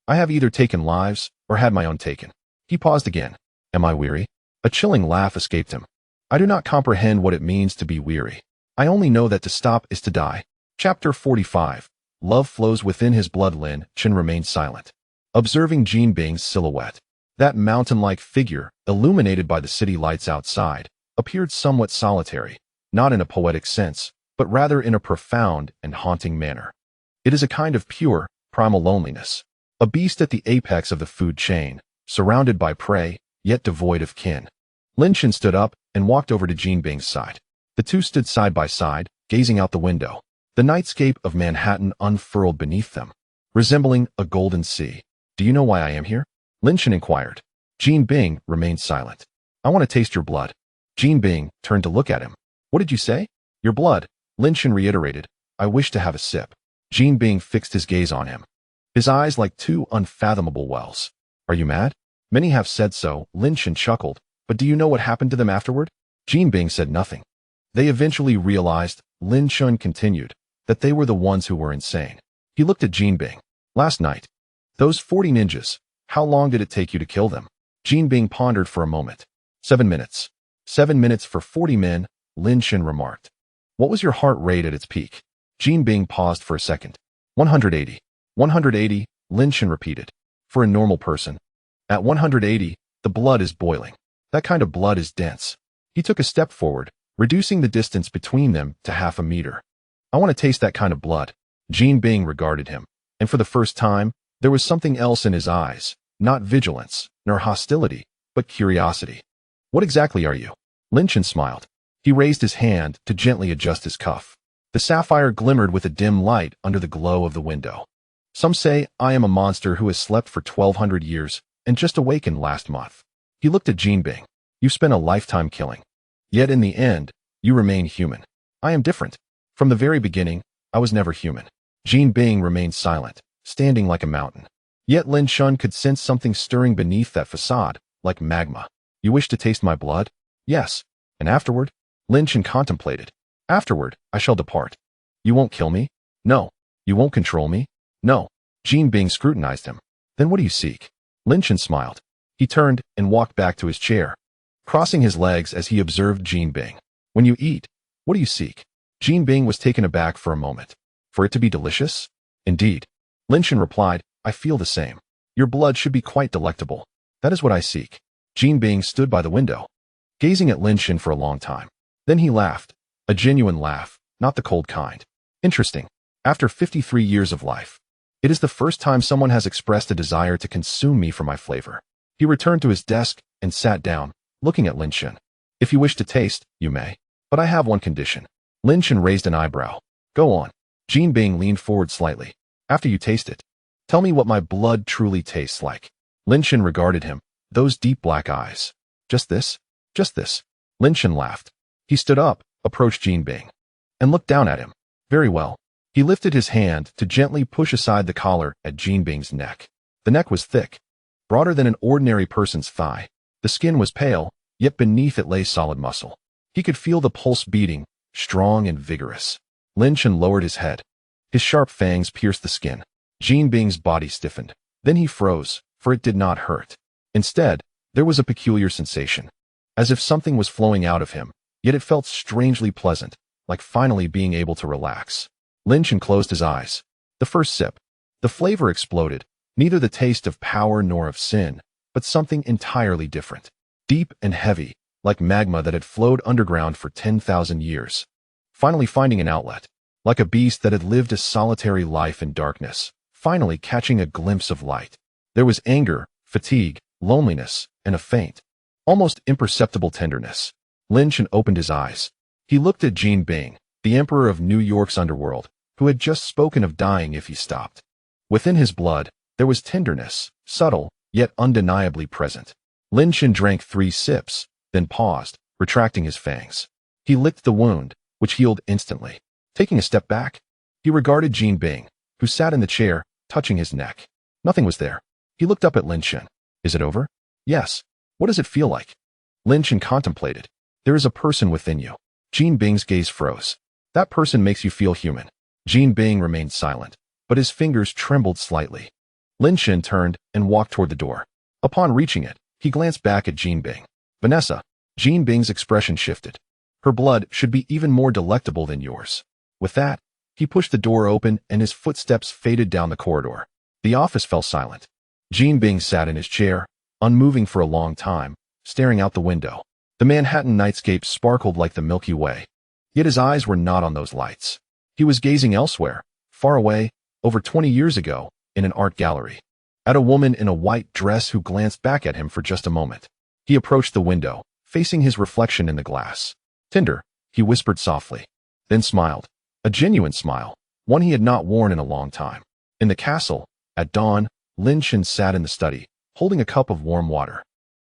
I have either taken lives or had my own taken. He paused again. Am I weary? A chilling laugh escaped him. I do not comprehend what it means to be weary. I only know that to stop is to die. Chapter 45. Love flows within his blood. Lin Shen remained silent, observing Jin Bing's silhouette. That mountain-like figure, illuminated by the city lights outside, appeared somewhat solitary, not in a poetic sense, but rather in a profound and haunting manner. It is a kind of pure, primal loneliness, a beast at the apex of the food chain, surrounded by prey, yet devoid of kin. Lin Shen stood up and walked over to Jin Bing's side. The two stood side by side, gazing out the window. The nightscape of Manhattan unfurled beneath them, resembling a golden sea. Do you know why I am here? Lin Shen inquired. Jin Bing remained silent. I want to taste your blood. Jin Bing turned to look at him. What did you say? Your blood, Lin Shen reiterated. I wish to have a sip. Jin Bing fixed his gaze on him, his eyes like two unfathomable wells. Are you mad? Many have said so, Lin Shen chuckled. But do you know what happened to them afterward? Jin Bing said nothing. They eventually realized, Lin Shen continued, that they were the ones who were insane. He looked at Jin Bing. Last night. Those 40 ninjas. How long did it take you to kill them? Jin Bing pondered for a moment. 7 minutes. 7 minutes for 40 men, Lin Shen remarked. What was your heart rate at its peak? Jin Bing paused for a second. 180. 180, Lin Shen repeated. For a normal person. At 180, the blood is boiling. That kind of blood is dense. He took a step forward, reducing the distance between them to half a meter. I want to taste that kind of blood. Jin Bing regarded him, and for the first time, there was something else in his eyes, not vigilance, nor hostility, but curiosity. What exactly are you? Lin Shen smiled. He raised his hand to gently adjust his cuff. The sapphire glimmered with a dim light under the glow of the window. Some say I am a monster who has slept for 1,200 years and just awakened last month. He looked at Jin Bing. You spent a lifetime killing. Yet in the end, you remain human. I am different. From the very beginning, I was never human. Jin Bing remained silent, standing like a mountain. Yet Lin Shen could sense something stirring beneath that facade, like magma. You wish to taste my blood? Yes. And afterward? Lin Shen contemplated. Afterward, I shall depart. You won't kill me? No. You won't control me? No. Jin Bing scrutinized him. Then what do you seek? Lin Shen smiled. He turned and walked back to his chair, crossing his legs as he observed Jin Bing. When you eat, what do you seek? Jin Bing was taken aback for a moment. For it to be delicious? Indeed. Lin Shen replied, I feel the same. Your blood should be quite delectable. That is what I seek. Jin Bing stood by the window, gazing at Lin Shen for a long time. Then he laughed. A genuine laugh, not the cold kind. Interesting. After 53 years of life, it is the first time someone has expressed a desire to consume me for my flavor. He returned to his desk and sat down, looking at Lin Shen. If you wish to taste, you may. But I have one condition. Lin Shen raised an eyebrow. Go on. Jin Bing leaned forward slightly. After you taste it, tell me what my blood truly tastes like. Lin Shen regarded him, those deep black eyes. Just this? Just this. Lin Shen laughed. He stood up, approached Jin Bing, and looked down at him. Very well. He lifted his hand to gently push aside the collar at Jin Bing's neck. The neck was thick, broader than an ordinary person's thigh. The skin was pale, yet beneath it lay solid muscle. He could feel the pulse beating, strong and vigorous. Lin Chen lowered his head. His sharp fangs pierced the skin. Jin Bing's body stiffened. Then he froze, for it did not hurt. Instead, there was a peculiar sensation, as if something was flowing out of him, yet it felt strangely pleasant, like finally being able to relax. Lin Chen closed his eyes. The first sip. The flavor exploded, neither the taste of power nor of sin, but something entirely different. Deep and heavy, like magma that had flowed underground for 10,000 years. Finally finding an outlet, like a beast that had lived a solitary life in darkness, finally catching a glimpse of light. There was anger, fatigue, loneliness, and a faint, almost imperceptible tenderness. Lin Chen opened his eyes. He looked at Jin Bing, the emperor of New York's underworld, who had just spoken of dying if he stopped. Within his blood, there was tenderness, subtle, yet undeniably present. Lin Chen drank 3 sips, then paused, retracting his fangs. He licked the wound, which healed instantly. Taking a step back, he regarded Jin Bing, who sat in the chair, touching his neck. Nothing was there. He looked up at Lin Chen. Is it over? Yes. What does it feel like? Lin Chen contemplated. There is a person within you. Jin Bing's gaze froze. That person makes you feel human. Jin Bing remained silent, but his fingers trembled slightly. Lin Chen turned and walked toward the door. Upon reaching it, he glanced back at Jin Bing. Vanessa. Jin Bing's expression shifted. Her blood should be even more delectable than yours. With that, he pushed the door open and his footsteps faded down the corridor. The office fell silent. Jin Bing sat in his chair, unmoving for a long time, staring out the window. The Manhattan nightscape sparkled like the Milky Way. Yet his eyes were not on those lights. He was gazing elsewhere, far away, over 20 years ago, in an art gallery. At a woman in a white dress who glanced back at him for just a moment. He approached the window, facing his reflection in the glass. Tinder, he whispered softly, then smiled. A genuine smile, one he had not worn in a long time. In the castle, at dawn, Lin Chen sat in the study, holding a cup of warm water.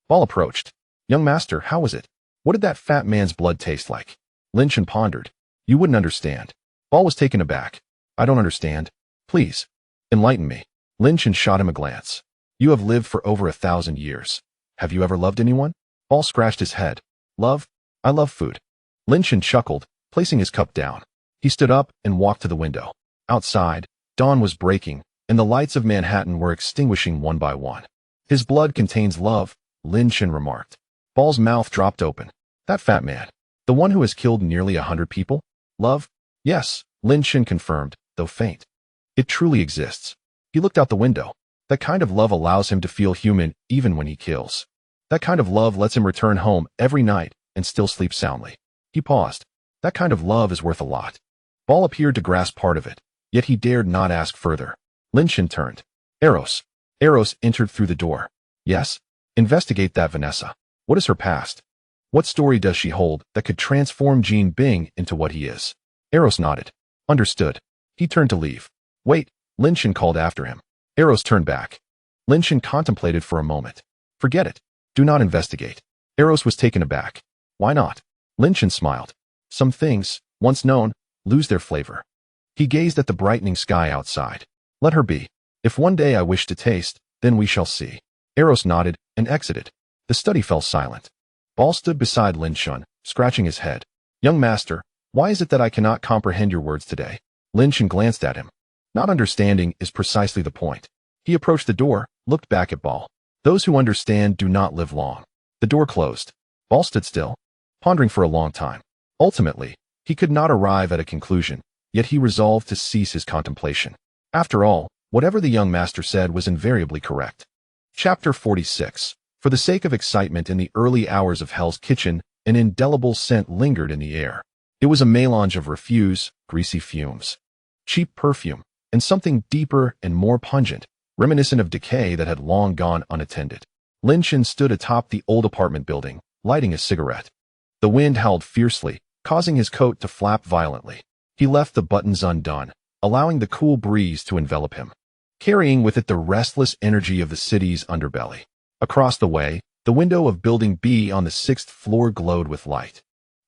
Ball approached. Young master, how was it? What did that fat man's blood taste like? Lin Chen pondered. You wouldn't understand. Ball was taken aback. I don't understand. Please, enlighten me. Lin Chen shot him a glance. You have lived for over 1,000 years. Have you ever loved anyone? Ball scratched his head. Love? I love food. Lin Chen chuckled, placing his cup down. He stood up and walked to the window. Outside, dawn was breaking, and the lights of Manhattan were extinguishing one by one. His blood contains love, Lin Chen remarked. Ball's mouth dropped open. That fat man. The one who has killed nearly 100 people? Love? Yes, Lin Chen confirmed, though faint. It truly exists. He looked out the window. That kind of love allows him to feel human even when he kills. That kind of love lets him return home every night and still sleep soundly. He paused. That kind of love is worth a lot. Ball appeared to grasp part of it, yet he dared not ask further. Lin Chen turned. Eros. Eros entered through the door. Yes? Investigate that Vanessa. What is her past? What story does she hold that could transform Jin Bing into what he is? Eros nodded. Understood. He turned to leave. Wait, Lin Chen called after him. Eros turned back. Lin Chen contemplated for a moment. Forget it. Do not investigate. Eros was taken aback. Why not? Lin Chen smiled. Some things, once known, lose their flavor. He gazed at the brightening sky outside. Let her be. If one day I wish to taste, then we shall see. Eros nodded and exited. The study fell silent. Ball stood beside Lin Chen, scratching his head. Young master, why is it that I cannot comprehend your words today? Lin Chen glanced at him. Not understanding is precisely the point. He approached the door, looked back at Ball. Those who understand do not live long. The door closed. Ball stood still, pondering for a long time. Ultimately, he could not arrive at a conclusion, yet he resolved to cease his contemplation. After all, whatever the young master said was invariably correct. Chapter 46. For the sake of excitement in the early hours of Hell's Kitchen, an indelible scent lingered in the air. It was a melange of refuse, greasy fumes, cheap perfume, and something deeper and more pungent, reminiscent of decay that had long gone unattended. Lin Chen stood atop the old apartment building, lighting a cigarette. The wind howled fiercely, causing his coat to flap violently. He left the buttons undone, allowing the cool breeze to envelop him, carrying with it the restless energy of the city's underbelly. Across the way, the window of Building B on the 6th floor glowed with light.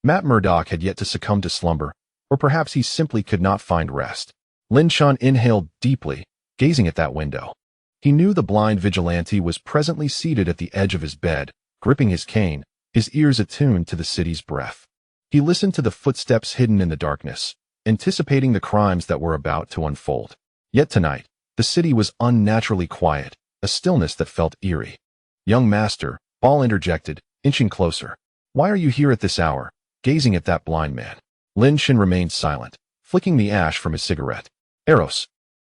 Matt Murdock had yet to succumb to slumber, or perhaps he simply could not find rest. Lin Chen inhaled deeply, gazing at that window. He knew the blind vigilante was presently seated at the edge of his bed, gripping his cane, his ears attuned to the city's breath. He listened to the footsteps hidden in the darkness, anticipating the crimes that were about to unfold. Yet tonight, the city was unnaturally quiet, a stillness that felt eerie. "Young master," Ball interjected, inching closer. "Why are you here at this hour, gazing at that blind man?" Lin Shen remained silent, flicking the ash from his cigarette. "Eros,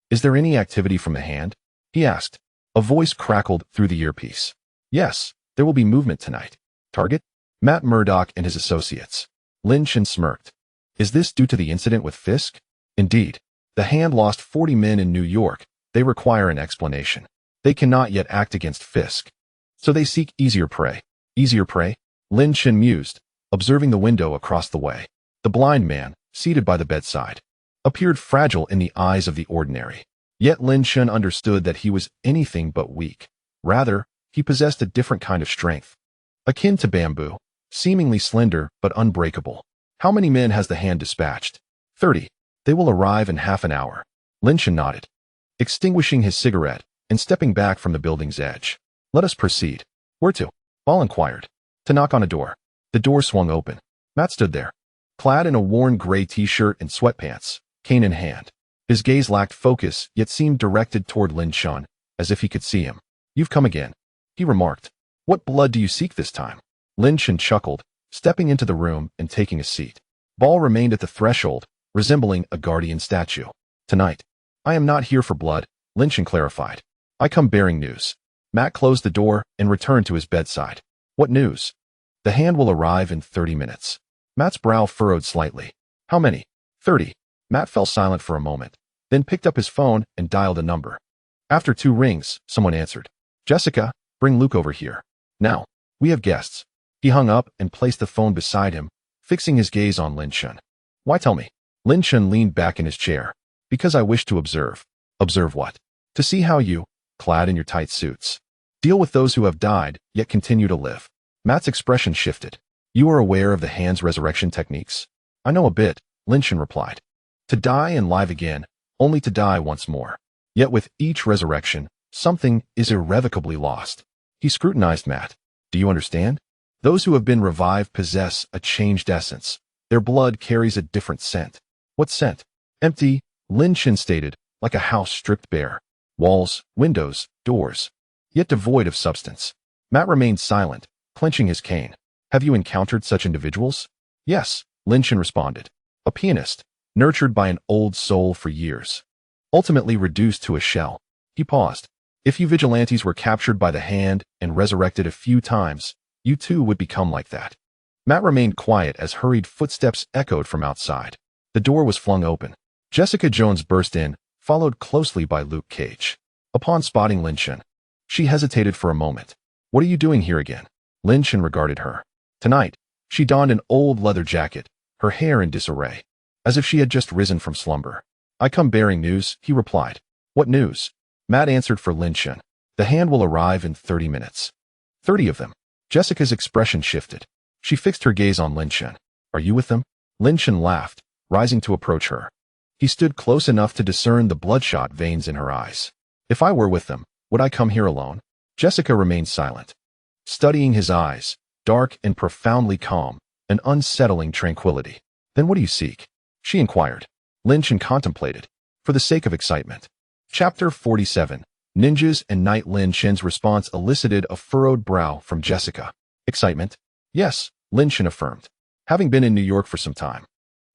is there any activity from the hand?" he asked. A voice crackled through the earpiece. "Yes, there will be movement tonight." "Target?" "Matt Murdock and his associates." Lin Shen smirked. "Is this due to the incident with Fisk?" "Indeed. The hand lost 40 men in New York. They require an explanation. They cannot yet act against Fisk. So they seek easier prey." "Easier prey?" Lin Shen mused, observing the window across the way. The blind man, seated by the bedside, appeared fragile in the eyes of the ordinary. Yet Lin Shen understood that he was anything but weak. Rather, he possessed a different kind of strength. Akin to bamboo, seemingly slender but unbreakable. "How many men has the hand dispatched?" 30. "They will arrive in half an hour." Lin Shen nodded, extinguishing his cigarette and stepping back from the building's edge. "Let us proceed." "Where to?" Ball inquired. "To knock on a door." The door swung open. Matt stood there, clad in a worn gray t-shirt and sweatpants, cane in hand. His gaze lacked focus, yet seemed directed toward Lin Shen, as if he could see him. "You've come again," he remarked. "What blood do you seek this time?" Lin Shen chuckled, stepping into the room and taking a seat. Ball remained at the threshold, resembling a guardian statue. "Tonight, I am not here for blood," Lin Shen clarified. "I come bearing news." Matt closed the door and returned to his bedside. "What news?" "The hand will arrive in 30 minutes. Matt's brow furrowed slightly. "How many?" 30. Matt fell silent for a moment, then picked up his phone and dialed a number. After 2 rings, someone answered. "Jessica, bring Luke over here. Now, we have guests." He hung up and placed the phone beside him, fixing his gaze on Lin Shen. "Why tell me?" Lin Shen leaned back in his chair. "Because I wish to observe." "Observe what?" "To see how you, clad in your tight suits, deal with those who have died, yet continue to live." Matt's expression shifted. "You are aware of the hand's resurrection techniques?" "I know a bit," Lin Shen replied. "To die and live again, only to die once more. Yet with each resurrection, something is irrevocably lost." He scrutinized Matt. "Do you understand? Those who have been revived possess a changed essence. Their blood carries a different scent." "What scent?" "Empty," Lin Shen stated, "like a house stripped bare. Walls, windows, doors, yet devoid of substance." Matt remained silent, clenching his cane. "Have you encountered such individuals?" "Yes," Lin Shen responded. "A pianist, nurtured by an old soul for years, ultimately reduced to a shell." He paused. "If you vigilantes were captured by the hand and resurrected a few times, you too would become like that." Matt remained quiet as hurried footsteps echoed from outside. The door was flung open. Jessica Jones burst in, followed closely by Luke Cage. Upon spotting Lin Shen, she hesitated for a moment. "What are you doing here again?" Lin Shen regarded her. Tonight, she donned an old leather jacket, her hair in disarray, as if she had just risen from slumber. "I come bearing news," he replied. "What news?" Matt answered for Lin Shen. "The hand will arrive in 30 minutes. 30 of them." Jessica's expression shifted. She fixed her gaze on Lin Shen. "Are you with them?" Lin Shen laughed, rising to approach her. He stood close enough to discern the bloodshot veins in her eyes. "If I were with them, would I come here alone?" Jessica remained silent, studying his eyes, dark and profoundly calm, an unsettling tranquility. "Then what do you seek?" she inquired. Lin Shen contemplated, for the sake of excitement. Chapter 47. Ninjas and Night. Lin Shen's response elicited a furrowed brow from Jessica. "Excitement?" "Yes," Lin Shen affirmed. "Having been in New York for some time,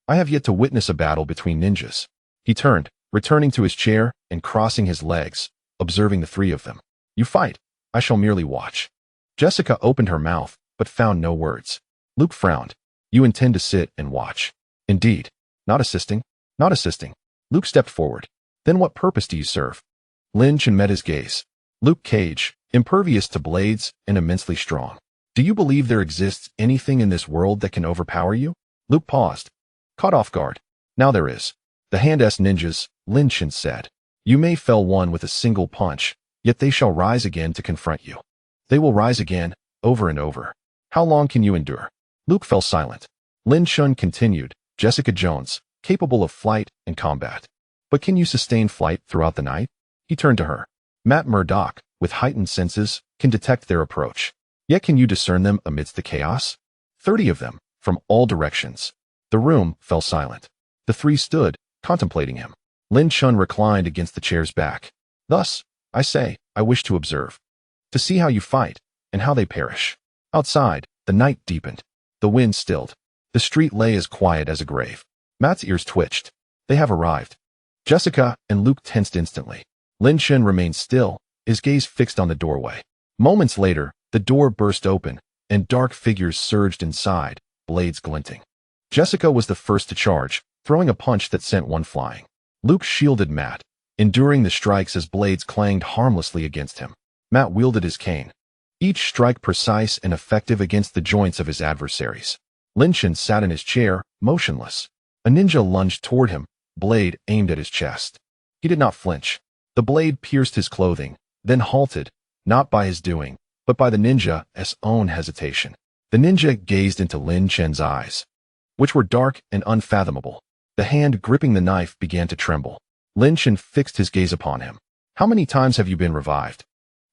I have yet to witness a battle between ninjas." He turned, returning to his chair and crossing his legs, observing the 3 of them. "You fight. I shall merely watch." Jessica opened her mouth, but found no words. Luke frowned. "You intend to sit and watch?" "Indeed. Not assisting?" "Not assisting." Luke stepped forward. "Then what purpose do you serve?" Lin Shen met his gaze. Luke Cage, impervious to blades and immensely strong. "Do you believe there exists anything in this world that can overpower you?" Luke paused, caught off guard. "Now there is. The Hand-S ninjas," Lin Shen said. "You may fell one with a single punch, yet they shall rise again to confront you. They will rise again, over and over. How long can you endure?" Luke fell silent. Lin Shen continued. "Jessica Jones, capable of flight and combat. But can you sustain flight throughout the night?" He turned to her. Matt Murdock, with heightened senses, can detect their approach. Yet can you discern them amidst the chaos? 30 of them, from all directions. The room fell silent. The three stood, contemplating him. Lin Chen reclined against the chair's back. Thus, I say, I wish to observe. To see how you fight, and how they perish. Outside, the night deepened. The wind stilled. The street lay as quiet as a grave. Matt's ears twitched. They have arrived. Jessica and Luke tensed instantly. Lin Chen remained still, his gaze fixed on the doorway. Moments later, the door burst open, and dark figures surged inside, blades glinting. Jessica was the first to charge, throwing a punch that sent one flying. Luke shielded Matt, enduring the strikes as blades clanged harmlessly against him. Matt wielded his cane, each strike precise and effective against the joints of his adversaries. Lin Chen sat in his chair, motionless. A ninja lunged toward him, blade aimed at his chest. He did not flinch. The blade pierced his clothing, then halted, not by his doing, but by the ninja's own hesitation. The ninja gazed into Lin Chen's eyes, which were dark and unfathomable. The hand gripping the knife began to tremble. Lin Chen fixed his gaze upon him. How many times have you been revived?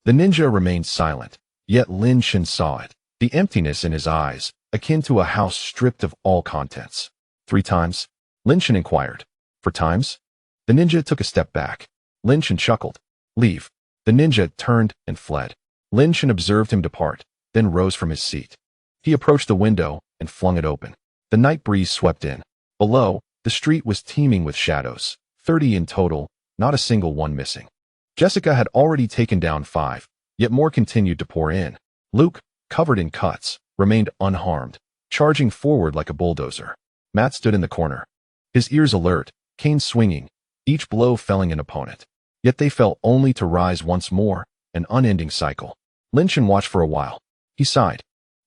The ninja remained silent, yet Lin Chen saw it, the emptiness in his eyes, akin to a house stripped of all contents. 3 times? Lin Chen inquired. 4 times? The ninja took a step back. Lin Chen chuckled. Leave. The ninja turned and fled. Lin Chen observed him depart, then rose from his seat. He approached the window and flung it open. The night breeze swept in. Below, the street was teeming with shadows, 30 in total, not a single one missing. Jessica had already taken down 5, yet more continued to pour in. Luke, covered in cuts, remained unharmed, charging forward like a bulldozer. Matt stood in the corner, his ears alert, cane swinging, each blow felling an opponent. Yet they fell only to rise once more, an unending cycle. Lin Chen watched for a while. He sighed.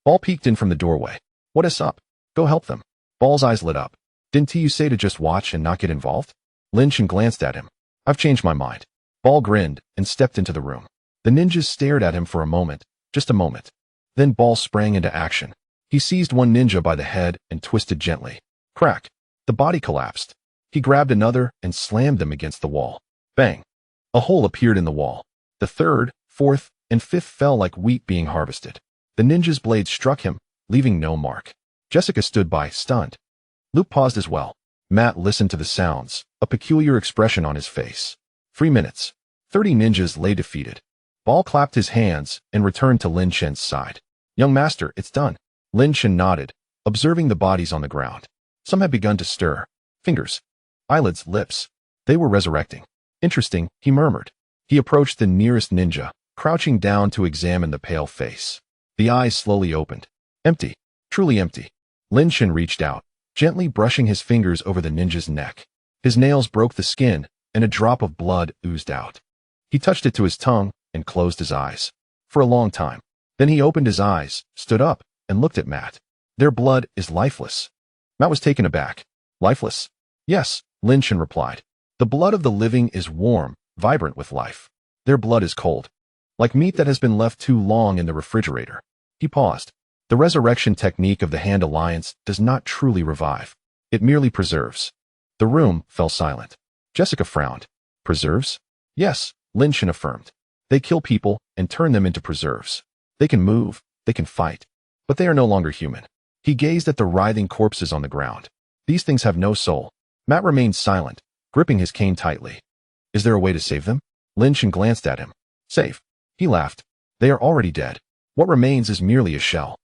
Ball peeked in from the doorway. What is up? Go help them. Ball's eyes lit up. Didn't you say to just watch and not get involved? Lin Chen glanced at him. I've changed my mind. Ball grinned and stepped into the room. The ninjas stared at him for a moment, just a moment. Then Ball sprang into action. He seized one ninja by the head and twisted gently. Crack. The body collapsed. He grabbed another and slammed them against the wall. Bang. A hole appeared in the wall. The 3rd, 4th, and 5th fell like wheat being harvested. The ninja's blade struck him, leaving no mark. Jessica stood by, stunned. Luke paused as well. Matt listened to the sounds, a peculiar expression on his face. 3 minutes. 30 ninjas lay defeated. Ball clapped his hands and returned to Lin Chen's side. Young master, it's done. Lin Chen nodded, observing the bodies on the ground. Some had begun to stir. Fingers, eyelids, lips. They were resurrecting. Interesting, he murmured. He approached the nearest ninja, crouching down to examine the pale face. The eyes slowly opened. Empty. Truly empty. Lin Chen reached out, gently brushing his fingers over the ninja's neck. His nails broke the skin, and a drop of blood oozed out. He touched it to his tongue and closed his eyes. For a long time. Then he opened his eyes, stood up, and looked at Matt. Their blood is lifeless. Matt was taken aback. Lifeless? Yes, Lin Chen replied. The blood of the living is warm, vibrant with life. Their blood is cold, like meat that has been left too long in the refrigerator. He paused. The resurrection technique of the Hand Alliance does not truly revive. It merely preserves. The room fell silent. Jessica frowned. Preserves? Yes, Lin Chen affirmed. They kill people and turn them into preserves. They can move, they can fight, but they are no longer human. He gazed at the writhing corpses on the ground. These things have no soul. Matt remained silent, gripping his cane tightly. Is there a way to save them? Lin Chen glanced at him. Save. He laughed. They are already dead. What remains is merely a shell.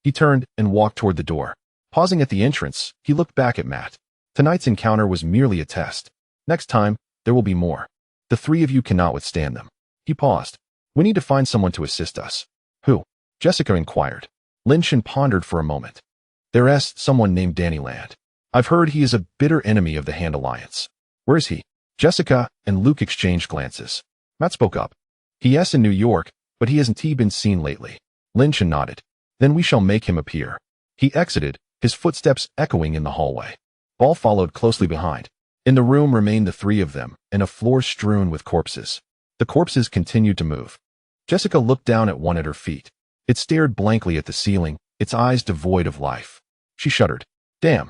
He turned and walked toward the door. Pausing at the entrance, he looked back at Matt. Tonight's encounter was merely a test. Next time, there will be more. The 3 of you cannot withstand them. He paused. We need to find someone to assist us. Who? Jessica inquired. Lin Chen pondered for a moment. There's someone named Danny Land. I've heard he is a bitter enemy of the Hand Alliance. Where is he? Jessica and Luke exchanged glances. Matt spoke up. He's in New York, but he hasn't been seen lately. Lin Chen nodded. Then we shall make him appear. He exited, his footsteps echoing in the hallway. Ball followed closely behind. In the room remained the 3 of them, and a floor strewn with corpses. The corpses continued to move. Jessica looked down at one at her feet. It stared blankly at the ceiling, its eyes devoid of life. She shuddered. Damn.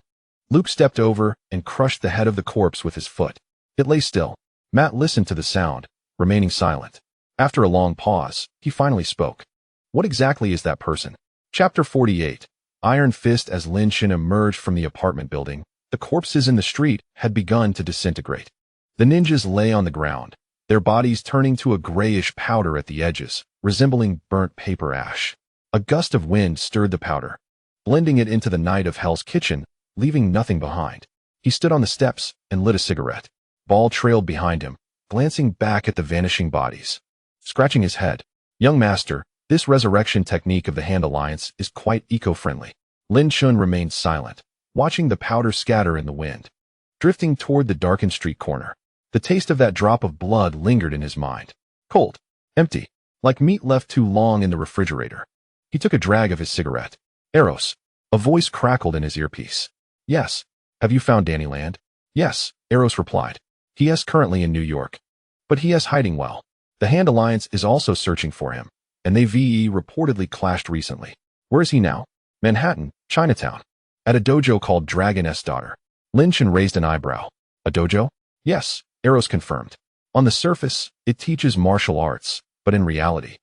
Luke stepped over and crushed the head of the corpse with his foot. It lay still. Matt listened to the sound, remaining silent. After a long pause, he finally spoke. What exactly is that person? Chapter 48. Iron Fist. As Lin Chen emerged from the apartment building, the corpses in the street had begun to disintegrate. The ninjas lay on the ground, their bodies turning to a grayish powder at the edges, resembling burnt paper ash. A gust of wind stirred the powder, blending it into the night of Hell's Kitchen, leaving nothing behind. He stood on the steps and lit a cigarette. Ball trailed behind him, glancing back at the vanishing bodies. Scratching his head. Young master, this resurrection technique of the Hand Alliance is quite eco-friendly. Lin Chen remained silent, watching the powder scatter in the wind. Drifting toward the darkened street corner, the taste of that drop of blood lingered in his mind. Cold. Empty. Like meat left too long in the refrigerator. He took a drag of his cigarette. Eros. A voice crackled in his earpiece. Yes. Have you found Danny Land? Yes, Eros replied. He is currently in New York. But he is hiding well. The Hand Alliance is also searching for him, and they reportedly clashed recently. Where is he now? Manhattan, Chinatown. At a dojo called Dragon's Daughter. Lin Chen raised an eyebrow. A dojo? Yes, Eros confirmed. On the surface, it teaches martial arts, but in reality,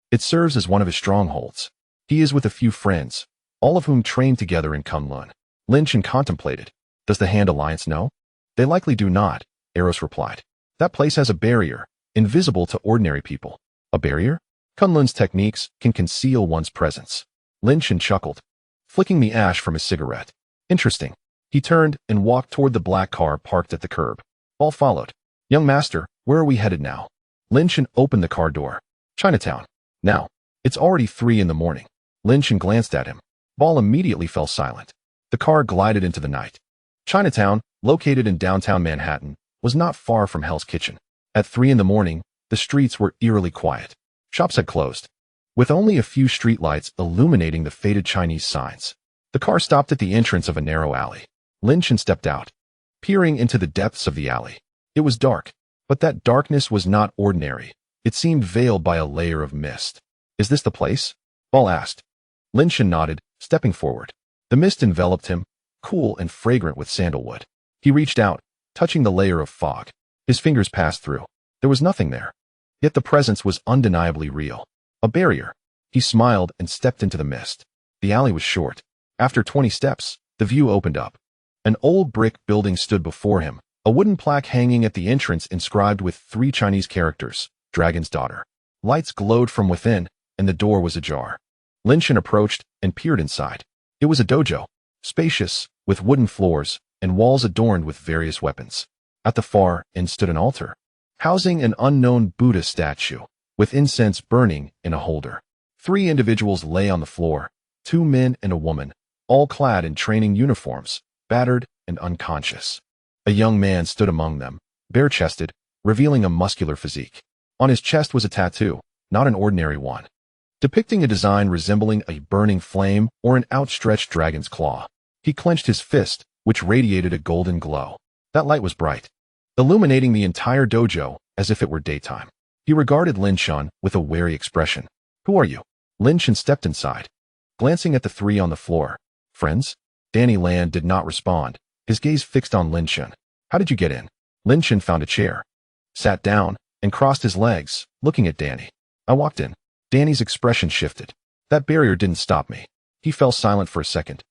it serves as one of his strongholds. He is with a few friends, all of whom trained together in Kunlun. Lin Chen contemplated. Does the Hand Alliance know? They likely do not, Eros replied. That place has a barrier, invisible to ordinary people. A barrier? Kunlun's techniques can conceal one's presence. Lin Chen chuckled, flicking the ash from his cigarette. Interesting. He turned and walked toward the black car parked at the curb. Ball followed. Young master, where are we headed now? Lin Chen opened the car door. Chinatown. Now. It's already 3 in the morning. Lin Chen glanced at him. Ball immediately fell silent. The car glided into the night. Chinatown, located in downtown Manhattan, was not far from Hell's Kitchen. At 3 in the morning, the streets were eerily quiet. Shops had closed, with only a few streetlights illuminating the faded Chinese signs. The car stopped at the entrance of a narrow alley. Lin Chen stepped out, peering into the depths of the alley. It was dark, but that darkness was not ordinary. It seemed veiled by a layer of mist. Is this the place? Ball asked. Lin Chen nodded, stepping forward. The mist enveloped him, cool and fragrant with sandalwood. He reached out, touching the layer of fog. His fingers passed through. There was nothing there. Yet the presence was undeniably real. A barrier. He smiled and stepped into the mist. The alley was short. After 20 steps, the view opened up. An old brick building stood before him, a wooden plaque hanging at the entrance inscribed with 3 Chinese characters, Dragon's Daughter. Lights glowed from within, and the door was ajar. Lin Chen approached and peered inside. It was a dojo, spacious, with wooden floors and walls adorned with various weapons. At the far end stood an altar, housing an unknown Buddha statue, with incense burning in a holder. 3 individuals lay on the floor, 2 men and a woman, all clad in training uniforms, battered and unconscious. A young man stood among them, bare-chested, revealing a muscular physique. On his chest was a tattoo, not an ordinary one, depicting a design resembling a burning flame or an outstretched dragon's claw. He clenched his fist, which radiated a golden glow. That light was bright, illuminating the entire dojo as if it were daytime. He regarded Lin Chen with a wary expression. Who are you? Lin Chen stepped inside, glancing at the 3 on the floor. Friends? Danny Land did not respond, his gaze fixed on Lin Chen. How did you get in? Lin Chen found a chair, sat down, and crossed his legs, looking at Danny. I walked in. Danny's expression shifted. That barrier didn't stop me. He fell silent for a second,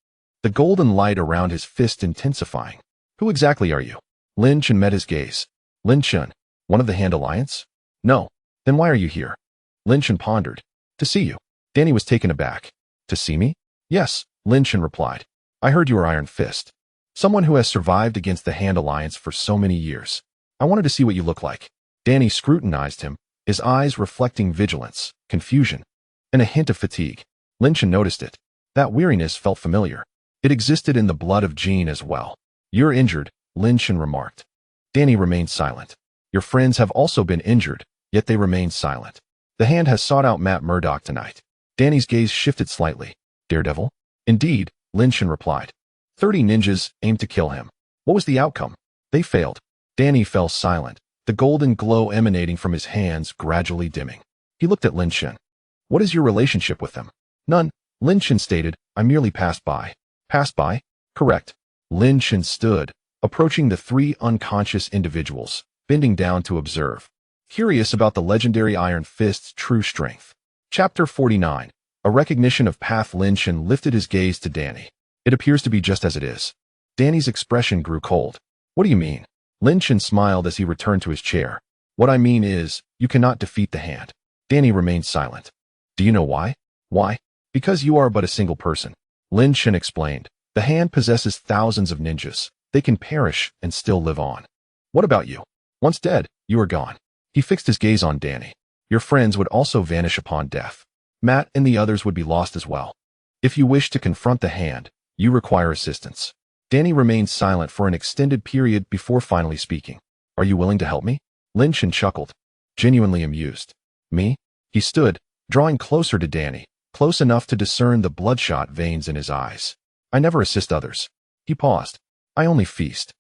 the golden light around his fist intensifying. Who exactly are you? Lin Chen met his gaze. Lin Chen, one of the Hand Alliance? No. Then why are you here? Lin Chen pondered. To see you. Danny was taken aback. To see me? Yes, Lin Chen replied. I heard you were Iron Fist. Someone who has survived against the Hand Alliance for so many years. I wanted to see what you look like. Danny scrutinized him, his eyes reflecting vigilance, confusion, and a hint of fatigue. Lin Chen noticed it. That weariness felt familiar. It existed in the blood of Jean as well. You're injured, Lin Chen remarked. Danny remained silent. Your friends have also been injured, yet they remained silent. The Hand has sought out Matt Murdock tonight. Danny's gaze shifted slightly. Daredevil? Indeed, Lin Chen replied. 30 ninjas aimed to kill him. What was the outcome? They failed. Danny fell silent, the golden glow emanating from his hands gradually dimming. He looked at Lin Chen. What is your relationship with them? None, Lin Chen stated. I merely passed by. Passed by? Correct. Lin Chen stood, approaching the 3 unconscious individuals, bending down to observe. curious about the legendary Iron Fist's true strength. Chapter 49. A recognition of path. Lin Chen lifted his gaze to Danny. It appears to be just as it is. Danny's expression grew cold. What do you mean? Lin Chen smiled as he returned to his chair. What I mean is, you cannot defeat the hand. Danny remained silent. Do you know why? Why? Because you are but a single person. Lin Chen explained. The hand possesses thousands of ninjas. They can perish and still live on. What about you? Once dead, you are gone. He fixed his gaze on Danny. Your friends would also vanish upon death. Matt and the others would be lost as well. If you wish to confront the hand, you require assistance. Danny remained silent for an extended period before finally speaking. Are you willing to help me? Lin Chen chuckled, genuinely amused. Me? He stood, drawing closer to Danny, close enough to discern the bloodshot veins in his eyes. I never assist others. He paused. I only feast.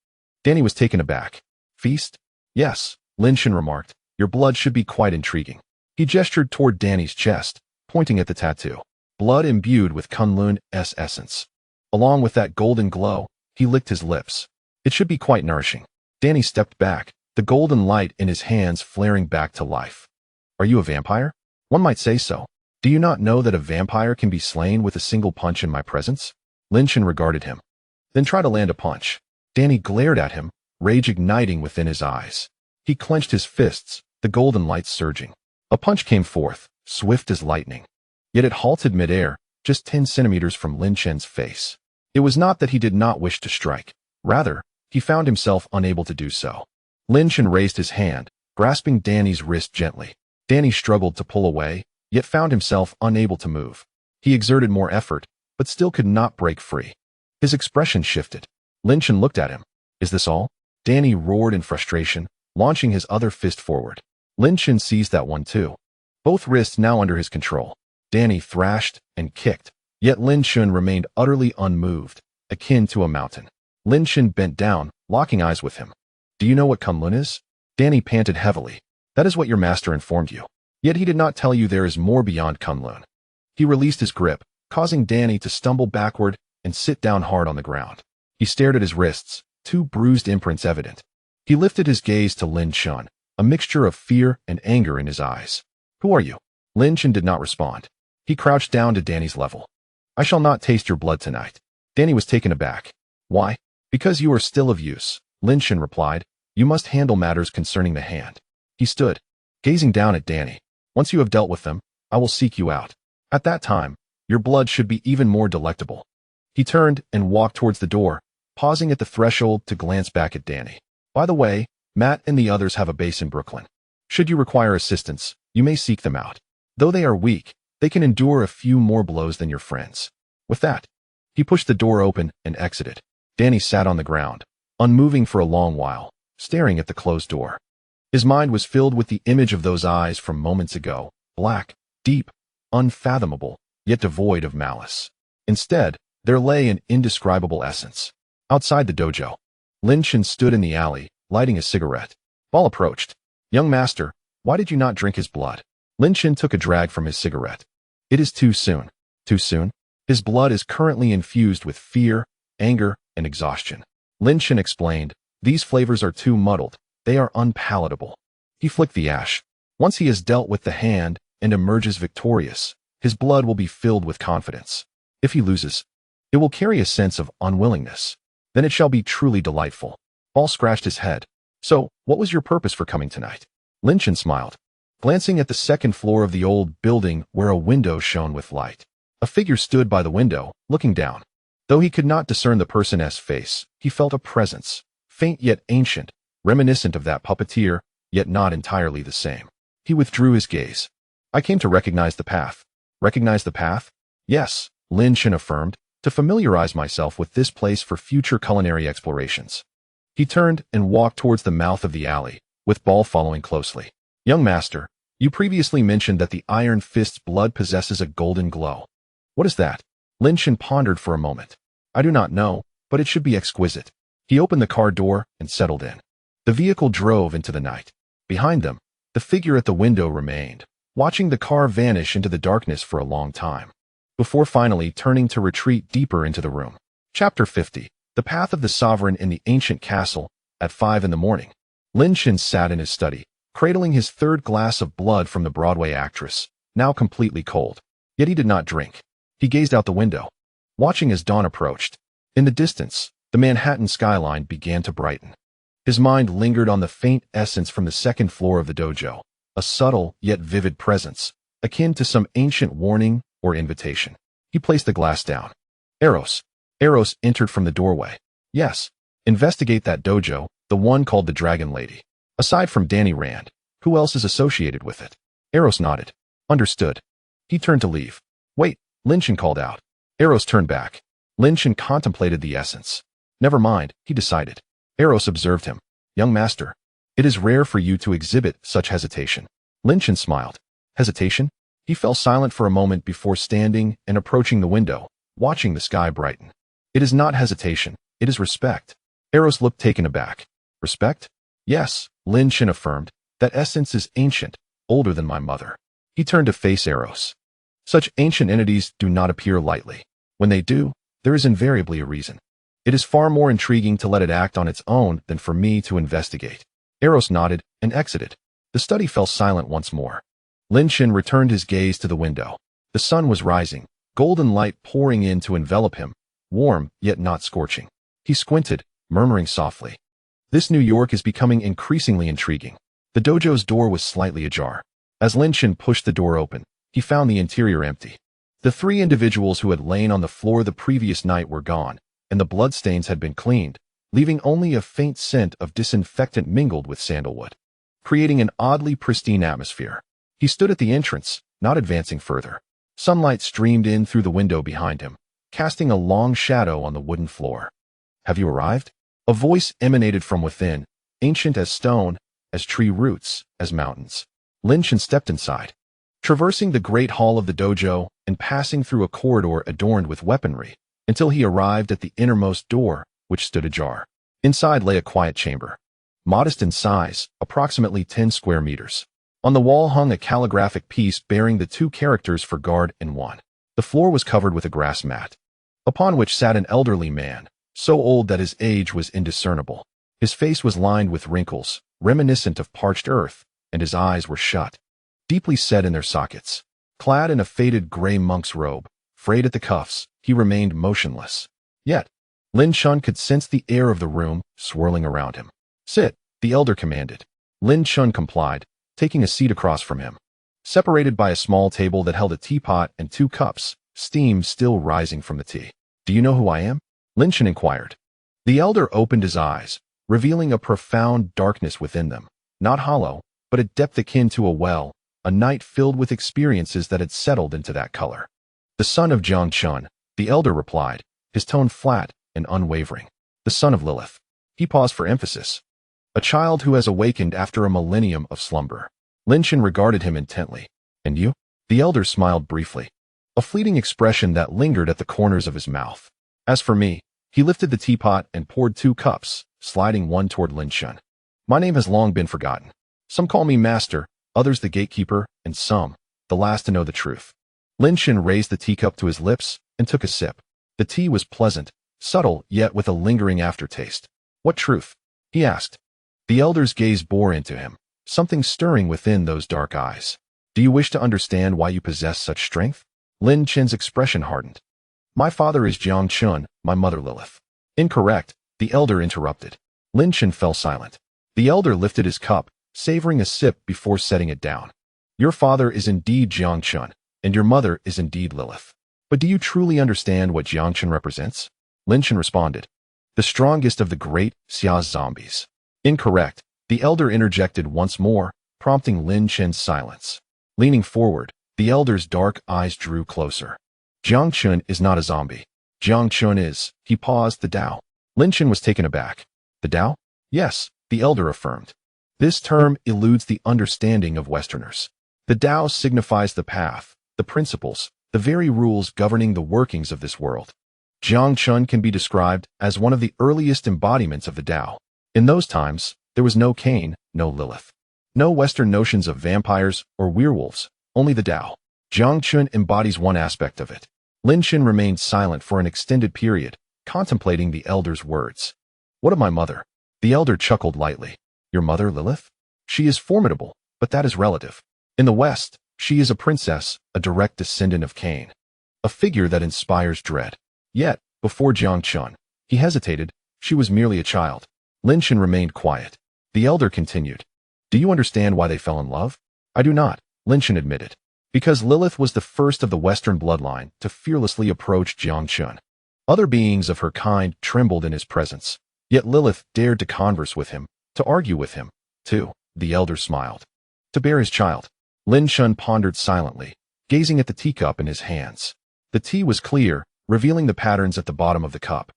Danny was taken aback. Feast? Yes, Lin Chen remarked. Your blood should be quite intriguing. He gestured toward Danny's chest, pointing at the tattoo. Blood imbued with Kunlun's essence. Along with that golden glow, he licked his lips. It should be quite nourishing. Danny stepped back, the golden light in his hands flaring back to life. Are you a vampire? One might say so. Do you not know that a vampire can be slain with a single punch in my presence? Lin Chen regarded him. Then try to land a punch. Danny glared at him, rage igniting within his eyes. He clenched his fists, the golden light surging. A punch came forth, swift as lightning. Yet it halted midair, just 10 centimeters from Lin Chen's face. It was not that he did not wish to strike. Rather, he found himself unable to do so. Lin Chen raised his hand, grasping Danny's wrist gently. Danny struggled to pull away, yet found himself unable to move. He exerted more effort, but still could not break free. His expression shifted. Lin Chen looked at him. Is this all? Danny roared in frustration, launching his other fist forward. Lin Chen seized that one too. Both wrists now under his control. Danny thrashed and kicked, yet Lin Chen remained utterly unmoved, akin to a mountain. Lin Chen bent down, locking eyes with him. Do you know what Kunlun is? Danny panted heavily. That is what your master informed you. Yet he did not tell you there is more beyond Kunlun. He released his grip, causing Danny to stumble backward and sit down hard on the ground. He stared at his wrists, two bruised imprints evident. He lifted his gaze to Lin Chen, a mixture of fear and anger in his eyes. Who are you? Lin Chen did not respond. He crouched down to Danny's level. I shall not taste your blood tonight. Danny was taken aback. Why? Because you are still of use, Lin Chen replied. You must handle matters concerning the hand. He stood, gazing down at Danny. Once you have dealt with them, I will seek you out. At that time, your blood should be even more delectable. He turned and walked towards the door, pausing at the threshold to glance back at Danny. By the way, Matt and the others have a base in Brooklyn. Should you require assistance, you may seek them out. Though they are weak, they can endure a few more blows than your friends. With that, he pushed the door open and exited. Danny sat on the ground, unmoving for a long while, staring at the closed door. His mind was filled with the image of those eyes from moments ago, black, deep, unfathomable, yet devoid of malice. Instead, there lay an indescribable essence. Outside the dojo, Lin Chen stood in the alley, lighting a cigarette. Ball approached. Young master, why did you not drink his blood? Lin Chen took a drag from his cigarette. It is too soon. Too soon? His blood is currently infused with fear, anger, and exhaustion. Lin Chen explained, these flavors are too muddled. They are unpalatable. He flicked the ash. Once he has dealt with the hand and emerges victorious, his blood will be filled with confidence. If he loses, it will carry a sense of unwillingness. Then it shall be truly delightful. Paul scratched his head. So, what was your purpose for coming tonight? Lin Chen smiled, glancing at the second floor of the old building where a window shone with light. A figure stood by the window, looking down. Though he could not discern the person's face, he felt a presence, faint yet ancient, reminiscent of that puppeteer, yet not entirely the same. He withdrew his gaze. I came to recognize the path. Recognize the path? Yes, Lin Chen affirmed, to familiarize myself with this place for future culinary explorations. He turned and walked towards the mouth of the alley, with Ball following closely. Young master, you previously mentioned that the Iron Fist's blood possesses a golden glow. What is that? Lin Chen pondered for a moment. I do not know, but it should be exquisite. He opened the car door and settled in. The vehicle drove into the night. Behind them, the figure at the window remained, watching the car vanish into the darkness for a long time, before finally turning to retreat deeper into the room. Chapter 50. The Path of the Sovereign in the Ancient Castle. At 5 in the morning, Lin Chen sat in his study, cradling his third glass of blood from the Broadway actress, now completely cold. Yet he did not drink. He gazed out the window, watching as dawn approached. In the distance, the Manhattan skyline began to brighten. His mind lingered on the faint essence from the second floor of the dojo, a subtle yet vivid presence, akin to some ancient warning or invitation. He placed the glass down. Eros entered from the doorway. Yes, investigate that dojo, the one called the Dragon Lady. Aside from Danny Rand, who else is associated with it? Eros nodded. Understood. He turned to leave. Wait, Lin Chen called out. Eros turned back. Lin Chen contemplated the essence. Never mind, he decided. Eros observed him. Young master, it is rare for you to exhibit such hesitation. Lin Chen smiled. Hesitation? He fell silent for a moment before standing and approaching the window, watching the sky brighten. It is not hesitation, it is respect. Eros looked taken aback. Respect? Yes, Lin Chen affirmed. That essence is ancient, older than my mother. He turned to face Eros. Such ancient entities do not appear lightly. When they do, there is invariably a reason. It is far more intriguing to let it act on its own than for me to investigate. Eros nodded and exited. The study fell silent once more. Lin Chen returned his gaze to the window. The sun was rising, golden light pouring in to envelop him, warm yet not scorching. He squinted, murmuring softly. This New York is becoming increasingly intriguing. The dojo's door was slightly ajar. As Lin Chen pushed the door open, he found the interior empty. The three individuals who had lain on the floor the previous night were gone, and the bloodstains had been cleaned, leaving only a faint scent of disinfectant mingled with sandalwood, creating an oddly pristine atmosphere. He stood at the entrance, not advancing further. Sunlight streamed in through the window behind him, casting a long shadow on the wooden floor. Have you arrived? A voice emanated from within, ancient as stone, as tree roots, as mountains. Lin Chen stepped inside. Traversing the great hall of the dojo and passing through a corridor adorned with weaponry, until he arrived at the innermost door, which stood ajar. Inside lay a quiet chamber. Modest in size, approximately 10 square meters. On the wall hung a calligraphic piece bearing the two characters for guard and one. The floor was covered with a grass mat, upon which sat an elderly man, so old that his age was indiscernible. His face was lined with wrinkles, reminiscent of parched earth, and his eyes were shut, deeply set in their sockets. Clad in a faded gray monk's robe, frayed at the cuffs, he remained motionless. Yet, Lin Chen could sense the air of the room swirling around him. Sit, the elder commanded. Lin Chen complied, taking a seat across from him. Separated by a small table that held a teapot and 2 cups, steam still rising from the tea. Do you know who I am? Lin Chen inquired. The elder opened his eyes, revealing a profound darkness within them, not hollow, but a depth akin to a well, a night filled with experiences that had settled into that color. The son of Jiang Chen, the elder replied, his tone flat and unwavering. The son of Lilith. He paused for emphasis. A child who has awakened after a millennium of slumber. Lin Chen regarded him intently. And you? The elder smiled briefly, a fleeting expression that lingered at the corners of his mouth. As for me, he lifted the teapot and poured 2 cups, sliding one toward Lin Chen. My name has long been forgotten. Some call me master, others the gatekeeper, and some, the last to know the truth. Lin Chen raised the teacup to his lips and took a sip. The tea was pleasant, subtle yet with a lingering aftertaste. What truth? He asked. The elder's gaze bore into him, something stirring within those dark eyes. Do you wish to understand why you possess such strength? Lin Chen's expression hardened. My father is Jiang Chen, my mother Lilith. Incorrect, the elder interrupted. Lin Chen fell silent. The elder lifted his cup, savoring a sip before setting it down. Your father is indeed Jiang Chen, and your mother is indeed Lilith. But do you truly understand what Jiang Chen represents? Lin Chen responded. The strongest of the great Xia zombies. Incorrect, the elder interjected once more, prompting Lin Chen's silence. Leaning forward, the elder's dark eyes drew closer. Jiang Chen is not a zombie. Jiang Chen is, he paused, the Tao. Lin Chen was taken aback. The Tao? Yes, the elder affirmed. This term eludes the understanding of Westerners. The Tao signifies the path, the principles, the very rules governing the workings of this world. Jiang Chen can be described as one of the earliest embodiments of the Tao. In those times, there was no Caine, no Lilith. No Western notions of vampires or werewolves, only the Tao. Jiang Chen embodies one aspect of it. Lin Chen remained silent for an extended period, contemplating the elder's words. What of my mother? The elder chuckled lightly. Your mother, Lilith? She is formidable, but that is relative. In the West, she is a princess, a direct descendant of Caine, a figure that inspires dread. Yet, before Jiang Chen, he hesitated. She was merely a child. Lin Chen remained quiet. The elder continued. Do you understand why they fell in love? I do not, Lin Chen admitted. Because Lilith was the first of the Western bloodline to fearlessly approach Jiang Chen. Other beings of her kind trembled in his presence. Yet Lilith dared to converse with him, to argue with him, too. The elder smiled. To bear his child. Lin Chen pondered silently, gazing at the teacup in his hands. The tea was clear, revealing the patterns at the bottom of the cup.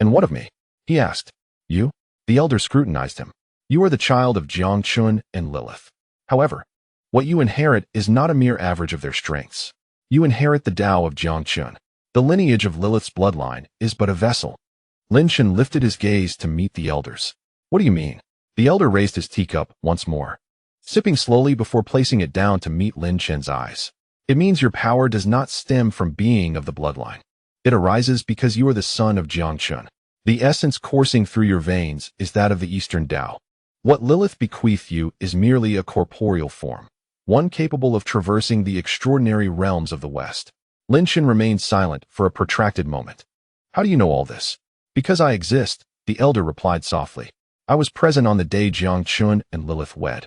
And what of me? He asked. You? The elder scrutinized him. You are the child of Jiang Chen and Lilith. However, what you inherit is not a mere average of their strengths. You inherit the Tao of Jiang Chen. The lineage of Lilith's bloodline is but a vessel. Lin Chen lifted his gaze to meet the elder's. What do you mean? The elder raised his teacup once more, sipping slowly before placing it down to meet Lin Chen's eyes. It means your power does not stem from being of the bloodline. It arises because you are the son of Jiang Chen. The essence coursing through your veins is that of the Eastern Tao. What Lilith bequeathed you is merely a corporeal form, one capable of traversing the extraordinary realms of the West. Lin Chen remained silent for a protracted moment. How do you know all this? Because I exist, the elder replied softly. I was present on the day Jiang Chen and Lilith wed.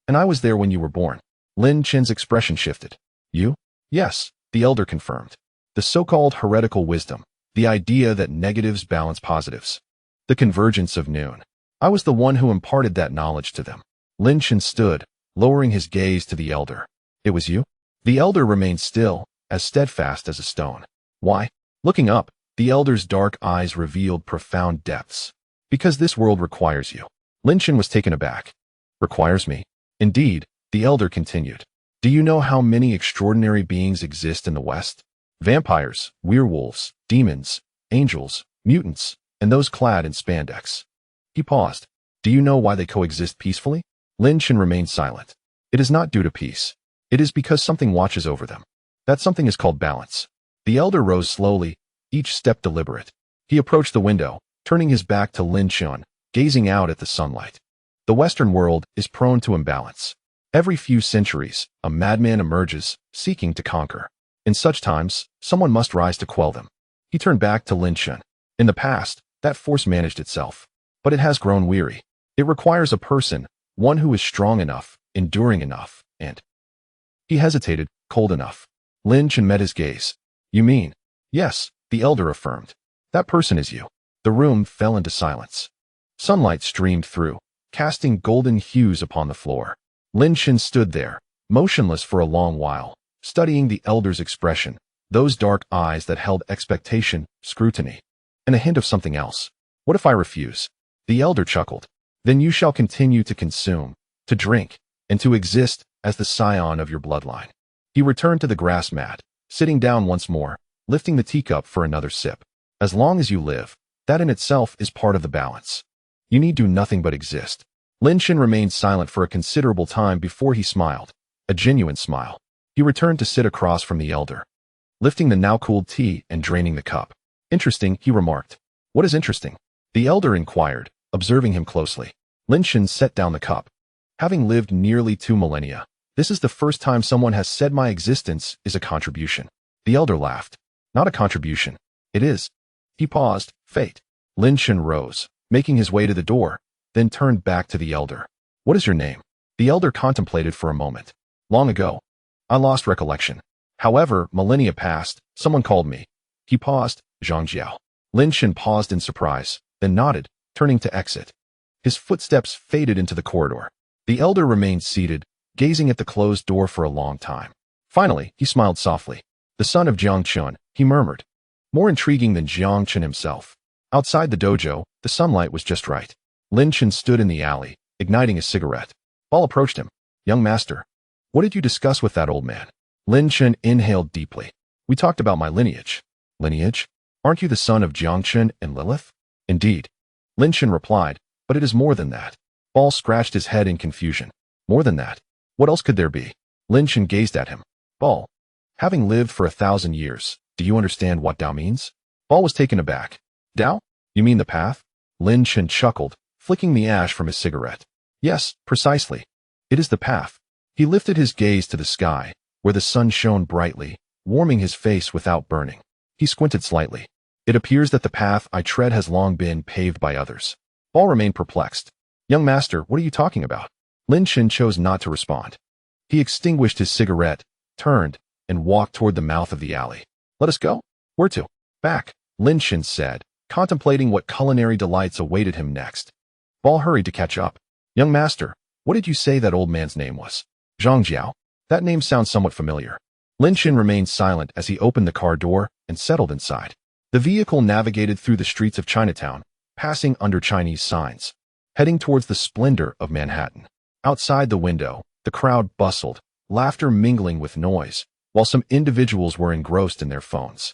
And I was there when you were born. Lin Chen's expression shifted. You? Yes, the elder confirmed. The so-called heretical wisdom, the idea that negatives balance positives. The convergence of noon. I was the one who imparted that knowledge to them. Lin Chen stood, lowering his gaze to the elder. It was you? The elder remained still, as steadfast as a stone. Why? Looking up, the elder's dark eyes revealed profound depths. Because this world requires you. Lin Chen was taken aback. Requires me? Indeed, the elder continued. Do you know how many extraordinary beings exist in the West? Vampires, werewolves, demons, angels, mutants, and those clad in spandex. He paused. Do you know why they coexist peacefully? Lin Chen remained silent. It is not due to peace. It is because something watches over them. That something is called balance. The elder rose slowly, each step deliberate. He approached the window, turning his back to Lin Chen, gazing out at the sunlight. The Western world is prone to imbalance. Every few centuries, a madman emerges, seeking to conquer. In such times, someone must rise to quell them. He turned back to Lin Chen. In the past, that force managed itself. But it has grown weary. It requires a person, one who is strong enough, enduring enough, and... He hesitated, cold enough. Lin Chen met his gaze. You mean? Yes, the elder affirmed. That person is you. The room fell into silence. Sunlight streamed through, casting golden hues upon the floor. Lin Chen stood there, motionless for a long while, studying the elder's expression, those dark eyes that held expectation, scrutiny, and a hint of something else. What if I refuse? The elder chuckled. Then you shall continue to consume, to drink, and to exist as the scion of your bloodline. He returned to the grass mat, sitting down once more, lifting the teacup for another sip. As long as you live, that in itself is part of the balance. You need do nothing but exist. Lin Chen remained silent for a considerable time before he smiled, a genuine smile. He returned to sit across from the elder, lifting the now-cooled tea and draining the cup. Interesting, he remarked. What is interesting? The elder inquired, observing him closely. Lin Chen set down the cup. Having lived nearly 2 millennia, this is the first time someone has said my existence is a contribution. The elder laughed. Not a contribution. It is. He paused. Fate. Lin Chen rose, making his way to the door, then turned back to the elder. What is your name? The elder contemplated for a moment. Long ago. I lost recollection. However, millennia passed, someone called me. He paused. Zhang Jiao. Lin Chen paused in surprise, then nodded, turning to exit. His footsteps faded into the corridor. The elder remained seated, gazing at the closed door for a long time. Finally, he smiled softly. The son of Jiang Chen, he murmured. More intriguing than Jiang Chen himself. Outside the dojo, the sunlight was just right. Lin Chen stood in the alley, igniting a cigarette. Paul approached him. Young master, what did you discuss with that old man? Lin Chen inhaled deeply. We talked about my lineage. Lineage? Aren't you the son of Jiang Chen and Lilith? Indeed. Lin Chen replied, but it is more than that. Paul scratched his head in confusion. More than that? What else could there be? Lin Chen gazed at him. Paul, having lived for 1,000 years, do you understand what Tao means? Paul was taken aback. Tao? You mean the path? Lin Chen chuckled, flicking the ash from his cigarette. Yes, precisely. It is the path. He lifted his gaze to the sky, where the sun shone brightly, warming his face without burning. He squinted slightly. It appears that the path I tread has long been paved by others. Ball remained perplexed. Young master, what are you talking about? Lin Chen chose not to respond. He extinguished his cigarette, turned, and walked toward the mouth of the alley. Let us go? Where to? Back, Lin Chen said, contemplating what culinary delights awaited him next. Ball hurried to catch up. Young master, what did you say that old man's name was? Zhang Jiao? That name sounds somewhat familiar. Lin Chen remained silent as he opened the car door and settled inside. The vehicle navigated through the streets of Chinatown, passing under Chinese signs, heading towards the splendor of Manhattan. Outside the window, the crowd bustled, laughter mingling with noise, while some individuals were engrossed in their phones.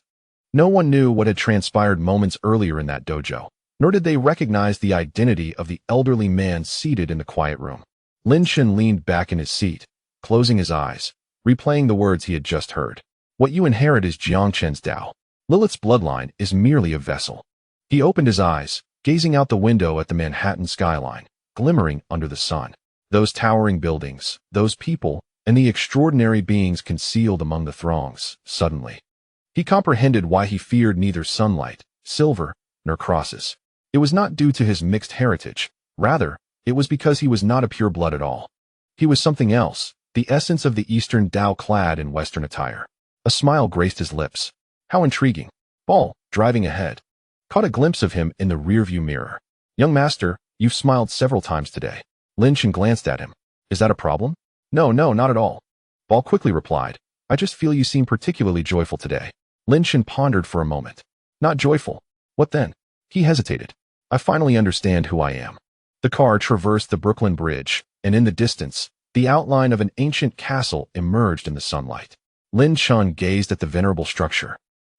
No one knew what had transpired moments earlier in that dojo, nor did they recognize the identity of the elderly man seated in the quiet room. Lin Chen leaned back in his seat, closing his eyes, replaying the words he had just heard. What you inherit is Jiang Chen's Tao. Lilith's bloodline is merely a vessel. He opened his eyes, gazing out the window at the Manhattan skyline, glimmering under the sun. Those towering buildings, those people, and the extraordinary beings concealed among the throngs. Suddenly, he comprehended why he feared neither sunlight, silver, nor crosses. It was not due to his mixed heritage. Rather, it was because he was not a pure blood at all. He was something else, the essence of the Eastern Tao clad in Western attire. A smile graced his lips. How intriguing. Ball, driving ahead, caught a glimpse of him in the rearview mirror. Young master, you've smiled several times today. Lin Chen glanced at him. Is that a problem? No, not at all. Ball quickly replied. I just feel you seem particularly joyful today. Lin Chen pondered for a moment. Not joyful. What then? He hesitated. I finally understand who I am. The car traversed the Brooklyn Bridge, and in the distance, the outline of an ancient castle emerged in the sunlight. Lin Chen gazed at the venerable structure,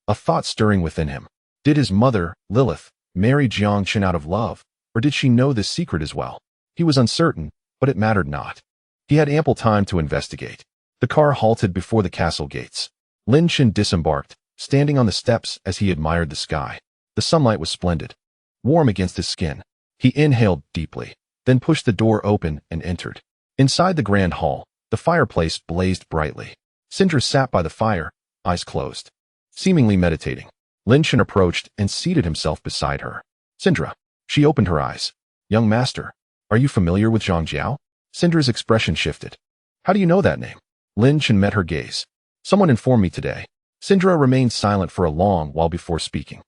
a thought stirring within him. Did his mother, Lilith, marry Jiang Chen out of love, or did she know this secret as well? He was uncertain, but it mattered not. He had ample time to investigate. The car halted before the castle gates. Lin Chen disembarked, standing on the steps as he admired the sky. The sunlight was splendid, warm against his skin. He inhaled deeply, then pushed the door open and entered. Inside the grand hall, the fireplace blazed brightly. Sindra sat by the fire, eyes closed, seemingly meditating. Lin Chen approached and seated himself beside her. Sindra. She opened her eyes. Young master, are you familiar with Zhang Jiao? Sindra's expression shifted. How do you know that name? Lin Chen met her gaze. Someone informed me today. Sindra remained silent for a long while before speaking.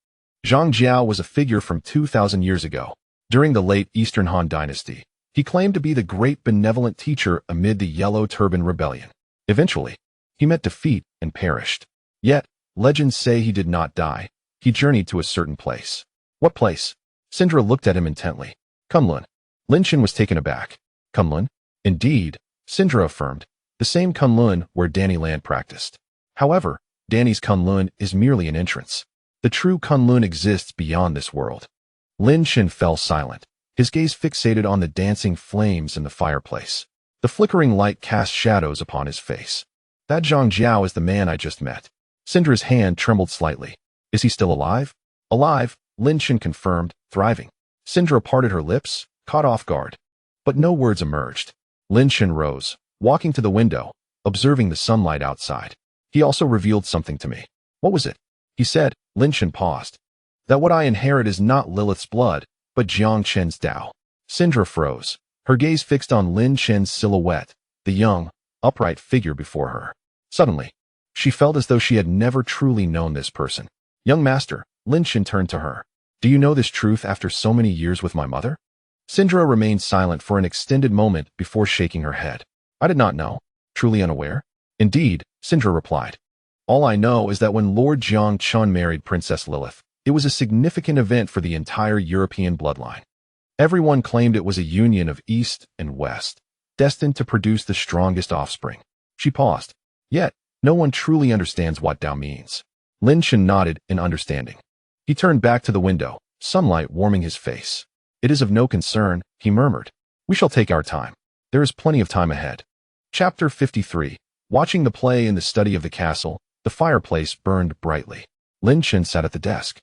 Zhang Jiao was a figure from 2,000 years ago, during the late Eastern Han Dynasty. He claimed to be the great benevolent teacher amid the Yellow Turban Rebellion. Eventually, he met defeat and perished. Yet, legends say he did not die. He journeyed to a certain place. What place? Sindra looked at him intently. Kunlun. Lin Chen was taken aback. Kunlun? Indeed, Sindra affirmed. The same Kunlun where Danny Land practiced. However, Danny's Kunlun is merely an entrance. The true Kunlun exists beyond this world. Lin Chen fell silent, his gaze fixated on the dancing flames in the fireplace. The flickering light cast shadows upon his face. That Zhang Jiao is the man I just met. Sindra's hand trembled slightly. Is he still alive? Alive, Lin Chen confirmed, thriving. Sindra parted her lips, caught off guard. But no words emerged. Lin Chen rose, walking to the window, observing the sunlight outside. He also revealed something to me. What was it? He said. Lin Chen paused. That what I inherit is not Lilith's blood, but Jiang Chen's Tao. Sindra froze, her gaze fixed on Lin Chen's silhouette, the young, upright figure before her. Suddenly, she felt as though she had never truly known this person. Young master, Lin Chen turned to her. Do you know this truth after so many years with my mother? Sindra remained silent for an extended moment before shaking her head. I did not know. Truly unaware? Indeed, Sindra replied. All I know is that when Lord Jiang Chen married Princess Lilith, it was a significant event for the entire European bloodline. Everyone claimed it was a union of East and West, destined to produce the strongest offspring. She paused. Yet, no one truly understands what Tao means. Lin Chen nodded in understanding. He turned back to the window, sunlight warming his face. It is of no concern, he murmured. We shall take our time. There is plenty of time ahead. Chapter 53. Watching the play in the study of the castle, the fireplace burned brightly. Lin Chen sat at the desk,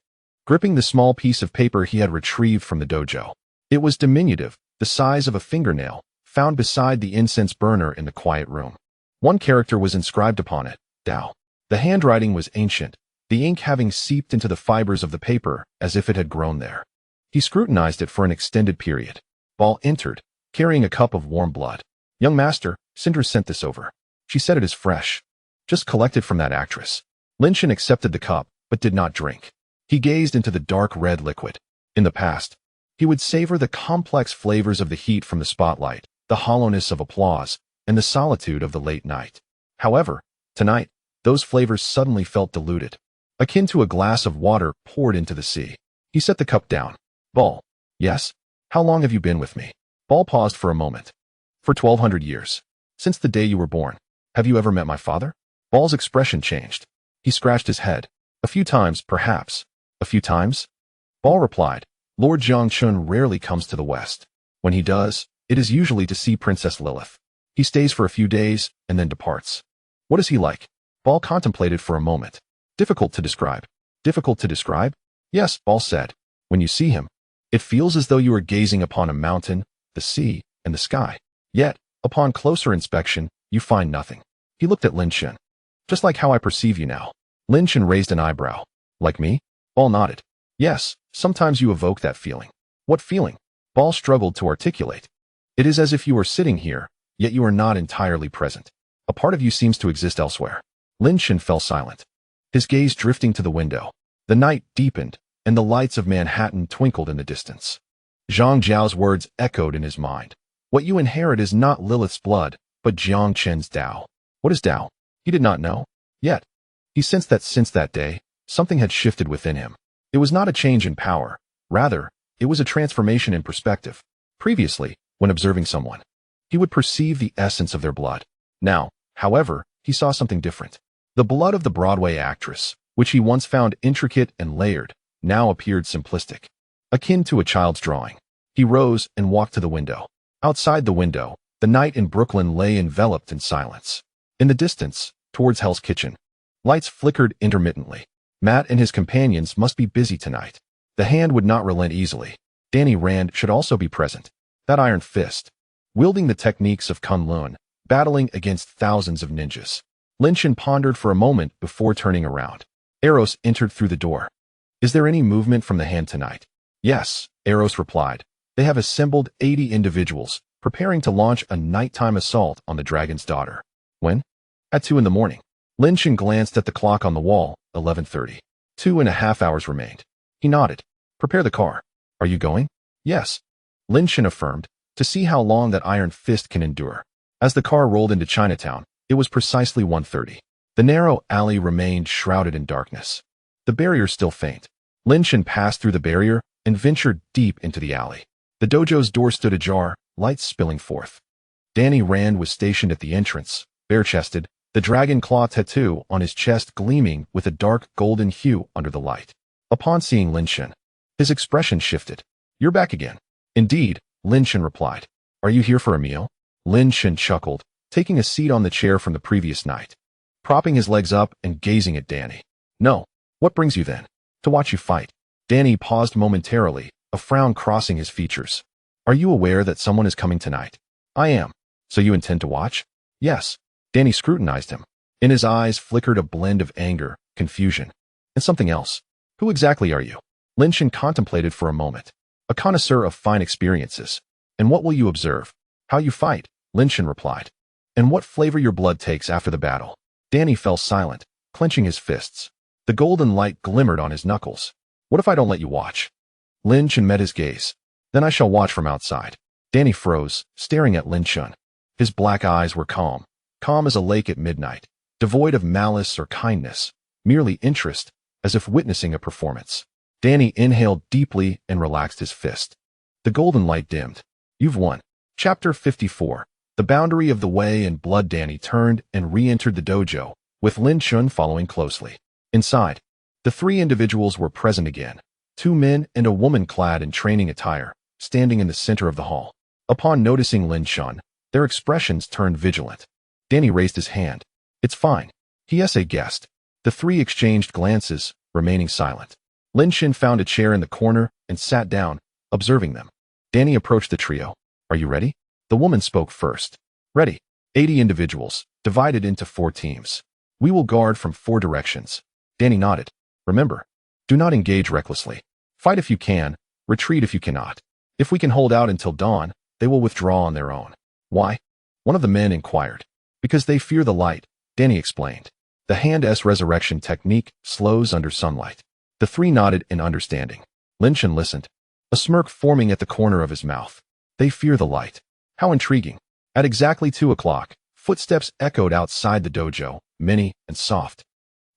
gripping the small piece of paper he had retrieved from the dojo. It was diminutive, the size of a fingernail, found beside the incense burner in the quiet room. One character was inscribed upon it, Dao. The handwriting was ancient, the ink having seeped into the fibers of the paper as if it had grown there. He scrutinized it for an extended period. Ball entered, carrying a cup of warm blood. "Young master, Syndra sent this over. She said it is fresh. Just collected from that actress." Lin Shen accepted the cup, but did not drink. He gazed into the dark red liquid. In the past, he would savor the complex flavors of the heat from the spotlight, the hollowness of applause, and the solitude of the late night. However, tonight, those flavors suddenly felt diluted, akin to a glass of water poured into the sea. He set the cup down. "Ball." "Yes? How long have you been with me?" Ball paused for a moment. "For 1200 years. Since the day you were born. Have you ever met my father?" Ball's expression changed. He scratched his head. "A few times, perhaps." "A few times?" Ball replied, "Lord Jiang Chen rarely comes to the west. When he does, it is usually to see Princess Lilith. He stays for a few days and then departs." "What is he like?" Ball contemplated for a moment. "Difficult to describe." "Difficult to describe?" "Yes," Ball said. "When you see him, it feels as though you are gazing upon a mountain, the sea, and the sky. Yet, upon closer inspection, you find nothing." He looked at Lin Shen. "Just like how I perceive you now." Lin Shen raised an eyebrow. "Like me?" Ball nodded. "Yes, sometimes you evoke that feeling." "What feeling?" Ball struggled to articulate. "It is as if you were sitting here, yet you are not entirely present. A part of you seems to exist elsewhere." Lin Shen fell silent, his gaze drifting to the window. The night deepened, and the lights of Manhattan twinkled in the distance. Zhang Jiao's words echoed in his mind. "What you inherit is not Lilith's blood, but Jiang Chen's Dao." What is Dao? He did not know. Yet, he sensed that since that day, something had shifted within him. It was not a change in power. Rather, it was a transformation in perspective. Previously, when observing someone, he would perceive the essence of their blood. Now, however, he saw something different. The blood of the Broadway actress, which he once found intricate and layered, now appeared simplistic, akin to a child's drawing. He rose and walked to the window. Outside the window, the night in Brooklyn lay enveloped in silence. In the distance, towards Hell's Kitchen, lights flickered intermittently. Matt and his companions must be busy tonight. The hand would not relent easily. Danny Rand should also be present. That iron fist, wielding the techniques of Kunlun, battling against thousands of ninjas. Lin Shen pondered for a moment before turning around. Eros entered through the door. "Is there any movement from the hand tonight?" "Yes," Eros replied. "They have assembled 80 individuals, preparing to launch a nighttime assault on the Dragon's Daughter." "When?" "At 2 in the morning." Lin Shen glanced at the clock on the wall. 11:30. 2.5 hours remained. He nodded. "Prepare the car." "Are you going?" "Yes." Lin Shen affirmed, to see how long that iron fist can endure. As the car rolled into Chinatown, it was precisely 1:30. The narrow alley remained shrouded in darkness. The barrier still faint. Lin Shen passed through the barrier and ventured deep into the alley. The dojo's door stood ajar, lights spilling forth. Danny Rand was stationed at the entrance, bare-chested, the dragon claw tattoo on his chest gleaming with a dark golden hue under the light. Upon seeing Lin Shen, his expression shifted. "You're back again." "Indeed," Lin Shen replied. "Are you here for a meal?" Lin Shen chuckled, taking a seat on the chair from the previous night, propping his legs up and gazing at Danny. "No. What brings you then?" "To watch you fight." Danny paused momentarily, a frown crossing his features. "Are you aware that someone is coming tonight?" "I am." "So you intend to watch?" "Yes." Danny scrutinized him. In his eyes flickered a blend of anger, confusion, and something else. "Who exactly are you?" Lin Shen contemplated for a moment. "A connoisseur of fine experiences." "And what will you observe?" "How you fight," Lin Shen replied. "And what flavor your blood takes after the battle." Danny fell silent, clenching his fists. The golden light glimmered on his knuckles. "What if I don't let you watch?" Lin Shen met his gaze. "Then I shall watch from outside." Danny froze, staring at Lin Shen. His black eyes were calm as a lake at midnight, devoid of malice or kindness, merely interest, as if witnessing a performance. Danny inhaled deeply and relaxed his fist. The golden light dimmed. "You've won." Chapter 54. The boundary of the way and blood. Danny turned and re-entered the dojo, with Lin Shen following closely. Inside, the 3 individuals were present again, 2 men and a woman clad in training attire, standing in the center of the hall. Upon noticing Lin Shen, their expressions turned vigilant. Danny raised his hand. "It's fine," he guessed. The 3 exchanged glances, remaining silent. Lin Shen found a chair in the corner and sat down, observing them. Danny approached the trio. "Are you ready?" The woman spoke first. Ready. 80 individuals, divided into 4 teams. We will guard from 4 directions. Danny nodded. Remember, do not engage recklessly. Fight if you can, retreat if you cannot. If we can hold out until dawn, they will withdraw on their own. Why? One of the men inquired. Because they fear the light, Danny explained. The hand-S resurrection technique slows under sunlight. The 3 nodded in understanding. Lin Chen listened, a smirk forming at the corner of his mouth. They fear the light. How intriguing. At exactly 2 o'clock, footsteps echoed outside the dojo, many and soft.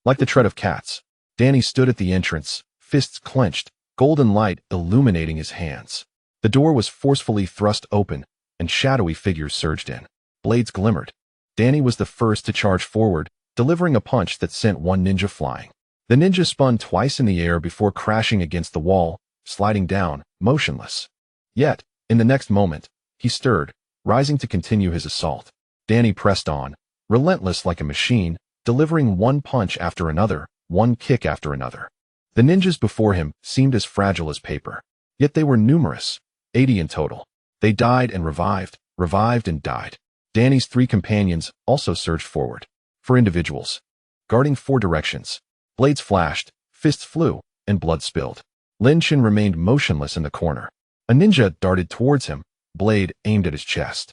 Like the tread of cats. Danny stood at the entrance, fists clenched, golden light illuminating his hands. The door was forcefully thrust open, and shadowy figures surged in. Blades glimmered. Danny was the first to charge forward, delivering a punch that sent one ninja flying. The ninja spun twice in the air before crashing against the wall, sliding down, motionless. Yet, in the next moment, he stirred, rising to continue his assault. Danny pressed on, relentless like a machine, delivering one punch after another, one kick after another. The ninjas before him seemed as fragile as paper. Yet they were numerous, 80 in total. They died and revived and died. Danny's 3 companions also surged forward. 4 individuals, guarding 4 directions. Blades flashed, fists flew, and blood spilled. Lin Chen remained motionless in the corner. A ninja darted towards him, blade aimed at his chest.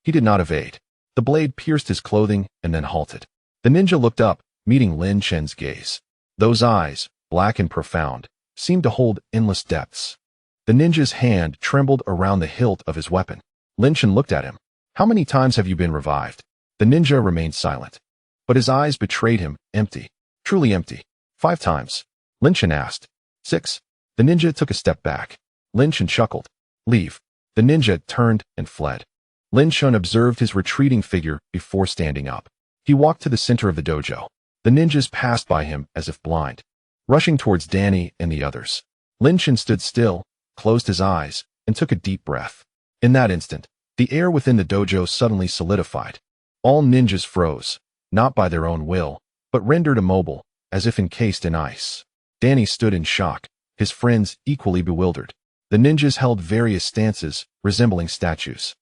He did not evade. The blade pierced his clothing and then halted. The ninja looked up, meeting Lin Chen's gaze. Those eyes, black and profound, seemed to hold endless depths. The ninja's hand trembled around the hilt of his weapon. Lin Chen looked at him. How many times have you been revived? The ninja remained silent. But his eyes betrayed him, empty. Truly empty. 5 times. Lin Chen asked. 6. The ninja took a step back. Lin Chen chuckled. Leave. The ninja turned and fled. Lin Chen observed his retreating figure before standing up. He walked to the center of the dojo. The ninjas passed by him as if blind, rushing towards Danny and the others. Lin Chen stood still, closed his eyes, and took a deep breath. In that instant, the air within the dojo suddenly solidified. All ninjas froze, not by their own will, but rendered immobile, as if encased in ice. Danny stood in shock, his friends equally bewildered. The ninjas held various stances, resembling statues.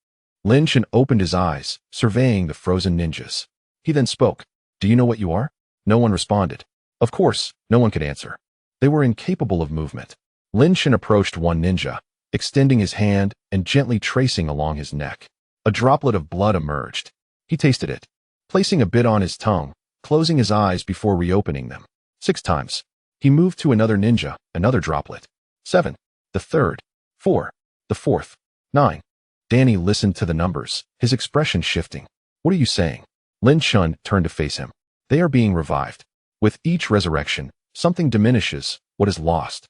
Lin Chen opened his eyes, surveying the frozen ninjas. He then spoke. Do you know what you are? No one responded. Of course, no one could answer. They were incapable of movement. Lin Chen approached one ninja, extending his hand and gently tracing along his neck. A droplet of blood emerged. He tasted it, placing a bit on his tongue, closing his eyes before reopening them. 6 times. He moved to another ninja, another droplet. 7. The 3rd. 4. The 4th. 9. Danny listened to the numbers, his expression shifting. What are you saying? Lin Chen turned to face him. They are being revived. With each resurrection, something diminishes what is lost.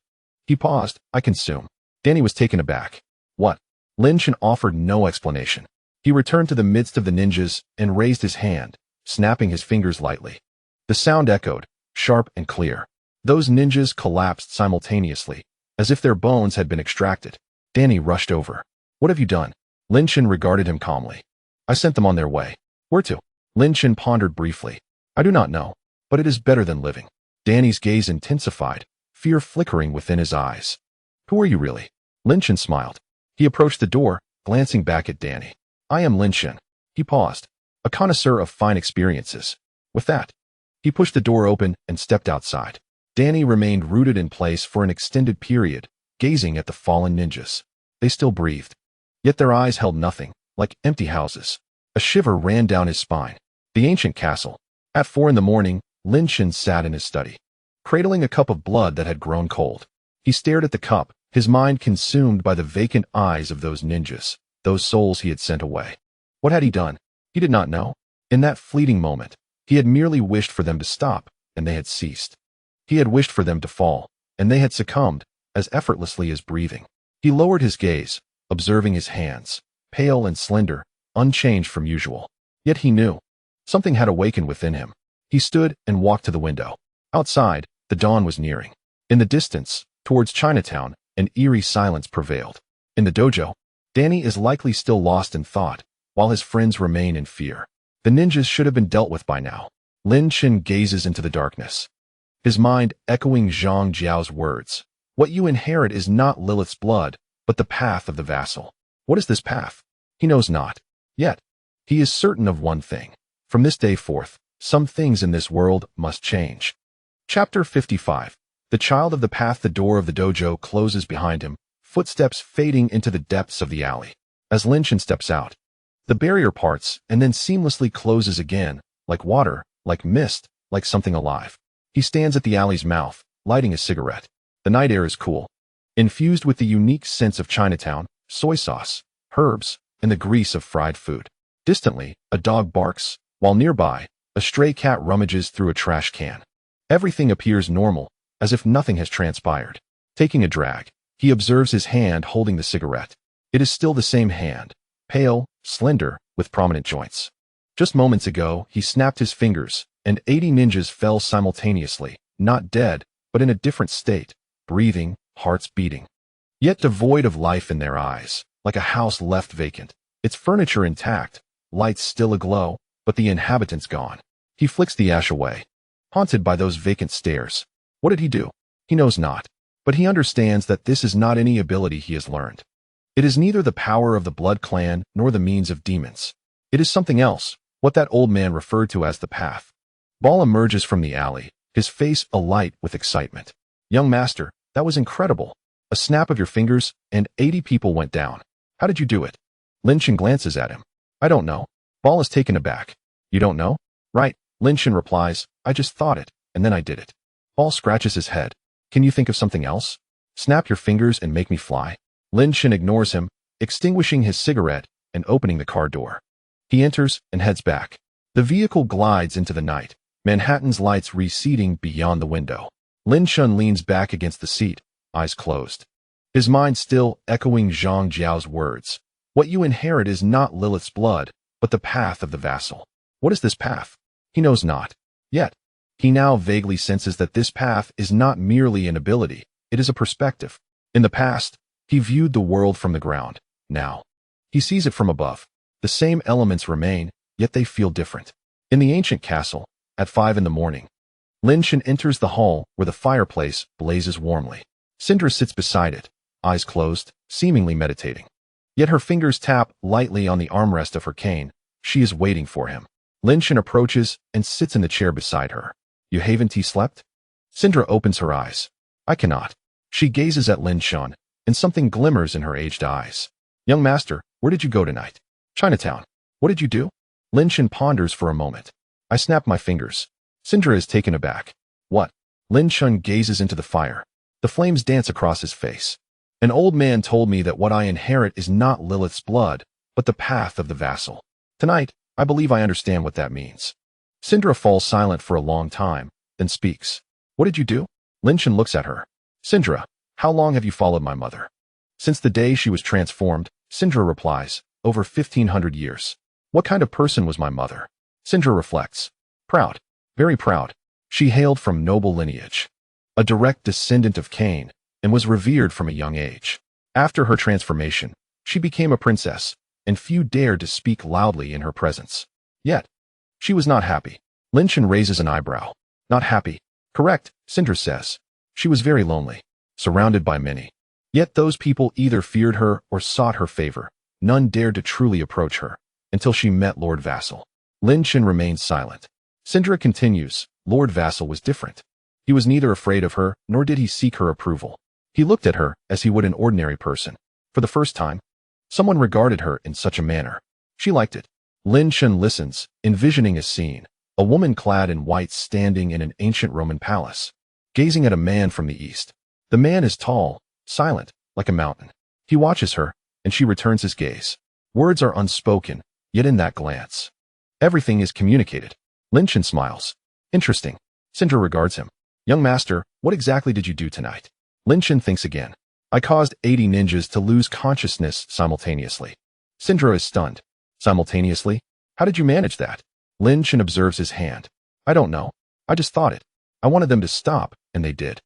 He paused. I consume. Danny was taken aback. What? Lin Chen offered no explanation. He returned to the midst of the ninjas and raised his hand, snapping his fingers lightly. The sound echoed, sharp and clear. Those ninjas collapsed simultaneously, as if their bones had been extracted. Danny rushed over. What have you done? Lin Chen regarded him calmly. I sent them on their way. Where to? Lin Chen pondered briefly. I do not know, but it is better than living. Danny's gaze intensified, fear flickering within his eyes. Who are you really? Lin Chen smiled. He approached the door, glancing back at Danny. I am Lin Chen. He paused, a connoisseur of fine experiences. With that, he pushed the door open and stepped outside. Danny remained rooted in place for an extended period, gazing at the fallen ninjas. They still breathed. Yet their eyes held nothing, like empty houses. A shiver ran down his spine. The ancient castle. At 4 in the morning, Lin Chen sat in his study, cradling a cup of blood that had grown cold. He stared at the cup, his mind consumed by the vacant eyes of those ninjas, those souls he had sent away. What had he done? He did not know. In that fleeting moment, he had merely wished for them to stop, and they had ceased. He had wished for them to fall, and they had succumbed, as effortlessly as breathing. He lowered his gaze, observing his hands, pale and slender, unchanged from usual. Yet he knew. Something had awakened within him. He stood and walked to the window. Outside, the dawn was nearing. In the distance, towards Chinatown, an eerie silence prevailed. In the dojo, Danny is likely still lost in thought, while his friends remain in fear. The ninjas should have been dealt with by now. Lin Chen gazes into the darkness, his mind echoing Zhang Jiao's words. What you inherit is not Lilith's blood, but the path of the vassal. What is this path? He knows not. Yet, he is certain of one thing. From this day forth, some things in this world must change. Chapter 55. The child of the path. The door of the dojo closes behind him, footsteps fading into the depths of the alley. As Lin Chen steps out, the barrier parts and then seamlessly closes again, like water, like mist, like something alive. He stands at the alley's mouth, lighting a cigarette. The night air is cool, infused with the unique scents of Chinatown, soy sauce, herbs, and the grease of fried food. Distantly, a dog barks, while nearby, a stray cat rummages through a trash can. Everything appears normal, as if nothing has transpired. Taking a drag, he observes his hand holding the cigarette. It is still the same hand, pale, slender, with prominent joints. Just moments ago, he snapped his fingers, and 80 ninjas fell simultaneously, not dead, but in a different state, breathing, hearts beating. Yet devoid of life in their eyes, like a house left vacant, its furniture intact, lights still aglow, but the inhabitants gone. He flicks the ash away, haunted by those vacant stares. What did he do? He knows not, but he understands that this is not any ability he has learned. It is neither the power of the blood clan nor the means of demons. It is something else, what that old man referred to as the path. Ball emerges from the alley, his face alight with excitement. Young master, that was incredible. A snap of your fingers, and 80 people went down. How did you do it? Lin Chen glances at him. I don't know. Ball is taken aback. You don't know? Right, Lin Chen replies, I just thought it, and then I did it. Ball scratches his head. Can you think of something else? Snap your fingers and make me fly. Lin Chen ignores him, extinguishing his cigarette and opening the car door. He enters and heads back. The vehicle glides into the night, Manhattan's lights receding beyond the window. Lin Chen leans back against the seat, eyes closed. His mind still echoing Zhang Jiao's words. What you inherit is not Lilith's blood, but the path of the vassal. What is this path? He knows not. Yet, he now vaguely senses that this path is not merely an ability, it is a perspective. In the past, he viewed the world from the ground. Now, he sees it from above. The same elements remain, yet they feel different. In the ancient castle, at 5 in the morning, Lin Chen enters the hall where the fireplace blazes warmly. Syndra sits beside it, eyes closed, seemingly meditating. Yet her fingers tap lightly on the armrest of her cane. She is waiting for him. Lin Chen approaches and sits in the chair beside her. You haven't slept? Syndra opens her eyes. I cannot. She gazes at Lin Chen, and something glimmers in her aged eyes. Young master, where did you go tonight? Chinatown. What did you do? Lin Chen ponders for a moment. I snapped my fingers. Syndra is taken aback. What? Lin Chen gazes into the fire. The flames dance across his face. An old man told me that what I inherit is not Lilith's blood, but the path of the vassal. Tonight, I believe I understand what that means. Syndra falls silent for a long time, then speaks. What did you do? Lin Chen looks at her. Syndra, how long have you followed my mother? Since the day she was transformed, Syndra replies, over 1,500 years. What kind of person was my mother? Syndra reflects. Proud. Very proud. She hailed from noble lineage, a direct descendant of Caine, and was revered from a young age. After her transformation, she became a princess, and few dared to speak loudly in her presence. Yet, she was not happy. Lin Chen raises an eyebrow. Not happy. Correct, Syndra says. She was very lonely, surrounded by many. Yet those people either feared her or sought her favor. None dared to truly approach her, until she met Lord Vassal. Lin Chen remained silent. Syndra continues, Lord Vassal was different. He was neither afraid of her, nor did he seek her approval. He looked at her as he would an ordinary person. For the first time, someone regarded her in such a manner. She liked it. Lin Chen listens, envisioning a scene, a woman clad in white standing in an ancient Roman palace, gazing at a man from the east. The man is tall, silent, like a mountain. He watches her, and she returns his gaze. Words are unspoken, yet in that glance, everything is communicated. Lin Chen smiles. Interesting. Syndra regards him. Young master, what exactly did you do tonight? Lin Chen thinks again. I caused 80 ninjas to lose consciousness simultaneously. Syndra is stunned. Simultaneously? How did you manage that? Lin Chen observes his hand. I don't know. I just thought it. I wanted them to stop, and they did.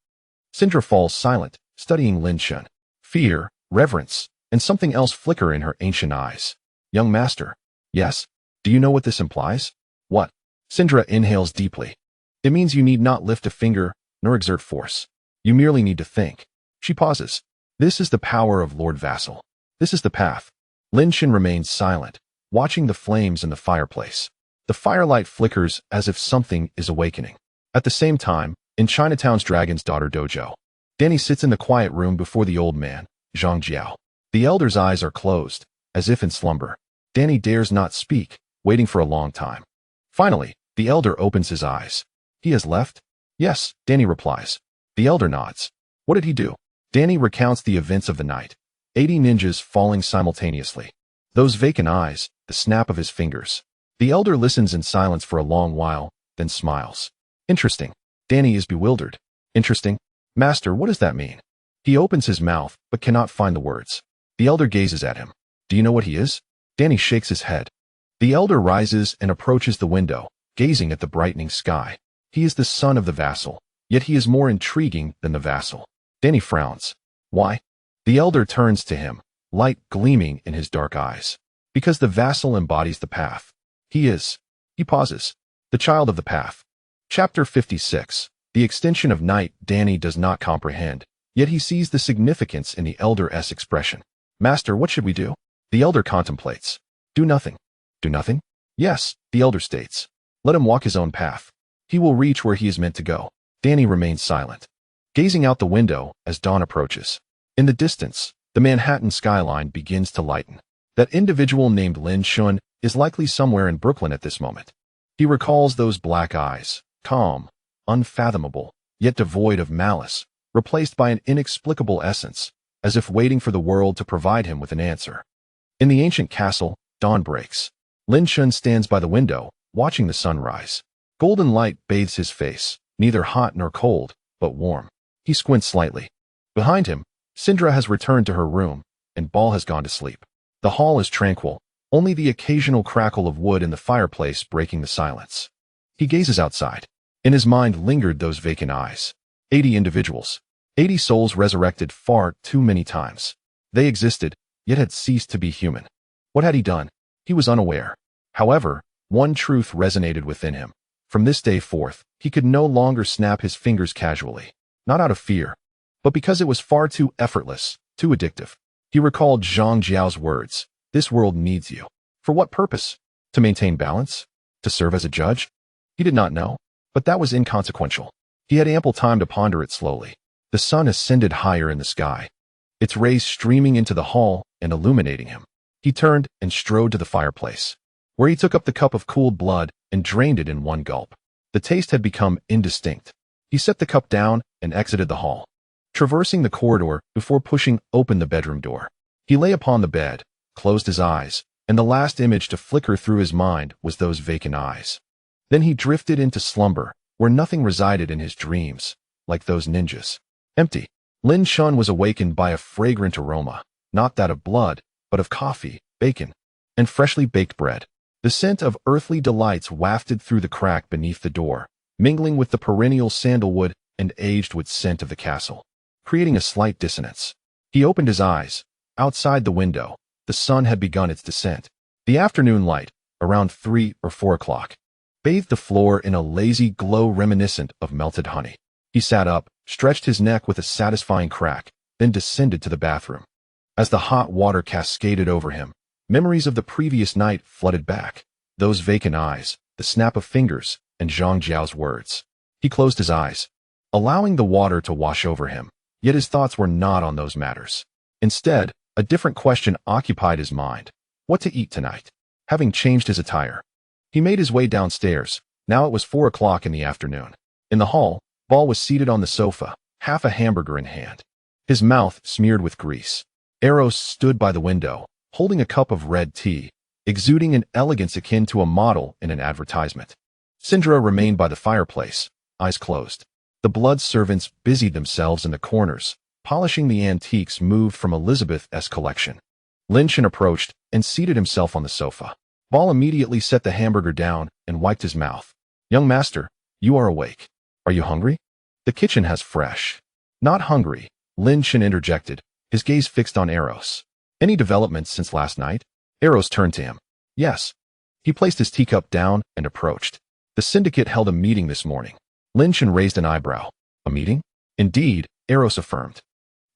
Syndra falls silent, studying Lin Chen. Fear, reverence, and something else flicker in her ancient eyes. Young master. Yes. Do you know what this implies? What? Syndra inhales deeply. It means you need not lift a finger, nor exert force. You merely need to think. She pauses. This is the power of Lord Vassal. This is the path. Lin Shen remains silent, watching the flames in the fireplace. The firelight flickers as if something is awakening. At the same time, in Chinatown's Dragon's Daughter dojo, Danny sits in the quiet room before the old man, Zhang Jiao. The elder's eyes are closed, as if in slumber. Danny dares not speak, waiting for a long time. Finally, the elder opens his eyes. He has left? Yes, Danny replies. The elder nods. What did he do? Danny recounts the events of the night. 80 ninjas falling simultaneously. Those vacant eyes, the snap of his fingers. The elder listens in silence for a long while, then smiles. Interesting. Danny is bewildered. Interesting? Master, what does that mean? He opens his mouth, but cannot find the words. The elder gazes at him. Do you know what he is? Danny shakes his head. The elder rises and approaches the window, gazing at the brightening sky. He is the son of the vassal, yet he is more intriguing than the vassal. Danny frowns. Why? The elder turns to him, light gleaming in his dark eyes. Because the vassal embodies the path. He pauses, the child of the path. Chapter 56. The extension of night. Danny does not comprehend, yet he sees the significance in the elder's expression. Master, what should we do? The elder contemplates. Do nothing. Do nothing? Yes, the elder states. Let him walk his own path. He will reach where he is meant to go. Danny remains silent, gazing out the window as dawn approaches. In the distance, the Manhattan skyline begins to lighten. That individual named Lin Shen is likely somewhere in Brooklyn at this moment. He recalls those black eyes, calm, unfathomable, yet devoid of malice, replaced by an inexplicable essence, as if waiting for the world to provide him with an answer. In the ancient castle, dawn breaks. Lin Shen stands by the window, watching the sunrise. Golden light bathes his face, neither hot nor cold, but warm. He squints slightly. Behind him, Syndra has returned to her room, and Ball has gone to sleep. The hall is tranquil, only the occasional crackle of wood in the fireplace breaking the silence. He gazes outside. In his mind lingered those vacant eyes. 80 individuals. 80 souls resurrected far too many times. They existed, yet had ceased to be human. What had he done? He was unaware. However, one truth resonated within him. From this day forth, he could no longer snap his fingers casually. Not out of fear, but because it was far too effortless, too addictive. He recalled Zhang Jiao's words. This world needs you. For what purpose? To maintain balance? To serve as a judge? He did not know, but that was inconsequential. He had ample time to ponder it slowly. The sun ascended higher in the sky, its rays streaming into the hall and illuminating him. He turned and strode to the fireplace, where he took up the cup of cooled blood and drained it in one gulp. The taste had become indistinct. He set the cup down and exited the hall, traversing the corridor before pushing open the bedroom door. He lay upon the bed, closed his eyes, and the last image to flicker through his mind was those vacant eyes. Then he drifted into slumber, where nothing resided in his dreams, like those ninjas. Empty. Lin Shen was awakened by a fragrant aroma, not that of blood, but of coffee, bacon, and freshly baked bread. The scent of earthly delights wafted through the crack beneath the door, mingling with the perennial sandalwood and aged wood scent of the castle, creating a slight dissonance. He opened his eyes. Outside the window, the sun had begun its descent. The afternoon light, around 3 or 4 o'clock, bathed the floor in a lazy glow reminiscent of melted honey. He sat up, stretched his neck with a satisfying crack, then descended to the bathroom. As the hot water cascaded over him, memories of the previous night flooded back. Those vacant eyes, the snap of fingers, and Zhang Jiao's words. He closed his eyes, allowing the water to wash over him, yet his thoughts were not on those matters. Instead, a different question occupied his mind. What to eat tonight? Having changed his attire, he made his way downstairs. Now it was 4 o'clock in the afternoon. In the hall, Ball was seated on the sofa, half a hamburger in hand, his mouth smeared with grease. Eros stood by the window, holding a cup of red tea, exuding an elegance akin to a model in an advertisement. Syndra remained by the fireplace, eyes closed. The blood servants busied themselves in the corners, polishing the antiques moved from Elizabeth's collection. Lin Shen approached and seated himself on the sofa. Ball immediately set the hamburger down and wiped his mouth. Young master, you are awake. Are you hungry? The kitchen has fresh. Not hungry, Lin Shen interjected, his gaze fixed on Eros. Any developments since last night? Eros turned to him. Yes. He placed his teacup down and approached. The syndicate held a meeting this morning. Lin Shen raised an eyebrow. A meeting? Indeed, Eros affirmed.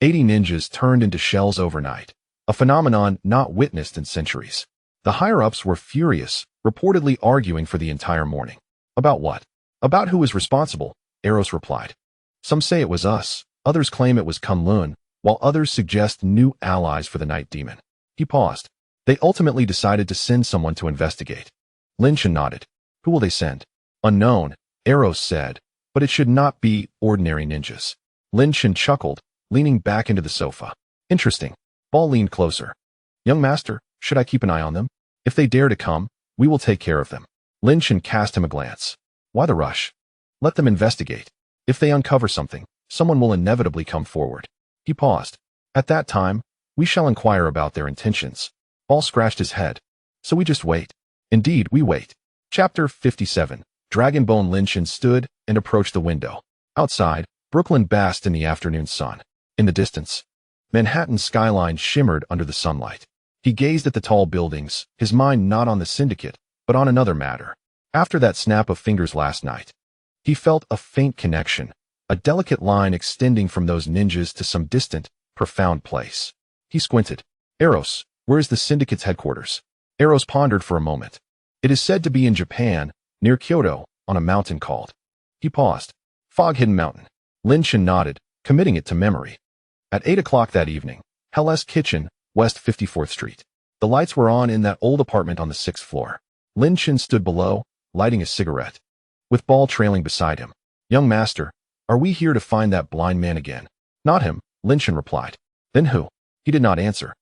80 ninjas turned into shells overnight. a phenomenon not witnessed in centuries. The higher-ups were furious, reportedly arguing for the entire morning. About what? About who was responsible, Eros replied. Some say it was us, others claim it was Kunlun, while others suggest new allies for the night demon. He paused. They ultimately decided to send someone to investigate. Lin Chen nodded. Who will they send? Unknown, Eros said, but it should not be ordinary ninjas. Lin Chen chuckled, leaning back into the sofa. Interesting. Ball leaned closer. Young master, should I keep an eye on them? If they dare to come, we will take care of them. Lin Chen cast him a glance. Why the rush? Let them investigate. If they uncover something, someone will inevitably come forward. He paused. At that time, we shall inquire about their intentions. Ball scratched his head. So we just wait. Indeed, we wait. Chapter 57. Dragonbone. Lin Chen stood and approached the window. Outside, Brooklyn basked in the afternoon sun. In the distance, Manhattan's skyline shimmered under the sunlight. He gazed at the tall buildings, his mind not on the syndicate, but on another matter. After that snap of fingers last night, he felt a faint connection, a delicate line extending from those ninjas to some distant, profound place. He squinted. Eros, where is the syndicate's headquarters? Eros pondered for a moment. It is said to be in Japan, near Kyoto, on a mountain called. He paused. Fog-hidden mountain. Lin Chen nodded, committing it to memory. At 8 o'clock that evening, Heir's kitchen, West 54th Street. The lights were on in that old apartment on the 6th floor. Lin Chen stood below, lighting a cigarette, with Ball trailing beside him. Young master, are we here to find that blind man again? Not him, Lin Chen replied. Then who? He did not answer.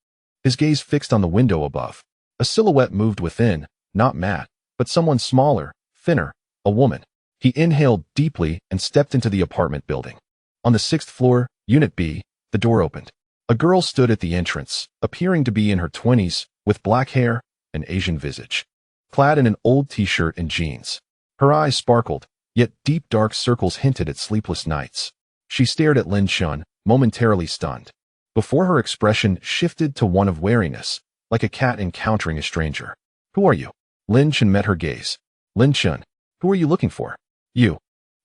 His gaze fixed on the window above. A silhouette moved within, not Matt, but someone smaller, thinner, a woman. He inhaled deeply and stepped into the apartment building. On the 6th floor, Unit B, the door opened. A girl stood at the entrance, appearing to be in her 20s, with black hair and Asian visage. Clad in an old t-shirt and jeans. Her eyes sparkled, yet deep dark circles hinted at sleepless nights. She stared at Lin Chen, momentarily stunned. Before her expression shifted to one of wariness, like a cat encountering a stranger. Who are you? Lin Chen met her gaze. Lin Chen, who are you looking for? You.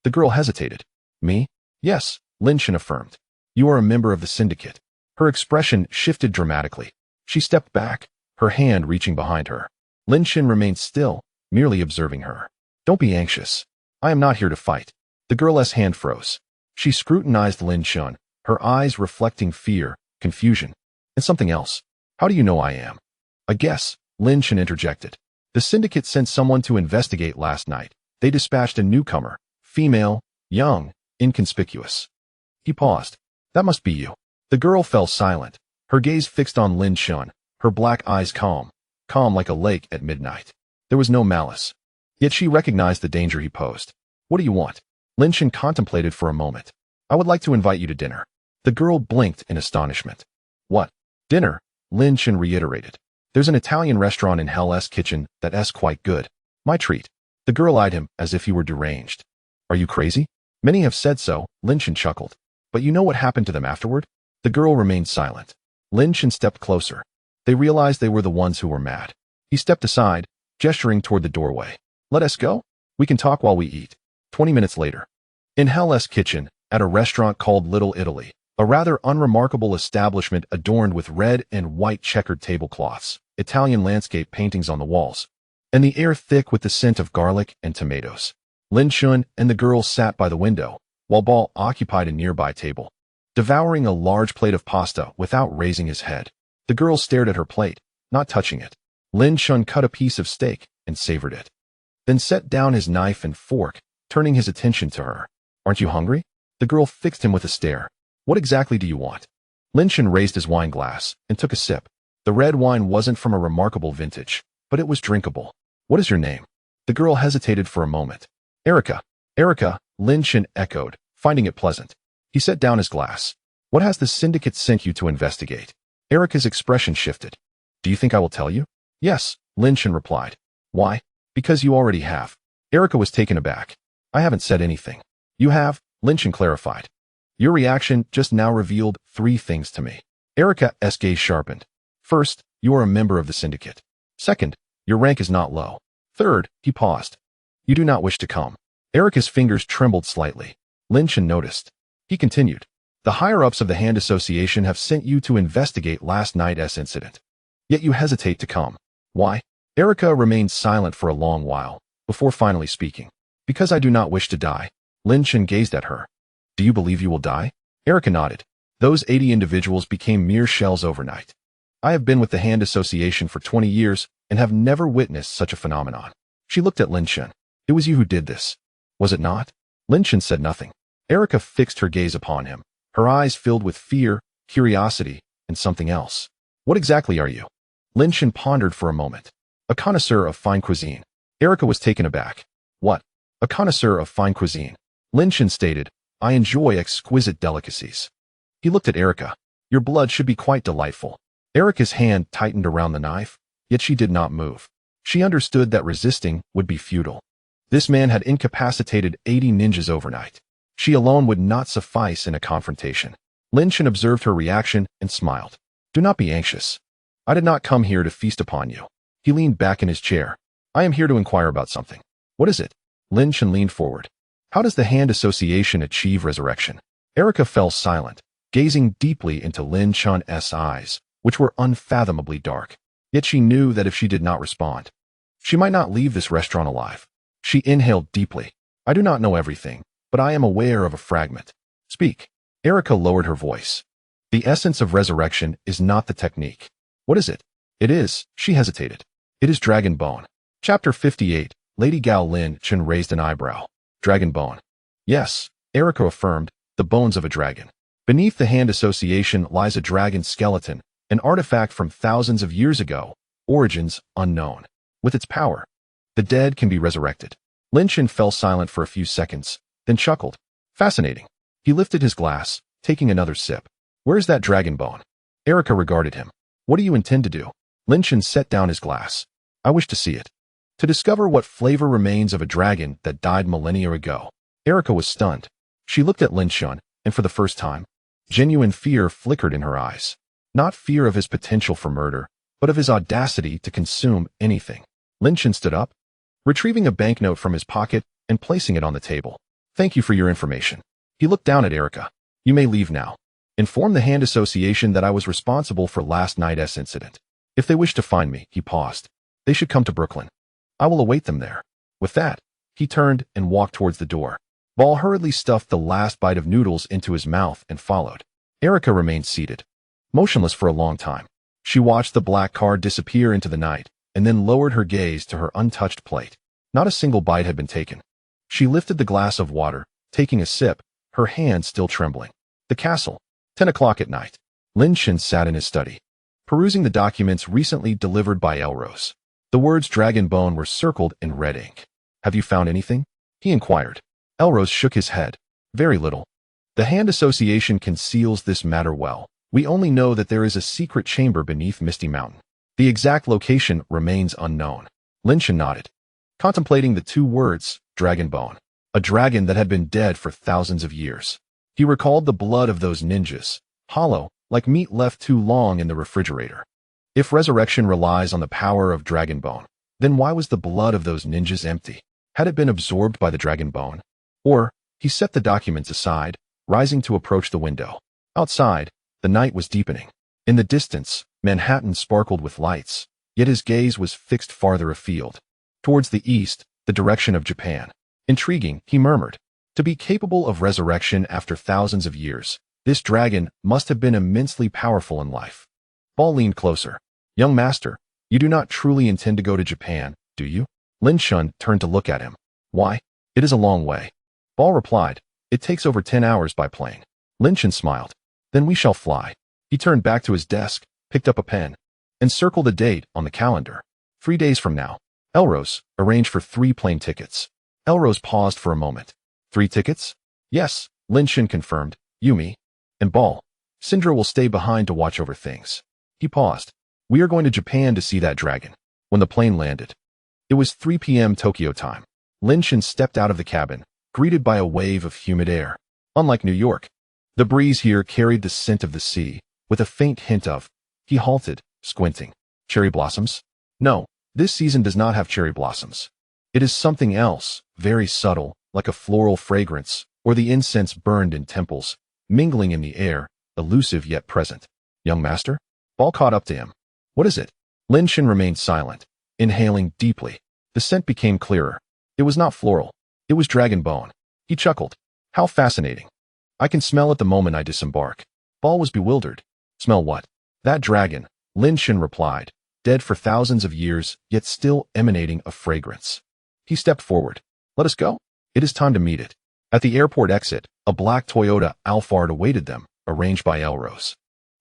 The girl hesitated. Me? Yes, Lin Chen affirmed. You are a member of the syndicate. Her expression shifted dramatically. She stepped back, her hand reaching behind her. Lin Chen remained still, merely observing her. Don't be anxious. I am not here to fight. The girl's hand froze. She scrutinized Lin Chen, her eyes reflecting fear, confusion, and something else. How do you know I am? A guess, Lin Chen interjected. The syndicate sent someone to investigate last night. They dispatched a newcomer, female, young, inconspicuous. He paused. That must be you. The girl fell silent, her gaze fixed on Lin Chen, her black eyes calm like a lake at midnight. There was no malice. Yet she recognized the danger he posed. What do you want? Lin Chen contemplated for a moment. I would like to invite you to dinner. The girl blinked in astonishment. What? Dinner? Lin Chen reiterated. There's an Italian restaurant in Heir's kitchen that's quite good. My treat. The girl eyed him as if he were deranged. Are you crazy? Many have said so, Lin Chen chuckled. But you know what happened to them afterward? The girl remained silent. Lin Chen stepped closer. They realized they were the ones who were mad. He stepped aside, gesturing toward the doorway. Let us go? We can talk while we eat. 20 minutes later. In Heir's kitchen, at a restaurant called Little Italy, a rather unremarkable establishment adorned with red and white checkered tablecloths, Italian landscape paintings on the walls, and the air thick with the scent of garlic and tomatoes. Lin Chen and the girl sat by the window, while Ball occupied a nearby table, devouring a large plate of pasta without raising his head. The girl stared at her plate, not touching it. Lin Chen cut a piece of steak and savored it, then set down his knife and fork, turning his attention to her. Aren't you hungry? The girl fixed him with a stare. What exactly do you want? Lin Chen raised his wine glass and took a sip. The red wine wasn't from a remarkable vintage, but it was drinkable. What is your name? The girl hesitated for a moment. Erica. Erica, Lin Chen echoed, finding it pleasant. He set down his glass. What has the syndicate sent you to investigate? Erica's expression shifted. Do you think I will tell you? Yes, Lin Chen replied. Why? Because you already have. Erica was taken aback. I haven't said anything. You have, Lin Chen clarified. Your reaction just now revealed 3 things to me. Erica's gaze sharpened. First, you are a member of the syndicate. Second, your rank is not low. Third, he paused. You do not wish to come. Erica's fingers trembled slightly. Lin Chen noticed. He continued. The higher-ups of the Hand Association have sent you to investigate last night's incident. Yet you hesitate to come. Why? Erica remained silent for a long while, before finally speaking. Because I do not wish to die. Lin Chen gazed at her. Do you believe you will die? Erica nodded. Those 80 individuals became mere shells overnight. I have been with the Hand Association for 20 years and have never witnessed such a phenomenon. She looked at Lin Chen. It was you who did this. Was it not? Lin Chen said nothing. Erica fixed her gaze upon him, her eyes filled with fear, curiosity, and something else. What exactly are you? Lin Chen pondered for a moment. A connoisseur of fine cuisine. Erica was taken aback. What? A connoisseur of fine cuisine. Lin Chen stated, I enjoy exquisite delicacies. He looked at Erica. Your blood should be quite delightful. Erica's hand tightened around the knife, yet she did not move. She understood that resisting would be futile. This man had incapacitated 80 ninjas overnight. She alone would not suffice in a confrontation. Lin Chen observed her reaction and smiled. Do not be anxious. I did not come here to feast upon you. He leaned back in his chair. I am here to inquire about something. What is it? Lin Chen leaned forward. How does the Hand Association achieve resurrection? Erica fell silent, gazing deeply into Lin Chen's eyes, which were unfathomably dark. Yet she knew that if she did not respond, she might not leave this restaurant alive. She inhaled deeply. I do not know everything, but I am aware of a fragment. Speak. Erica lowered her voice. The essence of resurrection is not the technique. What is it? It is, she hesitated. It is dragon bone. Chapter 58, Lady Gao Lin Chen raised an eyebrow. Dragon bone. Yes, Erica affirmed, the bones of a dragon. Beneath the Hand Association lies a dragon skeleton, an artifact from thousands of years ago, origins unknown. With its power, the dead can be resurrected. Lin Chen fell silent for a few seconds, then chuckled. Fascinating. He lifted his glass, taking another sip. Where's that dragon bone? Erica regarded him. What do you intend to do? Lin Chen set down his glass. I wish to see it. To discover what flavor remains of a dragon that died millennia ago. Erica was stunned. She looked at Lin Chen, and for the first time, genuine fear flickered in her eyes. Not fear of his potential for murder, but of his audacity to consume anything. Lin Chen stood up, retrieving a banknote from his pocket and placing it on the table. Thank you for your information. He looked down at Erica. You may leave now. Inform the Hand Association that I was responsible for last night's incident. If they wish to find me, he paused. They should come to Brooklyn. I will await them there. With that, he turned and walked towards the door. Ball hurriedly stuffed the last bite of noodles into his mouth and followed. Erica remained seated, motionless for a long time. She watched the black car disappear into the night, and then lowered her gaze to her untouched plate. Not a single bite had been taken. She lifted the glass of water, taking a sip, her hand still trembling. The castle. 10 o'clock at night. Lin Chen sat in his study, perusing the documents recently delivered by Elrose. The words Dragon Bone were circled in red ink. Have you found anything? He inquired. Elrose shook his head. Very little. The Hand Association conceals this matter well. We only know that there is a secret chamber beneath Misty Mountain. The exact location remains unknown. Lin Chen nodded, contemplating the two words, Dragon Bone. A dragon that had been dead for thousands of years. He recalled the blood of those ninjas, hollow, like meat left too long in the refrigerator. If resurrection relies on the power of Dragon Bone, then why was the blood of those ninjas empty? Had it been absorbed by the Dragon Bone? Or, he set the documents aside, rising to approach the window. Outside, the night was deepening. In the distance, Manhattan sparkled with lights, yet his gaze was fixed farther afield. Towards the east, the direction of Japan. Intriguing, he murmured. To be capable of resurrection after thousands of years, this dragon must have been immensely powerful in life. Ball leaned closer. Young master, you do not truly intend to go to Japan, do you? Lin Chen turned to look at him. Why? It is a long way. Ball replied. It takes over 10 hours by plane. Lin Chen smiled. Then we shall fly. He turned back to his desk, picked up a pen, and circled a date on the calendar. 3 days from now. Elrose, arrange for 3 plane tickets. Elrose paused for a moment. 3 tickets? Yes, Lin Chen confirmed. Yumi and Ball. Sindra will stay behind to watch over things. He paused. We are going to Japan to see that dragon. When the plane landed, it was 3 p.m. Tokyo time. Lin Chen stepped out of the cabin, greeted by a wave of humid air. Unlike New York, the breeze here carried the scent of the sea, with a faint hint of. He halted, squinting. Cherry blossoms? No, this season does not have cherry blossoms. It is something else, very subtle, like a floral fragrance, or the incense burned in temples, mingling in the air, elusive yet present. Young master? Ball caught up to him. What is it? Lin Shen remained silent, inhaling deeply. The scent became clearer. It was not floral. It was dragon bone. He chuckled. How fascinating. I can smell it the moment I disembark. Ball was bewildered. Smell what? That dragon, Lin Shen replied, dead for thousands of years, yet still emanating a fragrance. He stepped forward. Let us go. It is time to meet it. At the airport exit, a black Toyota Alphard awaited them, arranged by Elrose.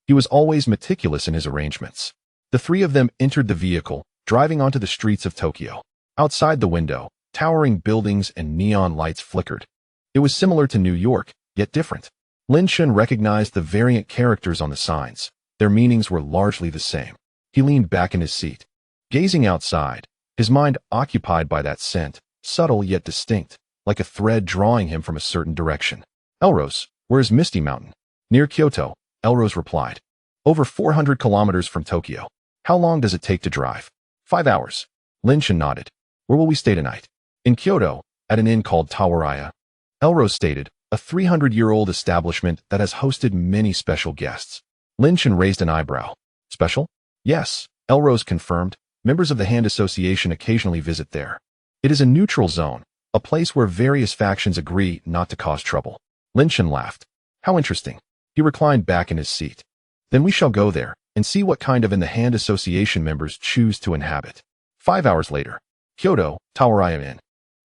He was always meticulous in his arrangements. The three of them entered the vehicle, driving onto the streets of Tokyo. Outside the window, towering buildings and neon lights flickered. It was similar to New York, yet different. Lin Shen recognized the variant characters on the signs. Their meanings were largely the same. He leaned back in his seat, gazing outside, his mind occupied by that scent, subtle yet distinct, like a thread drawing him from a certain direction. Elrose, where is Misty Mountain? Near Kyoto, Elrose replied. Over 400 kilometers from Tokyo. How long does it take to drive? 5 hours. Lin Shen nodded. Where will we stay tonight? In Kyoto, at an inn called Tawaraya. Elrose stated, a 300-year-old establishment that has hosted many special guests. Lin Shen raised an eyebrow. Special? Yes, Elrose confirmed. Members of the Hand Association occasionally visit there. It is a neutral zone, a place where various factions agree not to cause trouble. Lin Shen laughed. How interesting. He reclined back in his seat. Then we shall go there and see what kind of inn the Hand Association members choose to inhabit. 5 hours later. Kyoto, Tawaraya Inn.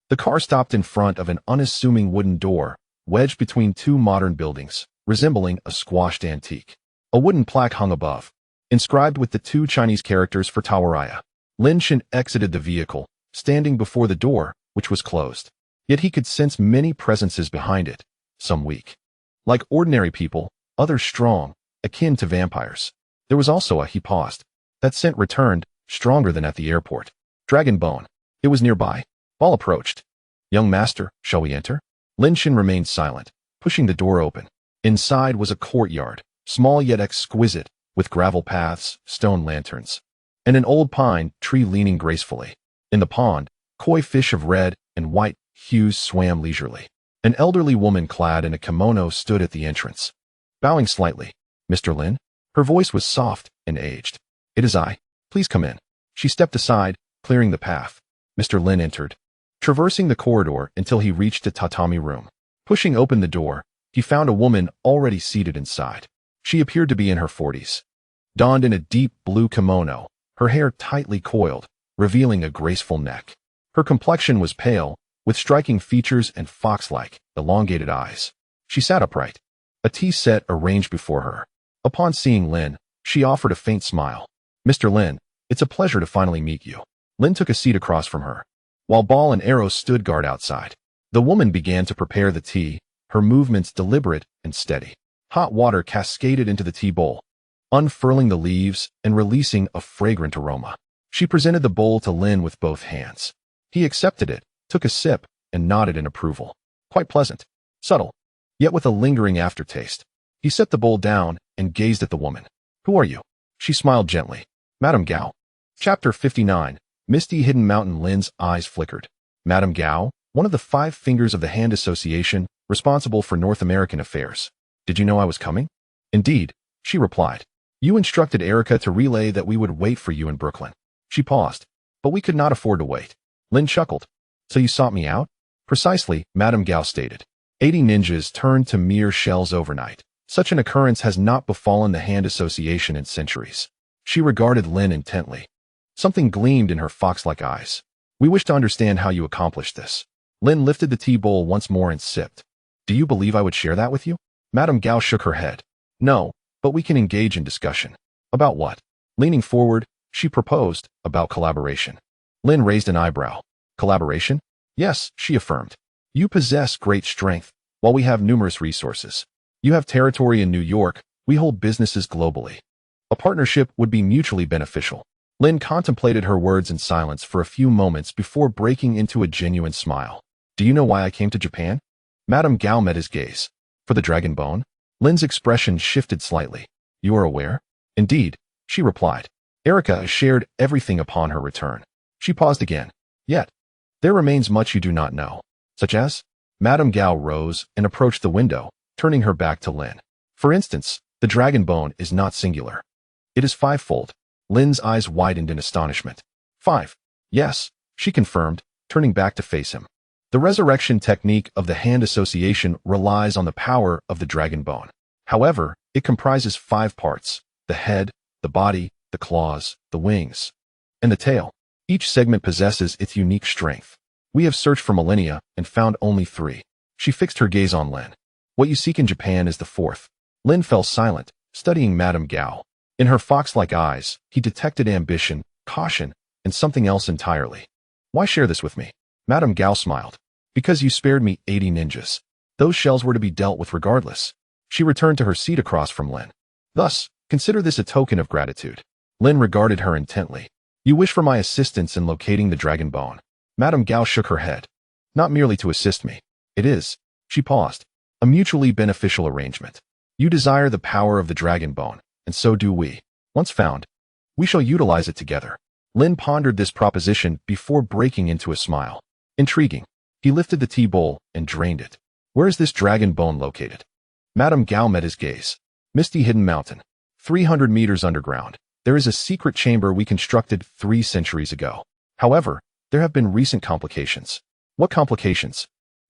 The car stopped in front of an unassuming wooden door, wedged between two modern buildings, resembling a squashed antique. A wooden plaque hung above, inscribed with the two Chinese characters for Tawaraya. Lin Shen exited the vehicle, standing before the door, which was closed. Yet he could sense many presences behind it, some weak. Like ordinary people, others strong, akin to vampires. There was also he paused. That scent returned, stronger than at the airport. Dragon bone. It was nearby. Ball approached. Young master, shall we enter? Lin Shen remained silent, pushing the door open. Inside was a courtyard, small yet exquisite, with gravel paths, stone lanterns, and an old pine tree leaning gracefully. In the pond, koi fish of red and white hues swam leisurely. An elderly woman clad in a kimono stood at the entrance. Bowing slightly, Mr. Lin? Her voice was soft and aged. It is I. Please come in. She stepped aside, clearing the path. Mr. Lin entered, traversing the corridor until he reached a tatami room. Pushing open the door, he found a woman already seated inside. She appeared to be in her 40s. Donned in a deep blue kimono, her hair tightly coiled, revealing a graceful neck. Her complexion was pale, with striking features and fox-like, elongated eyes. She sat upright, a tea set arranged before her. Upon seeing Lin, she offered a faint smile. Mr. Lin, it's a pleasure to finally meet you. Lin took a seat across from her, while Ball and Arrow stood guard outside. The woman began to prepare the tea, her movements deliberate and steady. Hot water cascaded into the tea bowl, unfurling the leaves and releasing a fragrant aroma. She presented the bowl to Lin with both hands. He accepted it, took a sip, and nodded in approval. Quite pleasant, subtle, yet with a lingering aftertaste. He set the bowl down and gazed at the woman. Who are you? She smiled gently. Madame Gao. Chapter 59. Misty Hidden Mountain. Lin's eyes flickered. Madame Gao, one of the 5 fingers of the Hand Association, responsible for North American affairs. Did you know I was coming? Indeed, she replied. You instructed Erica to relay that we would wait for you in Brooklyn. She paused. But we could not afford to wait. Lin chuckled. So you sought me out? Precisely, Madame Gao stated. 80 ninjas turned to mere shells overnight. Such an occurrence has not befallen the Hand Association in centuries. She regarded Lin intently. Something gleamed in her fox-like eyes. We wish to understand how you accomplished this. Lin lifted the tea bowl once more and sipped. Do you believe I would share that with you? Madame Gao shook her head. No, but we can engage in discussion. About what? Leaning forward, she proposed, about collaboration. Lin raised an eyebrow. Collaboration? Yes, she affirmed. You possess great strength, while we have numerous resources. You have territory in New York, we hold businesses globally. A partnership would be mutually beneficial. Lin contemplated her words in silence for a few moments before breaking into a genuine smile. Do you know why I came to Japan? Madame Gao met his gaze. For the dragon bone? Lin's expression shifted slightly. You are aware? Indeed, she replied. Erica shared everything upon her return. She paused again. Yet, there remains much you do not know. Such as? Madame Gao rose and approached the window, turning her back to Lin. For instance, the dragon bone is not singular. It is fivefold. Lin's eyes widened in astonishment. 5. Yes, she confirmed, turning back to face him. The resurrection technique of the hand association relies on the power of the dragon bone. However, it comprises 5 parts: the head, the body, the claws, the wings, and the tail. Each segment possesses its unique strength. We have searched for millennia and found only 3. She fixed her gaze on Lin. What you seek in Japan is the 4th. Lin fell silent, studying Madame Gao. In her fox-like eyes, he detected ambition, caution, and something else entirely. Why share this with me? Madame Gao smiled. Because you spared me 80 ninjas. Those shells were to be dealt with regardless. She returned to her seat across from Lin. Thus, consider this a token of gratitude. Lin regarded her intently. You wish for my assistance in locating the dragon bone. Madame Gao shook her head. Not merely to assist me. It is, she paused, a mutually beneficial arrangement. You desire the power of the dragon bone, and so do we. Once found, we shall utilize it together. Lin pondered this proposition before breaking into a smile. Intriguing. He lifted the tea bowl and drained it. Where is this dragon bone located? Madame Gao met his gaze. Misty Hidden Mountain. 300 meters underground. There is a secret chamber we constructed 3 centuries ago. However, there have been recent complications. What complications?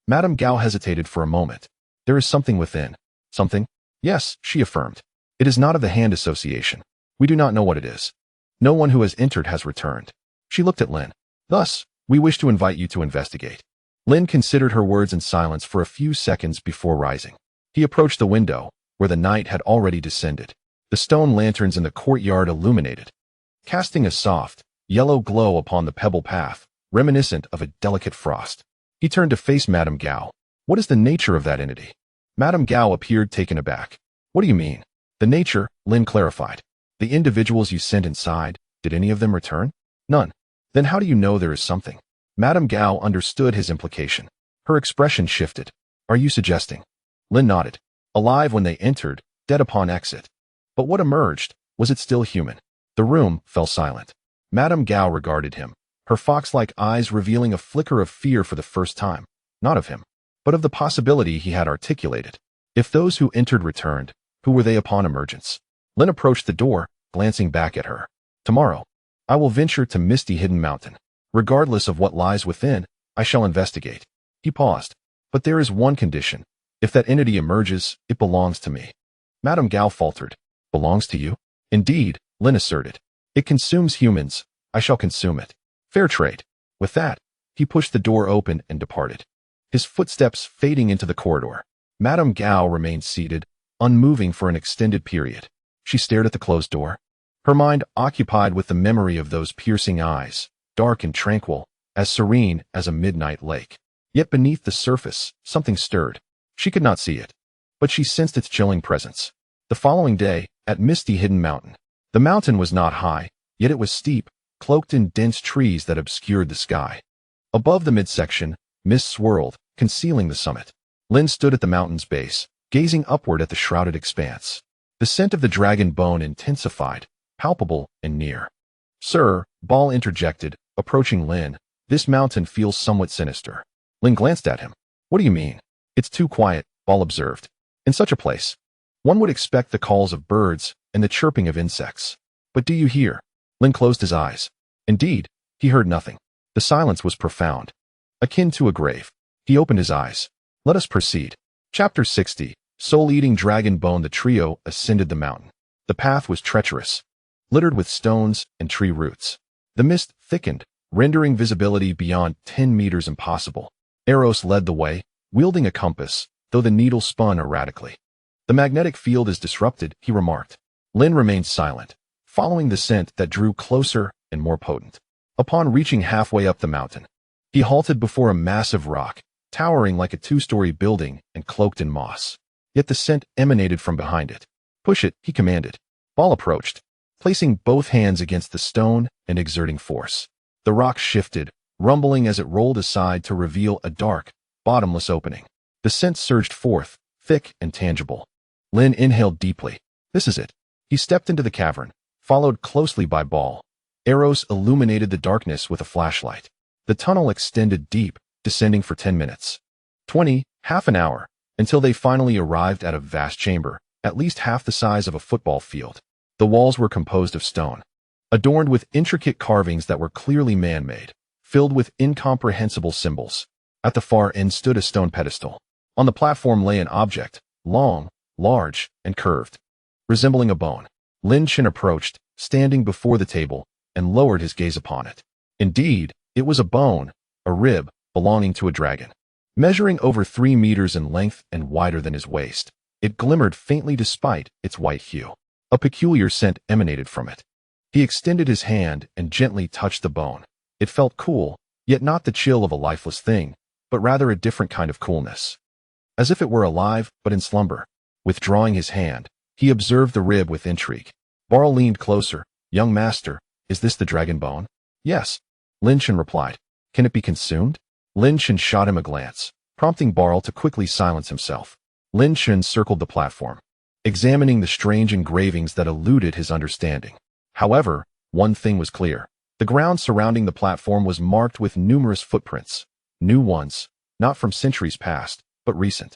Madame Gao hesitated for a moment. There is something within. Something? Yes, she affirmed. It is not of the hand association. We do not know what it is. No one who has entered has returned. She looked at Lin. Thus, we wish to invite you to investigate. Lin considered her words in silence for a few seconds before rising. He approached the window, where the night had already descended. The stone lanterns in the courtyard illuminated, casting a soft, yellow glow upon the pebble path, reminiscent of a delicate frost. He turned to face Madame Gao. What is the nature of that entity? Madame Gao appeared taken aback. What do you mean? The nature, Lin clarified. The individuals you sent inside, did any of them return? None. Then how do you know there is something? Madame Gao understood his implication. Her expression shifted. Are you suggesting? Lin nodded. Alive when they entered, dead upon exit. But what emerged? Was it still human? The room fell silent. Madame Gao regarded him, her fox-like eyes revealing a flicker of fear for the first time. Not of him, but of the possibility he had articulated. If those who entered returned, who were they upon emergence? Lin approached the door, glancing back at her. Tomorrow, I will venture to Misty Hidden Mountain. Regardless of what lies within, I shall investigate. He paused. But there is one condition. If that entity emerges, it belongs to me. Madame Gao faltered. Belongs to you? Indeed, Lin asserted. It consumes humans. I shall consume it. Fair trade. With that, he pushed the door open and departed. His footsteps fading into the corridor. Madame Gao remained seated, unmoving for an extended period. She stared at the closed door, her mind occupied with the memory of those piercing eyes, dark and tranquil, as serene as a midnight lake. Yet beneath the surface, something stirred. She could not see it, but she sensed its chilling presence. The following day, at Misty Hidden Mountain. The mountain was not high, yet it was steep, cloaked in dense trees that obscured the sky. Above the midsection, mist swirled, concealing the summit. Lin stood at the mountain's base, gazing upward at the shrouded expanse. The scent of the dragon bone intensified, palpable and near. Sir, Ball interjected, approaching Lin, this mountain feels somewhat sinister. Lin glanced at him. What do you mean? It's too quiet, Ball observed. In such a place, one would expect the calls of birds and the chirping of insects. But do you hear? Lin closed his eyes. Indeed, he heard nothing. The silence was profound, akin to a grave. He opened his eyes. Let us proceed. Chapter 60. Soul-eating dragon bone. The trio ascended the mountain. The path was treacherous, littered with stones and tree roots. The mist thickened, rendering visibility beyond 10 meters impossible. Eros led the way, wielding a compass, though the needle spun erratically. The magnetic field is disrupted, he remarked. Lin remained silent, following the scent that drew closer and more potent. Upon reaching halfway up the mountain, he halted before a massive rock, towering like a 2-story building and cloaked in moss. Yet the scent emanated from behind it. Push it, he commanded. Ball approached, placing both hands against the stone and exerting force. The rock shifted, rumbling as it rolled aside to reveal a dark, bottomless opening. The scent surged forth, thick and tangible. Lin inhaled deeply. This is it. He stepped into the cavern, followed closely by Ball. Eros illuminated the darkness with a flashlight. The tunnel extended deep, descending for 10 minutes. 20, half an hour. until they finally arrived at a vast chamber, at least half the size of a football field. The walls were composed of stone, adorned with intricate carvings that were clearly man-made, filled with incomprehensible symbols. At the far end stood a stone pedestal. On the platform lay an object, long, large, and curved, resembling a bone. Lin Chen approached, standing before the table, and lowered his gaze upon it. Indeed, it was a bone, a rib, belonging to a dragon. Measuring over 3 meters in length and wider than his waist, it glimmered faintly despite its white hue. A peculiar scent emanated from it. He extended his hand and gently touched the bone. It felt cool, yet not the chill of a lifeless thing, but rather a different kind of coolness. As if it were alive, but in slumber. Withdrawing his hand, he observed the rib with intrigue. Barl leaned closer. "Young master, is this the dragon bone?" "Yes," Lin Chen replied. "Can it be consumed?" Lin Chen shot him a glance, prompting Barl to quickly silence himself. Lin Chen circled the platform, examining the strange engravings that eluded his understanding. However, one thing was clear. The ground surrounding the platform was marked with numerous footprints. New ones, not from centuries past, but recent.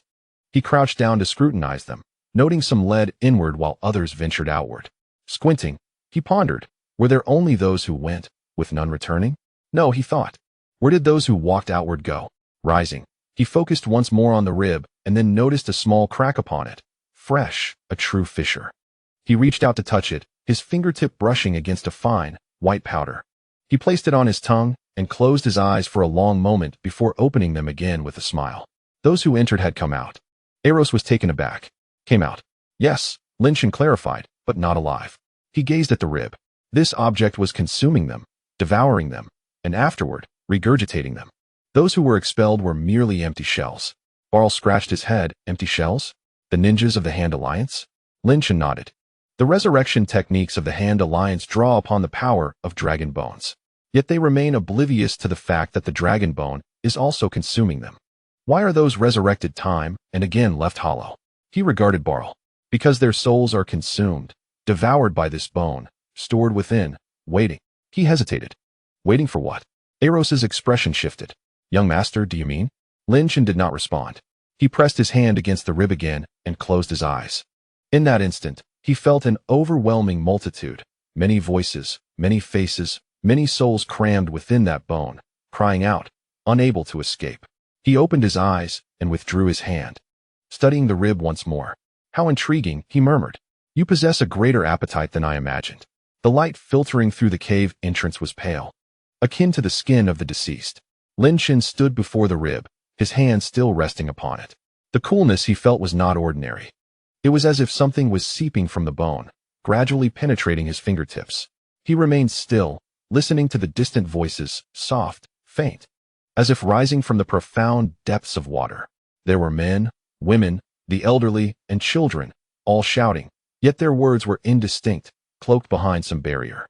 He crouched down to scrutinize them, noting some led inward while others ventured outward. Squinting, he pondered, were there only those who went, with none returning? No, he thought. Where did those who walked outward go? Rising, he focused once more on the rib and then noticed a small crack upon it. Fresh, a true fissure. He reached out to touch it, his fingertip brushing against a fine, white powder. He placed it on his tongue and closed his eyes for a long moment before opening them again with a smile. Those who entered had come out. Eros was taken aback. Came out. Yes, Lin Chen clarified, but not alive. He gazed at the rib. This object was consuming them, devouring them, and afterward, regurgitating them. Those who were expelled were merely empty shells. Barl scratched his head. Empty shells? The ninjas of the Hand Alliance? Lin Chen nodded. The resurrection techniques of the Hand Alliance draw upon the power of dragon bones. Yet they remain oblivious to the fact that the dragon bone is also consuming them. Why are those resurrected time and again left hollow? He regarded Barl. Because their souls are consumed, devoured by this bone, stored within, waiting. He hesitated. Waiting for what? Eros's expression shifted. Young master, do you mean? Lin Chen did not respond. He pressed his hand against the rib again and closed his eyes. In that instant, he felt an overwhelming multitude, many voices, many faces, many souls crammed within that bone, crying out, unable to escape. He opened his eyes and withdrew his hand, studying the rib once more. How intriguing, he murmured. You possess a greater appetite than I imagined. The light filtering through the cave entrance was pale, akin to the skin of the deceased. Lin Chen stood before the rib, his hand still resting upon it. The coolness he felt was not ordinary. It was as if something was seeping from the bone, gradually penetrating his fingertips. He remained still, listening to the distant voices, soft, faint, as if rising from the profound depths of water. There were men, women, the elderly, and children, all shouting, yet their words were indistinct, cloaked behind some barrier.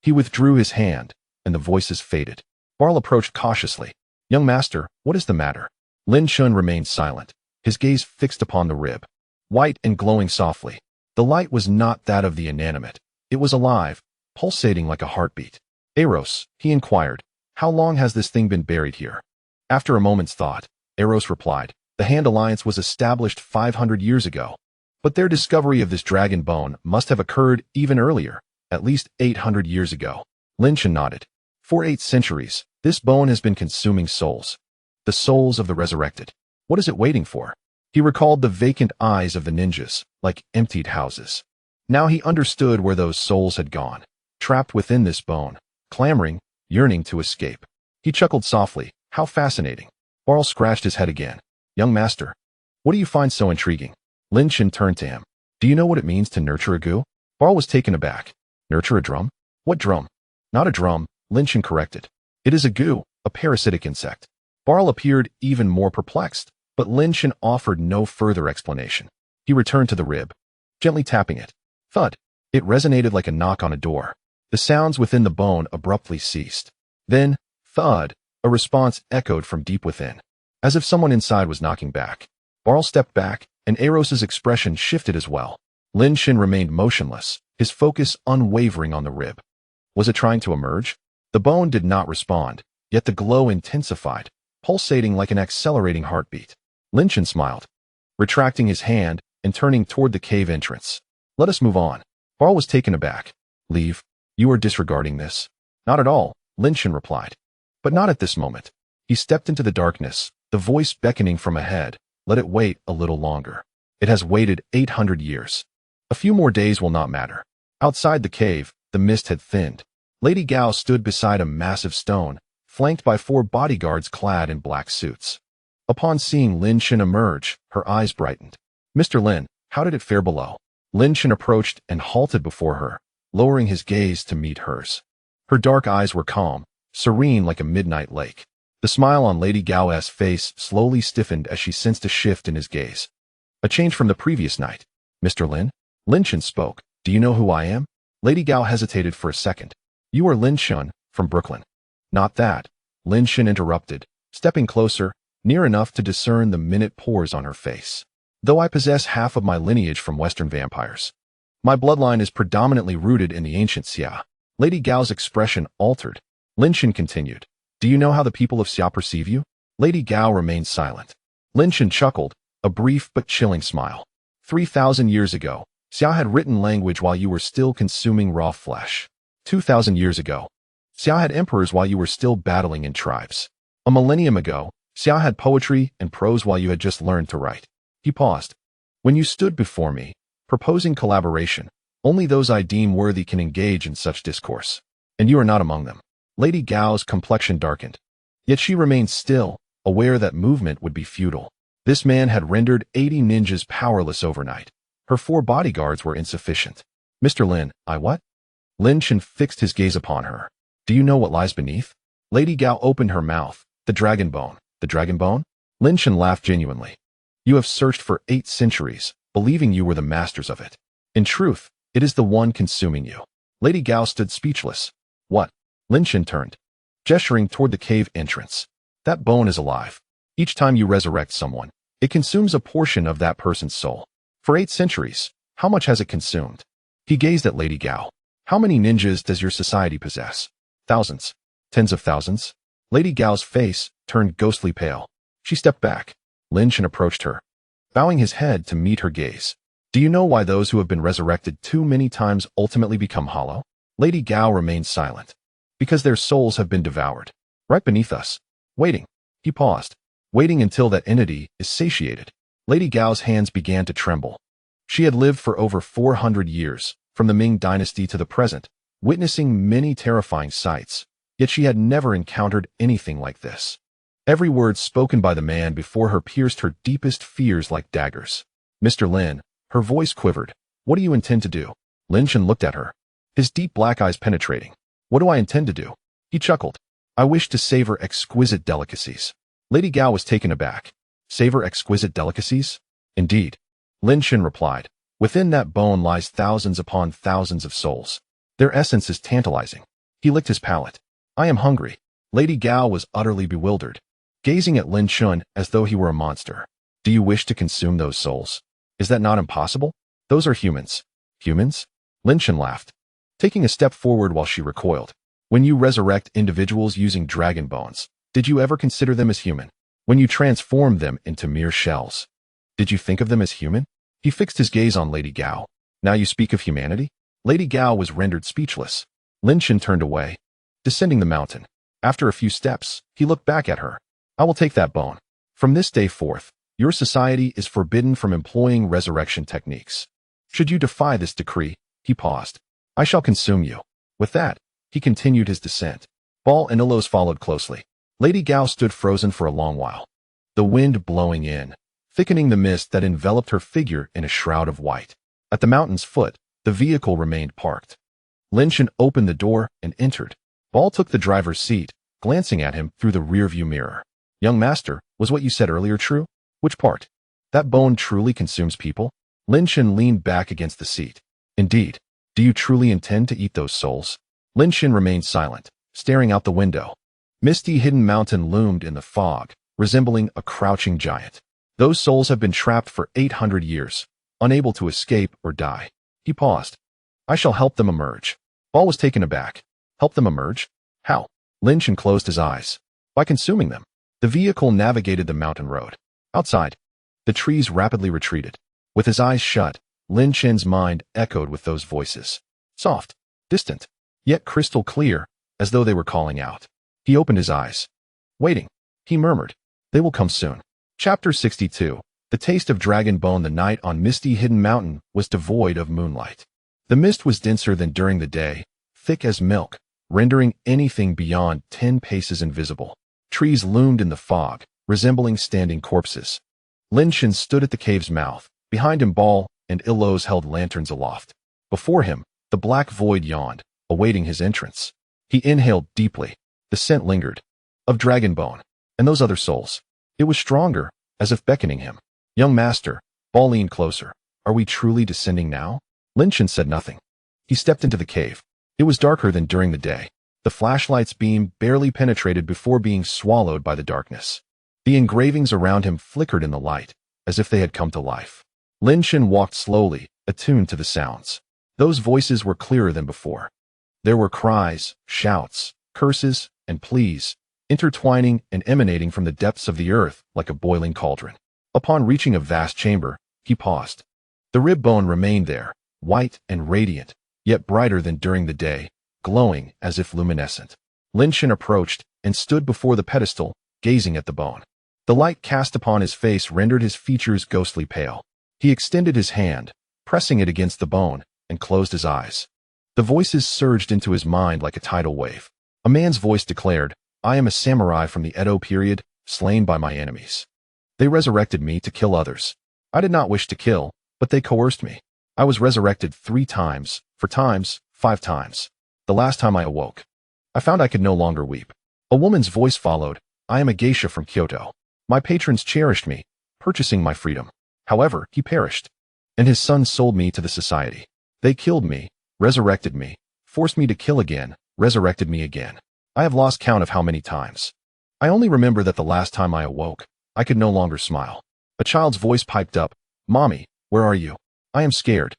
He withdrew his hand, and the voices faded. Barl approached cautiously. Young master, what is the matter? Lin Chen remained silent, his gaze fixed upon the rib. White and glowing softly. The light was not that of the inanimate. It was alive, pulsating like a heartbeat. Eros, he inquired, how long has this thing been buried here? After a moment's thought, Eros replied, the Hand Alliance was established 500 years ago. But their discovery of this dragon bone must have occurred even earlier, at least 800 years ago. Lin Chen nodded. For 8 centuries, this bone has been consuming souls. The souls of the resurrected. What is it waiting for? He recalled the vacant eyes of the ninjas, like emptied houses. Now he understood where those souls had gone, trapped within this bone, clamoring, yearning to escape. He chuckled softly. How fascinating. Barl scratched his head again. Young master, what do you find so intriguing? Lin Chen turned to him. Do you know what it means to nurture a goo? Barl was taken aback. Nurture a drum? What drum? Not a drum, Lin Chen corrected. It is a goo, a parasitic insect. Barl appeared even more perplexed, but Lin Chen offered no further explanation. He returned to the rib, gently tapping it. Thud. It resonated like a knock on a door. The sounds within the bone abruptly ceased. Then, thud, a response echoed from deep within, as if someone inside was knocking back. Barl stepped back, and Eros's expression shifted as well. Lin Chen remained motionless, his focus unwavering on the rib. Was it trying to emerge? The bone did not respond, yet the glow intensified, pulsating like an accelerating heartbeat. Lin Chen smiled. retracting his hand and turning toward the cave entrance. Let us move on. Ball was taken aback. Leave? You are disregarding this? Not at all, Lin Shen replied. But not at this moment. He stepped into the darkness, the voice beckoning from ahead. Let it wait a little longer. It has waited 800 years. A few more days will not matter. Outside the cave, the mist had thinned. Lady Gao stood beside a massive stone, flanked by 4 bodyguards clad in black suits. Upon seeing Lin Shen emerge, her eyes brightened. Mr. Lin, how did it fare below? Lin Shen approached and halted before her, lowering his gaze to meet hers. Her dark eyes were calm, serene like a midnight lake. The smile on Lady Gao's face slowly stiffened as she sensed a shift in his gaze. A change from the previous night. Mr. Lin? Lin Shen spoke. Do you know who I am? Lady Gao hesitated for a second. You are Lin Shen, from Brooklyn. Not that, Lin Shen interrupted, stepping closer, near enough to discern the minute pores on her face. Though I possess half of my lineage from Western vampires. My bloodline is predominantly rooted in the ancient Xia. Lady Gao's expression altered. Lin Shen continued. Do you know how the people of Xia perceive you? Lady Gao remained silent. Lin Shen chuckled, a brief but chilling smile. 3,000 years ago, Xia had written language while you were still consuming raw flesh. 2,000 years ago, Xia had emperors while you were still battling in tribes. A millennium ago, Xia had poetry and prose while you had just learned to write. He paused. When you stood before me, proposing collaboration, only those I deem worthy can engage in such discourse. And you are not among them. Lady Gao's complexion darkened. Yet she remained still, aware that movement would be futile. This man had rendered 80 ninjas powerless overnight. Her 4 bodyguards were insufficient. Mr. Lin, I what? Lin Shen fixed his gaze upon her. Do you know what lies beneath? Lady Gao opened her mouth. The dragon bone. The dragon bone? Lin Shen laughed genuinely. You have searched for 8 centuries, believing you were the masters of it. In truth, it is the one consuming you. Lady Gao stood speechless. What? Lin Shen turned, gesturing toward the cave entrance. That bone is alive. Each time you resurrect someone, it consumes a portion of that person's soul. For 8 centuries, how much has it consumed? He gazed at Lady Gao. How many ninjas does your society possess? Thousands. Tens of thousands? Lady Gao's face turned ghostly pale. She stepped back. Lin Shen approached her, bowing his head to meet her gaze. Do you know why those who have been resurrected too many times ultimately become hollow? Lady Gao remained silent. Because their souls have been devoured. Right beneath us. Waiting. He paused. Waiting until that entity is satiated. Lady Gao's hands began to tremble. She had lived for over 400 years, from the Ming dynasty to the present, witnessing many terrifying sights, yet she had never encountered anything like this. Every word spoken by the man before her pierced her deepest fears like daggers. Mr. Lin, her voice quivered. What do you intend to do? Lin Shen looked at her, his deep black eyes penetrating. What do I intend to do? He chuckled. I wish to savor exquisite delicacies. Lady Gao was taken aback. Savor exquisite delicacies? Indeed. Lin Shen replied. Within that bone lies thousands upon thousands of souls. Their essence is tantalizing. He licked his palate. I am hungry. Lady Gao was utterly bewildered, gazing at Lin Shen as though he were a monster. Do you wish to consume those souls? Is that not impossible? Those are humans. Humans? Lin Shen laughed, taking a step forward while she recoiled. When you resurrect individuals using dragon bones, did you ever consider them as human? When you transform them into mere shells, did you think of them as human? He fixed his gaze on Lady Gao. Now you speak of humanity? Lady Gao was rendered speechless. Lin Shen turned away, descending the mountain. After a few steps, he looked back at her. I will take that bone. From this day forth, your society is forbidden from employing resurrection techniques. Should you defy this decree, he paused, I shall consume you. With that, he continued his descent. Ball and Illos followed closely. Lady Gao stood frozen for a long while, the wind blowing in, thickening the mist that enveloped her figure in a shroud of white. At the mountain's foot, the vehicle remained parked. Lin Shen opened the door and entered. Ball took the driver's seat, glancing at him through the rearview mirror. Young master, was what you said earlier true? Which part? That bone truly consumes people? Lin Shen leaned back against the seat. Indeed. Do you truly intend to eat those souls? Lin Shen remained silent, staring out the window. Misty hidden mountain loomed in the fog, resembling a crouching giant. Those souls have been trapped for 800 years, unable to escape or die. He paused. I shall help them emerge. Ball was taken aback. Help them emerge? How? Lin Shen closed his eyes. By consuming them. The vehicle navigated the mountain road. Outside, The trees rapidly retreated. With his eyes shut, Lin Chen's mind echoed with those voices. Soft, distant, yet crystal clear, as though they were calling out. He opened his eyes. Waiting, he murmured. They will come soon. Chapter 62. The taste of dragon bone. The night on misty hidden mountain was devoid of moonlight. The mist was denser than during the day, thick as milk, rendering anything beyond 10 paces invisible. Trees loomed in the fog, resembling standing corpses. Lin Chen stood at the cave's mouth. Behind him Ball and Illos held lanterns aloft. Before him, the black void yawned, awaiting his entrance. He inhaled deeply. The scent lingered. Of dragon bone. And those other souls. It was stronger, as if beckoning him. Young master, Ball leaned closer. Are we truly descending now? Lin Chen said nothing. He stepped into the cave. It was darker than during the day. The flashlight's beam barely penetrated before being swallowed by the darkness. The engravings around him flickered in the light, as if they had come to life. Lin Chen walked slowly, attuned to the sounds. Those voices were clearer than before. There were cries, shouts, curses, and pleas, intertwining and emanating from the depths of the earth like a boiling cauldron. Upon reaching a vast chamber, he paused. The rib bone remained there, white and radiant, yet brighter than during the day, glowing as if luminescent. Lin Chen approached and stood before the pedestal, gazing at the bone. The light cast upon his face rendered his features ghostly pale. He extended his hand, pressing it against the bone, and closed his eyes. The voices surged into his mind like a tidal wave. A man's voice declared, I am a samurai from the Edo period, slain by my enemies. They resurrected me to kill others. I did not wish to kill, but they coerced me. I was resurrected 3 times, 4 times, 5 times. The last time I awoke, I found I could no longer weep. A woman's voice followed, I am a geisha from Kyoto. My patrons cherished me, purchasing my freedom. However, he perished, and his sons sold me to the society. They killed me, resurrected me, forced me to kill again, resurrected me again. I have lost count of how many times. I only remember that the last time I awoke, I could no longer smile. A child's voice piped up, Mommy, where are you? I am scared.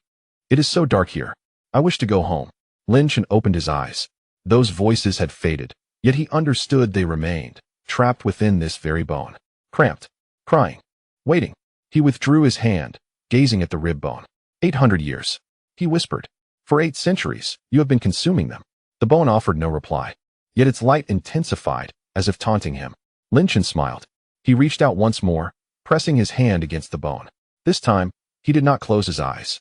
It is so dark here. I wish to go home. Lin Chen opened his eyes. Those voices had faded, yet he understood they remained, trapped within this very bone. Cramped, crying, waiting. He withdrew his hand, gazing at the rib bone. 800 years. He whispered. For 8 centuries, you have been consuming them. The bone offered no reply, yet its light intensified, as if taunting him. Lin Chen smiled. He reached out once more, pressing his hand against the bone. This time, he did not close his eyes.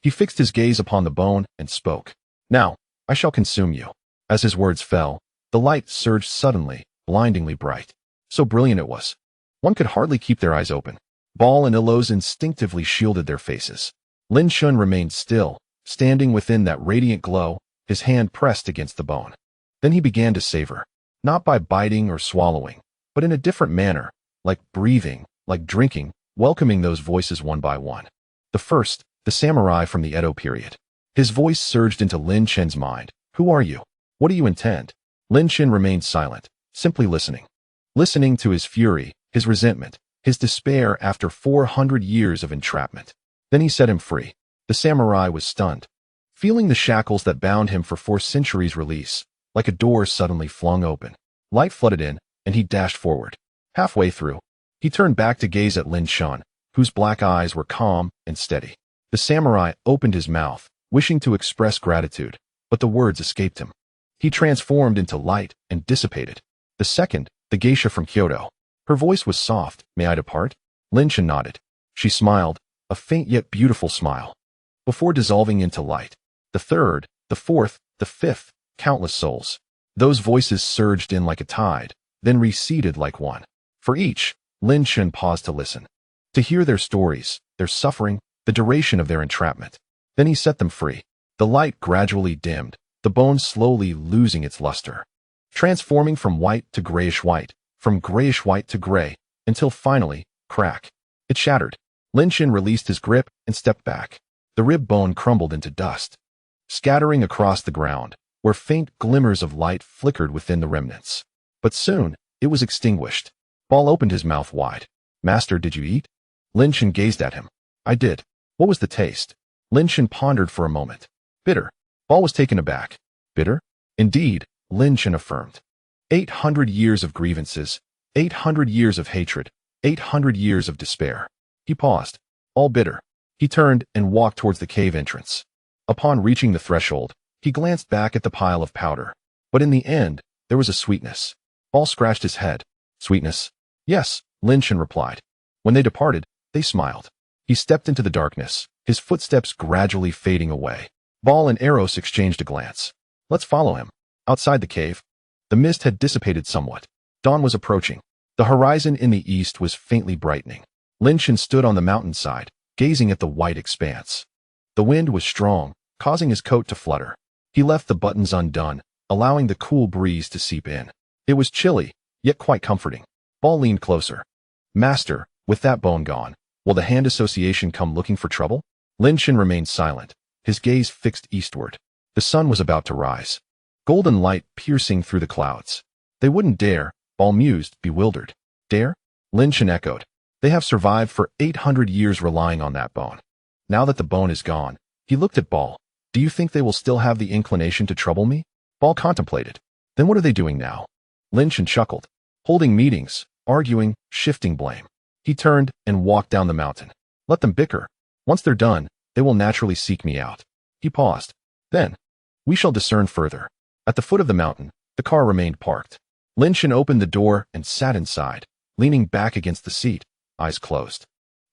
He fixed his gaze upon the bone and spoke. Now, I shall consume you. As his words fell, the light surged suddenly, blindingly bright. So brilliant it was. One could hardly keep their eyes open. Ball and Illos instinctively shielded their faces. Lin Chen remained still, standing within that radiant glow, his hand pressed against the bone. Then he began to savor, not by biting or swallowing, but in a different manner, like breathing, like drinking, welcoming those voices one by one. The first, the samurai from the Edo period. His voice surged into Lin Chen's mind. Who are you? What do you intend? Lin Chen remained silent, simply listening. Listening to his fury, his resentment, his despair after 400 years of entrapment. Then he set him free. The samurai was stunned, feeling the shackles that bound him for 4 centuries release, like a door suddenly flung open. Light flooded in, and he dashed forward. Halfway through, he turned back to gaze at Lin Chen, whose black eyes were calm and steady. The samurai opened his mouth, wishing to express gratitude, but the words escaped him. He transformed into light and dissipated. The second, the geisha from Kyoto. Her voice was soft. May I depart? Lin Chen nodded. She smiled, a faint yet beautiful smile, before dissolving into light. The third, the fourth, the fifth, countless souls. Those voices surged in like a tide, then receded like one. For each, Lin Chen paused to listen, to hear their stories, their suffering, the duration of their entrapment. Then he set them free. The light gradually dimmed, the bone slowly losing its luster, transforming from white to grayish white, from grayish white to gray, until finally, crack. It shattered. Lin Chen released his grip and stepped back. The rib bone crumbled into dust, scattering across the ground, where faint glimmers of light flickered within the remnants. But soon, it was extinguished. Ball opened his mouth wide. Master, did you eat? Lin Chen gazed at him. I did. What was the taste? Lin Chen pondered for a moment. Bitter. Ball was taken aback. Bitter? Indeed, Lin Chen affirmed. 800 years of grievances, 800 years of hatred, 800 years of despair. He paused, all bitter. He turned and walked towards the cave entrance. Upon reaching the threshold, he glanced back at the pile of powder. But in the end, there was a sweetness. Paul scratched his head. Sweetness? Yes, Lin Chen replied. When they departed, they smiled. He stepped into the darkness, his footsteps gradually fading away. Ball and Eros exchanged a glance. Let's follow him. Outside the cave, the mist had dissipated somewhat. Dawn was approaching. The horizon in the east was faintly brightening. Lin Chen stood on the mountainside, gazing at the white expanse. The wind was strong, causing his coat to flutter. He left the buttons undone, allowing the cool breeze to seep in. It was chilly, yet quite comforting. Ball leaned closer. Master, with that bone gone, will the Hand Association come looking for trouble? Lin Chen remained silent, his gaze fixed eastward. The sun was about to rise. Golden light piercing through the clouds. They wouldn't dare, Ball mused, bewildered. Dare? Lin Chen echoed. They have survived for 800 years relying on that bone. Now that the bone is gone, he looked at Ball. Do you think they will still have the inclination to trouble me? Ball contemplated. Then what are they doing now? Lin Chen chuckled. Holding meetings, arguing, shifting blame. He turned and walked down the mountain. Let them bicker. Once they're done, they will naturally seek me out. He paused. Then, we shall discern further. At the foot of the mountain, the car remained parked. Lin Chen opened the door and sat inside, leaning back against the seat, eyes closed.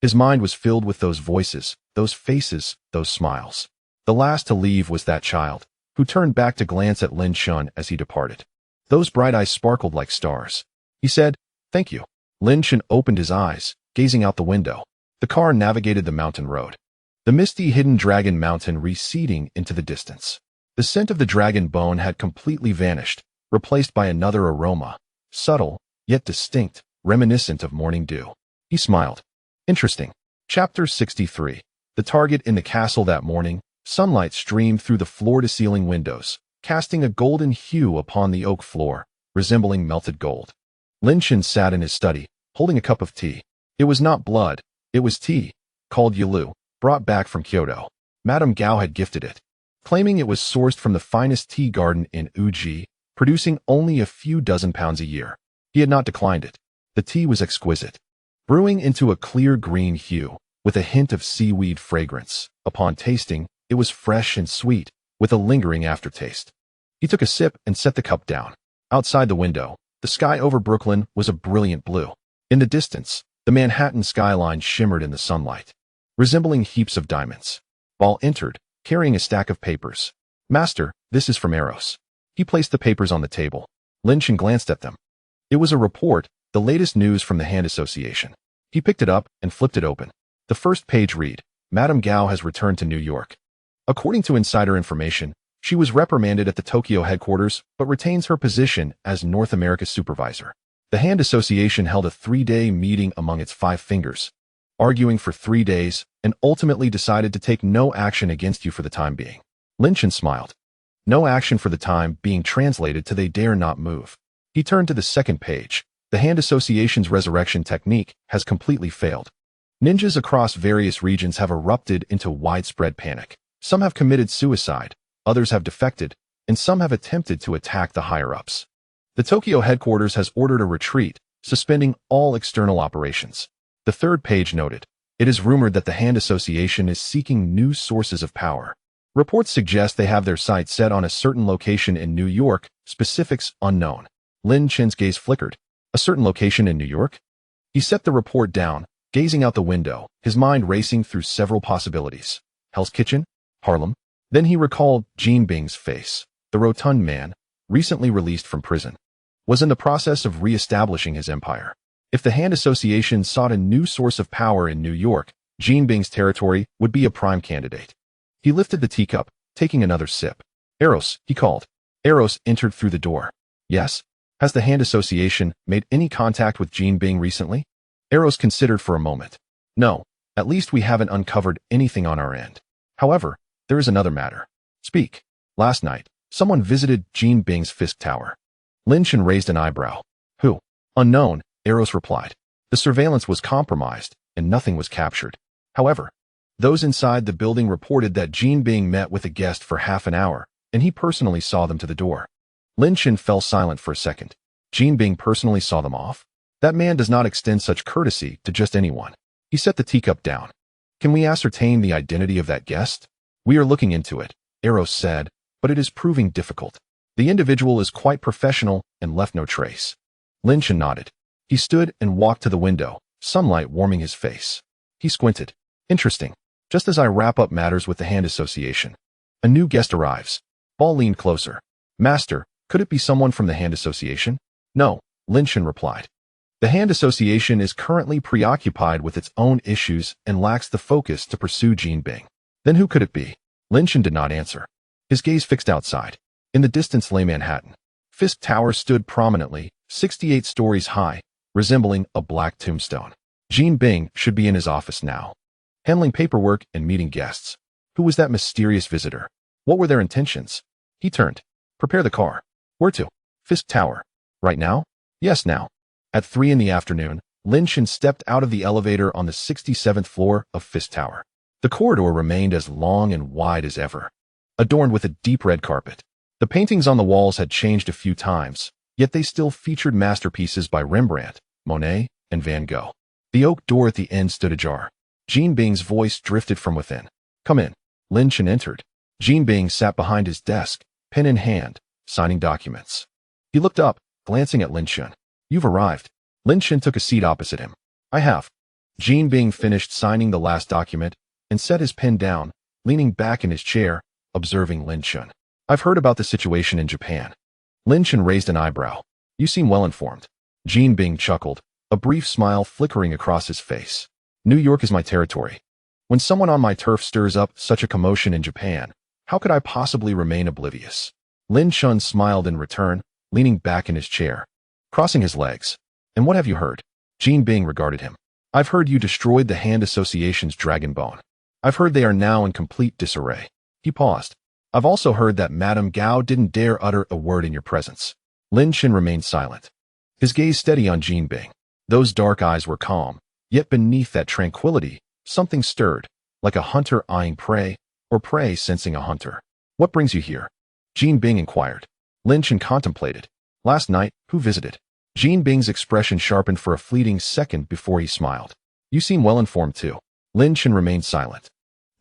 His mind was filled with those voices, those faces, those smiles. The last to leave was that child, who turned back to glance at Lin Chen as he departed. Those bright eyes sparkled like stars. He said, Thank you. Lin Chen opened his eyes, gazing out the window. The car navigated the mountain road. The misty hidden dragon mountain receding into the distance. The scent of the dragon bone had completely vanished, replaced by another aroma, subtle, yet distinct, reminiscent of morning dew. He smiled. Interesting. Chapter 63. The target in the castle that morning. Sunlight streamed through the floor-to-ceiling windows, casting a golden hue upon the oak floor, resembling melted gold. Lin Chen sat in his study, holding a cup of tea. It was not blood, it was tea, called Yilu, brought back from Kyoto. Madame Gao had gifted it, claiming it was sourced from the finest tea garden in Uji, producing only a few dozen pounds a year. He had not declined it. The tea was exquisite, brewing into a clear green hue, with a hint of seaweed fragrance. Upon tasting, it was fresh and sweet, with a lingering aftertaste. He took a sip and set the cup down. Outside the window, the sky over Brooklyn was a brilliant blue. In the distance, the Manhattan skyline shimmered in the sunlight, resembling heaps of diamonds. Ball entered, carrying a stack of papers. Master, this is from Eros. He placed the papers on the table. Lin Chen glanced at them. It was a report, the latest news from the Hand Association. He picked it up and flipped it open. The first page read, Madame Gao has returned to New York. According to insider information, she was reprimanded at the Tokyo headquarters but retains her position as North America supervisor. The Hand Association held a 3-day meeting among its 5 fingers, arguing for 3 days, and ultimately decided to take no action against you for the time being. Lin Chen smiled. No action for the time being translated to they dare not move. He turned to the second page. The Hand Association's resurrection technique has completely failed. Ninjas across various regions have erupted into widespread panic. Some have committed suicide, others have defected, and some have attempted to attack the higher-ups. The Tokyo headquarters has ordered a retreat, suspending all external operations. The third page noted, it is rumored that the Hand Association is seeking new sources of power. Reports suggest they have their sights set on a certain location in New York, specifics unknown. Lin Chen's gaze flickered. A certain location in New York? He set the report down, gazing out the window, his mind racing through several possibilities. Hell's Kitchen? Harlem? Then he recalled Jean Bing's face. The rotund man, recently released from prison, was in the process of re-establishing his empire. If the Hand Association sought a new source of power in New York, Jean Bing's territory would be a prime candidate. He lifted the teacup, taking another sip. Eros, he called. Eros entered through the door. Yes? Has the Hand Association made any contact with Jean Bing recently? Eros considered for a moment. No, at least we haven't uncovered anything on our end. However, there is another matter. Speak. Last night, someone visited Jean Bing's Fisk Tower. Lin Chen raised an eyebrow. Who? Unknown, Eros replied. The surveillance was compromised, and nothing was captured. However, those inside the building reported that Jean Bing met with a guest for half an hour, and he personally saw them to the door. Lin Chen fell silent for a second. Jean Bing personally saw them off? That man does not extend such courtesy to just anyone. He set the teacup down. Can we ascertain the identity of that guest? We are looking into it, Eros said, but it is proving difficult. The individual is quite professional and left no trace. Lin Chen nodded. He stood and walked to the window, sunlight warming his face. He squinted. Interesting. Just as I wrap up matters with the Hand Association, a new guest arrives. Ball leaned closer. Master, could it be someone from the Hand Association? No, Lin Chen replied. The Hand Association is currently preoccupied with its own issues and lacks the focus to pursue Jin Bing. Then who could it be? Lin Chen did not answer. His gaze fixed outside. In the distance lay Manhattan. Fisk Tower stood prominently, 68 stories high, resembling a black tombstone. Jin Bing should be in his office now, handling paperwork and meeting guests. Who was that mysterious visitor? What were their intentions? He turned. Prepare the car. Where to? Fisk Tower. Right now? Yes, now. At 3 in the afternoon, Lin Chen stepped out of the elevator on the 67th floor of Fisk Tower. The corridor remained as long and wide as ever, adorned with a deep red carpet. The paintings on the walls had changed a few times, yet they still featured masterpieces by Rembrandt, Monet, and Van Gogh. The oak door at the end stood ajar. Jin Bing's voice drifted from within. Come in. Lin Chen entered. Jin Bing sat behind his desk, pen in hand, signing documents. He looked up, glancing at Lin Chen. You've arrived. Lin Chen took a seat opposite him. I have. Jin Bing finished signing the last document and set his pen down, leaning back in his chair, observing Lin Chen. I've heard about the situation in Japan. Lin Chen raised an eyebrow. You seem well informed. Jin Bing chuckled, a brief smile flickering across his face. New York is my territory. When someone on my turf stirs up such a commotion in Japan, how could I possibly remain oblivious? Lin Chen smiled in return, leaning back in his chair, crossing his legs. And what have you heard? Jin Bing regarded him. I've heard you destroyed the Hand Association's dragon bone. I've heard they are now in complete disarray. He paused. I've also heard that Madame Gao didn't dare utter a word in your presence. Lin Chen remained silent, his gaze steady on Jin Bing. Those dark eyes were calm, yet beneath that tranquility, something stirred, like a hunter eyeing prey, or prey sensing a hunter. What brings you here? Jin Bing inquired. Lin Chen contemplated. Last night, who visited? Jin Bing's expression sharpened for a fleeting second before he smiled. You seem well informed too. Lin Chen remained silent.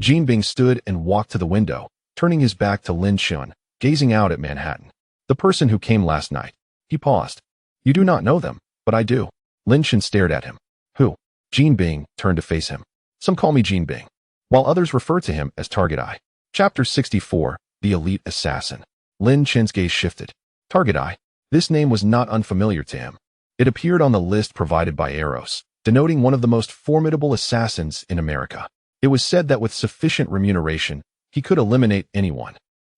Jin Bing stood and walked to the window, turning his back to Lin Chen, gazing out at Manhattan. The person who came last night. He paused. You do not know them, but I do. Lin Chen stared at him. Who? Jin Bing turned to face him. Some call me Jin Bing, while others refer to him as Target Eye. Chapter 64, The Elite Assassin. Lin Chen's gaze shifted. Target Eye. This name was not unfamiliar to him. It appeared on the list provided by Eros, denoting one of the most formidable assassins in America. It was said that with sufficient remuneration, he could eliminate anyone,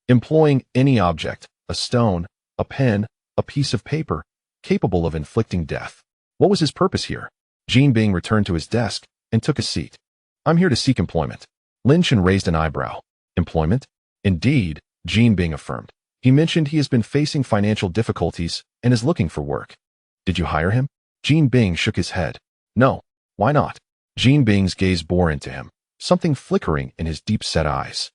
employing any object, a stone, a pen, a piece of paper, capable of inflicting death. What was his purpose here? Jin Bing returned to his desk and took a seat. I'm here to seek employment. Lin Chen raised an eyebrow. Employment? Indeed, Jin Bing affirmed. He mentioned he has been facing financial difficulties and is looking for work. Did you hire him? Jin Bing shook his head. No. Why not? Jin Bing's gaze bore into him, something flickering in his deep-set eyes.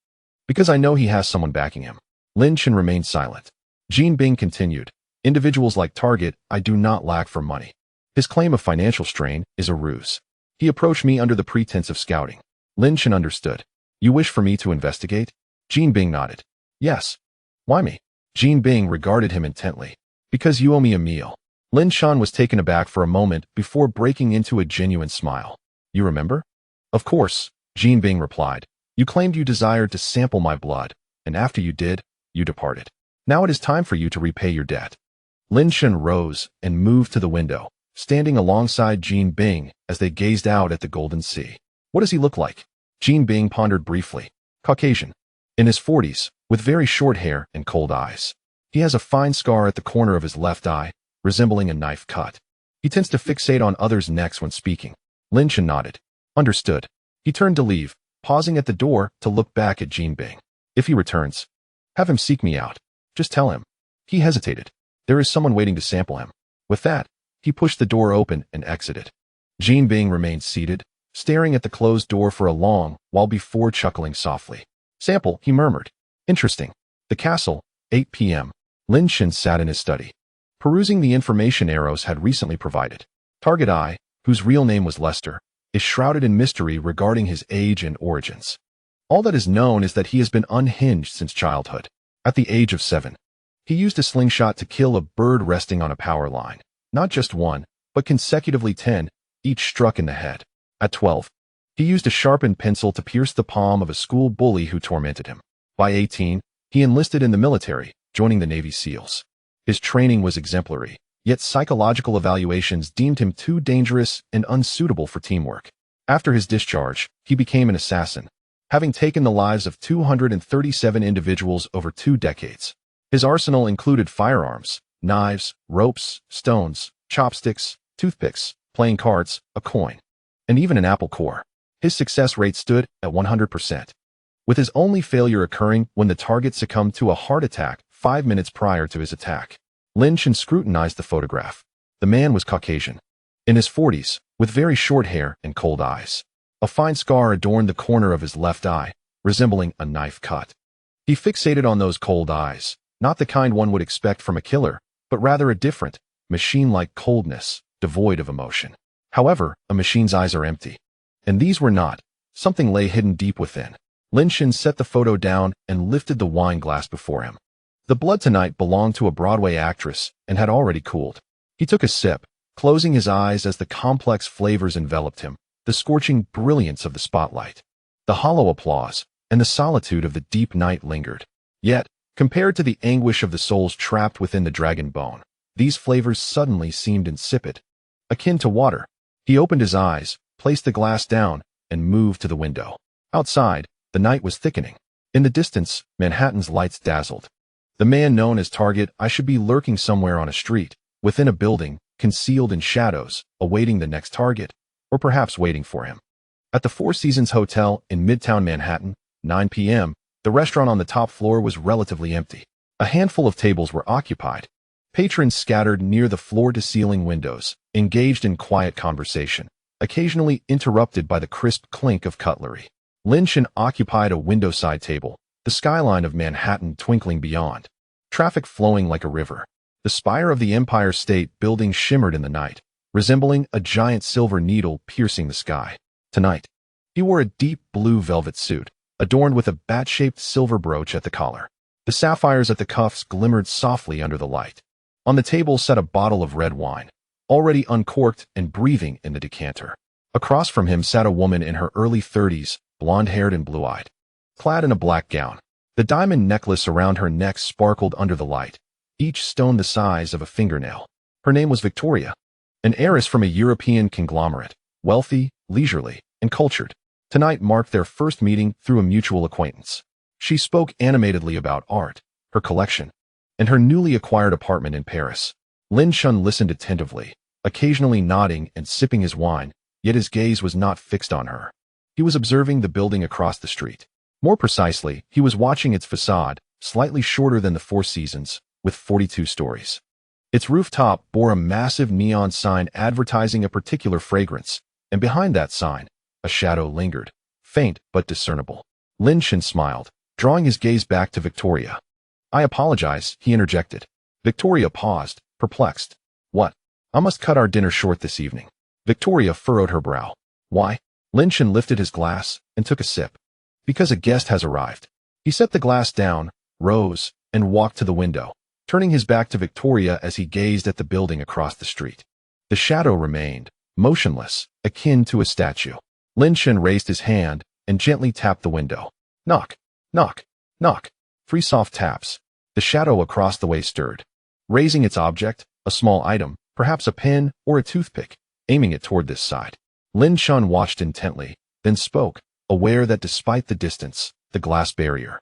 Because I know he has someone backing him. Lin Chen remained silent. Jin Bing continued. Individuals like Target, I do not lack for money. His claim of financial strain is a ruse. He approached me under the pretense of scouting. Lin Chen understood. You wish for me to investigate? Jin Bing nodded. Yes. Why me? Jin Bing regarded him intently. Because you owe me a meal. Lin Chen was taken aback for a moment before breaking into a genuine smile. You remember? Of course, Jin Bing replied. You claimed you desired to sample my blood, and after you did, you departed. Now it is time for you to repay your debt. Lin Chen rose and moved to the window, standing alongside Jin Bing as they gazed out at the golden sea. What does he look like? Jin Bing pondered briefly. Caucasian. In his 40s, with very short hair and cold eyes. He has a fine scar at the corner of his left eye, resembling a knife cut. He tends to fixate on others' necks when speaking. Lin Chen nodded. Understood. He turned to leave, pausing at the door to look back at Jin Bing. If he returns, have him seek me out. Just tell him. He hesitated. There is someone waiting to sample him. With that, he pushed the door open and exited. Jin Bing remained seated, staring at the closed door for a long while before chuckling softly. Sample, he murmured. Interesting. The castle, 8 p.m. Lin Chen sat in his study, perusing the information Eros had recently provided. Target Eye, whose real name was Lester, is shrouded in mystery regarding his age and origins. All that is known is that he has been unhinged since childhood. At the age of 7, he used a slingshot to kill a bird resting on a power line. Not just one, but consecutively 10, each struck in the head. At 12, he used a sharpened pencil to pierce the palm of a school bully who tormented him. By 18, he enlisted in the military, joining the Navy SEALs. His training was exemplary, yet psychological evaluations deemed him too dangerous and unsuitable for teamwork. After his discharge, he became an assassin, having taken the lives of 237 individuals over 2 decades. His arsenal included firearms, knives, ropes, stones, chopsticks, toothpicks, playing cards, a coin, and even an apple core. His success rate stood at 100%, with his only failure occurring when the target succumbed to a heart attack 5 minutes prior to his attack. Lin Chen scrutinized the photograph. The man was Caucasian, in his 40s, with very short hair and cold eyes. A fine scar adorned the corner of his left eye, resembling a knife cut. He fixated on those cold eyes, not the kind one would expect from a killer, but rather a different, machine-like coldness, devoid of emotion. However, a machine's eyes are empty. And these were not. Something lay hidden deep within. Lin Chen set the photo down and lifted the wine glass before him. The blood tonight belonged to a Broadway actress and had already cooled. He took a sip, closing his eyes as the complex flavors enveloped him, the scorching brilliance of the spotlight, the hollow applause, and the solitude of the deep night lingered. Yet, compared to the anguish of the souls trapped within the dragon bone, these flavors suddenly seemed insipid, akin to water. He opened his eyes, placed the glass down, and moved to the window. Outside, the night was thickening. In the distance, Manhattan's lights dazzled. The man known as Target I should be lurking somewhere on a street, within a building, concealed in shadows, awaiting the next target, or perhaps waiting for him. At the Four Seasons Hotel in Midtown Manhattan, 9 p.m., the restaurant on the top floor was relatively empty. A handful of tables were occupied. Patrons scattered near the floor-to-ceiling windows, engaged in quiet conversation, occasionally interrupted by the crisp clink of cutlery. Lin Chen occupied a window-side table, the skyline of Manhattan twinkling beyond, traffic flowing like a river. The spire of the Empire State Building shimmered in the night, resembling a giant silver needle piercing the sky. Tonight, he wore a deep blue velvet suit, adorned with a bat-shaped silver brooch at the collar. The sapphires at the cuffs glimmered softly under the light. On the table sat a bottle of red wine, already uncorked and breathing in the decanter. Across from him sat a woman in her early 30s, blonde-haired and blue-eyed, clad in a black gown. The diamond necklace around her neck sparkled under the light, each stone the size of a fingernail. Her name was Victoria, an heiress from a European conglomerate, wealthy, leisurely, and cultured. Tonight marked their first meeting through a mutual acquaintance. She spoke animatedly about art, her collection, and her newly acquired apartment in Paris. Lin Chen listened attentively, occasionally nodding and sipping his wine, yet his gaze was not fixed on her. He was observing the building across the street. More precisely, he was watching its facade, slightly shorter than the Four Seasons, with 42 stories. Its rooftop bore a massive neon sign advertising a particular fragrance, and behind that sign, a shadow lingered, faint but discernible. Lin Chen smiled, drawing his gaze back to Victoria. "I apologize," he interjected. Victoria paused, perplexed. "What?" "I must cut our dinner short this evening." Victoria furrowed her brow. "Why?" Lin Chen lifted his glass and took a sip. "Because a guest has arrived." He set the glass down, rose, and walked to the window, turning his back to Victoria as he gazed at the building across the street. The shadow remained, motionless, akin to a statue. Lin Chen raised his hand and gently tapped the window. Knock, knock, knock. 3 soft taps. The shadow across the way stirred, raising its object, a small item, perhaps a pen or a toothpick, aiming it toward this side. Lin Chen watched intently, then spoke, aware that despite the distance, the glass barrier,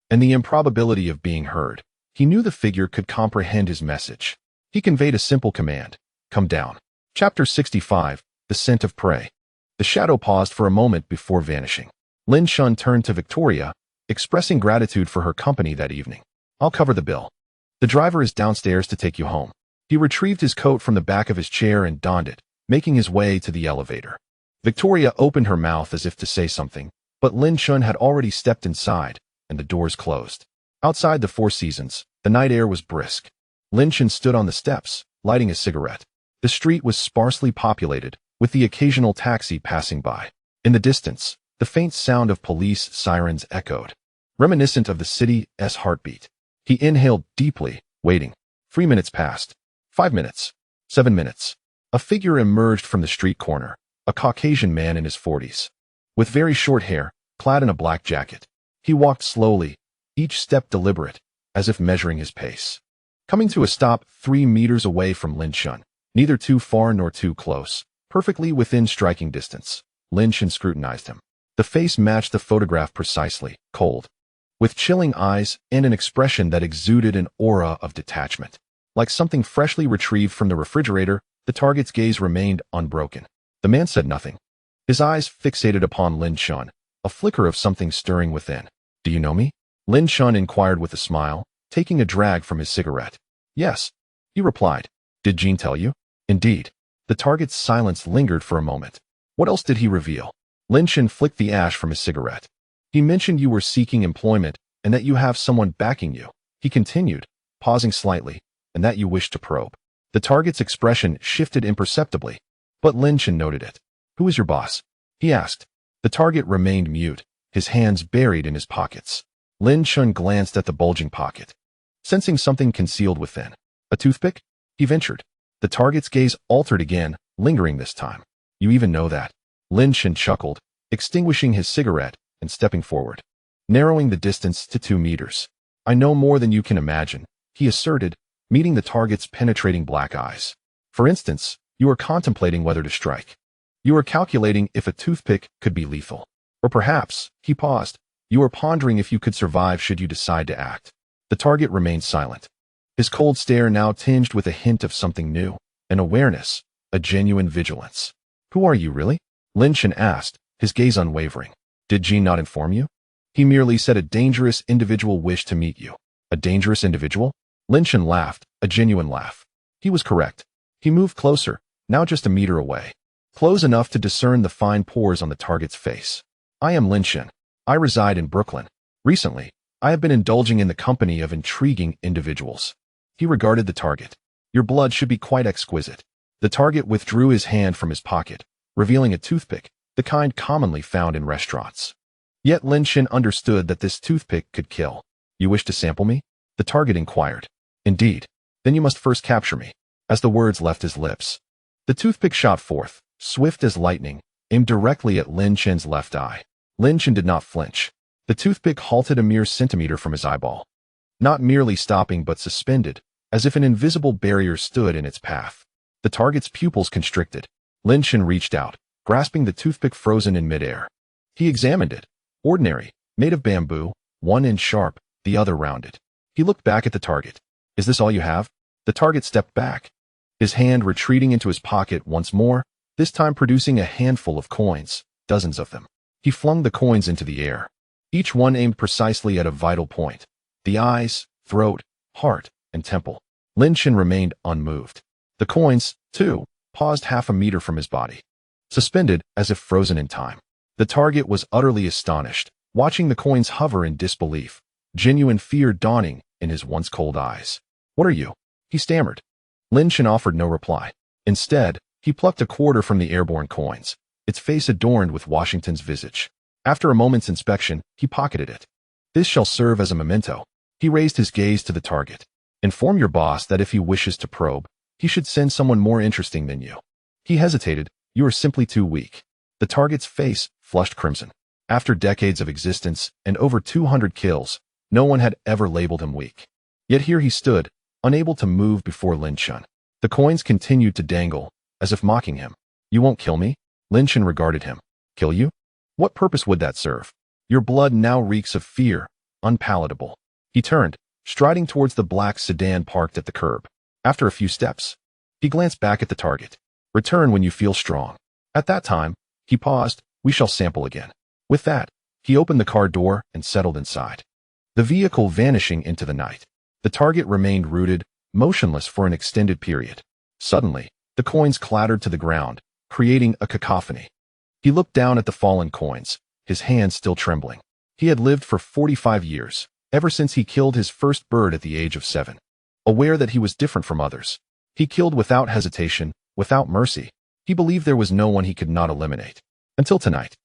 and the improbability of being heard, he knew the figure could comprehend his message. He conveyed a simple command: "Come down." Chapter 65, The Scent of Prey. The shadow paused for a moment before vanishing. Lin Chen turned to Victoria, expressing gratitude for her company that evening. "I'll cover the bill. The driver is downstairs to take you home." He retrieved his coat from the back of his chair and donned it, making his way to the elevator. Victoria opened her mouth as if to say something, but Lin Chen had already stepped inside, and the doors closed. Outside the Four Seasons, the night air was brisk. Lin Chen stood on the steps, lighting a cigarette. The street was sparsely populated, with the occasional taxi passing by. In the distance, the faint sound of police sirens echoed, reminiscent of the city's heartbeat. He inhaled deeply, waiting. 3 minutes passed. 5 minutes. 7 minutes. A figure emerged from the street corner, a Caucasian man in his 40s. With very short hair, clad in a black jacket. He walked slowly, each step deliberate, as if measuring his pace. Coming to a stop 3 meters away from Lin Chen, neither too far nor too close, perfectly within striking distance, Lin Chen scrutinized him. The face matched the photograph precisely, cold, with chilling eyes and an expression that exuded an aura of detachment. Like something freshly retrieved from the refrigerator, the target's gaze remained unbroken. The man said nothing. His eyes fixated upon Lin Chen, a flicker of something stirring within. "Do you know me?" Lin Chen inquired with a smile, taking a drag from his cigarette. "Yes," he replied. "Did Jean tell you?" "Indeed." The target's silence lingered for a moment. What else did he reveal? Lin Chen flicked the ash from his cigarette. "He mentioned you were seeking employment and that you have someone backing you," he continued, pausing slightly, "and that you wish to probe." The target's expression shifted imperceptibly, but Lin Chen noted it. "Who is your boss?" he asked. The target remained mute, his hands buried in his pockets. Lin Chen glanced at the bulging pocket, sensing something concealed within. "A toothpick?" he ventured. The target's gaze altered again, lingering this time. "You even know that?" Lin Chen chuckled, extinguishing his cigarette and stepping forward, narrowing the distance to 2 meters. "I know more than you can imagine," he asserted, meeting the target's penetrating black eyes. "For instance, you are contemplating whether to strike. You are calculating if a toothpick could be lethal. Or perhaps," he paused, "you are pondering if you could survive should you decide to act." The target remained silent, his cold stare now tinged with a hint of something new, an awareness, a genuine vigilance. "Who are you, really?" Lin Chen asked, his gaze unwavering. "Did Jean not inform you?" "He merely said a dangerous individual wished to meet you." "A dangerous individual?" Lin Chen laughed, a genuine laugh. He was correct. He moved closer, now just a meter away, close enough to discern the fine pores on the target's face. "I am Lin Chen. I reside in Brooklyn. Recently, I have been indulging in the company of intriguing individuals." He regarded the target. "Your blood should be quite exquisite." The target withdrew his hand from his pocket, revealing a toothpick, the kind commonly found in restaurants. Yet Lin Chen understood that this toothpick could kill. "You wish to sample me?" the target inquired. "Indeed. Then you must first capture me." As the words left his lips, the toothpick shot forth, swift as lightning, aimed directly at Lin Chen's left eye. Lin Chen did not flinch. The toothpick halted a mere centimeter from his eyeball, not merely stopping but suspended, as if an invisible barrier stood in its path. The target's pupils constricted. Lin Chen reached out, grasping the toothpick frozen in midair. He examined it. Ordinary, made of bamboo, one end sharp, the other rounded. He looked back at the target. "Is this all you have?" The target stepped back, his hand retreating into his pocket once more, this time producing a handful of coins, dozens of them. He flung the coins into the air, each one aimed precisely at a vital point: the eyes, throat, heart, and temple. Lin Chen remained unmoved. The coins, too, paused half a meter from his body, suspended as if frozen in time. The target was utterly astonished, watching the coins hover in disbelief, genuine fear dawning in his once cold eyes. "What are you?" he stammered. Lin Chen offered no reply. Instead, he plucked a quarter from the airborne coins, its face adorned with Washington's visage. After a moment's inspection, he pocketed it. "This shall serve as a memento." He raised his gaze to the target. "Inform your boss that if he wishes to probe, he should send someone more interesting than you." He hesitated. "You are simply too weak." The target's face flushed crimson. After decades of existence and over 200 kills, no one had ever labeled him weak. Yet here he stood, unable to move before Lin Chen. The coins continued to dangle, as if mocking him. "You won't kill me?" Lin Chen regarded him. "Kill you? What purpose would that serve? Your blood now reeks of fear, unpalatable." He turned, striding towards the black sedan parked at the curb. After a few steps, he glanced back at the target. "Return when you feel strong. At that time," he paused, "we shall sample again." With that, he opened the car door and settled inside, the vehicle vanishing into the night. The target remained rooted, motionless for an extended period. Suddenly, the coins clattered to the ground, creating a cacophony. He looked down at the fallen coins, his hands still trembling. He had lived for 45 years, ever since he killed his first bird at the age of 7. Aware that he was different from others, he killed without hesitation, without mercy. He believed there was no one he could not eliminate. Until tonight.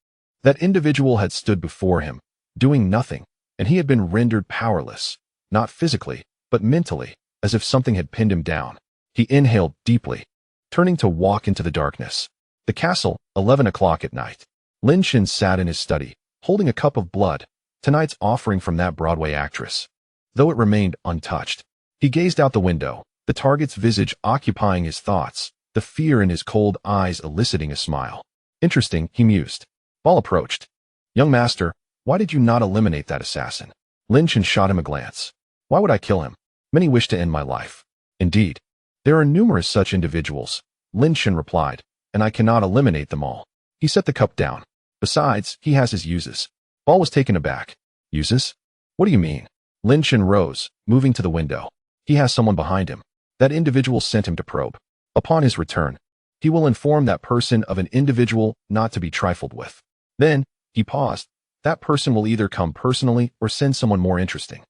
That individual had stood before him, doing nothing, and he had been rendered powerless, not physically, but mentally, as if something had pinned him down. He inhaled deeply, turning to walk into the darkness. The castle, 11 o'clock at night. Lin Shen sat in his study, holding a cup of blood, tonight's offering from that Broadway actress. Though it remained untouched, he gazed out the window, the target's visage occupying his thoughts, the fear in his cold eyes eliciting a smile. Interesting, he mused. Ball approached. Young master, why did you not eliminate that assassin? Lin Shen shot him a glance. Why would I kill him? Many wish to end my life. Indeed. There are numerous such individuals, Lin Shen replied, and I cannot eliminate them all. He set the cup down. Besides, he has his uses. Ball was taken aback. Uses? What do you mean? Lin Shen rose, moving to the window. He has someone behind him. That individual sent him to probe. Upon his return, he will inform that person of an individual not to be trifled with. Then, he paused. That person will either come personally or send someone more interesting.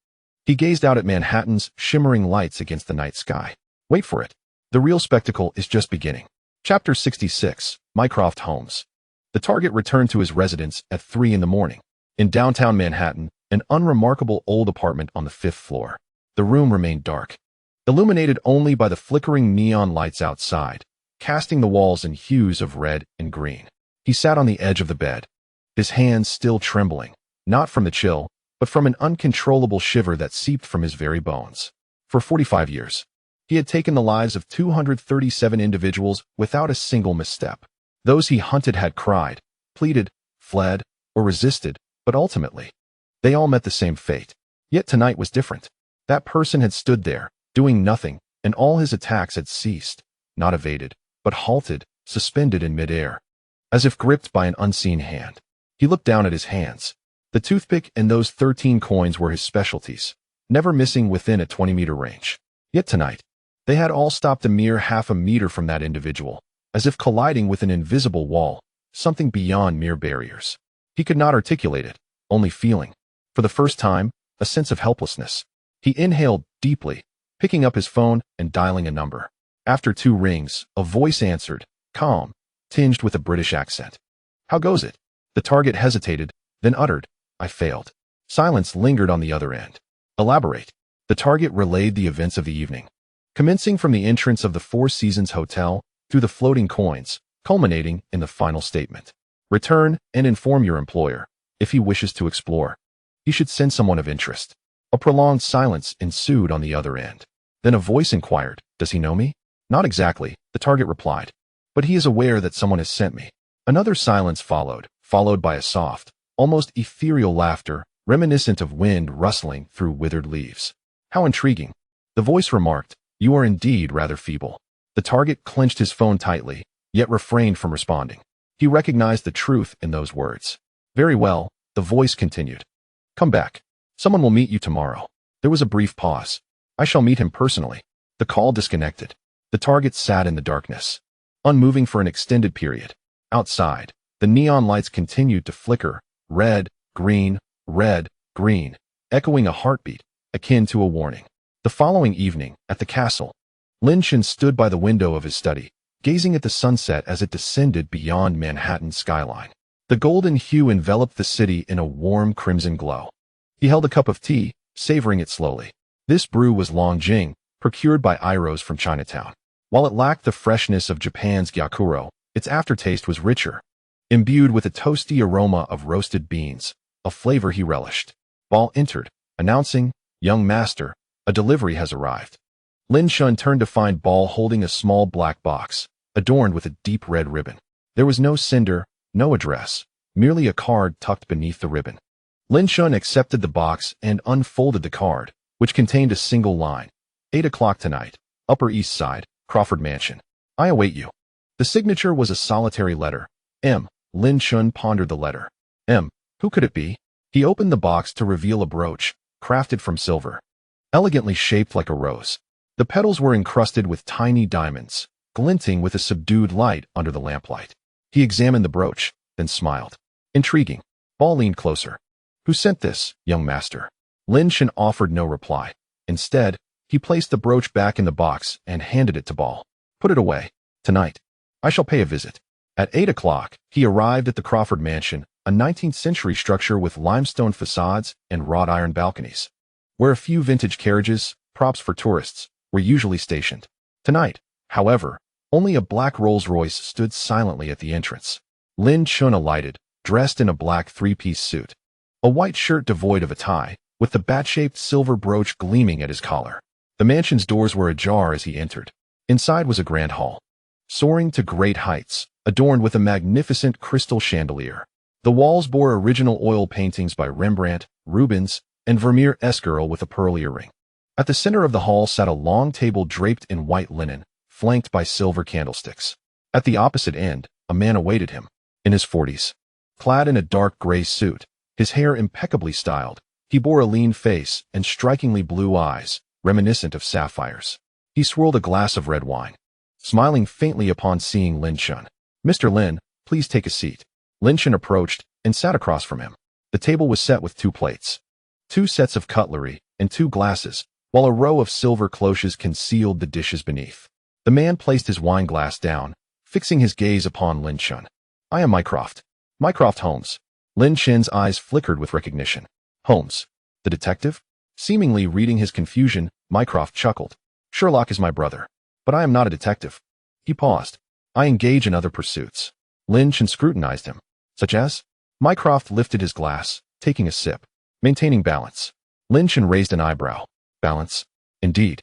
He gazed out at Manhattan's shimmering lights against the night sky. Wait for it. The real spectacle is just beginning. Chapter 66, Mycroft Homes. The target returned to his residence at 3 in the morning. In downtown Manhattan, an unremarkable old apartment on the 5th floor. The room remained dark, illuminated only by the flickering neon lights outside, casting the walls in hues of red and green. He sat on the edge of the bed, his hands still trembling, not from the chill, but from an uncontrollable shiver that seeped from his very bones. For 45 years, he had taken the lives of 237 individuals without a single misstep. Those he hunted had cried, pleaded, fled, or resisted, but ultimately, they all met the same fate. Yet tonight was different. That person had stood there, doing nothing, and all his attacks had ceased, not evaded, but halted, suspended in midair, as if gripped by an unseen hand. He looked down at his hands. The toothpick and those 13 coins were his specialties, never missing within a 20-meter range. Yet tonight, they had all stopped a mere half a meter from that individual, as if colliding with an invisible wall, something beyond mere barriers. He could not articulate it, only feeling, for the first time, a sense of helplessness. He inhaled deeply, picking up his phone and dialing a number. After 2 rings, a voice answered, calm, tinged with a British accent. How goes it? The target hesitated, then uttered, I failed. Silence lingered on the other end. Elaborate. The target relayed the events of the evening, commencing from the entrance of the Four Seasons Hotel, through the floating coins, culminating in the final statement. Return and inform your employer. If he wishes to explore, he should send someone of interest. A prolonged silence ensued on the other end. Then a voice inquired, does he know me? Not exactly, the target replied, but he is aware that someone has sent me. Another silence followed by a soft, almost ethereal laughter, reminiscent of wind rustling through withered leaves. How intriguing. The voice remarked, you are indeed rather feeble. The target clenched his phone tightly, yet refrained from responding. He recognized the truth in those words. Very well, the voice continued. Come back. Someone will meet you tomorrow. There was a brief pause. I shall meet him personally. The call disconnected. The target sat in the darkness, unmoving for an extended period. Outside, the neon lights continued to flicker, red, green, echoing a heartbeat, akin to a warning. The following evening, at the castle, Lin Shen stood by the window of his study, gazing at the sunset as it descended beyond Manhattan's skyline. The golden hue enveloped the city in a warm crimson glow. He held a cup of tea, savoring it slowly. This brew was Longjing, procured by Iros from Chinatown. While it lacked the freshness of Japan's gyakuro, its aftertaste was richer, imbued with a toasty aroma of roasted beans, a flavor he relished. Ball entered, announcing, young master, a delivery has arrived. Lin Shen turned to find Ball holding a small black box, adorned with a deep red ribbon. There was no sender, no address, merely a card tucked beneath the ribbon. Lin Shen accepted the box and unfolded the card, which contained a single line. 8 o'clock tonight, Upper East Side, Crawford Mansion. I await you. The signature was a solitary letter. M. Lin Shen pondered the letter. M. Who could it be? He opened the box to reveal a brooch, crafted from silver, elegantly shaped like a rose. The petals were encrusted with tiny diamonds, glinting with a subdued light under the lamplight. He examined the brooch, then smiled. Intriguing. Ball leaned closer. Who sent this, young master? Lin Shen offered no reply. Instead, he placed the brooch back in the box and handed it to Ball. Put it away. Tonight, I shall pay a visit. At 8 o'clock, he arrived at the Crawford Mansion, a 19th-century structure with limestone facades and wrought iron balconies, where a few vintage carriages, props for tourists, were usually stationed. Tonight, however, only a black Rolls-Royce stood silently at the entrance. Lin Chen alighted, dressed in a black three-piece suit, a white shirt devoid of a tie, with the bat-shaped silver brooch gleaming at his collar. The mansion's doors were ajar as he entered. Inside was a grand hall, soaring to great heights, adorned with a magnificent crystal chandelier. The walls bore original oil paintings by Rembrandt, Rubens, and Vermeer Esquerel with a pearl earring. At the center of the hall sat a long table draped in white linen, flanked by silver candlesticks. At the opposite end, a man awaited him, in his 40s. Clad in a dark gray suit, his hair impeccably styled, he bore a lean face and strikingly blue eyes, reminiscent of sapphires. He swirled a glass of red wine, smiling faintly upon seeing Lin Chen. "Mr. Lin, please take a seat." Lin Chen approached and sat across from him. The table was set with 2 plates, 2 sets of cutlery, and 2 glasses, while a row of silver cloches concealed the dishes beneath. The man placed his wine glass down, fixing his gaze upon Lin Chen. "I am Mycroft. Mycroft Holmes." Lin Chen's eyes flickered with recognition. "Holmes? The detective?" Seemingly reading his confusion, Mycroft chuckled. "Sherlock is my brother, but I am not a detective." He paused. "I engage in other pursuits." Lin Chen scrutinized him. "Such as?" Mycroft lifted his glass, taking a sip, maintaining balance. Lin Chen raised an eyebrow. "Balance? Indeed."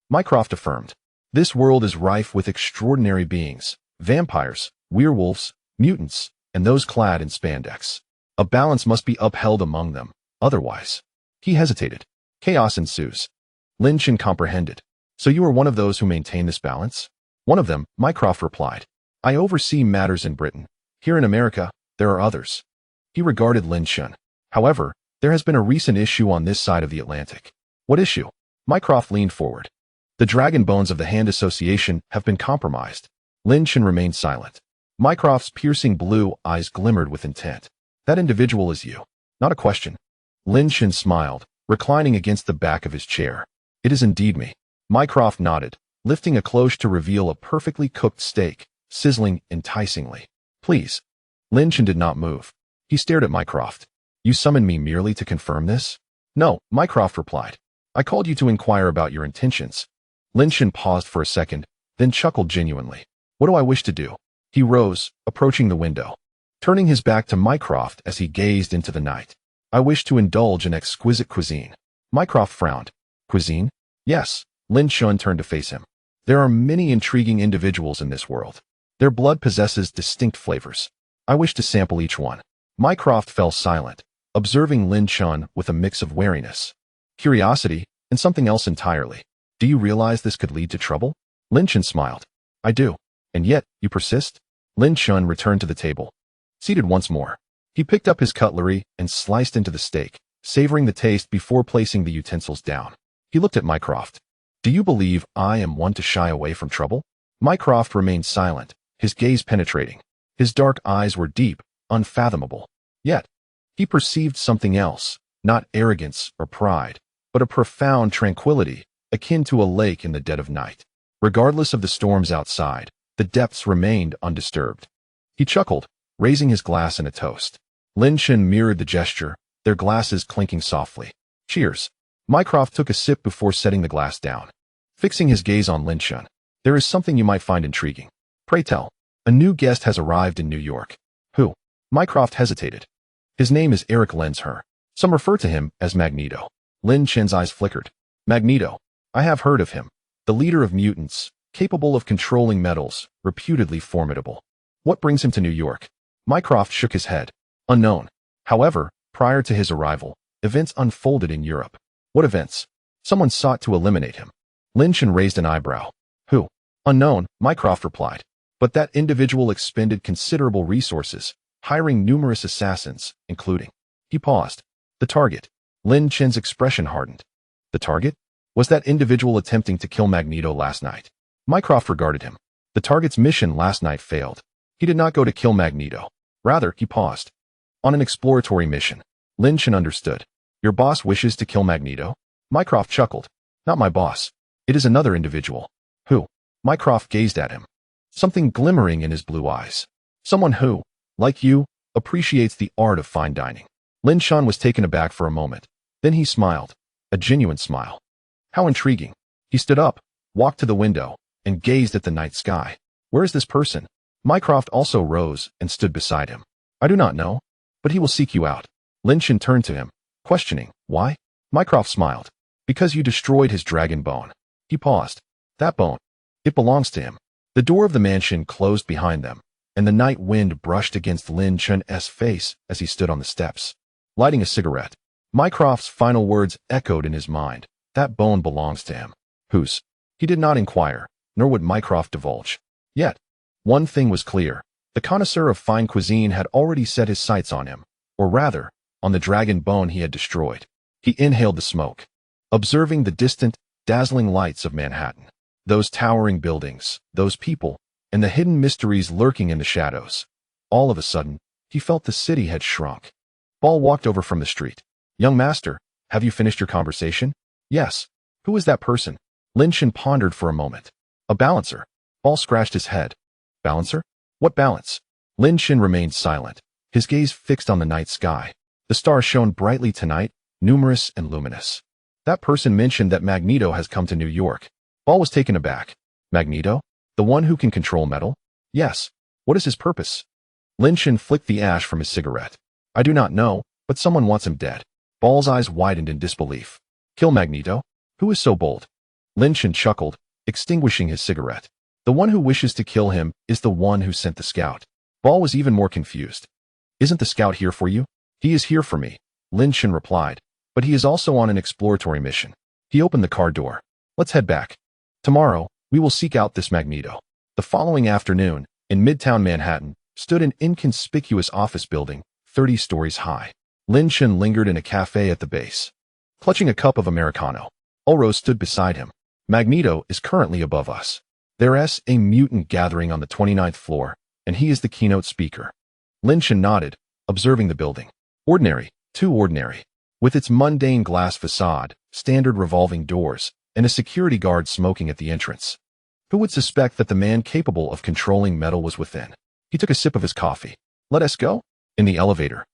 Mycroft affirmed. "This world is rife with extraordinary beings, vampires, werewolves, mutants, and those clad in spandex. A balance must be upheld among them, otherwise." He hesitated. Chaos ensues. Lin Chen comprehended. "So you are one of those who maintain this balance?" "One of them," Mycroft replied. "I oversee matters in Britain. Here in America, there are others." He regarded Lin Chen. "However, there has been a recent issue on this side of the Atlantic." "What issue?" Mycroft leaned forward. "The dragon bones of the Hand Association have been compromised." Lin Chen remained silent. Mycroft's piercing blue eyes glimmered with intent. "That individual is you." "Not a question." Lin Chen smiled, reclining against the back of his chair. "It is indeed me." Mycroft nodded, lifting a cloche to reveal a perfectly cooked steak, sizzling enticingly. "Please." Lin Chen did not move. He stared at Mycroft. "You summoned me merely to confirm this?" "No," Mycroft replied. "I called you to inquire about your intentions." Lin Chen paused for a second, then chuckled genuinely. "What do I wish to do?" He rose, approaching the window, turning his back to Mycroft as he gazed into the night. "I wish to indulge in exquisite cuisine." Mycroft frowned. "Cuisine?" "Yes." Lin Chen turned to face him. "There are many intriguing individuals in this world. Their blood possesses distinct flavors. I wish to sample each one." Mycroft fell silent, observing Lin Chen with a mix of wariness, curiosity, and something else entirely. "Do you realize this could lead to trouble?" Lin Chen smiled. "I do. And yet, you persist?" Lin Chen returned to the table, seated once more. He picked up his cutlery and sliced into the steak, savoring the taste before placing the utensils down. He looked at Mycroft. "Do you believe I am one to shy away from trouble?" Mycroft remained silent, his gaze penetrating. His dark eyes were deep, unfathomable. Yet, he perceived something else, not arrogance or pride, but a profound tranquility, akin to a lake in the dead of night. Regardless of the storms outside, the depths remained undisturbed. He chuckled, raising his glass in a toast. Lin Chen mirrored the gesture, their glasses clinking softly. "Cheers." Mycroft took a sip before setting the glass down. Fixing his gaze on Lin Chen. "There is something you might find intriguing. Pray tell." "A new guest has arrived in New York." "Who?" Mycroft hesitated. "His name is Eric Lenzher. Some refer to him as Magneto." Lin Chen's eyes flickered. "Magneto. I have heard of him. The leader of mutants, capable of controlling metals, reputedly formidable. What brings him to New York?" Mycroft shook his head. "Unknown. However, prior to his arrival, events unfolded in Europe." "What events?" "Someone sought to eliminate him." Lin Chen raised an eyebrow. "Who?" "Unknown," Mycroft replied. "But that individual expended considerable resources, hiring numerous assassins, including..." He paused. "The target." Lin Chen's expression hardened. "The target? Was that individual attempting to kill Magneto last night?" Mycroft regarded him. "The target's mission last night failed. He did not go to kill Magneto. Rather," he paused. "On an exploratory mission." Lin Chen understood. "Your boss wishes to kill Magneto?" Mycroft chuckled. "Not my boss. It is another individual." "Who?" Mycroft gazed at him. something glimmering in his blue eyes. Someone who, like you, appreciates the art of fine dining. Lin Shan was taken aback for a moment. Then he smiled, a genuine smile. How intriguing. He stood up, walked to the window, and gazed at the night sky. Where is this person? Mycroft also rose and stood beside him. I do not know, but he will seek you out. Lin Shan turned to him, questioning, why? Mycroft smiled. Because you destroyed his dragon bone. He paused. That bone. It belongs to him. The door of the mansion closed behind them, and the night wind brushed against Lin Shan's face as he stood on the steps, lighting a cigarette. Mycroft's final words echoed in his mind. That bone belongs to him. Whose? He did not inquire, nor would Mycroft divulge. Yet, one thing was clear. The connoisseur of fine cuisine had already set his sights on him, or rather, on the dragon bone he had destroyed. He inhaled the smoke, observing the distant, dazzling lights of Manhattan. Those towering buildings, those people, and the hidden mysteries lurking in the shadows. All of a sudden, he felt the city had shrunk. Ball walked over from the street. Young master, have you finished your conversation? Yes. Who is that person? Lin Shan pondered for a moment. A balancer. Ball scratched his head. Balancer? What balance? Lin Shan remained silent, his gaze fixed on the night sky. The stars shone brightly tonight, numerous and luminous. That person mentioned that Magneto has come to New York. Ball was taken aback. Magneto? The one who can control metal? Yes. What is his purpose? Lin Shan flicked the ash from his cigarette. I do not know, but someone wants him dead. Ball's eyes widened in disbelief. Kill Magneto? Who is so bold? Lin Shan chuckled, extinguishing his cigarette. The one who wishes to kill him is the one who sent the scout. Ball was even more confused. Isn't the scout here for you? He is here for me, Lin Shan replied, but he is also on an exploratory mission. He opened the car door. Let's head back. Tomorrow, we will seek out this Magneto. The following afternoon, in Midtown Manhattan, stood an inconspicuous office building, 30 stories high. Lin Shan lingered in a cafe at the base, clutching a cup of Americano. Ulrose stood beside him. Magneto is currently above us. There's a mutant gathering on the 29th floor, and he is the keynote speaker. Lin Shan nodded, observing the building. Ordinary, too ordinary. With its mundane glass facade, standard revolving doors, and a security guard smoking at the entrance. Who would suspect that the man capable of controlling metal was within? He took a sip of his coffee. Let us go? In the elevator.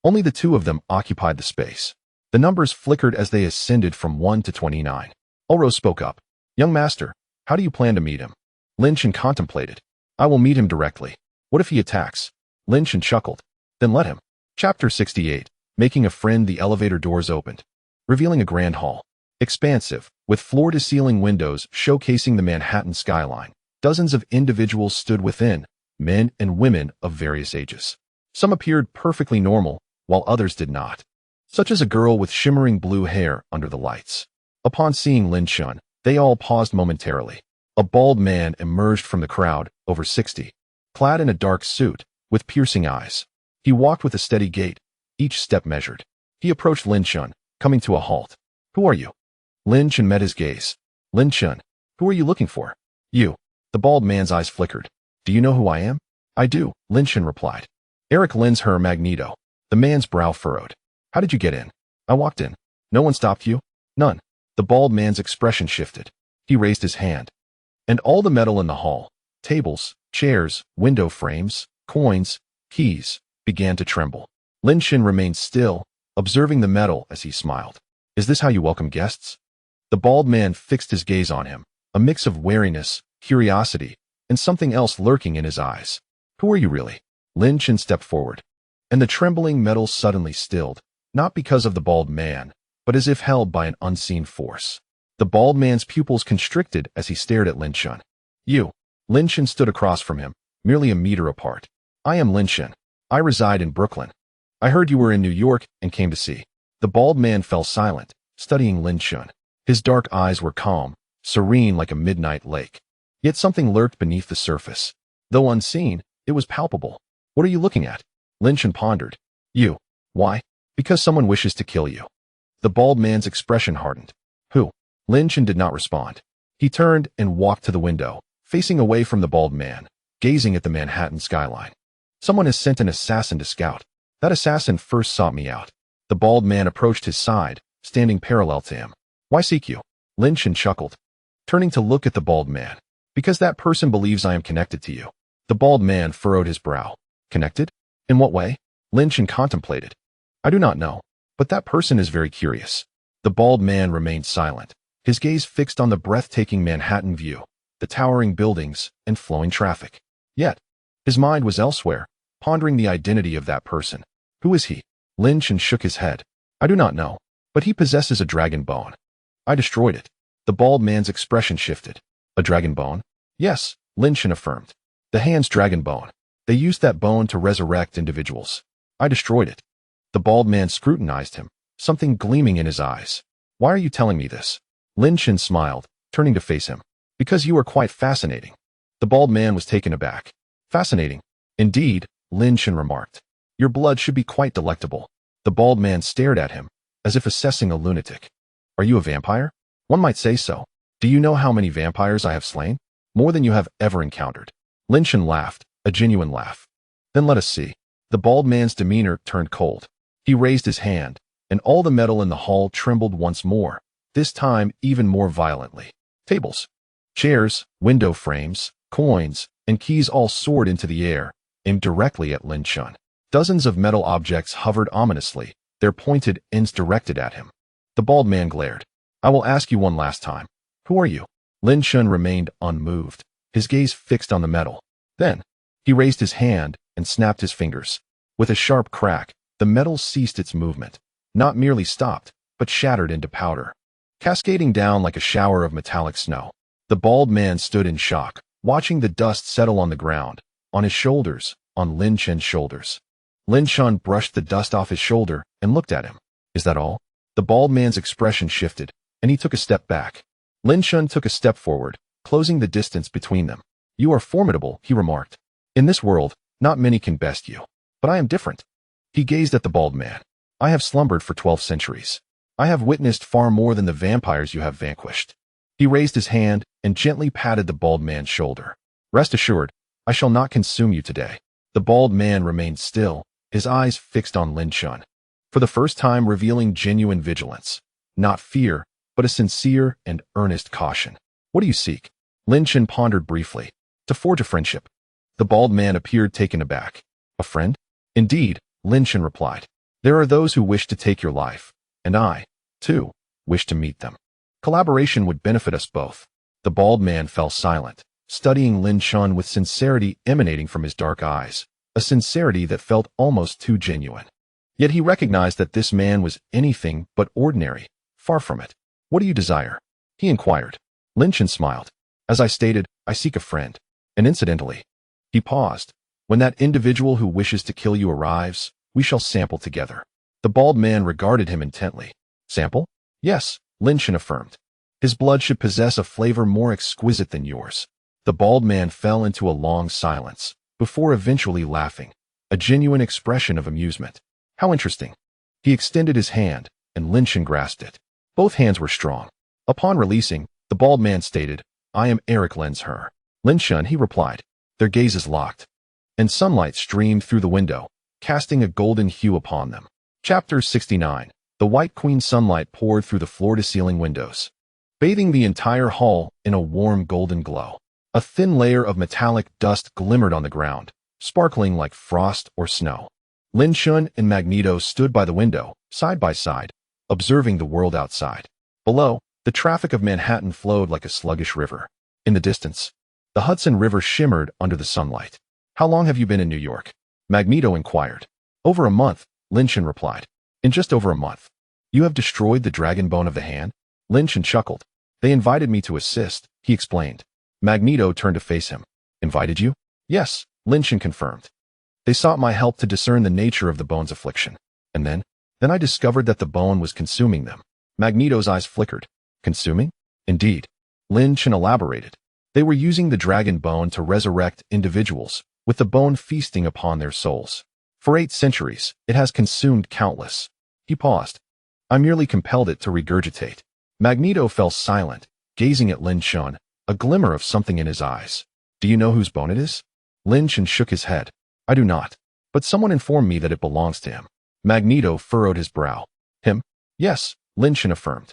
Only the two of them occupied the space. The numbers flickered as they ascended from 1 to 29. Ulrose spoke up. Young master, how do you plan to meet him? Lin Shan contemplated. I will meet him directly. What if he attacks? Lin Shan chuckled. Then let him. Chapter 68. Making a friend. The elevator doors opened, revealing a grand hall. Expansive, with floor-to-ceiling windows showcasing the Manhattan skyline. Dozens of individuals stood within, men and women of various ages. Some appeared perfectly normal, while others did not, such as a girl with shimmering blue hair under the lights. Upon seeing Lin Shan, they all paused momentarily. A bald man emerged from the crowd, over 60, clad in a dark suit, with piercing eyes. He walked with a steady gait, each step measured. He approached Lin Shan, coming to a halt. Who are you? Lin Shan met his gaze. Lin Shan, who are you looking for? You. The bald man's eyes flickered. Do you know who I am? I do, Lin Shan replied. Eric Lin's her Magneto. The man's brow furrowed. How did you get in? I walked in. No one stopped you? None. The bald man's expression shifted. He raised his hand. And all the metal in the hall, tables, chairs, window frames, coins, keys, began to tremble. Lin Shan remained still, observing the metal as he smiled. Is this how you welcome guests? The bald man fixed his gaze on him, a mix of wariness, curiosity, and something else lurking in his eyes. Who are you really? Lin Shan stepped forward, and the trembling metal suddenly stilled, not because of the bald man, but as if held by an unseen force. The bald man's pupils constricted as he stared at Lin Shan. You. Lin Shan stood across from him, merely a meter apart. I am Lin Shan. I reside in Brooklyn. I heard you were in New York and came to see. The bald man fell silent, studying Lin Shan. His dark eyes were calm, serene like a midnight lake. Yet something lurked beneath the surface. Though unseen, it was palpable. What are you looking at? Lin Shan pondered. You. Why? Because someone wishes to kill you. The bald man's expression hardened. Who? Lin Shan did not respond. He turned and walked to the window, facing away from the bald man, gazing at the Manhattan skyline. Someone has sent an assassin to scout. That assassin first sought me out. The bald man approached his side, standing parallel to him. Why seek you? Lin Shan chuckled, turning to look at the bald man. Because that person believes I am connected to you. The bald man furrowed his brow. Connected? In what way? Lin Chen contemplated. I do not know, but that person is very curious. The bald man remained silent, his gaze fixed on the breathtaking Manhattan view, the towering buildings and flowing traffic. Yet, his mind was elsewhere, pondering the identity of that person. Who is he? Lin Chen shook his head. I do not know, but he possesses a dragon bone. I destroyed it. The bald man's expression shifted. A dragon bone? Yes, Lin Chen affirmed. The hand's dragon bone. They used that bone to resurrect individuals. I destroyed it. The bald man scrutinized him, something gleaming in his eyes. Why are you telling me this? Lin Chen smiled, turning to face him. Because you are quite fascinating. The bald man was taken aback. Fascinating. Indeed, Lin Chen remarked. Your blood should be quite delectable. The bald man stared at him, as if assessing a lunatic. Are you a vampire? One might say so. Do you know how many vampires I have slain? More than you have ever encountered. Lin Chen laughed, a genuine laugh. Then let us see. The bald man's demeanor turned cold. He raised his hand, and all the metal in the hall trembled once more, this time even more violently. Tables, chairs, window frames, coins, and keys all soared into the air, aimed directly at Lin Chen. Dozens of metal objects hovered ominously, their pointed ends directed at him. The bald man glared. I will ask you one last time. Who are you? Lin Chen remained unmoved, his gaze fixed on the metal. Then, he raised his hand and snapped his fingers. With a sharp crack, the metal ceased its movement, not merely stopped, but shattered into powder, cascading down like a shower of metallic snow. The bald man stood in shock, watching the dust settle on the ground, on his shoulders, on Lin Chen's shoulders. Lin Chen brushed the dust off his shoulder and looked at him. Is that all? The bald man's expression shifted, and he took a step back. Lin Chen took a step forward, closing the distance between them. You are formidable, he remarked. In this world, not many can best you. But I am different. He gazed at the bald man. I have slumbered for 12 centuries. I have witnessed far more than the vampires you have vanquished. He raised his hand and gently patted the bald man's shoulder. Rest assured, I shall not consume you today. The bald man remained still, his eyes fixed on Lin Chen, for the first time revealing genuine vigilance. Not fear, but a sincere and earnest caution. What do you seek? Lin Chen pondered briefly. To forge a friendship. The bald man appeared taken aback. A friend? Indeed, Lin Chen replied. There are those who wish to take your life, and I, too, wish to meet them. Collaboration would benefit us both. The bald man fell silent, studying Lin Chen with sincerity emanating from his dark eyes, a sincerity that felt almost too genuine. Yet he recognized that this man was anything but ordinary, far from it. What do you desire? He inquired. Lin Chen smiled. As I stated, I seek a friend. And incidentally, he paused. When that individual who wishes to kill you arrives, we shall sample together. The bald man regarded him intently. Sample? Yes, Lin Chen affirmed. His blood should possess a flavor more exquisite than yours. The bald man fell into a long silence, before eventually laughing, a genuine expression of amusement. How interesting. He extended his hand, and Lin Chen grasped it. Both hands were strong. Upon releasing, the bald man stated, I am Eric Len's Heir. Lin Chen, he replied. Their gazes locked, and sunlight streamed through the window, casting a golden hue upon them. Chapter 69. The White Queen sunlight poured through the floor-to-ceiling windows, bathing the entire hall in a warm golden glow. A thin layer of metallic dust glimmered on the ground, sparkling like frost or snow. Lin Chen and Magneto stood by the window, side by side, observing the world outside. Below, the traffic of Manhattan flowed like a sluggish river. In the distance, the Hudson River shimmered under the sunlight. How long have you been in New York? Magneto inquired. Over a month, Lin Chen replied. In just over a month. You have destroyed the dragon bone of the hand? Lin Chen chuckled. They invited me to assist, he explained. Magneto turned to face him. Invited you? Yes, Lin Chen confirmed. They sought my help to discern the nature of the bone's affliction. And then I discovered that the bone was consuming them. Magneto's eyes flickered. Consuming? Indeed. Lin Chen elaborated. They were using the dragon bone to resurrect individuals, with the bone feasting upon their souls. For 8 centuries, it has consumed countless. He paused. I merely compelled it to regurgitate. Magneto fell silent, gazing at Lin Chen, a glimmer of something in his eyes. Do you know whose bone it is? Lin Chen shook his head. I do not, but someone informed me that it belongs to him. Magneto furrowed his brow. Him? Yes, Lin Chen affirmed.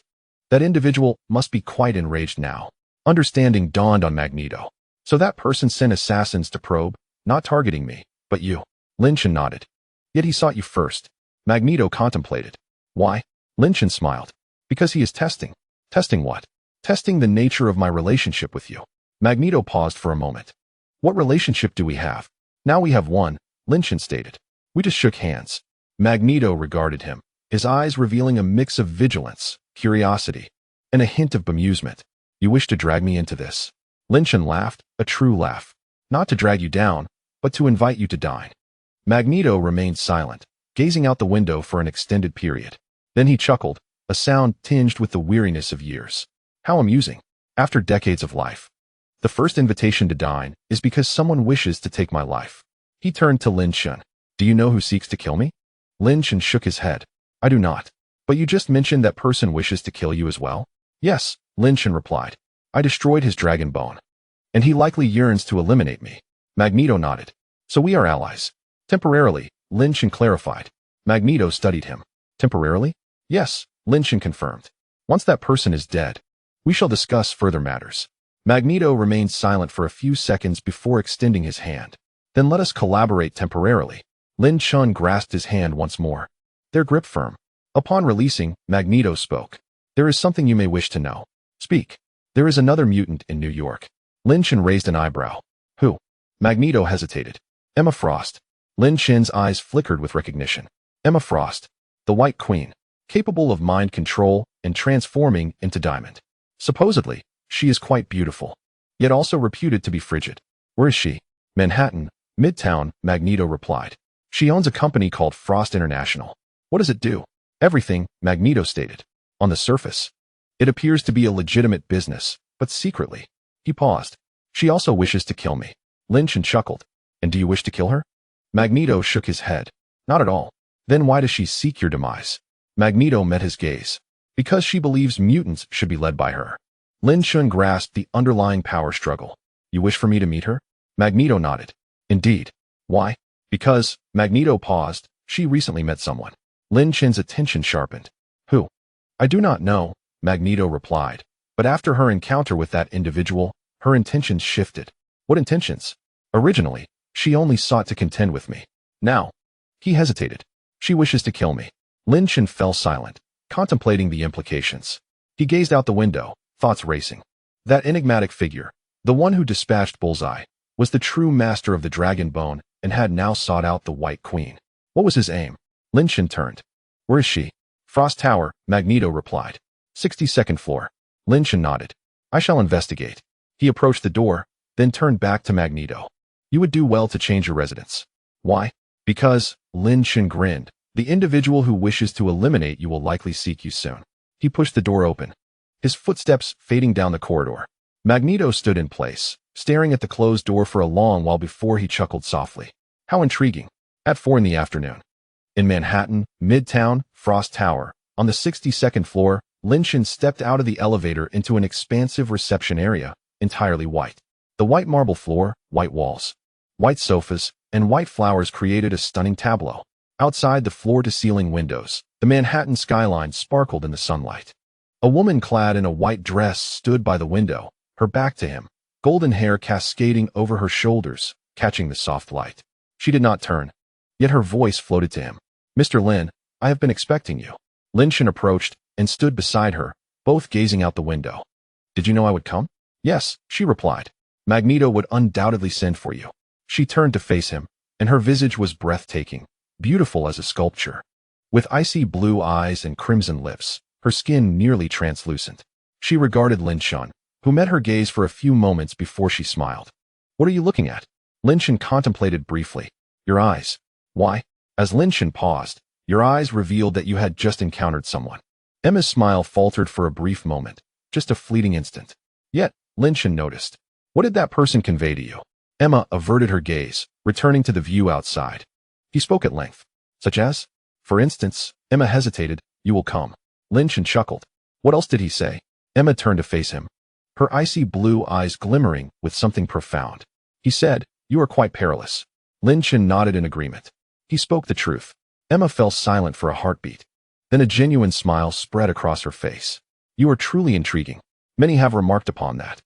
That individual must be quite enraged now. Understanding dawned on Magneto. So that person sent assassins to probe, not targeting me, but you. Lin Chen nodded. Yet he sought you first. Magneto contemplated. Why? Lin Chen smiled. Because he is testing. Testing what? Testing the nature of my relationship with you. Magneto paused for a moment. What relationship do we have? Now we have one, Lin Chen stated. We just shook hands. Magneto regarded him, his eyes revealing a mix of vigilance, curiosity, and a hint of bemusement. You wish to drag me into this? Lin Chen laughed, a true laugh. Not to drag you down, but to invite you to dine. Magneto remained silent, gazing out the window for an extended period. Then he chuckled, a sound tinged with the weariness of years. How amusing. After decades of life. The first invitation to dine is because someone wishes to take my life. He turned to Lin Chen. Do you know who seeks to kill me? Lin Chen shook his head. I do not. But you just mentioned that person wishes to kill you as well? Yes, Lin Chen replied. I destroyed his dragon bone. And he likely yearns to eliminate me. Magneto nodded. So we are allies. Temporarily, Lin Chen clarified. Magneto studied him. Temporarily? Yes, Lin Chen confirmed. Once that person is dead, we shall discuss further matters. Magneto remained silent for a few seconds before extending his hand. Then let us collaborate temporarily. Lin Chen grasped his hand once more. Their grip firm. Upon releasing, Magneto spoke. There is something you may wish to know. Speak. There is another mutant in New York. Lin Chen raised an eyebrow. Who? Magneto hesitated. Emma Frost. Lin Chen's eyes flickered with recognition. Emma Frost. The White Queen. Capable of mind control and transforming into diamond. Supposedly, she is quite beautiful, yet also reputed to be frigid. Where is she? Manhattan, Midtown, Magneto replied. She owns a company called Frost International. What does it do? Everything, Magneto stated. On the surface, it appears to be a legitimate business, but secretly. He paused. She also wishes to kill me. Lin Chen chuckled. And do you wish to kill her? Magneto shook his head. Not at all. Then why does she seek your demise? Magneto met his gaze. Because she believes mutants should be led by her. Lin Chen grasped the underlying power struggle. You wish for me to meet her? Magneto nodded. Indeed. Why? Because, Magneto paused, she recently met someone. Lin Chen's attention sharpened. Who? I do not know, Magneto replied. But after her encounter with that individual, her intentions shifted. What intentions? Originally, she only sought to contend with me. Now, he hesitated. She wishes to kill me. Lin Chen fell silent, contemplating the implications. He gazed out the window, thoughts racing. That enigmatic figure, the one who dispatched Bullseye, was the true master of the dragon bone and had now sought out the White Queen. What was his aim? Lin Chen turned. Where is she? Frost Tower, Magneto replied. 62nd floor. Lin Chen nodded. I shall investigate. He approached the door, then turned back to Magneto. You would do well to change your residence. Why? Because, Lin Chen grinned, the individual who wishes to eliminate you will likely seek you soon. He pushed the door open, his footsteps fading down the corridor. Magneto stood in place, staring at the closed door for a long while before he chuckled softly. How intriguing. At 4 in the afternoon. In Manhattan, Midtown, Frost Tower, on the 62nd floor, Lin Chen stepped out of the elevator into an expansive reception area, entirely white. The white marble floor, white walls, white sofas, and white flowers created a stunning tableau. Outside the floor-to-ceiling windows, the Manhattan skyline sparkled in the sunlight. A woman clad in a white dress stood by the window, her back to him, golden hair cascading over her shoulders, catching the soft light. She did not turn, yet her voice floated to him. Mr. Lin, I have been expecting you. Lin Chen approached and stood beside her, both gazing out the window. Did you know I would come? Yes, she replied. Magneto would undoubtedly send for you. She turned to face him, and her visage was breathtaking, beautiful as a sculpture. With icy blue eyes and crimson lips, her skin nearly translucent. She regarded Lin Chen, who met her gaze for a few moments before she smiled. What are you looking at? Lin Chen contemplated briefly. Your eyes. Why? As Lin Chen paused, your eyes revealed that you had just encountered someone. Emma's smile faltered for a brief moment, just a fleeting instant. Yet, Lin Chen noticed. What did that person convey to you? Emma averted her gaze, returning to the view outside. He spoke at length. Such as? For instance, Emma hesitated. You will come. Lin Chen chuckled. What else did he say? Emma turned to face him, her icy blue eyes glimmering with something profound. He said, you are quite peerless. Lin Chen nodded in agreement. He spoke the truth. Emma fell silent for a heartbeat. Then a genuine smile spread across her face. You are truly intriguing. Many have remarked upon that.